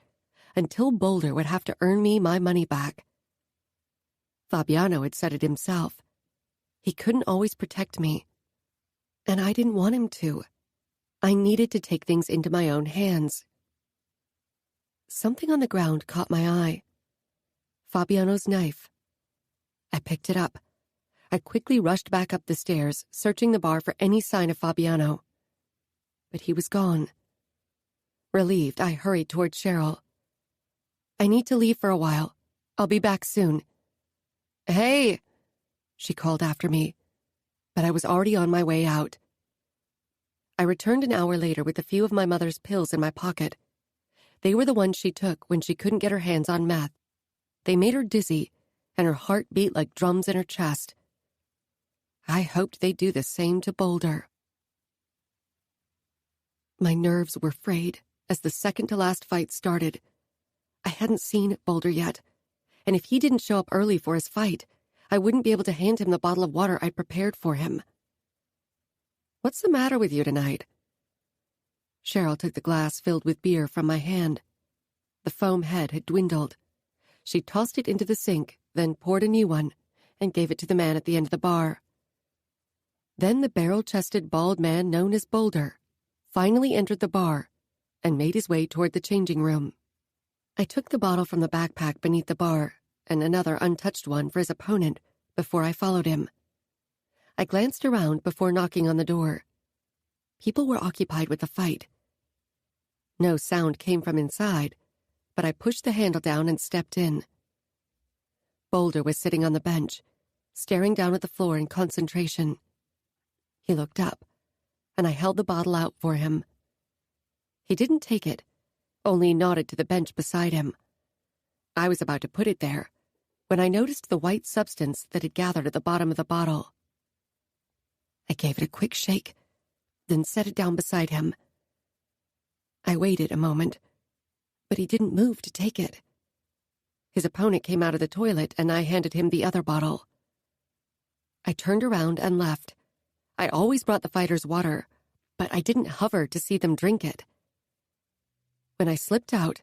Speaker 2: until Boulder would have to earn me my money back. Fabiano had said it himself. He couldn't always protect me, and I didn't want him to. I needed to take things into my own hands. Something on the ground caught my eye. Fabiano's knife. I picked it up. I quickly rushed back up the stairs, searching the bar for any sign of Fabiano. But he was gone. Relieved, I hurried toward Cheryl. I need to leave for a while. I'll be back soon. Hey, she called after me, but I was already on my way out. I returned an hour later with a few of my mother's pills in my pocket. They were the ones she took when she couldn't get her hands on meth. They made her dizzy, and her heart beat like drums in her chest. I hoped they'd do the same to Boulder. My nerves were frayed as the second-to-last fight started. I hadn't seen Boulder yet, and if he didn't show up early for his fight, I wouldn't be able to hand him the bottle of water I'd prepared for him. "What's the matter with you tonight?" Cheryl took the glass filled with beer from my hand. The foam head had dwindled. She tossed it into the sink, then poured a new one, and gave it to the man at the end of the bar. Then the barrel-chested, bald man known as Boulder finally entered the bar and made his way toward the changing room. I took the bottle from the backpack beneath the bar and another untouched one for his opponent before I followed him. I glanced around before knocking on the door. People were occupied with the fight. No sound came from inside, but I pushed the handle down and stepped in. Boulder was sitting on the bench, staring down at the floor in concentration. He looked up, and I held the bottle out for him. He didn't take it, only nodded to the bench beside him. I was about to put it there when I noticed the white substance that had gathered at the bottom of the bottle. I gave it a quick shake, then set it down beside him. I waited a moment, but he didn't move to take it. His opponent came out of the toilet, and I handed him the other bottle. I turned around and left. I always brought the fighters water, but I didn't hover to see them drink it. When I slipped out,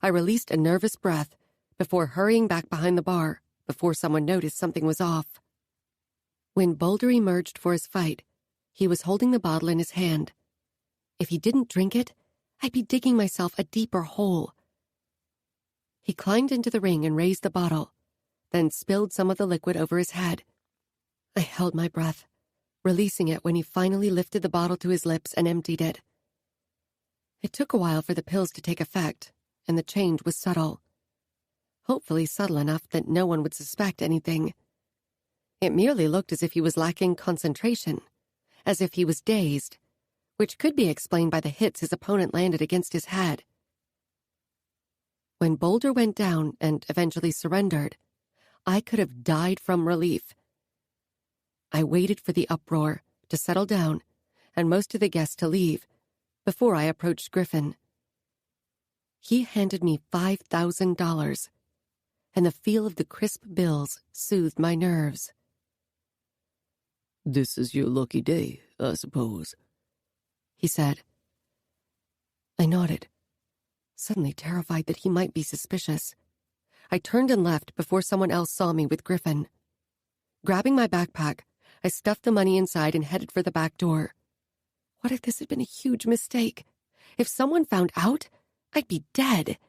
Speaker 2: I released a nervous breath before hurrying back behind the bar before someone noticed something was off. When Boulder emerged for his fight, he was holding the bottle in his hand. If he didn't drink it, I'd be digging myself a deeper hole. He climbed into the ring and raised the bottle, then spilled some of the liquid over his head. I held my breath, releasing it when he finally lifted the bottle to his lips and emptied it. It took a while for the pills to take effect, and the change was subtle. Hopefully subtle enough that no one would suspect anything. It merely looked as if he was lacking concentration, as if he was dazed, which could be explained by the hits his opponent landed against his head. When Boulder went down and eventually surrendered, I could have died from relief. I waited for the uproar to settle down and most of the guests to leave before I approached Griffin. He handed me $5,000, and the feel of the crisp bills soothed my nerves.
Speaker 3: "This is your lucky day, I suppose,"
Speaker 2: he said. I nodded, suddenly terrified that he might be suspicious. I turned and left before someone else saw me with Griffin. Grabbing my backpack, I stuffed the money inside and headed for the back door. What if this had been a huge mistake? If someone found out, I'd be dead.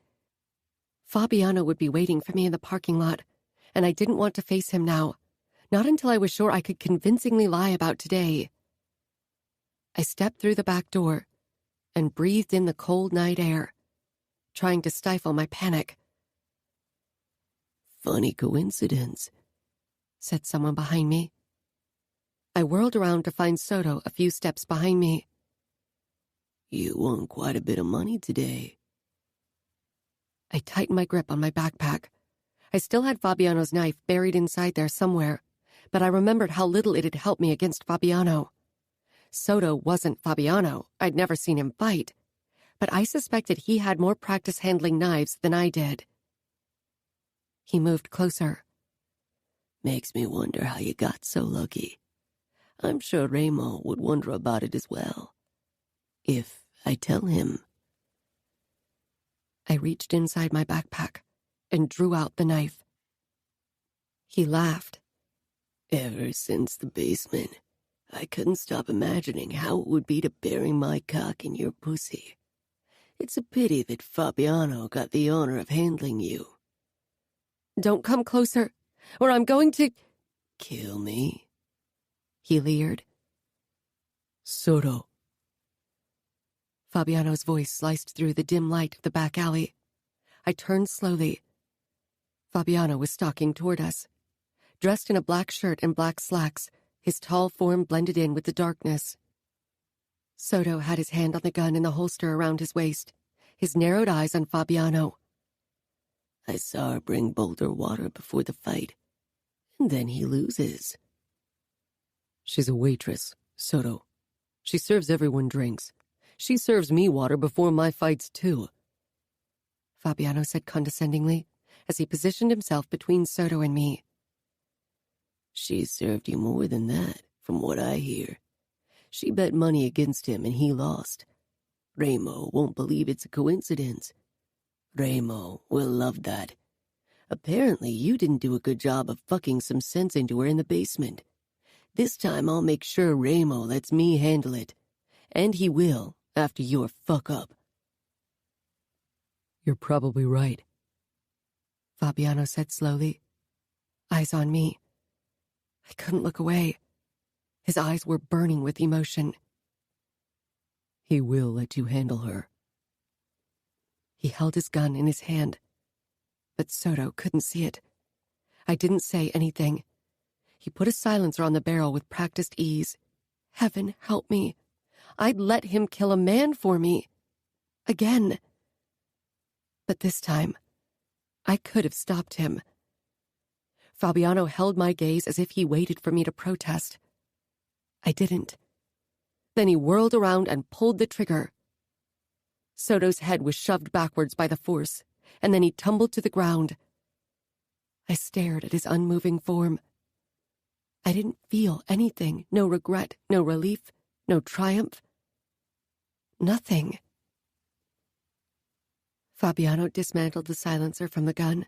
Speaker 2: Fabiano would be waiting for me in the parking lot, and I didn't want to face him now, not until I was sure I could convincingly lie about today. I stepped through the back door and breathed in the cold night air, trying to stifle my panic.
Speaker 3: "Funny coincidence,"
Speaker 2: said someone behind me. I whirled around to find Soto a few steps behind me.
Speaker 3: "You won quite a bit of money today."
Speaker 2: I tightened my grip on my backpack. I still had Fabiano's knife buried inside there somewhere, but I remembered how little it had helped me against Fabiano. Soto wasn't Fabiano. I'd never seen him fight, but I suspected he had more practice handling knives than I did. He moved closer.
Speaker 3: "Makes me wonder how you got so lucky. I'm sure Ramo would wonder about it as well. If I tell him."
Speaker 2: I reached inside my backpack and drew out the knife. He laughed.
Speaker 3: "Ever since the basement, I couldn't stop imagining how it would be to bury my cock in your pussy. It's a pity that Fabiano got the honor of handling you."
Speaker 2: "Don't come closer, or I'm going to—"
Speaker 3: "Kill me?"
Speaker 2: he leered.
Speaker 3: "Soto."
Speaker 2: Fabiano's voice sliced through the dim light of the back alley. I turned slowly. Fabiano was stalking toward us. dressed in a black shirt and black slacks, his tall form blended in with the darkness. Soto had his hand on the gun in the holster around his waist, his narrowed eyes on Fabiano.
Speaker 3: I saw her bring Boulder water before the fight, and then he loses. She's a waitress, Soto. She serves everyone drinks. She serves me water before my fights, too.
Speaker 2: Fabiano said condescendingly, as he positioned himself between Soto and me.
Speaker 3: She served you more than that, from what I hear. She bet money against him and he lost. Ramo won't believe it's a coincidence. Ramo will love that. Apparently you didn't do a good job of fucking some sense into her in the basement. This time I'll make sure Ramo lets me handle it. And he will, after your fuck up.
Speaker 2: You're probably right, Fabiano said slowly, eyes on me. I couldn't look away. His eyes were burning with emotion.
Speaker 3: He will let you handle her.
Speaker 2: He held his gun in his hand, but Soto couldn't see it. I didn't say anything. He put a silencer on the barrel with practiced ease. Heaven help me. I'd let him kill a man for me. Again. But this time, I could have stopped him. Fabiano held my gaze as if he waited for me to protest. I didn't. Then he whirled around and pulled the trigger. Soto's head was shoved backwards by the force, and then he tumbled to the ground. I stared at his unmoving form. I didn't feel anything, no regret, no relief, no triumph. Nothing. Fabiano dismantled the silencer from the gun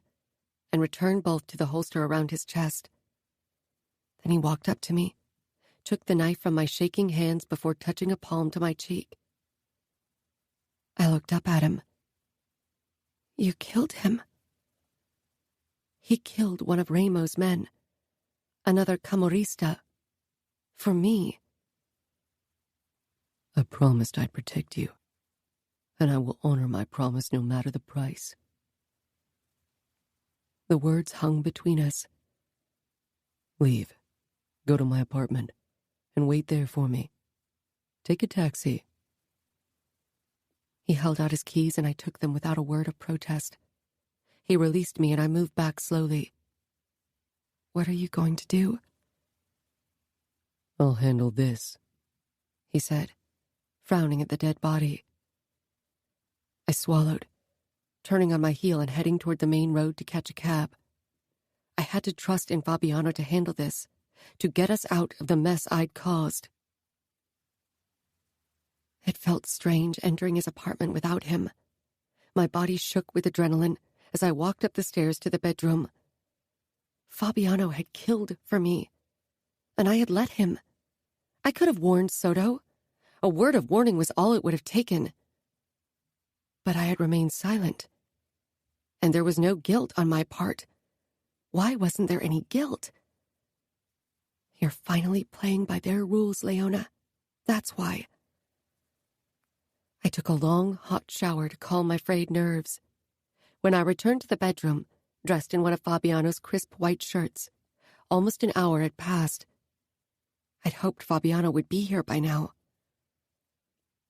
Speaker 2: and returned both to the holster around his chest. Then he walked up to me, took the knife from my shaking hands before touching a palm to my cheek. I looked up at him. You killed him. He killed one of Ramo's men, another camorrista, for me.
Speaker 3: I promised I'd protect you, and I will honor my promise no matter the price.
Speaker 2: The words hung between us.
Speaker 3: Leave. Go to my apartment, and wait there for me. Take a taxi.
Speaker 2: He held out his keys, and I took them without a word of protest. He released me, and I moved back slowly. What are you going to do?
Speaker 3: I'll handle this,
Speaker 2: he said, frowning at the dead body. I swallowed, turning on my heel and heading toward the main road to catch a cab. I had to trust in Fabiano to handle this, to get us out of the mess I'd caused. It felt strange entering his apartment without him. My body shook with adrenaline as I walked up the stairs to the bedroom. Fabiano had killed for me, and I had let him. I could have warned Soto. A word of warning was all it would have taken. But I had remained silent, and there was no guilt on my part. Why wasn't there any guilt? You're finally playing by their rules, Leona. That's why. I took a long, hot shower to calm my frayed nerves. When I returned to the bedroom, dressed in one of Fabiano's crisp white shirts, almost an hour had passed. I'd hoped Fabiano would be here by now.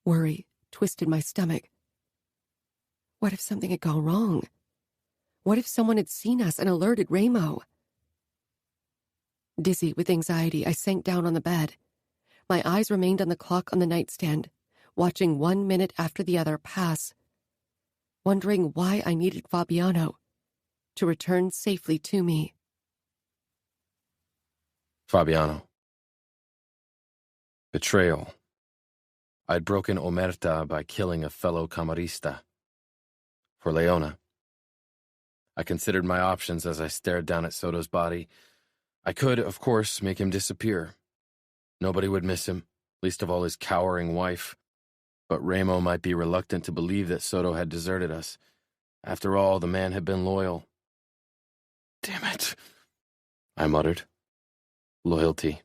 Speaker 2: Worry twisted my stomach. What if something had gone wrong? What if someone had seen us and alerted Ramo? Dizzy with anxiety, I sank down on the bed. My eyes remained on the clock on the nightstand, watching 1 minute after the other pass, wondering why I needed Fabiano to return safely to me.
Speaker 1: Fabiano. Betrayal. I'd broken Omerta by killing a fellow camarista. For Leona. I considered my options as I stared down at Soto's body. I could, of course, make him disappear. Nobody would miss him, least of all his cowering wife. But Ramo might be reluctant to believe that Soto had deserted us. After all, the man had been loyal. Damn it, I muttered. Loyalty.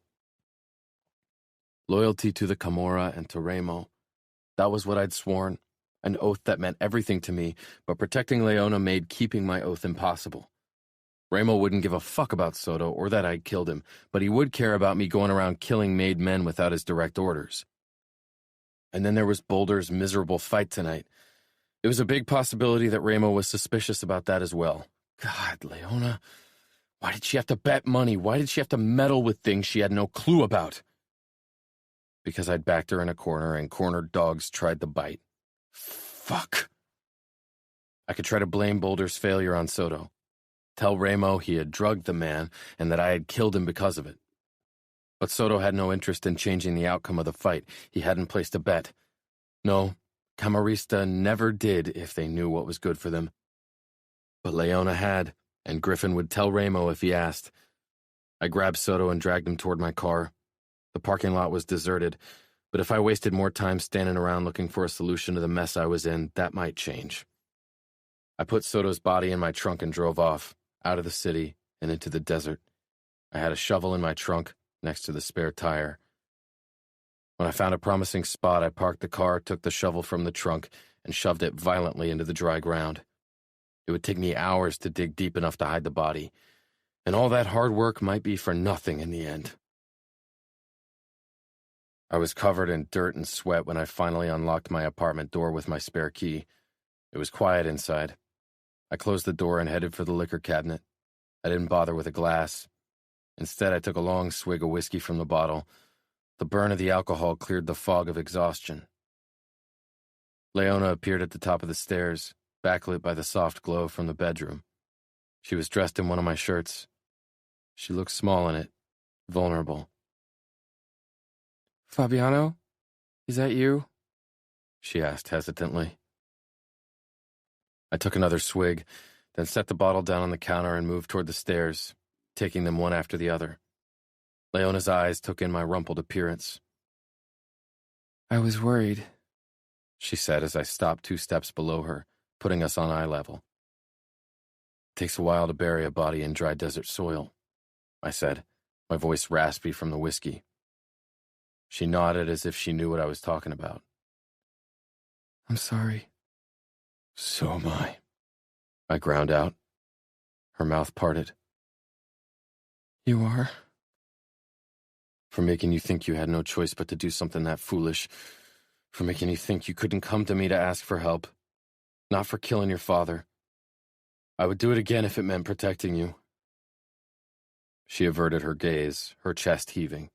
Speaker 1: Loyalty to the Camorra and to Ramo. That was what I'd sworn, an oath that meant everything to me, but protecting Leona made keeping my oath impossible.
Speaker 4: Ramo wouldn't give a fuck about Soto or that I'd killed him, but he would care about me going around killing made men without his direct orders. And then there was Boulder's miserable fight tonight. It was a big possibility that Ramo was suspicious about that as well. God, Leona, why did she have to bet money? Why did she have to meddle with things she had no clue about? Because I'd backed her in a corner and cornered dogs tried to bite. Fuck. I could try to blame Boulder's failure on Soto. Tell Ramo he had drugged the man and that I had killed him because of it. But Soto had no interest in changing the outcome of the fight. He hadn't placed a bet. No, Camarista never did if they knew what was good for them. But Leona had, and Griffin would tell Ramo if he asked. I grabbed Soto and dragged him toward my car. The parking lot was deserted, but if I wasted more time standing around looking for a solution to the mess I was in, that might change. I put Soto's body in my trunk and drove off, out of the city and into the desert. I had a shovel in my trunk, next to the spare tire. When I found a promising spot, I parked the car, took the shovel from the trunk, and shoved it violently into the dry ground. It would take me hours to dig deep enough to hide the body, and all that hard work might be for nothing in the end. I was covered in dirt and sweat when I finally unlocked my apartment door with my spare key. It was quiet inside. I closed the door and headed for the liquor cabinet. I didn't bother with a glass. Instead, I took a long swig of whiskey from the bottle. The burn of the alcohol cleared the fog of exhaustion. Leona appeared at the top of the stairs, backlit by the soft glow from the bedroom. She was dressed in one of my shirts. She looked small in it, vulnerable. "Fabiano, is that you?" she asked hesitantly. I took another swig, then set the bottle down on the counter and moved toward the stairs, taking them one after the other. Leona's eyes took in my rumpled appearance. "I was worried," she said as I stopped 2 steps below her, putting us on eye level. "It takes a while to bury a body in dry desert soil," I said, my voice raspy from the whiskey. She nodded as if she knew what I was talking about. "I'm sorry." "So am I ground out. Her mouth parted. "You are?" "For making you think you had no choice but to do something that foolish. For making you think you couldn't come to me to ask for help. Not for killing your father. I would do it again if it meant protecting you." She averted her gaze, her chest heaving.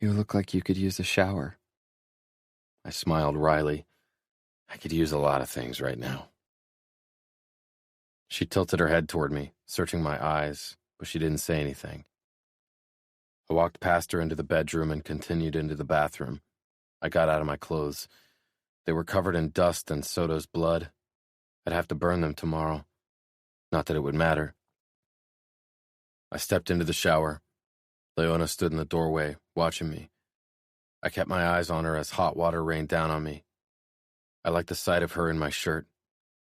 Speaker 4: "You look like you could use a shower." I smiled wryly. I could use a lot of things right now. She tilted her head toward me, searching my eyes, but she didn't say anything. I walked past her into the bedroom and continued into the bathroom. I got out of my clothes. They were covered in dust and Soto's blood. I'd have to burn them tomorrow. Not that it would matter. I stepped into the shower. Leona stood in the doorway, watching me. I kept my eyes on her as hot water rained down on me. I liked the sight of her in my shirt,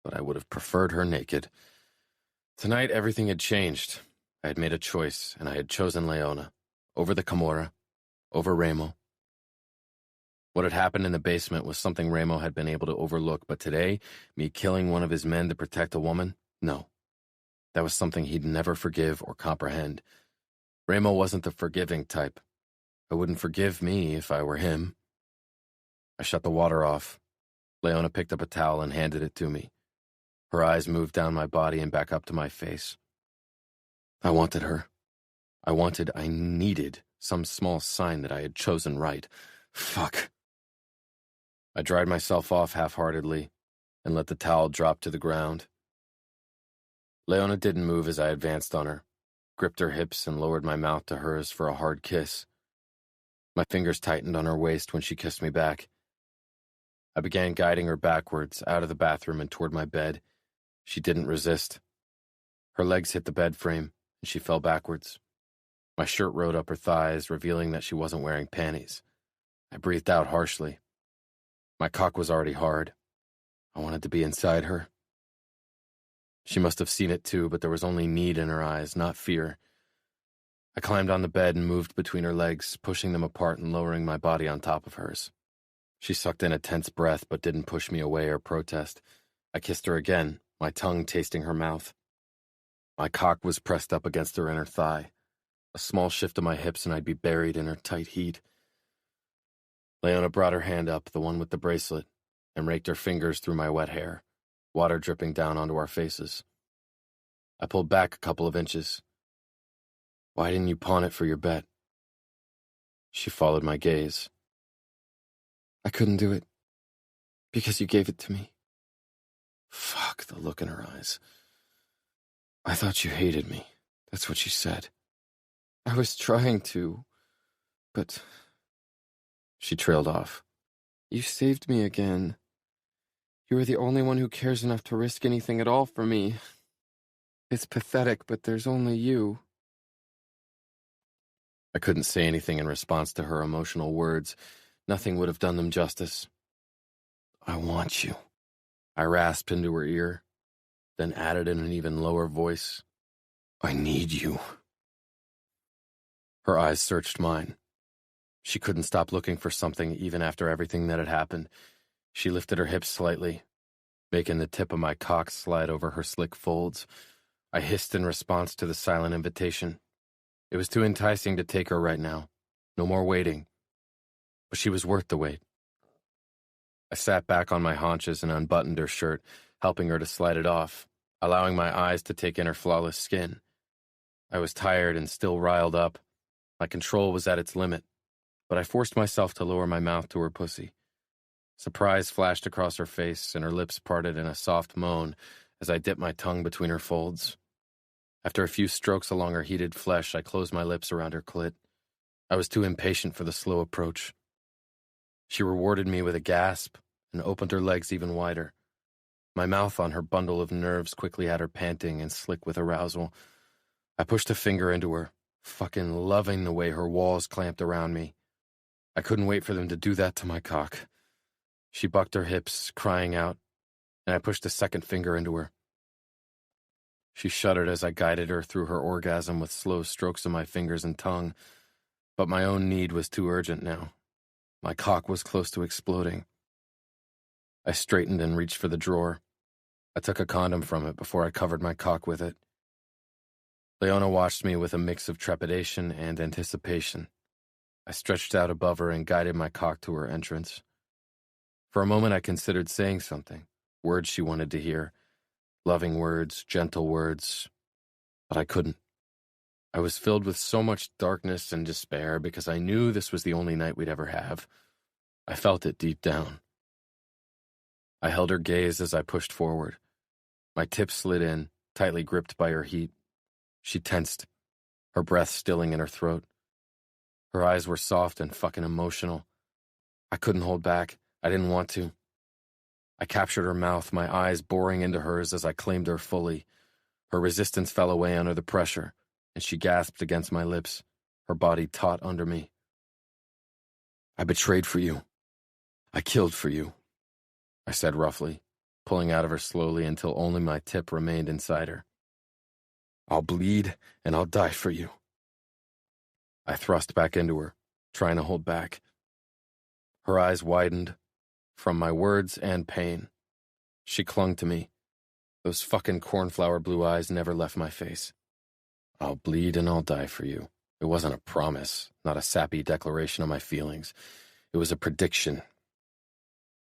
Speaker 4: but I would have preferred her naked. Tonight, everything had changed. I had made a choice, and I had chosen Leona, over the Camorra, over Ramo. What had happened in the basement was something Ramo had been able to overlook, but today, me killing one of his men to protect a woman? No. That was something he'd never forgive or comprehend. Ramo wasn't the forgiving type. I wouldn't forgive me if I were him. I shut the water off. Leona picked up a towel and handed it to me. Her eyes moved down my body and back up to my face. I wanted her. I needed some small sign that I had chosen right. Fuck. I dried myself off half-heartedly and let the towel drop to the ground. Leona didn't move as I advanced on her, gripped her hips and lowered my mouth to hers for a hard kiss. My fingers tightened on her waist when she kissed me back. I began guiding her backwards, out of the bathroom and toward my bed. She didn't resist. Her legs hit the bed frame, and she fell backwards. My shirt rode up her thighs, revealing that she wasn't wearing panties. I breathed out harshly. My cock was already hard. I wanted to be inside her. She must have seen it too, but there was only need in her eyes, not fear. I climbed on the bed and moved between her legs, pushing them apart and lowering my body on top of hers. She sucked in a tense breath but didn't push me away or protest. I kissed her again, my tongue tasting her mouth.
Speaker 1: My cock was pressed up against her inner thigh. A small shift of my hips and I'd be buried in her tight heat. Leona brought her hand up, the one with the bracelet, and raked her fingers through my wet hair, water dripping down onto our faces. I pulled back a couple of inches. Why didn't you pawn it for your bet? She followed my gaze. I couldn't do it, because you gave it to me. Fuck, the look in her eyes. I thought you hated me. That's what she said. I was trying to, but... She trailed off. You saved me again. You are the only one who cares enough to risk anything at all for me. It's pathetic, but there's only you. I couldn't say anything in response to her emotional words. Nothing would have done them justice. I want you. I rasped into her ear, then added in an even lower voice, I need you. Her eyes searched mine. She couldn't stop looking for something even after everything that had happened. She lifted her hips slightly, making the tip of my cock slide over her slick folds. I hissed in response to the silent invitation. It was too enticing to take her right now. No more waiting. But she was worth the wait. I sat back on my haunches and unbuttoned her shirt, helping her to slide it off, allowing my eyes to take in her flawless skin. I was tired and still riled up. My control was at its limit, but I forced myself to lower my mouth to her pussy. Surprise flashed across her face, and her lips parted in a soft moan as I dipped my tongue between her folds. After a few strokes along her heated flesh, I closed my lips around her clit. I was too impatient for the slow approach. She rewarded me with a gasp and opened her legs even wider. My mouth on her bundle of nerves quickly had her panting and slick with arousal. I pushed a finger into her, fucking loving the way her walls clamped around me. I couldn't wait for them to do that to my cock. She bucked her hips, crying out, and I pushed a second finger into her. She shuddered as I guided her through her orgasm with slow strokes of my fingers and tongue, but my own need was too urgent now. My cock was close to exploding. I straightened and reached for the drawer. I took a condom from it before I covered my cock with it. Leona watched me with a mix of trepidation and anticipation. I stretched out above her and guided my cock to her entrance. For a moment I considered saying something, words she wanted to hear, loving words, gentle words, but I couldn't. I was filled with so much darkness and despair because I knew this was the only night we'd ever have. I felt it deep down. I held her gaze as I pushed forward. My tip slid in, tightly gripped by her heat. She tensed, her breath stilling in her throat. Her eyes were soft and fucking emotional. I couldn't hold back. I didn't want to. I captured her mouth, my eyes boring into hers as I claimed her fully. Her resistance fell away under the pressure, and she gasped against my lips, her body taut under me. I betrayed for you. I killed for you, I said roughly, pulling out of her slowly until only my tip remained inside her. I'll bleed and I'll die for you. I thrust back into her, trying to hold back. Her eyes widened, from my words and pain. She clung to me. Those fucking cornflower blue eyes never left my face. I'll bleed and I'll die for you. It wasn't a promise, not a sappy declaration of my feelings. It was a prediction.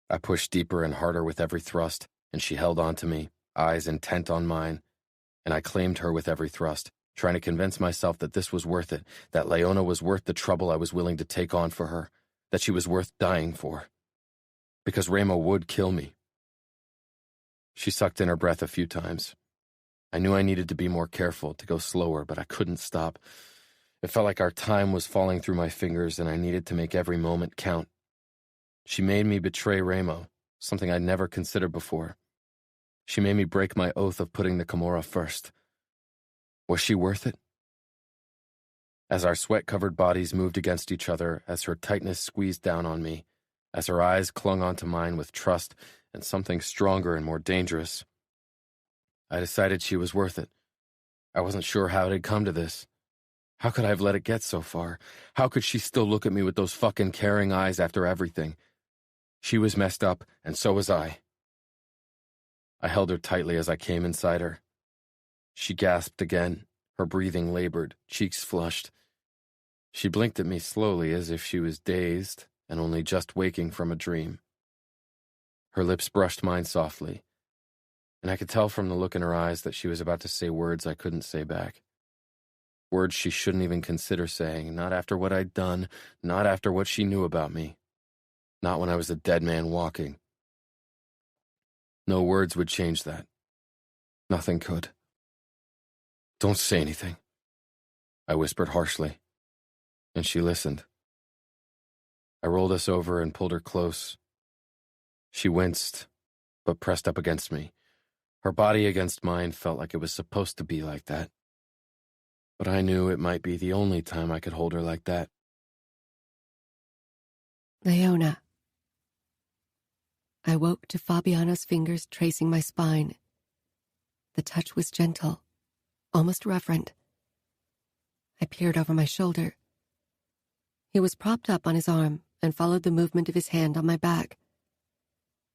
Speaker 1: I pushed deeper and harder with every thrust, and she held on to me, eyes intent on mine, and I claimed her with every thrust, trying to convince myself that this was worth it, that Leona was worth the trouble I was willing to take on for her, that she was worth dying for. Because Ramo would kill me. She sucked in her breath a few times. I knew I needed to be more careful, to go slower, but I couldn't stop. It felt like our time was falling through my fingers, and I needed to make every moment count. She made me betray Ramo, something I'd never considered before. She made me break my oath of putting the Kimura first. Was she worth it? As our sweat-covered bodies moved against each other, as her tightness squeezed down on me, as her eyes clung onto mine with trust and something stronger and more dangerous, I decided she was worth it. I wasn't sure how it had come to this. How could I have let it get so far? How could she still look at me with those fucking caring eyes after everything? She was messed up, and so was I. I held her tightly as I came inside her. She gasped again, her breathing labored, cheeks flushed. She blinked at me slowly as if she was dazed and only just waking from a dream. Her lips brushed mine softly, and I could tell from the look in her eyes that she was about to say words I couldn't say back. Words she shouldn't even consider saying, not after what I'd done, not after what she knew about me, not when I was a dead man walking. No words would change that. Nothing could. "Don't say anything," I whispered harshly, and she listened. I rolled us over and pulled her close. She winced, but pressed up against me. Her body against mine felt like it was supposed to be like that. But I knew it might be the only time I could hold her like that.
Speaker 2: Leona. I woke to Fabiano's fingers tracing my spine. The touch was gentle, almost reverent. I peered over my shoulder. He was propped up on his arm and followed the movement of his hand on my back.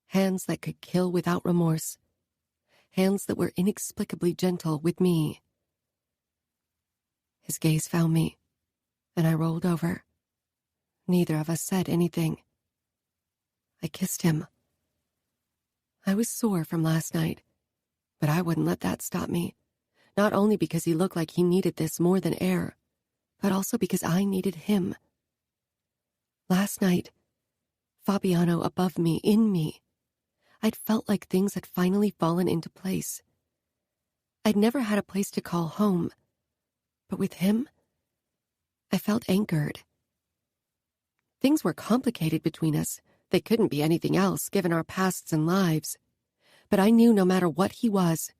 Speaker 2: Hands that could kill without remorse. Hands that were inexplicably gentle with me. His gaze found me, and I rolled over. Neither of us said anything. I kissed him. I was sore from last night, but I wouldn't let that stop me, not only because he looked like he needed this more than air, but also because I needed him. Last night, Fabiano above me, in me, I'd felt like things had finally fallen into place. I'd never had a place to call home, but with him, I felt anchored. Things were complicated between us. They couldn't be anything else, given our pasts and lives. But I knew no matter what he was,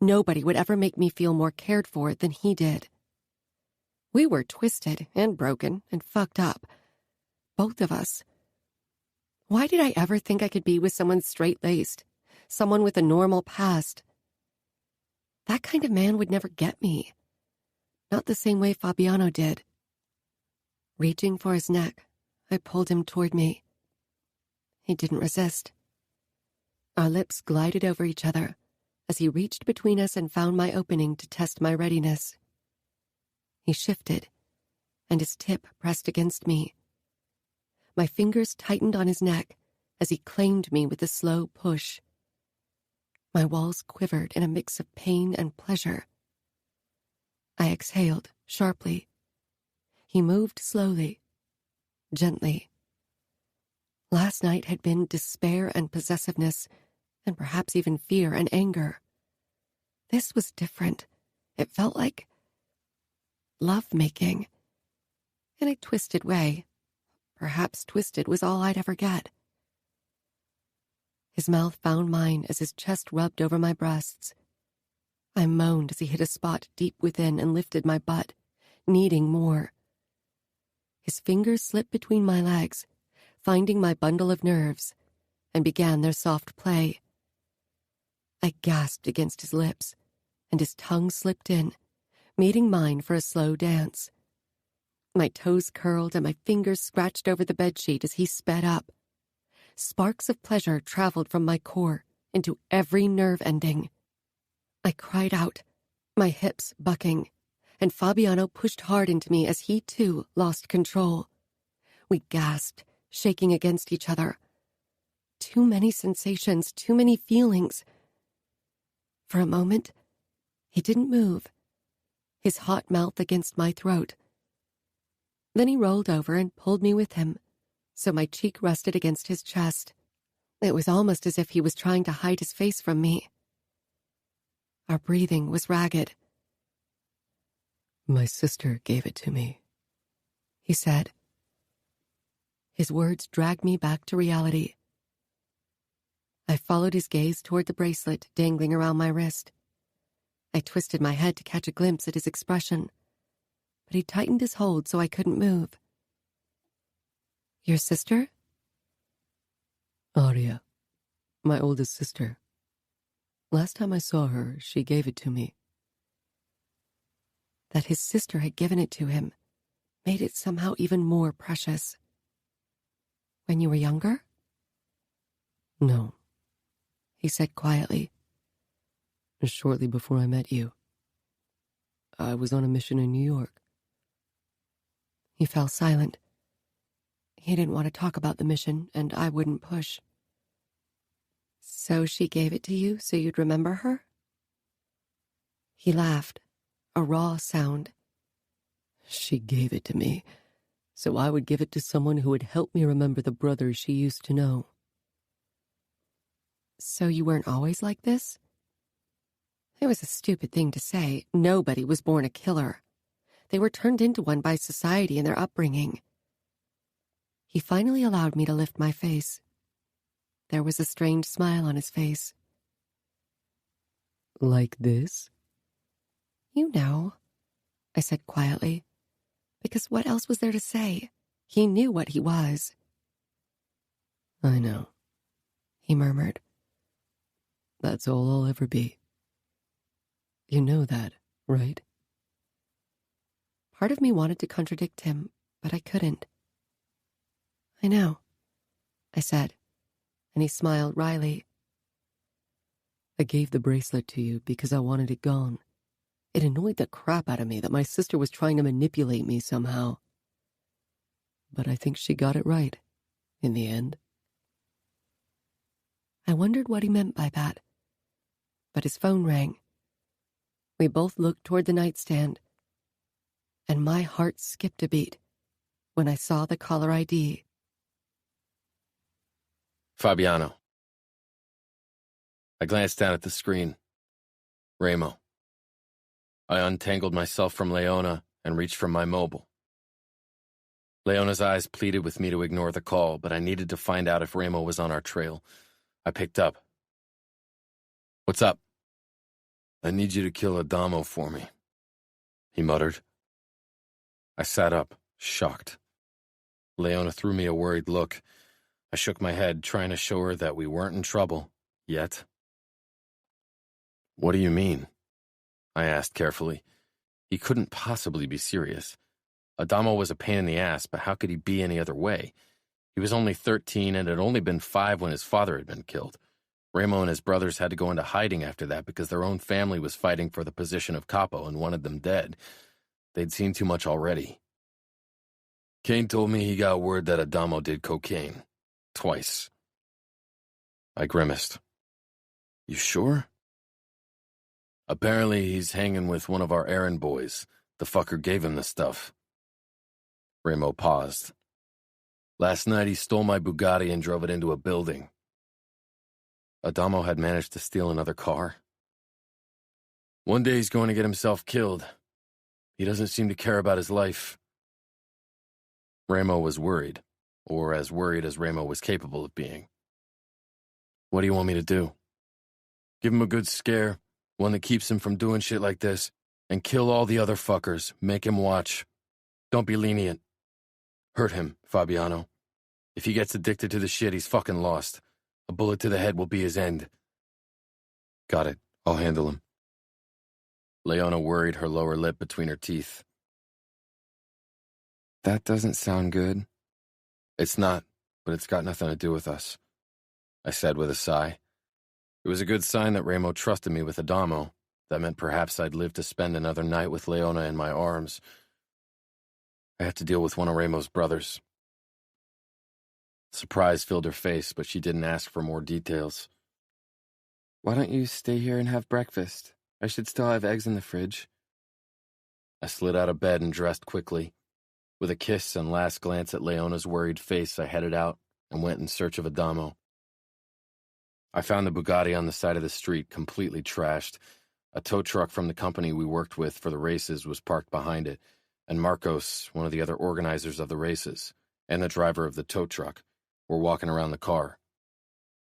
Speaker 2: nobody would ever make me feel more cared for than he did. We were twisted and broken and fucked up. Both of us. Why did I ever think I could be with someone straight-laced, someone with a normal past? That kind of man would never get me. Not the same way Fabiano did. Reaching for his neck, I pulled him toward me. He didn't resist. Our lips glided over each other as he reached between us and found my opening to test my readiness. He shifted, and his tip pressed against me. My fingers tightened on his neck as he claimed me with a slow push. My walls quivered in a mix of pain and pleasure. I exhaled sharply. He moved slowly, gently. Last night had been despair and possessiveness, and perhaps even fear and anger. This was different. It felt like love-making. In a twisted way. Perhaps twisted was all I'd ever get. His mouth found mine as his chest rubbed over my breasts. I moaned as he hit a spot deep within and lifted my butt, needing more. His fingers slipped between my legs, finding my bundle of nerves, and began their soft play. I gasped against his lips, and his tongue slipped in, meeting mine for a slow dance. My toes curled and my fingers scratched over the bedsheet as he sped up. Sparks of pleasure traveled from my core into every nerve ending. I cried out, my hips bucking, and Fabiano pushed hard into me as he too lost control. We gasped, shaking against each other. Too many sensations, too many feelings. For a moment, he didn't move, his hot mouth against my throat. Then he rolled over and pulled me with him, so my cheek rested against his chest. It was almost as if he was trying to hide his face from me. Our breathing was ragged.
Speaker 3: "My sister gave it to me,"
Speaker 2: he said. His words dragged me back to reality. I followed his gaze toward the bracelet dangling around my wrist. I twisted my head to catch a glimpse at his expression, but he tightened his hold so I couldn't move. "Your sister?"
Speaker 3: "Arya, my oldest sister. Last time I saw her, she gave it to me."
Speaker 2: That his sister had given it to him made it somehow even more precious. "When you were younger?"
Speaker 3: "No,"
Speaker 2: he said quietly.
Speaker 3: "shortly before I met you." I was on a mission in New York.
Speaker 2: He fell silent. He didn't want to talk about the mission, and I wouldn't push. So she gave it to you so you'd remember her? He laughed, a raw sound.
Speaker 3: She gave it to me, so I would give it to someone who would help me remember the brothers she used to know.
Speaker 2: So you weren't always like this? It was a stupid thing to say. Nobody was born a killer. They were turned into one by society and their upbringing. He finally allowed me to lift my face. There was a strange smile on his face.
Speaker 3: Like this?
Speaker 2: You know, I said quietly, because what else was there to say? He knew what he was.
Speaker 3: I know,
Speaker 2: he murmured.
Speaker 3: That's all I'll ever be. You know that, right?
Speaker 2: Part of me wanted to contradict him, but I couldn't. I know, I said, and he smiled wryly.
Speaker 3: I gave the bracelet to you because I wanted it gone. It annoyed the crap out of me that my sister was trying to manipulate me somehow. But I think she got it right, in the end.
Speaker 2: I wondered what he meant by that. But his phone rang. We both looked toward the nightstand, and my heart skipped a beat when I saw the caller ID.
Speaker 1: Fabiano. I glanced down at the screen. Ramo. I untangled myself from Leona and reached for my mobile. Leona's eyes pleaded with me to ignore the call, but I needed to find out if Ramo was on our trail. I picked up. What's up? I need you to kill Adamo for me, he muttered. I sat up, shocked. Leona threw me a worried look. I shook my head, trying to show her that we weren't in trouble, yet. What do you mean? I asked carefully. He couldn't possibly be serious. Adamo was a pain in the ass, but how could he be any other way? He was only 13 and had only been 5 when his father had been killed. Ramo and his brothers had to go into hiding after that because their own family was fighting for the position of capo and wanted them dead. They'd seen too much already. Kane told me he got word that Adamo did cocaine. Twice. I grimaced. You sure? Apparently he's hanging with one of our errand boys. The fucker gave him the stuff. Ramo paused. Last night he stole my Bugatti and drove it into a building. Adamo had managed to steal another car. One day he's going to get himself killed. He doesn't seem to care about his life. Ramo was worried, or as worried as Ramo was capable of being. What do you want me to do? Give him a good scare, one that keeps him from doing shit like this, and kill all the other fuckers, make him watch. Don't be lenient. Hurt him, Fabiano. If he gets addicted to the shit, he's fucking lost. A bullet to the head will be his end. Got it. I'll handle him. Leona worried her lower lip between her teeth.
Speaker 4: That doesn't sound good.
Speaker 1: It's not, but it's got nothing to do with us, I said with a sigh. It was a good sign that Ramo trusted me with Adamo. That meant perhaps I'd live to spend another night with Leona in my arms. I had to deal with one of Ramo's brothers. Surprise filled her face, but she didn't ask for more details.
Speaker 4: Why don't you stay here and have breakfast? I should still have eggs in the fridge.
Speaker 1: I slid out of bed and dressed quickly. With a kiss and last glance at Leona's worried face, I headed out and went in search of Adamo. I found the Bugatti on the side of the street, completely trashed. A tow truck from the company we worked with for the races was parked behind it, and Marcos, one of the other organizers of the races, and the driver of the tow truck, were walking around the car.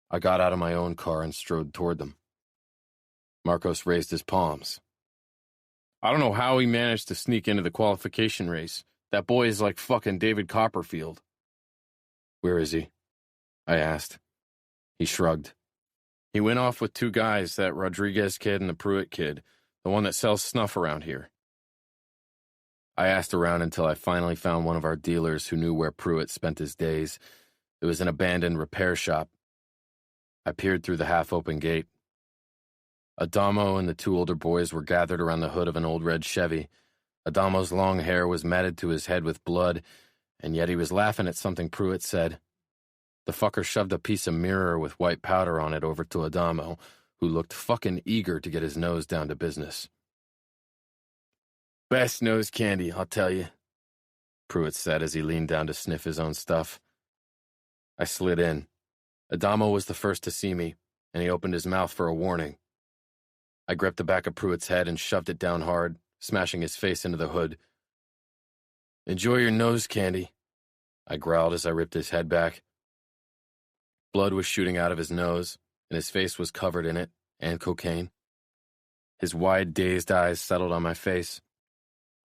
Speaker 1: I got out of my own car and strode toward them. Marcos raised his palms. I don't know how he managed to sneak into the qualification race. That boy is like fucking David Copperfield. Where is he? I asked. He shrugged. He went off with 2 guys, that Rodriguez kid and the Pruitt kid, the one that sells snuff around here. I asked around until I finally found one of our dealers who knew where Pruitt spent his days. It was an abandoned repair shop. I peered through the half-open gate. Adamo and the two older boys were gathered around the hood of an old red Chevy. Adamo's long hair was matted to his head with blood, and yet he was laughing at something Pruitt said. The fucker shoved a piece of mirror with white powder on it over to Adamo, who looked fucking eager to get his nose down to business. Best nose candy, I'll tell you, Pruitt said as he leaned down to sniff his own stuff. I slid in. Adamo was the first to see me, and he opened his mouth for a warning. I gripped the back of Pruitt's head and shoved it down hard, smashing his face into the hood. Enjoy your nose candy, I growled as I ripped his head back. Blood was shooting out of his nose, and his face was covered in it, and cocaine. His wide, dazed eyes settled on my face.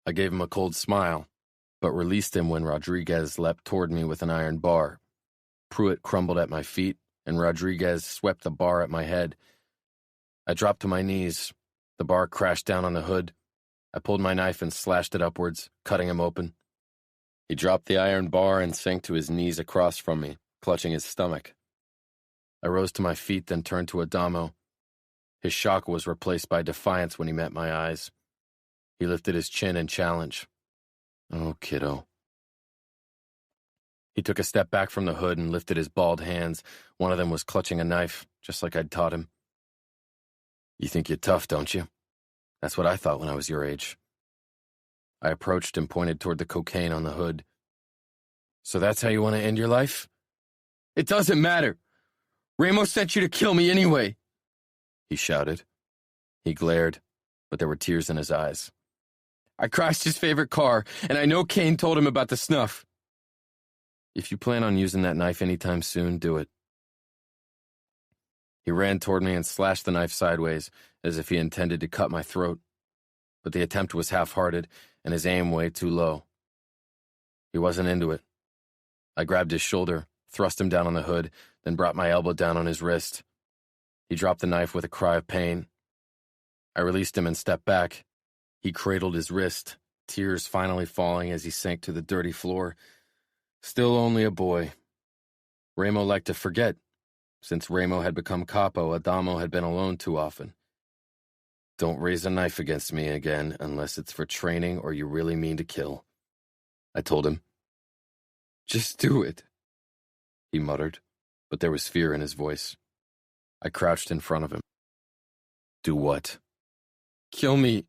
Speaker 1: I gave him a cold smile, but released him when Rodriguez leapt toward me with an iron bar. Pruitt crumbled at my feet, and Rodriguez swept the bar at my head. I dropped to my knees. The bar crashed down on the hood. I pulled my knife and slashed it upwards, cutting him open. He dropped the iron bar and sank to his knees across from me, clutching his stomach. I rose to my feet, then turned to Adamo. His shock was replaced by defiance when he met my eyes. He lifted his chin in challenge. Oh, kiddo. He took a step back from the hood and lifted his bald hands. One of them was clutching a knife, just like I'd taught him. You think you're tough, don't you? That's what I thought when I was your age. I approached and pointed toward the cocaine on the hood. So that's how you want to end your life? It doesn't matter. Ramos sent you to kill me anyway, he shouted. He glared, but there were tears in his eyes. I crashed his favorite car, and I know Kane told him about the snuff. If you plan on using that knife anytime soon, do it. He ran toward me and slashed the knife sideways, as if he intended to cut my throat. But the attempt was half-hearted, and his aim way too low. He wasn't into it. I grabbed his shoulder, thrust him down on the hood, then brought my elbow down on his wrist. He dropped the knife with a cry of pain. I released him and stepped back. He cradled his wrist, tears finally falling as he sank to the dirty floor. Still only a boy. Ramo liked to forget. Since Ramo had become capo, Adamo had been alone too often. Don't raise a knife against me again unless it's for training or you really mean to kill, I told him. Just do it, he muttered, but there was fear in his voice. I crouched in front of him. Do what? Kill me.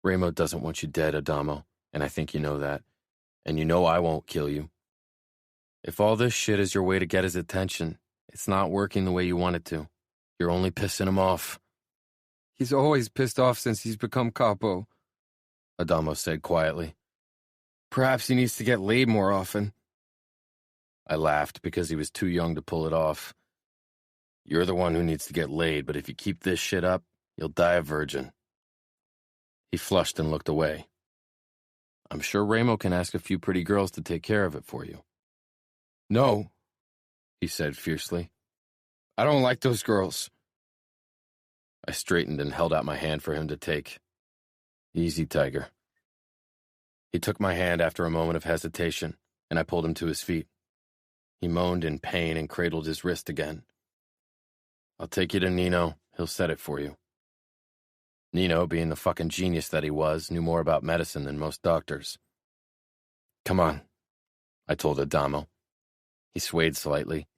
Speaker 1: Ramo doesn't want you dead, Adamo, and I think you know that. And you know I won't kill you. If all this shit is your way to get his attention, it's not working the way you want it to. You're only pissing him off. He's always pissed off since he's become capo, Adamo said quietly. Perhaps he needs to get laid more often. I laughed because he was too young to pull it off. You're the one who needs to get laid, but if you keep this shit up, you'll die a virgin. He flushed and looked away. I'm sure Ramo can ask a few pretty girls to take care of it for you. No, he said fiercely. I don't like those girls. I straightened and held out my hand for him to take. Easy, Tiger. He took my hand after a moment of hesitation, and I pulled him to his feet. He moaned in pain and cradled his wrist again. I'll take you to Nino. He'll set it for you. Nino, being the fucking genius that he was, knew more about medicine than most doctors. Come on, I told Adamo. He swayed slightly.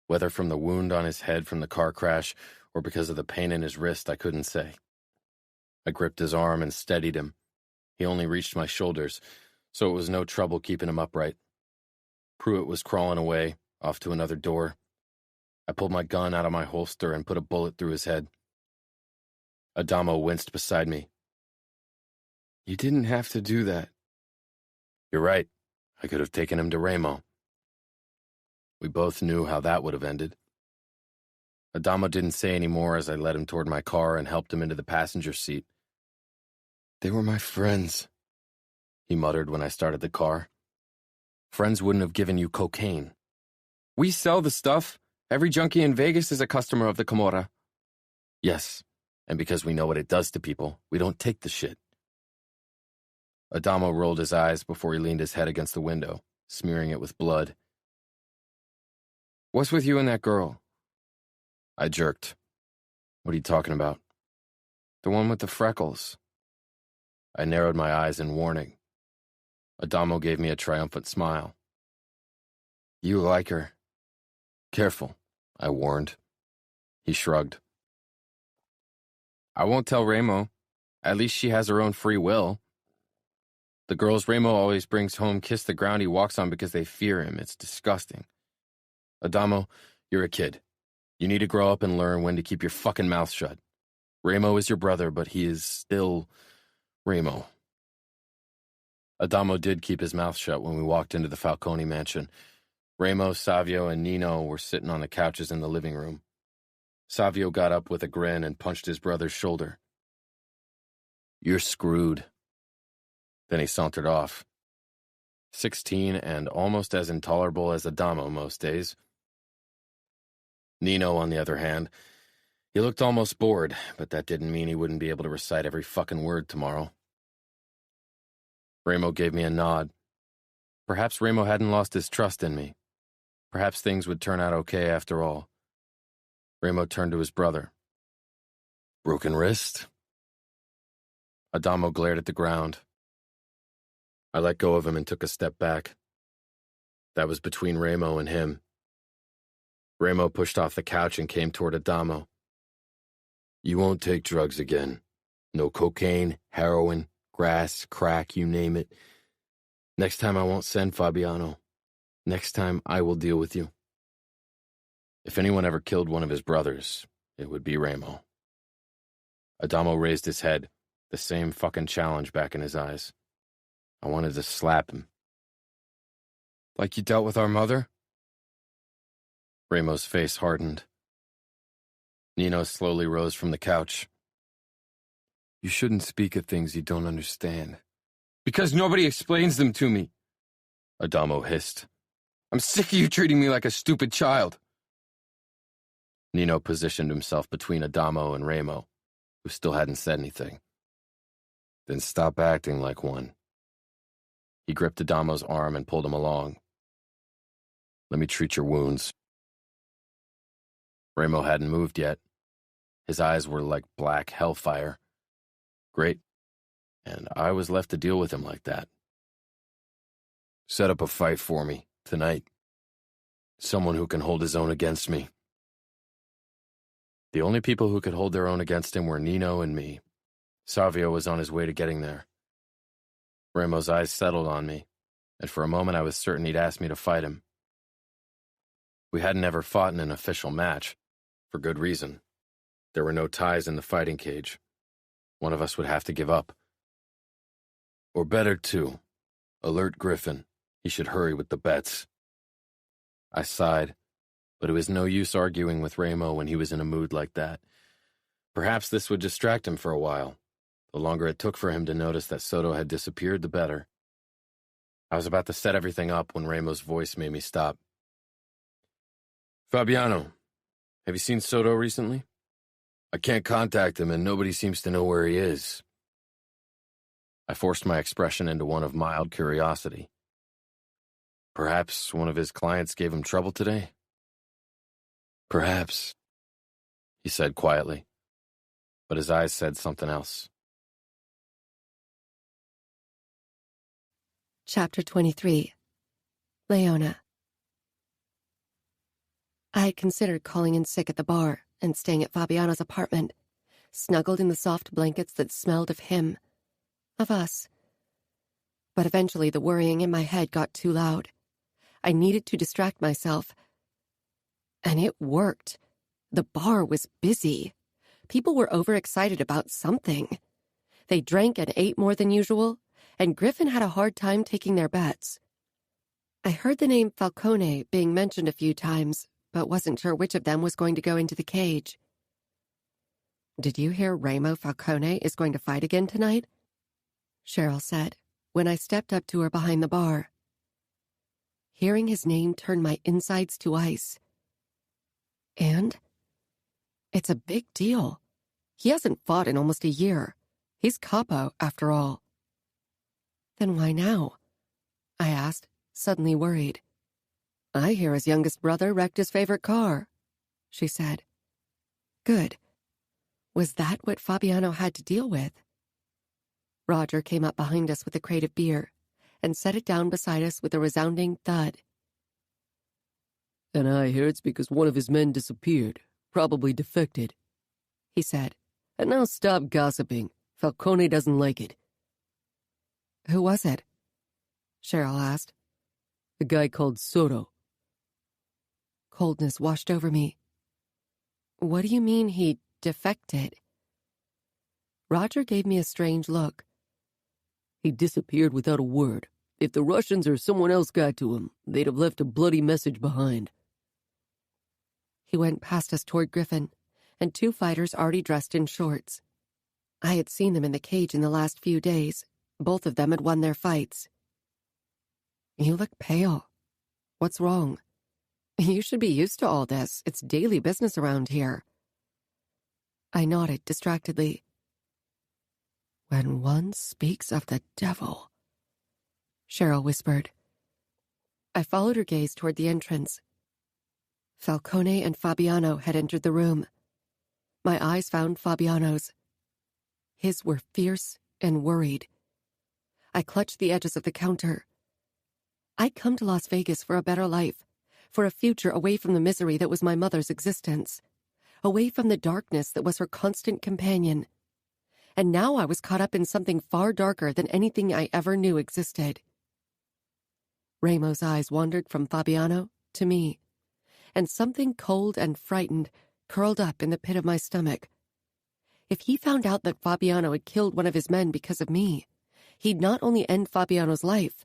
Speaker 1: Whether from the wound on his head from the car crash or because of the pain in his wrist, I couldn't say. I gripped his arm and steadied him. He only reached my shoulders, so it was no trouble keeping him upright. Pruitt was crawling away, off to another door. I pulled my gun out of my holster and put a bullet through his head. Adamo winced beside me. You didn't have to do that. You're right. I could have taken him to Ramo. We both knew how that would have ended. Adamo didn't say any more as I led him toward my car and helped him into the passenger seat. They were my friends, he muttered when I started the car. Friends wouldn't have given you cocaine. We sell the stuff. Every junkie in Vegas is a customer of the Camorra. Yes, and because we know what it does to people, we don't take the shit. Adamo rolled his eyes before he leaned his head against the window, smearing it with blood. What's with you and that girl? I jerked. What are you talking about?
Speaker 4: The one with the freckles.
Speaker 1: I narrowed my eyes in warning. Adamo gave me a triumphant smile. You like her. Careful, I warned. He shrugged.
Speaker 4: I won't tell Ramo. At least she has her own free will. The girls Ramo always brings home kiss the ground he walks on because they fear him. It's disgusting.
Speaker 1: Adamo, you're a kid. You need to grow up and learn when to keep your fucking mouth shut. Ramo is your brother, but he is still Ramo. Adamo did keep his mouth shut when we walked into the Falcone mansion. Ramo, Savio, and Nino were sitting on the couches in the living room. Savio got up with a grin and punched his brother's shoulder. You're screwed. Then he sauntered off. 16 and almost as intolerable as Adamo most days. Nino, on the other hand, he looked almost bored, but that didn't mean he wouldn't be able to recite every fucking word tomorrow. Ramo gave me a nod. Perhaps Ramo hadn't lost his trust in me. Perhaps things would turn out okay after all. Ramo turned to his brother. Broken wrist? Adamo glared at the ground. I let go of him and took a step back. That was between Ramo and him. Ramo pushed off the couch and came toward Adamo. You won't take drugs again. No cocaine, heroin, grass, crack, you name it. Next time I won't send Fabiano. Next time I will deal with you. If anyone ever killed one of his brothers, it would be Ramo. Adamo raised his head, the same fucking challenge back in his eyes. I wanted to slap him.
Speaker 4: Like you dealt with our mother?
Speaker 1: Ramo's face hardened. Nino slowly rose from the couch.
Speaker 4: You shouldn't speak of things you don't understand. Because nobody explains them to me.
Speaker 1: Adamo hissed.
Speaker 4: I'm sick of you treating me like a stupid child.
Speaker 1: Nino positioned himself between Adamo and Ramo, who still hadn't said anything. Then stop acting like one. He gripped Adamo's arm and pulled him along. Let me treat your wounds. Ramo hadn't moved yet. His eyes were like black hellfire. Great. And I was left to deal with him like that. Set up a fight for me, tonight. Someone who can hold his own against me. The only people who could hold their own against him were Nino and me. Savio was on his way to getting there. Ramo's eyes settled on me, and for a moment I was certain he'd ask me to fight him. We hadn't ever fought in an official match, for good reason. There were no ties in the fighting cage. One of us would have to give up. Or better, too. Alert Griffin. He should hurry with the bets. I sighed, but it was no use arguing with Ramo when he was in a mood like that. Perhaps this would distract him for a while. The longer it took for him to notice that Soto had disappeared, the better. I was about to set everything up when Ramo's voice made me stop. Fabiano, have you seen Soto recently? I can't contact him and nobody seems to know where he is. I forced my expression into one of mild curiosity. Perhaps one of his clients gave him trouble today? Perhaps, he said quietly, but his eyes said something else.
Speaker 2: Chapter 23. Leona. I had considered calling in sick at the bar and staying at Fabiano's apartment, snuggled in the soft blankets that smelled of him, of us. But eventually the worrying in my head got too loud. I needed to distract myself. And it worked. The bar was busy. People were overexcited about something. They drank and ate more than usual, and Griffin had a hard time taking their bets. I heard the name Falcone being mentioned a few times, but wasn't sure which of them was going to go into the cage. Did you hear Ramo Falcone is going to fight again tonight? Cheryl said, when I stepped up to her behind the bar. Hearing his name turned my insides to ice. And it's a big deal. He hasn't fought in almost a year. He's capo, after all. Then why now? I asked, suddenly worried. I hear his youngest brother wrecked his favorite car, she said. Good. Was that what Fabiano had to deal with? Roger came up behind us with a crate of beer and set it down beside us with a resounding thud.
Speaker 3: "And I hear it's because one of his men disappeared, probably defected," he said. "And now stop gossiping. Falcone doesn't like it."
Speaker 2: "Who was it?" Cheryl asked.
Speaker 3: "A guy called Soto."
Speaker 2: Coldness washed over me. "What do you mean he defected?" Roger gave me a strange look.
Speaker 3: "He disappeared without a word. If the Russians or someone else got to him, they'd have left a bloody message behind."
Speaker 2: He went past us toward Griffin and two fighters already dressed in shorts. I had seen them in the cage in the last few days. Both of them had won their fights. "You look pale. What's wrong?" "You should be used to all this. It's daily business around here." I nodded distractedly. "When one speaks of the devil," Cheryl whispered. I followed her gaze toward the entrance. Falcone and Fabiano had entered the room. My eyes found Fabiano's. His were fierce and worried. I clutched the edges of the counter. I'd come to Las Vegas for a better life, for a future away from the misery that was my mother's existence, away from the darkness that was her constant companion. And now I was caught up in something far darker than anything I ever knew existed. Ramo's eyes wandered from Fabiano to me, and something cold and frightened curled up in the pit of my stomach. If he found out that Fabiano had killed one of his men because of me, he'd not only end Fabiano's life,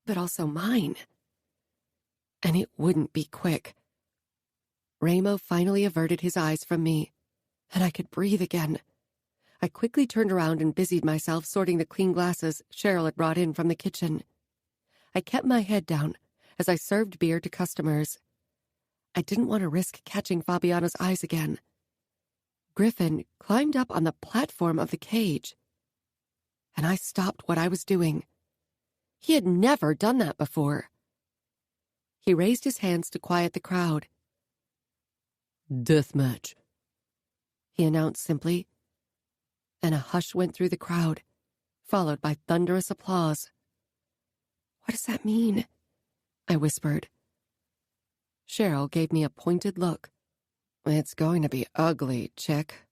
Speaker 2: but also mine. And it wouldn't be quick. Ramo finally averted his eyes from me, and I could breathe again. I quickly turned around and busied myself sorting the clean glasses Cheryl had brought in from the kitchen. I kept my head down as I served beer to customers. I didn't want to risk catching Fabiano's eyes again. Griffin climbed up on the platform of the cage, and I stopped what I was doing. He had never done that before. He raised his hands to quiet the crowd.
Speaker 3: "Deathmatch,"
Speaker 2: he announced simply, and a hush went through the crowd, followed by thunderous applause. "What does that mean?" I whispered. Cheryl gave me a pointed look. "It's going to be ugly, chick."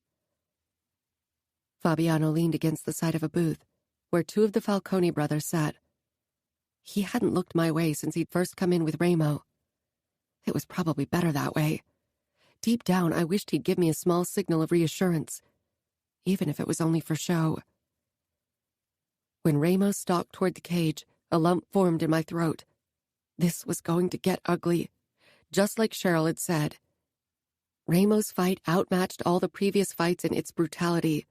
Speaker 2: Fabiano leaned against the side of a booth where two of the Falcone brothers sat. He hadn't looked my way since he'd first come in with Ramo. It was probably better that way. Deep down, I wished he'd give me a small signal of reassurance, even if it was only for show. When Ramo stalked toward the cage, a lump formed in my throat. This was going to get ugly, just like Cheryl had said. Ramo's fight outmatched all the previous fights in its brutality.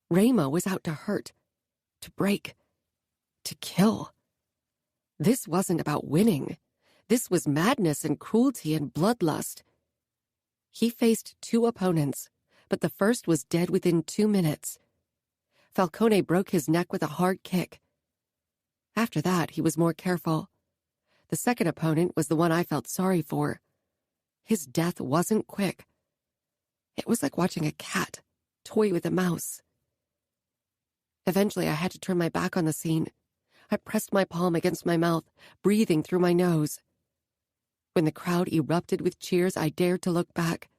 Speaker 2: Ramo was out to hurt, to break, to kill. This wasn't about winning. This was madness and cruelty and bloodlust. He faced two opponents, but the first was dead within 2 minutes. Falcone broke his neck with a hard kick. After that, he was more careful. The second opponent was the one I felt sorry for. His death wasn't quick. It was like watching a cat toy with a mouse. Eventually, I had to turn my back on the scene. I pressed my palm against my mouth, breathing through my nose. When the crowd erupted with cheers, I dared to look back,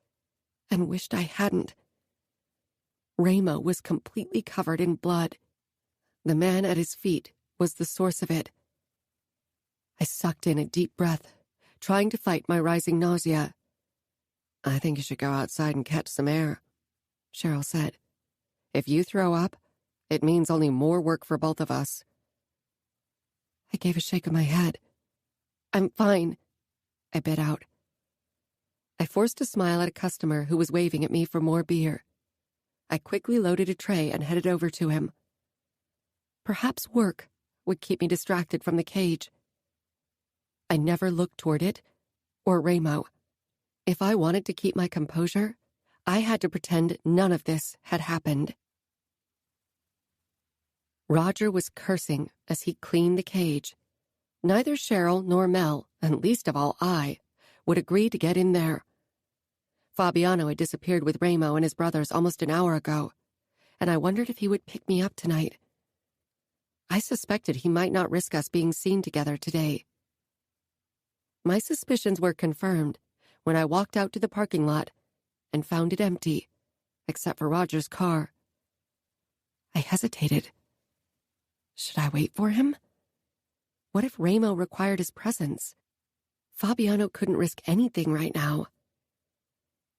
Speaker 2: and wished I hadn't. Ramo was completely covered in blood. The man at his feet was the source of it. I sucked in a deep breath, trying to fight my rising nausea. "I think you should go outside and catch some air," Cheryl said. "If you throw up, it means only more work for both of us." I gave a shake of my head. "I'm fine," I bit out. I forced a smile at a customer who was waving at me for more beer. I quickly loaded a tray and headed over to him. Perhaps work would keep me distracted from the cage. I never looked toward it, or Ramo. If I wanted to keep my composure, I had to pretend none of this had happened. Roger was cursing as he cleaned the cage. Neither Cheryl nor Mel, and least of all I, would agree to get in there. Fabiano had disappeared with Ramo and his brothers almost an hour ago, and I wondered if he would pick me up tonight. I suspected he might not risk us being seen together today. My suspicions were confirmed when I walked out to the parking lot and found it empty, except for Roger's car. I hesitated. Should I wait for him? What if Ramo required his presence? Fabiano couldn't risk anything right now.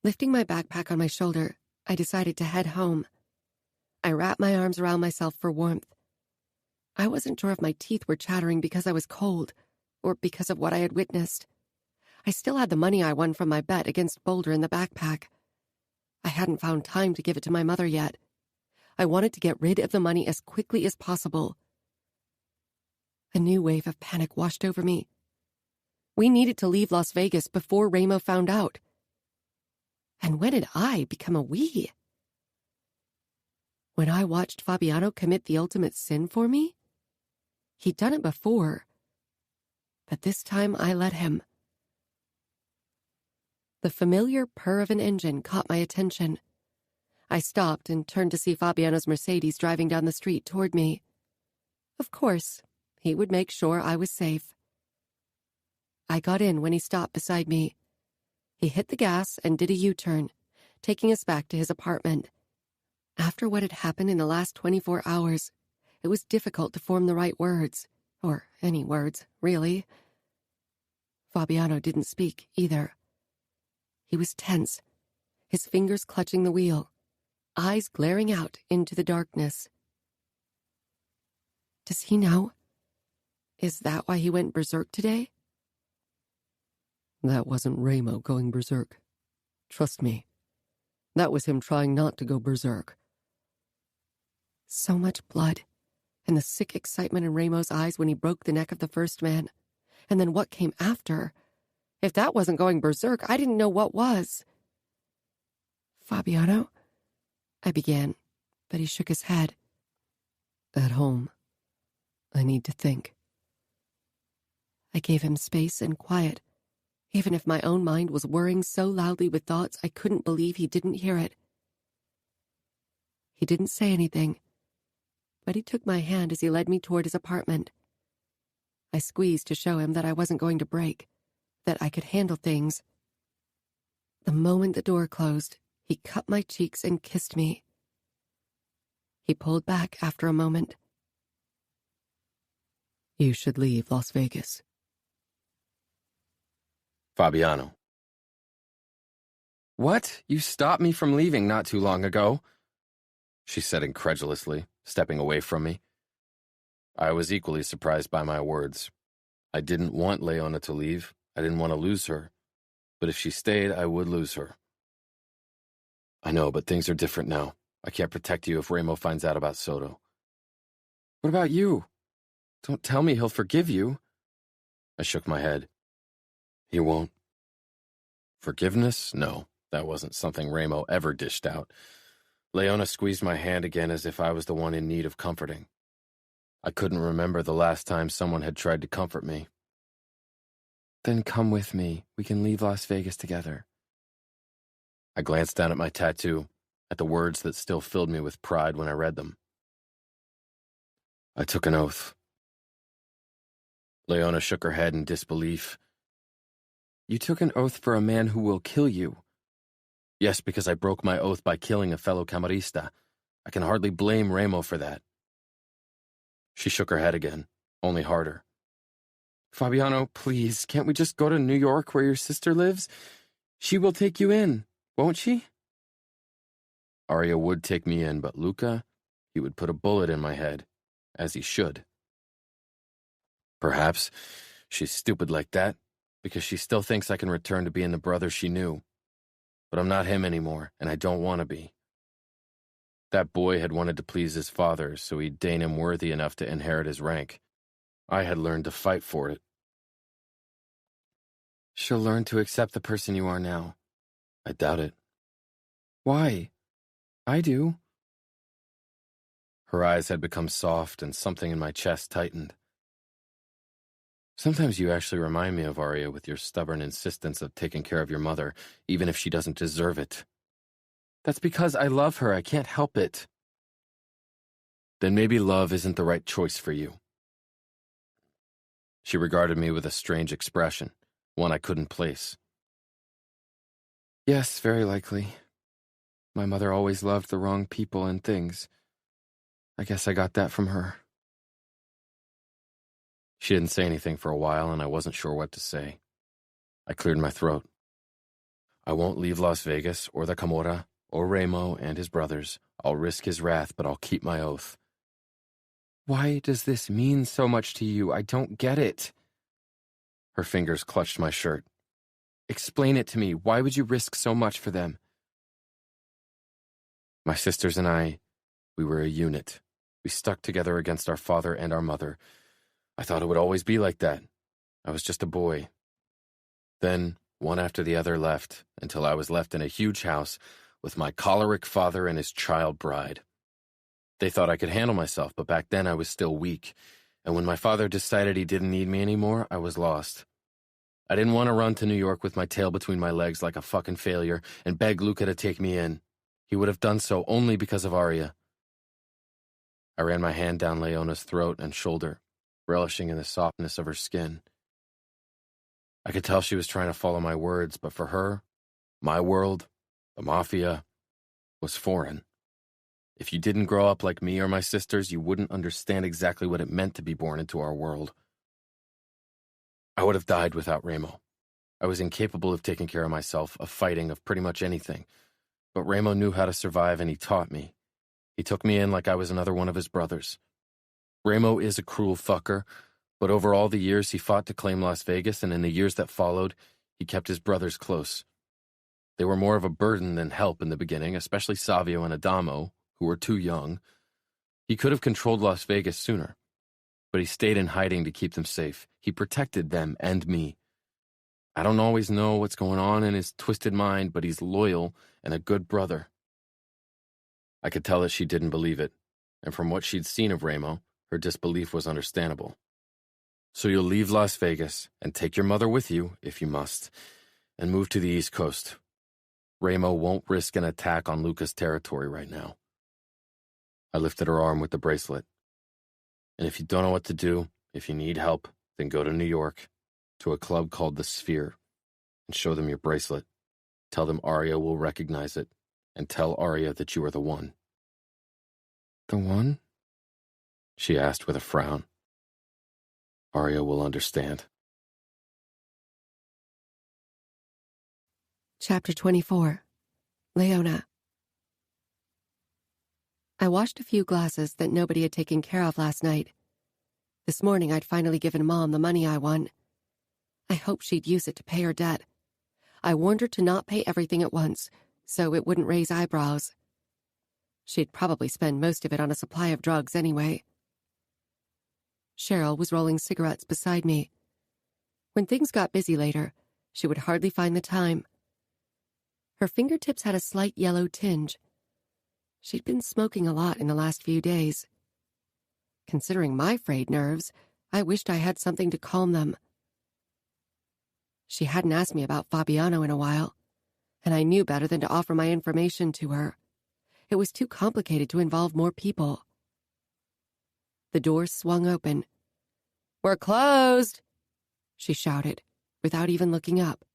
Speaker 2: Lifting my backpack on my shoulder, I decided to head home. I wrapped my arms around myself for warmth. I wasn't sure if my teeth were chattering because I was cold or because of what I had witnessed. I still had the money I won from my bet against Boulder in the backpack. I hadn't found time to give it to my mother yet. I wanted to get rid of the money as quickly as possible. A new wave of panic washed over me. We needed to leave Las Vegas before Ramo found out. And when did I become a we? When I watched Fabiano commit the ultimate sin for me? He'd done it before, but this time I let him. The familiar purr of an engine caught my attention. I stopped and turned to see Fabiano's Mercedes driving down the street toward me. Of course, he would make sure I was safe. I got in when he stopped beside me. He hit the gas and did a U-turn, taking us back to his apartment. After what had happened in the last 24 hours, it was difficult to form the right words, or any words, really. Fabiano didn't speak, either. He was tense, his fingers clutching the wheel, eyes glaring out into the darkness. Does he know? Is that why he went berserk today?
Speaker 3: That wasn't Ramo going berserk. Trust me. That was him trying not to go berserk.
Speaker 2: So much blood, and the sick excitement in Ramo's eyes when he broke the neck of the first man. And then what came after? If that wasn't going berserk, I didn't know what was. Fabiano? I began, but he shook his head.
Speaker 3: At home. I need to think.
Speaker 2: I gave him space and quiet, even if my own mind was whirring so loudly with thoughts I couldn't believe he didn't hear it. He didn't say anything, but he took my hand as he led me toward his apartment. I squeezed to show him that I wasn't going to break, that I could handle things. The moment the door closed, he cut my cheeks and kissed me. He pulled back after a moment.
Speaker 3: You should leave Las Vegas.
Speaker 1: Fabiano.
Speaker 4: What? You stopped me from leaving not too long ago, she said incredulously, stepping away from me. I was equally surprised by my words. I didn't want Leona to leave. I didn't want to lose her. But if she stayed, I would lose her. I know, but things are different now. I can't protect you if Ramo finds out about Soto. What about you? Don't tell me he'll forgive you. I shook my head. He won't. Forgiveness? No, that wasn't something Ramo ever dished out. Leona squeezed my hand again as if I was the one in need of comforting. I couldn't remember the last time someone had tried to comfort me. Then come with me. We can leave Las Vegas together. I glanced down at my tattoo, at the words that still filled me with pride when I read them. I took an oath. Leona shook her head in disbelief. You took an oath for a man who will kill you. Yes, because I broke my oath by killing a fellow camarista. I can hardly blame Ramo for that. She shook her head again, only harder. Fabiano, please, can't we just go to New York where your sister lives? She will take you in, won't she? Arya would take me in, but Luca, he would put a bullet in my head, as he should. Perhaps she's stupid like that, because she still thinks I can return to being the brother she knew. But I'm not him anymore, and I don't want to be. That boy had wanted to please his father, so he'd deign him worthy enough to inherit his rank. I had learned to fight for it. She'll learn to accept the person you are now. I doubt it. Why? I do. Her eyes had become soft, and something in my chest tightened.
Speaker 1: Sometimes you actually remind me of Arya with your stubborn insistence of taking care of your mother, even if she doesn't deserve it.
Speaker 4: That's because I love her. I can't help it.
Speaker 1: Then maybe love isn't the right choice for you. She regarded me with a strange expression, one I couldn't place.
Speaker 4: Yes, very likely. My mother always loved the wrong people and things. I guess I got that from her.
Speaker 1: She didn't say anything for a while, and I wasn't sure what to say. I cleared my throat. I won't leave Las Vegas, or the Camorra, or Remo and his brothers. I'll risk his wrath, but I'll keep my oath.
Speaker 4: Why does this mean so much to you? I don't get it.
Speaker 1: Her fingers clutched my shirt.
Speaker 4: Explain it to me. Why would you risk so much for them?
Speaker 1: My sisters and I, we were a unit. We stuck together against our father and our mother. I thought it would always be like that. I was just a boy. Then, one after the other left, until I was left in a huge house with my choleric father and his child bride. They thought I could handle myself, but back then I was still weak, and when my father decided he didn't need me anymore, I was lost. I didn't want to run to New York with my tail between my legs like a fucking failure and beg Luca to take me in. He would have done so only because of Arya. I ran my hand down Leona's throat and shoulder, relishing in the softness of her skin. I could tell she was trying to follow my words, but for her, my world, the Mafia, was foreign. If you didn't grow up like me or my sisters, you wouldn't understand exactly what it meant to be born into our world. I would have died without Remo. I was incapable of taking care of myself, of fighting, of pretty much anything. But Remo knew how to survive, and he taught me. He took me in like I was another one of his brothers. Remo is a cruel fucker, but over all the years he fought to claim Las Vegas, and in the years that followed, he kept his brothers close. They were more of a burden than help in the beginning, especially Savio and Adamo, who were too young. He could have controlled Las Vegas sooner, but he stayed in hiding to keep them safe. He protected them and me. I don't always know what's going on in his twisted mind, but he's loyal and a good brother. I could tell that she didn't believe it, and from what she'd seen of Remo, her disbelief was understandable. So you'll leave Las Vegas and take your mother with you, if you must, and move to the East Coast. Remo won't risk an attack on Luca's territory right now. I lifted her arm with the bracelet. And if you don't know what to do, if you need help, then go to New York, to a club called The Sphere, and show them your bracelet. Tell them Arya will recognize it, and tell Arya that you are the one.
Speaker 4: The one?
Speaker 1: She asked with a frown. Arya will understand.
Speaker 2: Chapter 24. Leona. I washed a few glasses that nobody had taken care of last night. This morning I'd finally given Mom the money I won. I hoped she'd use it to pay her debt. I warned her to not pay everything at once, so it wouldn't raise eyebrows. She'd probably spend most of it on a supply of drugs anyway. Cheryl was rolling cigarettes beside me. When things got busy later, she would hardly find the time. Her fingertips had a slight yellow tinge. She'd been smoking a lot in the last few days. Considering my frayed nerves, I wished I had something to calm them. She hadn't asked me about Fabiano in a while, and I knew better than to offer my information to her. It was too complicated to involve more people. The door swung open. "We're closed," she shouted, without even looking up.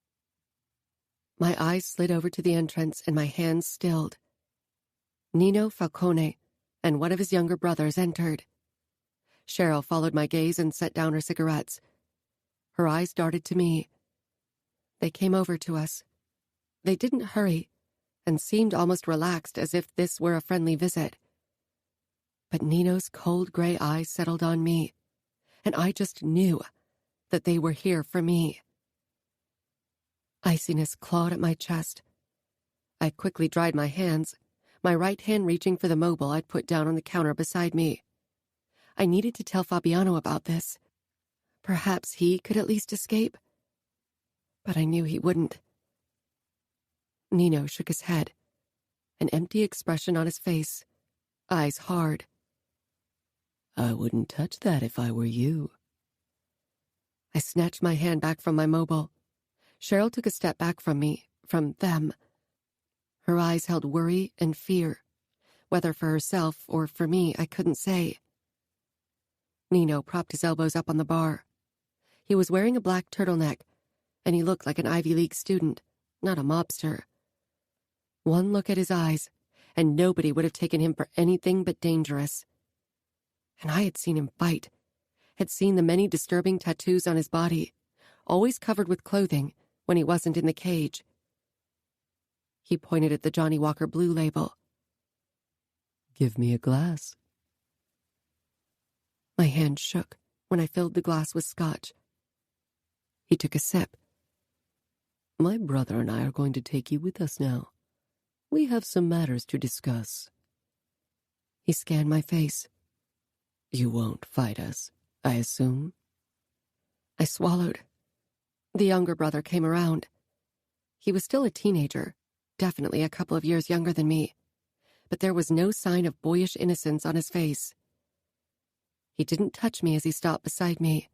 Speaker 2: My eyes slid over to the entrance and my hands stilled. Nino Falcone and one of his younger brothers entered. Cheryl followed my gaze and set down her cigarettes. Her eyes darted to me. They came over to us. They didn't hurry and seemed almost relaxed, as if this were a friendly visit. But Nino's cold gray eyes settled on me, and I just knew that they were here for me. Iciness clawed at my chest. I quickly dried my hands, my right hand reaching for the mobile I'd put down on the counter beside me. I needed to tell Fabiano about this. Perhaps he could at least escape. But I knew he wouldn't. Nino shook his head, an empty expression on his face, eyes hard.
Speaker 3: "I wouldn't touch that if I were you."
Speaker 2: I snatched my hand back from my mobile. Cheryl took a step back from me, from them. Her eyes held worry and fear. Whether for herself or for me, I couldn't say. Nino propped his elbows up on the bar. He was wearing a black turtleneck, and he looked like an Ivy League student, not a mobster. One look at his eyes, and nobody would have taken him for anything but dangerous. And I had seen him fight, had seen the many disturbing tattoos on his body, always covered with clothing when he wasn't in the cage. He pointed at the Johnny Walker Blue label.
Speaker 3: Give me a glass.
Speaker 2: My hand shook when I filled the glass with scotch. He took a sip.
Speaker 3: My brother and I are going to take you with us now. We have some matters to discuss.
Speaker 2: He scanned my face.
Speaker 3: You won't fight us, I assume?
Speaker 2: I swallowed. The younger brother came around. He was still a teenager, definitely a couple of years younger than me, but there was no sign of boyish innocence on his face. He didn't touch me as he stopped beside me.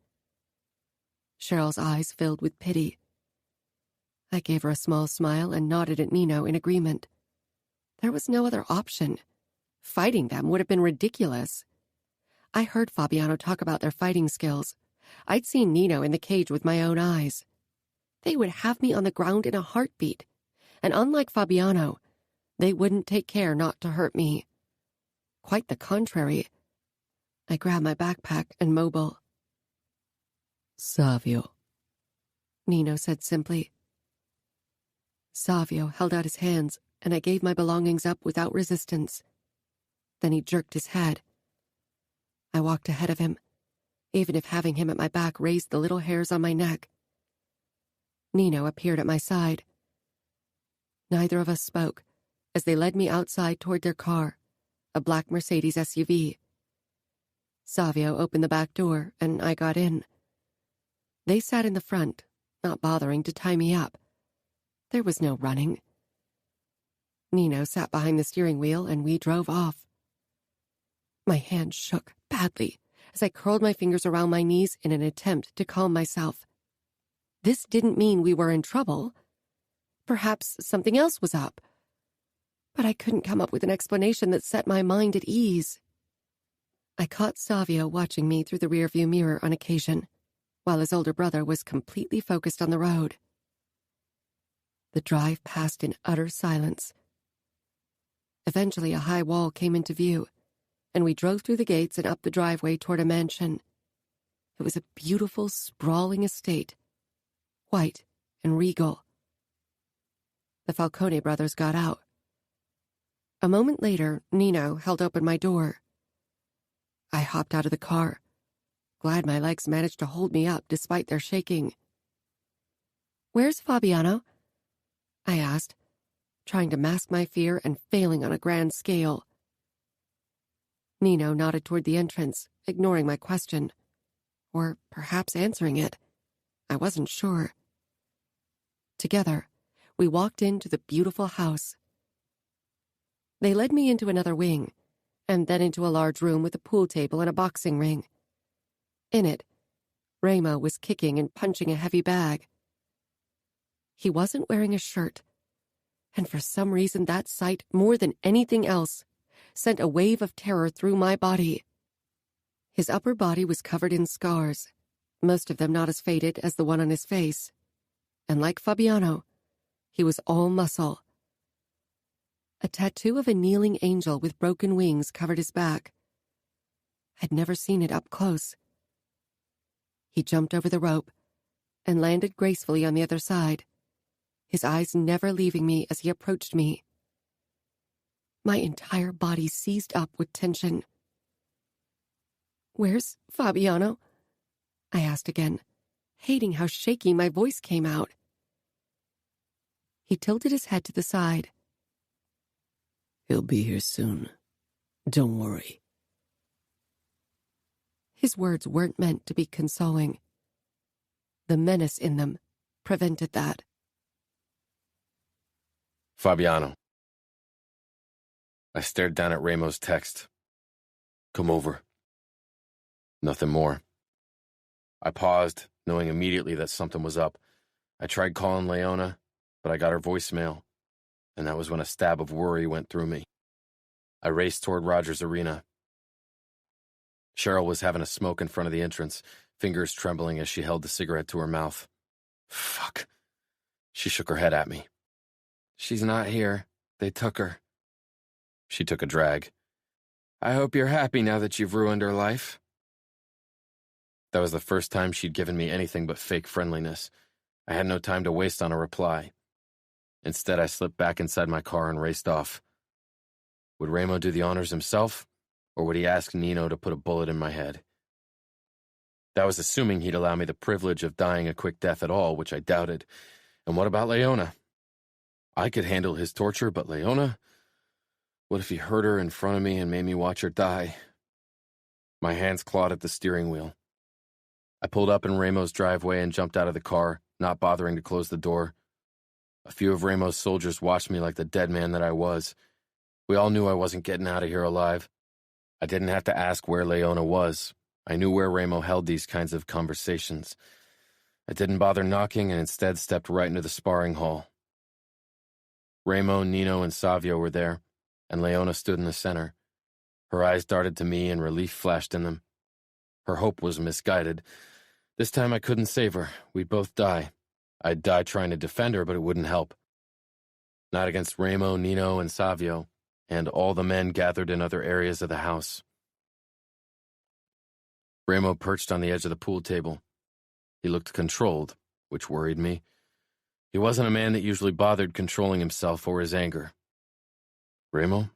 Speaker 2: Cheryl's eyes filled with pity. I gave her a small smile and nodded at Nino in agreement. There was no other option. Fighting them would have been ridiculous. I heard Fabiano talk about their fighting skills. I'd seen Nino in the cage with my own eyes. They would have me on the ground in a heartbeat, and unlike Fabiano, they wouldn't take care not to hurt me. Quite the contrary. I grabbed my backpack and mobile.
Speaker 3: Savio,
Speaker 2: Nino said simply. Savio held out his hands, and I gave my belongings up without resistance. Then he jerked his head. I walked ahead of him, even if having him at my back raised the little hairs on my neck. Nino appeared at my side. Neither of us spoke as they led me outside toward their car, a black Mercedes SUV. Savio opened the back door, and I got in. They sat in the front, not bothering to tie me up. There was no running. Nino sat behind the steering wheel, and we drove off. My hand shook badly as I curled my fingers around my knees in an attempt to calm myself. This didn't mean we were in trouble. Perhaps something else was up. But I couldn't come up with an explanation that set my mind at ease. I caught Savio watching me through the rearview mirror on occasion, while his older brother was completely focused on the road. The drive passed in utter silence. Eventually, a high wall came into view, and we drove through the gates and up the driveway toward a mansion. It was a beautiful, sprawling estate, white and regal. The Falcone brothers got out. A moment later, Nino held open my door. I hopped out of the car, glad my legs managed to hold me up despite their shaking. "Where's Fabiano?" I asked, trying to mask my fear and failing on a grand scale. Nino nodded toward the entrance, ignoring my question. Or perhaps answering it. I wasn't sure. Together, we walked into the beautiful house. They led me into another wing, and then into a large room with a pool table and a boxing ring. In it, Ramo was kicking and punching a heavy bag. He wasn't wearing a shirt, and for some reason that sight, more than anything else, sent a wave of terror through my body. His upper body was covered in scars, most of them not as faded as the one on his face, and like Fabiano, he was all muscle. A tattoo of a kneeling angel with broken wings covered his back. I'd never seen it up close. He jumped over the rope and landed gracefully on the other side, his eyes never leaving me as he approached me. My entire body seized up with tension. "Where's Fabiano?" I asked again, hating how shaky my voice came out. He tilted his head to the side.
Speaker 3: He'll be here soon. Don't worry.
Speaker 2: His words weren't meant to be consoling. The menace in them prevented that.
Speaker 1: Fabiano. I stared down at Ramo's text. Come over. Nothing more. I paused, knowing immediately that something was up. I tried calling Leona, but I got her voicemail, and that was when a stab of worry went through me. I raced toward Rogers Arena. Cheryl was having a smoke in front of the entrance, fingers trembling as she held the cigarette to her mouth. Fuck. She shook her head at me.
Speaker 4: She's not here. They took her.
Speaker 1: She took a drag.
Speaker 4: I hope you're happy now that you've ruined her life.
Speaker 1: That was the first time she'd given me anything but fake friendliness. I had no time to waste on a reply. Instead, I slipped back inside my car and raced off. Would Ramo do the honors himself, or would he ask Nino to put a bullet in my head? That was assuming he'd allow me the privilege of dying a quick death at all, which I doubted. And what about Leona? I could handle his torture, but Leona? What if he hurt her in front of me and made me watch her die? My hands clawed at the steering wheel. I pulled up in Ramo's driveway and jumped out of the car, not bothering to close the door. A few of Ramo's soldiers watched me like the dead man that I was. We all knew I wasn't getting out of here alive. I didn't have to ask where Leona was. I knew where Ramo held these kinds of conversations. I didn't bother knocking and instead stepped right into the sparring hall. Ramo, Nino, and Savio were there, and Leona stood in the center. Her eyes darted to me and relief flashed in them. Her hope was misguided. This time I couldn't save her. We'd both die. I'd die trying to defend her, but it wouldn't help. Not against Ramo, Nino, and Savio, and all the men gathered in other areas of the house. Ramo perched on the edge of the pool table. He looked controlled, which worried me. He wasn't a man that usually bothered controlling himself or his anger. Ramo?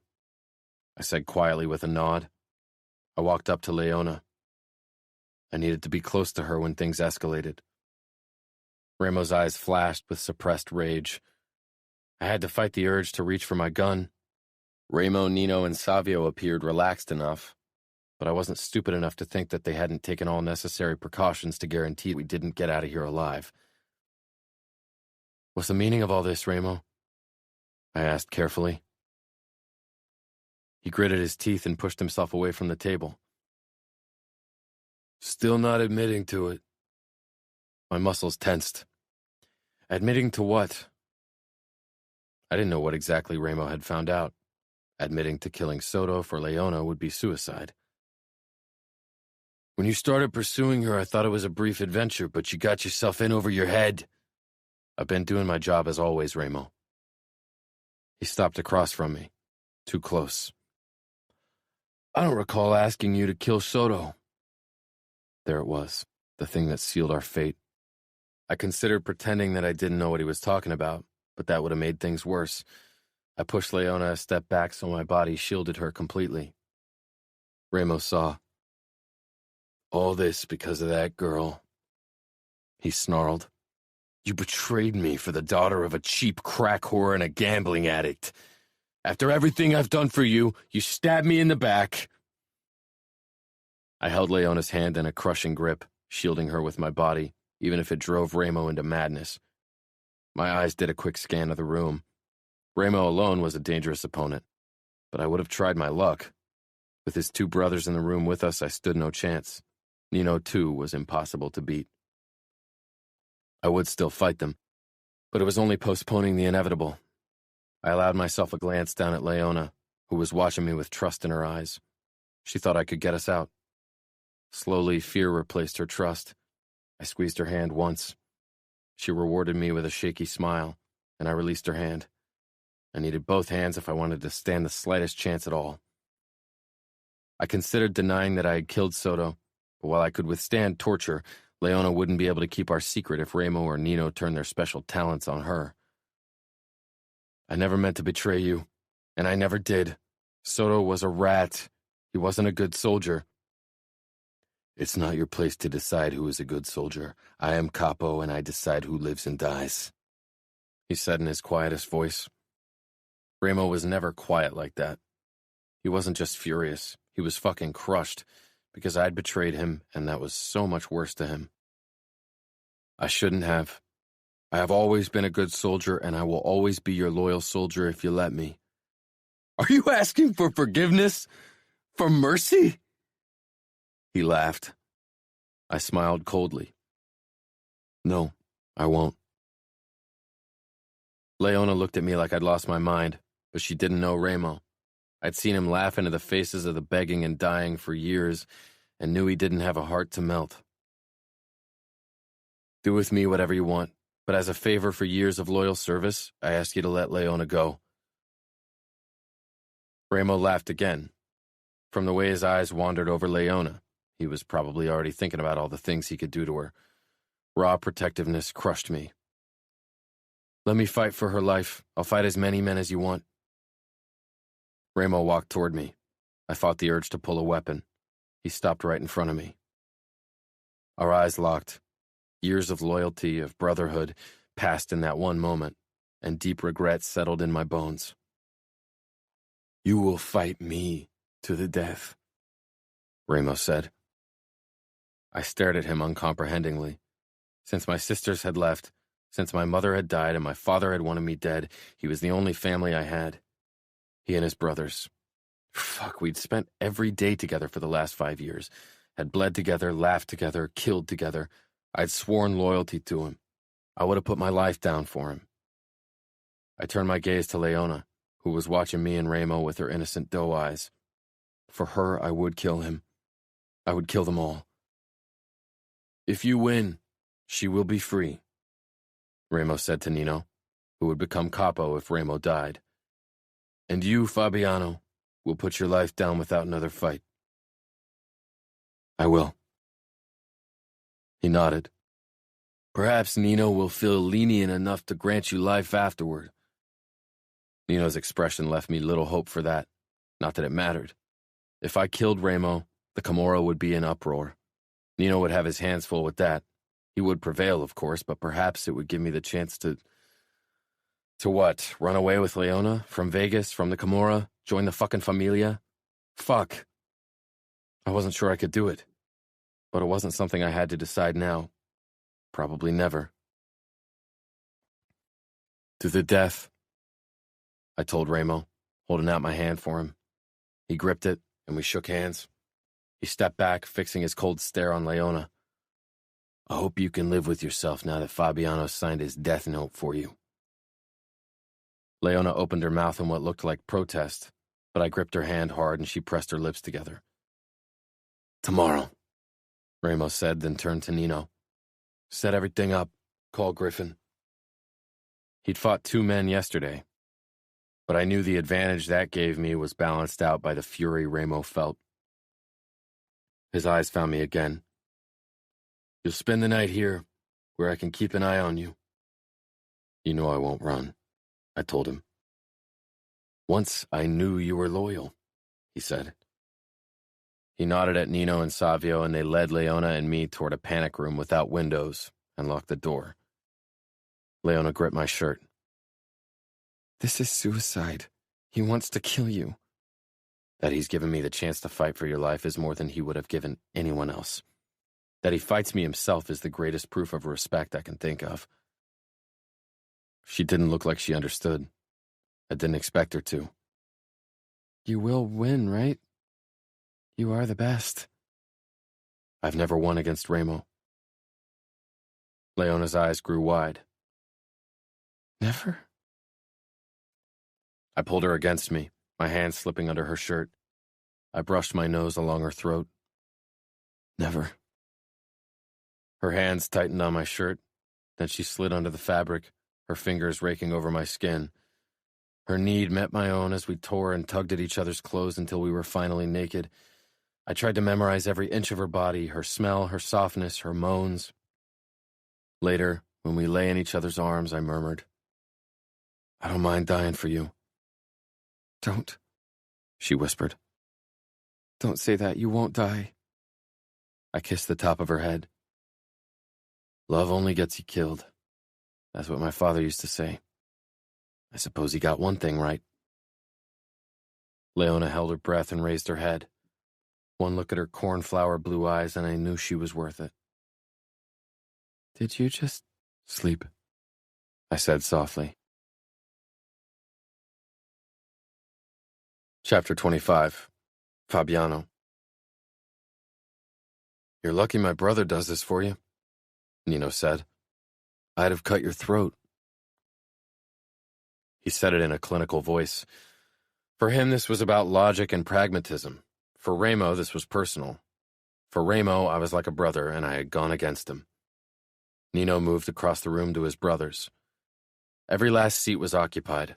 Speaker 1: I said quietly with a nod. I walked up to Leona. I needed to be close to her when things escalated. Ramo's eyes flashed with suppressed rage. I had to fight the urge to reach for my gun. Ramo, Nino, and Savio appeared relaxed enough, but I wasn't stupid enough to think that they hadn't taken all necessary precautions to guarantee we didn't get out of here alive. What's the meaning of all this, Ramo? I asked carefully. He gritted his teeth and pushed himself away from the table. Still not admitting to it. My muscles tensed. Admitting to what? I didn't know what exactly Ramo had found out. Admitting to killing Soto for Leona would be suicide. When you started pursuing her, I thought it was a brief adventure, but you got yourself in over your head. I've been doing my job as always, Ramo. He stopped across from me. Too close. I don't recall asking you to kill Soto. There it was, the thing that sealed our fate. I considered pretending that I didn't know what he was talking about, but that would have made things worse. I pushed Leona a step back so my body shielded her completely. Ramo saw. All this because of that girl. He snarled. You betrayed me for the daughter of a cheap crack whore and a gambling addict. After everything I've done for you, you stabbed me in the back. I held Leona's hand in a crushing grip, shielding her with my body, even if it drove Ramo into madness. My eyes did a quick scan of the room. Ramo alone was a dangerous opponent, but I would have tried my luck. With his two brothers in the room with us, I stood no chance. Nino, too, was impossible to beat. I would still fight them, but it was only postponing the inevitable. I allowed myself a glance down at Leona, who was watching me with trust in her eyes. She thought I could get us out. Slowly, fear replaced her trust. I squeezed her hand once. She rewarded me with a shaky smile, and I released her hand. I needed both hands if I wanted to stand the slightest chance at all. I considered denying that I had killed Soto, but while I could withstand torture, Leona wouldn't be able to keep our secret if Ramo or Nino turned their special talents on her. I never meant to betray you, and I never did. Soto was a rat. He wasn't a good soldier. It's not your place to decide who is a good soldier. I am Capo, and I decide who lives and dies, he said in his quietest voice. Ramo was never quiet like that. He wasn't just furious. He was fucking crushed, because I'd betrayed him, and that was so much worse to him. I shouldn't have. I have always been a good soldier, and I will always be your loyal soldier if you let me. Are you asking for forgiveness? For mercy? He laughed. I smiled coldly. No, I won't. Leona looked at me like I'd lost my mind, but she didn't know Ramo. I'd seen him laugh into the faces of the begging and dying for years and knew he didn't have a heart to melt. Do with me whatever you want, but as a favor for years of loyal service, I ask you to let Leona go. Ramo laughed again. From the way his eyes wandered over Leona, he was probably already thinking about all the things he could do to her. Raw protectiveness crushed me. Let me fight for her life. I'll fight as many men as you want. Ramo walked toward me. I fought the urge to pull a weapon. He stopped right in front of me. Our eyes locked. Years of loyalty, of brotherhood, passed in that one moment, and deep regret settled in my bones. You will fight me to the death, Ramo said. I stared at him uncomprehendingly. Since my sisters had left, since my mother had died and my father had wanted me dead, he was the only family I had. He and his brothers. Fuck, we'd spent every day together for the last 5 years. Had bled together, laughed together, killed together. I'd sworn loyalty to him. I would have put my life down for him. I turned my gaze to Leona, who was watching me and Ramo with her innocent doe eyes. For her, I would kill him. I would kill them all. If you win, she will be free, Ramo said to Nino, who would become capo if Ramo died. And you, Fabiano, will put your life down without another fight. I will. He nodded. Perhaps Nino will feel lenient enough to grant you life afterward. Nino's expression left me little hope for that. Not that it mattered. If I killed Ramo, the Camorra would be in uproar. Nino would have his hands full with that. He would prevail, of course, but perhaps it would give me the chance to what? Run away with Leona? From Vegas? From the Camorra? Join the fucking Familia? Fuck. I wasn't sure I could do it. But it wasn't something I had to decide now. Probably never. To the death, I told Ramo, holding out my hand for him. He gripped it, and we shook hands. He stepped back, fixing his cold stare on Leona. I hope you can live with yourself now that Fabiano signed his death note for you. Leona opened her mouth in what looked like protest, but I gripped her hand hard and she pressed her lips together. Tomorrow, Ramo said, then turned to Nino. Set everything up. Call Griffin. He'd fought 2 men yesterday, but I knew the advantage that gave me was balanced out by the fury Ramo felt. His eyes found me again. You'll spend the night here, where I can keep an eye on you. You know I won't run, I told him. Once I knew you were loyal, he said. He nodded at Nino and Savio, and they led Leona and me toward a panic room without windows and locked the door. Leona gripped my shirt. This is suicide. He wants to kill you. That he's given me the chance to fight for your life is more than he would have given anyone else. That he fights me himself is the greatest proof of respect I can think of. She didn't look like she understood. I didn't expect her to. You will win, right? You are the best. I've never won against Ramo. Leona's eyes grew wide. Never? I pulled her against me, my hand slipping under her shirt. I brushed my nose along her throat. Never. Her hands tightened on my shirt, then she slid under the fabric, her fingers raking over my skin. Her need met my own as we tore and tugged at each other's clothes until we were finally naked. I tried to memorize every inch of her body, her smell, her softness, her moans. Later, when we lay in each other's arms, I murmured, I don't mind dying for you. Don't, she whispered. Don't say that, you won't die. I kissed the top of her head. Love only gets you killed. That's what my father used to say. I suppose he got one thing right. Leona held her breath and raised her head. One look at her cornflower blue eyes and I knew she was worth it. Did you just sleep? I said softly. Chapter 25. Fabiano. You're lucky my brother does this for you, Nino said, I'd have cut your throat. He said it in a clinical voice. For him, this was about logic and pragmatism. For Ramo, this was personal. For Ramo, I was like a brother, and I had gone against him. Nino moved across the room to his brothers. Every last seat was occupied.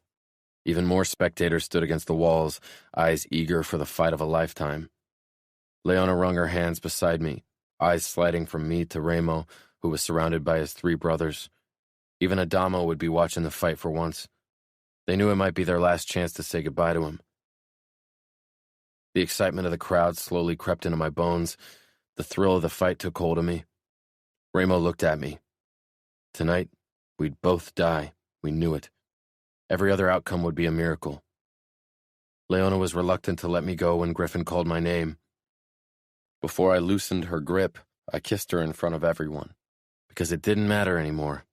Speaker 1: Even more spectators stood against the walls, eyes eager for the fight of a lifetime. Leona wrung her hands beside me, eyes sliding from me to Ramo, who was surrounded by his 3 brothers. Even Adamo would be watching the fight for once. They knew it might be their last chance to say goodbye to him. The excitement of the crowd slowly crept into my bones. The thrill of the fight took hold of me. Ramo looked at me. Tonight, we'd both die. We knew it. Every other outcome would be a miracle. Leona was reluctant to let me go when Griffin called my name. Before I loosened her grip, I kissed her in front of everyone, because it didn't matter anymore.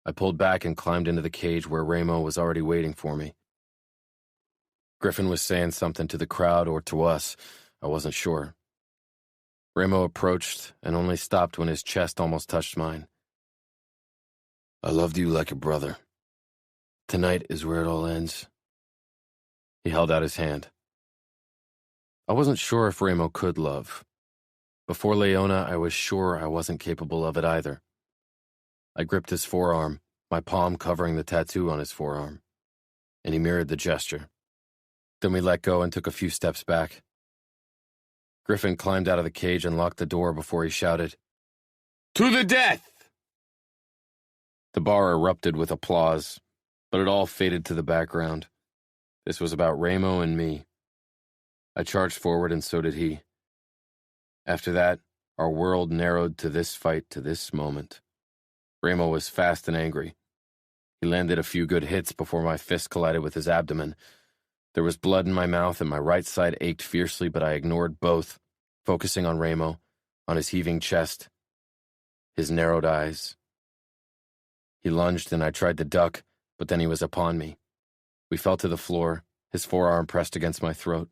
Speaker 1: I pulled back and climbed into the cage where Ramo was already waiting for me. Griffin was saying something to the crowd or to us. I wasn't sure. Ramo approached and only stopped when his chest almost touched mine. I loved you like a brother. Tonight is where it all ends. He held out his hand. I wasn't sure if Ramo could love. Before Leona, I was sure I wasn't capable of it either. I gripped his forearm, my palm covering the tattoo on his forearm, and he mirrored the gesture. Then we let go and took a few steps back. Griffin climbed out of the cage and locked the door before he shouted, "To the death!" The bar erupted with applause, but it all faded to the background. This was about Ramo and me. I charged forward and so did he. After that, our world narrowed to this fight, to this moment. Ramo was fast and angry. He landed a few good hits before my fist collided with his abdomen. There was blood in my mouth and my right side ached fiercely, but I ignored both, focusing on Ramo, on his heaving chest, his narrowed eyes. He lunged and I tried to duck, but then he was upon me. We fell to the floor, his forearm pressed against my throat.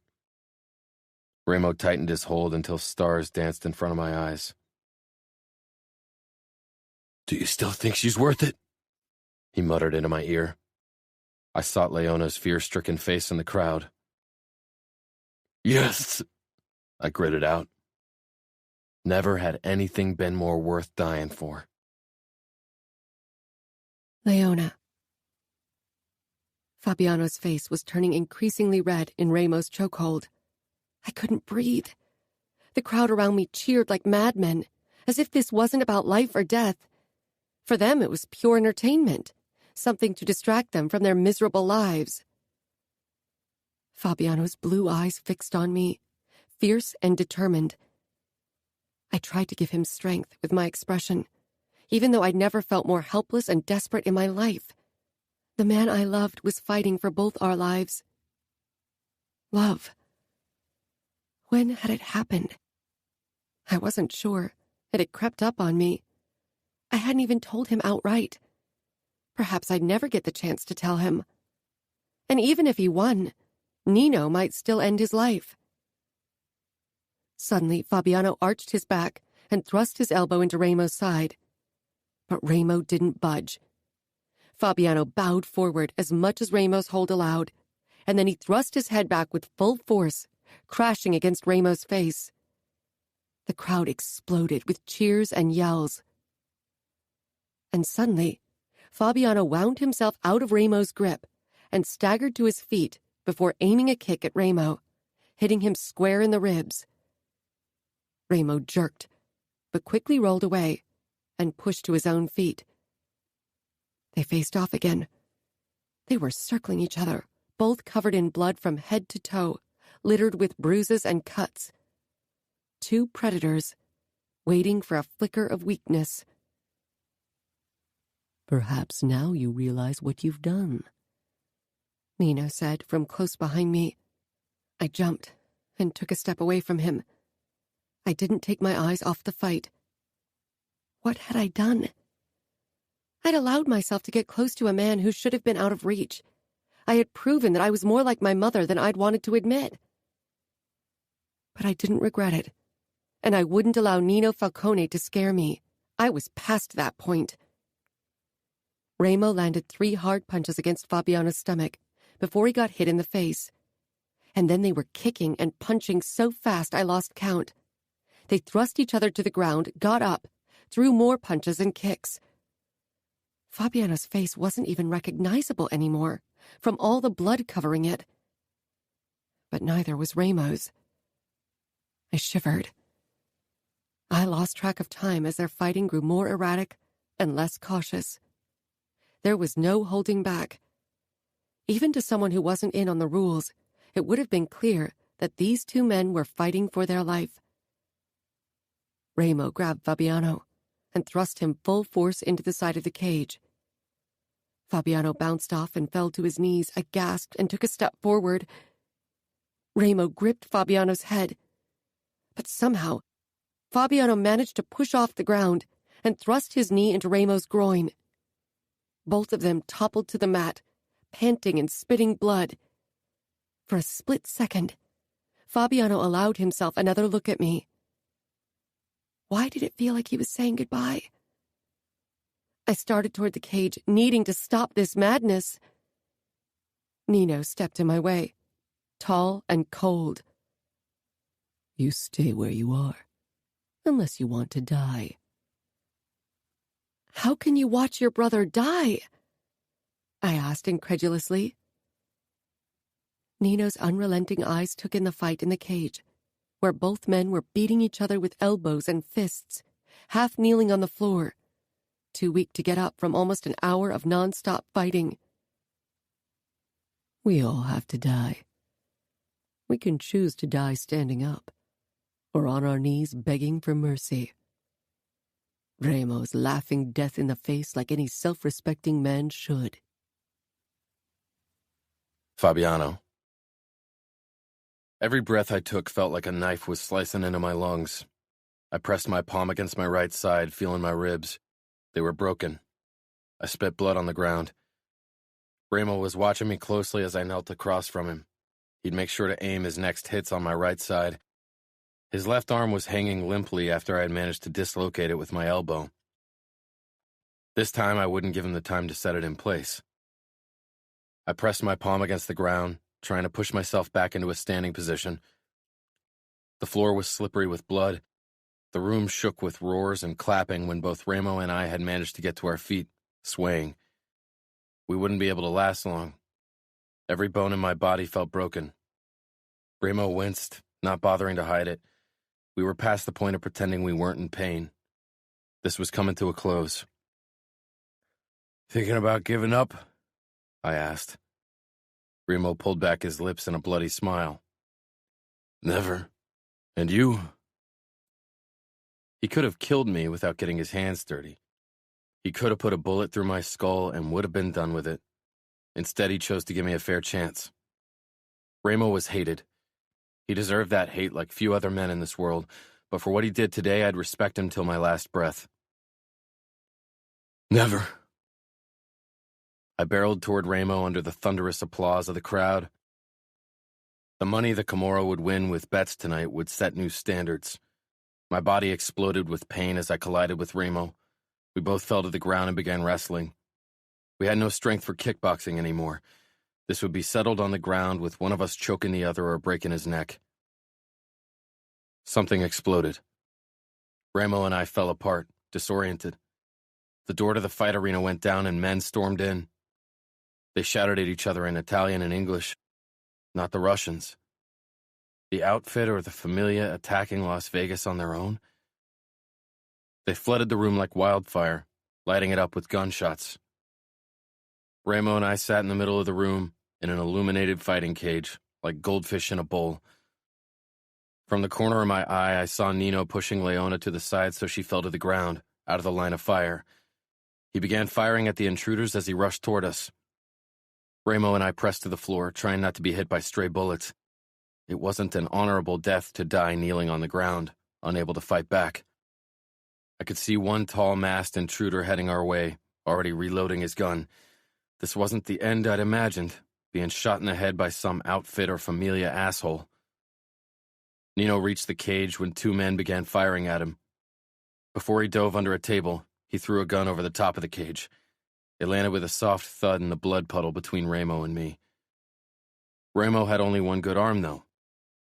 Speaker 1: Ramo tightened his hold until stars danced in front of my eyes. "Do you still think she's worth it?" he muttered into my ear. I sought Leona's fear-stricken face in the crowd. "Yes," I gritted out. Never had anything been more worth dying for.
Speaker 2: Leona. Fabiano's face was turning increasingly red in Ramo's chokehold. I couldn't breathe. The crowd around me cheered like madmen, as if this wasn't about life or death. For them, it was pure entertainment, something to distract them from their miserable lives. Fabiano's blue eyes fixed on me, fierce and determined. I tried to give him strength with my expression, even though I'd never felt more helpless and desperate in my life. The man I loved was fighting for both our lives. Love. When had it happened? I wasn't sure. It had crept up on me. I hadn't even told him outright. Perhaps I'd never get the chance to tell him. And even if he won, Nino might still end his life. Suddenly, Fabiano arched his back and thrust his elbow into Ramo's side. But Ramo didn't budge. Fabiano bowed forward as much as Ramo's hold allowed, and then he thrust his head back with full force, crashing against Ramo's face. The crowd exploded with cheers and yells. And suddenly, Fabiano wound himself out of Ramo's grip and staggered to his feet before aiming a kick at Ramo, hitting him square in the ribs. Ramo jerked, but quickly rolled away and pushed to his own feet. They faced off again. They were circling each other, both covered in blood from head to toe, littered with bruises and cuts. Two predators, waiting for a flicker of weakness.
Speaker 3: "Perhaps now you realize what you've done,"
Speaker 2: Nino said from close behind me. I jumped and took a step away from him. I didn't take my eyes off the fight. What had I done? I'd allowed myself to get close to a man who should have been out of reach. I had proven that I was more like my mother than I'd wanted to admit. But I didn't regret it, and I wouldn't allow Nino Falcone to scare me. I was past that point. Ramo landed 3 hard punches against Fabiano's stomach before he got hit in the face. And then they were kicking and punching so fast I lost count. They thrust each other to the ground, got up, threw more punches and kicks. Fabiano's face wasn't even recognizable anymore, from all the blood covering it. But neither was Ramo's. I shivered. I lost track of time as their fighting grew more erratic and less cautious. There was no holding back. Even to someone who wasn't in on the rules, it would have been clear that these 2 men were fighting for their life. Ramo grabbed Fabiano and thrust him full force into the side of the cage. Fabiano bounced off and fell to his knees, aghast, and took a step forward. Ramo gripped Fabiano's head, but somehow Fabiano managed to push off the ground and thrust his knee into Ramo's groin. Both of them toppled to the mat, panting and spitting blood. For a split second, Fabiano allowed himself another look at me. Why did it feel like he was saying goodbye? I started toward the cage, needing to stop this madness. Nino stepped in my way, tall and cold.
Speaker 3: You stay where you are, unless you want to die.
Speaker 2: How can you watch your brother die? I asked incredulously. Nino's unrelenting eyes took in the fight in the cage, where both men were beating each other with elbows and fists, half kneeling on the floor, too weak to get up from almost an hour of non-stop fighting.
Speaker 3: We all have to die. We can choose to die standing up, or on our knees begging for mercy. Ramo's laughing death in the face like any self-respecting man should.
Speaker 1: Fabiano. Every breath I took felt like a knife was slicing into my lungs. I pressed my palm against my right side, feeling my ribs. They were broken. I spit blood on the ground. Ramo was watching me closely as I knelt across from him. He'd make sure to aim his next hits on my right side. His left arm was hanging limply after I had managed to dislocate it with my elbow. This time I wouldn't give him the time to set it in place. I pressed my palm against the ground, trying to push myself back into a standing position. The floor was slippery with blood. The room shook with roars and clapping when both Ramo and I had managed to get to our feet, swaying. We wouldn't be able to last long. Every bone in my body felt broken. Ramo winced, not bothering to hide it. We were past the point of pretending we weren't in pain. This was coming to a close. "Thinking about giving up?" I asked. Ramo pulled back his lips in a bloody smile. "Never. And you?" He could have killed me without getting his hands dirty. He could have put a bullet through my skull and would have been done with it. Instead, he chose to give me a fair chance. Ramo was hated. He deserved that hate like few other men in this world, but for what he did today, I'd respect him till my last breath. "Never." I barreled toward Ramo under the thunderous applause of the crowd. The money the Camorra would win with bets tonight would set new standards. My body exploded with pain as I collided with Ramo. We both fell to the ground and began wrestling. We had no strength for kickboxing anymore. This would be settled on the ground with one of us choking the other or breaking his neck. Something exploded. Ramo and I fell apart, disoriented. The door to the fight arena went down and men stormed in. They shouted at each other in Italian and English. Not the Russians. The outfit or the Familia attacking Las Vegas on their own? They flooded the room like wildfire, lighting it up with gunshots. Ramo and I sat in the middle of the room in an illuminated fighting cage, like goldfish in a bowl. From the corner of my eye, I saw Nino pushing Leona to the side so she fell to the ground, out of the line of fire. He began firing at the intruders as he rushed toward us. Ramo and I pressed to the floor, trying not to be hit by stray bullets. It wasn't an honorable death to die kneeling on the ground, unable to fight back. I could see one tall masked intruder heading our way, already reloading his gun. This wasn't the end I'd imagined, being shot in the head by some outfit or Familia asshole. Nino reached the cage when 2 men began firing at him. Before he dove under a table, he threw a gun over the top of the cage. It landed with a soft thud in the blood puddle between Ramo and me. Ramo had only one good arm, though,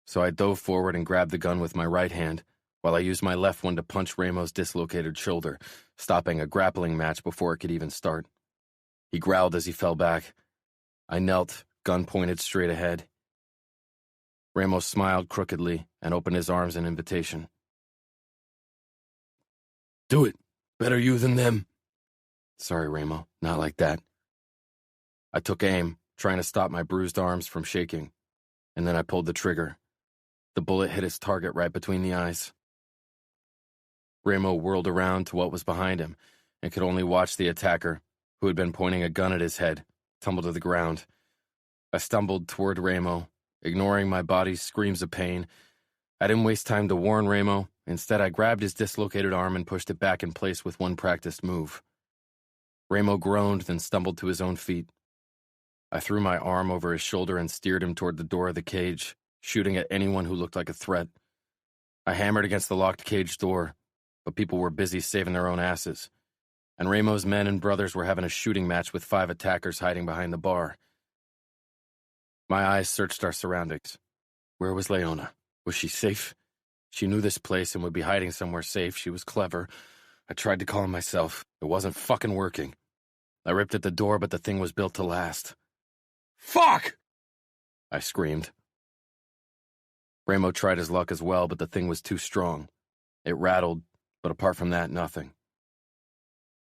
Speaker 1: so I dove forward and grabbed the gun with my right hand, while I used my left one to punch Ramo's dislocated shoulder, stopping a grappling match before it could even start. He growled as he fell back. I knelt, gun pointed straight ahead. Ramo smiled crookedly and opened his arms in invitation. Do it. Better you than them. Sorry, Ramo. Not like that. I took aim, trying to stop my bruised arms from shaking, and then I pulled the trigger. The bullet hit its target right between the eyes. Ramo whirled around to what was behind him and could only watch the attacker, who had been pointing a gun at his head, tumble to the ground. I stumbled toward Ramo, ignoring my body's screams of pain. I didn't waste time to warn Ramo. Instead, I grabbed his dislocated arm and pushed it back in place with one practiced move. Ramo groaned, then stumbled to his own feet. I threw my arm over his shoulder and steered him toward the door of the cage, shooting at anyone who looked like a threat. I hammered against the locked cage door, but people were busy saving their own asses, and Ramo's men and brothers were having a shooting match with 5 attackers hiding behind the bar. My eyes searched our surroundings. Where was Leona? Was she safe? She knew this place and would be hiding somewhere safe. She was clever. I tried to calm myself. It wasn't fucking working. I ripped at the door, but the thing was built to last. Fuck! I screamed. Ramo tried his luck as well, but the thing was too strong. It rattled, but apart from that, nothing.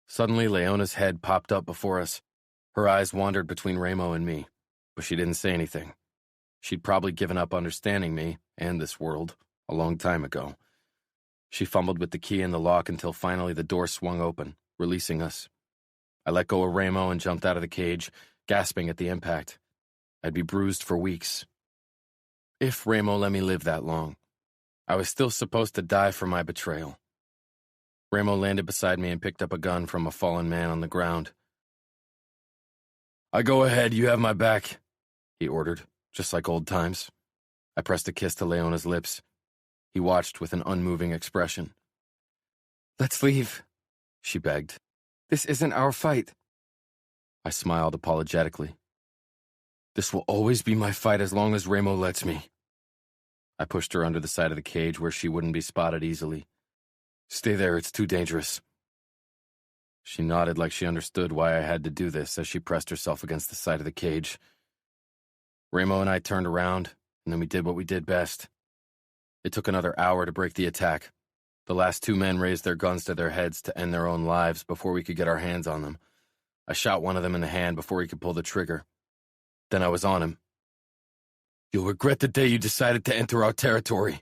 Speaker 1: Suddenly, Leona's head popped up before us. Her eyes wandered between Ramo and me, but she didn't say anything. She'd probably given up understanding me, and this world, a long time ago. She fumbled with the key in the lock until finally the door swung open, releasing us. I let go of Ramo and jumped out of the cage, gasping at the impact. I'd be bruised for weeks. If Ramo let me live that long, I was still supposed to die for my betrayal. Ramo landed beside me and picked up a gun from a fallen man on the ground. I go ahead, you have my back, he ordered, just like old times. I pressed a kiss to Leona's lips. He watched with an unmoving expression. Let's leave, she begged. This isn't our fight. I smiled apologetically. This will always be my fight as long as Ramo lets me. I pushed her under the side of the cage where she wouldn't be spotted easily. Stay there, it's too dangerous. She nodded like she understood why I had to do this as she pressed herself against the side of the cage. Ramo and I turned around, and then we did what we did best. It took another hour to break the attack. The last 2 men raised their guns to their heads to end their own lives before we could get our hands on them. I shot one of them in the hand before he could pull the trigger. Then I was on him. You'll regret the day you decided to enter our territory.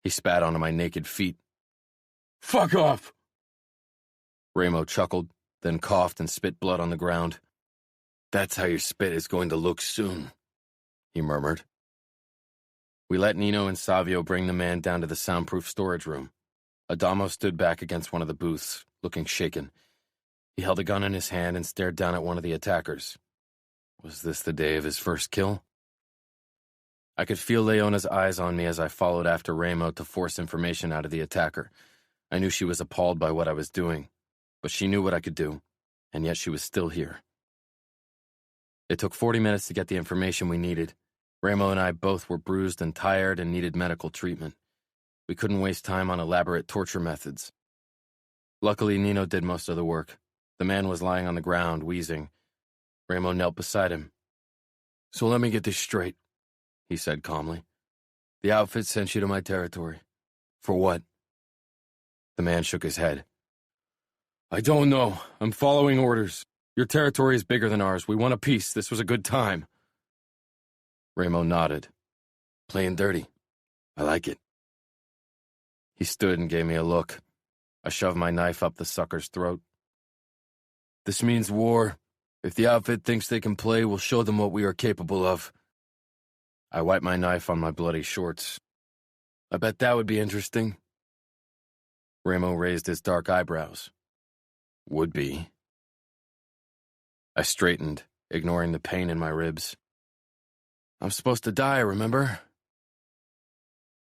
Speaker 1: He spat onto my naked feet. Fuck off! Ramo chuckled, then coughed and spit blood on the ground. That's how your spit is going to look soon, he murmured. We let Nino and Savio bring the man down to the soundproof storage room. Adamo stood back against one of the booths, looking shaken. He held a gun in his hand and stared down at one of the attackers. Was this the day of his first kill? I could feel Leona's eyes on me as I followed after Ramo to force information out of the attacker. I knew she was appalled by what I was doing, but she knew what I could do, and yet she was still here. It took 40 minutes to get the information we needed. Ramo and I both were bruised and tired and needed medical treatment. We couldn't waste time on elaborate torture methods. Luckily, Nino did most of the work. The man was lying on the ground, wheezing. Ramo knelt beside him. So let me get this straight, he said calmly. The outfit sent you to my territory. For what? The man shook his head. I don't know. I'm following orders. Your territory is bigger than ours. We want a peace. This was a good time. Ramo nodded. Playing dirty. I like it. He stood and gave me a look. I shoved my knife up the sucker's throat. This means war. If the outfit thinks they can play, we'll show them what we are capable of. I wiped my knife on my bloody shorts. I bet that would be interesting. Ramo raised his dark eyebrows. Would be. I straightened, ignoring the pain in my ribs. I'm supposed to die, remember?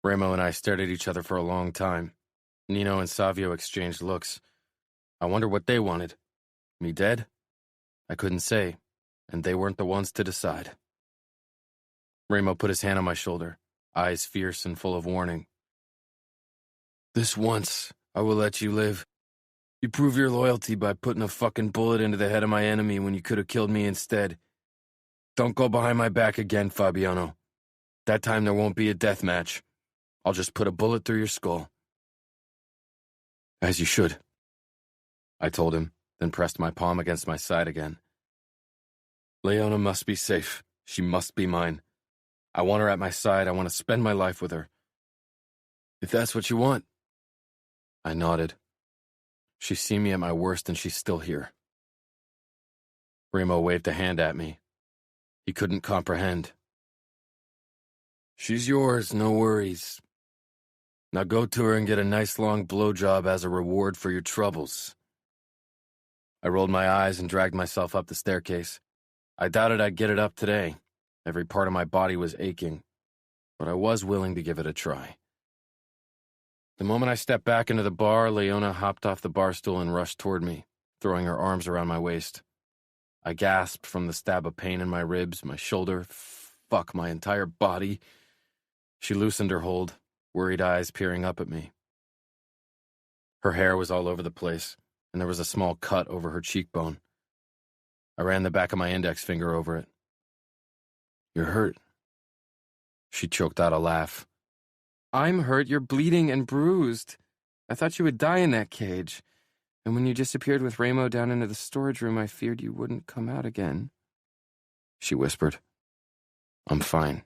Speaker 1: Ramo and I stared at each other for a long time. Nino and Savio exchanged looks. I wonder what they wanted. Me dead? I couldn't say, and they weren't the ones to decide. Ramo put his hand on my shoulder, eyes fierce and full of warning. This once, I will let you live. You prove your loyalty by putting a fucking bullet into the head of my enemy when you could have killed me instead. Don't go behind my back again, Fabiano. That time there won't be a death match. I'll just put a bullet through your skull. As you should, I told him, then pressed my palm against my side again. Leona must be safe. She must be mine. I want her at my side. I want to spend my life with her. If that's what you want. I nodded. She's seen me at my worst and she's still here. Ramo waved a hand at me. He couldn't comprehend. She's yours, no worries. Now go to her and get a nice long blowjob as a reward for your troubles. I rolled my eyes and dragged myself up the staircase. I doubted I'd get it up today. Every part of my body was aching, but I was willing to give it a try. The moment I stepped back into the bar, Leona hopped off the bar stool and rushed toward me, throwing her arms around my waist. I gasped from the stab of pain in my ribs, my shoulder, my entire body. She loosened her hold, worried eyes peering up at me. Her hair was all over the place, and there was a small cut over her cheekbone. I ran the back of my index finger over it. You're hurt. She choked out a laugh. I'm hurt. You're bleeding and bruised. I thought you would die in that cage. And when you disappeared with Ramo down into the storage room, I feared you wouldn't come out again. She whispered. I'm fine,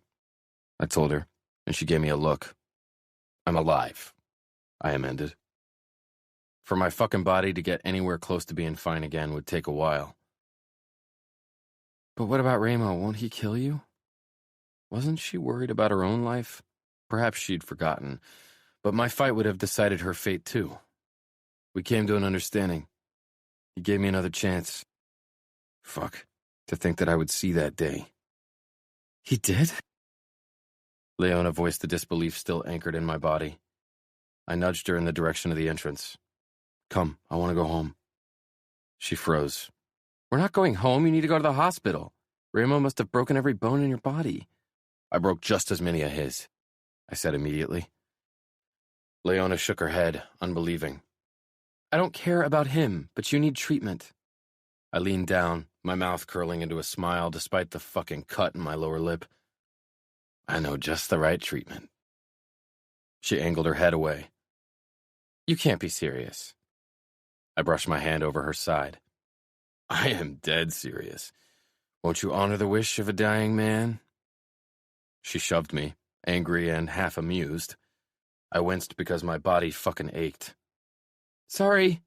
Speaker 1: I told her, and she gave me a look. I'm alive, I amended. For my fucking body to get anywhere close to being fine again would take a while. But what about Ramo? Won't he kill you? Wasn't she worried about her own life? Perhaps she'd forgotten, but my fight would have decided her fate too. We came to an understanding. He gave me another chance. Fuck, to think that I would see that day. He did? Leona voiced the disbelief still anchored in my body. I nudged her in the direction of the entrance. Come, I want to go home. She froze. We're not going home. You need to go to the hospital. Ramo must have broken every bone in your body. I broke just as many of his, I said immediately. Leona shook her head, unbelieving. I don't care about him, but you need treatment. I leaned down, my mouth curling into a smile despite the fucking cut in my lower lip. I know just the right treatment. She angled her head away. You can't be serious. I brushed my hand over her side. I am dead serious. Won't you honor the wish of a dying man? She shoved me, angry and half amused. I winced because my body fucking ached. Sorry,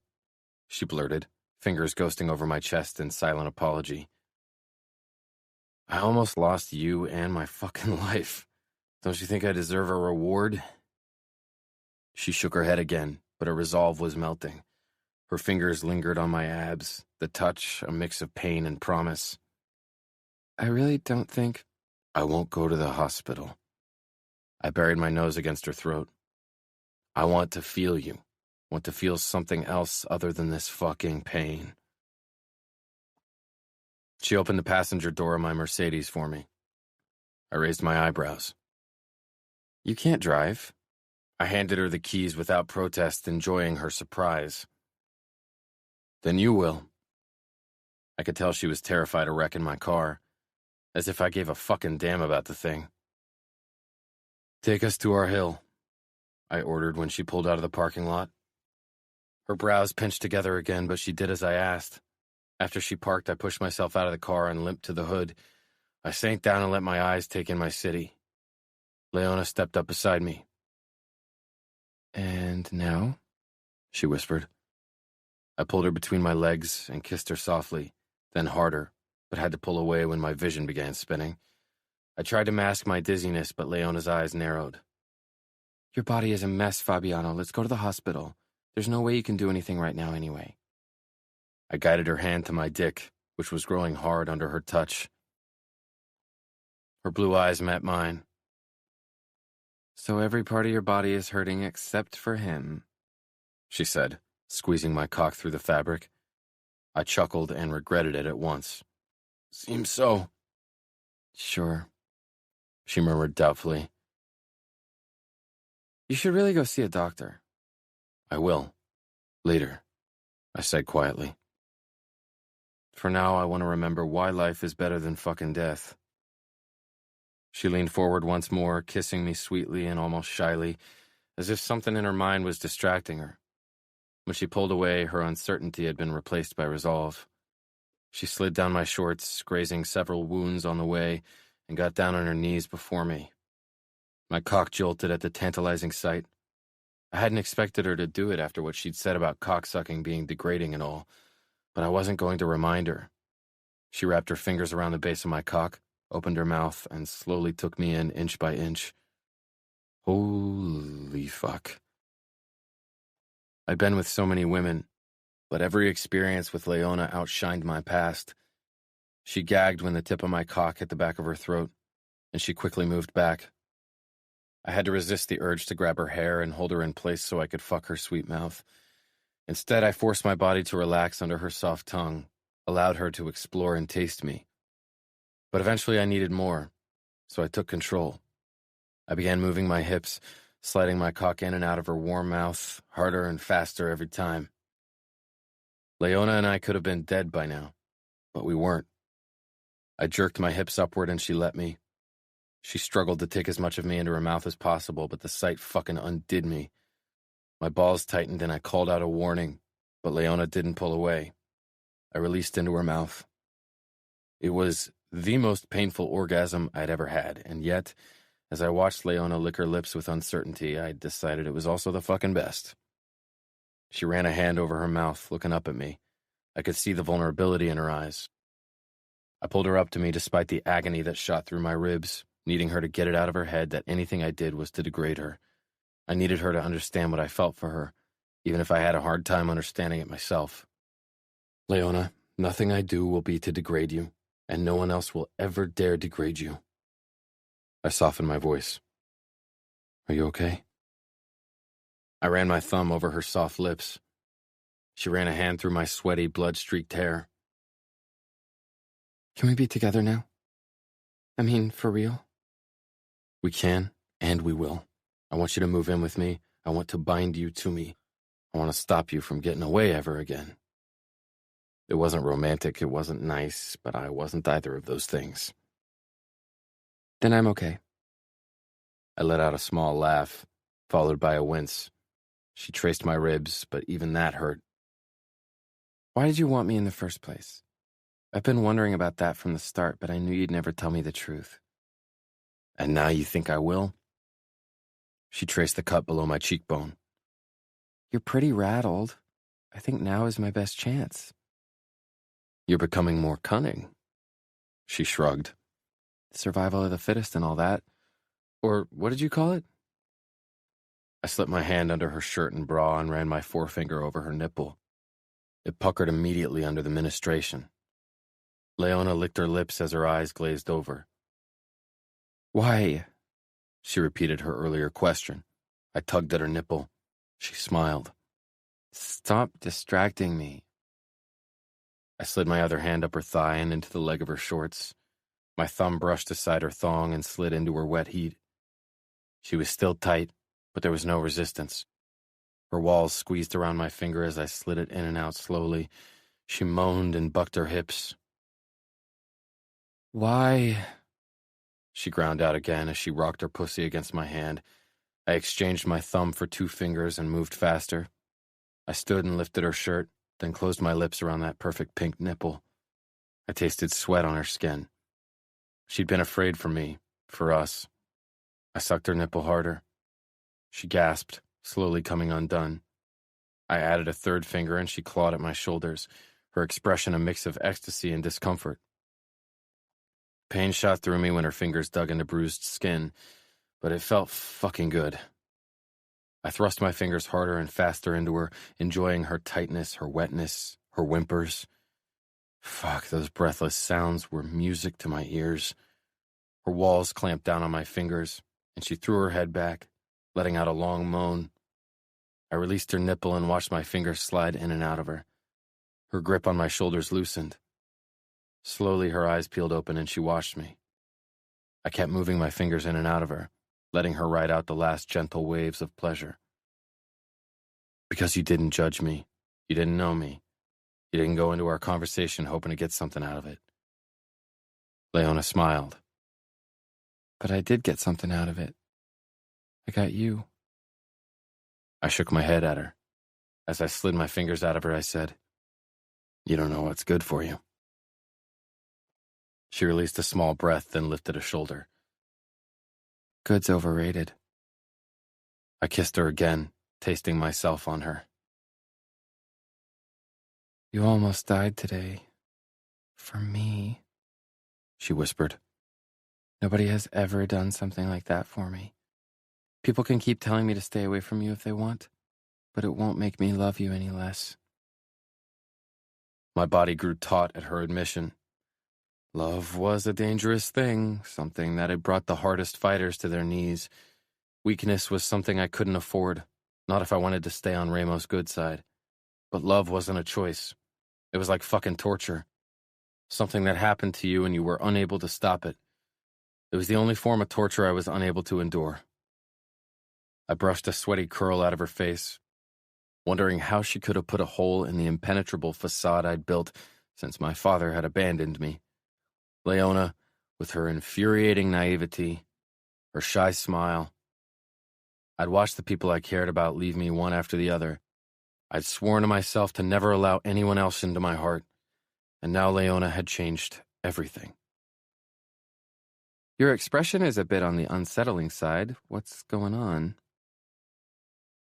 Speaker 1: she blurted, fingers ghosting over my chest in silent apology. I almost lost you and my fucking life. Don't you think I deserve a reward? She shook her head again, but her resolve was melting. Her fingers lingered on my abs, the touch a mix of pain and promise. I really don't think... I won't go to the hospital. I buried my nose against her throat. I want to feel you. Want to feel something else other than this fucking pain. She opened the passenger door of my Mercedes for me. I raised my eyebrows. You can't drive. I handed her the keys without protest, enjoying her surprise. Then you will. I could tell she was terrified of wrecking my car, as if I gave a fucking damn about the thing. Take us to our hill, I ordered when she pulled out of the parking lot. Her brows pinched together again, but she did as I asked. After she parked, I pushed myself out of the car and limped to the hood. I sank down and let my eyes take in my city. Leona stepped up beside me. And now? She whispered. I pulled her between my legs and kissed her softly, then harder, but had to pull away when my vision began spinning. I tried to mask my dizziness, but Leona's eyes narrowed. Your body is a mess, Fabiano. Let's go to the hospital. There's no way you can do anything right now anyway. I guided her hand to my dick, which was growing hard under her touch. Her blue eyes met mine. So every part of your body is hurting except for him, she said, squeezing my cock through the fabric. I chuckled and regretted it at once. Seems so.
Speaker 4: Sure.
Speaker 1: She murmured doubtfully.
Speaker 4: You should really go see a doctor.
Speaker 1: I will. Later, I said quietly. For now, I want to remember why life is better than fucking death. She leaned forward once more, kissing me sweetly and almost shyly, as if something in her mind was distracting her. When she pulled away, her uncertainty had been replaced by resolve. She slid down my shorts, grazing several wounds on the way, and got down on her knees before me. My cock jolted at the tantalizing sight. I hadn't expected her to do it after what she'd said about cocksucking being degrading and all, but I wasn't going to remind her. She wrapped her fingers around the base of my cock, opened her mouth, and slowly took me in inch by inch. Holy fuck. I'd been with so many women, but every experience with Leona outshined my past. She gagged when the tip of my cock hit the back of her throat, and she quickly moved back. I had to resist the urge to grab her hair and hold her in place so I could fuck her sweet mouth. Instead, I forced my body to relax under her soft tongue, allowed her to explore and taste me. But eventually I needed more, so I took control. I began moving my hips, sliding my cock in and out of her warm mouth, harder and faster every time. Leona and I could have been dead by now, but we weren't. I jerked my hips upward and she let me. She struggled to take as much of me into her mouth as possible, but the sight fucking undid me. My balls tightened and I called out a warning, but Leona didn't pull away. I released into her mouth. It was the most painful orgasm I'd ever had, and yet, as I watched Leona lick her lips with uncertainty, I decided it was also the fucking best. She ran a hand over her mouth, looking up at me. I could see the vulnerability in her eyes. I pulled her up to me despite the agony that shot through my ribs, needing her to get it out of her head that anything I did was to degrade her. I needed her to understand what I felt for her, even if I had a hard time understanding it myself. Leona, nothing I do will be to degrade you, and no one else will ever dare degrade you. I softened my voice. Are you okay? I ran my thumb over her soft lips. She ran a hand through my sweaty, blood-streaked hair.
Speaker 4: Can we be together now? I mean, for real?
Speaker 1: We can, and we will. I want you to move in with me. I want to bind you to me. I want to stop you from getting away ever again. It wasn't romantic, it wasn't nice, but I wasn't either of those things.
Speaker 4: Then I'm okay.
Speaker 1: I let out a small laugh, followed by a wince. She traced my ribs, but even that hurt.
Speaker 4: Why did you want me in the first place? I've been wondering about that from the start, but I knew you'd never tell me the truth.
Speaker 1: And now you think I will? She traced the cut below my cheekbone.
Speaker 4: You're pretty rattled. I think now is my best chance.
Speaker 1: You're becoming more cunning. She shrugged.
Speaker 4: Survival of the fittest and all that. Or what did you call it?
Speaker 1: I slipped my hand under her shirt and bra and ran my forefinger over her nipple. It puckered immediately under the ministration. Leona licked her lips as her eyes glazed over.
Speaker 4: Why?
Speaker 1: She repeated her earlier question. I tugged at her nipple. She smiled.
Speaker 4: Stop distracting me.
Speaker 1: I slid my other hand up her thigh and into the leg of her shorts. My thumb brushed aside her thong and slid into her wet heat. She was still tight, but there was no resistance. Her walls squeezed around my finger as I slid it in and out slowly. She moaned and bucked her hips.
Speaker 4: Why?
Speaker 1: She ground out again as she rocked her pussy against my hand. I exchanged my thumb for 2 fingers and moved faster. I stood and lifted her shirt, then closed my lips around that perfect pink nipple. I tasted sweat on her skin. She'd been afraid for me, for us. I sucked her nipple harder. She gasped, slowly coming undone. I added a 3rd finger and she clawed at my shoulders, her expression a mix of ecstasy and discomfort. Pain shot through me when her fingers dug into bruised skin, but it felt fucking good. I thrust my fingers harder and faster into her, enjoying her tightness, her wetness, her whimpers. Fuck, those breathless sounds were music to my ears. Her walls clamped down on my fingers, and she threw her head back, letting out a long moan. I released her nipple and watched my fingers slide in and out of her. Her grip on my shoulders loosened. Slowly, her eyes peeled open and she watched me. I kept moving my fingers in and out of her, letting her ride out the last gentle waves of pleasure. Because you didn't judge me. You didn't know me. You didn't go into our conversation hoping to get something out of it. Leona smiled.
Speaker 4: But I did get something out of it. I got you.
Speaker 1: I shook my head at her. As I slid my fingers out of her, I said, "You don't know what's good for you." She released a small breath, then lifted a shoulder.
Speaker 4: Good's overrated.
Speaker 1: I kissed her again, tasting myself on her.
Speaker 4: You almost died today. For me,
Speaker 1: she whispered.
Speaker 4: Nobody has ever done something like that for me. People can keep telling me to stay away from you if they want, but it won't make me love you any less.
Speaker 1: My body grew taut at her admission. Love was a dangerous thing, something that had brought the hardest fighters to their knees. Weakness was something I couldn't afford, not if I wanted to stay on Ramo's good side. But love wasn't a choice. It was like fucking torture. Something that happened to you and you were unable to stop it. It was the only form of torture I was unable to endure. I brushed a sweaty curl out of her face, wondering how she could have put a hole in the impenetrable facade I'd built since my father had abandoned me. Leona, with her infuriating naivety, her shy smile. I'd watched the people I cared about leave me one after the other. I'd sworn to myself to never allow anyone else into my heart, and now Leona had changed everything.
Speaker 4: Your expression is a bit on the unsettling side. What's going on?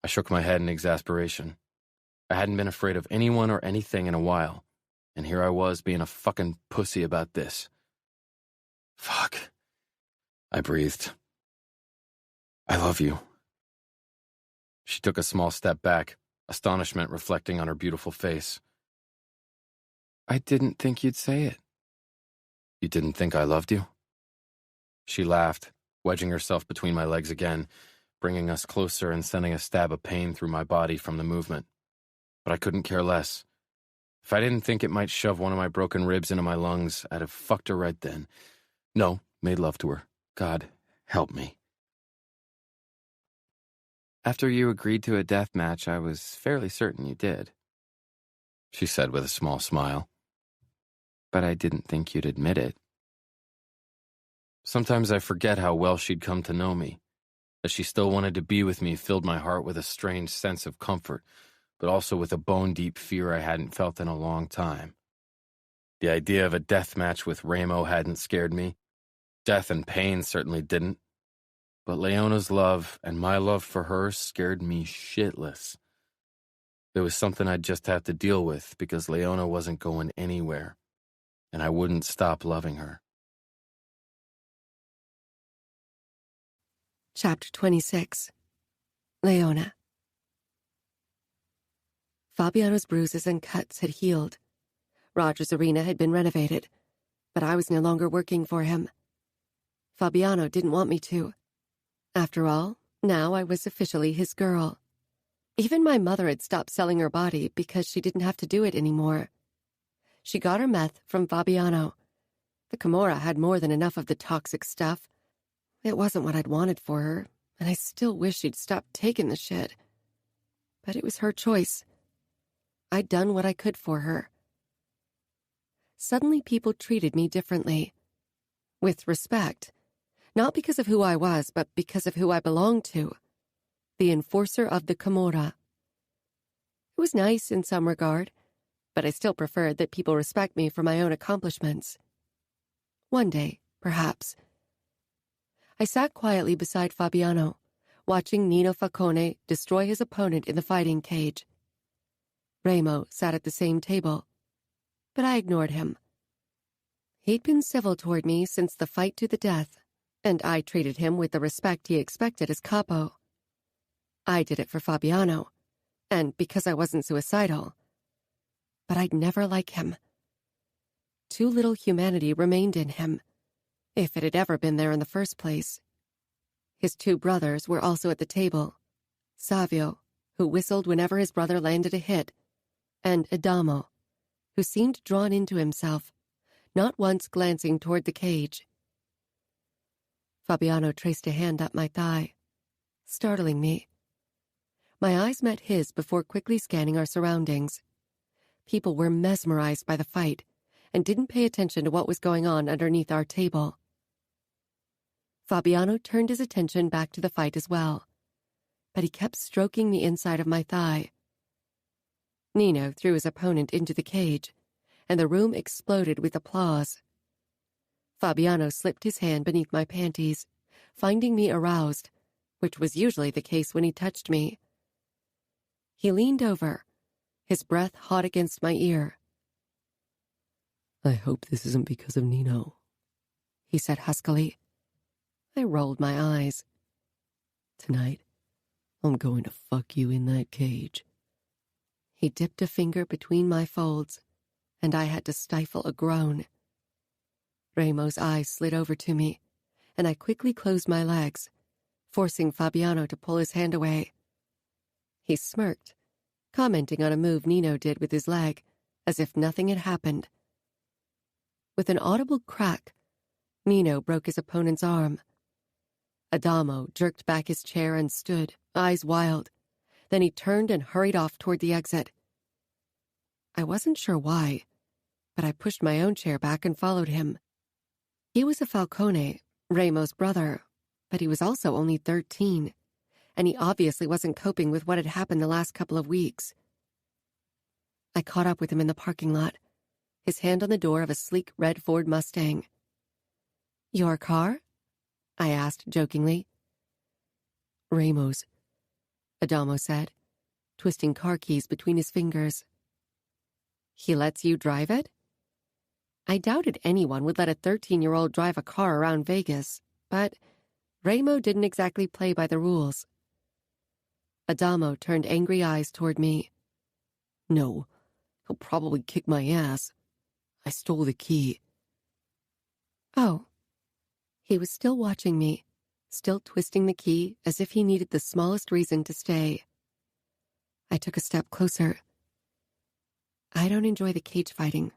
Speaker 1: I shook my head in exasperation. I hadn't been afraid of anyone or anything in a while, and here I was being a fucking pussy about this. Fuck. I breathed. I love you. She took a small step back, astonishment reflecting on her beautiful face.
Speaker 4: I didn't think you'd say it.
Speaker 1: You didn't think I loved you? She laughed, wedging herself between my legs again, bringing us closer and sending a stab of pain through my body from the movement. But I couldn't care less. If I didn't think it might shove one of my broken ribs into my lungs, I'd have fucked her right then. No, made love to her. God, help me.
Speaker 4: After you agreed to a death match, I was fairly certain you did,
Speaker 1: she said with a small smile.
Speaker 4: But I didn't think you'd admit it.
Speaker 1: Sometimes I forget how well she'd come to know me. That she still wanted to be with me filled my heart with a strange sense of comfort, but also with a bone-deep fear I hadn't felt in a long time. The idea of a death match with Ramo hadn't scared me. Death and pain certainly didn't. But Leona's love and my love for her scared me shitless. There was something I'd just have to deal with because Leona wasn't going anywhere, and I wouldn't stop loving her.
Speaker 2: Chapter 26. Leona. Fabiano's bruises and cuts had healed. Roger's arena had been renovated, but I was no longer working for him. Fabiano didn't want me to. After all, now I was officially his girl. Even my mother had stopped selling her body because she didn't have to do it anymore. She got her meth from Fabiano. The Camorra had more than enough of the toxic stuff. It wasn't what I'd wanted for her, and I still wish she'd stopped taking the shit. But it was her choice. I'd done what I could for her. Suddenly people treated me differently. With respect. Not because of who I was, but because of who I belonged to. The enforcer of the Camorra. It was nice in some regard, but I still preferred that people respect me for my own accomplishments. One day, perhaps. I sat quietly beside Fabiano, watching Nino Falcone destroy his opponent in the fighting cage. Ramo sat at the same table, but I ignored him. He'd been civil toward me since the fight to the death, and I treated him with the respect he expected as capo. I did it for Fabiano, and because I wasn't suicidal. But I'd never like him. Too little humanity remained in him, if it had ever been there in the first place. His two brothers were also at the table. Savio, who whistled whenever his brother landed a hit, and Adamo, who seemed drawn into himself, not once glancing toward the cage. Fabiano traced a hand up my thigh, startling me. My eyes met his before quickly scanning our surroundings. People were mesmerized by the fight and didn't pay attention to what was going on underneath our table. Fabiano turned his attention back to the fight as well, but he kept stroking the inside of my thigh. Nino threw his opponent into the cage, and the room exploded with applause. Fabiano slipped his hand beneath my panties, finding me aroused, which was usually the case when he touched me. He leaned over, his breath hot against my ear.
Speaker 3: I hope this isn't because of Nino,
Speaker 2: he said huskily. I rolled my eyes.
Speaker 3: Tonight, I'm going to fuck you in that cage.
Speaker 2: He dipped a finger between my folds, and I had to stifle a groan. Ramo's eyes slid over to me, and I quickly closed my legs, forcing Fabiano to pull his hand away. He smirked, commenting on a move Nino did with his leg, as if nothing had happened. With an audible crack, Nino broke his opponent's arm. Adamo jerked back his chair and stood, eyes wild. Then he turned and hurried off toward the exit. I wasn't sure why, but I pushed my own chair back and followed him. He was a Falcone, Ramo's brother, but he was also only 13, and he obviously wasn't coping with what had happened the last couple of weeks. I caught up with him in the parking lot, his hand on the door of a sleek red Ford Mustang. "Your car?" I asked jokingly.
Speaker 3: Ramo's,
Speaker 2: Adamo said, twisting car keys between his fingers. "He lets you drive it?" I doubted anyone would let a 13-year-old drive a car around Vegas, but Ramo didn't exactly play by the rules. Adamo turned angry eyes toward me.
Speaker 3: No, he'll probably kick my ass. I stole the key.
Speaker 2: Oh. He was still watching me, still twisting the key as if he needed the smallest reason to stay. I took a step closer. I don't enjoy the cage fighting.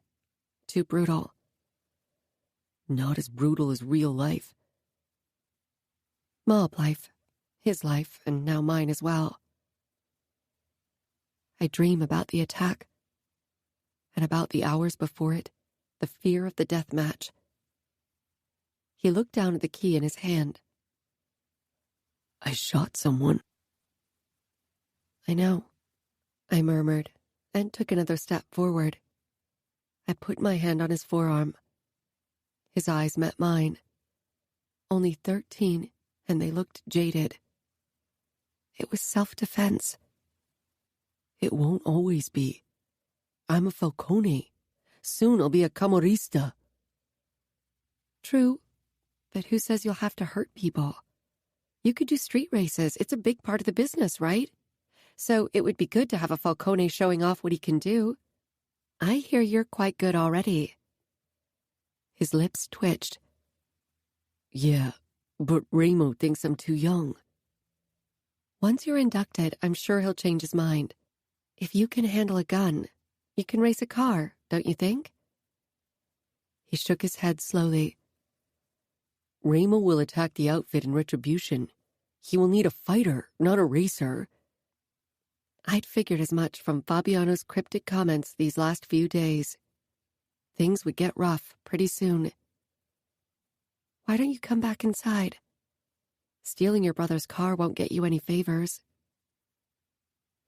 Speaker 2: Too brutal.
Speaker 3: Not as brutal as real life.
Speaker 2: Mob life. His life, and now mine as well. I dream about the attack, and about the hours before it, the fear of the death match. He looked down at the key in his hand.
Speaker 3: I shot someone.
Speaker 2: I know, I murmured, and took another step forward. I put my hand on his forearm. His eyes met mine. Only 13, and they looked jaded. It was self-defense.
Speaker 3: It won't always be. I'm a Falcone. Soon I'll be a camorrista.
Speaker 2: True, but who says you'll have to hurt people? You could do street races. It's a big part of the business, right? So it would be good to have a Falcone showing off what he can do. I hear you're quite good already. His lips twitched.
Speaker 3: Yeah, but Ramo thinks I'm too young.
Speaker 2: Once you're inducted, I'm sure he'll change his mind. If you can handle a gun, you can race a car, don't you think? He shook his head slowly.
Speaker 3: Ramo will attack the outfit in retribution. He will need a fighter, not a racer.
Speaker 2: I'd figured as much from Fabiano's cryptic comments these last few days. Things would get rough pretty soon. Why don't you come back inside? Stealing your brother's car won't get you any favors.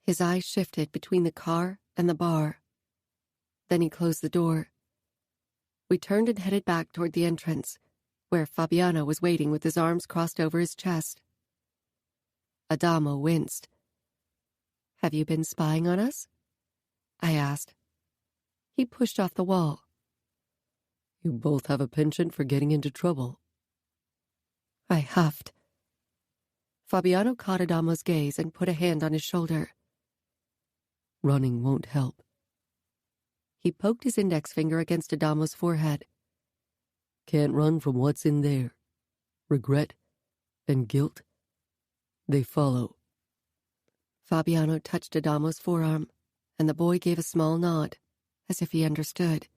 Speaker 2: His eyes shifted between the car and the bar. Then he closed the door. We turned and headed back toward the entrance, where Fabiano was waiting with his arms crossed over his chest. Adamo winced. "Have you been spying on us?" I asked. He pushed off the wall.
Speaker 3: You both have a penchant for getting into trouble.
Speaker 2: I huffed. Fabiano caught Adamo's gaze and put a hand on his shoulder.
Speaker 3: Running won't help.
Speaker 2: He poked his index finger against Adamo's forehead.
Speaker 3: Can't run from what's in there. Regret and guilt, they follow.
Speaker 2: Fabiano touched Adamo's forearm, and the boy gave a small nod, as if he understood.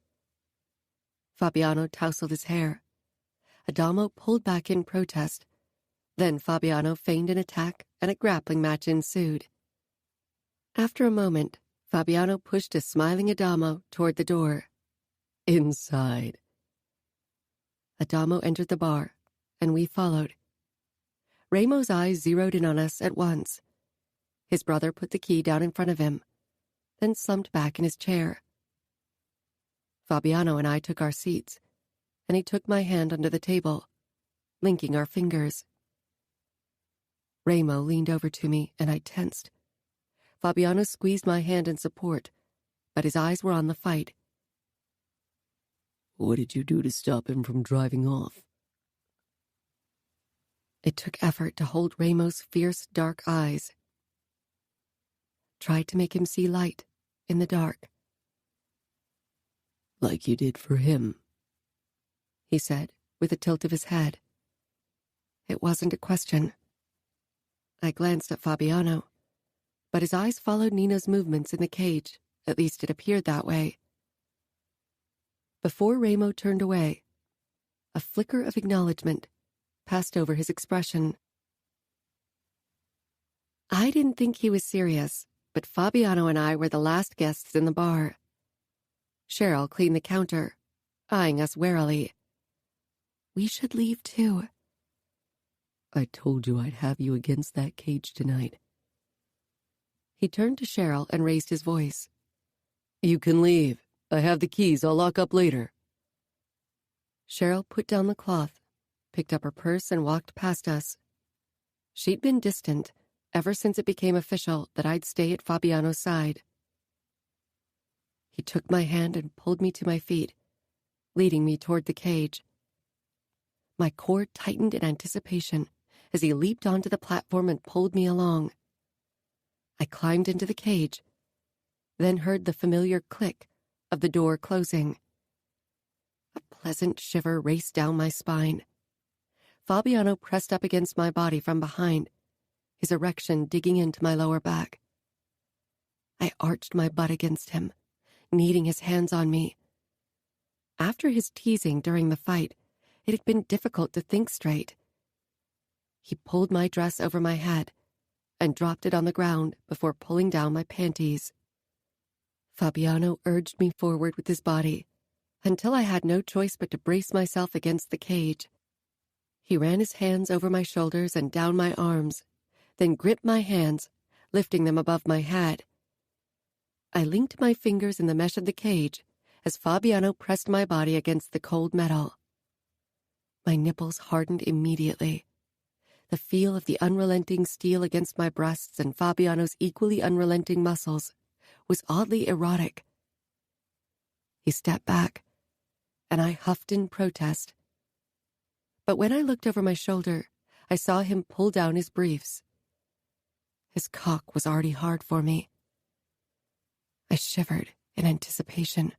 Speaker 2: Fabiano tousled his hair. Adamo pulled back in protest. Then Fabiano feigned an attack, and a grappling match ensued. After a moment, Fabiano pushed a smiling Adamo toward the door.
Speaker 3: Inside.
Speaker 2: Adamo entered the bar, and we followed. Ramo's eyes zeroed in on us at once. His brother put the key down in front of him, then slumped back in his chair. Fabiano and I took our seats, and he took my hand under the table, linking our fingers. Ramo leaned over to me, and I tensed. Fabiano squeezed my hand in support, but his eyes were on the fight.
Speaker 3: What did you do to stop him from driving off?
Speaker 2: It took effort to hold Ramo's fierce, dark eyes. Tried to make him see light in the dark.
Speaker 3: Like you did for him,
Speaker 2: he said, with a tilt of his head. It wasn't a question. I glanced at Fabiano, but his eyes followed Nina's movements in the cage. At least it appeared that way. Before Ramo turned away, a flicker of acknowledgement passed over his expression. I didn't think he was serious, but Fabiano and I were the last guests in the bar. Cheryl cleaned the counter, eyeing us warily. We should leave too.
Speaker 3: I told you I'd have you against that cage tonight.
Speaker 2: He turned to Cheryl and raised his voice.
Speaker 3: You can leave. I have the keys. I'll lock up later.
Speaker 2: Cheryl put down the cloth, picked up her purse, and walked past us. She'd been distant ever since it became official that I'd stay at Fabiano's side. He took my hand and pulled me to my feet, leading me toward the cage. My core tightened in anticipation as he leaped onto the platform and pulled me along. I climbed into the cage, then heard the familiar click of the door closing. A pleasant shiver raced down my spine. Fabiano pressed up against my body from behind, his erection digging into my lower back. I arched my butt against him, needing his hands on me. After his teasing during the fight, it had been difficult to think straight. He pulled my dress over my head and dropped it on the ground before pulling down my panties. Fabiano urged me forward with his body until I had no choice but to brace myself against the cage. He ran his hands over my shoulders and down my arms, then gripped my hands, lifting them above my head. I linked my fingers in the mesh of the cage as Fabiano pressed my body against the cold metal. My nipples hardened immediately. The feel of the unrelenting steel against my breasts and Fabiano's equally unrelenting muscles was oddly erotic. He stepped back, and I huffed in protest. But when I looked over my shoulder, I saw him pull down his briefs. His cock was already hard for me. I shivered in anticipation.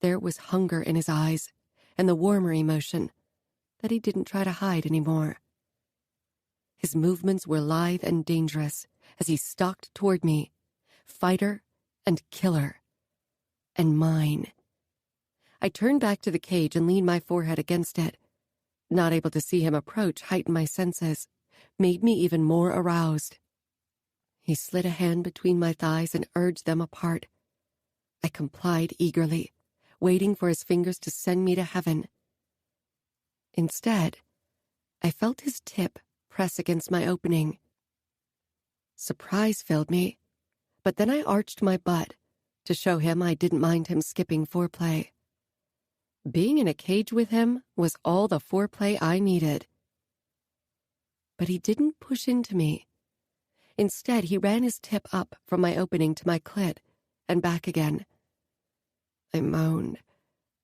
Speaker 2: There was hunger in his eyes, and the warmer emotion that he didn't try to hide anymore. His movements were lithe and dangerous as he stalked toward me, fighter and killer, and mine. I turned back to the cage and leaned my forehead against it. Not able to see him approach heightened my senses, made me even more aroused. He slid a hand between my thighs and urged them apart. I complied eagerly, waiting for his fingers to send me to heaven. Instead, I felt his tip press against my opening. Surprise filled me, but then I arched my butt to show him I didn't mind him skipping foreplay. Being in a cage with him was all the foreplay I needed. But he didn't push into me. Instead, he ran his tip up from my opening to my clit and back again. I moaned,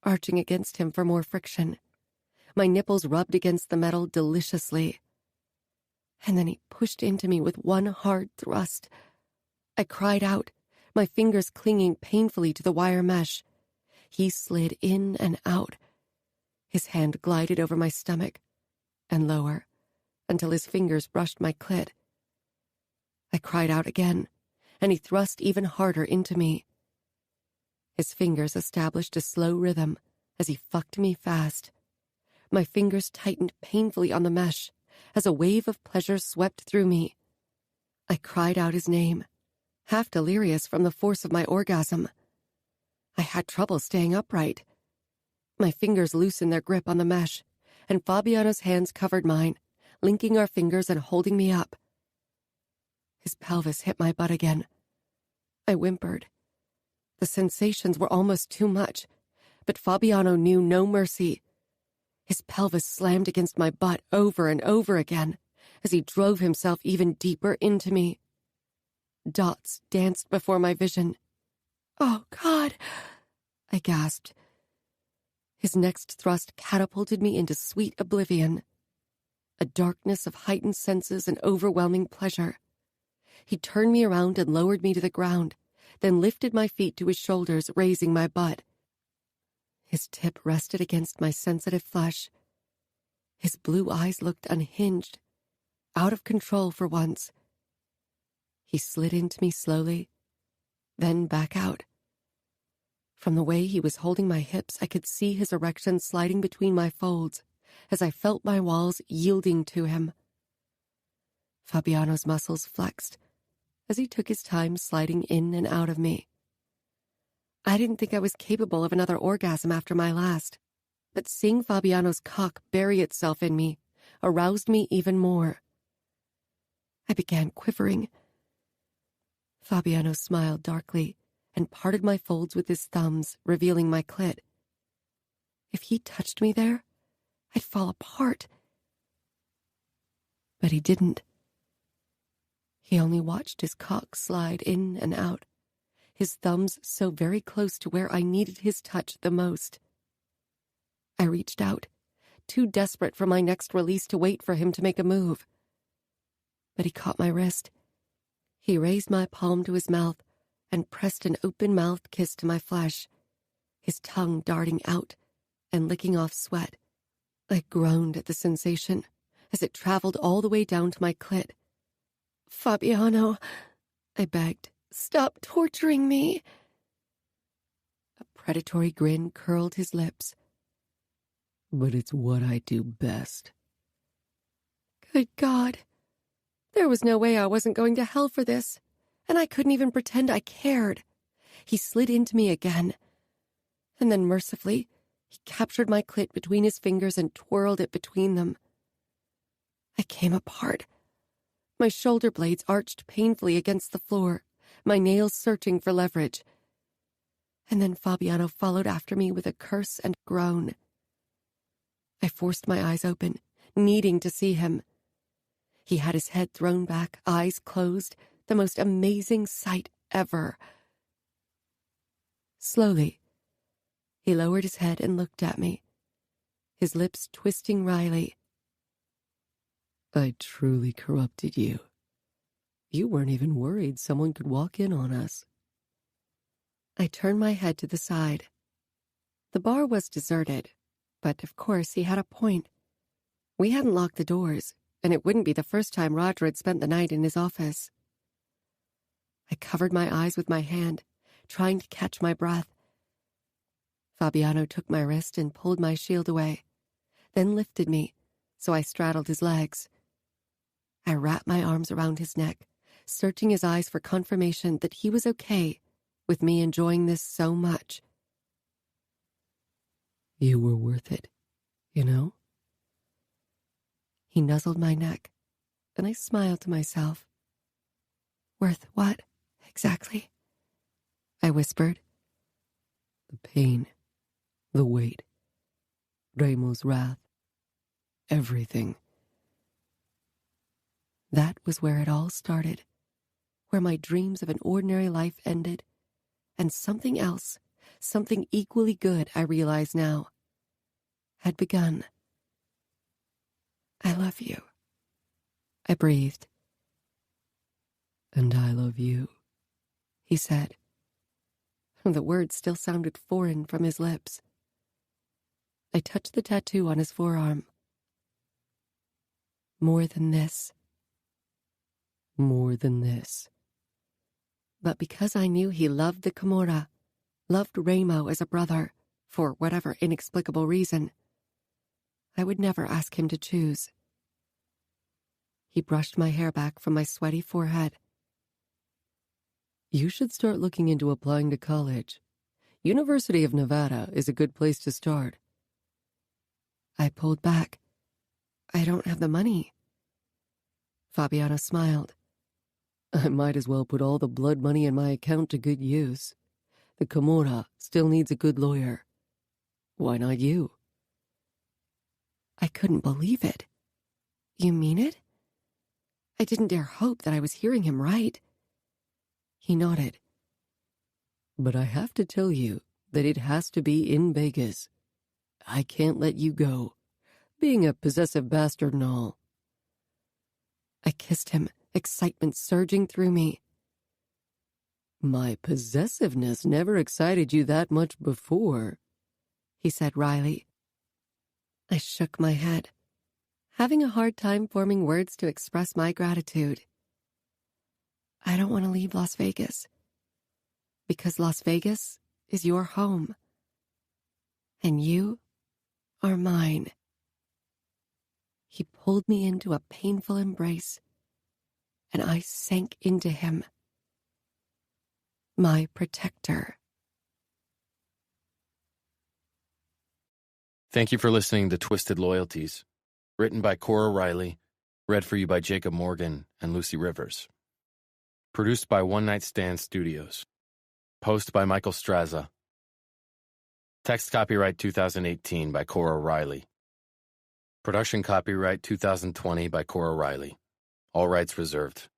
Speaker 2: arching against him for more friction. My nipples rubbed against the metal deliciously. And then he pushed into me with one hard thrust. I cried out, my fingers clinging painfully to the wire mesh. He slid in and out. His hand glided over my stomach and lower until his fingers brushed my clit. I cried out again, and he thrust even harder into me. His fingers established a slow rhythm as he fucked me fast. My fingers tightened painfully on the mesh as a wave of pleasure swept through me. I cried out his name, half delirious from the force of my orgasm. I had trouble staying upright. My fingers loosened their grip on the mesh, and Fabiano's hands covered mine, linking our fingers and holding me up. His pelvis hit my butt again. I whimpered. The sensations were almost too much, but Fabiano knew no mercy. His pelvis slammed against my butt over and over again as he drove himself even deeper into me. Dots danced before my vision. "Oh, God," I gasped. His next thrust catapulted me into sweet oblivion, a darkness of heightened senses and overwhelming pleasure. He turned me around and lowered me to the ground, then lifted my feet to his shoulders, raising my butt. His tip rested against my sensitive flesh. His blue eyes looked unhinged, out of control for once. He slid into me slowly, then back out. From the way he was holding my hips, I could see his erection sliding between my folds as I felt my walls yielding to him. Fabiano's muscles flexed as he took his time sliding in and out of me. I didn't think I was capable of another orgasm after my last, but seeing Fabiano's cock bury itself in me aroused me even more. I began quivering. Fabiano smiled darkly and parted my folds with his thumbs, revealing my clit. If he touched me there, I'd fall apart. But he didn't. He only watched his cock slide in and out, his thumbs so very close to where I needed his touch the most. I reached out, too desperate for my next release to wait for him to make a move. But he caught my wrist. He raised my palm to his mouth and pressed an open-mouthed kiss to my flesh, his tongue darting out and licking off sweat. I groaned at the sensation as it traveled all the way down to my clit. "Fabiano," I begged, "stop torturing me." A predatory grin curled his lips.
Speaker 3: "But it's what I do best."
Speaker 2: Good God. There was no way I wasn't going to hell for this, and I couldn't even pretend I cared. He slid into me again, and then mercifully, he captured my clit between his fingers and twirled it between them. I came apart. My shoulder blades arched painfully against the floor, my nails searching for leverage. And then Fabiano followed after me with a curse and groan. I forced my eyes open, needing to see him. He had his head thrown back, eyes closed, the most amazing sight ever. Slowly, he lowered his head and looked at me, his lips twisting wryly.
Speaker 3: "I truly corrupted you. You weren't even worried someone could walk in on us."
Speaker 2: I turned my head to the side. The bar was deserted, but of course he had a point. We hadn't locked the doors, and it wouldn't be the first time Roger had spent the night in his office. I covered my eyes with my hand, trying to catch my breath. Fabiano took my wrist and pulled my shield away, then lifted me, so I straddled his legs. I wrapped my arms around his neck, searching his eyes for confirmation that he was okay with me enjoying this so much.
Speaker 3: "You were worth it, you know?"
Speaker 2: He nuzzled my neck, and I smiled to myself. "Worth what, exactly?" I whispered.
Speaker 3: "The pain, the weight, Ramo's wrath, everything."
Speaker 2: That was where it all started, where my dreams of an ordinary life ended, and something else, something equally good, I realize now, had begun. "I love you," I breathed.
Speaker 3: "And I love you,"
Speaker 2: he said. The words still sounded foreign from his lips. I touched the tattoo on his forearm. "More than this."
Speaker 3: more than this.
Speaker 2: But because I knew he loved the Camorra, loved Ramo as a brother, for whatever inexplicable reason, I would never ask him to choose. He brushed my hair back from my sweaty forehead.
Speaker 3: You should start looking into applying to college. University of Nevada is a good place to start.
Speaker 2: I pulled back. I don't have the money. Fabiana smiled.
Speaker 3: I might as well put all the blood money in my account to good use. The Camorra still needs a good lawyer. Why not you?
Speaker 2: I couldn't believe it. You mean it? I didn't dare hope that I was hearing him right. He nodded.
Speaker 3: But I have to tell you that it has to be in Vegas. I can't let you go, being a possessive bastard and all.
Speaker 2: I kissed him, excitement surging through me.
Speaker 3: My possessiveness never excited you that much before,
Speaker 2: he said wryly. I shook my head, having a hard time forming words to express my gratitude. I don't want to leave Las Vegas, because Las Vegas is your home, and you are mine. He pulled me into a painful embrace, and I sank into him. My protector.
Speaker 1: Thank you for listening to Twisted Loyalties. Written by Cora Riley, read for you by Jacob Morgan and Lucy Rivers. Produced by One Night Stand Studios. Post by Michael Straza. Text copyright 2018 by Cora Riley. Production copyright 2020 by Cora Riley. All rights reserved.